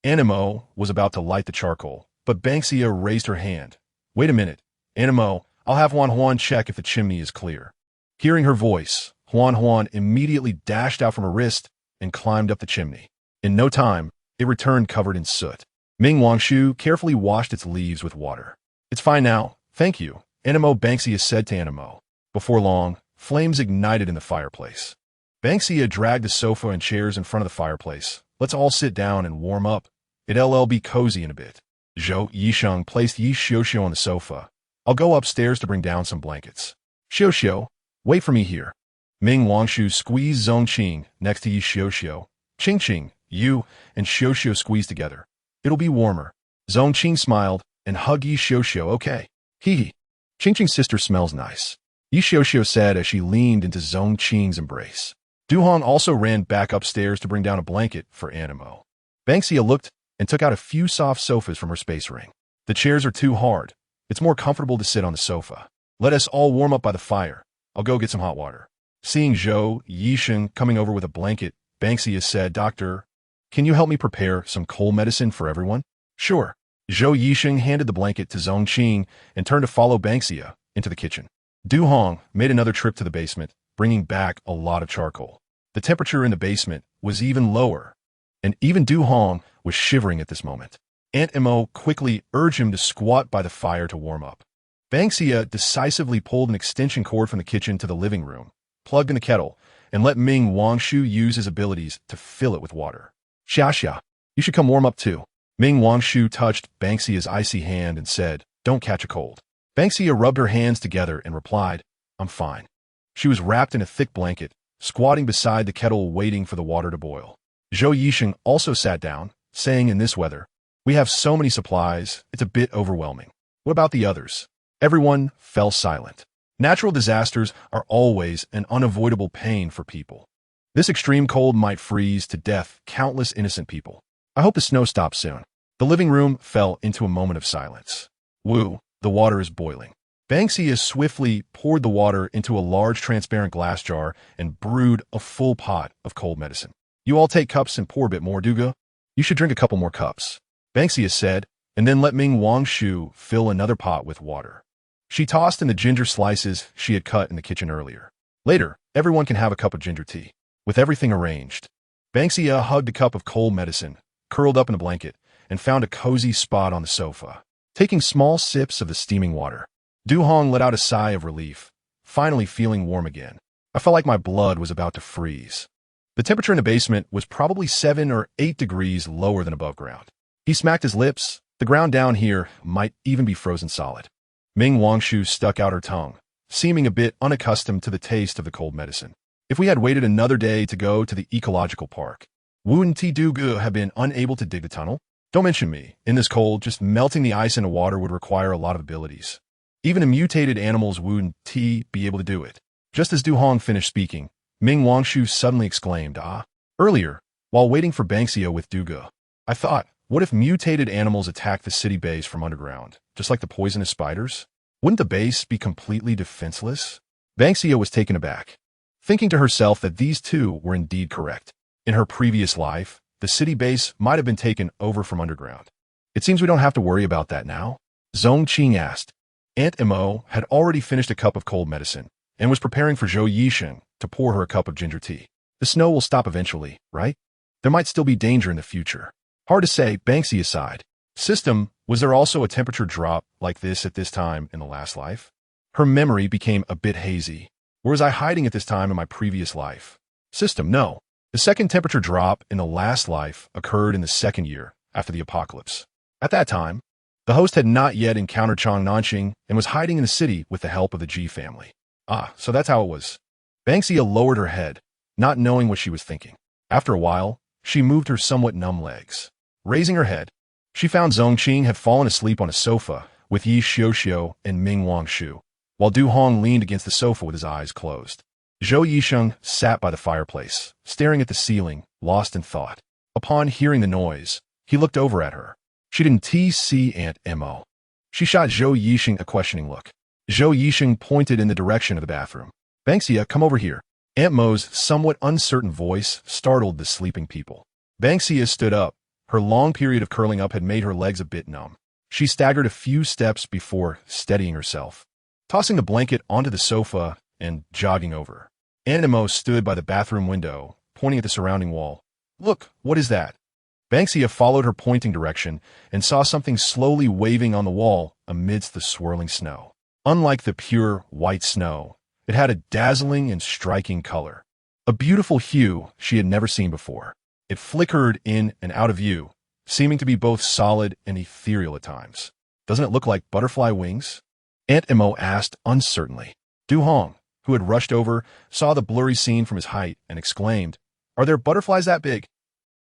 Animo was about to light the charcoal, but Ban Xia raised her hand. "Wait a minute, Animo, I'll have Huan check if the chimney is clear." Hearing her voice, Huan immediately dashed out from her wrist and climbed up the chimney. In no time, it returned covered in soot. Ming Wangshu carefully washed its leaves with water. "It's fine now, thank you," Animo Ban Xia said to Animo. Before long, flames ignited in the fireplace. Ban Xia dragged the sofa and chairs in front of the fireplace. "Let's all sit down and warm up. It'll be cozy in a bit." Zhou Yixing placed Yi Xiuxiu on the sofa. "I'll go upstairs to bring down some blankets." "Xiuxiu, wait for me here." Ming Wangshu squeezed Zhong Qing next to Yi Xiuxiu. "Qing, you and Xiuxiu squeeze together. It'll be warmer." Zhong Qing smiled and hugged Yi Xiuxiu. "Okay. Hee. Qing's sister smells nice," Yi Xiuxiu said as she leaned into Zhong Qing's embrace. Du Hong also ran back upstairs to bring down a blanket for Animo. Ban Xia looked and took out a few soft sofas from her space ring. "The chairs are too hard. It's more comfortable to sit on the sofa." Let us all warm up by the fire. I'll go get some hot water. Seeing Zhou Yisheng coming over with a blanket, Ban Xia said, Doctor, can you help me prepare some cold medicine for everyone? Sure. Zhou Yisheng handed the blanket to Zhong Qing and turned to follow Ban Xia into the kitchen. Du Hong made another trip to the basement, bringing back a lot of charcoal. The temperature in the basement was even lower, and even Du Hong was shivering at this moment. Aunt Mo quickly urged him to squat by the fire to warm up. Ban Xia decisively pulled an extension cord from the kitchen to the living room, plugged in the kettle, and let Ming Wangshu use his abilities to fill it with water. Xia, you should come warm up too. Ming Wangshu touched Ban Xia's icy hand and said, Don't catch a cold. Ban Xia rubbed her hands together and replied, I'm fine. She was wrapped in a thick blanket, squatting beside the kettle waiting for the water to boil. Zhou Yisheng also sat down, saying in this weather, We have so many supplies, it's a bit overwhelming. What about the others? Everyone fell silent. Natural disasters are always an unavoidable pain for people. This extreme cold might freeze to death countless innocent people. I hope the snow stops soon. The living room fell into a moment of silence. Woo, the water is boiling. Ban Xia swiftly poured the water into a large transparent glass jar and brewed a full pot of cold medicine. You all take cups and pour a bit more, Duga. You should drink a couple more cups, Ban Xia said, and then let Ming Wangshu fill another pot with water. She tossed in the ginger slices she had cut in the kitchen earlier. Later, everyone can have a cup of ginger tea. With everything arranged, Ban Xia hugged a cup of cold medicine, curled up in a blanket, and found a cozy spot on the sofa, taking small sips of the steaming water. Du Hong let out a sigh of relief, finally feeling warm again. I felt like my blood was about to freeze. The temperature in the basement was probably 7 or 8 degrees lower than above ground. He smacked his lips. The ground down here might even be frozen solid. Ming Wangshu stuck out her tongue, seeming a bit unaccustomed to the taste of the cold medicine. If we had waited another day to go to the ecological park, wouldn't Dugu have been unable to dig the tunnel? Don't mention me. In this cold, just melting the ice into water would require a lot of abilities. Even a mutated animal's wouldn't be able to do it. Just as Du Hong finished speaking, Ming Wangshu suddenly exclaimed, Earlier, while waiting for Ban Xia with Dugu, I thought, what if mutated animals attacked the city base from underground, just like the poisonous spiders? Wouldn't the base be completely defenseless? Ban Xia was taken aback, thinking to herself that these two were indeed correct. In her previous life, the city base might have been taken over from underground. It seems we don't have to worry about that now. Zhong Qing asked. Aunt Mo had already finished a cup of cold medicine and was preparing for Zhou Yisheng to pour her a cup of ginger tea. The snow will stop eventually, right? There might still be danger in the future. Hard to say, Ban Xia sighed. System, was there also a temperature drop like this at this time in the last life? Her memory became a bit hazy. Or was I hiding at this time in my previous life? System, no. The second temperature drop in the last life occurred in the second year after the apocalypse. At that time, the host had not yet encountered Chang Nanxing and was hiding in the city with the help of the Ji family. So that's how it was. Ban Xia lowered her head, not knowing what she was thinking. After a while, she moved her somewhat numb legs. Raising her head, she found Zhong Qing had fallen asleep on a sofa with Yi Xiuxiu and Ming Wangshu, while Du Hong leaned against the sofa with his eyes closed. Zhou Yisheng sat by the fireplace, staring at the ceiling, lost in thought. Upon hearing the noise, he looked over at her. She didn't see Aunt Mo. She shot Zhou Yisheng a questioning look. Zhou Yisheng pointed in the direction of the bathroom. Ban Xia, come over here. Aunt Mo's somewhat uncertain voice startled the sleeping people. Ban Xia stood up. Her long period of curling up had made her legs a bit numb. She staggered a few steps before steadying herself, tossing the blanket onto the sofa and jogging over. Aunt Mo stood by the bathroom window, pointing at the surrounding wall. Look, what is that? Ban Xia followed her pointing direction and saw something slowly waving on the wall amidst the swirling snow. Unlike the pure white snow, it had a dazzling and striking color, a beautiful hue she had never seen before. It flickered in and out of view, seeming to be both solid and ethereal at times. Doesn't it look like butterfly wings? Aunt Mo asked uncertainly. Du Hong, who had rushed over, saw the blurry scene from his height and exclaimed, Are there butterflies that big?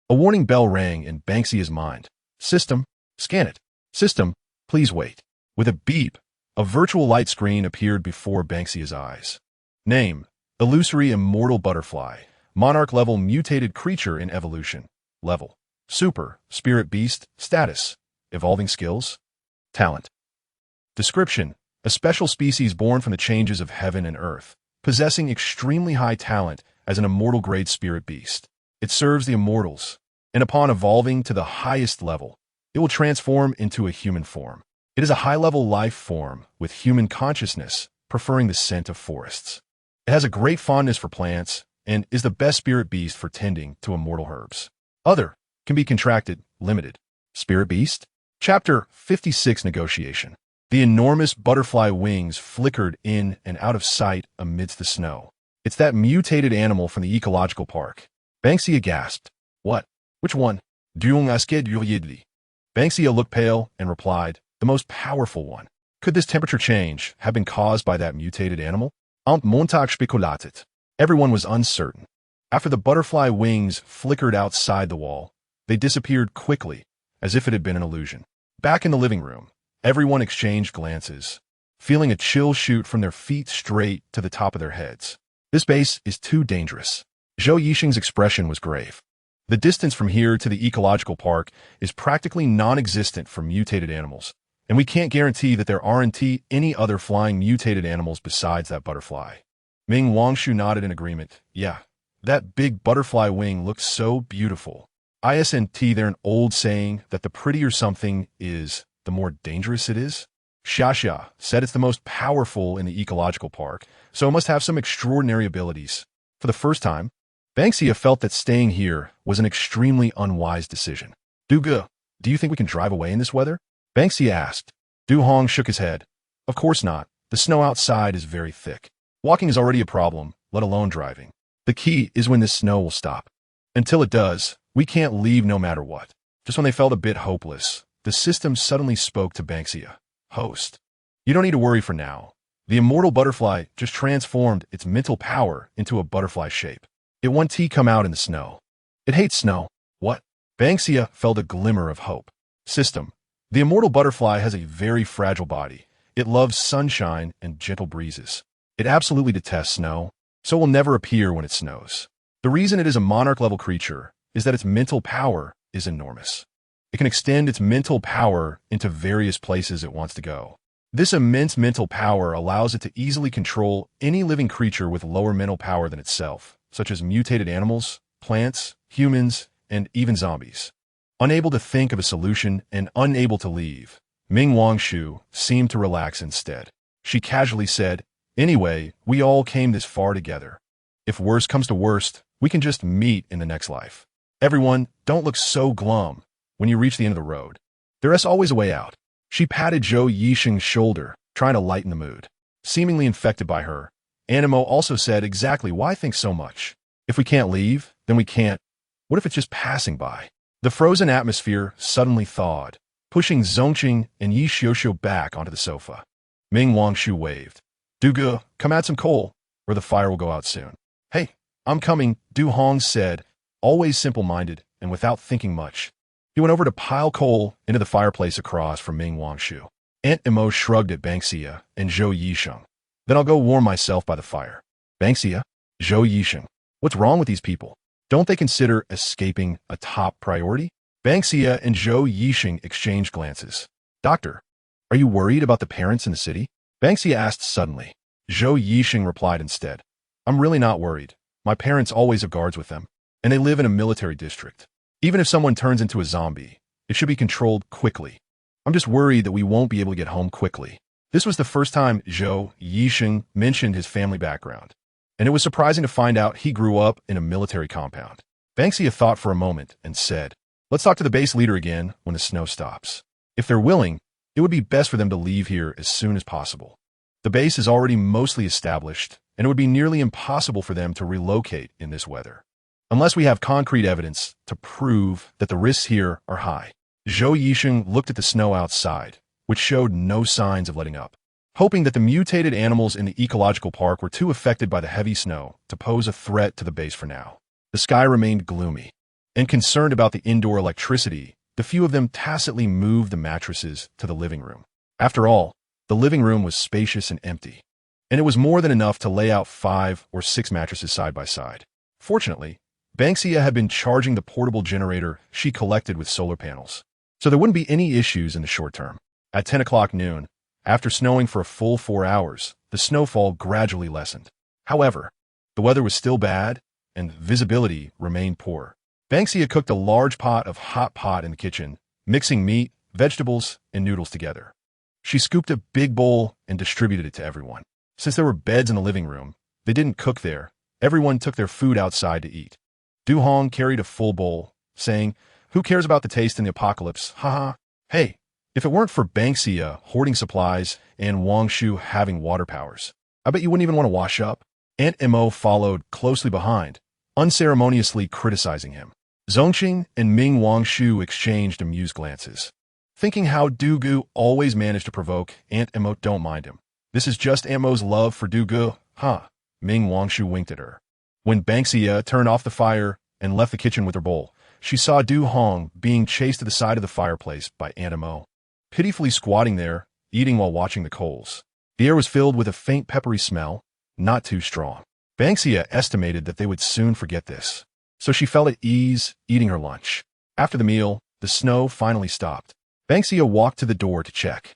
A warning bell rang in Ban Xia's mind. System, scan it. System, please wait. With a beep, a virtual light screen appeared before Ban Xia's eyes. Name, illusory immortal butterfly. Monarch-level mutated creature in evolution. Level. Super. Spirit beast. Status. Evolving skills. Talent. Description. a special species born from the changes of heaven and earth, possessing extremely high talent as an immortal-grade spirit beast. It serves the immortals, and upon evolving to the highest level, it will transform into a human form. It is a high-level life form with human consciousness, preferring the scent of forests. It has a great fondness for plants and is the best spirit beast for tending to immortal herbs. Other can be contracted, limited. Spirit beast? Chapter 56 Negotiation. The enormous butterfly wings flickered in and out of sight amidst the snow. It's that mutated animal from the ecological park. Ban Xia gasped. What? Which one? Ban Xia looked pale and replied, the most powerful one. Could this temperature change have been caused by that mutated animal? Montag speculated. Everyone was uncertain. After the butterfly wings flickered outside the wall, they disappeared quickly, as if it had been an illusion. Back in the living room, everyone exchanged glances, feeling a chill shoot from their feet straight to the top of their heads. This base is too dangerous. Zhou Yixing's expression was grave. The distance from here to the ecological park is practically non-existent for mutated animals, and we can't guarantee that there aren't any other flying mutated animals besides that butterfly. Ming Wangshu nodded in agreement. Yeah, that big butterfly wing looks so beautiful. Isn't there an old saying that the prettier something is, the more dangerous it is? Xia said it's the most powerful in the ecological park, so it must have some extraordinary abilities. For the first time, Ban Xia felt that staying here was an extremely unwise decision. Do you think we can drive away in this weather? Ban Xia asked. Du Hong shook his head. Of course not. The snow outside is very thick. Walking is already a problem, let alone driving. The key is when this snow will stop. Until it does, we can't leave no matter what. Just when they felt a bit hopeless, the system suddenly spoke to Ban Xia. Host. You don't need to worry for now. The immortal butterfly just transformed its mental power into a butterfly shape. It won't come out in the snow. It hates snow. What? Ban Xia felt a glimmer of hope. System. The immortal butterfly has a very fragile body. It loves sunshine and gentle breezes. It absolutely detests snow, so it will never appear when it snows. The reason it is a monarch-level creature is that its mental power is enormous. It can extend its mental power into various places it wants to go. This immense mental power allows it to easily control any living creature with lower mental power than itself, such as mutated animals, plants, humans, and even zombies. Unable to think of a solution and unable to leave, Ming Wangshu seemed to relax instead. She casually said, anyway, we all came this far together. If worst comes to worst, we can just meet in the next life. Everyone, don't look so glum when you reach the end of the road. There is always a way out. She patted Zhou Yixing's shoulder, trying to lighten the mood. Seemingly infected by her, Animo also said exactly why think so much. If we can't leave, then we can't. What if it's just passing by? The frozen atmosphere suddenly thawed, pushing Zongqing and Yi Xiuxiu back onto the sofa. Ming Wangshu waved. Du, come add some coal, or the fire will go out soon. Hey, I'm coming, Du Hong said, always simple-minded and without thinking much. He went over to pile coal into the fireplace across from Ming Wangshu. Aunt Imo shrugged at Ban Xia and Zhou Yixing. Then I'll go warm myself by the fire. Ban Xia, Zhou Yixing. What's wrong with these people? Don't they consider escaping a top priority? Ban Xia and Zhou Yixing exchanged glances. Doctor, are you worried about the parents in the city? Ban Xia asked suddenly. Zhou Yixing replied instead. I'm really not worried. My parents always have guards with them, and they live in a military district. Even if someone turns into a zombie, it should be controlled quickly. I'm just worried that we won't be able to get home quickly. This was the first time Zhou Yixing mentioned his family background, and it was surprising to find out he grew up in a military compound. Ban Xia thought for a moment and said, let's talk to the base leader again when the snow stops. If they're willing, it would be best for them to leave here as soon as possible. The base is already mostly established, and it would be nearly impossible for them to relocate in this weather, unless we have concrete evidence to prove that the risks here are high. Zhou Yixing looked at the snow outside, which showed no signs of letting up, hoping that the mutated animals in the ecological park were too affected by the heavy snow to pose a threat to the base for now. The sky remained gloomy, and concerned about the indoor electricity, the few of them tacitly moved the mattresses to the living room. After all, the living room was spacious and empty, and it was more than enough to lay out 5 or 6 mattresses side by side. Fortunately, Ban Xia had been charging the portable generator she collected with solar panels, so there wouldn't be any issues in the short term. At 10 o'clock noon, After snowing for a full 4 hours, the snowfall gradually lessened. However, the weather was still bad, and visibility remained poor. Ban Xia cooked a large pot of hot pot in the kitchen, mixing meat, vegetables, and noodles together. She scooped a big bowl and distributed it to everyone. Since there were beds in the living room, they didn't cook there. Everyone took their food outside to eat. Du Hong carried a full bowl, saying, "Who cares about the taste in the apocalypse? Haha. Hey, if it weren't for Ban Xia hoarding supplies and Wang Shu having water powers, I bet you wouldn't even want to wash up." Aunt Mo followed closely behind, unceremoniously criticizing him. Zongqing and Ming Wangshu exchanged amused glances. Thinking how Du Gu always managed to provoke, Aunt Mo don't mind him. This is just Aunt Mo's love for Du Gu, huh? Ming Wangshu winked at her. When Ban Xia turned off the fire and left the kitchen with her bowl, she saw Du Hong being chased to the side of the fireplace by Aunt Mo, pitifully squatting there, eating while watching the coals. The air was filled with a faint peppery smell, not too strong. Ban Xia estimated that they would soon forget this, so she felt at ease eating her lunch. After the meal, the snow finally stopped. Ban Xia walked to the door to check.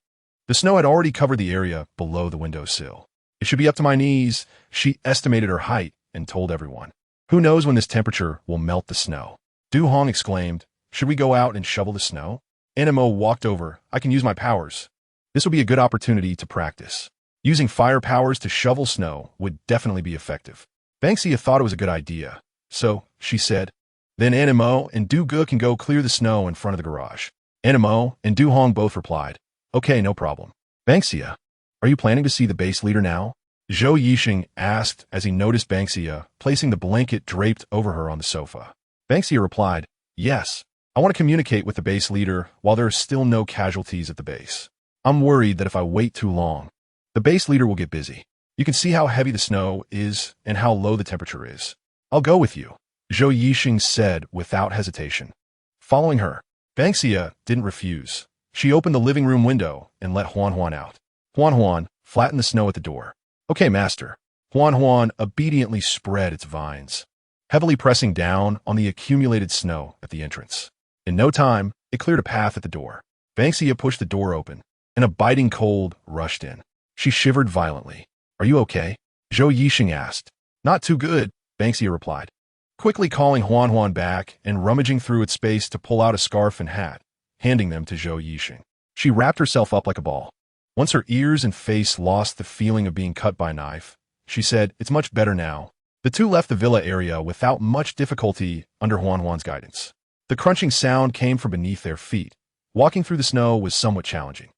The snow had already covered the area below the windowsill. It should be up to my knees. She estimated her height and told everyone. Who knows when this temperature will melt the snow? Du Hong exclaimed, "Should we go out and shovel the snow?" Animo walked over. "I can use my powers. This will be a good opportunity to practice. Using fire powers to shovel snow would definitely be effective." Ban Xia thought it was a good idea. So, she said, "Then Animo and Du Gu can go clear the snow in front of the garage." Animo and Du Hong both replied, "Okay, no problem." Ban Xia, are you planning to see the base leader now? Zhou Yixing asked as he noticed Ban Xia placing the blanket draped over her on the sofa. Ban Xia replied, "Yes, I want to communicate with the base leader while there are still no casualties at the base. I'm worried that if I wait too long, the base leader will get busy. You can see how heavy the snow is and how low the temperature is. I'll go with you," Zhou Yixing said without hesitation. Following her, Ban Xia didn't refuse. She opened the living room window and let Huan Huan out. Huan Huan flattened the snow at the door. "Okay, master." Huan Huan obediently spread its vines, heavily pressing down on the accumulated snow at the entrance. In no time, it cleared a path at the door. Ban Xia pushed the door open, and a biting cold rushed in. She shivered violently. "Are you okay?" Zhou Yixing asked. "Not too good," Ban Xia replied, quickly calling Huan Huan back and rummaging through its space to pull out a scarf and hat, handing them to Zhou Yixing. She wrapped herself up like a ball. Once her ears and face lost the feeling of being cut by a knife, she said, "It's much better now." The two left the villa area without much difficulty under Huan Huan's guidance. The crunching sound came from beneath their feet. Walking through the snow was somewhat challenging.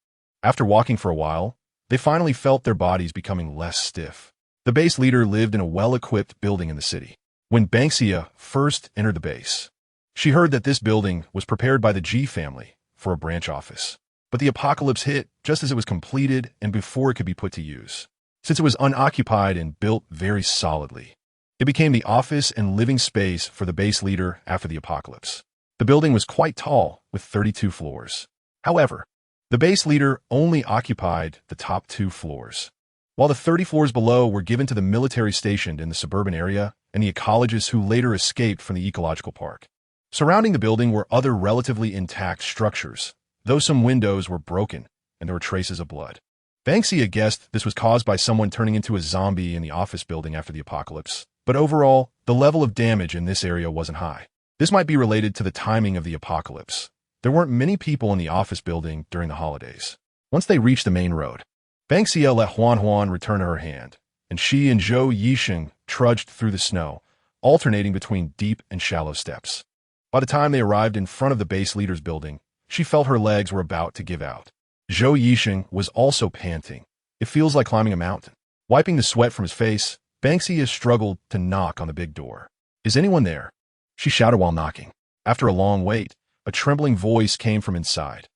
After walking for a while, they finally felt their bodies becoming less stiff. The base leader lived in a well-equipped building in the city. When Ban Xia first entered the base, she heard that this building was prepared by the Ji family for a branch office. But the apocalypse hit just as it was completed and before it could be put to use. Since it was unoccupied and built very solidly, it became the office and living space for the base leader after the apocalypse. The building was quite tall, with 32 floors. However, the base leader only occupied the top 2 floors, while the 30 floors below were given to the military stationed in the suburban area and the ecologists who later escaped from the ecological park. Surrounding the building were other relatively intact structures, though some windows were broken and there were traces of blood. Ban Xia guessed this was caused by someone turning into a zombie in the office building after the apocalypse, but overall, the level of damage in this area wasn't high. This might be related to the timing of the apocalypse. There weren't many people in the office building during the holidays. Once they reached the main road, Ban Xia let Huan Huan return to her hand, and she and Zhou Yixing trudged through the snow, alternating between deep and shallow steps. By the time they arrived in front of the base leader's building, she felt her legs were about to give out. Zhou Yixing was also panting. "It feels like climbing a mountain." Wiping the sweat from his face, Ban Xia struggled to knock on the big door. "Is anyone there?" she shouted while knocking. After a long wait, a trembling voice came from inside.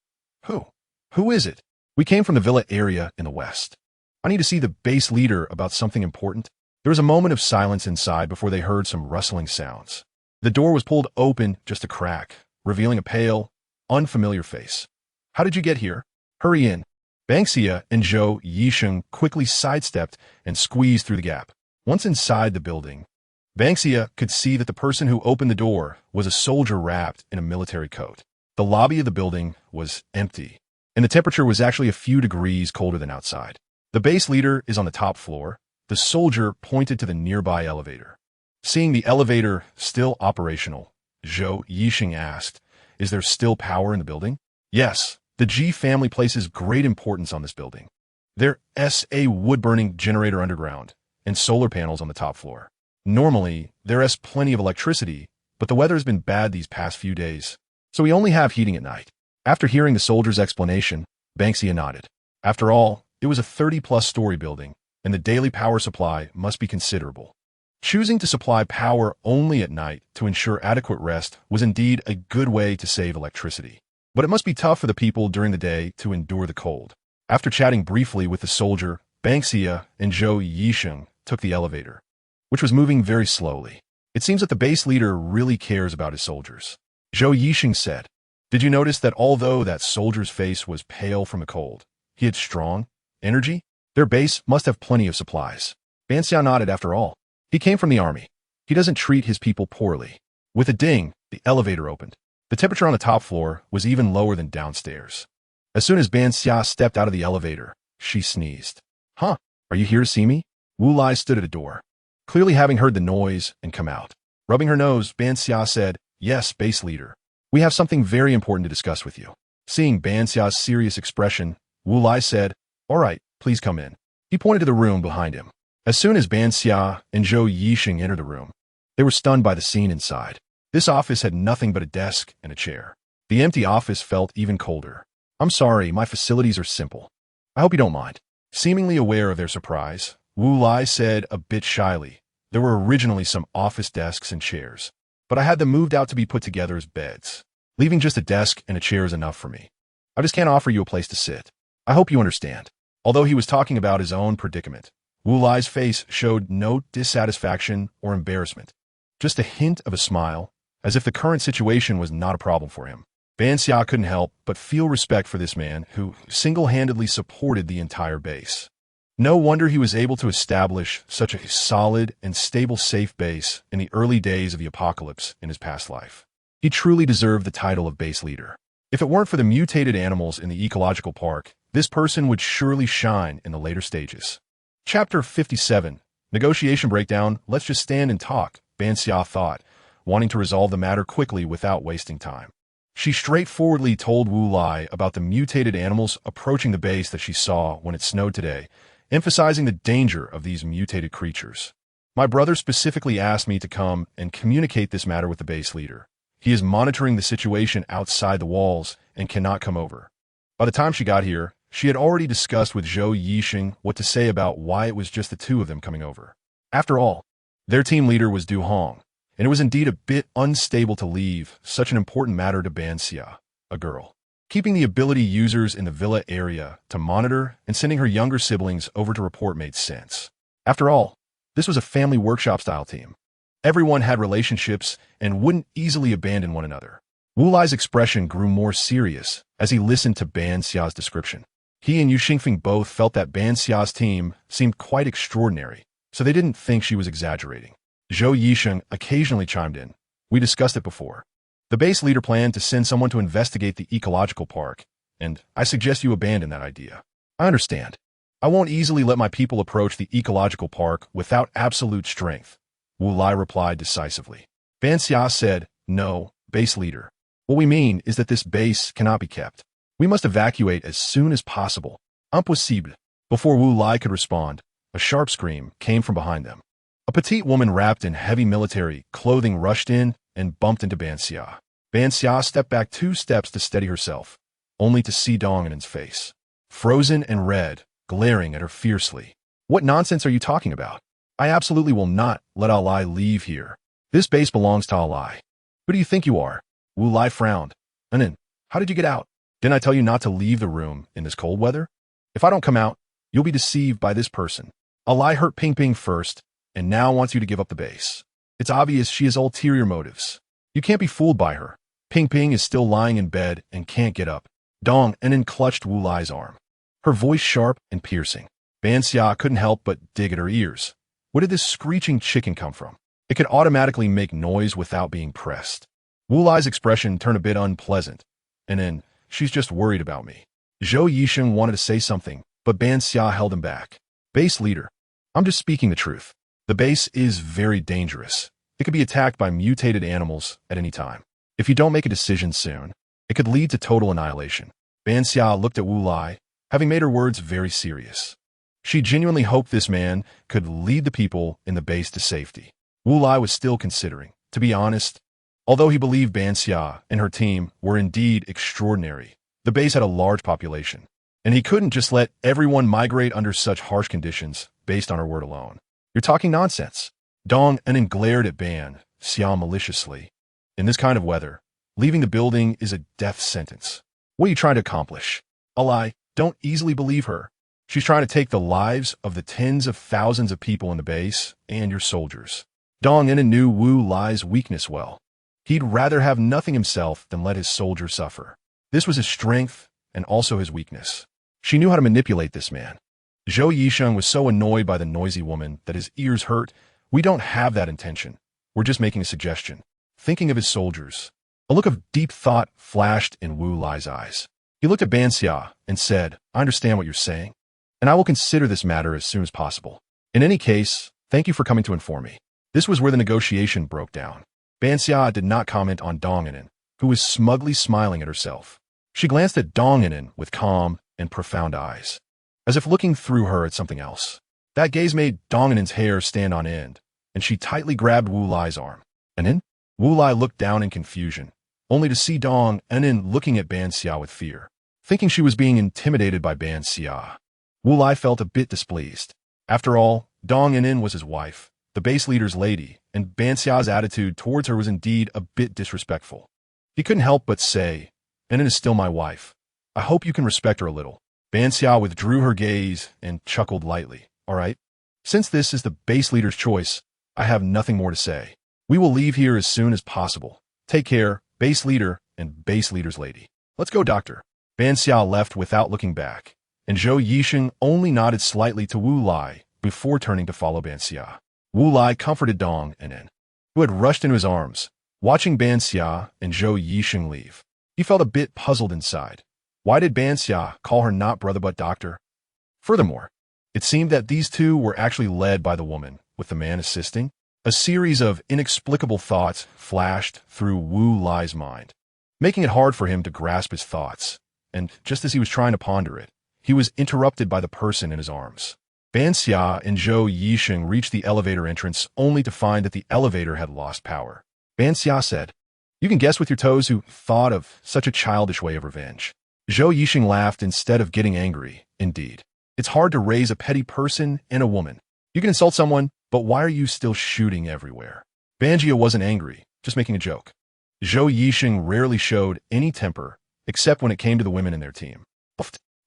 "Who? Who is it?" "We came from the villa area in the west. I need to see the base leader about something important." There was a moment of silence inside before they heard some rustling sounds. The door was pulled open just a crack, revealing a pale, unfamiliar face. "How did you get here? Hurry in." Ban Xia and Zhou Yixing quickly sidestepped and squeezed through the gap. Once inside the building, Ban Xia could see that the person who opened the door was a soldier wrapped in a military coat. The lobby of the building was empty. and the temperature was actually a few degrees colder than outside. The base leader is on the top floor. The soldier pointed to the nearby elevator. Seeing the elevator still operational, Zhou Yixing asked, "Is there still power in the building?" "Yes, the G family places great importance on this building. There's a wood-burning generator underground and solar panels on the top floor. Normally, there's plenty of electricity, but the weather has been bad these past few days, so we only have heating at night." After hearing the soldier's explanation, Ban Xia nodded. After all, it was a 30-plus story building, and the daily power supply must be considerable. Choosing to supply power only at night to ensure adequate rest was indeed a good way to save electricity. But it must be tough for the people during the day to endure the cold. After chatting briefly with the soldier, Ban Xia and Zhou Yixing took the elevator, which was moving very slowly. It seems that the base leader really cares about his soldiers. Zhou Yixing said, "Did you notice that although that soldier's face was pale from the cold, he had strong energy? Their base must have plenty of supplies." Ban Xia nodded. After all, he came from the army. He doesn't treat his people poorly. With a ding, the elevator opened. The temperature on the top floor was even lower than downstairs. As soon as Ban Xia stepped out of the elevator, she sneezed. "Huh, are you here to see me?" Wu Lai stood at a door, clearly having heard the noise and come out. Rubbing her nose, Ban Xia said, "Yes, base leader. We have something very important to discuss with you." Seeing Ban Xia's serious expression, Wu Lai said, "All right, please come in." He pointed to the room behind him. As soon as Ban Xia and Zhou Yixing entered the room, they were stunned by the scene inside. This office had nothing but a desk and a chair. The empty office felt even colder. "I'm sorry, my facilities are simple. I hope you don't mind." Seemingly aware of their surprise, Wu Lai said a bit shyly, "There were originally some office desks and chairs, but I had them moved out to be put together as beds. Leaving just a desk and a chair is enough for me. I just can't offer you a place to sit. I hope you understand." Although he was talking about his own predicament, Wu Lai's face showed no dissatisfaction or embarrassment, just a hint of a smile, as if the current situation was not a problem for him. Ban Xia couldn't help but feel respect for this man who single-handedly supported the entire base. No wonder he was able to establish such a solid and stable safe base in the early days of the apocalypse in his past life. He truly deserved the title of base leader. If it weren't for the mutated animals in the ecological park, this person would surely shine in the later stages. Chapter 57, Negotiation Breakdown. "Let's just stand and talk," Ban Xia thought, wanting to resolve the matter quickly without wasting time. She straightforwardly told Wu Lai about the mutated animals approaching the base that she saw when it snowed today, emphasizing the danger of these mutated creatures. "My brother specifically asked me to come and communicate this matter with the base leader. He is monitoring the situation outside the walls and cannot come over." By the time she got here, she had already discussed with Zhou Yixing what to say about why it was just the two of them coming over. After all, their team leader was Du Hong, and it was indeed a bit unstable to leave such an important matter to Ban Xia, a girl. Keeping the ability users in the villa area to monitor and sending her younger siblings over to report made sense. After all, this was a family workshop-style team. Everyone had relationships and wouldn't easily abandon one another. Wu Lai's expression grew more serious as he listened to Ban Xia's description. He and Yu Xingfeng both felt that Ban Xia's team seemed quite extraordinary, so they didn't think she was exaggerating. Zhou Yixing occasionally chimed in. "We discussed it before. The base leader planned to send someone to investigate the ecological park, and I suggest you abandon that idea." "I understand. I won't easily let my people approach the ecological park without absolute strength," Wu Lai replied decisively. Ban Xia said, "No, base leader. What we mean is that this base cannot be kept. We must evacuate as soon as possible. Impossible." Before Wu Lai could respond, a sharp scream came from behind them. A petite woman wrapped in heavy military clothing rushed in and bumped into Ban Xia. Ban Xia stepped back 2 steps to steady herself, only to see Donginen's face, frozen and red, glaring at her fiercely. "What nonsense are you talking about? I absolutely will not let Alai leave here. This base belongs to Alai. Who do you think you are?" Wu Lai frowned. "Anin, how did you get out? Didn't I tell you not to leave the room in this cold weather? If I don't come out, you'll be deceived by this person. Alai hurt Ping Ping first, and now wants you to give up the base. It's obvious she has ulterior motives. You can't be fooled by her. Ping Ping is still lying in bed and can't get up." Dong Enin clutched Wu Lai's arm, her voice sharp and piercing. Ban Xia couldn't help but dig at her ears. Where did this screeching chicken come from? It could automatically make noise without being pressed. Wu Lai's expression turned a bit unpleasant, and then, "She's just worried about me. Zhou Yisheng wanted to say something, but Ban Xia held him back. Base leader, I'm just speaking the truth. The base is very dangerous. It could be attacked by mutated animals at any time. If you don't make a decision soon, it could lead to total annihilation. Ban Xia looked at Wu Lai, having made her words very serious. She genuinely hoped this man could lead the people in the base to safety. Wu Lai was still considering. To be honest, although he believed Ban Xia and her team were indeed extraordinary, the base had a large population, and he couldn't just let everyone migrate under such harsh conditions based on her word alone. You're talking nonsense. Dong Enin glared at Ban Xia maliciously. In this kind of weather, leaving the building is a death sentence. What are you trying to accomplish? Alai, don't easily believe her. She's trying to take the lives of the tens of thousands of people in the base and your soldiers. Dong Enin knew Wu Lai's weakness well. He'd rather have nothing himself than let his soldiers suffer. This was his strength and also his weakness. She knew how to manipulate this man. Zhou Yisheng was so annoyed by the noisy woman that his ears hurt. We don't have that intention. We're just making a suggestion. Thinking of his soldiers. A look of deep thought flashed in Wu Lai's eyes. He looked at Ban Xia and said, I understand what you're saying, and I will consider this matter as soon as possible. In any case, thank you for coming to inform me. This was where the negotiation broke down. Ban Xia did not comment on Dong Enin, who was smugly smiling at herself. She glanced at Dong Enin with calm and profound eyes, as if looking through her at something else. That gaze made Dong Enin's hair stand on end, and she tightly grabbed Wu Lai's arm. Enin? Wu Lai looked down in confusion, only to see Dong Enin looking at Ban Xia with fear, thinking she was being intimidated by Ban Xia. Wu Lai felt a bit displeased. After all, Dong Enin was his wife, the base leader's lady, and Ban Xia's attitude towards her was indeed a bit disrespectful. He couldn't help but say, Enin is still my wife. I hope you can respect her a little. Ban Xia withdrew her gaze and chuckled lightly. All right. Since this is the base leader's choice, I have nothing more to say. We will leave here as soon as possible. Take care, base leader and base leader's lady. Let's go, doctor. Ban Xia left without looking back, and Zhou Yisheng only nodded slightly to Wu Lai before turning to follow Ban Xia. Wu Lai comforted Dong Enin, who had rushed into his arms, watching Ban Xia and Zhou Yisheng leave. He felt a bit puzzled inside. Why did Ban Xia call her not brother but doctor? Furthermore, it seemed that these two were actually led by the woman, with the man assisting. A series of inexplicable thoughts flashed through Wu Lai's mind, making it hard for him to grasp his thoughts, and just as he was trying to ponder it, he was interrupted by the person in his arms. Ban Xia and Zhou Yisheng reached the elevator entrance only to find that the elevator had lost power. Ban Xia said, You can guess with your toes who thought of such a childish way of revenge. Zhou Yisheng laughed instead of getting angry. Indeed, it's hard to raise a petty person and a woman. You can insult someone, but why are you still shooting everywhere? Ban Xia wasn't angry, just making a joke. Zhou Yisheng rarely showed any temper, except when it came to the women in their team.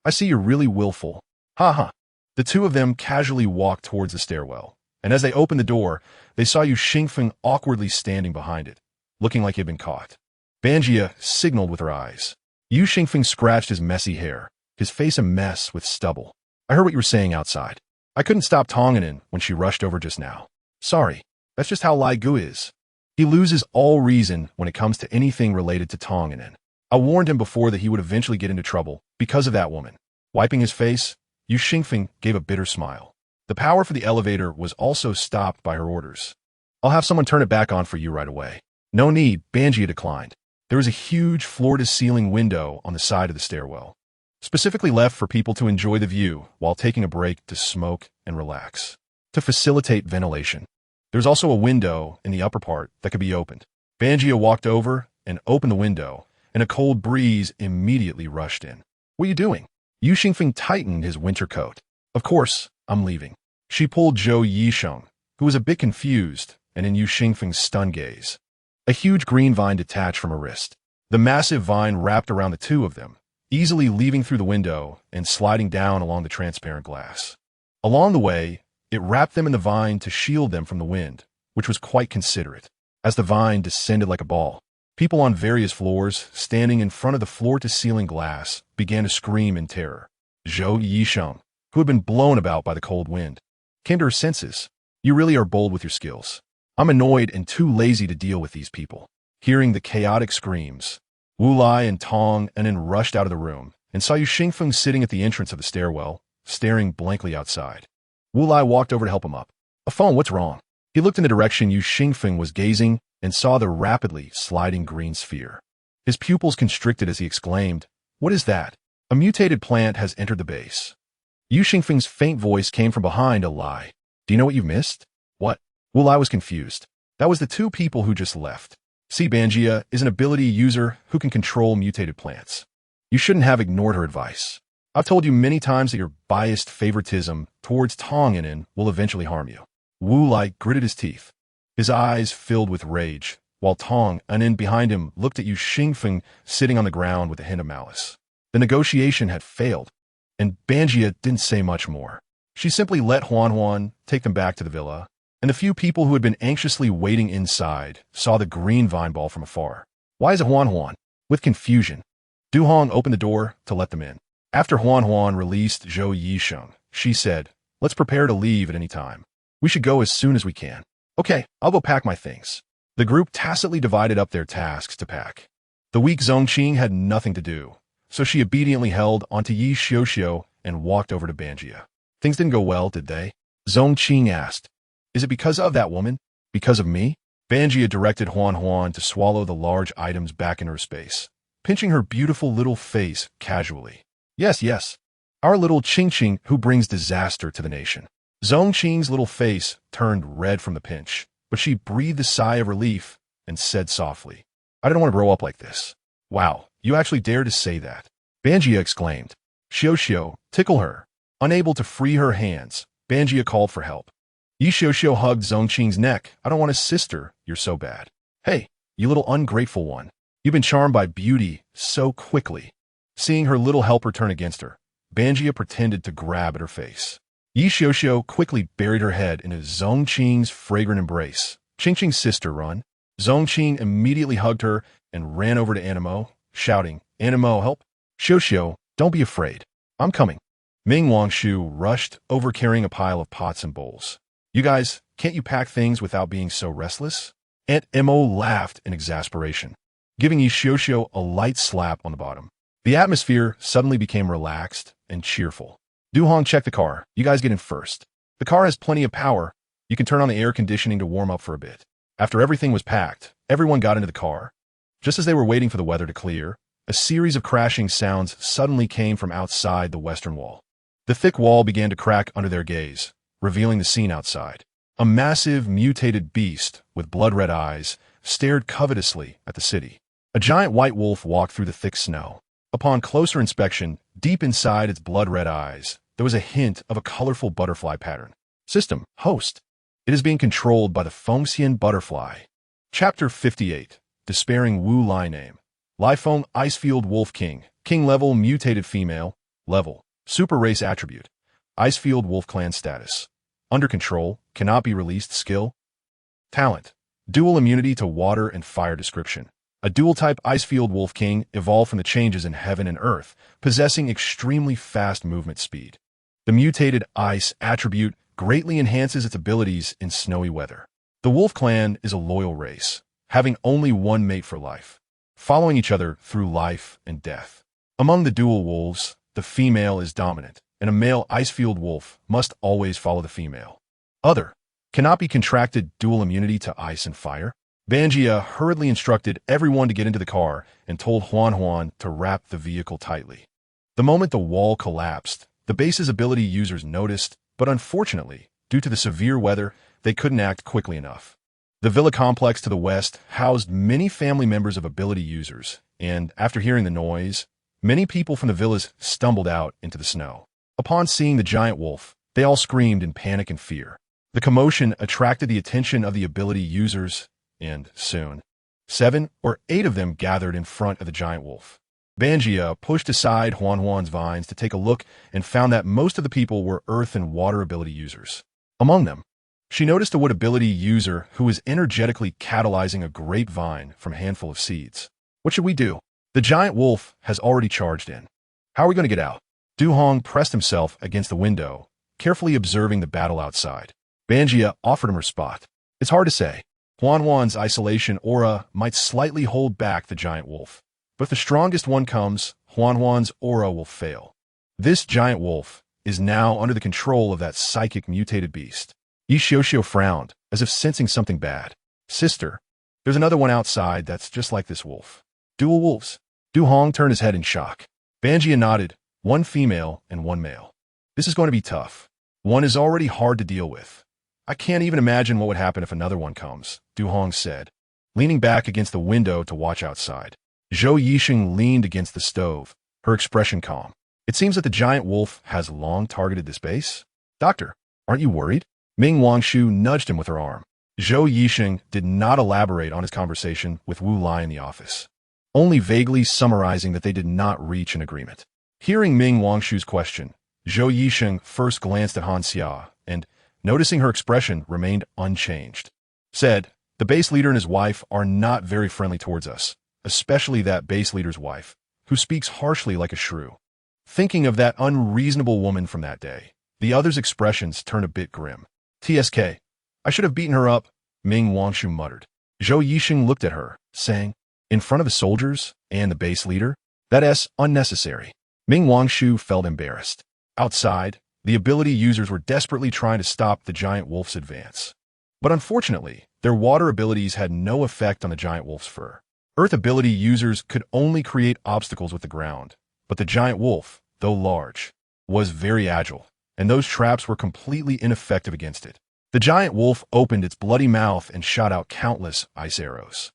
I see you're really willful. Ha ha. The two of them casually walked towards the stairwell, and as they opened the door, they saw Yu Xingfeng awkwardly standing behind it, looking like he had been caught. Ban Xia signaled with her eyes. Yu Xingfeng scratched his messy hair, his face a mess with stubble. I heard what you were saying outside. I couldn't stop Dong Enin when she rushed over just now. Sorry, that's just how Lai Gu is. He loses all reason when it comes to anything related to Dong Enin. I warned him before that he would eventually get into trouble because of that woman. Wiping his face, Yu Xingfeng gave a bitter smile. The power for the elevator was also stopped by her orders. I'll have someone turn it back on for you right away. No need, Ban Xia declined. There was a huge floor-to-ceiling window on the side of the stairwell, specifically left for people to enjoy the view while taking a break to smoke and relax. To facilitate ventilation, there's also a window in the upper part that could be opened. Ban Xia walked over and opened the window, and a cold breeze immediately rushed in. What are you doing? Yu Xingfeng tightened his winter coat. Of course, I'm leaving. She pulled Zhou Yisheng, who was a bit confused and in Yu Xingfeng's stunned gaze. A huge green vine detached from her wrist. The massive vine wrapped around the two of them, easily leaving through the window and sliding down along the transparent glass. Along the way, it wrapped them in the vine to shield them from the wind, which was quite considerate. As the vine descended like a ball, people on various floors, standing in front of the floor-to-ceiling glass, began to scream in terror. Zhou Yisheng, who had been blown about by the cold wind, came to her senses. You really are bold with your skills. I'm annoyed and too lazy to deal with these people. Hearing the chaotic screams, Wu Lai and Dong Enin rushed out of the room and saw Yu Xingfeng sitting at the entrance of the stairwell, staring blankly outside. Wu Lai walked over to help him up. A phone, what's wrong? He looked in the direction Yu Xingfeng was gazing and saw the rapidly sliding green sphere. His pupils constricted as he exclaimed, "What is that? A mutated plant has entered the base." Yu Xingfeng's faint voice came from behind a lie. "Do you know what you've missed?" "What?" Wu Lai was confused. That was the two people who just left. See, Ban Xia is an ability user who can control mutated plants. You shouldn't have ignored her advice. I've told you many times that your biased favoritism towards Tong Inen will eventually harm you. Wu Lai gritted his teeth. His eyes filled with rage, while Tong Inen behind him looked at Yu Xingfeng sitting on the ground with a hint of malice. The negotiation had failed, and Ban Xia didn't say much more. She simply let Huan take them back to the villa, and the few people who had been anxiously waiting inside saw the green vine ball from afar. "Why is it Huan?" With confusion, Du Hong opened the door to let them in. After Huan released Zhou Yisheng, she said, "Let's prepare to leave at any time. We should go as soon as we can." "Okay, I'll go pack my things." The group tacitly divided up their tasks to pack. The weak Zongqing had nothing to do, so she obediently held onto Yi Xiuxiu and walked over to Ban Xia. "Things didn't go well, did they?" Zongqing asked. "Is it because of that woman? Because of me?" Ban Xia directed Huan to swallow the large items back in her space, pinching her beautiful little face casually. Yes. Our little Qingqing who brings disaster to the nation." Zongqing's little face turned red from the pinch, but she breathed a sigh of relief and said softly, "I didn't want to grow up like this." "Wow, you actually dare to say that?" Ban Xia exclaimed. "Xiuxiu, tickle her." Unable to free her hands, Ban Xia called for help. Yi Xiuxiu hugged Zongqing's neck. "I don't want a sister, you're so bad." "Hey, you little ungrateful one. You've been charmed by beauty so quickly." Seeing her little helper turn against her, Ban Xia pretended to grab at her face. Yi Xiuxiu quickly buried her head in Zongqing's fragrant embrace. "Qingqing's sister, run." Zongqing immediately hugged her and ran over to Animo, shouting, "Animo, help." "Xiuxiu, don't be afraid. I'm coming." Ming Wangshu rushed over carrying a pile of pots and bowls. "You guys, can't you pack things without being so restless?" Aunt Mo laughed in exasperation, giving Yi Xiuxiu a light slap on the bottom. The atmosphere suddenly became relaxed and cheerful. Du Hong, check the car. You guys get in first. The car has plenty of power. You can turn on the air conditioning to warm up for a bit. After everything was packed, everyone got into the car. Just as they were waiting for the weather to clear, a series of crashing sounds suddenly came from outside the western wall. The thick wall began to crack under their gaze, revealing the scene outside. A massive, mutated beast with blood-red eyes stared covetously at the city. A giant white wolf walked through the thick snow. Upon closer inspection, deep inside its blood-red eyes, there was a hint of a colorful butterfly pattern. System, host. It is being controlled by the Fengxian butterfly. Chapter 58. Despairing Wu Lai name. Lai Feng Icefield Wolf King. King level mutated female. Level. Super race attribute. Icefield Wolf Clan status. Under control. Cannot be released skill. Talent. Dual immunity to water and fire description. A dual-type Icefield Wolf King evolved from the changes in heaven and earth, possessing extremely fast movement speed. The mutated ice attribute greatly enhances its abilities in snowy weather. The Wolf Clan is a loyal race, having only one mate for life, following each other through life and death. Among the dual wolves, the female is dominant, and a male Icefield Wolf must always follow the female. Other. Cannot be contracted dual immunity to ice and fire. Ban Xia hurriedly instructed everyone to get into the car and told Huan to wrap the vehicle tightly. The moment the wall collapsed, the base's ability users noticed, but unfortunately, due to the severe weather, they couldn't act quickly enough. The villa complex to the west housed many family members of ability users, and after hearing the noise, many people from the villas stumbled out into the snow. Upon seeing the giant wolf, they all screamed in panic and fear. The commotion attracted the attention of the ability users, and soon, 7 or 8 of them gathered in front of the giant wolf. Ban Xia pushed aside Huan's vines to take a look and found that most of the people were earth and water ability users. Among them, she noticed a wood ability user who was energetically catalyzing a grapevine from a handful of seeds. "What should we do? The giant wolf has already charged in. How are we going to get out?" Du Hong pressed himself against the window, carefully observing the battle outside. Ban Xia offered him her spot. "It's hard to say. Huan's isolation aura might slightly hold back the giant wolf. But if the strongest one comes, Huan's aura will fail. This giant wolf is now under the control of that psychic mutated beast. Yi Xiuxiu frowned, as if sensing something bad. Sister, there's another one outside that's just like this wolf. Dual wolves. Du Hong turned his head in shock. Ban Xia nodded, one female and one male. This is going to be tough. One is already hard to deal with. I can't even imagine what would happen if another one comes, Du Hong said, leaning back against the window to watch outside. Zhou Yixing leaned against the stove, her expression calm. It seems that the giant wolf has long targeted this base. Doctor, aren't you worried? Ming Wangshu nudged him with her arm. Zhou Yixing did not elaborate on his conversation with Wu Lai in the office, only vaguely summarizing that they did not reach an agreement. Hearing Ming Wangshu's question, Zhou Yixing first glanced at Han Xia and, noticing her expression, remained unchanged. Said, the base leader and his wife are not very friendly towards us, especially that base leader's wife, who speaks harshly like a shrew. Thinking of that unreasonable woman from that day, the other's expressions turned a bit grim. TSK, I should have beaten her up, Ming Wangshu muttered. Zhou Yixing looked at her, saying, in front of the soldiers and the base leader? That's unnecessary. Ming Wangshu felt embarrassed. Outside, the ability users were desperately trying to stop the giant wolf's advance. But unfortunately, their water abilities had no effect on the giant wolf's fur. Earth ability users could only create obstacles with the ground, but the giant wolf, though large, was very agile, and those traps were completely ineffective against it. The giant wolf opened its bloody mouth and shot out countless ice arrows.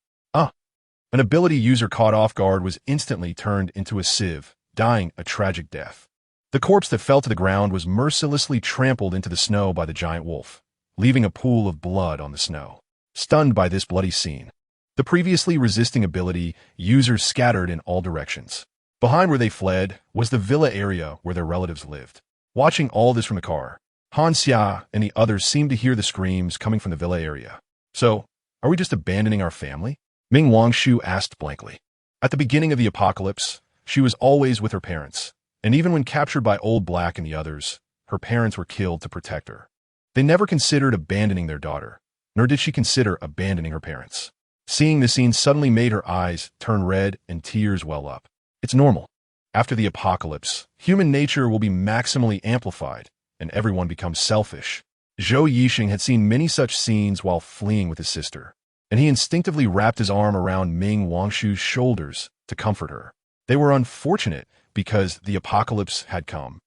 An ability user caught off guard was instantly turned into a sieve, dying a tragic death. The corpse that fell to the ground was mercilessly trampled into the snow by the giant wolf, leaving a pool of blood on the snow. Stunned by this bloody scene, the previously resisting ability users scattered in all directions. Behind where they fled was the villa area where their relatives lived. Watching all this from the car, Han Xia and the others seemed to hear the screams coming from the villa area. So, are we just abandoning our family? Ming Wangshu asked blankly. At the beginning of the apocalypse, she was always with her parents, and even when captured by Old Black and the others, her parents were killed to protect her. They never considered abandoning their daughter, nor did she consider abandoning her parents. Seeing the scene suddenly made her eyes turn red and tears well up. It's normal. After the apocalypse, human nature will be maximally amplified, and everyone becomes selfish. Zhou Yixing had seen many such scenes while fleeing with his sister, and he instinctively wrapped his arm around Ming Wangshu's shoulders to comfort her. They were unfortunate because the apocalypse had come,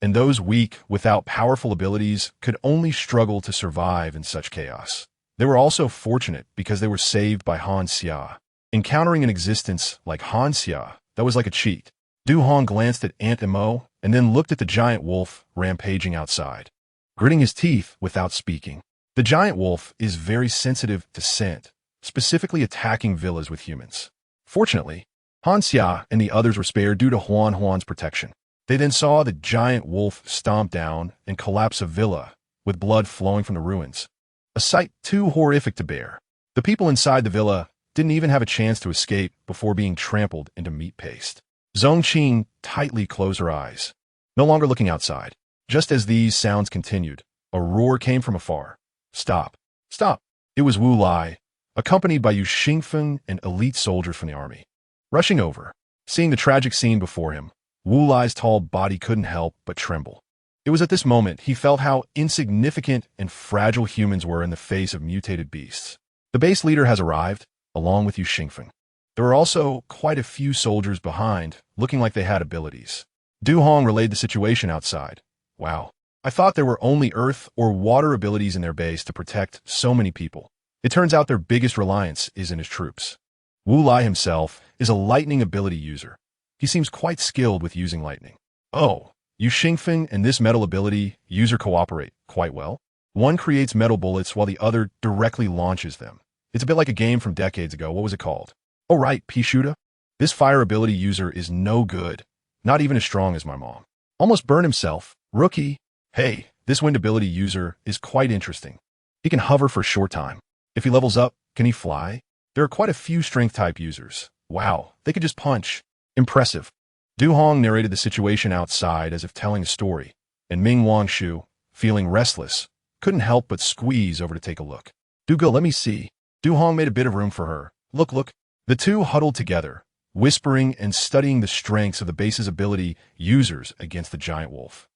and those weak, without powerful abilities could only struggle to survive in such chaos. They were also fortunate because they were saved by Han Xia. Encountering an existence like Han Xia, that was like a cheat. Du Hong glanced at Aunt Imo and then looked at the giant wolf rampaging outside, gritting his teeth without speaking. The giant wolf is very sensitive to scent, specifically attacking villas with humans. Fortunately, Han Xia and the others were spared due to Huan's protection. They then saw the giant wolf stomp down and collapse a villa, with blood flowing from the ruins. A sight too horrific to bear. The people inside the villa didn't even have a chance to escape before being trampled into meat paste. Zhongqing tightly closed her eyes, no longer looking outside. Just as these sounds continued, a roar came from afar. Stop! Stop! It was Wu Lai, accompanied by Yu Xingfeng and elite soldiers from the army. Rushing over, seeing the tragic scene before him, Wu Lai's tall body couldn't help but tremble. It was at this moment he felt how insignificant and fragile humans were in the face of mutated beasts. The base leader has arrived, along with Yu Xingfeng. There were also quite a few soldiers behind, looking like they had abilities. Du Hong relayed the situation outside. Wow. I thought there were only earth or water abilities in their base to protect so many people. It turns out their biggest reliance is in his troops. Wu Lai himself is a lightning ability user. He seems quite skilled with using lightning. Oh, Yu Xingfeng and this metal ability user cooperate quite well. One creates metal bullets while the other directly launches them. It's a bit like a game from decades ago. What was it called? Oh right, P-Shooter. This fire ability user is no good. Not even as strong as my mom. Almost burned himself. Rookie. Hey, this wind ability user is quite interesting. He can hover for a short time. If he levels up, can he fly? There are quite a few strength type users. Wow, they could just punch. Impressive. Du Hong narrated the situation outside as if telling a story, and Ming Wangshu, feeling restless, couldn't help but squeeze over to take a look. Do go, let me see. Du Hong made a bit of room for her. Look. The two huddled together, whispering and studying the strengths of the base's ability users against the giant wolf.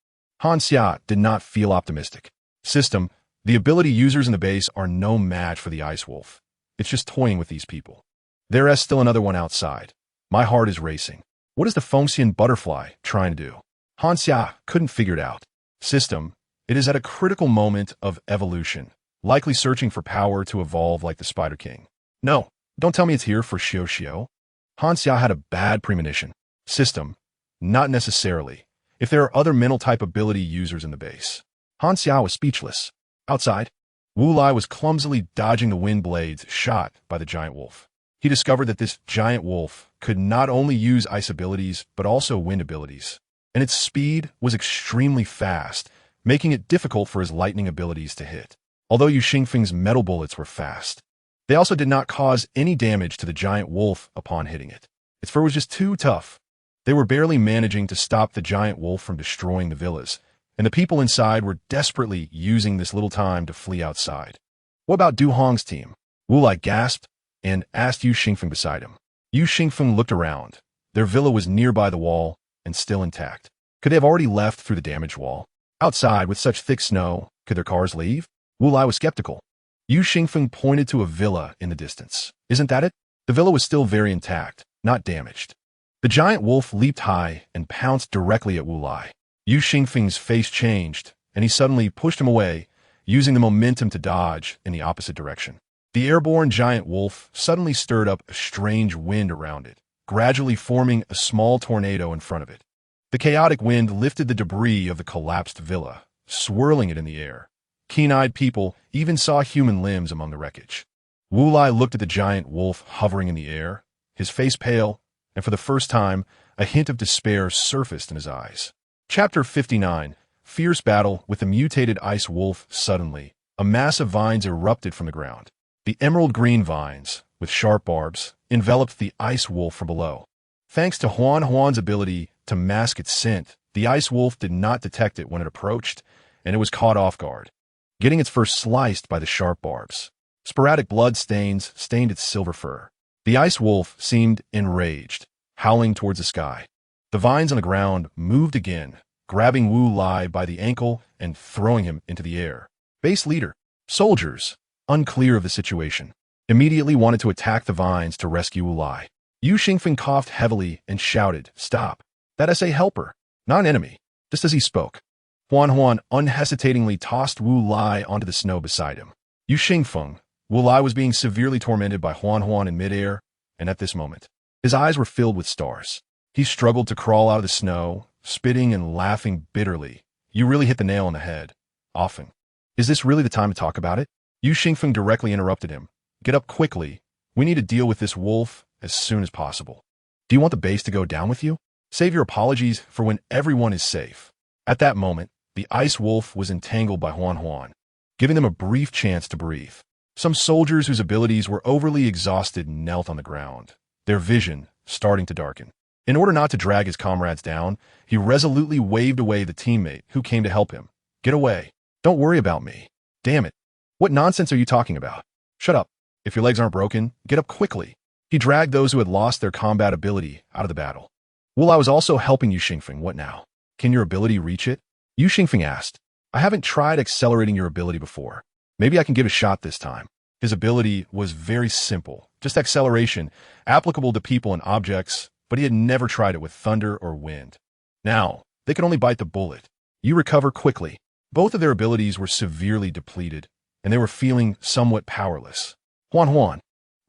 Ban Xia did not feel optimistic. System, the ability users in the base are no match for the ice wolf. It's just toying with these people. There is still another one outside. My heart is racing. What is the Fengxian butterfly trying to do? Ban Xia couldn't figure it out. System, it is at a critical moment of evolution, likely searching for power to evolve like the Spider King. No, don't tell me it's here for Xiao Xiao. Ban Xia had a bad premonition. System, not necessarily. If there are other mental type ability users in the base. Ban Xia was speechless. Outside, Wu Lai was clumsily dodging the wind blades shot by the giant wolf. He discovered that this giant wolf could not only use ice abilities, but also wind abilities. And its speed was extremely fast, making it difficult for his lightning abilities to hit. Although Yu Xingfeng's metal bullets were fast, they also did not cause any damage to the giant wolf upon hitting it. Its fur was just too tough. They were barely managing to stop the giant wolf from destroying the villas, and the people inside were desperately using this little time to flee outside. What about Du Hong's team? Wu Lai gasped and asked Yu Xingfeng beside him. Yu Xingfeng looked around. Their villa was nearby the wall and still intact. Could they have already left through the damaged wall? Outside, with such thick snow, could their cars leave? Wu Lai was skeptical. Yu Xingfeng pointed to a villa in the distance. Isn't that it? The villa was still very intact, not damaged. The giant wolf leaped high and pounced directly at Wu Lai. Yu Xingfeng's face changed, and he suddenly pushed him away, using the momentum to dodge in the opposite direction. The airborne giant wolf suddenly stirred up a strange wind around it, gradually forming a small tornado in front of it. The chaotic wind lifted the debris of the collapsed villa, swirling it in the air. Keen-eyed people even saw human limbs among the wreckage. Wu Lai looked at the giant wolf hovering in the air, his face pale, and for the first time, a hint of despair surfaced in his eyes. Chapter 59, Fierce Battle with the Mutated Ice Wolf. Suddenly, a mass of vines erupted from the ground. The emerald green vines, with sharp barbs, enveloped the ice wolf from below. Thanks to Huan's ability to mask its scent, the ice wolf did not detect it when it approached, and it was caught off guard, getting its fur sliced by the sharp barbs. Sporadic blood stains stained its silver fur. The ice wolf seemed enraged, howling towards the sky. The vines on the ground moved again, grabbing Wu Lai by the ankle and throwing him into the air. Base leader, soldiers, unclear of the situation, immediately wanted to attack the vines to rescue Wu Lai. Yu Xingfeng coughed heavily and shouted, "Stop! That is a helper, not an enemy." Just as he spoke, Huan unhesitatingly tossed Wu Lai onto the snow beside him. Yu Xingfeng, Wu Lai was being severely tormented by Huan in midair, and at this moment, his eyes were filled with stars. He struggled to crawl out of the snow, spitting and laughing bitterly. You really hit the nail on the head. Often. Is this really the time to talk about it? Yu Xingfeng directly interrupted him. Get up quickly. We need to deal with this wolf as soon as possible. Do you want the base to go down with you? Save your apologies for when everyone is safe. At that moment, the ice wolf was entangled by Huan, giving them a brief chance to breathe. Some soldiers whose abilities were overly exhausted knelt on the ground, their vision starting to darken. In order not to drag his comrades down, he resolutely waved away the teammate who came to help him. Get away. Don't worry about me. Damn it. What nonsense are you talking about? Shut up. If your legs aren't broken, get up quickly. He dragged those who had lost their combat ability out of the battle. Well, I was also helping Yu Xingfeng. What now? Can your ability reach it? Yu Xingfeng asked. I haven't tried accelerating your ability before. Maybe I can give it a shot this time. His ability was very simple, just acceleration, applicable to people and objects, but he had never tried it with thunder or wind. Now, they could only bite the bullet. You recover quickly. Both of their abilities were severely depleted, and they were feeling somewhat powerless. Huan,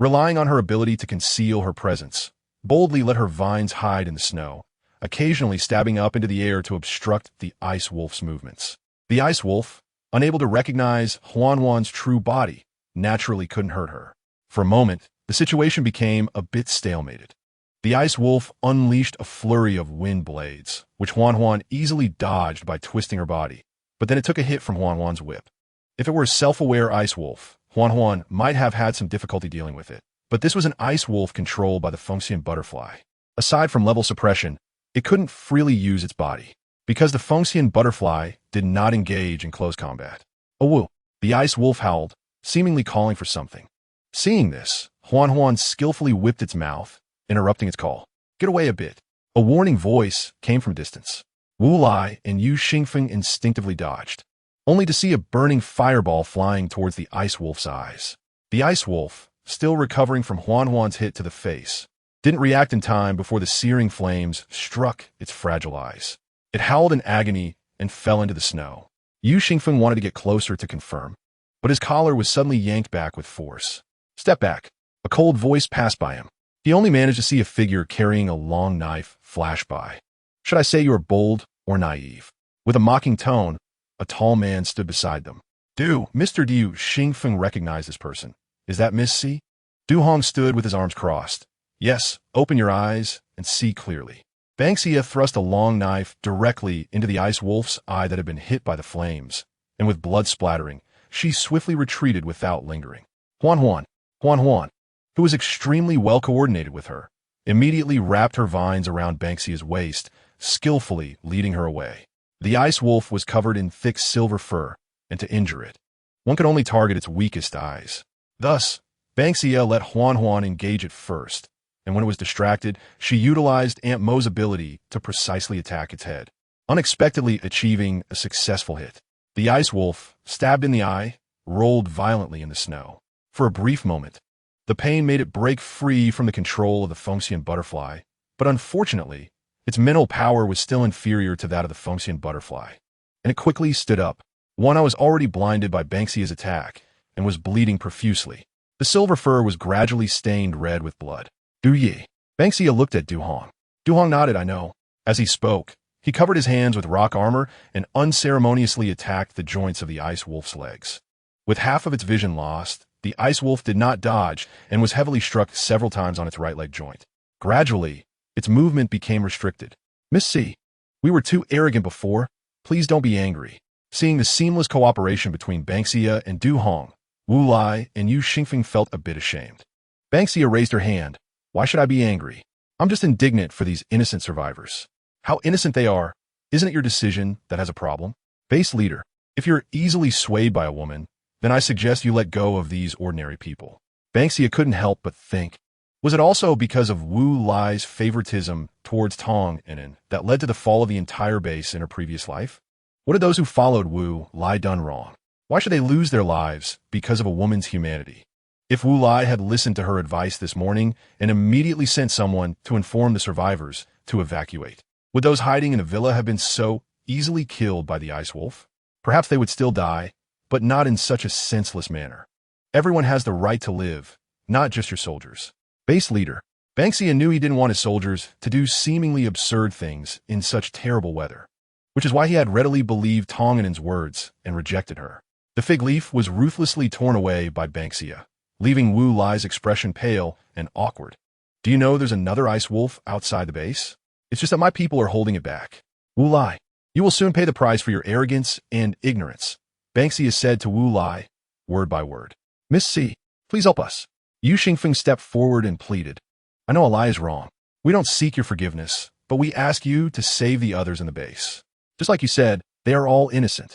relying on her ability to conceal her presence, boldly let her vines hide in the snow, occasionally stabbing up into the air to obstruct the ice wolf's movements. The ice wolf, unable to recognize Huan's true body, naturally couldn't hurt her. For a moment, the situation became a bit stalemated. The ice wolf unleashed a flurry of wind blades, which Huan easily dodged by twisting her body, but then it took a hit from Huan's whip. If it were a self-aware ice wolf, Huan might have had some difficulty dealing with it, but this was an ice wolf controlled by the Fengxian butterfly. Aside from level suppression, it couldn't freely use its body, because the Fengxian butterfly did not engage in close combat. Oh woo! The ice wolf howled, seemingly calling for something. Seeing this, Huan skillfully whipped its mouth, interrupting its call. Get away a bit. A warning voice came from distance. Wu Lai and Yu Xingfeng instinctively dodged, only to see a burning fireball flying towards the ice wolf's eyes. The ice wolf, still recovering from Huan's hit to the face, didn't react in time before the searing flames struck its fragile eyes. It howled in agony and fell into the snow. Yu Xingfeng wanted to get closer to confirm, but his collar was suddenly yanked back with force. Step back. A cold voice passed by him. He only managed to see a figure carrying a long knife flash by. Should I say you are bold or naive? With a mocking tone, a tall man stood beside them. Mr. Du Xingfeng recognized this person. Is that Miss C? Du Hong stood with his arms crossed. Yes, open your eyes and see clearly. Ban Xia thrust a long knife directly into the ice wolf's eye that had been hit by the flames, and with blood splattering, she swiftly retreated without lingering. Huan, who was extremely well coordinated with her, immediately wrapped her vines around Ban Xia's waist, skillfully leading her away. The ice wolf was covered in thick silver fur, and to injure it, one could only target its weakest eyes. Thus, Ban Xia let Huan engage it first, and when it was distracted, she utilized Aunt Mo's ability to precisely attack its head, unexpectedly achieving a successful hit. The ice wolf, stabbed in the eye, rolled violently in the snow. For a brief moment, the pain made it break free from the control of the Fengxian butterfly, but unfortunately, its mental power was still inferior to that of the Fengxian butterfly, and it quickly stood up. Wan was already blinded by Ban Xia's attack and was bleeding profusely. The silver fur was gradually stained red with blood. Du Yi. Ban Xia looked at Du Hong. Du Hong nodded, I know. As he spoke, he covered his hands with rock armor and unceremoniously attacked the joints of the ice wolf's legs. With half of its vision lost, the ice wolf did not dodge and was heavily struck several times on its right leg joint. Gradually, its movement became restricted. Miss C, we were too arrogant before. Please don't be angry. Seeing the seamless cooperation between Ban Xia and Du Hong, Wu Lai and Yu Xingfeng felt a bit ashamed. Ban Xia raised her hand. Why should I be angry? I'm just indignant for these innocent survivors. How innocent they are. Isn't it your decision that has a problem? Base leader, if you're easily swayed by a woman, then I suggest you let go of these ordinary people. Ban Xia couldn't help but think. Was it also because of Wu Lai's favoritism towards Tong Inen that led to the fall of the entire base in her previous life? What had those who followed Wu Lai done wrong? Why should they lose their lives because of a woman's humanity? If Wu Lai had listened to her advice this morning and immediately sent someone to inform the survivors to evacuate, would those hiding in a villa have been so easily killed by the ice wolf? Perhaps they would still die, but not in such a senseless manner. Everyone has the right to live, not just your soldiers. Base leader, Ban Xia knew he didn't want his soldiers to do seemingly absurd things in such terrible weather, which is why he had readily believed Tong Inen's words and rejected her. The fig leaf was ruthlessly torn away by Ban Xia, leaving Wu Lai's expression pale and awkward. Do you know there's another ice wolf outside the base? It's just that my people are holding it back. Wu Lai, you will soon pay the price for your arrogance and ignorance, Ban Xia said to Wu Lai, word by word. Miss C, please help us. Yu Xingfeng stepped forward and pleaded. I know a lie is wrong. We don't seek your forgiveness, but we ask you to save the others in the base. Just like you said, they are all innocent.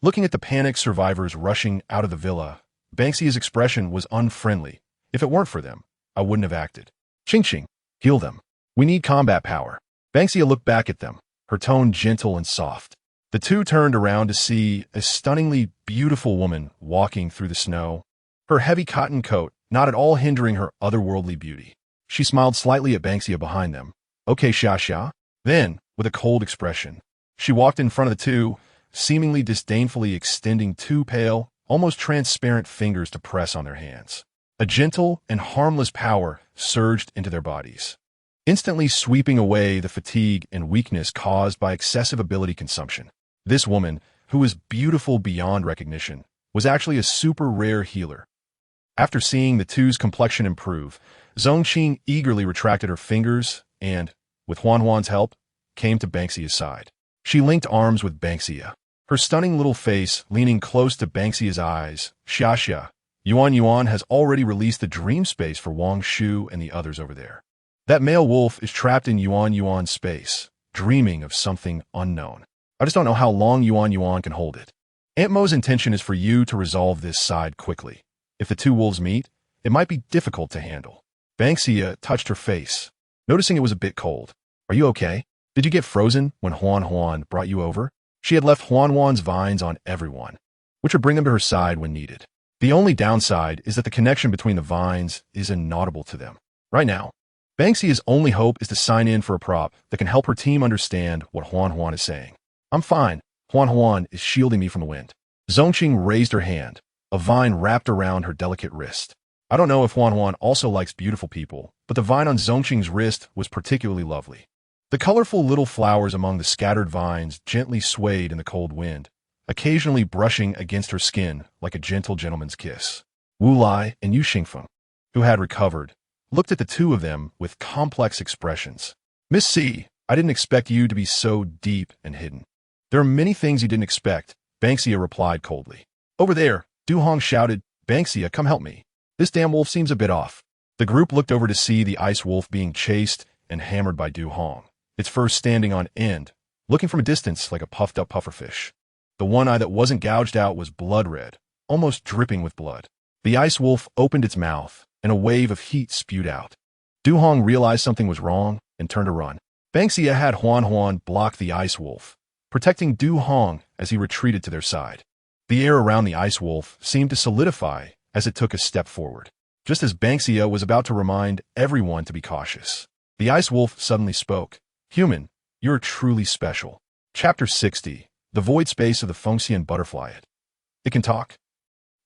Looking at the panicked survivors rushing out of the villa, Ban Xia's expression was unfriendly. If it weren't for them, I wouldn't have acted. Ching, heal them. We need combat power. Ban Xia looked back at them, her tone gentle and soft. The two turned around to see a stunningly beautiful woman walking through the snow, her heavy cotton coat not at all hindering her otherworldly beauty. She smiled slightly at Ban Xia behind them. Okay, Xia. Then, with a cold expression, she walked in front of the two, seemingly disdainfully extending two pale, almost transparent fingers to press on their hands. A gentle and harmless power surged into their bodies, instantly sweeping away the fatigue and weakness caused by excessive ability consumption. This woman, who was beautiful beyond recognition, was actually a super rare healer. After seeing the two's complexion improve, Zhongqing eagerly retracted her fingers and, with Huan's help, came to Ban Xia's side. She linked arms with Ban Xia, her stunning little face leaning close to Ban Xia's eyes. Xia, Yuan has already released the dream space for Wang Shu and the others over there. That male wolf is trapped in Yuan's space, dreaming of something unknown. I just don't know how long Yuan can hold it. Aunt Mo's intention is for you to resolve this side quickly. If the two wolves meet, it might be difficult to handle. Ban Xia touched her face. noticing it was a bit cold. Are you okay? Did you get frozen when Huan Huan brought you over? She had left Huan Huan's vines on everyone, which would bring them to her side when needed. The only downside is that the connection between the vines is inaudible to them. Right now, Ban Xia's only hope is to sign in for a prop that can help her team understand what Huan Huan is saying. I'm fine. Huan Huan is shielding me from the wind. Zongqing raised her hand, a vine wrapped around her delicate wrist. I don't know if Huan Huan also likes beautiful people, but the vine on Zongqing's wrist was particularly lovely. The colorful little flowers among the scattered vines gently swayed in the cold wind, occasionally brushing against her skin like a gentle gentleman's kiss. Wu Lai and Yu Xingfeng, who had recovered, looked at the two of them with complex expressions. Miss C, I didn't expect you to be so deep and hidden. There are many things you didn't expect, Ban Xia replied coldly. Over there, Du Hong shouted, Ban Xia, come help me. This damn wolf seems a bit off. The group looked over to see the ice wolf being chased and hammered by Du Hong, its fur standing on end, looking from a distance like a puffed-up pufferfish. The one eye that wasn't gouged out was blood red, almost dripping with blood. The ice wolf opened its mouth, and a wave of heat spewed out. Du Hong realized something was wrong and turned to run. Ban Xia had Huan Huan block the ice wolf, protecting Du Hong as he retreated to their side. The air around the ice wolf seemed to solidify as it took a step forward. Just as Ban Xia was about to remind everyone to be cautious, the ice wolf suddenly spoke. Human, you're truly special. Chapter 60, The Void Space of the Fengxian Butterfly. It can talk?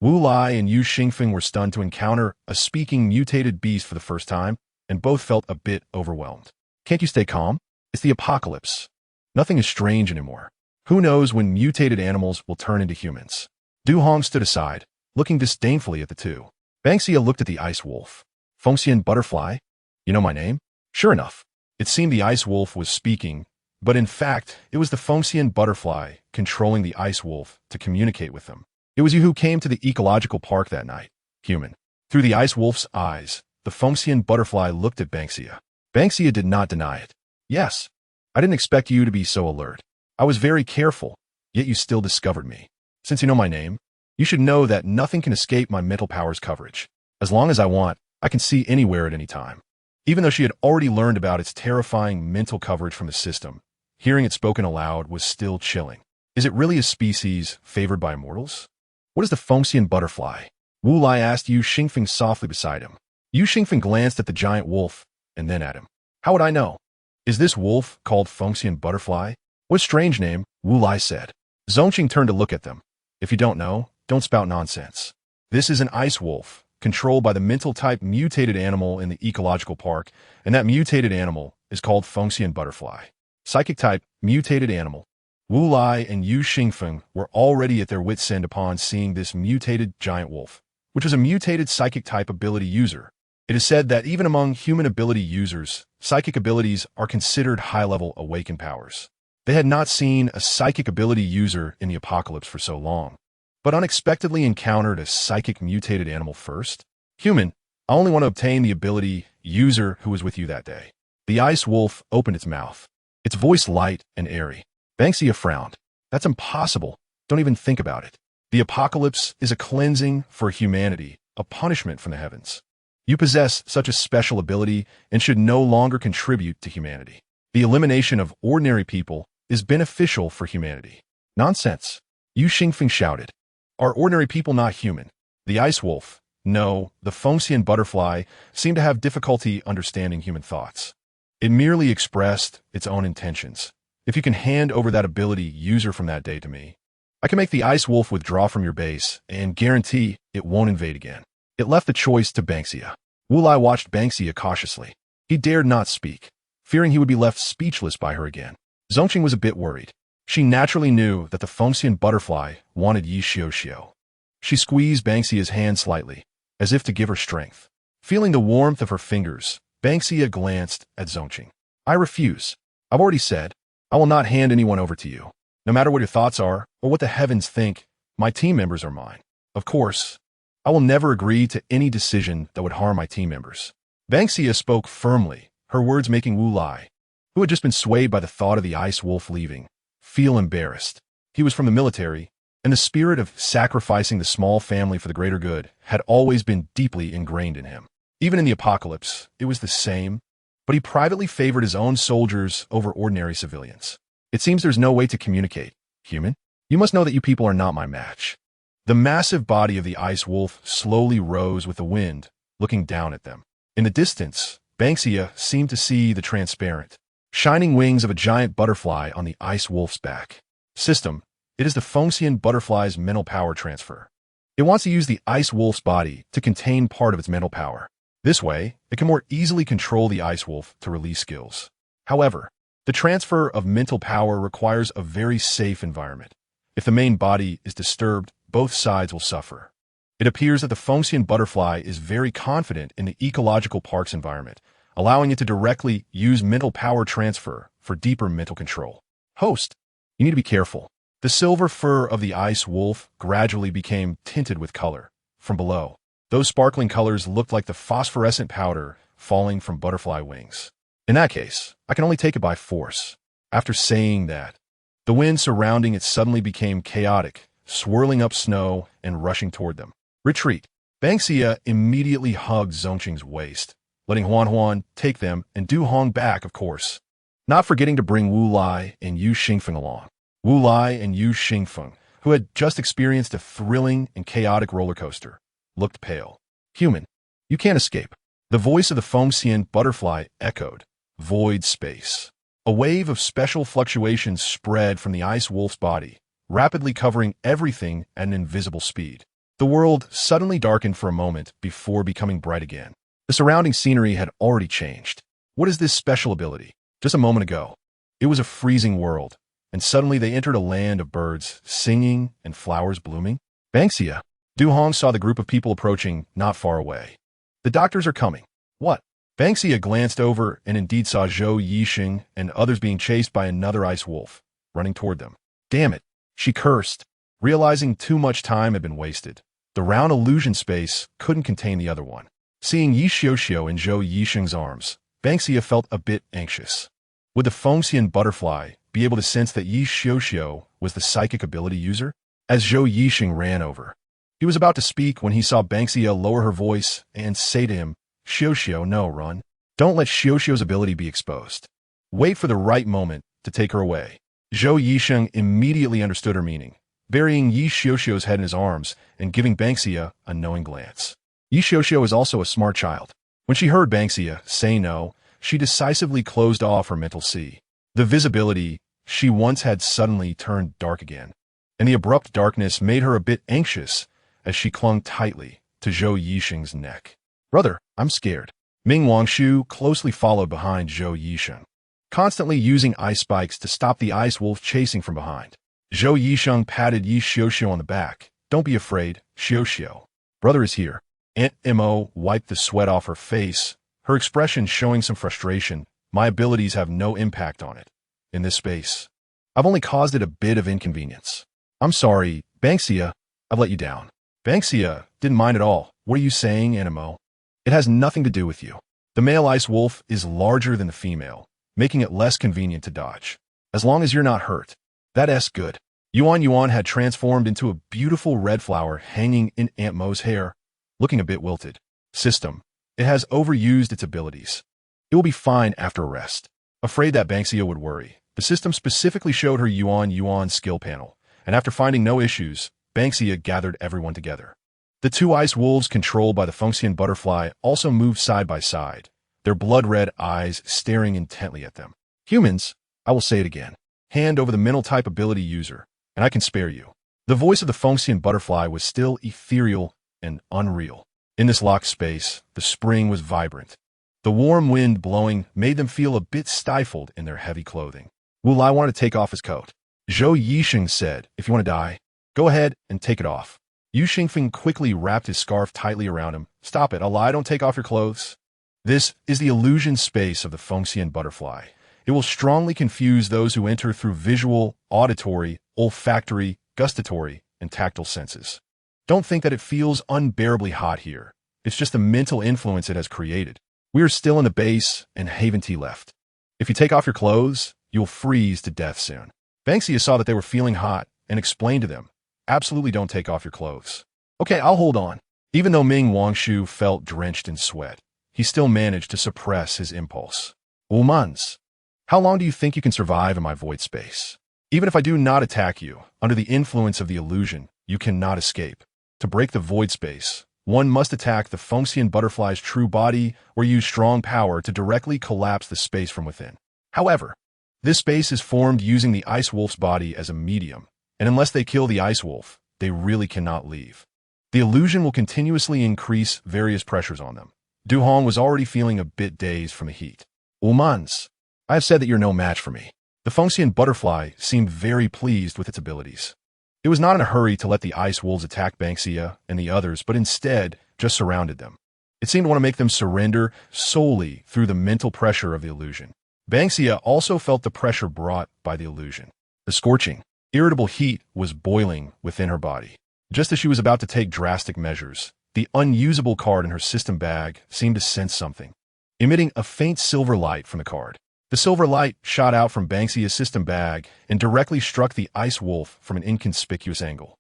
Wu Lai and Yu Xingfeng were stunned to encounter a speaking mutated beast for the first time, and both felt a bit overwhelmed. Can't you stay calm? It's the apocalypse. Nothing is strange anymore. Who knows when mutated animals will turn into humans? Du Hong stood aside, looking disdainfully at the two. Ban Xia looked at the ice wolf. Fengxian butterfly? You know my name? Sure enough, it seemed the ice wolf was speaking, but in fact, it was the Fengxian butterfly controlling the ice wolf to communicate with them. It was you who came to the ecological park that night, human. Through the ice wolf's eyes, the Fengxian butterfly looked at Ban Xia. Ban Xia did not deny it. Yes, I didn't expect you to be so alert. I was very careful, yet you still discovered me. Since you know my name, you should know that nothing can escape my mental powers coverage. As long as I want, I can see anywhere at any time. Even though she had already learned about its terrifying mental coverage from the system, hearing it spoken aloud was still chilling. Is it really a species favored by immortals? What is the Fengxian butterfly? Wu Lai asked Yu Xingfeng softly beside him. Yu Xingfeng glanced at the giant wolf, and then at him. How would I know? Is this wolf called Fengxian butterfly? What a strange name, Wu Lai said. Zongqing turned to look at them. If you don't know, don't spout nonsense. This is an ice wolf, controlled by the mental-type mutated animal in the ecological park, and that mutated animal is called Fengxian butterfly. Psychic-type, mutated animal. Wu Lai and Yu Xingfeng were already at their wits' end upon seeing this mutated giant wolf, which was a mutated psychic-type ability user. It is said that even among human ability users, psychic abilities are considered high-level awakened powers. They had not seen a psychic ability user in the apocalypse for so long, but unexpectedly encountered a psychic mutated animal first. Human, I only want to obtain the ability user who was with you that day. The ice wolf opened its mouth, its voice light and airy. Ban Xia frowned. That's impossible. Don't even think about it. The apocalypse is a cleansing for humanity, a punishment from the heavens. You possess such a special ability and should no longer contribute to humanity. The elimination of ordinary people is beneficial for humanity. Nonsense. Yu Xingfeng shouted. Are ordinary people not human? The ice wolf, no, the Fengxian butterfly, seemed to have difficulty understanding human thoughts. It merely expressed its own intentions. If you can hand over that ability user from that day to me, I can make the ice wolf withdraw from your base and guarantee it won't invade again. It left the choice to Ban Xia. Wu Lai watched Ban Xia cautiously. He dared not speak, fearing he would be left speechless by her again. Zongqing was a bit worried. She naturally knew that the Fengxian butterfly wanted Yi Xiao. She squeezed Ban Xia's hand slightly, as if to give her strength. Feeling the warmth of her fingers, Ban Xia glanced at Zongqing. I refuse. I've already said, I will not hand anyone over to you. No matter what your thoughts are, or what the heavens think, my team members are mine. Of course, I will never agree to any decision that would harm my team members. Ban Xia spoke firmly, her words making Wu Lai, who had just been swayed by the thought of the ice wolf leaving, feel embarrassed. He was from the military, and the spirit of sacrificing the small family for the greater good had always been deeply ingrained in him. Even in the apocalypse, it was the same. but he privately favored his own soldiers over ordinary civilians. It seems there's no way to communicate. Human, you must know that you people are not my match. The massive body of the ice wolf slowly rose with the wind, looking down at them. In the distance, Ban Xia seemed to see the transparent, shining wings of a giant butterfly on the ice wolf's back. System, it is the Fengxian butterfly's mental power transfer. It wants to use the ice wolf's body to contain part of its mental power. This way, it can more easily control the ice wolf to release skills. However, the transfer of mental power requires a very safe environment. If the main body is disturbed, both sides will suffer. It appears that the Fengxian butterfly is very confident in the ecological park's environment, allowing it to directly use mental power transfer for deeper mental control. Host, you need to be careful. The silver fur of the ice wolf gradually became tinted with color. From below, those sparkling colors looked like the phosphorescent powder falling from butterfly wings. In that case, I can only take it by force. After saying that, the wind surrounding it suddenly became chaotic, swirling up snow and rushing toward them. Retreat. Ban Xia immediately hugged Zhongqing's waist, letting Huan take them and Du Hong back, of course, not forgetting to bring Wu Lai and Yu Xingfeng along. Wu Lai and Yu Xingfeng, who had just experienced a thrilling and chaotic roller coaster, looked pale. Human, you can't escape. The voice of the Fengxian butterfly echoed. Void space. A wave of special fluctuations spread from the ice wolf's body, rapidly covering everything at an invisible speed. The world suddenly darkened for a moment before becoming bright again. The surrounding scenery had already changed. What is this special ability? Just a moment ago, it was a freezing world, and suddenly they entered a land of birds singing and flowers blooming. Ban Xia. Du Hong saw the group of people approaching not far away. The doctors are coming. What? Ban Xia glanced over and indeed saw Zhou Yixing and others being chased by another ice wolf, running toward them. Damn it, she cursed, realizing too much time had been wasted. The round illusion space couldn't contain the other one. Seeing Yi Xiuxiu in Zhou Yixing's arms, Ban Xia felt a bit anxious. Would the Fengxian butterfly be able to sense that Yi Xiuxiu was the psychic ability user? As Zhou Yixing ran over, he was about to speak when he saw Ban Xia lower her voice and say to him, Xiuxiu, no, run. Don't let Xiuxiu's ability be exposed. Wait for the right moment to take her away. Zhou Yixing immediately understood her meaning, burying Yi Xiuxiu's head in his arms and giving Ban Xia a knowing glance. Yi Xiuxiu is also a smart child. When she heard Ban Xia say no, she decisively closed off her mental sea. The visibility she once had suddenly turned dark again, and the abrupt darkness made her a bit anxious as she clung tightly to Zhou Yixing's neck. Brother, I'm scared. Ming Wangshu closely followed behind Zhou Yixing, constantly using ice spikes to stop the ice wolf chasing from behind. Zhou Yixing patted Yi Xiuxiu on the back. Don't be afraid, Xiuxiu. Brother is here. Aunt Mo wiped the sweat off her face, her expression showing some frustration. My abilities have no impact on it. In this space, I've only caused it a bit of inconvenience. I'm sorry, Ban Xia, I've let you down. Ban Xia didn't mind at all. What are you saying, Aunt Mo? It has nothing to do with you. The male ice wolf is larger than the female, making it less convenient to dodge. As long as you're not hurt. That's good. Yuan had transformed into a beautiful red flower hanging in Aunt Mo's hair, looking a bit wilted. System. It has overused its abilities. It will be fine after a rest. Afraid that Ban Xia would worry, the system specifically showed her Yuan skill panel, and after finding no issues, Ban Xia gathered everyone together. The two ice wolves controlled by the Fengxian butterfly also moved side by side, their blood-red eyes staring intently at them. Humans, I will say it again, hand over the mental type ability user, and I can spare you. The voice of the Fengxian butterfly was still ethereal and unreal. In this locked space, the spring was vibrant. The warm wind blowing made them feel a bit stifled in their heavy clothing. Wu Lai wanted to take off his coat. Zhou Yixing said, if you want to die, go ahead and take it off. Yu Xingfeng quickly wrapped his scarf tightly around him. Stop it, Alai, don't take off your clothes. This is the illusion space of the Fengxian butterfly. It will strongly confuse those who enter through visual, auditory, olfactory, gustatory, and tactile senses. Don't think that it feels unbearably hot here. It's just the mental influence it has created. We are still in the base, and Haven Tea left. If you take off your clothes, you'll freeze to death soon. Ban Xia saw that they were feeling hot and explained to them, absolutely don't take off your clothes. Okay, I'll hold on. Even though Ming Wangshu felt drenched in sweat, he still managed to suppress his impulse. Mutants, how long do you think you can survive in my void space? Even if I do not attack you, under the influence of the illusion, you cannot escape. To break the void space, one must attack the Fengxian butterfly's true body or use strong power to directly collapse the space from within. However, this space is formed using the ice wolf's body as a medium, and unless they kill the ice wolf, they really cannot leave. The illusion will continuously increase various pressures on them. Du Hong was already feeling a bit dazed from the heat. Mutants, I have said that you're no match for me. The Fengxian butterfly seemed very pleased with its abilities. It was not in a hurry to let the ice wolves attack Ban Xia and the others, but instead just surrounded them. It seemed to want to make them surrender solely through the mental pressure of the illusion. Ban Xia also felt the pressure brought by the illusion. The scorching, irritable heat was boiling within her body. Just as she was about to take drastic measures, the unusable card in her system bag seemed to sense something, emitting a faint silver light from the card. The silver light shot out from Ban Xia's system bag and directly struck the ice wolf from an inconspicuous angle.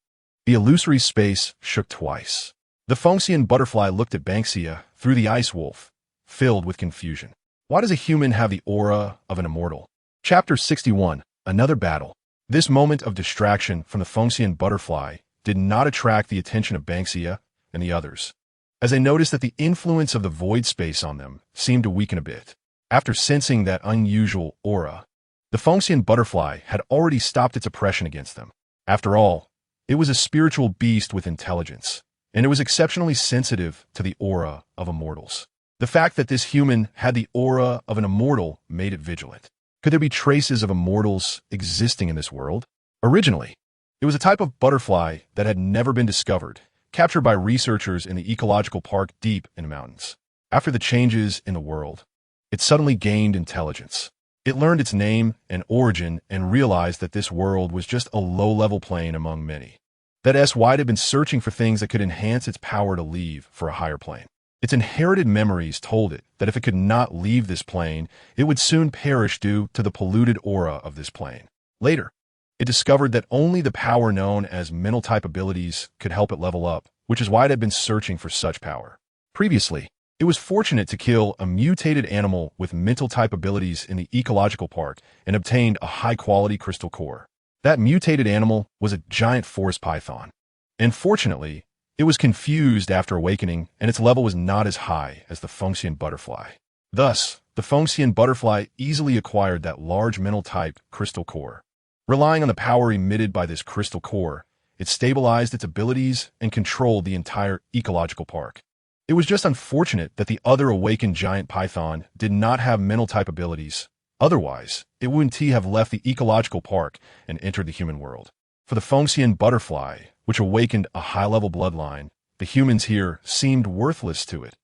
The illusory space shook twice. The Fengxian butterfly looked at Ban Xia through the ice wolf, filled with confusion. Why does a human have the aura of an immortal? Chapter 61, Another Battle. This moment of distraction from the Fengxian butterfly did not attract the attention of Ban Xia and the others, as they noticed that the influence of the void space on them seemed to weaken a bit. After sensing that unusual aura, the Fengxian butterfly had already stopped its oppression against them. After all, it was a spiritual beast with intelligence, and it was exceptionally sensitive to the aura of immortals. The fact that this human had the aura of an immortal made it vigilant. Could there be traces of immortals existing in this world? Originally, it was a type of butterfly that had never been discovered, captured by researchers in the ecological park deep in the mountains. After the changes in the world, it suddenly gained intelligence. It learned its name and origin and realized that this world was just a low-level plane among many. That SY had been searching for things that could enhance its power to leave for a higher plane. Its inherited memories told it that if it could not leave this plane, it would soon perish due to the polluted aura of this plane. Later, it discovered that only the power known as mental type abilities could help it level up, which is why it had been searching for such power. Previously, it was fortunate to kill a mutated animal with mental type abilities in the ecological park and obtained a high-quality crystal core. That mutated animal was a giant forest python. Unfortunately, it was confused after awakening, and its level was not as high as the Fengxian butterfly. Thus, the Fengxian butterfly easily acquired that large mental type crystal core. Relying on the power emitted by this crystal core, it stabilized its abilities and controlled the entire ecological park. It was just unfortunate that the other awakened giant python did not have mental type abilities. Otherwise, it wouldn't have left the ecological park and entered the human world. For the Fengxian butterfly, which awakened a high-level bloodline, the humans here seemed worthless to it,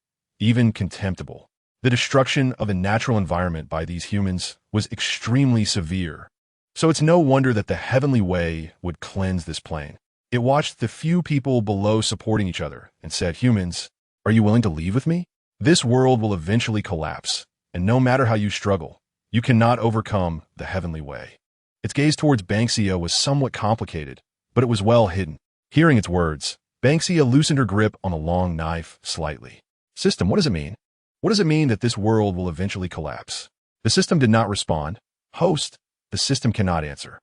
even contemptible. The destruction of the natural environment by these humans was extremely severe, so it's no wonder that the heavenly way would cleanse this plane. It watched the few people below supporting each other and said, "Humans, are you willing to leave with me? This world will eventually collapse, and no matter how you struggle, you cannot overcome the heavenly way." Its gaze towards Ban Xia was somewhat complicated, but it was well hidden. Hearing its words, Ban Xia loosened her grip on the long knife slightly. "System, what does it mean? What does it mean that this world will eventually collapse?" The system did not respond. "Host, the system cannot answer.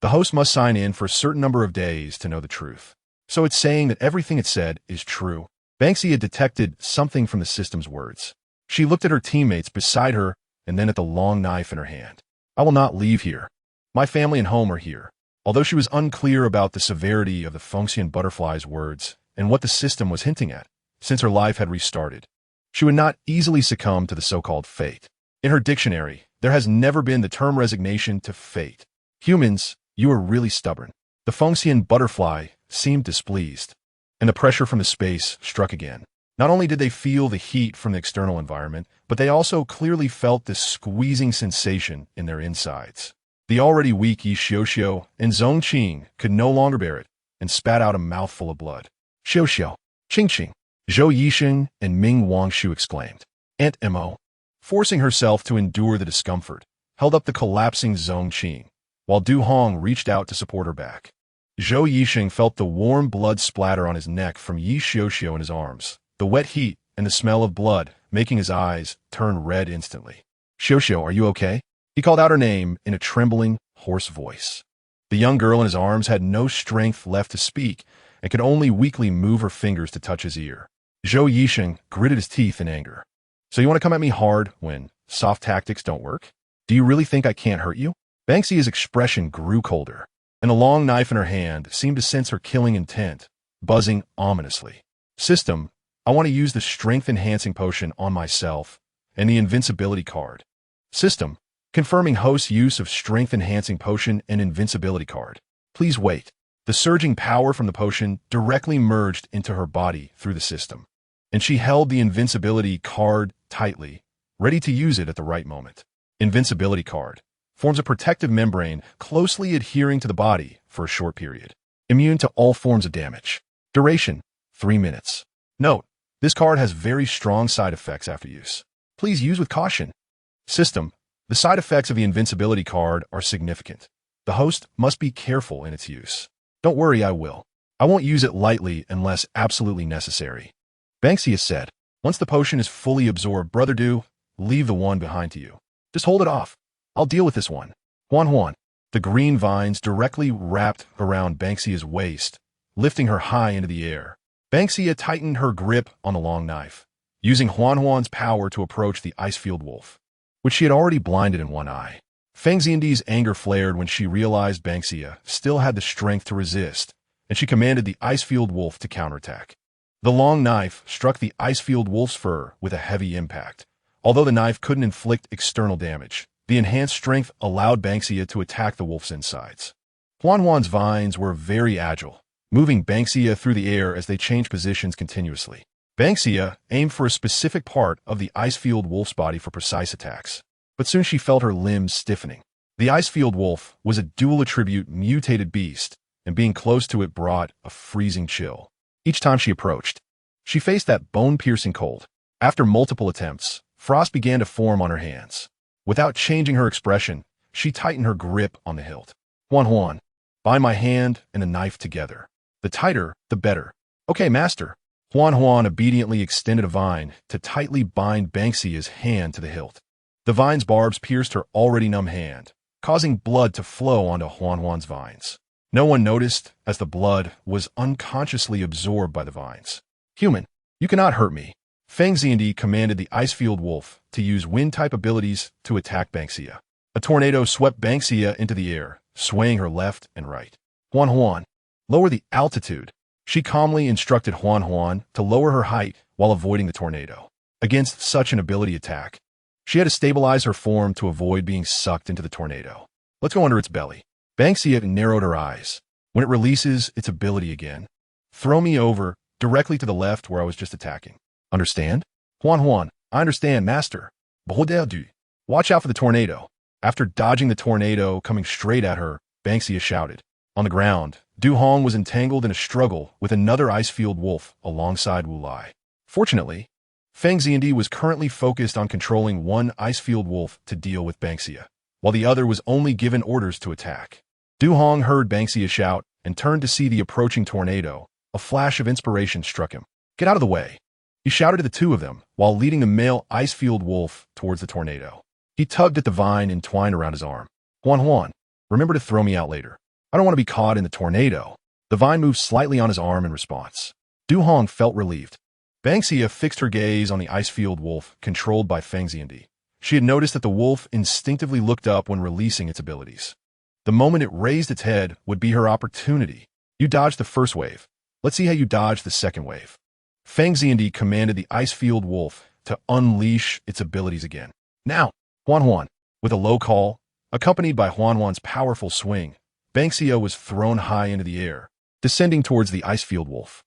The host must sign in for a certain number of days to know the truth. So it's saying that everything it said is true." Ban Xia detected something from the system's words. She looked at her teammates beside her and then at the long knife in her hand. "I will not leave here. My family and home are here." Although she was unclear about the severity of the Fengxian butterfly's words and what the system was hinting at, since her life had restarted, she would not easily succumb to the so-called fate. In her dictionary, there has never been the term resignation to fate. "Humans, you are really stubborn." The Fengxian butterfly seemed displeased, and the pressure from the space struck again. Not only did they feel the heat from the external environment, but they also clearly felt this squeezing sensation in their insides. The already weak Yi Xiuxiu and Zhong Qing could no longer bear it and spat out a mouthful of blood. "Xiuxiu, Qingqing," Zhou Yixing and Ming Wangshu exclaimed. Aunt Mo, forcing herself to endure the discomfort, held up the collapsing Zhong Qing, while Du Hong reached out to support her back. Zhou Yixing felt the warm blood splatter on his neck from Yi Xiuxiu in his arms. The wet heat and the smell of blood making his eyes turn red instantly. Xiao, are you okay? He called out her name in a trembling, hoarse voice. The young girl in his arms had no strength left to speak and could only weakly move her fingers to touch his ear. Zhou Yisheng gritted his teeth in anger. So you want to come at me hard when soft tactics don't work? Do you really think I can't hurt you? Ban Xia's expression grew colder, and the long knife in her hand seemed to sense her killing intent, buzzing ominously. System, I want to use the strength-enhancing potion on myself and the invincibility card. System, confirming host's use of strength-enhancing potion and invincibility card. Please wait. The surging power from the potion directly merged into her body through the system, and she held the invincibility card tightly, ready to use it at the right moment. Invincibility card forms a protective membrane closely adhering to the body for a short period. Immune to all forms of damage. Duration, 3 minutes. Note, this card has very strong side effects after use. Please use with caution. System, the side effects of the invincibility card are significant. The host must be careful in its use. Don't worry, I will. I won't use it lightly unless absolutely necessary. Ban Xia said, once the potion is fully absorbed, brother do, leave the one behind to you. Just hold it off. I'll deal with this one. Huan. The green vines directly wrapped around Ban Xia's waist, lifting her high into the air. Ban Xia tightened her grip on the long knife, using Huan's power to approach the ice-field wolf, which she had already blinded in one eye. Feng Xiandi's anger flared when she realized Ban Xia still had the strength to resist, and she commanded the ice-field wolf to counterattack. The long knife struck the ice-field wolf's fur with a heavy impact. Although the knife couldn't inflict external damage, the enhanced strength allowed Ban Xia to attack the wolf's insides. Huan's vines were very agile, moving Ban Xia through the air as they changed positions continuously. Ban Xia aimed for a specific part of the ice-field wolf's body for precise attacks, but soon she felt her limbs stiffening. The ice-field wolf was a dual-attribute mutated beast, and being close to it brought a freezing chill. Each time she approached, she faced that bone-piercing cold. After multiple attempts, frost began to form on her hands. Without changing her expression, she tightened her grip on the hilt. Huan, bind my hand and the knife together. The tighter, the better. Okay, master. Huan obediently extended a vine to tightly bind Ban Xia's hand to the hilt. The vine's barbs pierced her already numb hand, causing blood to flow onto Huan's vines. No one noticed as the blood was unconsciously absorbed by the vines. Human, you cannot hurt me. Feng Xiandi commanded the ice-field wolf to use wind-type abilities to attack Ban Xia. A tornado swept Ban Xia into the air, swaying her left and right. Huan, lower the altitude. She calmly instructed Huan to lower her height while avoiding the tornado. Against such an ability attack, she had to stabilize her form to avoid being sucked into the tornado. Let's go under its belly. Ban Xia narrowed her eyes. When it releases its ability again, throw me over directly to the left where I was just attacking. Understand? Huan, I understand, master. Watch out for the tornado. After dodging the tornado coming straight at her, Ban Xia shouted. On the ground, Du Hong was entangled in a struggle with another ice-field wolf alongside Wu Lai. Fortunately, Feng Xiandi was currently focused on controlling one ice-field wolf to deal with Ban Xia, while the other was only given orders to attack. Du Hong heard Ban Xia shout and turned to see the approaching tornado. A flash of inspiration struck him. Get out of the way. He shouted to the two of them while leading the male ice-field wolf towards the tornado. He tugged at the vine entwined around his arm. Huan, remember to throw me out later. I don't want to be caught in the tornado. The vine moved slightly on his arm in response. Du Hong felt relieved. Ban Xia fixed her gaze on the ice-field wolf controlled by Feng Xiandi. She had noticed that the wolf instinctively looked up when releasing its abilities. The moment it raised its head would be her opportunity. You dodged the first wave. Let's see how you dodge the second wave. Feng Xiandi commanded the ice-field wolf to unleash its abilities again. Now, Huan, with a low call, accompanied by Huan's powerful swing, Ban Xia was thrown high into the air, descending towards the ice-field wolf.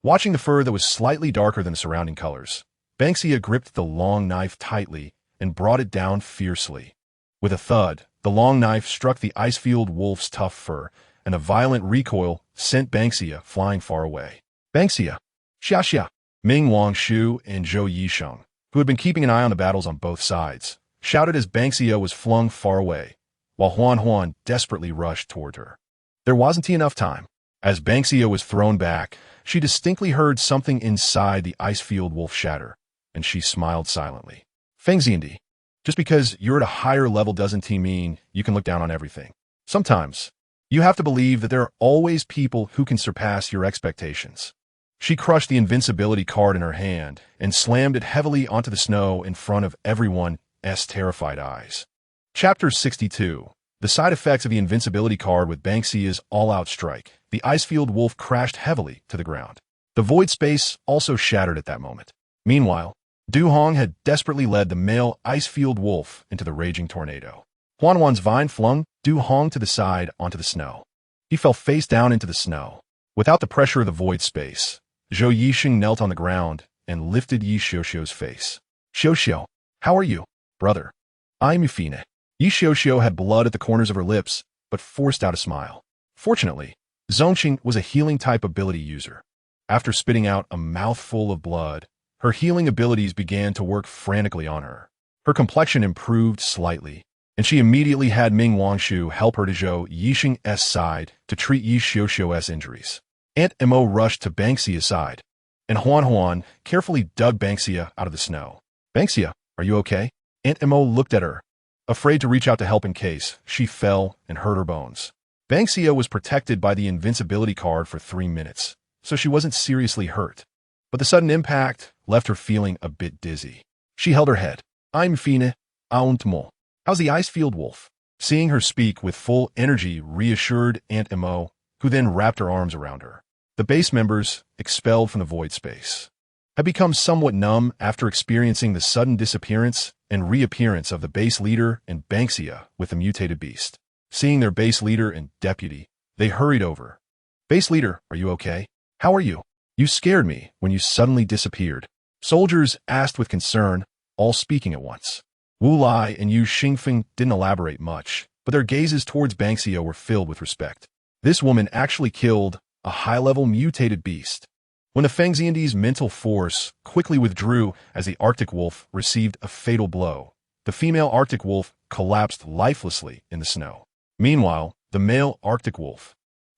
Watching the fur that was slightly darker than the surrounding colors, Ban Xia gripped the long knife tightly and brought it down fiercely. With a thud, the long knife struck the ice-field wolf's tough fur, and a violent recoil sent Ban Xia flying far away. Ban Xia, Xia, Ming Wangshu and Zhou Yisheng, who had been keeping an eye on the battles on both sides, shouted as Ban Xia was flung far away, while Huan desperately rushed toward her. There wasn't enough time. As Ban Xia was thrown back, she distinctly heard something inside the ice-field wolf shatter, and she smiled silently. Feng Xia, just because you're at a higher level doesn't mean you can look down on everything. Sometimes, you have to believe that there are always people who can surpass your expectations. She crushed the invincibility card in her hand and slammed it heavily onto the snow in front of everyone's terrified eyes. Chapter 62. The side effects of the invincibility card with Ban Xia's all-out strike. The ice-field wolf crashed heavily to the ground. The void space also shattered at that moment. Meanwhile, Du Hong had desperately led the male ice-field wolf into the raging tornado. Huanhuan's vine flung Du Hong to the side onto the snow. He fell face down into the snow. Without the pressure of the void space, Zhou Yixing knelt on the ground and lifted Yi Xiuxiu's face. Xiuxiu, how are you, brother? I'm Yufine. Yi Xiuxiu had blood at the corners of her lips, but forced out a smile. Fortunately, Zongqing was a healing type ability user. After spitting out a mouthful of blood, her healing abilities began to work frantically on her. Her complexion improved slightly, and she immediately had Ming Wangshu help her to Zhou Yixing's side to treat Yi Xiuxiu's injuries. Aunt Mo rushed to Ban Xia's side, and Huan carefully dug Ban Xia out of the snow. Ban Xia, are you okay? Aunt Mo looked at her, afraid to reach out to help in case she fell and hurt her bones. Ban Xia was protected by the invincibility card for 3 minutes, so she wasn't seriously hurt. But the sudden impact left her feeling a bit dizzy. She held her head. I'm Fine, Aunt Mo. How's the ice-field wolf? Seeing her speak with full energy reassured Aunt Mo, who then wrapped her arms around her. The base members, expelled from the void space, had become somewhat numb after experiencing the sudden disappearance and reappearance of the base leader and Ban Xia with the mutated beast. Seeing their base leader and deputy, they hurried over. Base leader, are you okay? How are you? You scared me when you suddenly disappeared. Soldiers asked with concern, all speaking at once. Wu Lai and Yu Xingfeng didn't elaborate much, but their gazes towards Ban Xia were filled with respect. This woman actually killed a high-level mutated beast. When the Feng Xiandi's mental force quickly withdrew as the Arctic wolf received a fatal blow, the female Arctic wolf collapsed lifelessly in the snow. Meanwhile, the male Arctic wolf,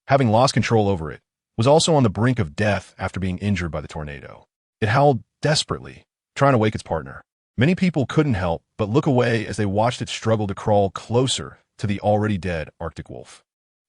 having lost control over it, was also on the brink of death after being injured by the tornado. It howled desperately, trying to wake its partner. Many people couldn't help but look away as they watched it struggle to crawl closer to the already dead Arctic wolf.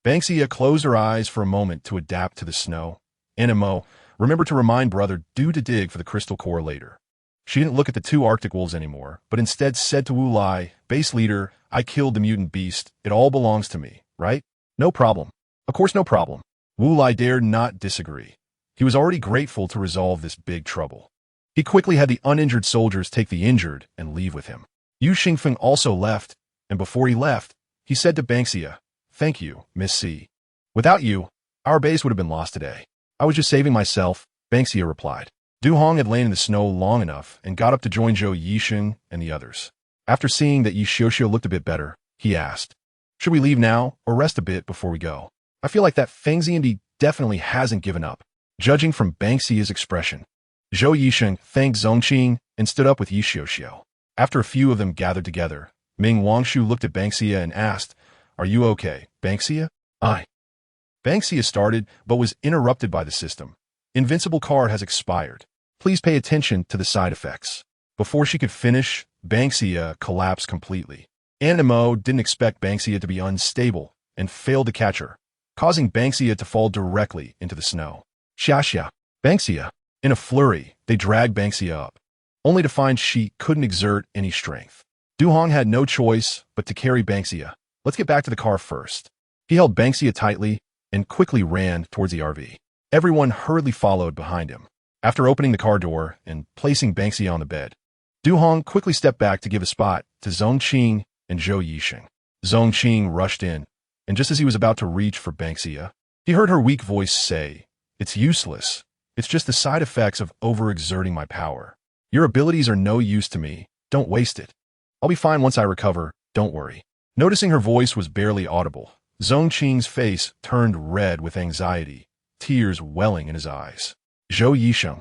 Ban Xia closed her eyes for a moment to adapt to the snow. Mo, remember to remind brother to dig for the crystal core later. She didn't look at the 2 Arctic wolves anymore, but instead said to Wu Lai, base leader, I killed the mutant beast. It all belongs to me, right? No problem. Of course, no problem. Wu Lai dared not disagree. He was already grateful to resolve this big trouble. He quickly had the uninjured soldiers take the injured and leave with him. Yu Xingfeng also left, and before he left, he said to Ban Xia, thank you, Miss C. Without you, our base would have been lost today. I was just saving myself, Ban Xia replied. Du Hong had lain in the snow long enough and got up to join Zhou Yixing and the others. After seeing that Yi Xiuxiu looked a bit better, he asked, should we leave now or rest a bit before we go? I feel like that Feng Xiandi definitely hasn't given up. Judging from Ban Xia's expression, Zhou Yixing thanked Zongqing and stood up with Yi Xiuxiu. After a few of them gathered together, Ming Wangshu looked at Ban Xia and asked, are you okay, Ban Xia? Ban Xia started, but was interrupted by the system. Invincible card has expired. Please pay attention to the side effects. Before she could finish, Ban Xia collapsed completely. Mo didn't expect Ban Xia to be unstable and failed to catch her, causing Ban Xia to fall directly into the snow. Xia, Ban Xia. In a flurry, they dragged Ban Xia up, only to find she couldn't exert any strength. Du Hong had no choice but to carry Ban Xia. Let's get back to the car first. He held Ban Xia tightly and quickly ran towards the RV. Everyone hurriedly followed behind him. After opening the car door and placing Ban Xia on the bed, Du Hong quickly stepped back to give a spot to Zongqing and Zhou Yixing. Zongqing rushed in, and just as he was about to reach for Ban Xia, he heard her weak voice say, it's useless. It's just the side effects of overexerting my power. Your abilities are no use to me. Don't waste it. I'll be fine once I recover. Don't worry. Noticing her voice was barely audible, Zongqing's face turned red with anxiety, tears welling in his eyes. Zhou Yixing,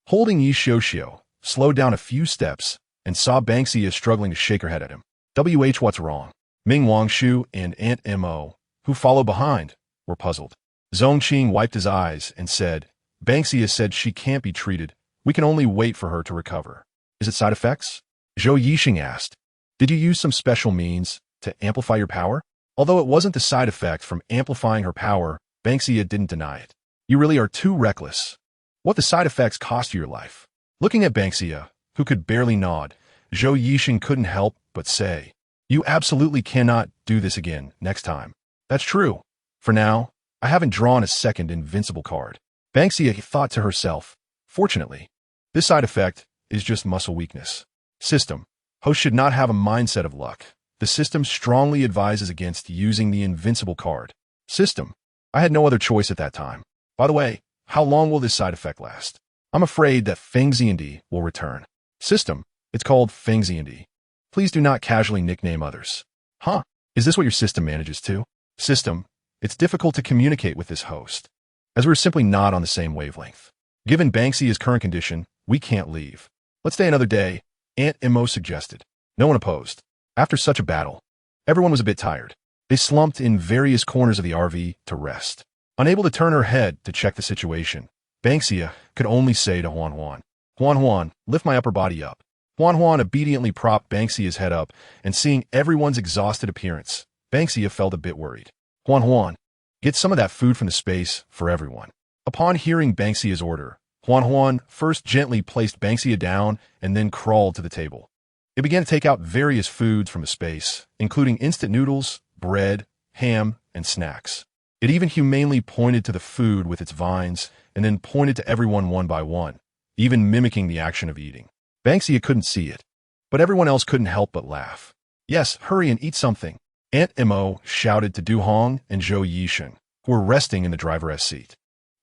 holding Yi Xiuxiu, slowed down a few steps and saw Ban Xia struggling to shake her head at him. What's wrong? Ming Wangshu and Aunt Mo, who followed behind, were puzzled. Zongqing wiped his eyes and said, Ban Xia said she can't be treated. We can only wait for her to recover. Is it side effects? Zhou Yixing asked. Did you use some special means to amplify your power? Although it wasn't the side effect from amplifying her power, Ban Xia didn't deny it. You really are too reckless. What the side effects cost you your life? Looking at Ban Xia, who could barely nod, Zhou Yixing couldn't help but say, you absolutely cannot do this again next time. That's true. For now, I haven't drawn a second invincible card. Ban Xia thought to herself, fortunately, this side effect is just muscle weakness. System. Host should not have a mindset of luck. The system strongly advises against using the invincible card. System. I had no other choice at that time. By the way, how long will this side effect last? I'm afraid that Feng Xiandi will return. System. It's called Feng Xiandi. Please do not casually nickname others. Huh? Is this what your system manages to? System. It's difficult to communicate with this host, as we're simply not on the same wavelength. Given Ban Xia's current condition, we can't leave. Let's stay another day, Aunt Imo suggested. No one opposed. After such a battle, everyone was a bit tired. They slumped in various corners of the RV to rest. Unable to turn her head to check the situation, Ban Xia could only say to Huan Huan, Huan Huan, lift my upper body up. Huan Huan obediently propped Ban Xia's head up, and seeing everyone's exhausted appearance, Ban Xia felt a bit worried. Huan Huan, get some of that food from the space for everyone. Upon hearing Ban Xia's order, Huan Huan first gently placed Ban Xia down and then crawled to the table. It began to take out various foods from the space, including instant noodles, bread, ham, and snacks. It even humanely pointed to the food with its vines and then pointed to everyone one by one, even mimicking the action of eating. Ban Xia couldn't see it, but everyone else couldn't help but laugh. Yes, hurry and eat something. Aunt Imo shouted to Du Hong and Zhou Yixing, who were resting in the driver's seat.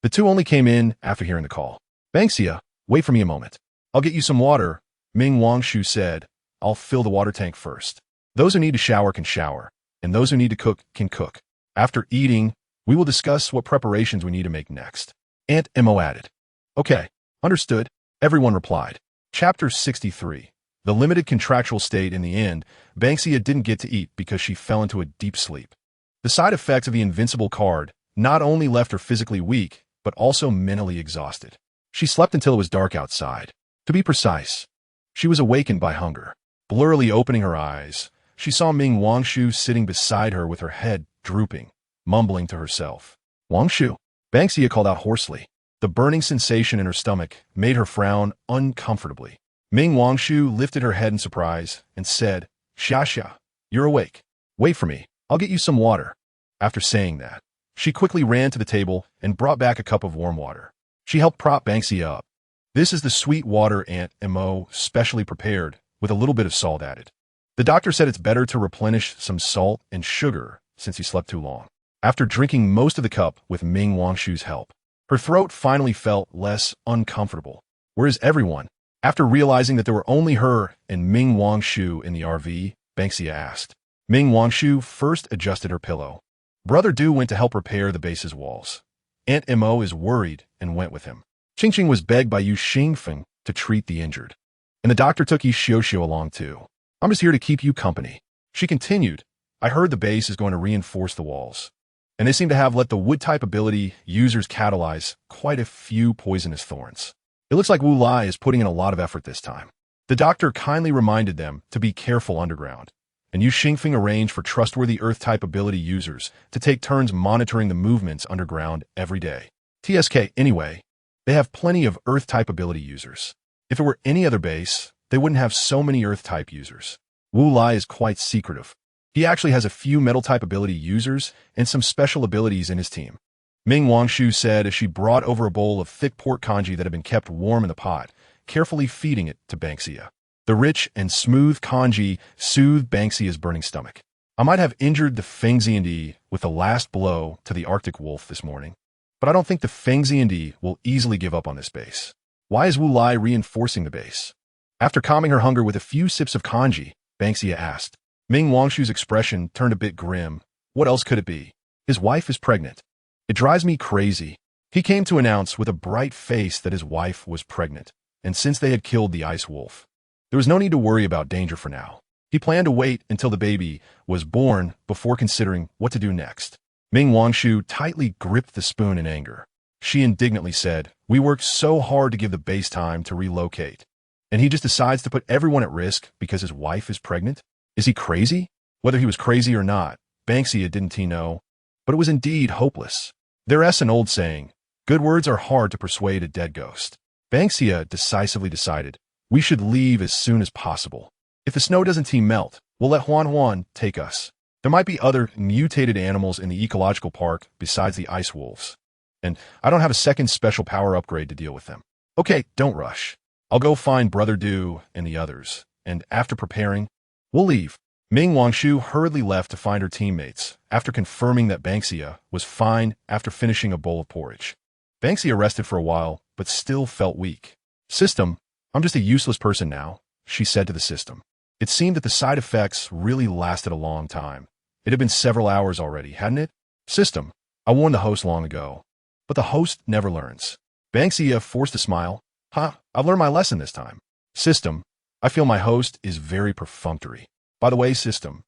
The two only came in after hearing the call. Ban Xia, wait for me a moment. I'll get you some water, Ming Wangshu said. I'll fill the water tank first. Those who need to shower can shower, and those who need to cook can cook. After eating, we will discuss what preparations we need to make next. Aunt Imo added. Okay, understood, everyone replied. Chapter 63. The limited contractual state. In the end, Ban Xia didn't get to eat because she fell into a deep sleep. The side effects of the invincible card not only left her physically weak, but also mentally exhausted. She slept until it was dark outside. To be precise, she was awakened by hunger. Blurrily opening her eyes, she saw Ming Wangshu sitting beside her with her head drooping, mumbling to herself. Wangshu, Ban Xia called out hoarsely. The burning sensation in her stomach made her frown uncomfortably. Ming Wangshu lifted her head in surprise and said, Xia, you're awake. Wait for me. I'll get you some water. After saying that, she quickly ran to the table and brought back a cup of warm water. She helped prop Ban Xia up. This is the sweet water Aunt Imo specially prepared, with a little bit of salt added. The doctor said it's better to replenish some salt and sugar since he slept too long. After drinking most of the cup with Ming Wangshu's help, her throat finally felt less uncomfortable. Whereas everyone, after realizing that there were only her and Ming Wangshu in the RV, Ban Xia asked. Ming Wangshu first adjusted her pillow. Brother Du went to help repair the base's walls. Aunt Imo is worried and went with him. Qingqing was begged by Yu Xingfeng to treat the injured. And the doctor took Yi Xiuxiu along too. I'm just here to keep you company. She continued, I heard the base is going to reinforce the walls. And they seem to have let the wood-type ability users catalyze quite a few poisonous thorns. It looks like Wu Lai is putting in a lot of effort this time. The doctor kindly reminded them to be careful underground, and Yu Xingfeng arranged for trustworthy Earth-type ability users to take turns monitoring the movements underground every day. TSK, anyway, they have plenty of Earth-type ability users. If it were any other base, they wouldn't have so many Earth-type users. Wu Lai is quite secretive. He actually has a few Metal-type ability users and some special abilities in his team. Ming Wangshu said as she brought over a bowl of thick pork congee that had been kept warm in the pot, carefully feeding it to Ban Xia. The rich and smooth congee soothed Ban Xia's burning stomach. I might have injured the Feng Xiandi with the last blow to the Arctic wolf this morning, but I don't think the Feng Xiandi will easily give up on this base. Why is Wu Lai reinforcing the base? After calming her hunger with a few sips of congee, Ban Xia asked. Ming Wangshu's expression turned a bit grim. What else could it be? His wife is pregnant. It drives me crazy. He came to announce with a bright face that his wife was pregnant, and since they had killed the ice wolf, there was no need to worry about danger for now. He planned to wait until the baby was born before considering what to do next. Ming Wangshu tightly gripped the spoon in anger. She indignantly said, we worked so hard to give the base time to relocate, And he just decides to put everyone at risk because his wife is pregnant? Is he crazy? Whether he was crazy or not, Ban Xia didn't know, but it was indeed hopeless. There's an old saying, good words are hard to persuade a dead ghost. Ban Xia decisively decided, we should leave as soon as possible. If the snow doesn't melt, we'll let Huan take us. There might be other mutated animals in the ecological park besides the ice wolves. And I don't have a second special power upgrade to deal with them. Okay, don't rush. I'll go find Brother Du and the others, and after preparing, we'll leave. Ming Wangshu hurriedly left to find her teammates, after confirming that Ban Xia was fine after finishing a bowl of porridge. Ban Xia rested for a while, but still felt weak. System, I'm just a useless person now, she said to the system. It seemed that the side effects really lasted a long time. It had been several hours already, hadn't it? System, I warned the host long ago. But the host never learns. Ban Xia forced a smile. I've learned my lesson this time. System, I feel my host is very perfunctory. By the way, System,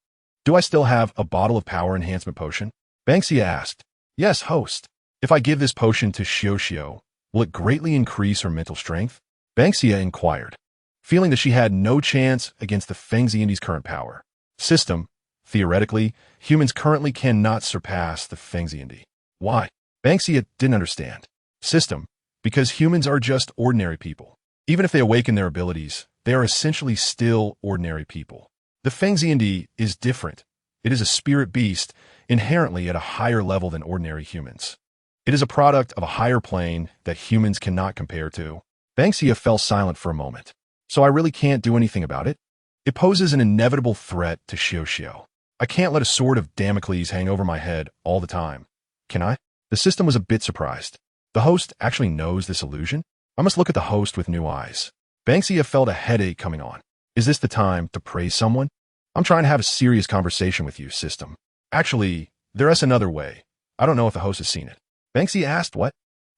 do I still have a bottle of power enhancement potion? Ban Xia asked. Yes, host. If I give this potion to Xiao, will it greatly increase her mental strength? Ban Xia inquired, feeling that she had no chance against the Feng Xiandi's current power. System, theoretically, humans currently cannot surpass the Feng Xiandi. Why? Ban Xia didn't understand. System, because humans are just ordinary people. Even if they awaken their abilities, they are essentially still ordinary people. The Feng Xiandi is different. It is a spirit beast, inherently at a higher level than ordinary humans. It is a product of a higher plane that humans cannot compare to. Ban Xia fell silent for a moment. So I really can't do anything about it? It poses an inevitable threat to Xiao. I can't let a sword of Damocles hang over my head all the time. Can I? The system was a bit surprised. The host actually knows this illusion? I must look at the host with new eyes. Ban Xia felt a headache coming on. Is this the time to praise someone? I'm trying to have a serious conversation with you, system. Actually, there's another way. I don't know if the host has seen it. Ban Xia asked what?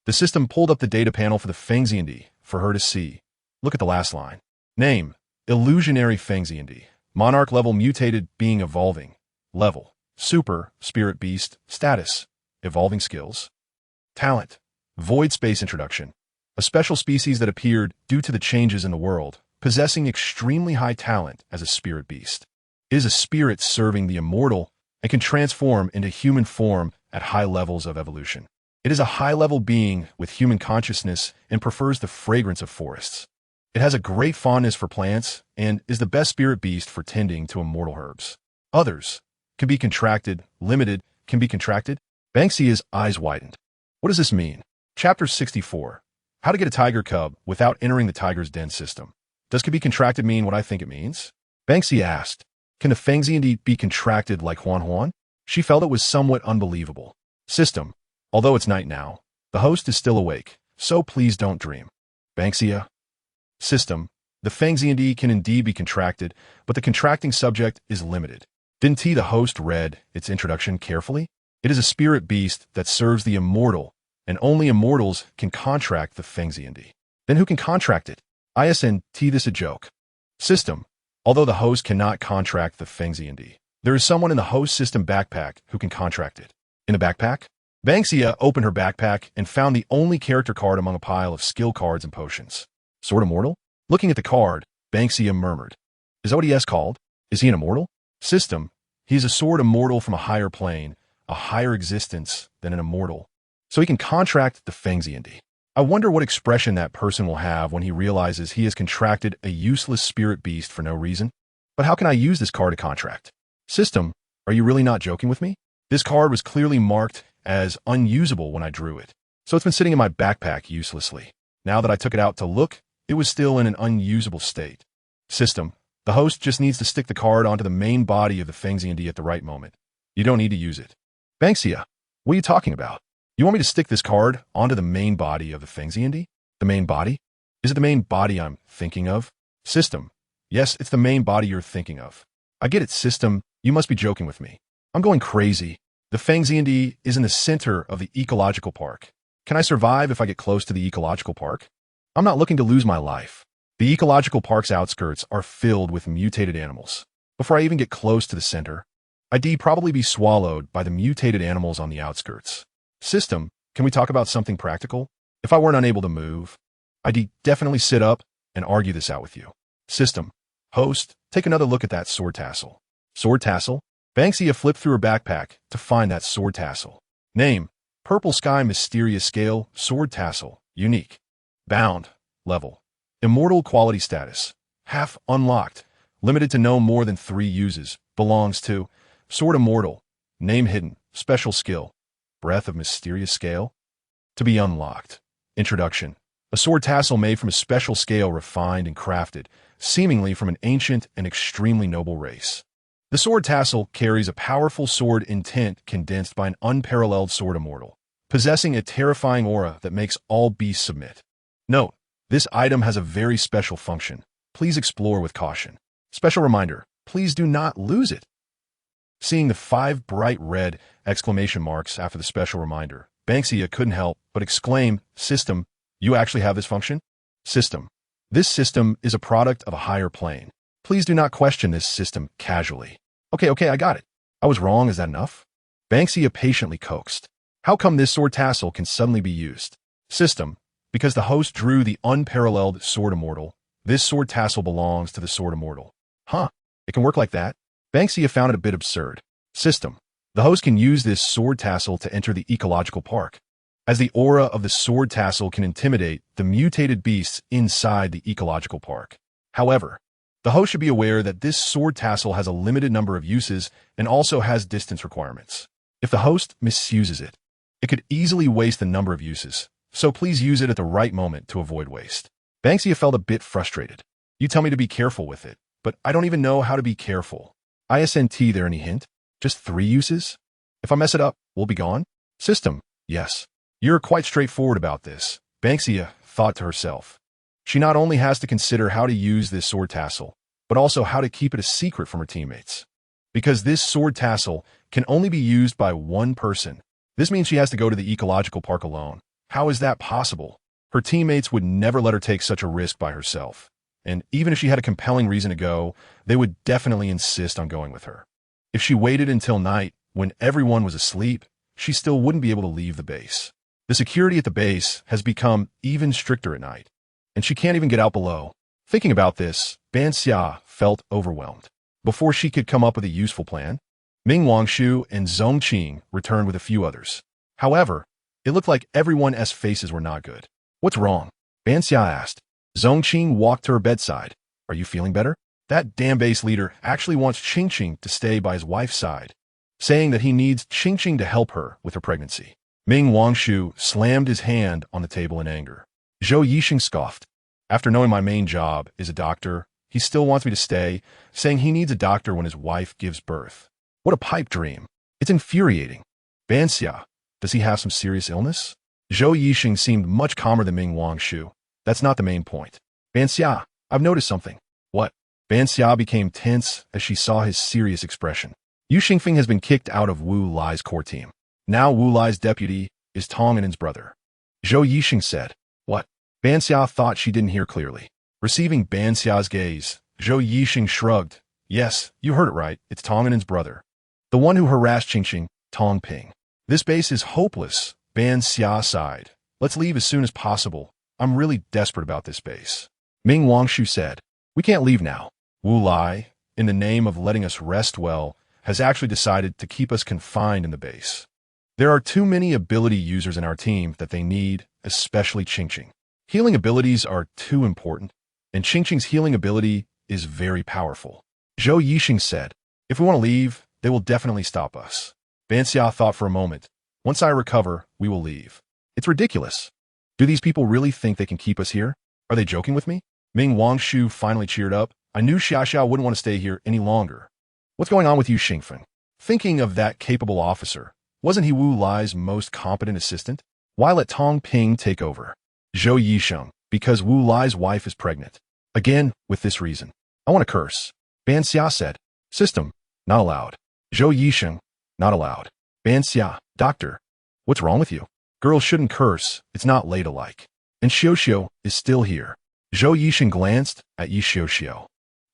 The system pulled up the data panel for the Feng Xiandi for her to see. Look at the last line. Name, illusionary Feng Xiandi. Monarch level mutated being evolving. Level, super, spirit beast, status, evolving skills. Talent, void space introduction. A special species that appeared due to the changes in the world, possessing extremely high talent as a spirit beast. It is a spirit serving the immortal and can transform into human form at high levels of evolution. It is a high-level being with human consciousness and prefers the fragrance of forests. It has a great fondness for plants and is the best spirit beast for tending to immortal herbs. Others can be contracted, limited, can be contracted. Ban Xia's eyes widened. What does this mean? Chapter 64. How to get a tiger cub without entering the tiger's den system. Does can be contracted mean what I think it means? Ban Xia asked. Can the Feng Xiandi be contracted like Huan? She felt it was somewhat unbelievable. System. Although it's night now, the host is still awake, so please don't dream. Ban Xia. System. The Feng Xiandi can indeed be contracted, but the contracting subject is limited. Didn't the host read its introduction carefully? It is a spirit beast that serves the immortal, and only immortals can contract the Feng Xiandi. Then who can contract it? Isn't this a joke? System. Although the host cannot contract the Feng Xiandi, there is someone in the host system backpack who can contract it. In the backpack? Ban Xia opened her backpack and found the only character card among a pile of skill cards and potions. Sword Immortal? Looking at the card, Ban Xia murmured. Is that what he has called? Is he an immortal? System. He is a sword immortal from a higher plane, a higher existence than an immortal. So he can contract the Feng Xiandi. I wonder what expression that person will have when he realizes he has contracted a useless spirit beast for no reason. But how can I use this card to contract? System. Are you really not joking with me? This card was clearly marked as unusable when I drew it, so it's been sitting in my backpack uselessly. Now that I took it out to look, it was still in an unusable state. System. The host just needs to stick the card onto the main body of the Feng Xiandi at the right moment. You don't need to use it. Ban Xia, what are you talking about? You want me to stick this card onto the main body of the Feng Xiandi? The main body? Is it the main body I'm thinking of? System. Yes, it's the main body you're thinking of. I get it, System. You must be joking with me. I'm going crazy. The Feng Xiandi is in the center of the ecological park. Can I survive if I get close to the ecological park? I'm not looking to lose my life. The ecological park's outskirts are filled with mutated animals. Before I even get close to the center, I'd probably be swallowed by the mutated animals on the outskirts. System, can we talk about something practical? If I weren't unable to move, I'd definitely sit up and argue this out with you. System. Host, take another look at that sword tassel. Sword tassel? Ban Xia flipped through her backpack to find that sword tassel. Name. Purple Sky Mysterious Scale Sword Tassel. Unique. Bound. Level. Immortal quality status. Half unlocked. Limited to no more than 3 uses. Belongs to Sword Immortal. Name hidden. Special skill. Breath of Mysterious Scale. To be unlocked. Introduction. A sword tassel made from a special scale refined and crafted, seemingly from an ancient and extremely noble race. The sword tassel carries a powerful sword intent condensed by an unparalleled sword immortal, possessing a terrifying aura that makes all beasts submit. Note, this item has a very special function. Please explore with caution. Special reminder, please do not lose it. Seeing the 5 bright red exclamation marks after the special reminder, Ban Xia couldn't help but exclaim, System, you actually have this function? System. This system is a product of a higher plane. Please do not question this system casually. Okay, I got it. I was wrong, is that enough? Ban Xia patiently coaxed. How come this sword tassel can suddenly be used? System. Because the host drew the unparalleled sword immortal. This sword tassel belongs to the sword immortal. Huh, it can work like that? Ban Xia found it a bit absurd. System. The host can use this sword tassel to enter the ecological park, as the aura of the sword tassel can intimidate the mutated beasts inside the ecological park. However, the host should be aware that this sword tassel has a limited number of uses and also has distance requirements. If the host misuses it, it could easily waste the number of uses, so please use it at the right moment to avoid waste. Ban Xia felt a bit frustrated. You tell me to be careful with it, but I don't even know how to be careful. ISNT, there any hint? Just 3 uses? If I mess it up, we'll be gone? System. Yes. You're quite straightforward about this, Ban Xia thought to herself. She not only has to consider how to use this sword tassel, but also how to keep it a secret from her teammates. Because this sword tassel can only be used by one person, this means she has to go to the ecological park alone. How is that possible? Her teammates would never let her take such a risk by herself. And even if she had a compelling reason to go, they would definitely insist on going with her. If she waited until night, when everyone was asleep, she still wouldn't be able to leave the base. The security at the base has become even stricter at night, and she can't even get out below. Thinking about this, Ban Xia felt overwhelmed. Before she could come up with a useful plan, Ming Wangshu and Zhong Qing returned with a few others. However, it looked like everyone's faces were not good. What's wrong? Ban Xia asked. Zhong Qing walked to her bedside. Are you feeling better? That damn base leader actually wants Qing to stay by his wife's side, saying that he needs Qing to help her with her pregnancy. Ming Wangshu slammed his hand on the table in anger. Zhou Yixing scoffed. After knowing my main job is a doctor, he still wants me to stay, saying he needs a doctor when his wife gives birth. What a pipe dream. It's infuriating. Ban Xia, does he have some serious illness? Zhou Yixing seemed much calmer than Ming Wangshu. That's not the main point. Ban Xia, I've noticed something. What? Ban Xia became tense as she saw his serious expression. Yu Xingfeng has been kicked out of Wu Lai's core team. Now Wu Lai's deputy is Tong Annan's brother. Zhou Yixing said. What? Ban Xia thought she didn't hear clearly. Receiving Ban Xia's gaze, Zhou Yixing shrugged. Yes, you heard it right. It's Tong Annan's brother. The one who harassed Qingqing, Tong Ping. This base is hopeless, Ban Xia sighed. Let's leave as soon as possible. I'm really desperate about this base. Ming Wangshu said. We can't leave now. Wu Lai, in the name of letting us rest well, has actually decided to keep us confined in the base. There are too many ability users in our team that they need, especially Qingqing. Healing abilities are too important, and Qingqing's healing ability is very powerful. Zhou Yixing said, if we want to leave, they will definitely stop us. Ban Xia thought for a moment. Once I recover, we will leave. It's ridiculous. Do these people really think they can keep us here? Are they joking with me? Ming Wangshu finally cheered up. I knew Xiaoxiao wouldn't want to stay here any longer. What's going on with you, Xingfeng? Thinking of that capable officer, wasn't he Wu Lai's most competent assistant? Why let Tong Ping take over? Zhou Yixing, because Wu Lai's wife is pregnant. Again, with this reason. I want to curse. Ban Xia said. System, not allowed. Zhou Yixing, not allowed. Ban Xia, doctor, what's wrong with you? Girls shouldn't curse, it's not ladylike. And Xiaoxiao is still here. Zhou Yixing glanced at Yi Xiaoxiao,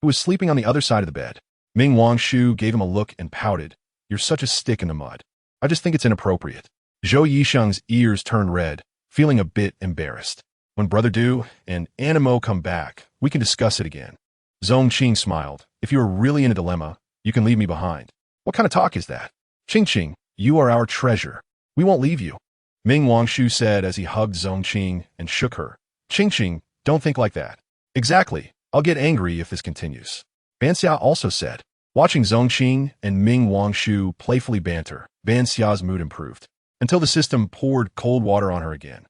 who was sleeping on the other side of the bed. Ming Wangshu gave him a look and pouted. You're such a stick in the mud. I just think it's inappropriate. Zhou Yixing's ears turned red, feeling a bit embarrassed. When Brother Du and Animo come back, we can discuss it again. Zhong Qing smiled. If you are really in a dilemma, you can leave me behind. What kind of talk is that? Qing, you are our treasure. We won't leave you. Ming Wangshu said as he hugged Zhong Qing and shook her. Qing, don't think like that. Exactly. I'll get angry if this continues. Ban Xia also said. Watching Zhong Qing and Ming Wangshu playfully banter, Ban Xia's mood improved, until the system poured cold water on her again.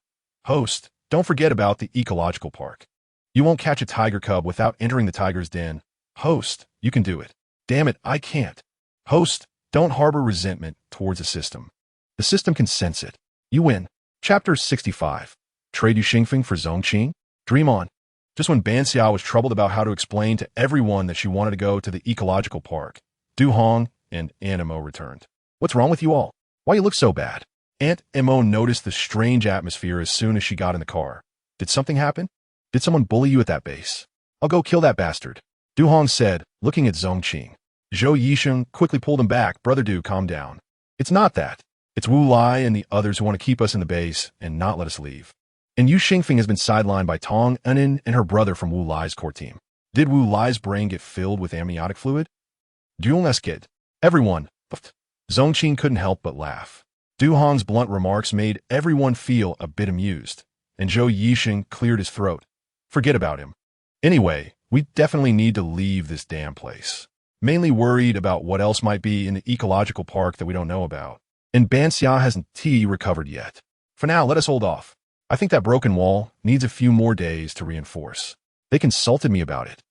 Host, don't forget about the ecological park. You won't catch a tiger cub without entering the tiger's den. Host, you can do it. Damn it, I can't. Host, don't harbor resentment towards the system. The system can sense it. You win. Chapter 65. Trade you Xingfeng for Zhong Qing? Dream on. Just when Ban Xia was troubled about how to explain to everyone that she wanted to go to the ecological park, Du Hong and Animo returned. What's wrong with you all? Why you look so bad? Aunt Mo noticed the strange atmosphere as soon as she got in the car. Did something happen? Did someone bully you at that base? I'll go kill that bastard. Du Hong said, looking at Zhong Qing. Zhou Yisheng quickly pulled him back. Brother Du, calm down. It's not that. It's Wu Lai and the others who want to keep us in the base and not let us leave. And Yu Xingfeng has been sidelined by Tong Enin and her brother from Wu Lai's core team. Did Wu Lai's brain get filled with amniotic fluid? Duelneskid. Everyone. Zhong Qing couldn't help but laugh. Du Hong's blunt remarks made everyone feel a bit amused, and Zhou Yisheng cleared his throat. Forget about him. Anyway, we definitely need to leave this damn place. Mainly worried about what else might be in the ecological park that we don't know about. And Ban Xia hasn't recovered yet. For now, let us hold off. I think that broken wall needs a few more days to reinforce. They consulted me about it,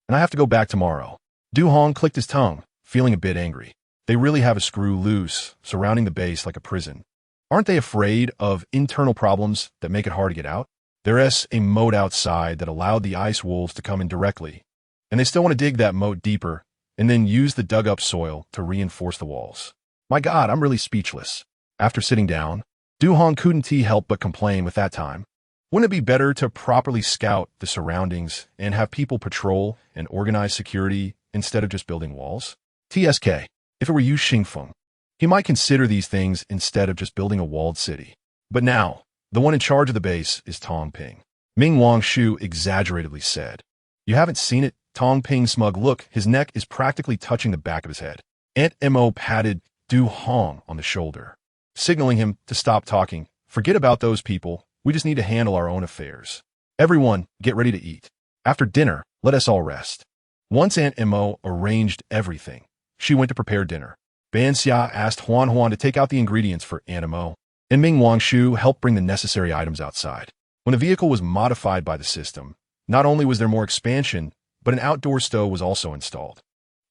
and I have to go back tomorrow. Du Hong clicked his tongue, feeling a bit angry. They really have a screw loose, surrounding the base like a prison. Aren't they afraid of internal problems that make it hard to get out? There's a moat outside that allowed the ice wolves to come in directly, and they still want to dig that moat deeper and then use the dug-up soil to reinforce the walls. My God, I'm really speechless. After sitting down, Du Hong couldn't help but complain with that time. Wouldn't it be better to properly scout the surroundings and have people patrol and organize security instead of just building walls? TSK, if it were Yu Xingfeng, he might consider these things instead of just building a walled city. But now, the one in charge of the base is Tong Ping. Ming Wangshu exaggeratedly said. You haven't seen it? Tong Ping's smug look, his neck is practically touching the back of his head. Aunt Mo patted Du Hong on the shoulder, signaling him to stop talking. Forget about those people. We just need to handle our own affairs. Everyone, get ready to eat. After dinner, let us all rest. Once Aunt Mo arranged everything, she went to prepare dinner. Ban Xia asked Huan to take out the ingredients for Aunt Mo, and Ming Wangshu helped bring the necessary items outside. When the vehicle was modified by the system, not only was there more expansion, but an outdoor stove was also installed.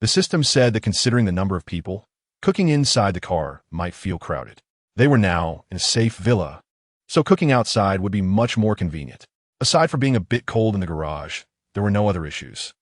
The system said that considering the number of people, cooking inside the car might feel crowded. They were now in a safe villa, so cooking outside would be much more convenient. Aside from being a bit cold in the garage, there were no other issues.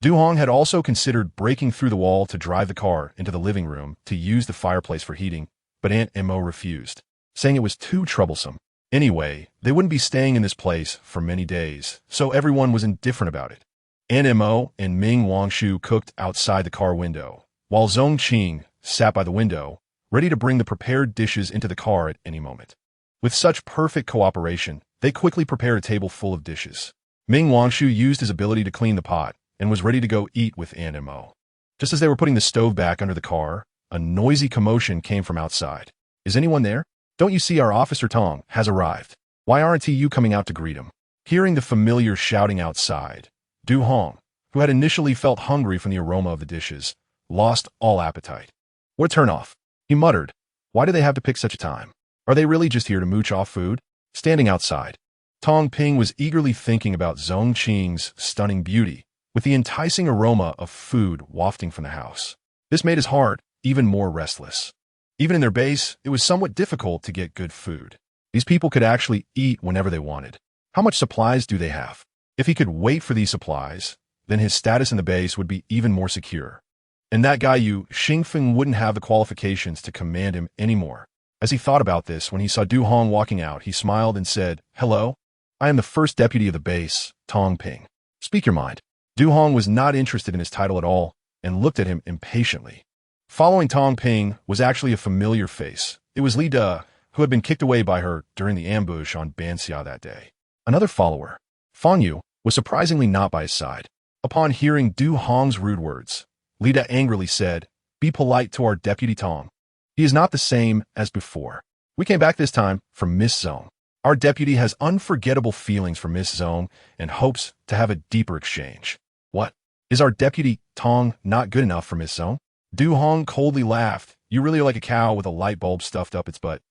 Du Hong had also considered breaking through the wall to drive the car into the living room to use the fireplace for heating, but Aunt Mo refused, saying it was too troublesome. Anyway, they wouldn't be staying in this place for many days, so everyone was indifferent about it. Aunt Mo and Ming Wangshu cooked outside the car window, while Zhong Qing sat by the window, ready to bring the prepared dishes into the car at any moment. With such perfect cooperation, they quickly prepared a table full of dishes. Ming Wangshu used his ability to clean the pot and was ready to go eat with Aunt Mo. Just as they were putting the stove back under the car, a noisy commotion came from outside. Is anyone there? Don't you see our Officer Tong has arrived? Why aren't you coming out to greet him? Hearing the familiar shouting outside, Du Hong, who had initially felt hungry from the aroma of the dishes, lost all appetite. What a turnoff, he muttered. Why do they have to pick such a time? Are they really just here to mooch off food? Standing outside, Tong Ping was eagerly thinking about Zhong Qing's stunning beauty, with the enticing aroma of food wafting from the house. This made his heart even more restless. Even in their base, it was somewhat difficult to get good food. These people could actually eat whenever they wanted. How much supplies do they have? If he could wait for these supplies, then his status in the base would be even more secure. And that guy Yu Xingfeng wouldn't have the qualifications to command him anymore. As he thought about this, when he saw Du Hong walking out, he smiled and said, Hello, I am the first deputy of the base, Tong Ping. Speak your mind. Du Hong was not interested in his title at all and looked at him impatiently. Following Tong Ping was actually a familiar face. It was Li De, who had been kicked away by her during the ambush on Ban Xia that day. Another follower, Fang Yu, was surprisingly not by his side. Upon hearing Du Hong's rude words, Lida angrily said, "Be polite to our deputy Tong. He is not the same as before. We came back this time from Miss Zong. Our deputy has unforgettable feelings for Miss Zong and hopes to have a deeper exchange." "What? Is our deputy Tong not good enough for Miss Zong?" Du Hong coldly laughed. "You really are like a cow with a light bulb stuffed up its butt.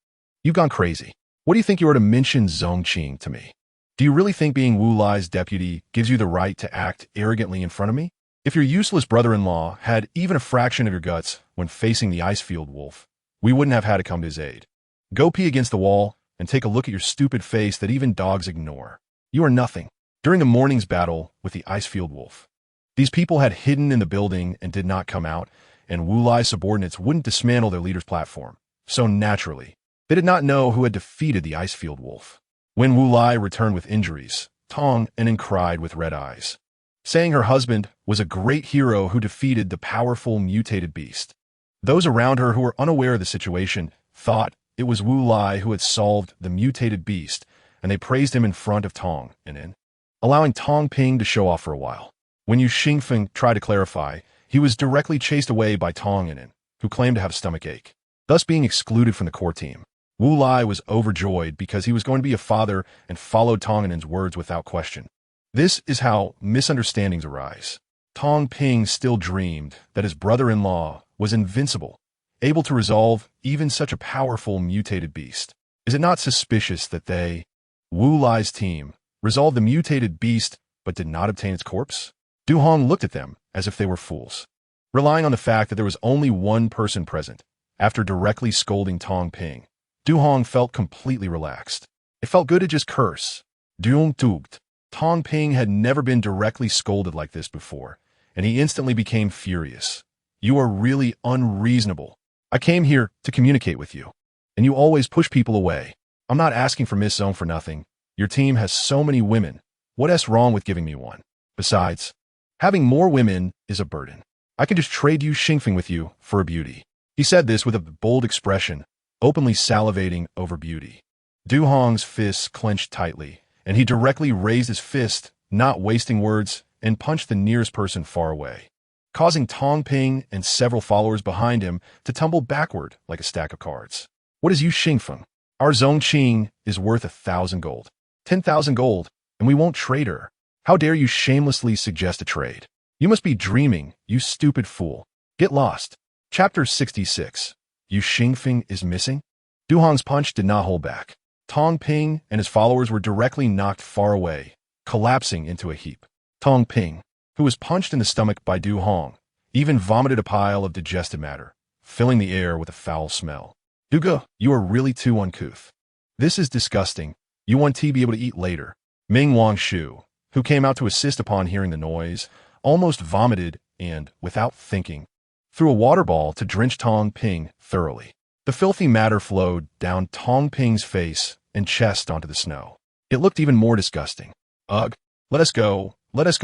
You've gone crazy. What do you think you are to mention Zong Qing to me? Do you really think being Wu Lai's deputy gives you the right to act arrogantly in front of me? If your useless brother-in-law had even a fraction of your guts when facing the Icefield Wolf, we wouldn't have had to come to his aid. Go pee against the wall and take a look at your stupid face that even dogs ignore. You are nothing." During the morning's battle with the Icefield Wolf, these people had hidden in the building and did not come out, and Wu Lai's subordinates wouldn't dismantle their leader's platform. So naturally, they did not know who had defeated the Icefield Wolf. When Wu Lai returned with injuries, Tong and cried with red eyes, saying her husband was a great hero who defeated the powerful mutated beast. Those around her who were unaware of the situation thought it was Wu Lai who had solved the mutated beast, and they praised him in front of Tong and in, allowing Tong Ping to show off for a while. When Yu Xingfeng tried to clarify, he was directly chased away by Tong and in, who claimed to have a stomach ache, thus being excluded from the core team. Wu Lai was overjoyed because he was going to be a father and followed Tong and in's words without question. This is how misunderstandings arise. Tong Ping still dreamed that his brother-in-law was invincible, able to resolve even such a powerful mutated beast. Is it not suspicious that they, Wu Lai's team, resolved the mutated beast but did not obtain its corpse? Du Hong looked at them as if they were fools. Relying on the fact that there was only one person present, after directly scolding Tong Ping, Du Hong felt completely relaxed. It felt good to just curse. Duong tugt. Tong Ping had never been directly scolded like this before, and he instantly became furious. "You are really unreasonable. I came here to communicate with you, and you always push people away. I'm not asking for Miss Zong for nothing. Your team has so many women. What is wrong with giving me one? Besides, having more women is a burden. I can just trade Yu Xingfeng with you for a beauty." He said this with a bold expression, openly salivating over beauty. Du Hong's fists clenched tightly, and he directly raised his fist, not wasting words, and punched the nearest person far away, causing Tong Ping and several followers behind him to tumble backward like a stack of cards. "What is Yu Xingfeng? Our Zong Qing is worth 1,000 gold. 10,000 gold, and we won't trade her. How dare you shamelessly suggest a trade? You must be dreaming, you stupid fool. Get lost." Chapter 66. Yu Xingfeng is missing? Du Hong's punch did not hold back. Tong Ping and his followers were directly knocked far away, collapsing into a heap. Tong Ping, who was punched in the stomach by Du Hong, even vomited a pile of digested matter, filling the air with a foul smell. "Duga, you are really too uncouth. This is disgusting. You want to be able to eat later." Ming Wangshu, who came out to assist upon hearing the noise, almost vomited and, without thinking, threw a water ball to drench Tong Ping thoroughly. The filthy matter flowed down Tong Ping's face and chest onto the snow. It looked even more disgusting. "Ugh, let us go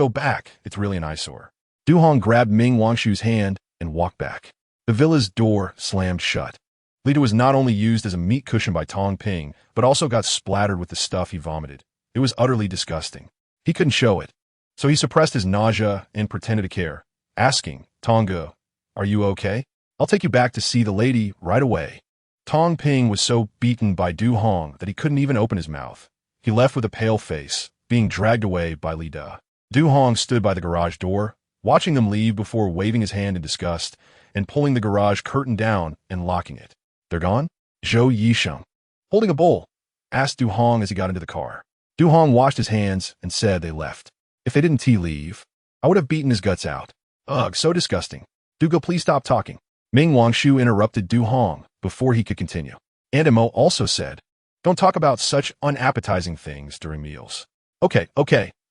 back. It's really an eyesore." Du Hong grabbed Ming Wangshu's hand and walked back. The villa's door slammed shut. Lita was not only used as a meat cushion by Tong Ping, but also got splattered with the stuff he vomited. It was utterly disgusting. He couldn't show it, so he suppressed his nausea and pretended to care, asking, "Tonga, are you okay? I'll take you back to see the lady right away." Tong Ping was so beaten by Du Hong that he couldn't even open his mouth. He left with a pale face, being dragged away by Li Da. Du Hong stood by the garage door, watching them leave before waving his hand in disgust and pulling the garage curtain down and locking it. "They're gone?" Zhou Yisheng, holding a bowl, asked Du Hong as he got into the car. Du Hong washed his hands and said they left. "If they didn't leave, I would have beaten his guts out. Ugh, so disgusting. Dugo, please stop talking." Ming Wangshu interrupted Du Hong before he could continue. And Imo also said, "Don't talk about such unappetizing things during meals." Okay,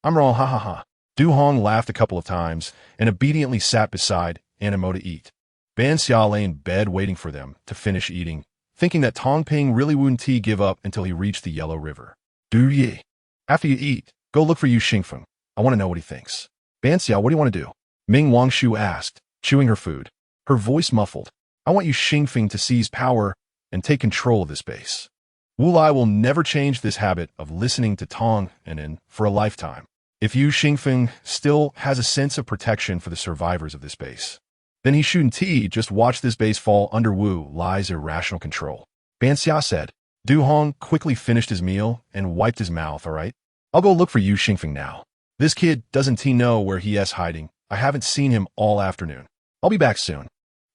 I'm wrong, ha ha ha." Du Hong laughed a couple of times and obediently sat beside Animo to eat. Ban Xia lay in bed waiting for them to finish eating, thinking that Tong Ping really wouldn't give up until he reached the Yellow River. "Du Yi, after you eat, go look for Yu Xingfeng. I want to know what he thinks." "Ban Xia, what do you want to do?" Ming Wangshu asked, chewing her food, her voice muffled. "I want Yu Xingfeng to seize power and take control of this base." Wu Lai will never change this habit of listening to Tong and In for a lifetime. If Yu Xingfeng still has a sense of protection for the survivors of this base, then he shouldn't just watch this base fall under Wu Lai's irrational control. Ban Xia said. Du Hong quickly finished his meal and wiped his mouth. All right, I'll go look for Yu Xingfeng now. This kid doesn't know where he is hiding. I haven't seen him all afternoon. I'll be back soon.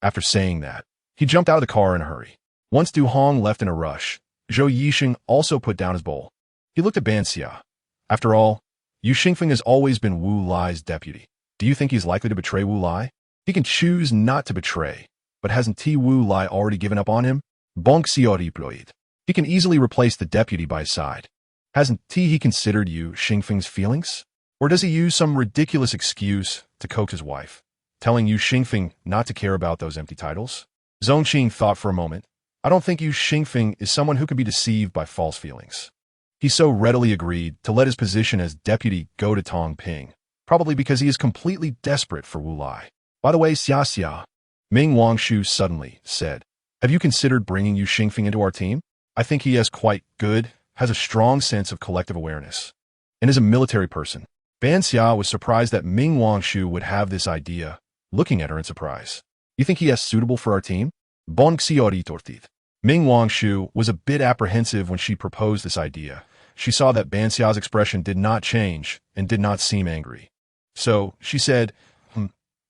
After saying that, he jumped out of the car in a hurry. Once Du Hong left in a rush, Zhou Yixing also put down his bowl. He looked at Ban Xia. After all, Yu Xingfeng has always been Wu Lai's deputy. Do you think he's likely to betray Wu Lai? He can choose not to betray, but hasn't Wu Lai already given up on him? Ban Xia deployed. He can easily replace the deputy by his side. Hasn't he considered Yu Xingfeng's feelings? Or does he use some ridiculous excuse to coax his wife, telling Yu Xingfeng not to care about those empty titles? Zhongqing thought for a moment. I don't think Yu Xingfeng is someone who can be deceived by false feelings. He so readily agreed to let his position as deputy go to Tong Ping, probably because he is completely desperate for Wu Lai. By the way, Xia, Ming Wangshu suddenly said, have you considered bringing Yu Xingfeng into our team? I think he is quite good, has a strong sense of collective awareness, and is a military person. Ban Xia was surprised that Ming Wangshu would have this idea, looking at her in surprise. You think he is suitable for our team? Ban Xia tortid. Ming Wangshu was a bit apprehensive when she proposed this idea. She saw that Ban Xia's expression did not change and did not seem angry. So she said,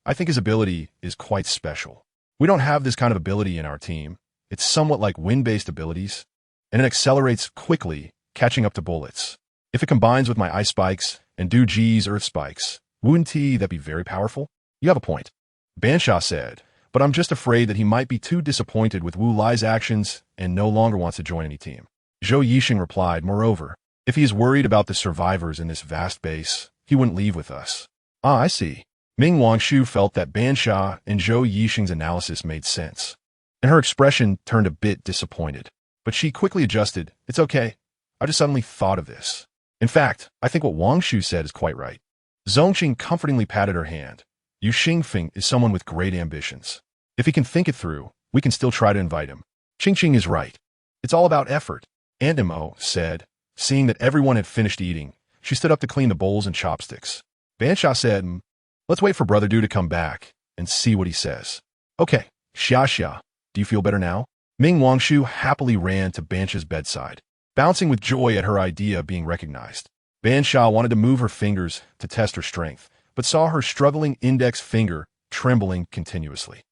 I think his ability is quite special. We don't have this kind of ability in our team. It's somewhat like wind-based abilities, and it accelerates quickly, catching up to bullets. If it combines with my ice spikes and Du Ji's earth spikes, wouldn't that be very powerful? You have a point. Ban Xia said, but I'm just afraid that he might be too disappointed with Wu Lai's actions and no longer wants to join any team. Zhou Yixing replied, moreover, if he is worried about the survivors in this vast base, he wouldn't leave with us. Ah, I see. Ming Wangshu felt that Ban Xia and Zhou Yixing's analysis made sense, and her expression turned a bit disappointed. But she quickly adjusted. It's okay. I just suddenly thought of this. In fact, I think what Wangshu said is quite right. Zhongqing comfortingly patted her hand. Yu Xingfeng is someone with great ambitions. If he can think it through, we can still try to invite him. Qingqing is right. It's all about effort. And Mo said, seeing that everyone had finished eating, she stood up to clean the bowls and chopsticks. Ban Xia said, let's wait for Brother Du to come back and see what he says. Okay, Xia, do you feel better now? Ming Wangshu happily ran to Ban Xia's bedside, bouncing with joy at her idea being recognized. Ban Xia wanted to move her fingers to test her strength, but saw her struggling index finger trembling continuously.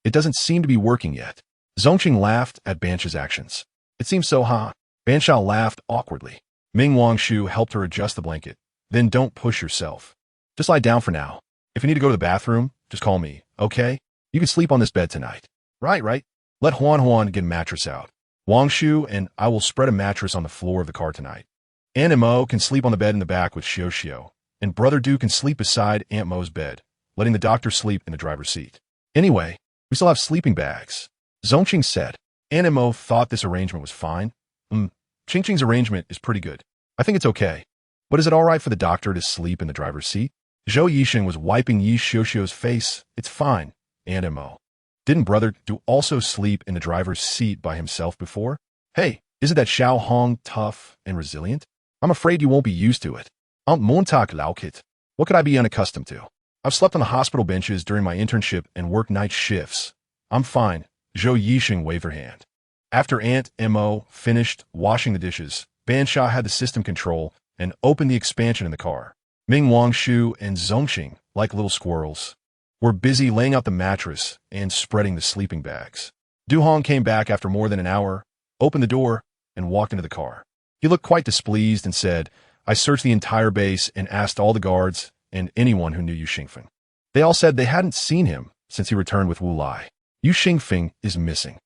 It doesn't seem to be working yet. Zhongqing laughed at Ban Xia's actions. It seems so, huh? Ban Xia laughed awkwardly. Ming Wangshu helped her adjust the blanket. Then don't push yourself. Just lie down for now. If you need to go to the bathroom, just call me, okay? You can sleep on this bed tonight. Right. Let Huan get a mattress out. Wangshu and I will spread a mattress on the floor of the car tonight. Aunt Mo can sleep on the bed in the back with Xiao, and Brother Du can sleep beside Aunt Mo's bed, letting the doctor sleep in the driver's seat. Anyway, we still have sleeping bags. Zhongqing said. Aunt Mo thought this arrangement was fine. Qingqing's arrangement is pretty good. I think it's okay. But is it all right for the doctor to sleep in the driver's seat? Zhou Yixing was wiping Yi Xiuxiu's face. It's fine, Aunt Mo. Didn't Brother Du also sleep in the driver's seat by himself before? Hey, isn't that Xiao Hong tough and resilient? I'm afraid you won't be used to it. Aunt Montauk Laukit. What could I be unaccustomed to? I've slept on the hospital benches during my internship and worked night shifts. I'm fine. Zhou Yixing waved her hand. After Aunt Mo finished washing the dishes, Ban Xia had the system control and opened the expansion in the car. Ming Wangshu and Zhongqing, like little squirrels, were busy laying out the mattress and spreading the sleeping bags. Du Hong came back after more than an hour, opened the door, and walked into the car. He looked quite displeased and said, I searched the entire base and asked all the guards and anyone who knew Yu Xingfeng. They all said they hadn't seen him since he returned with Wu Lai. Yu Xingfeng is missing.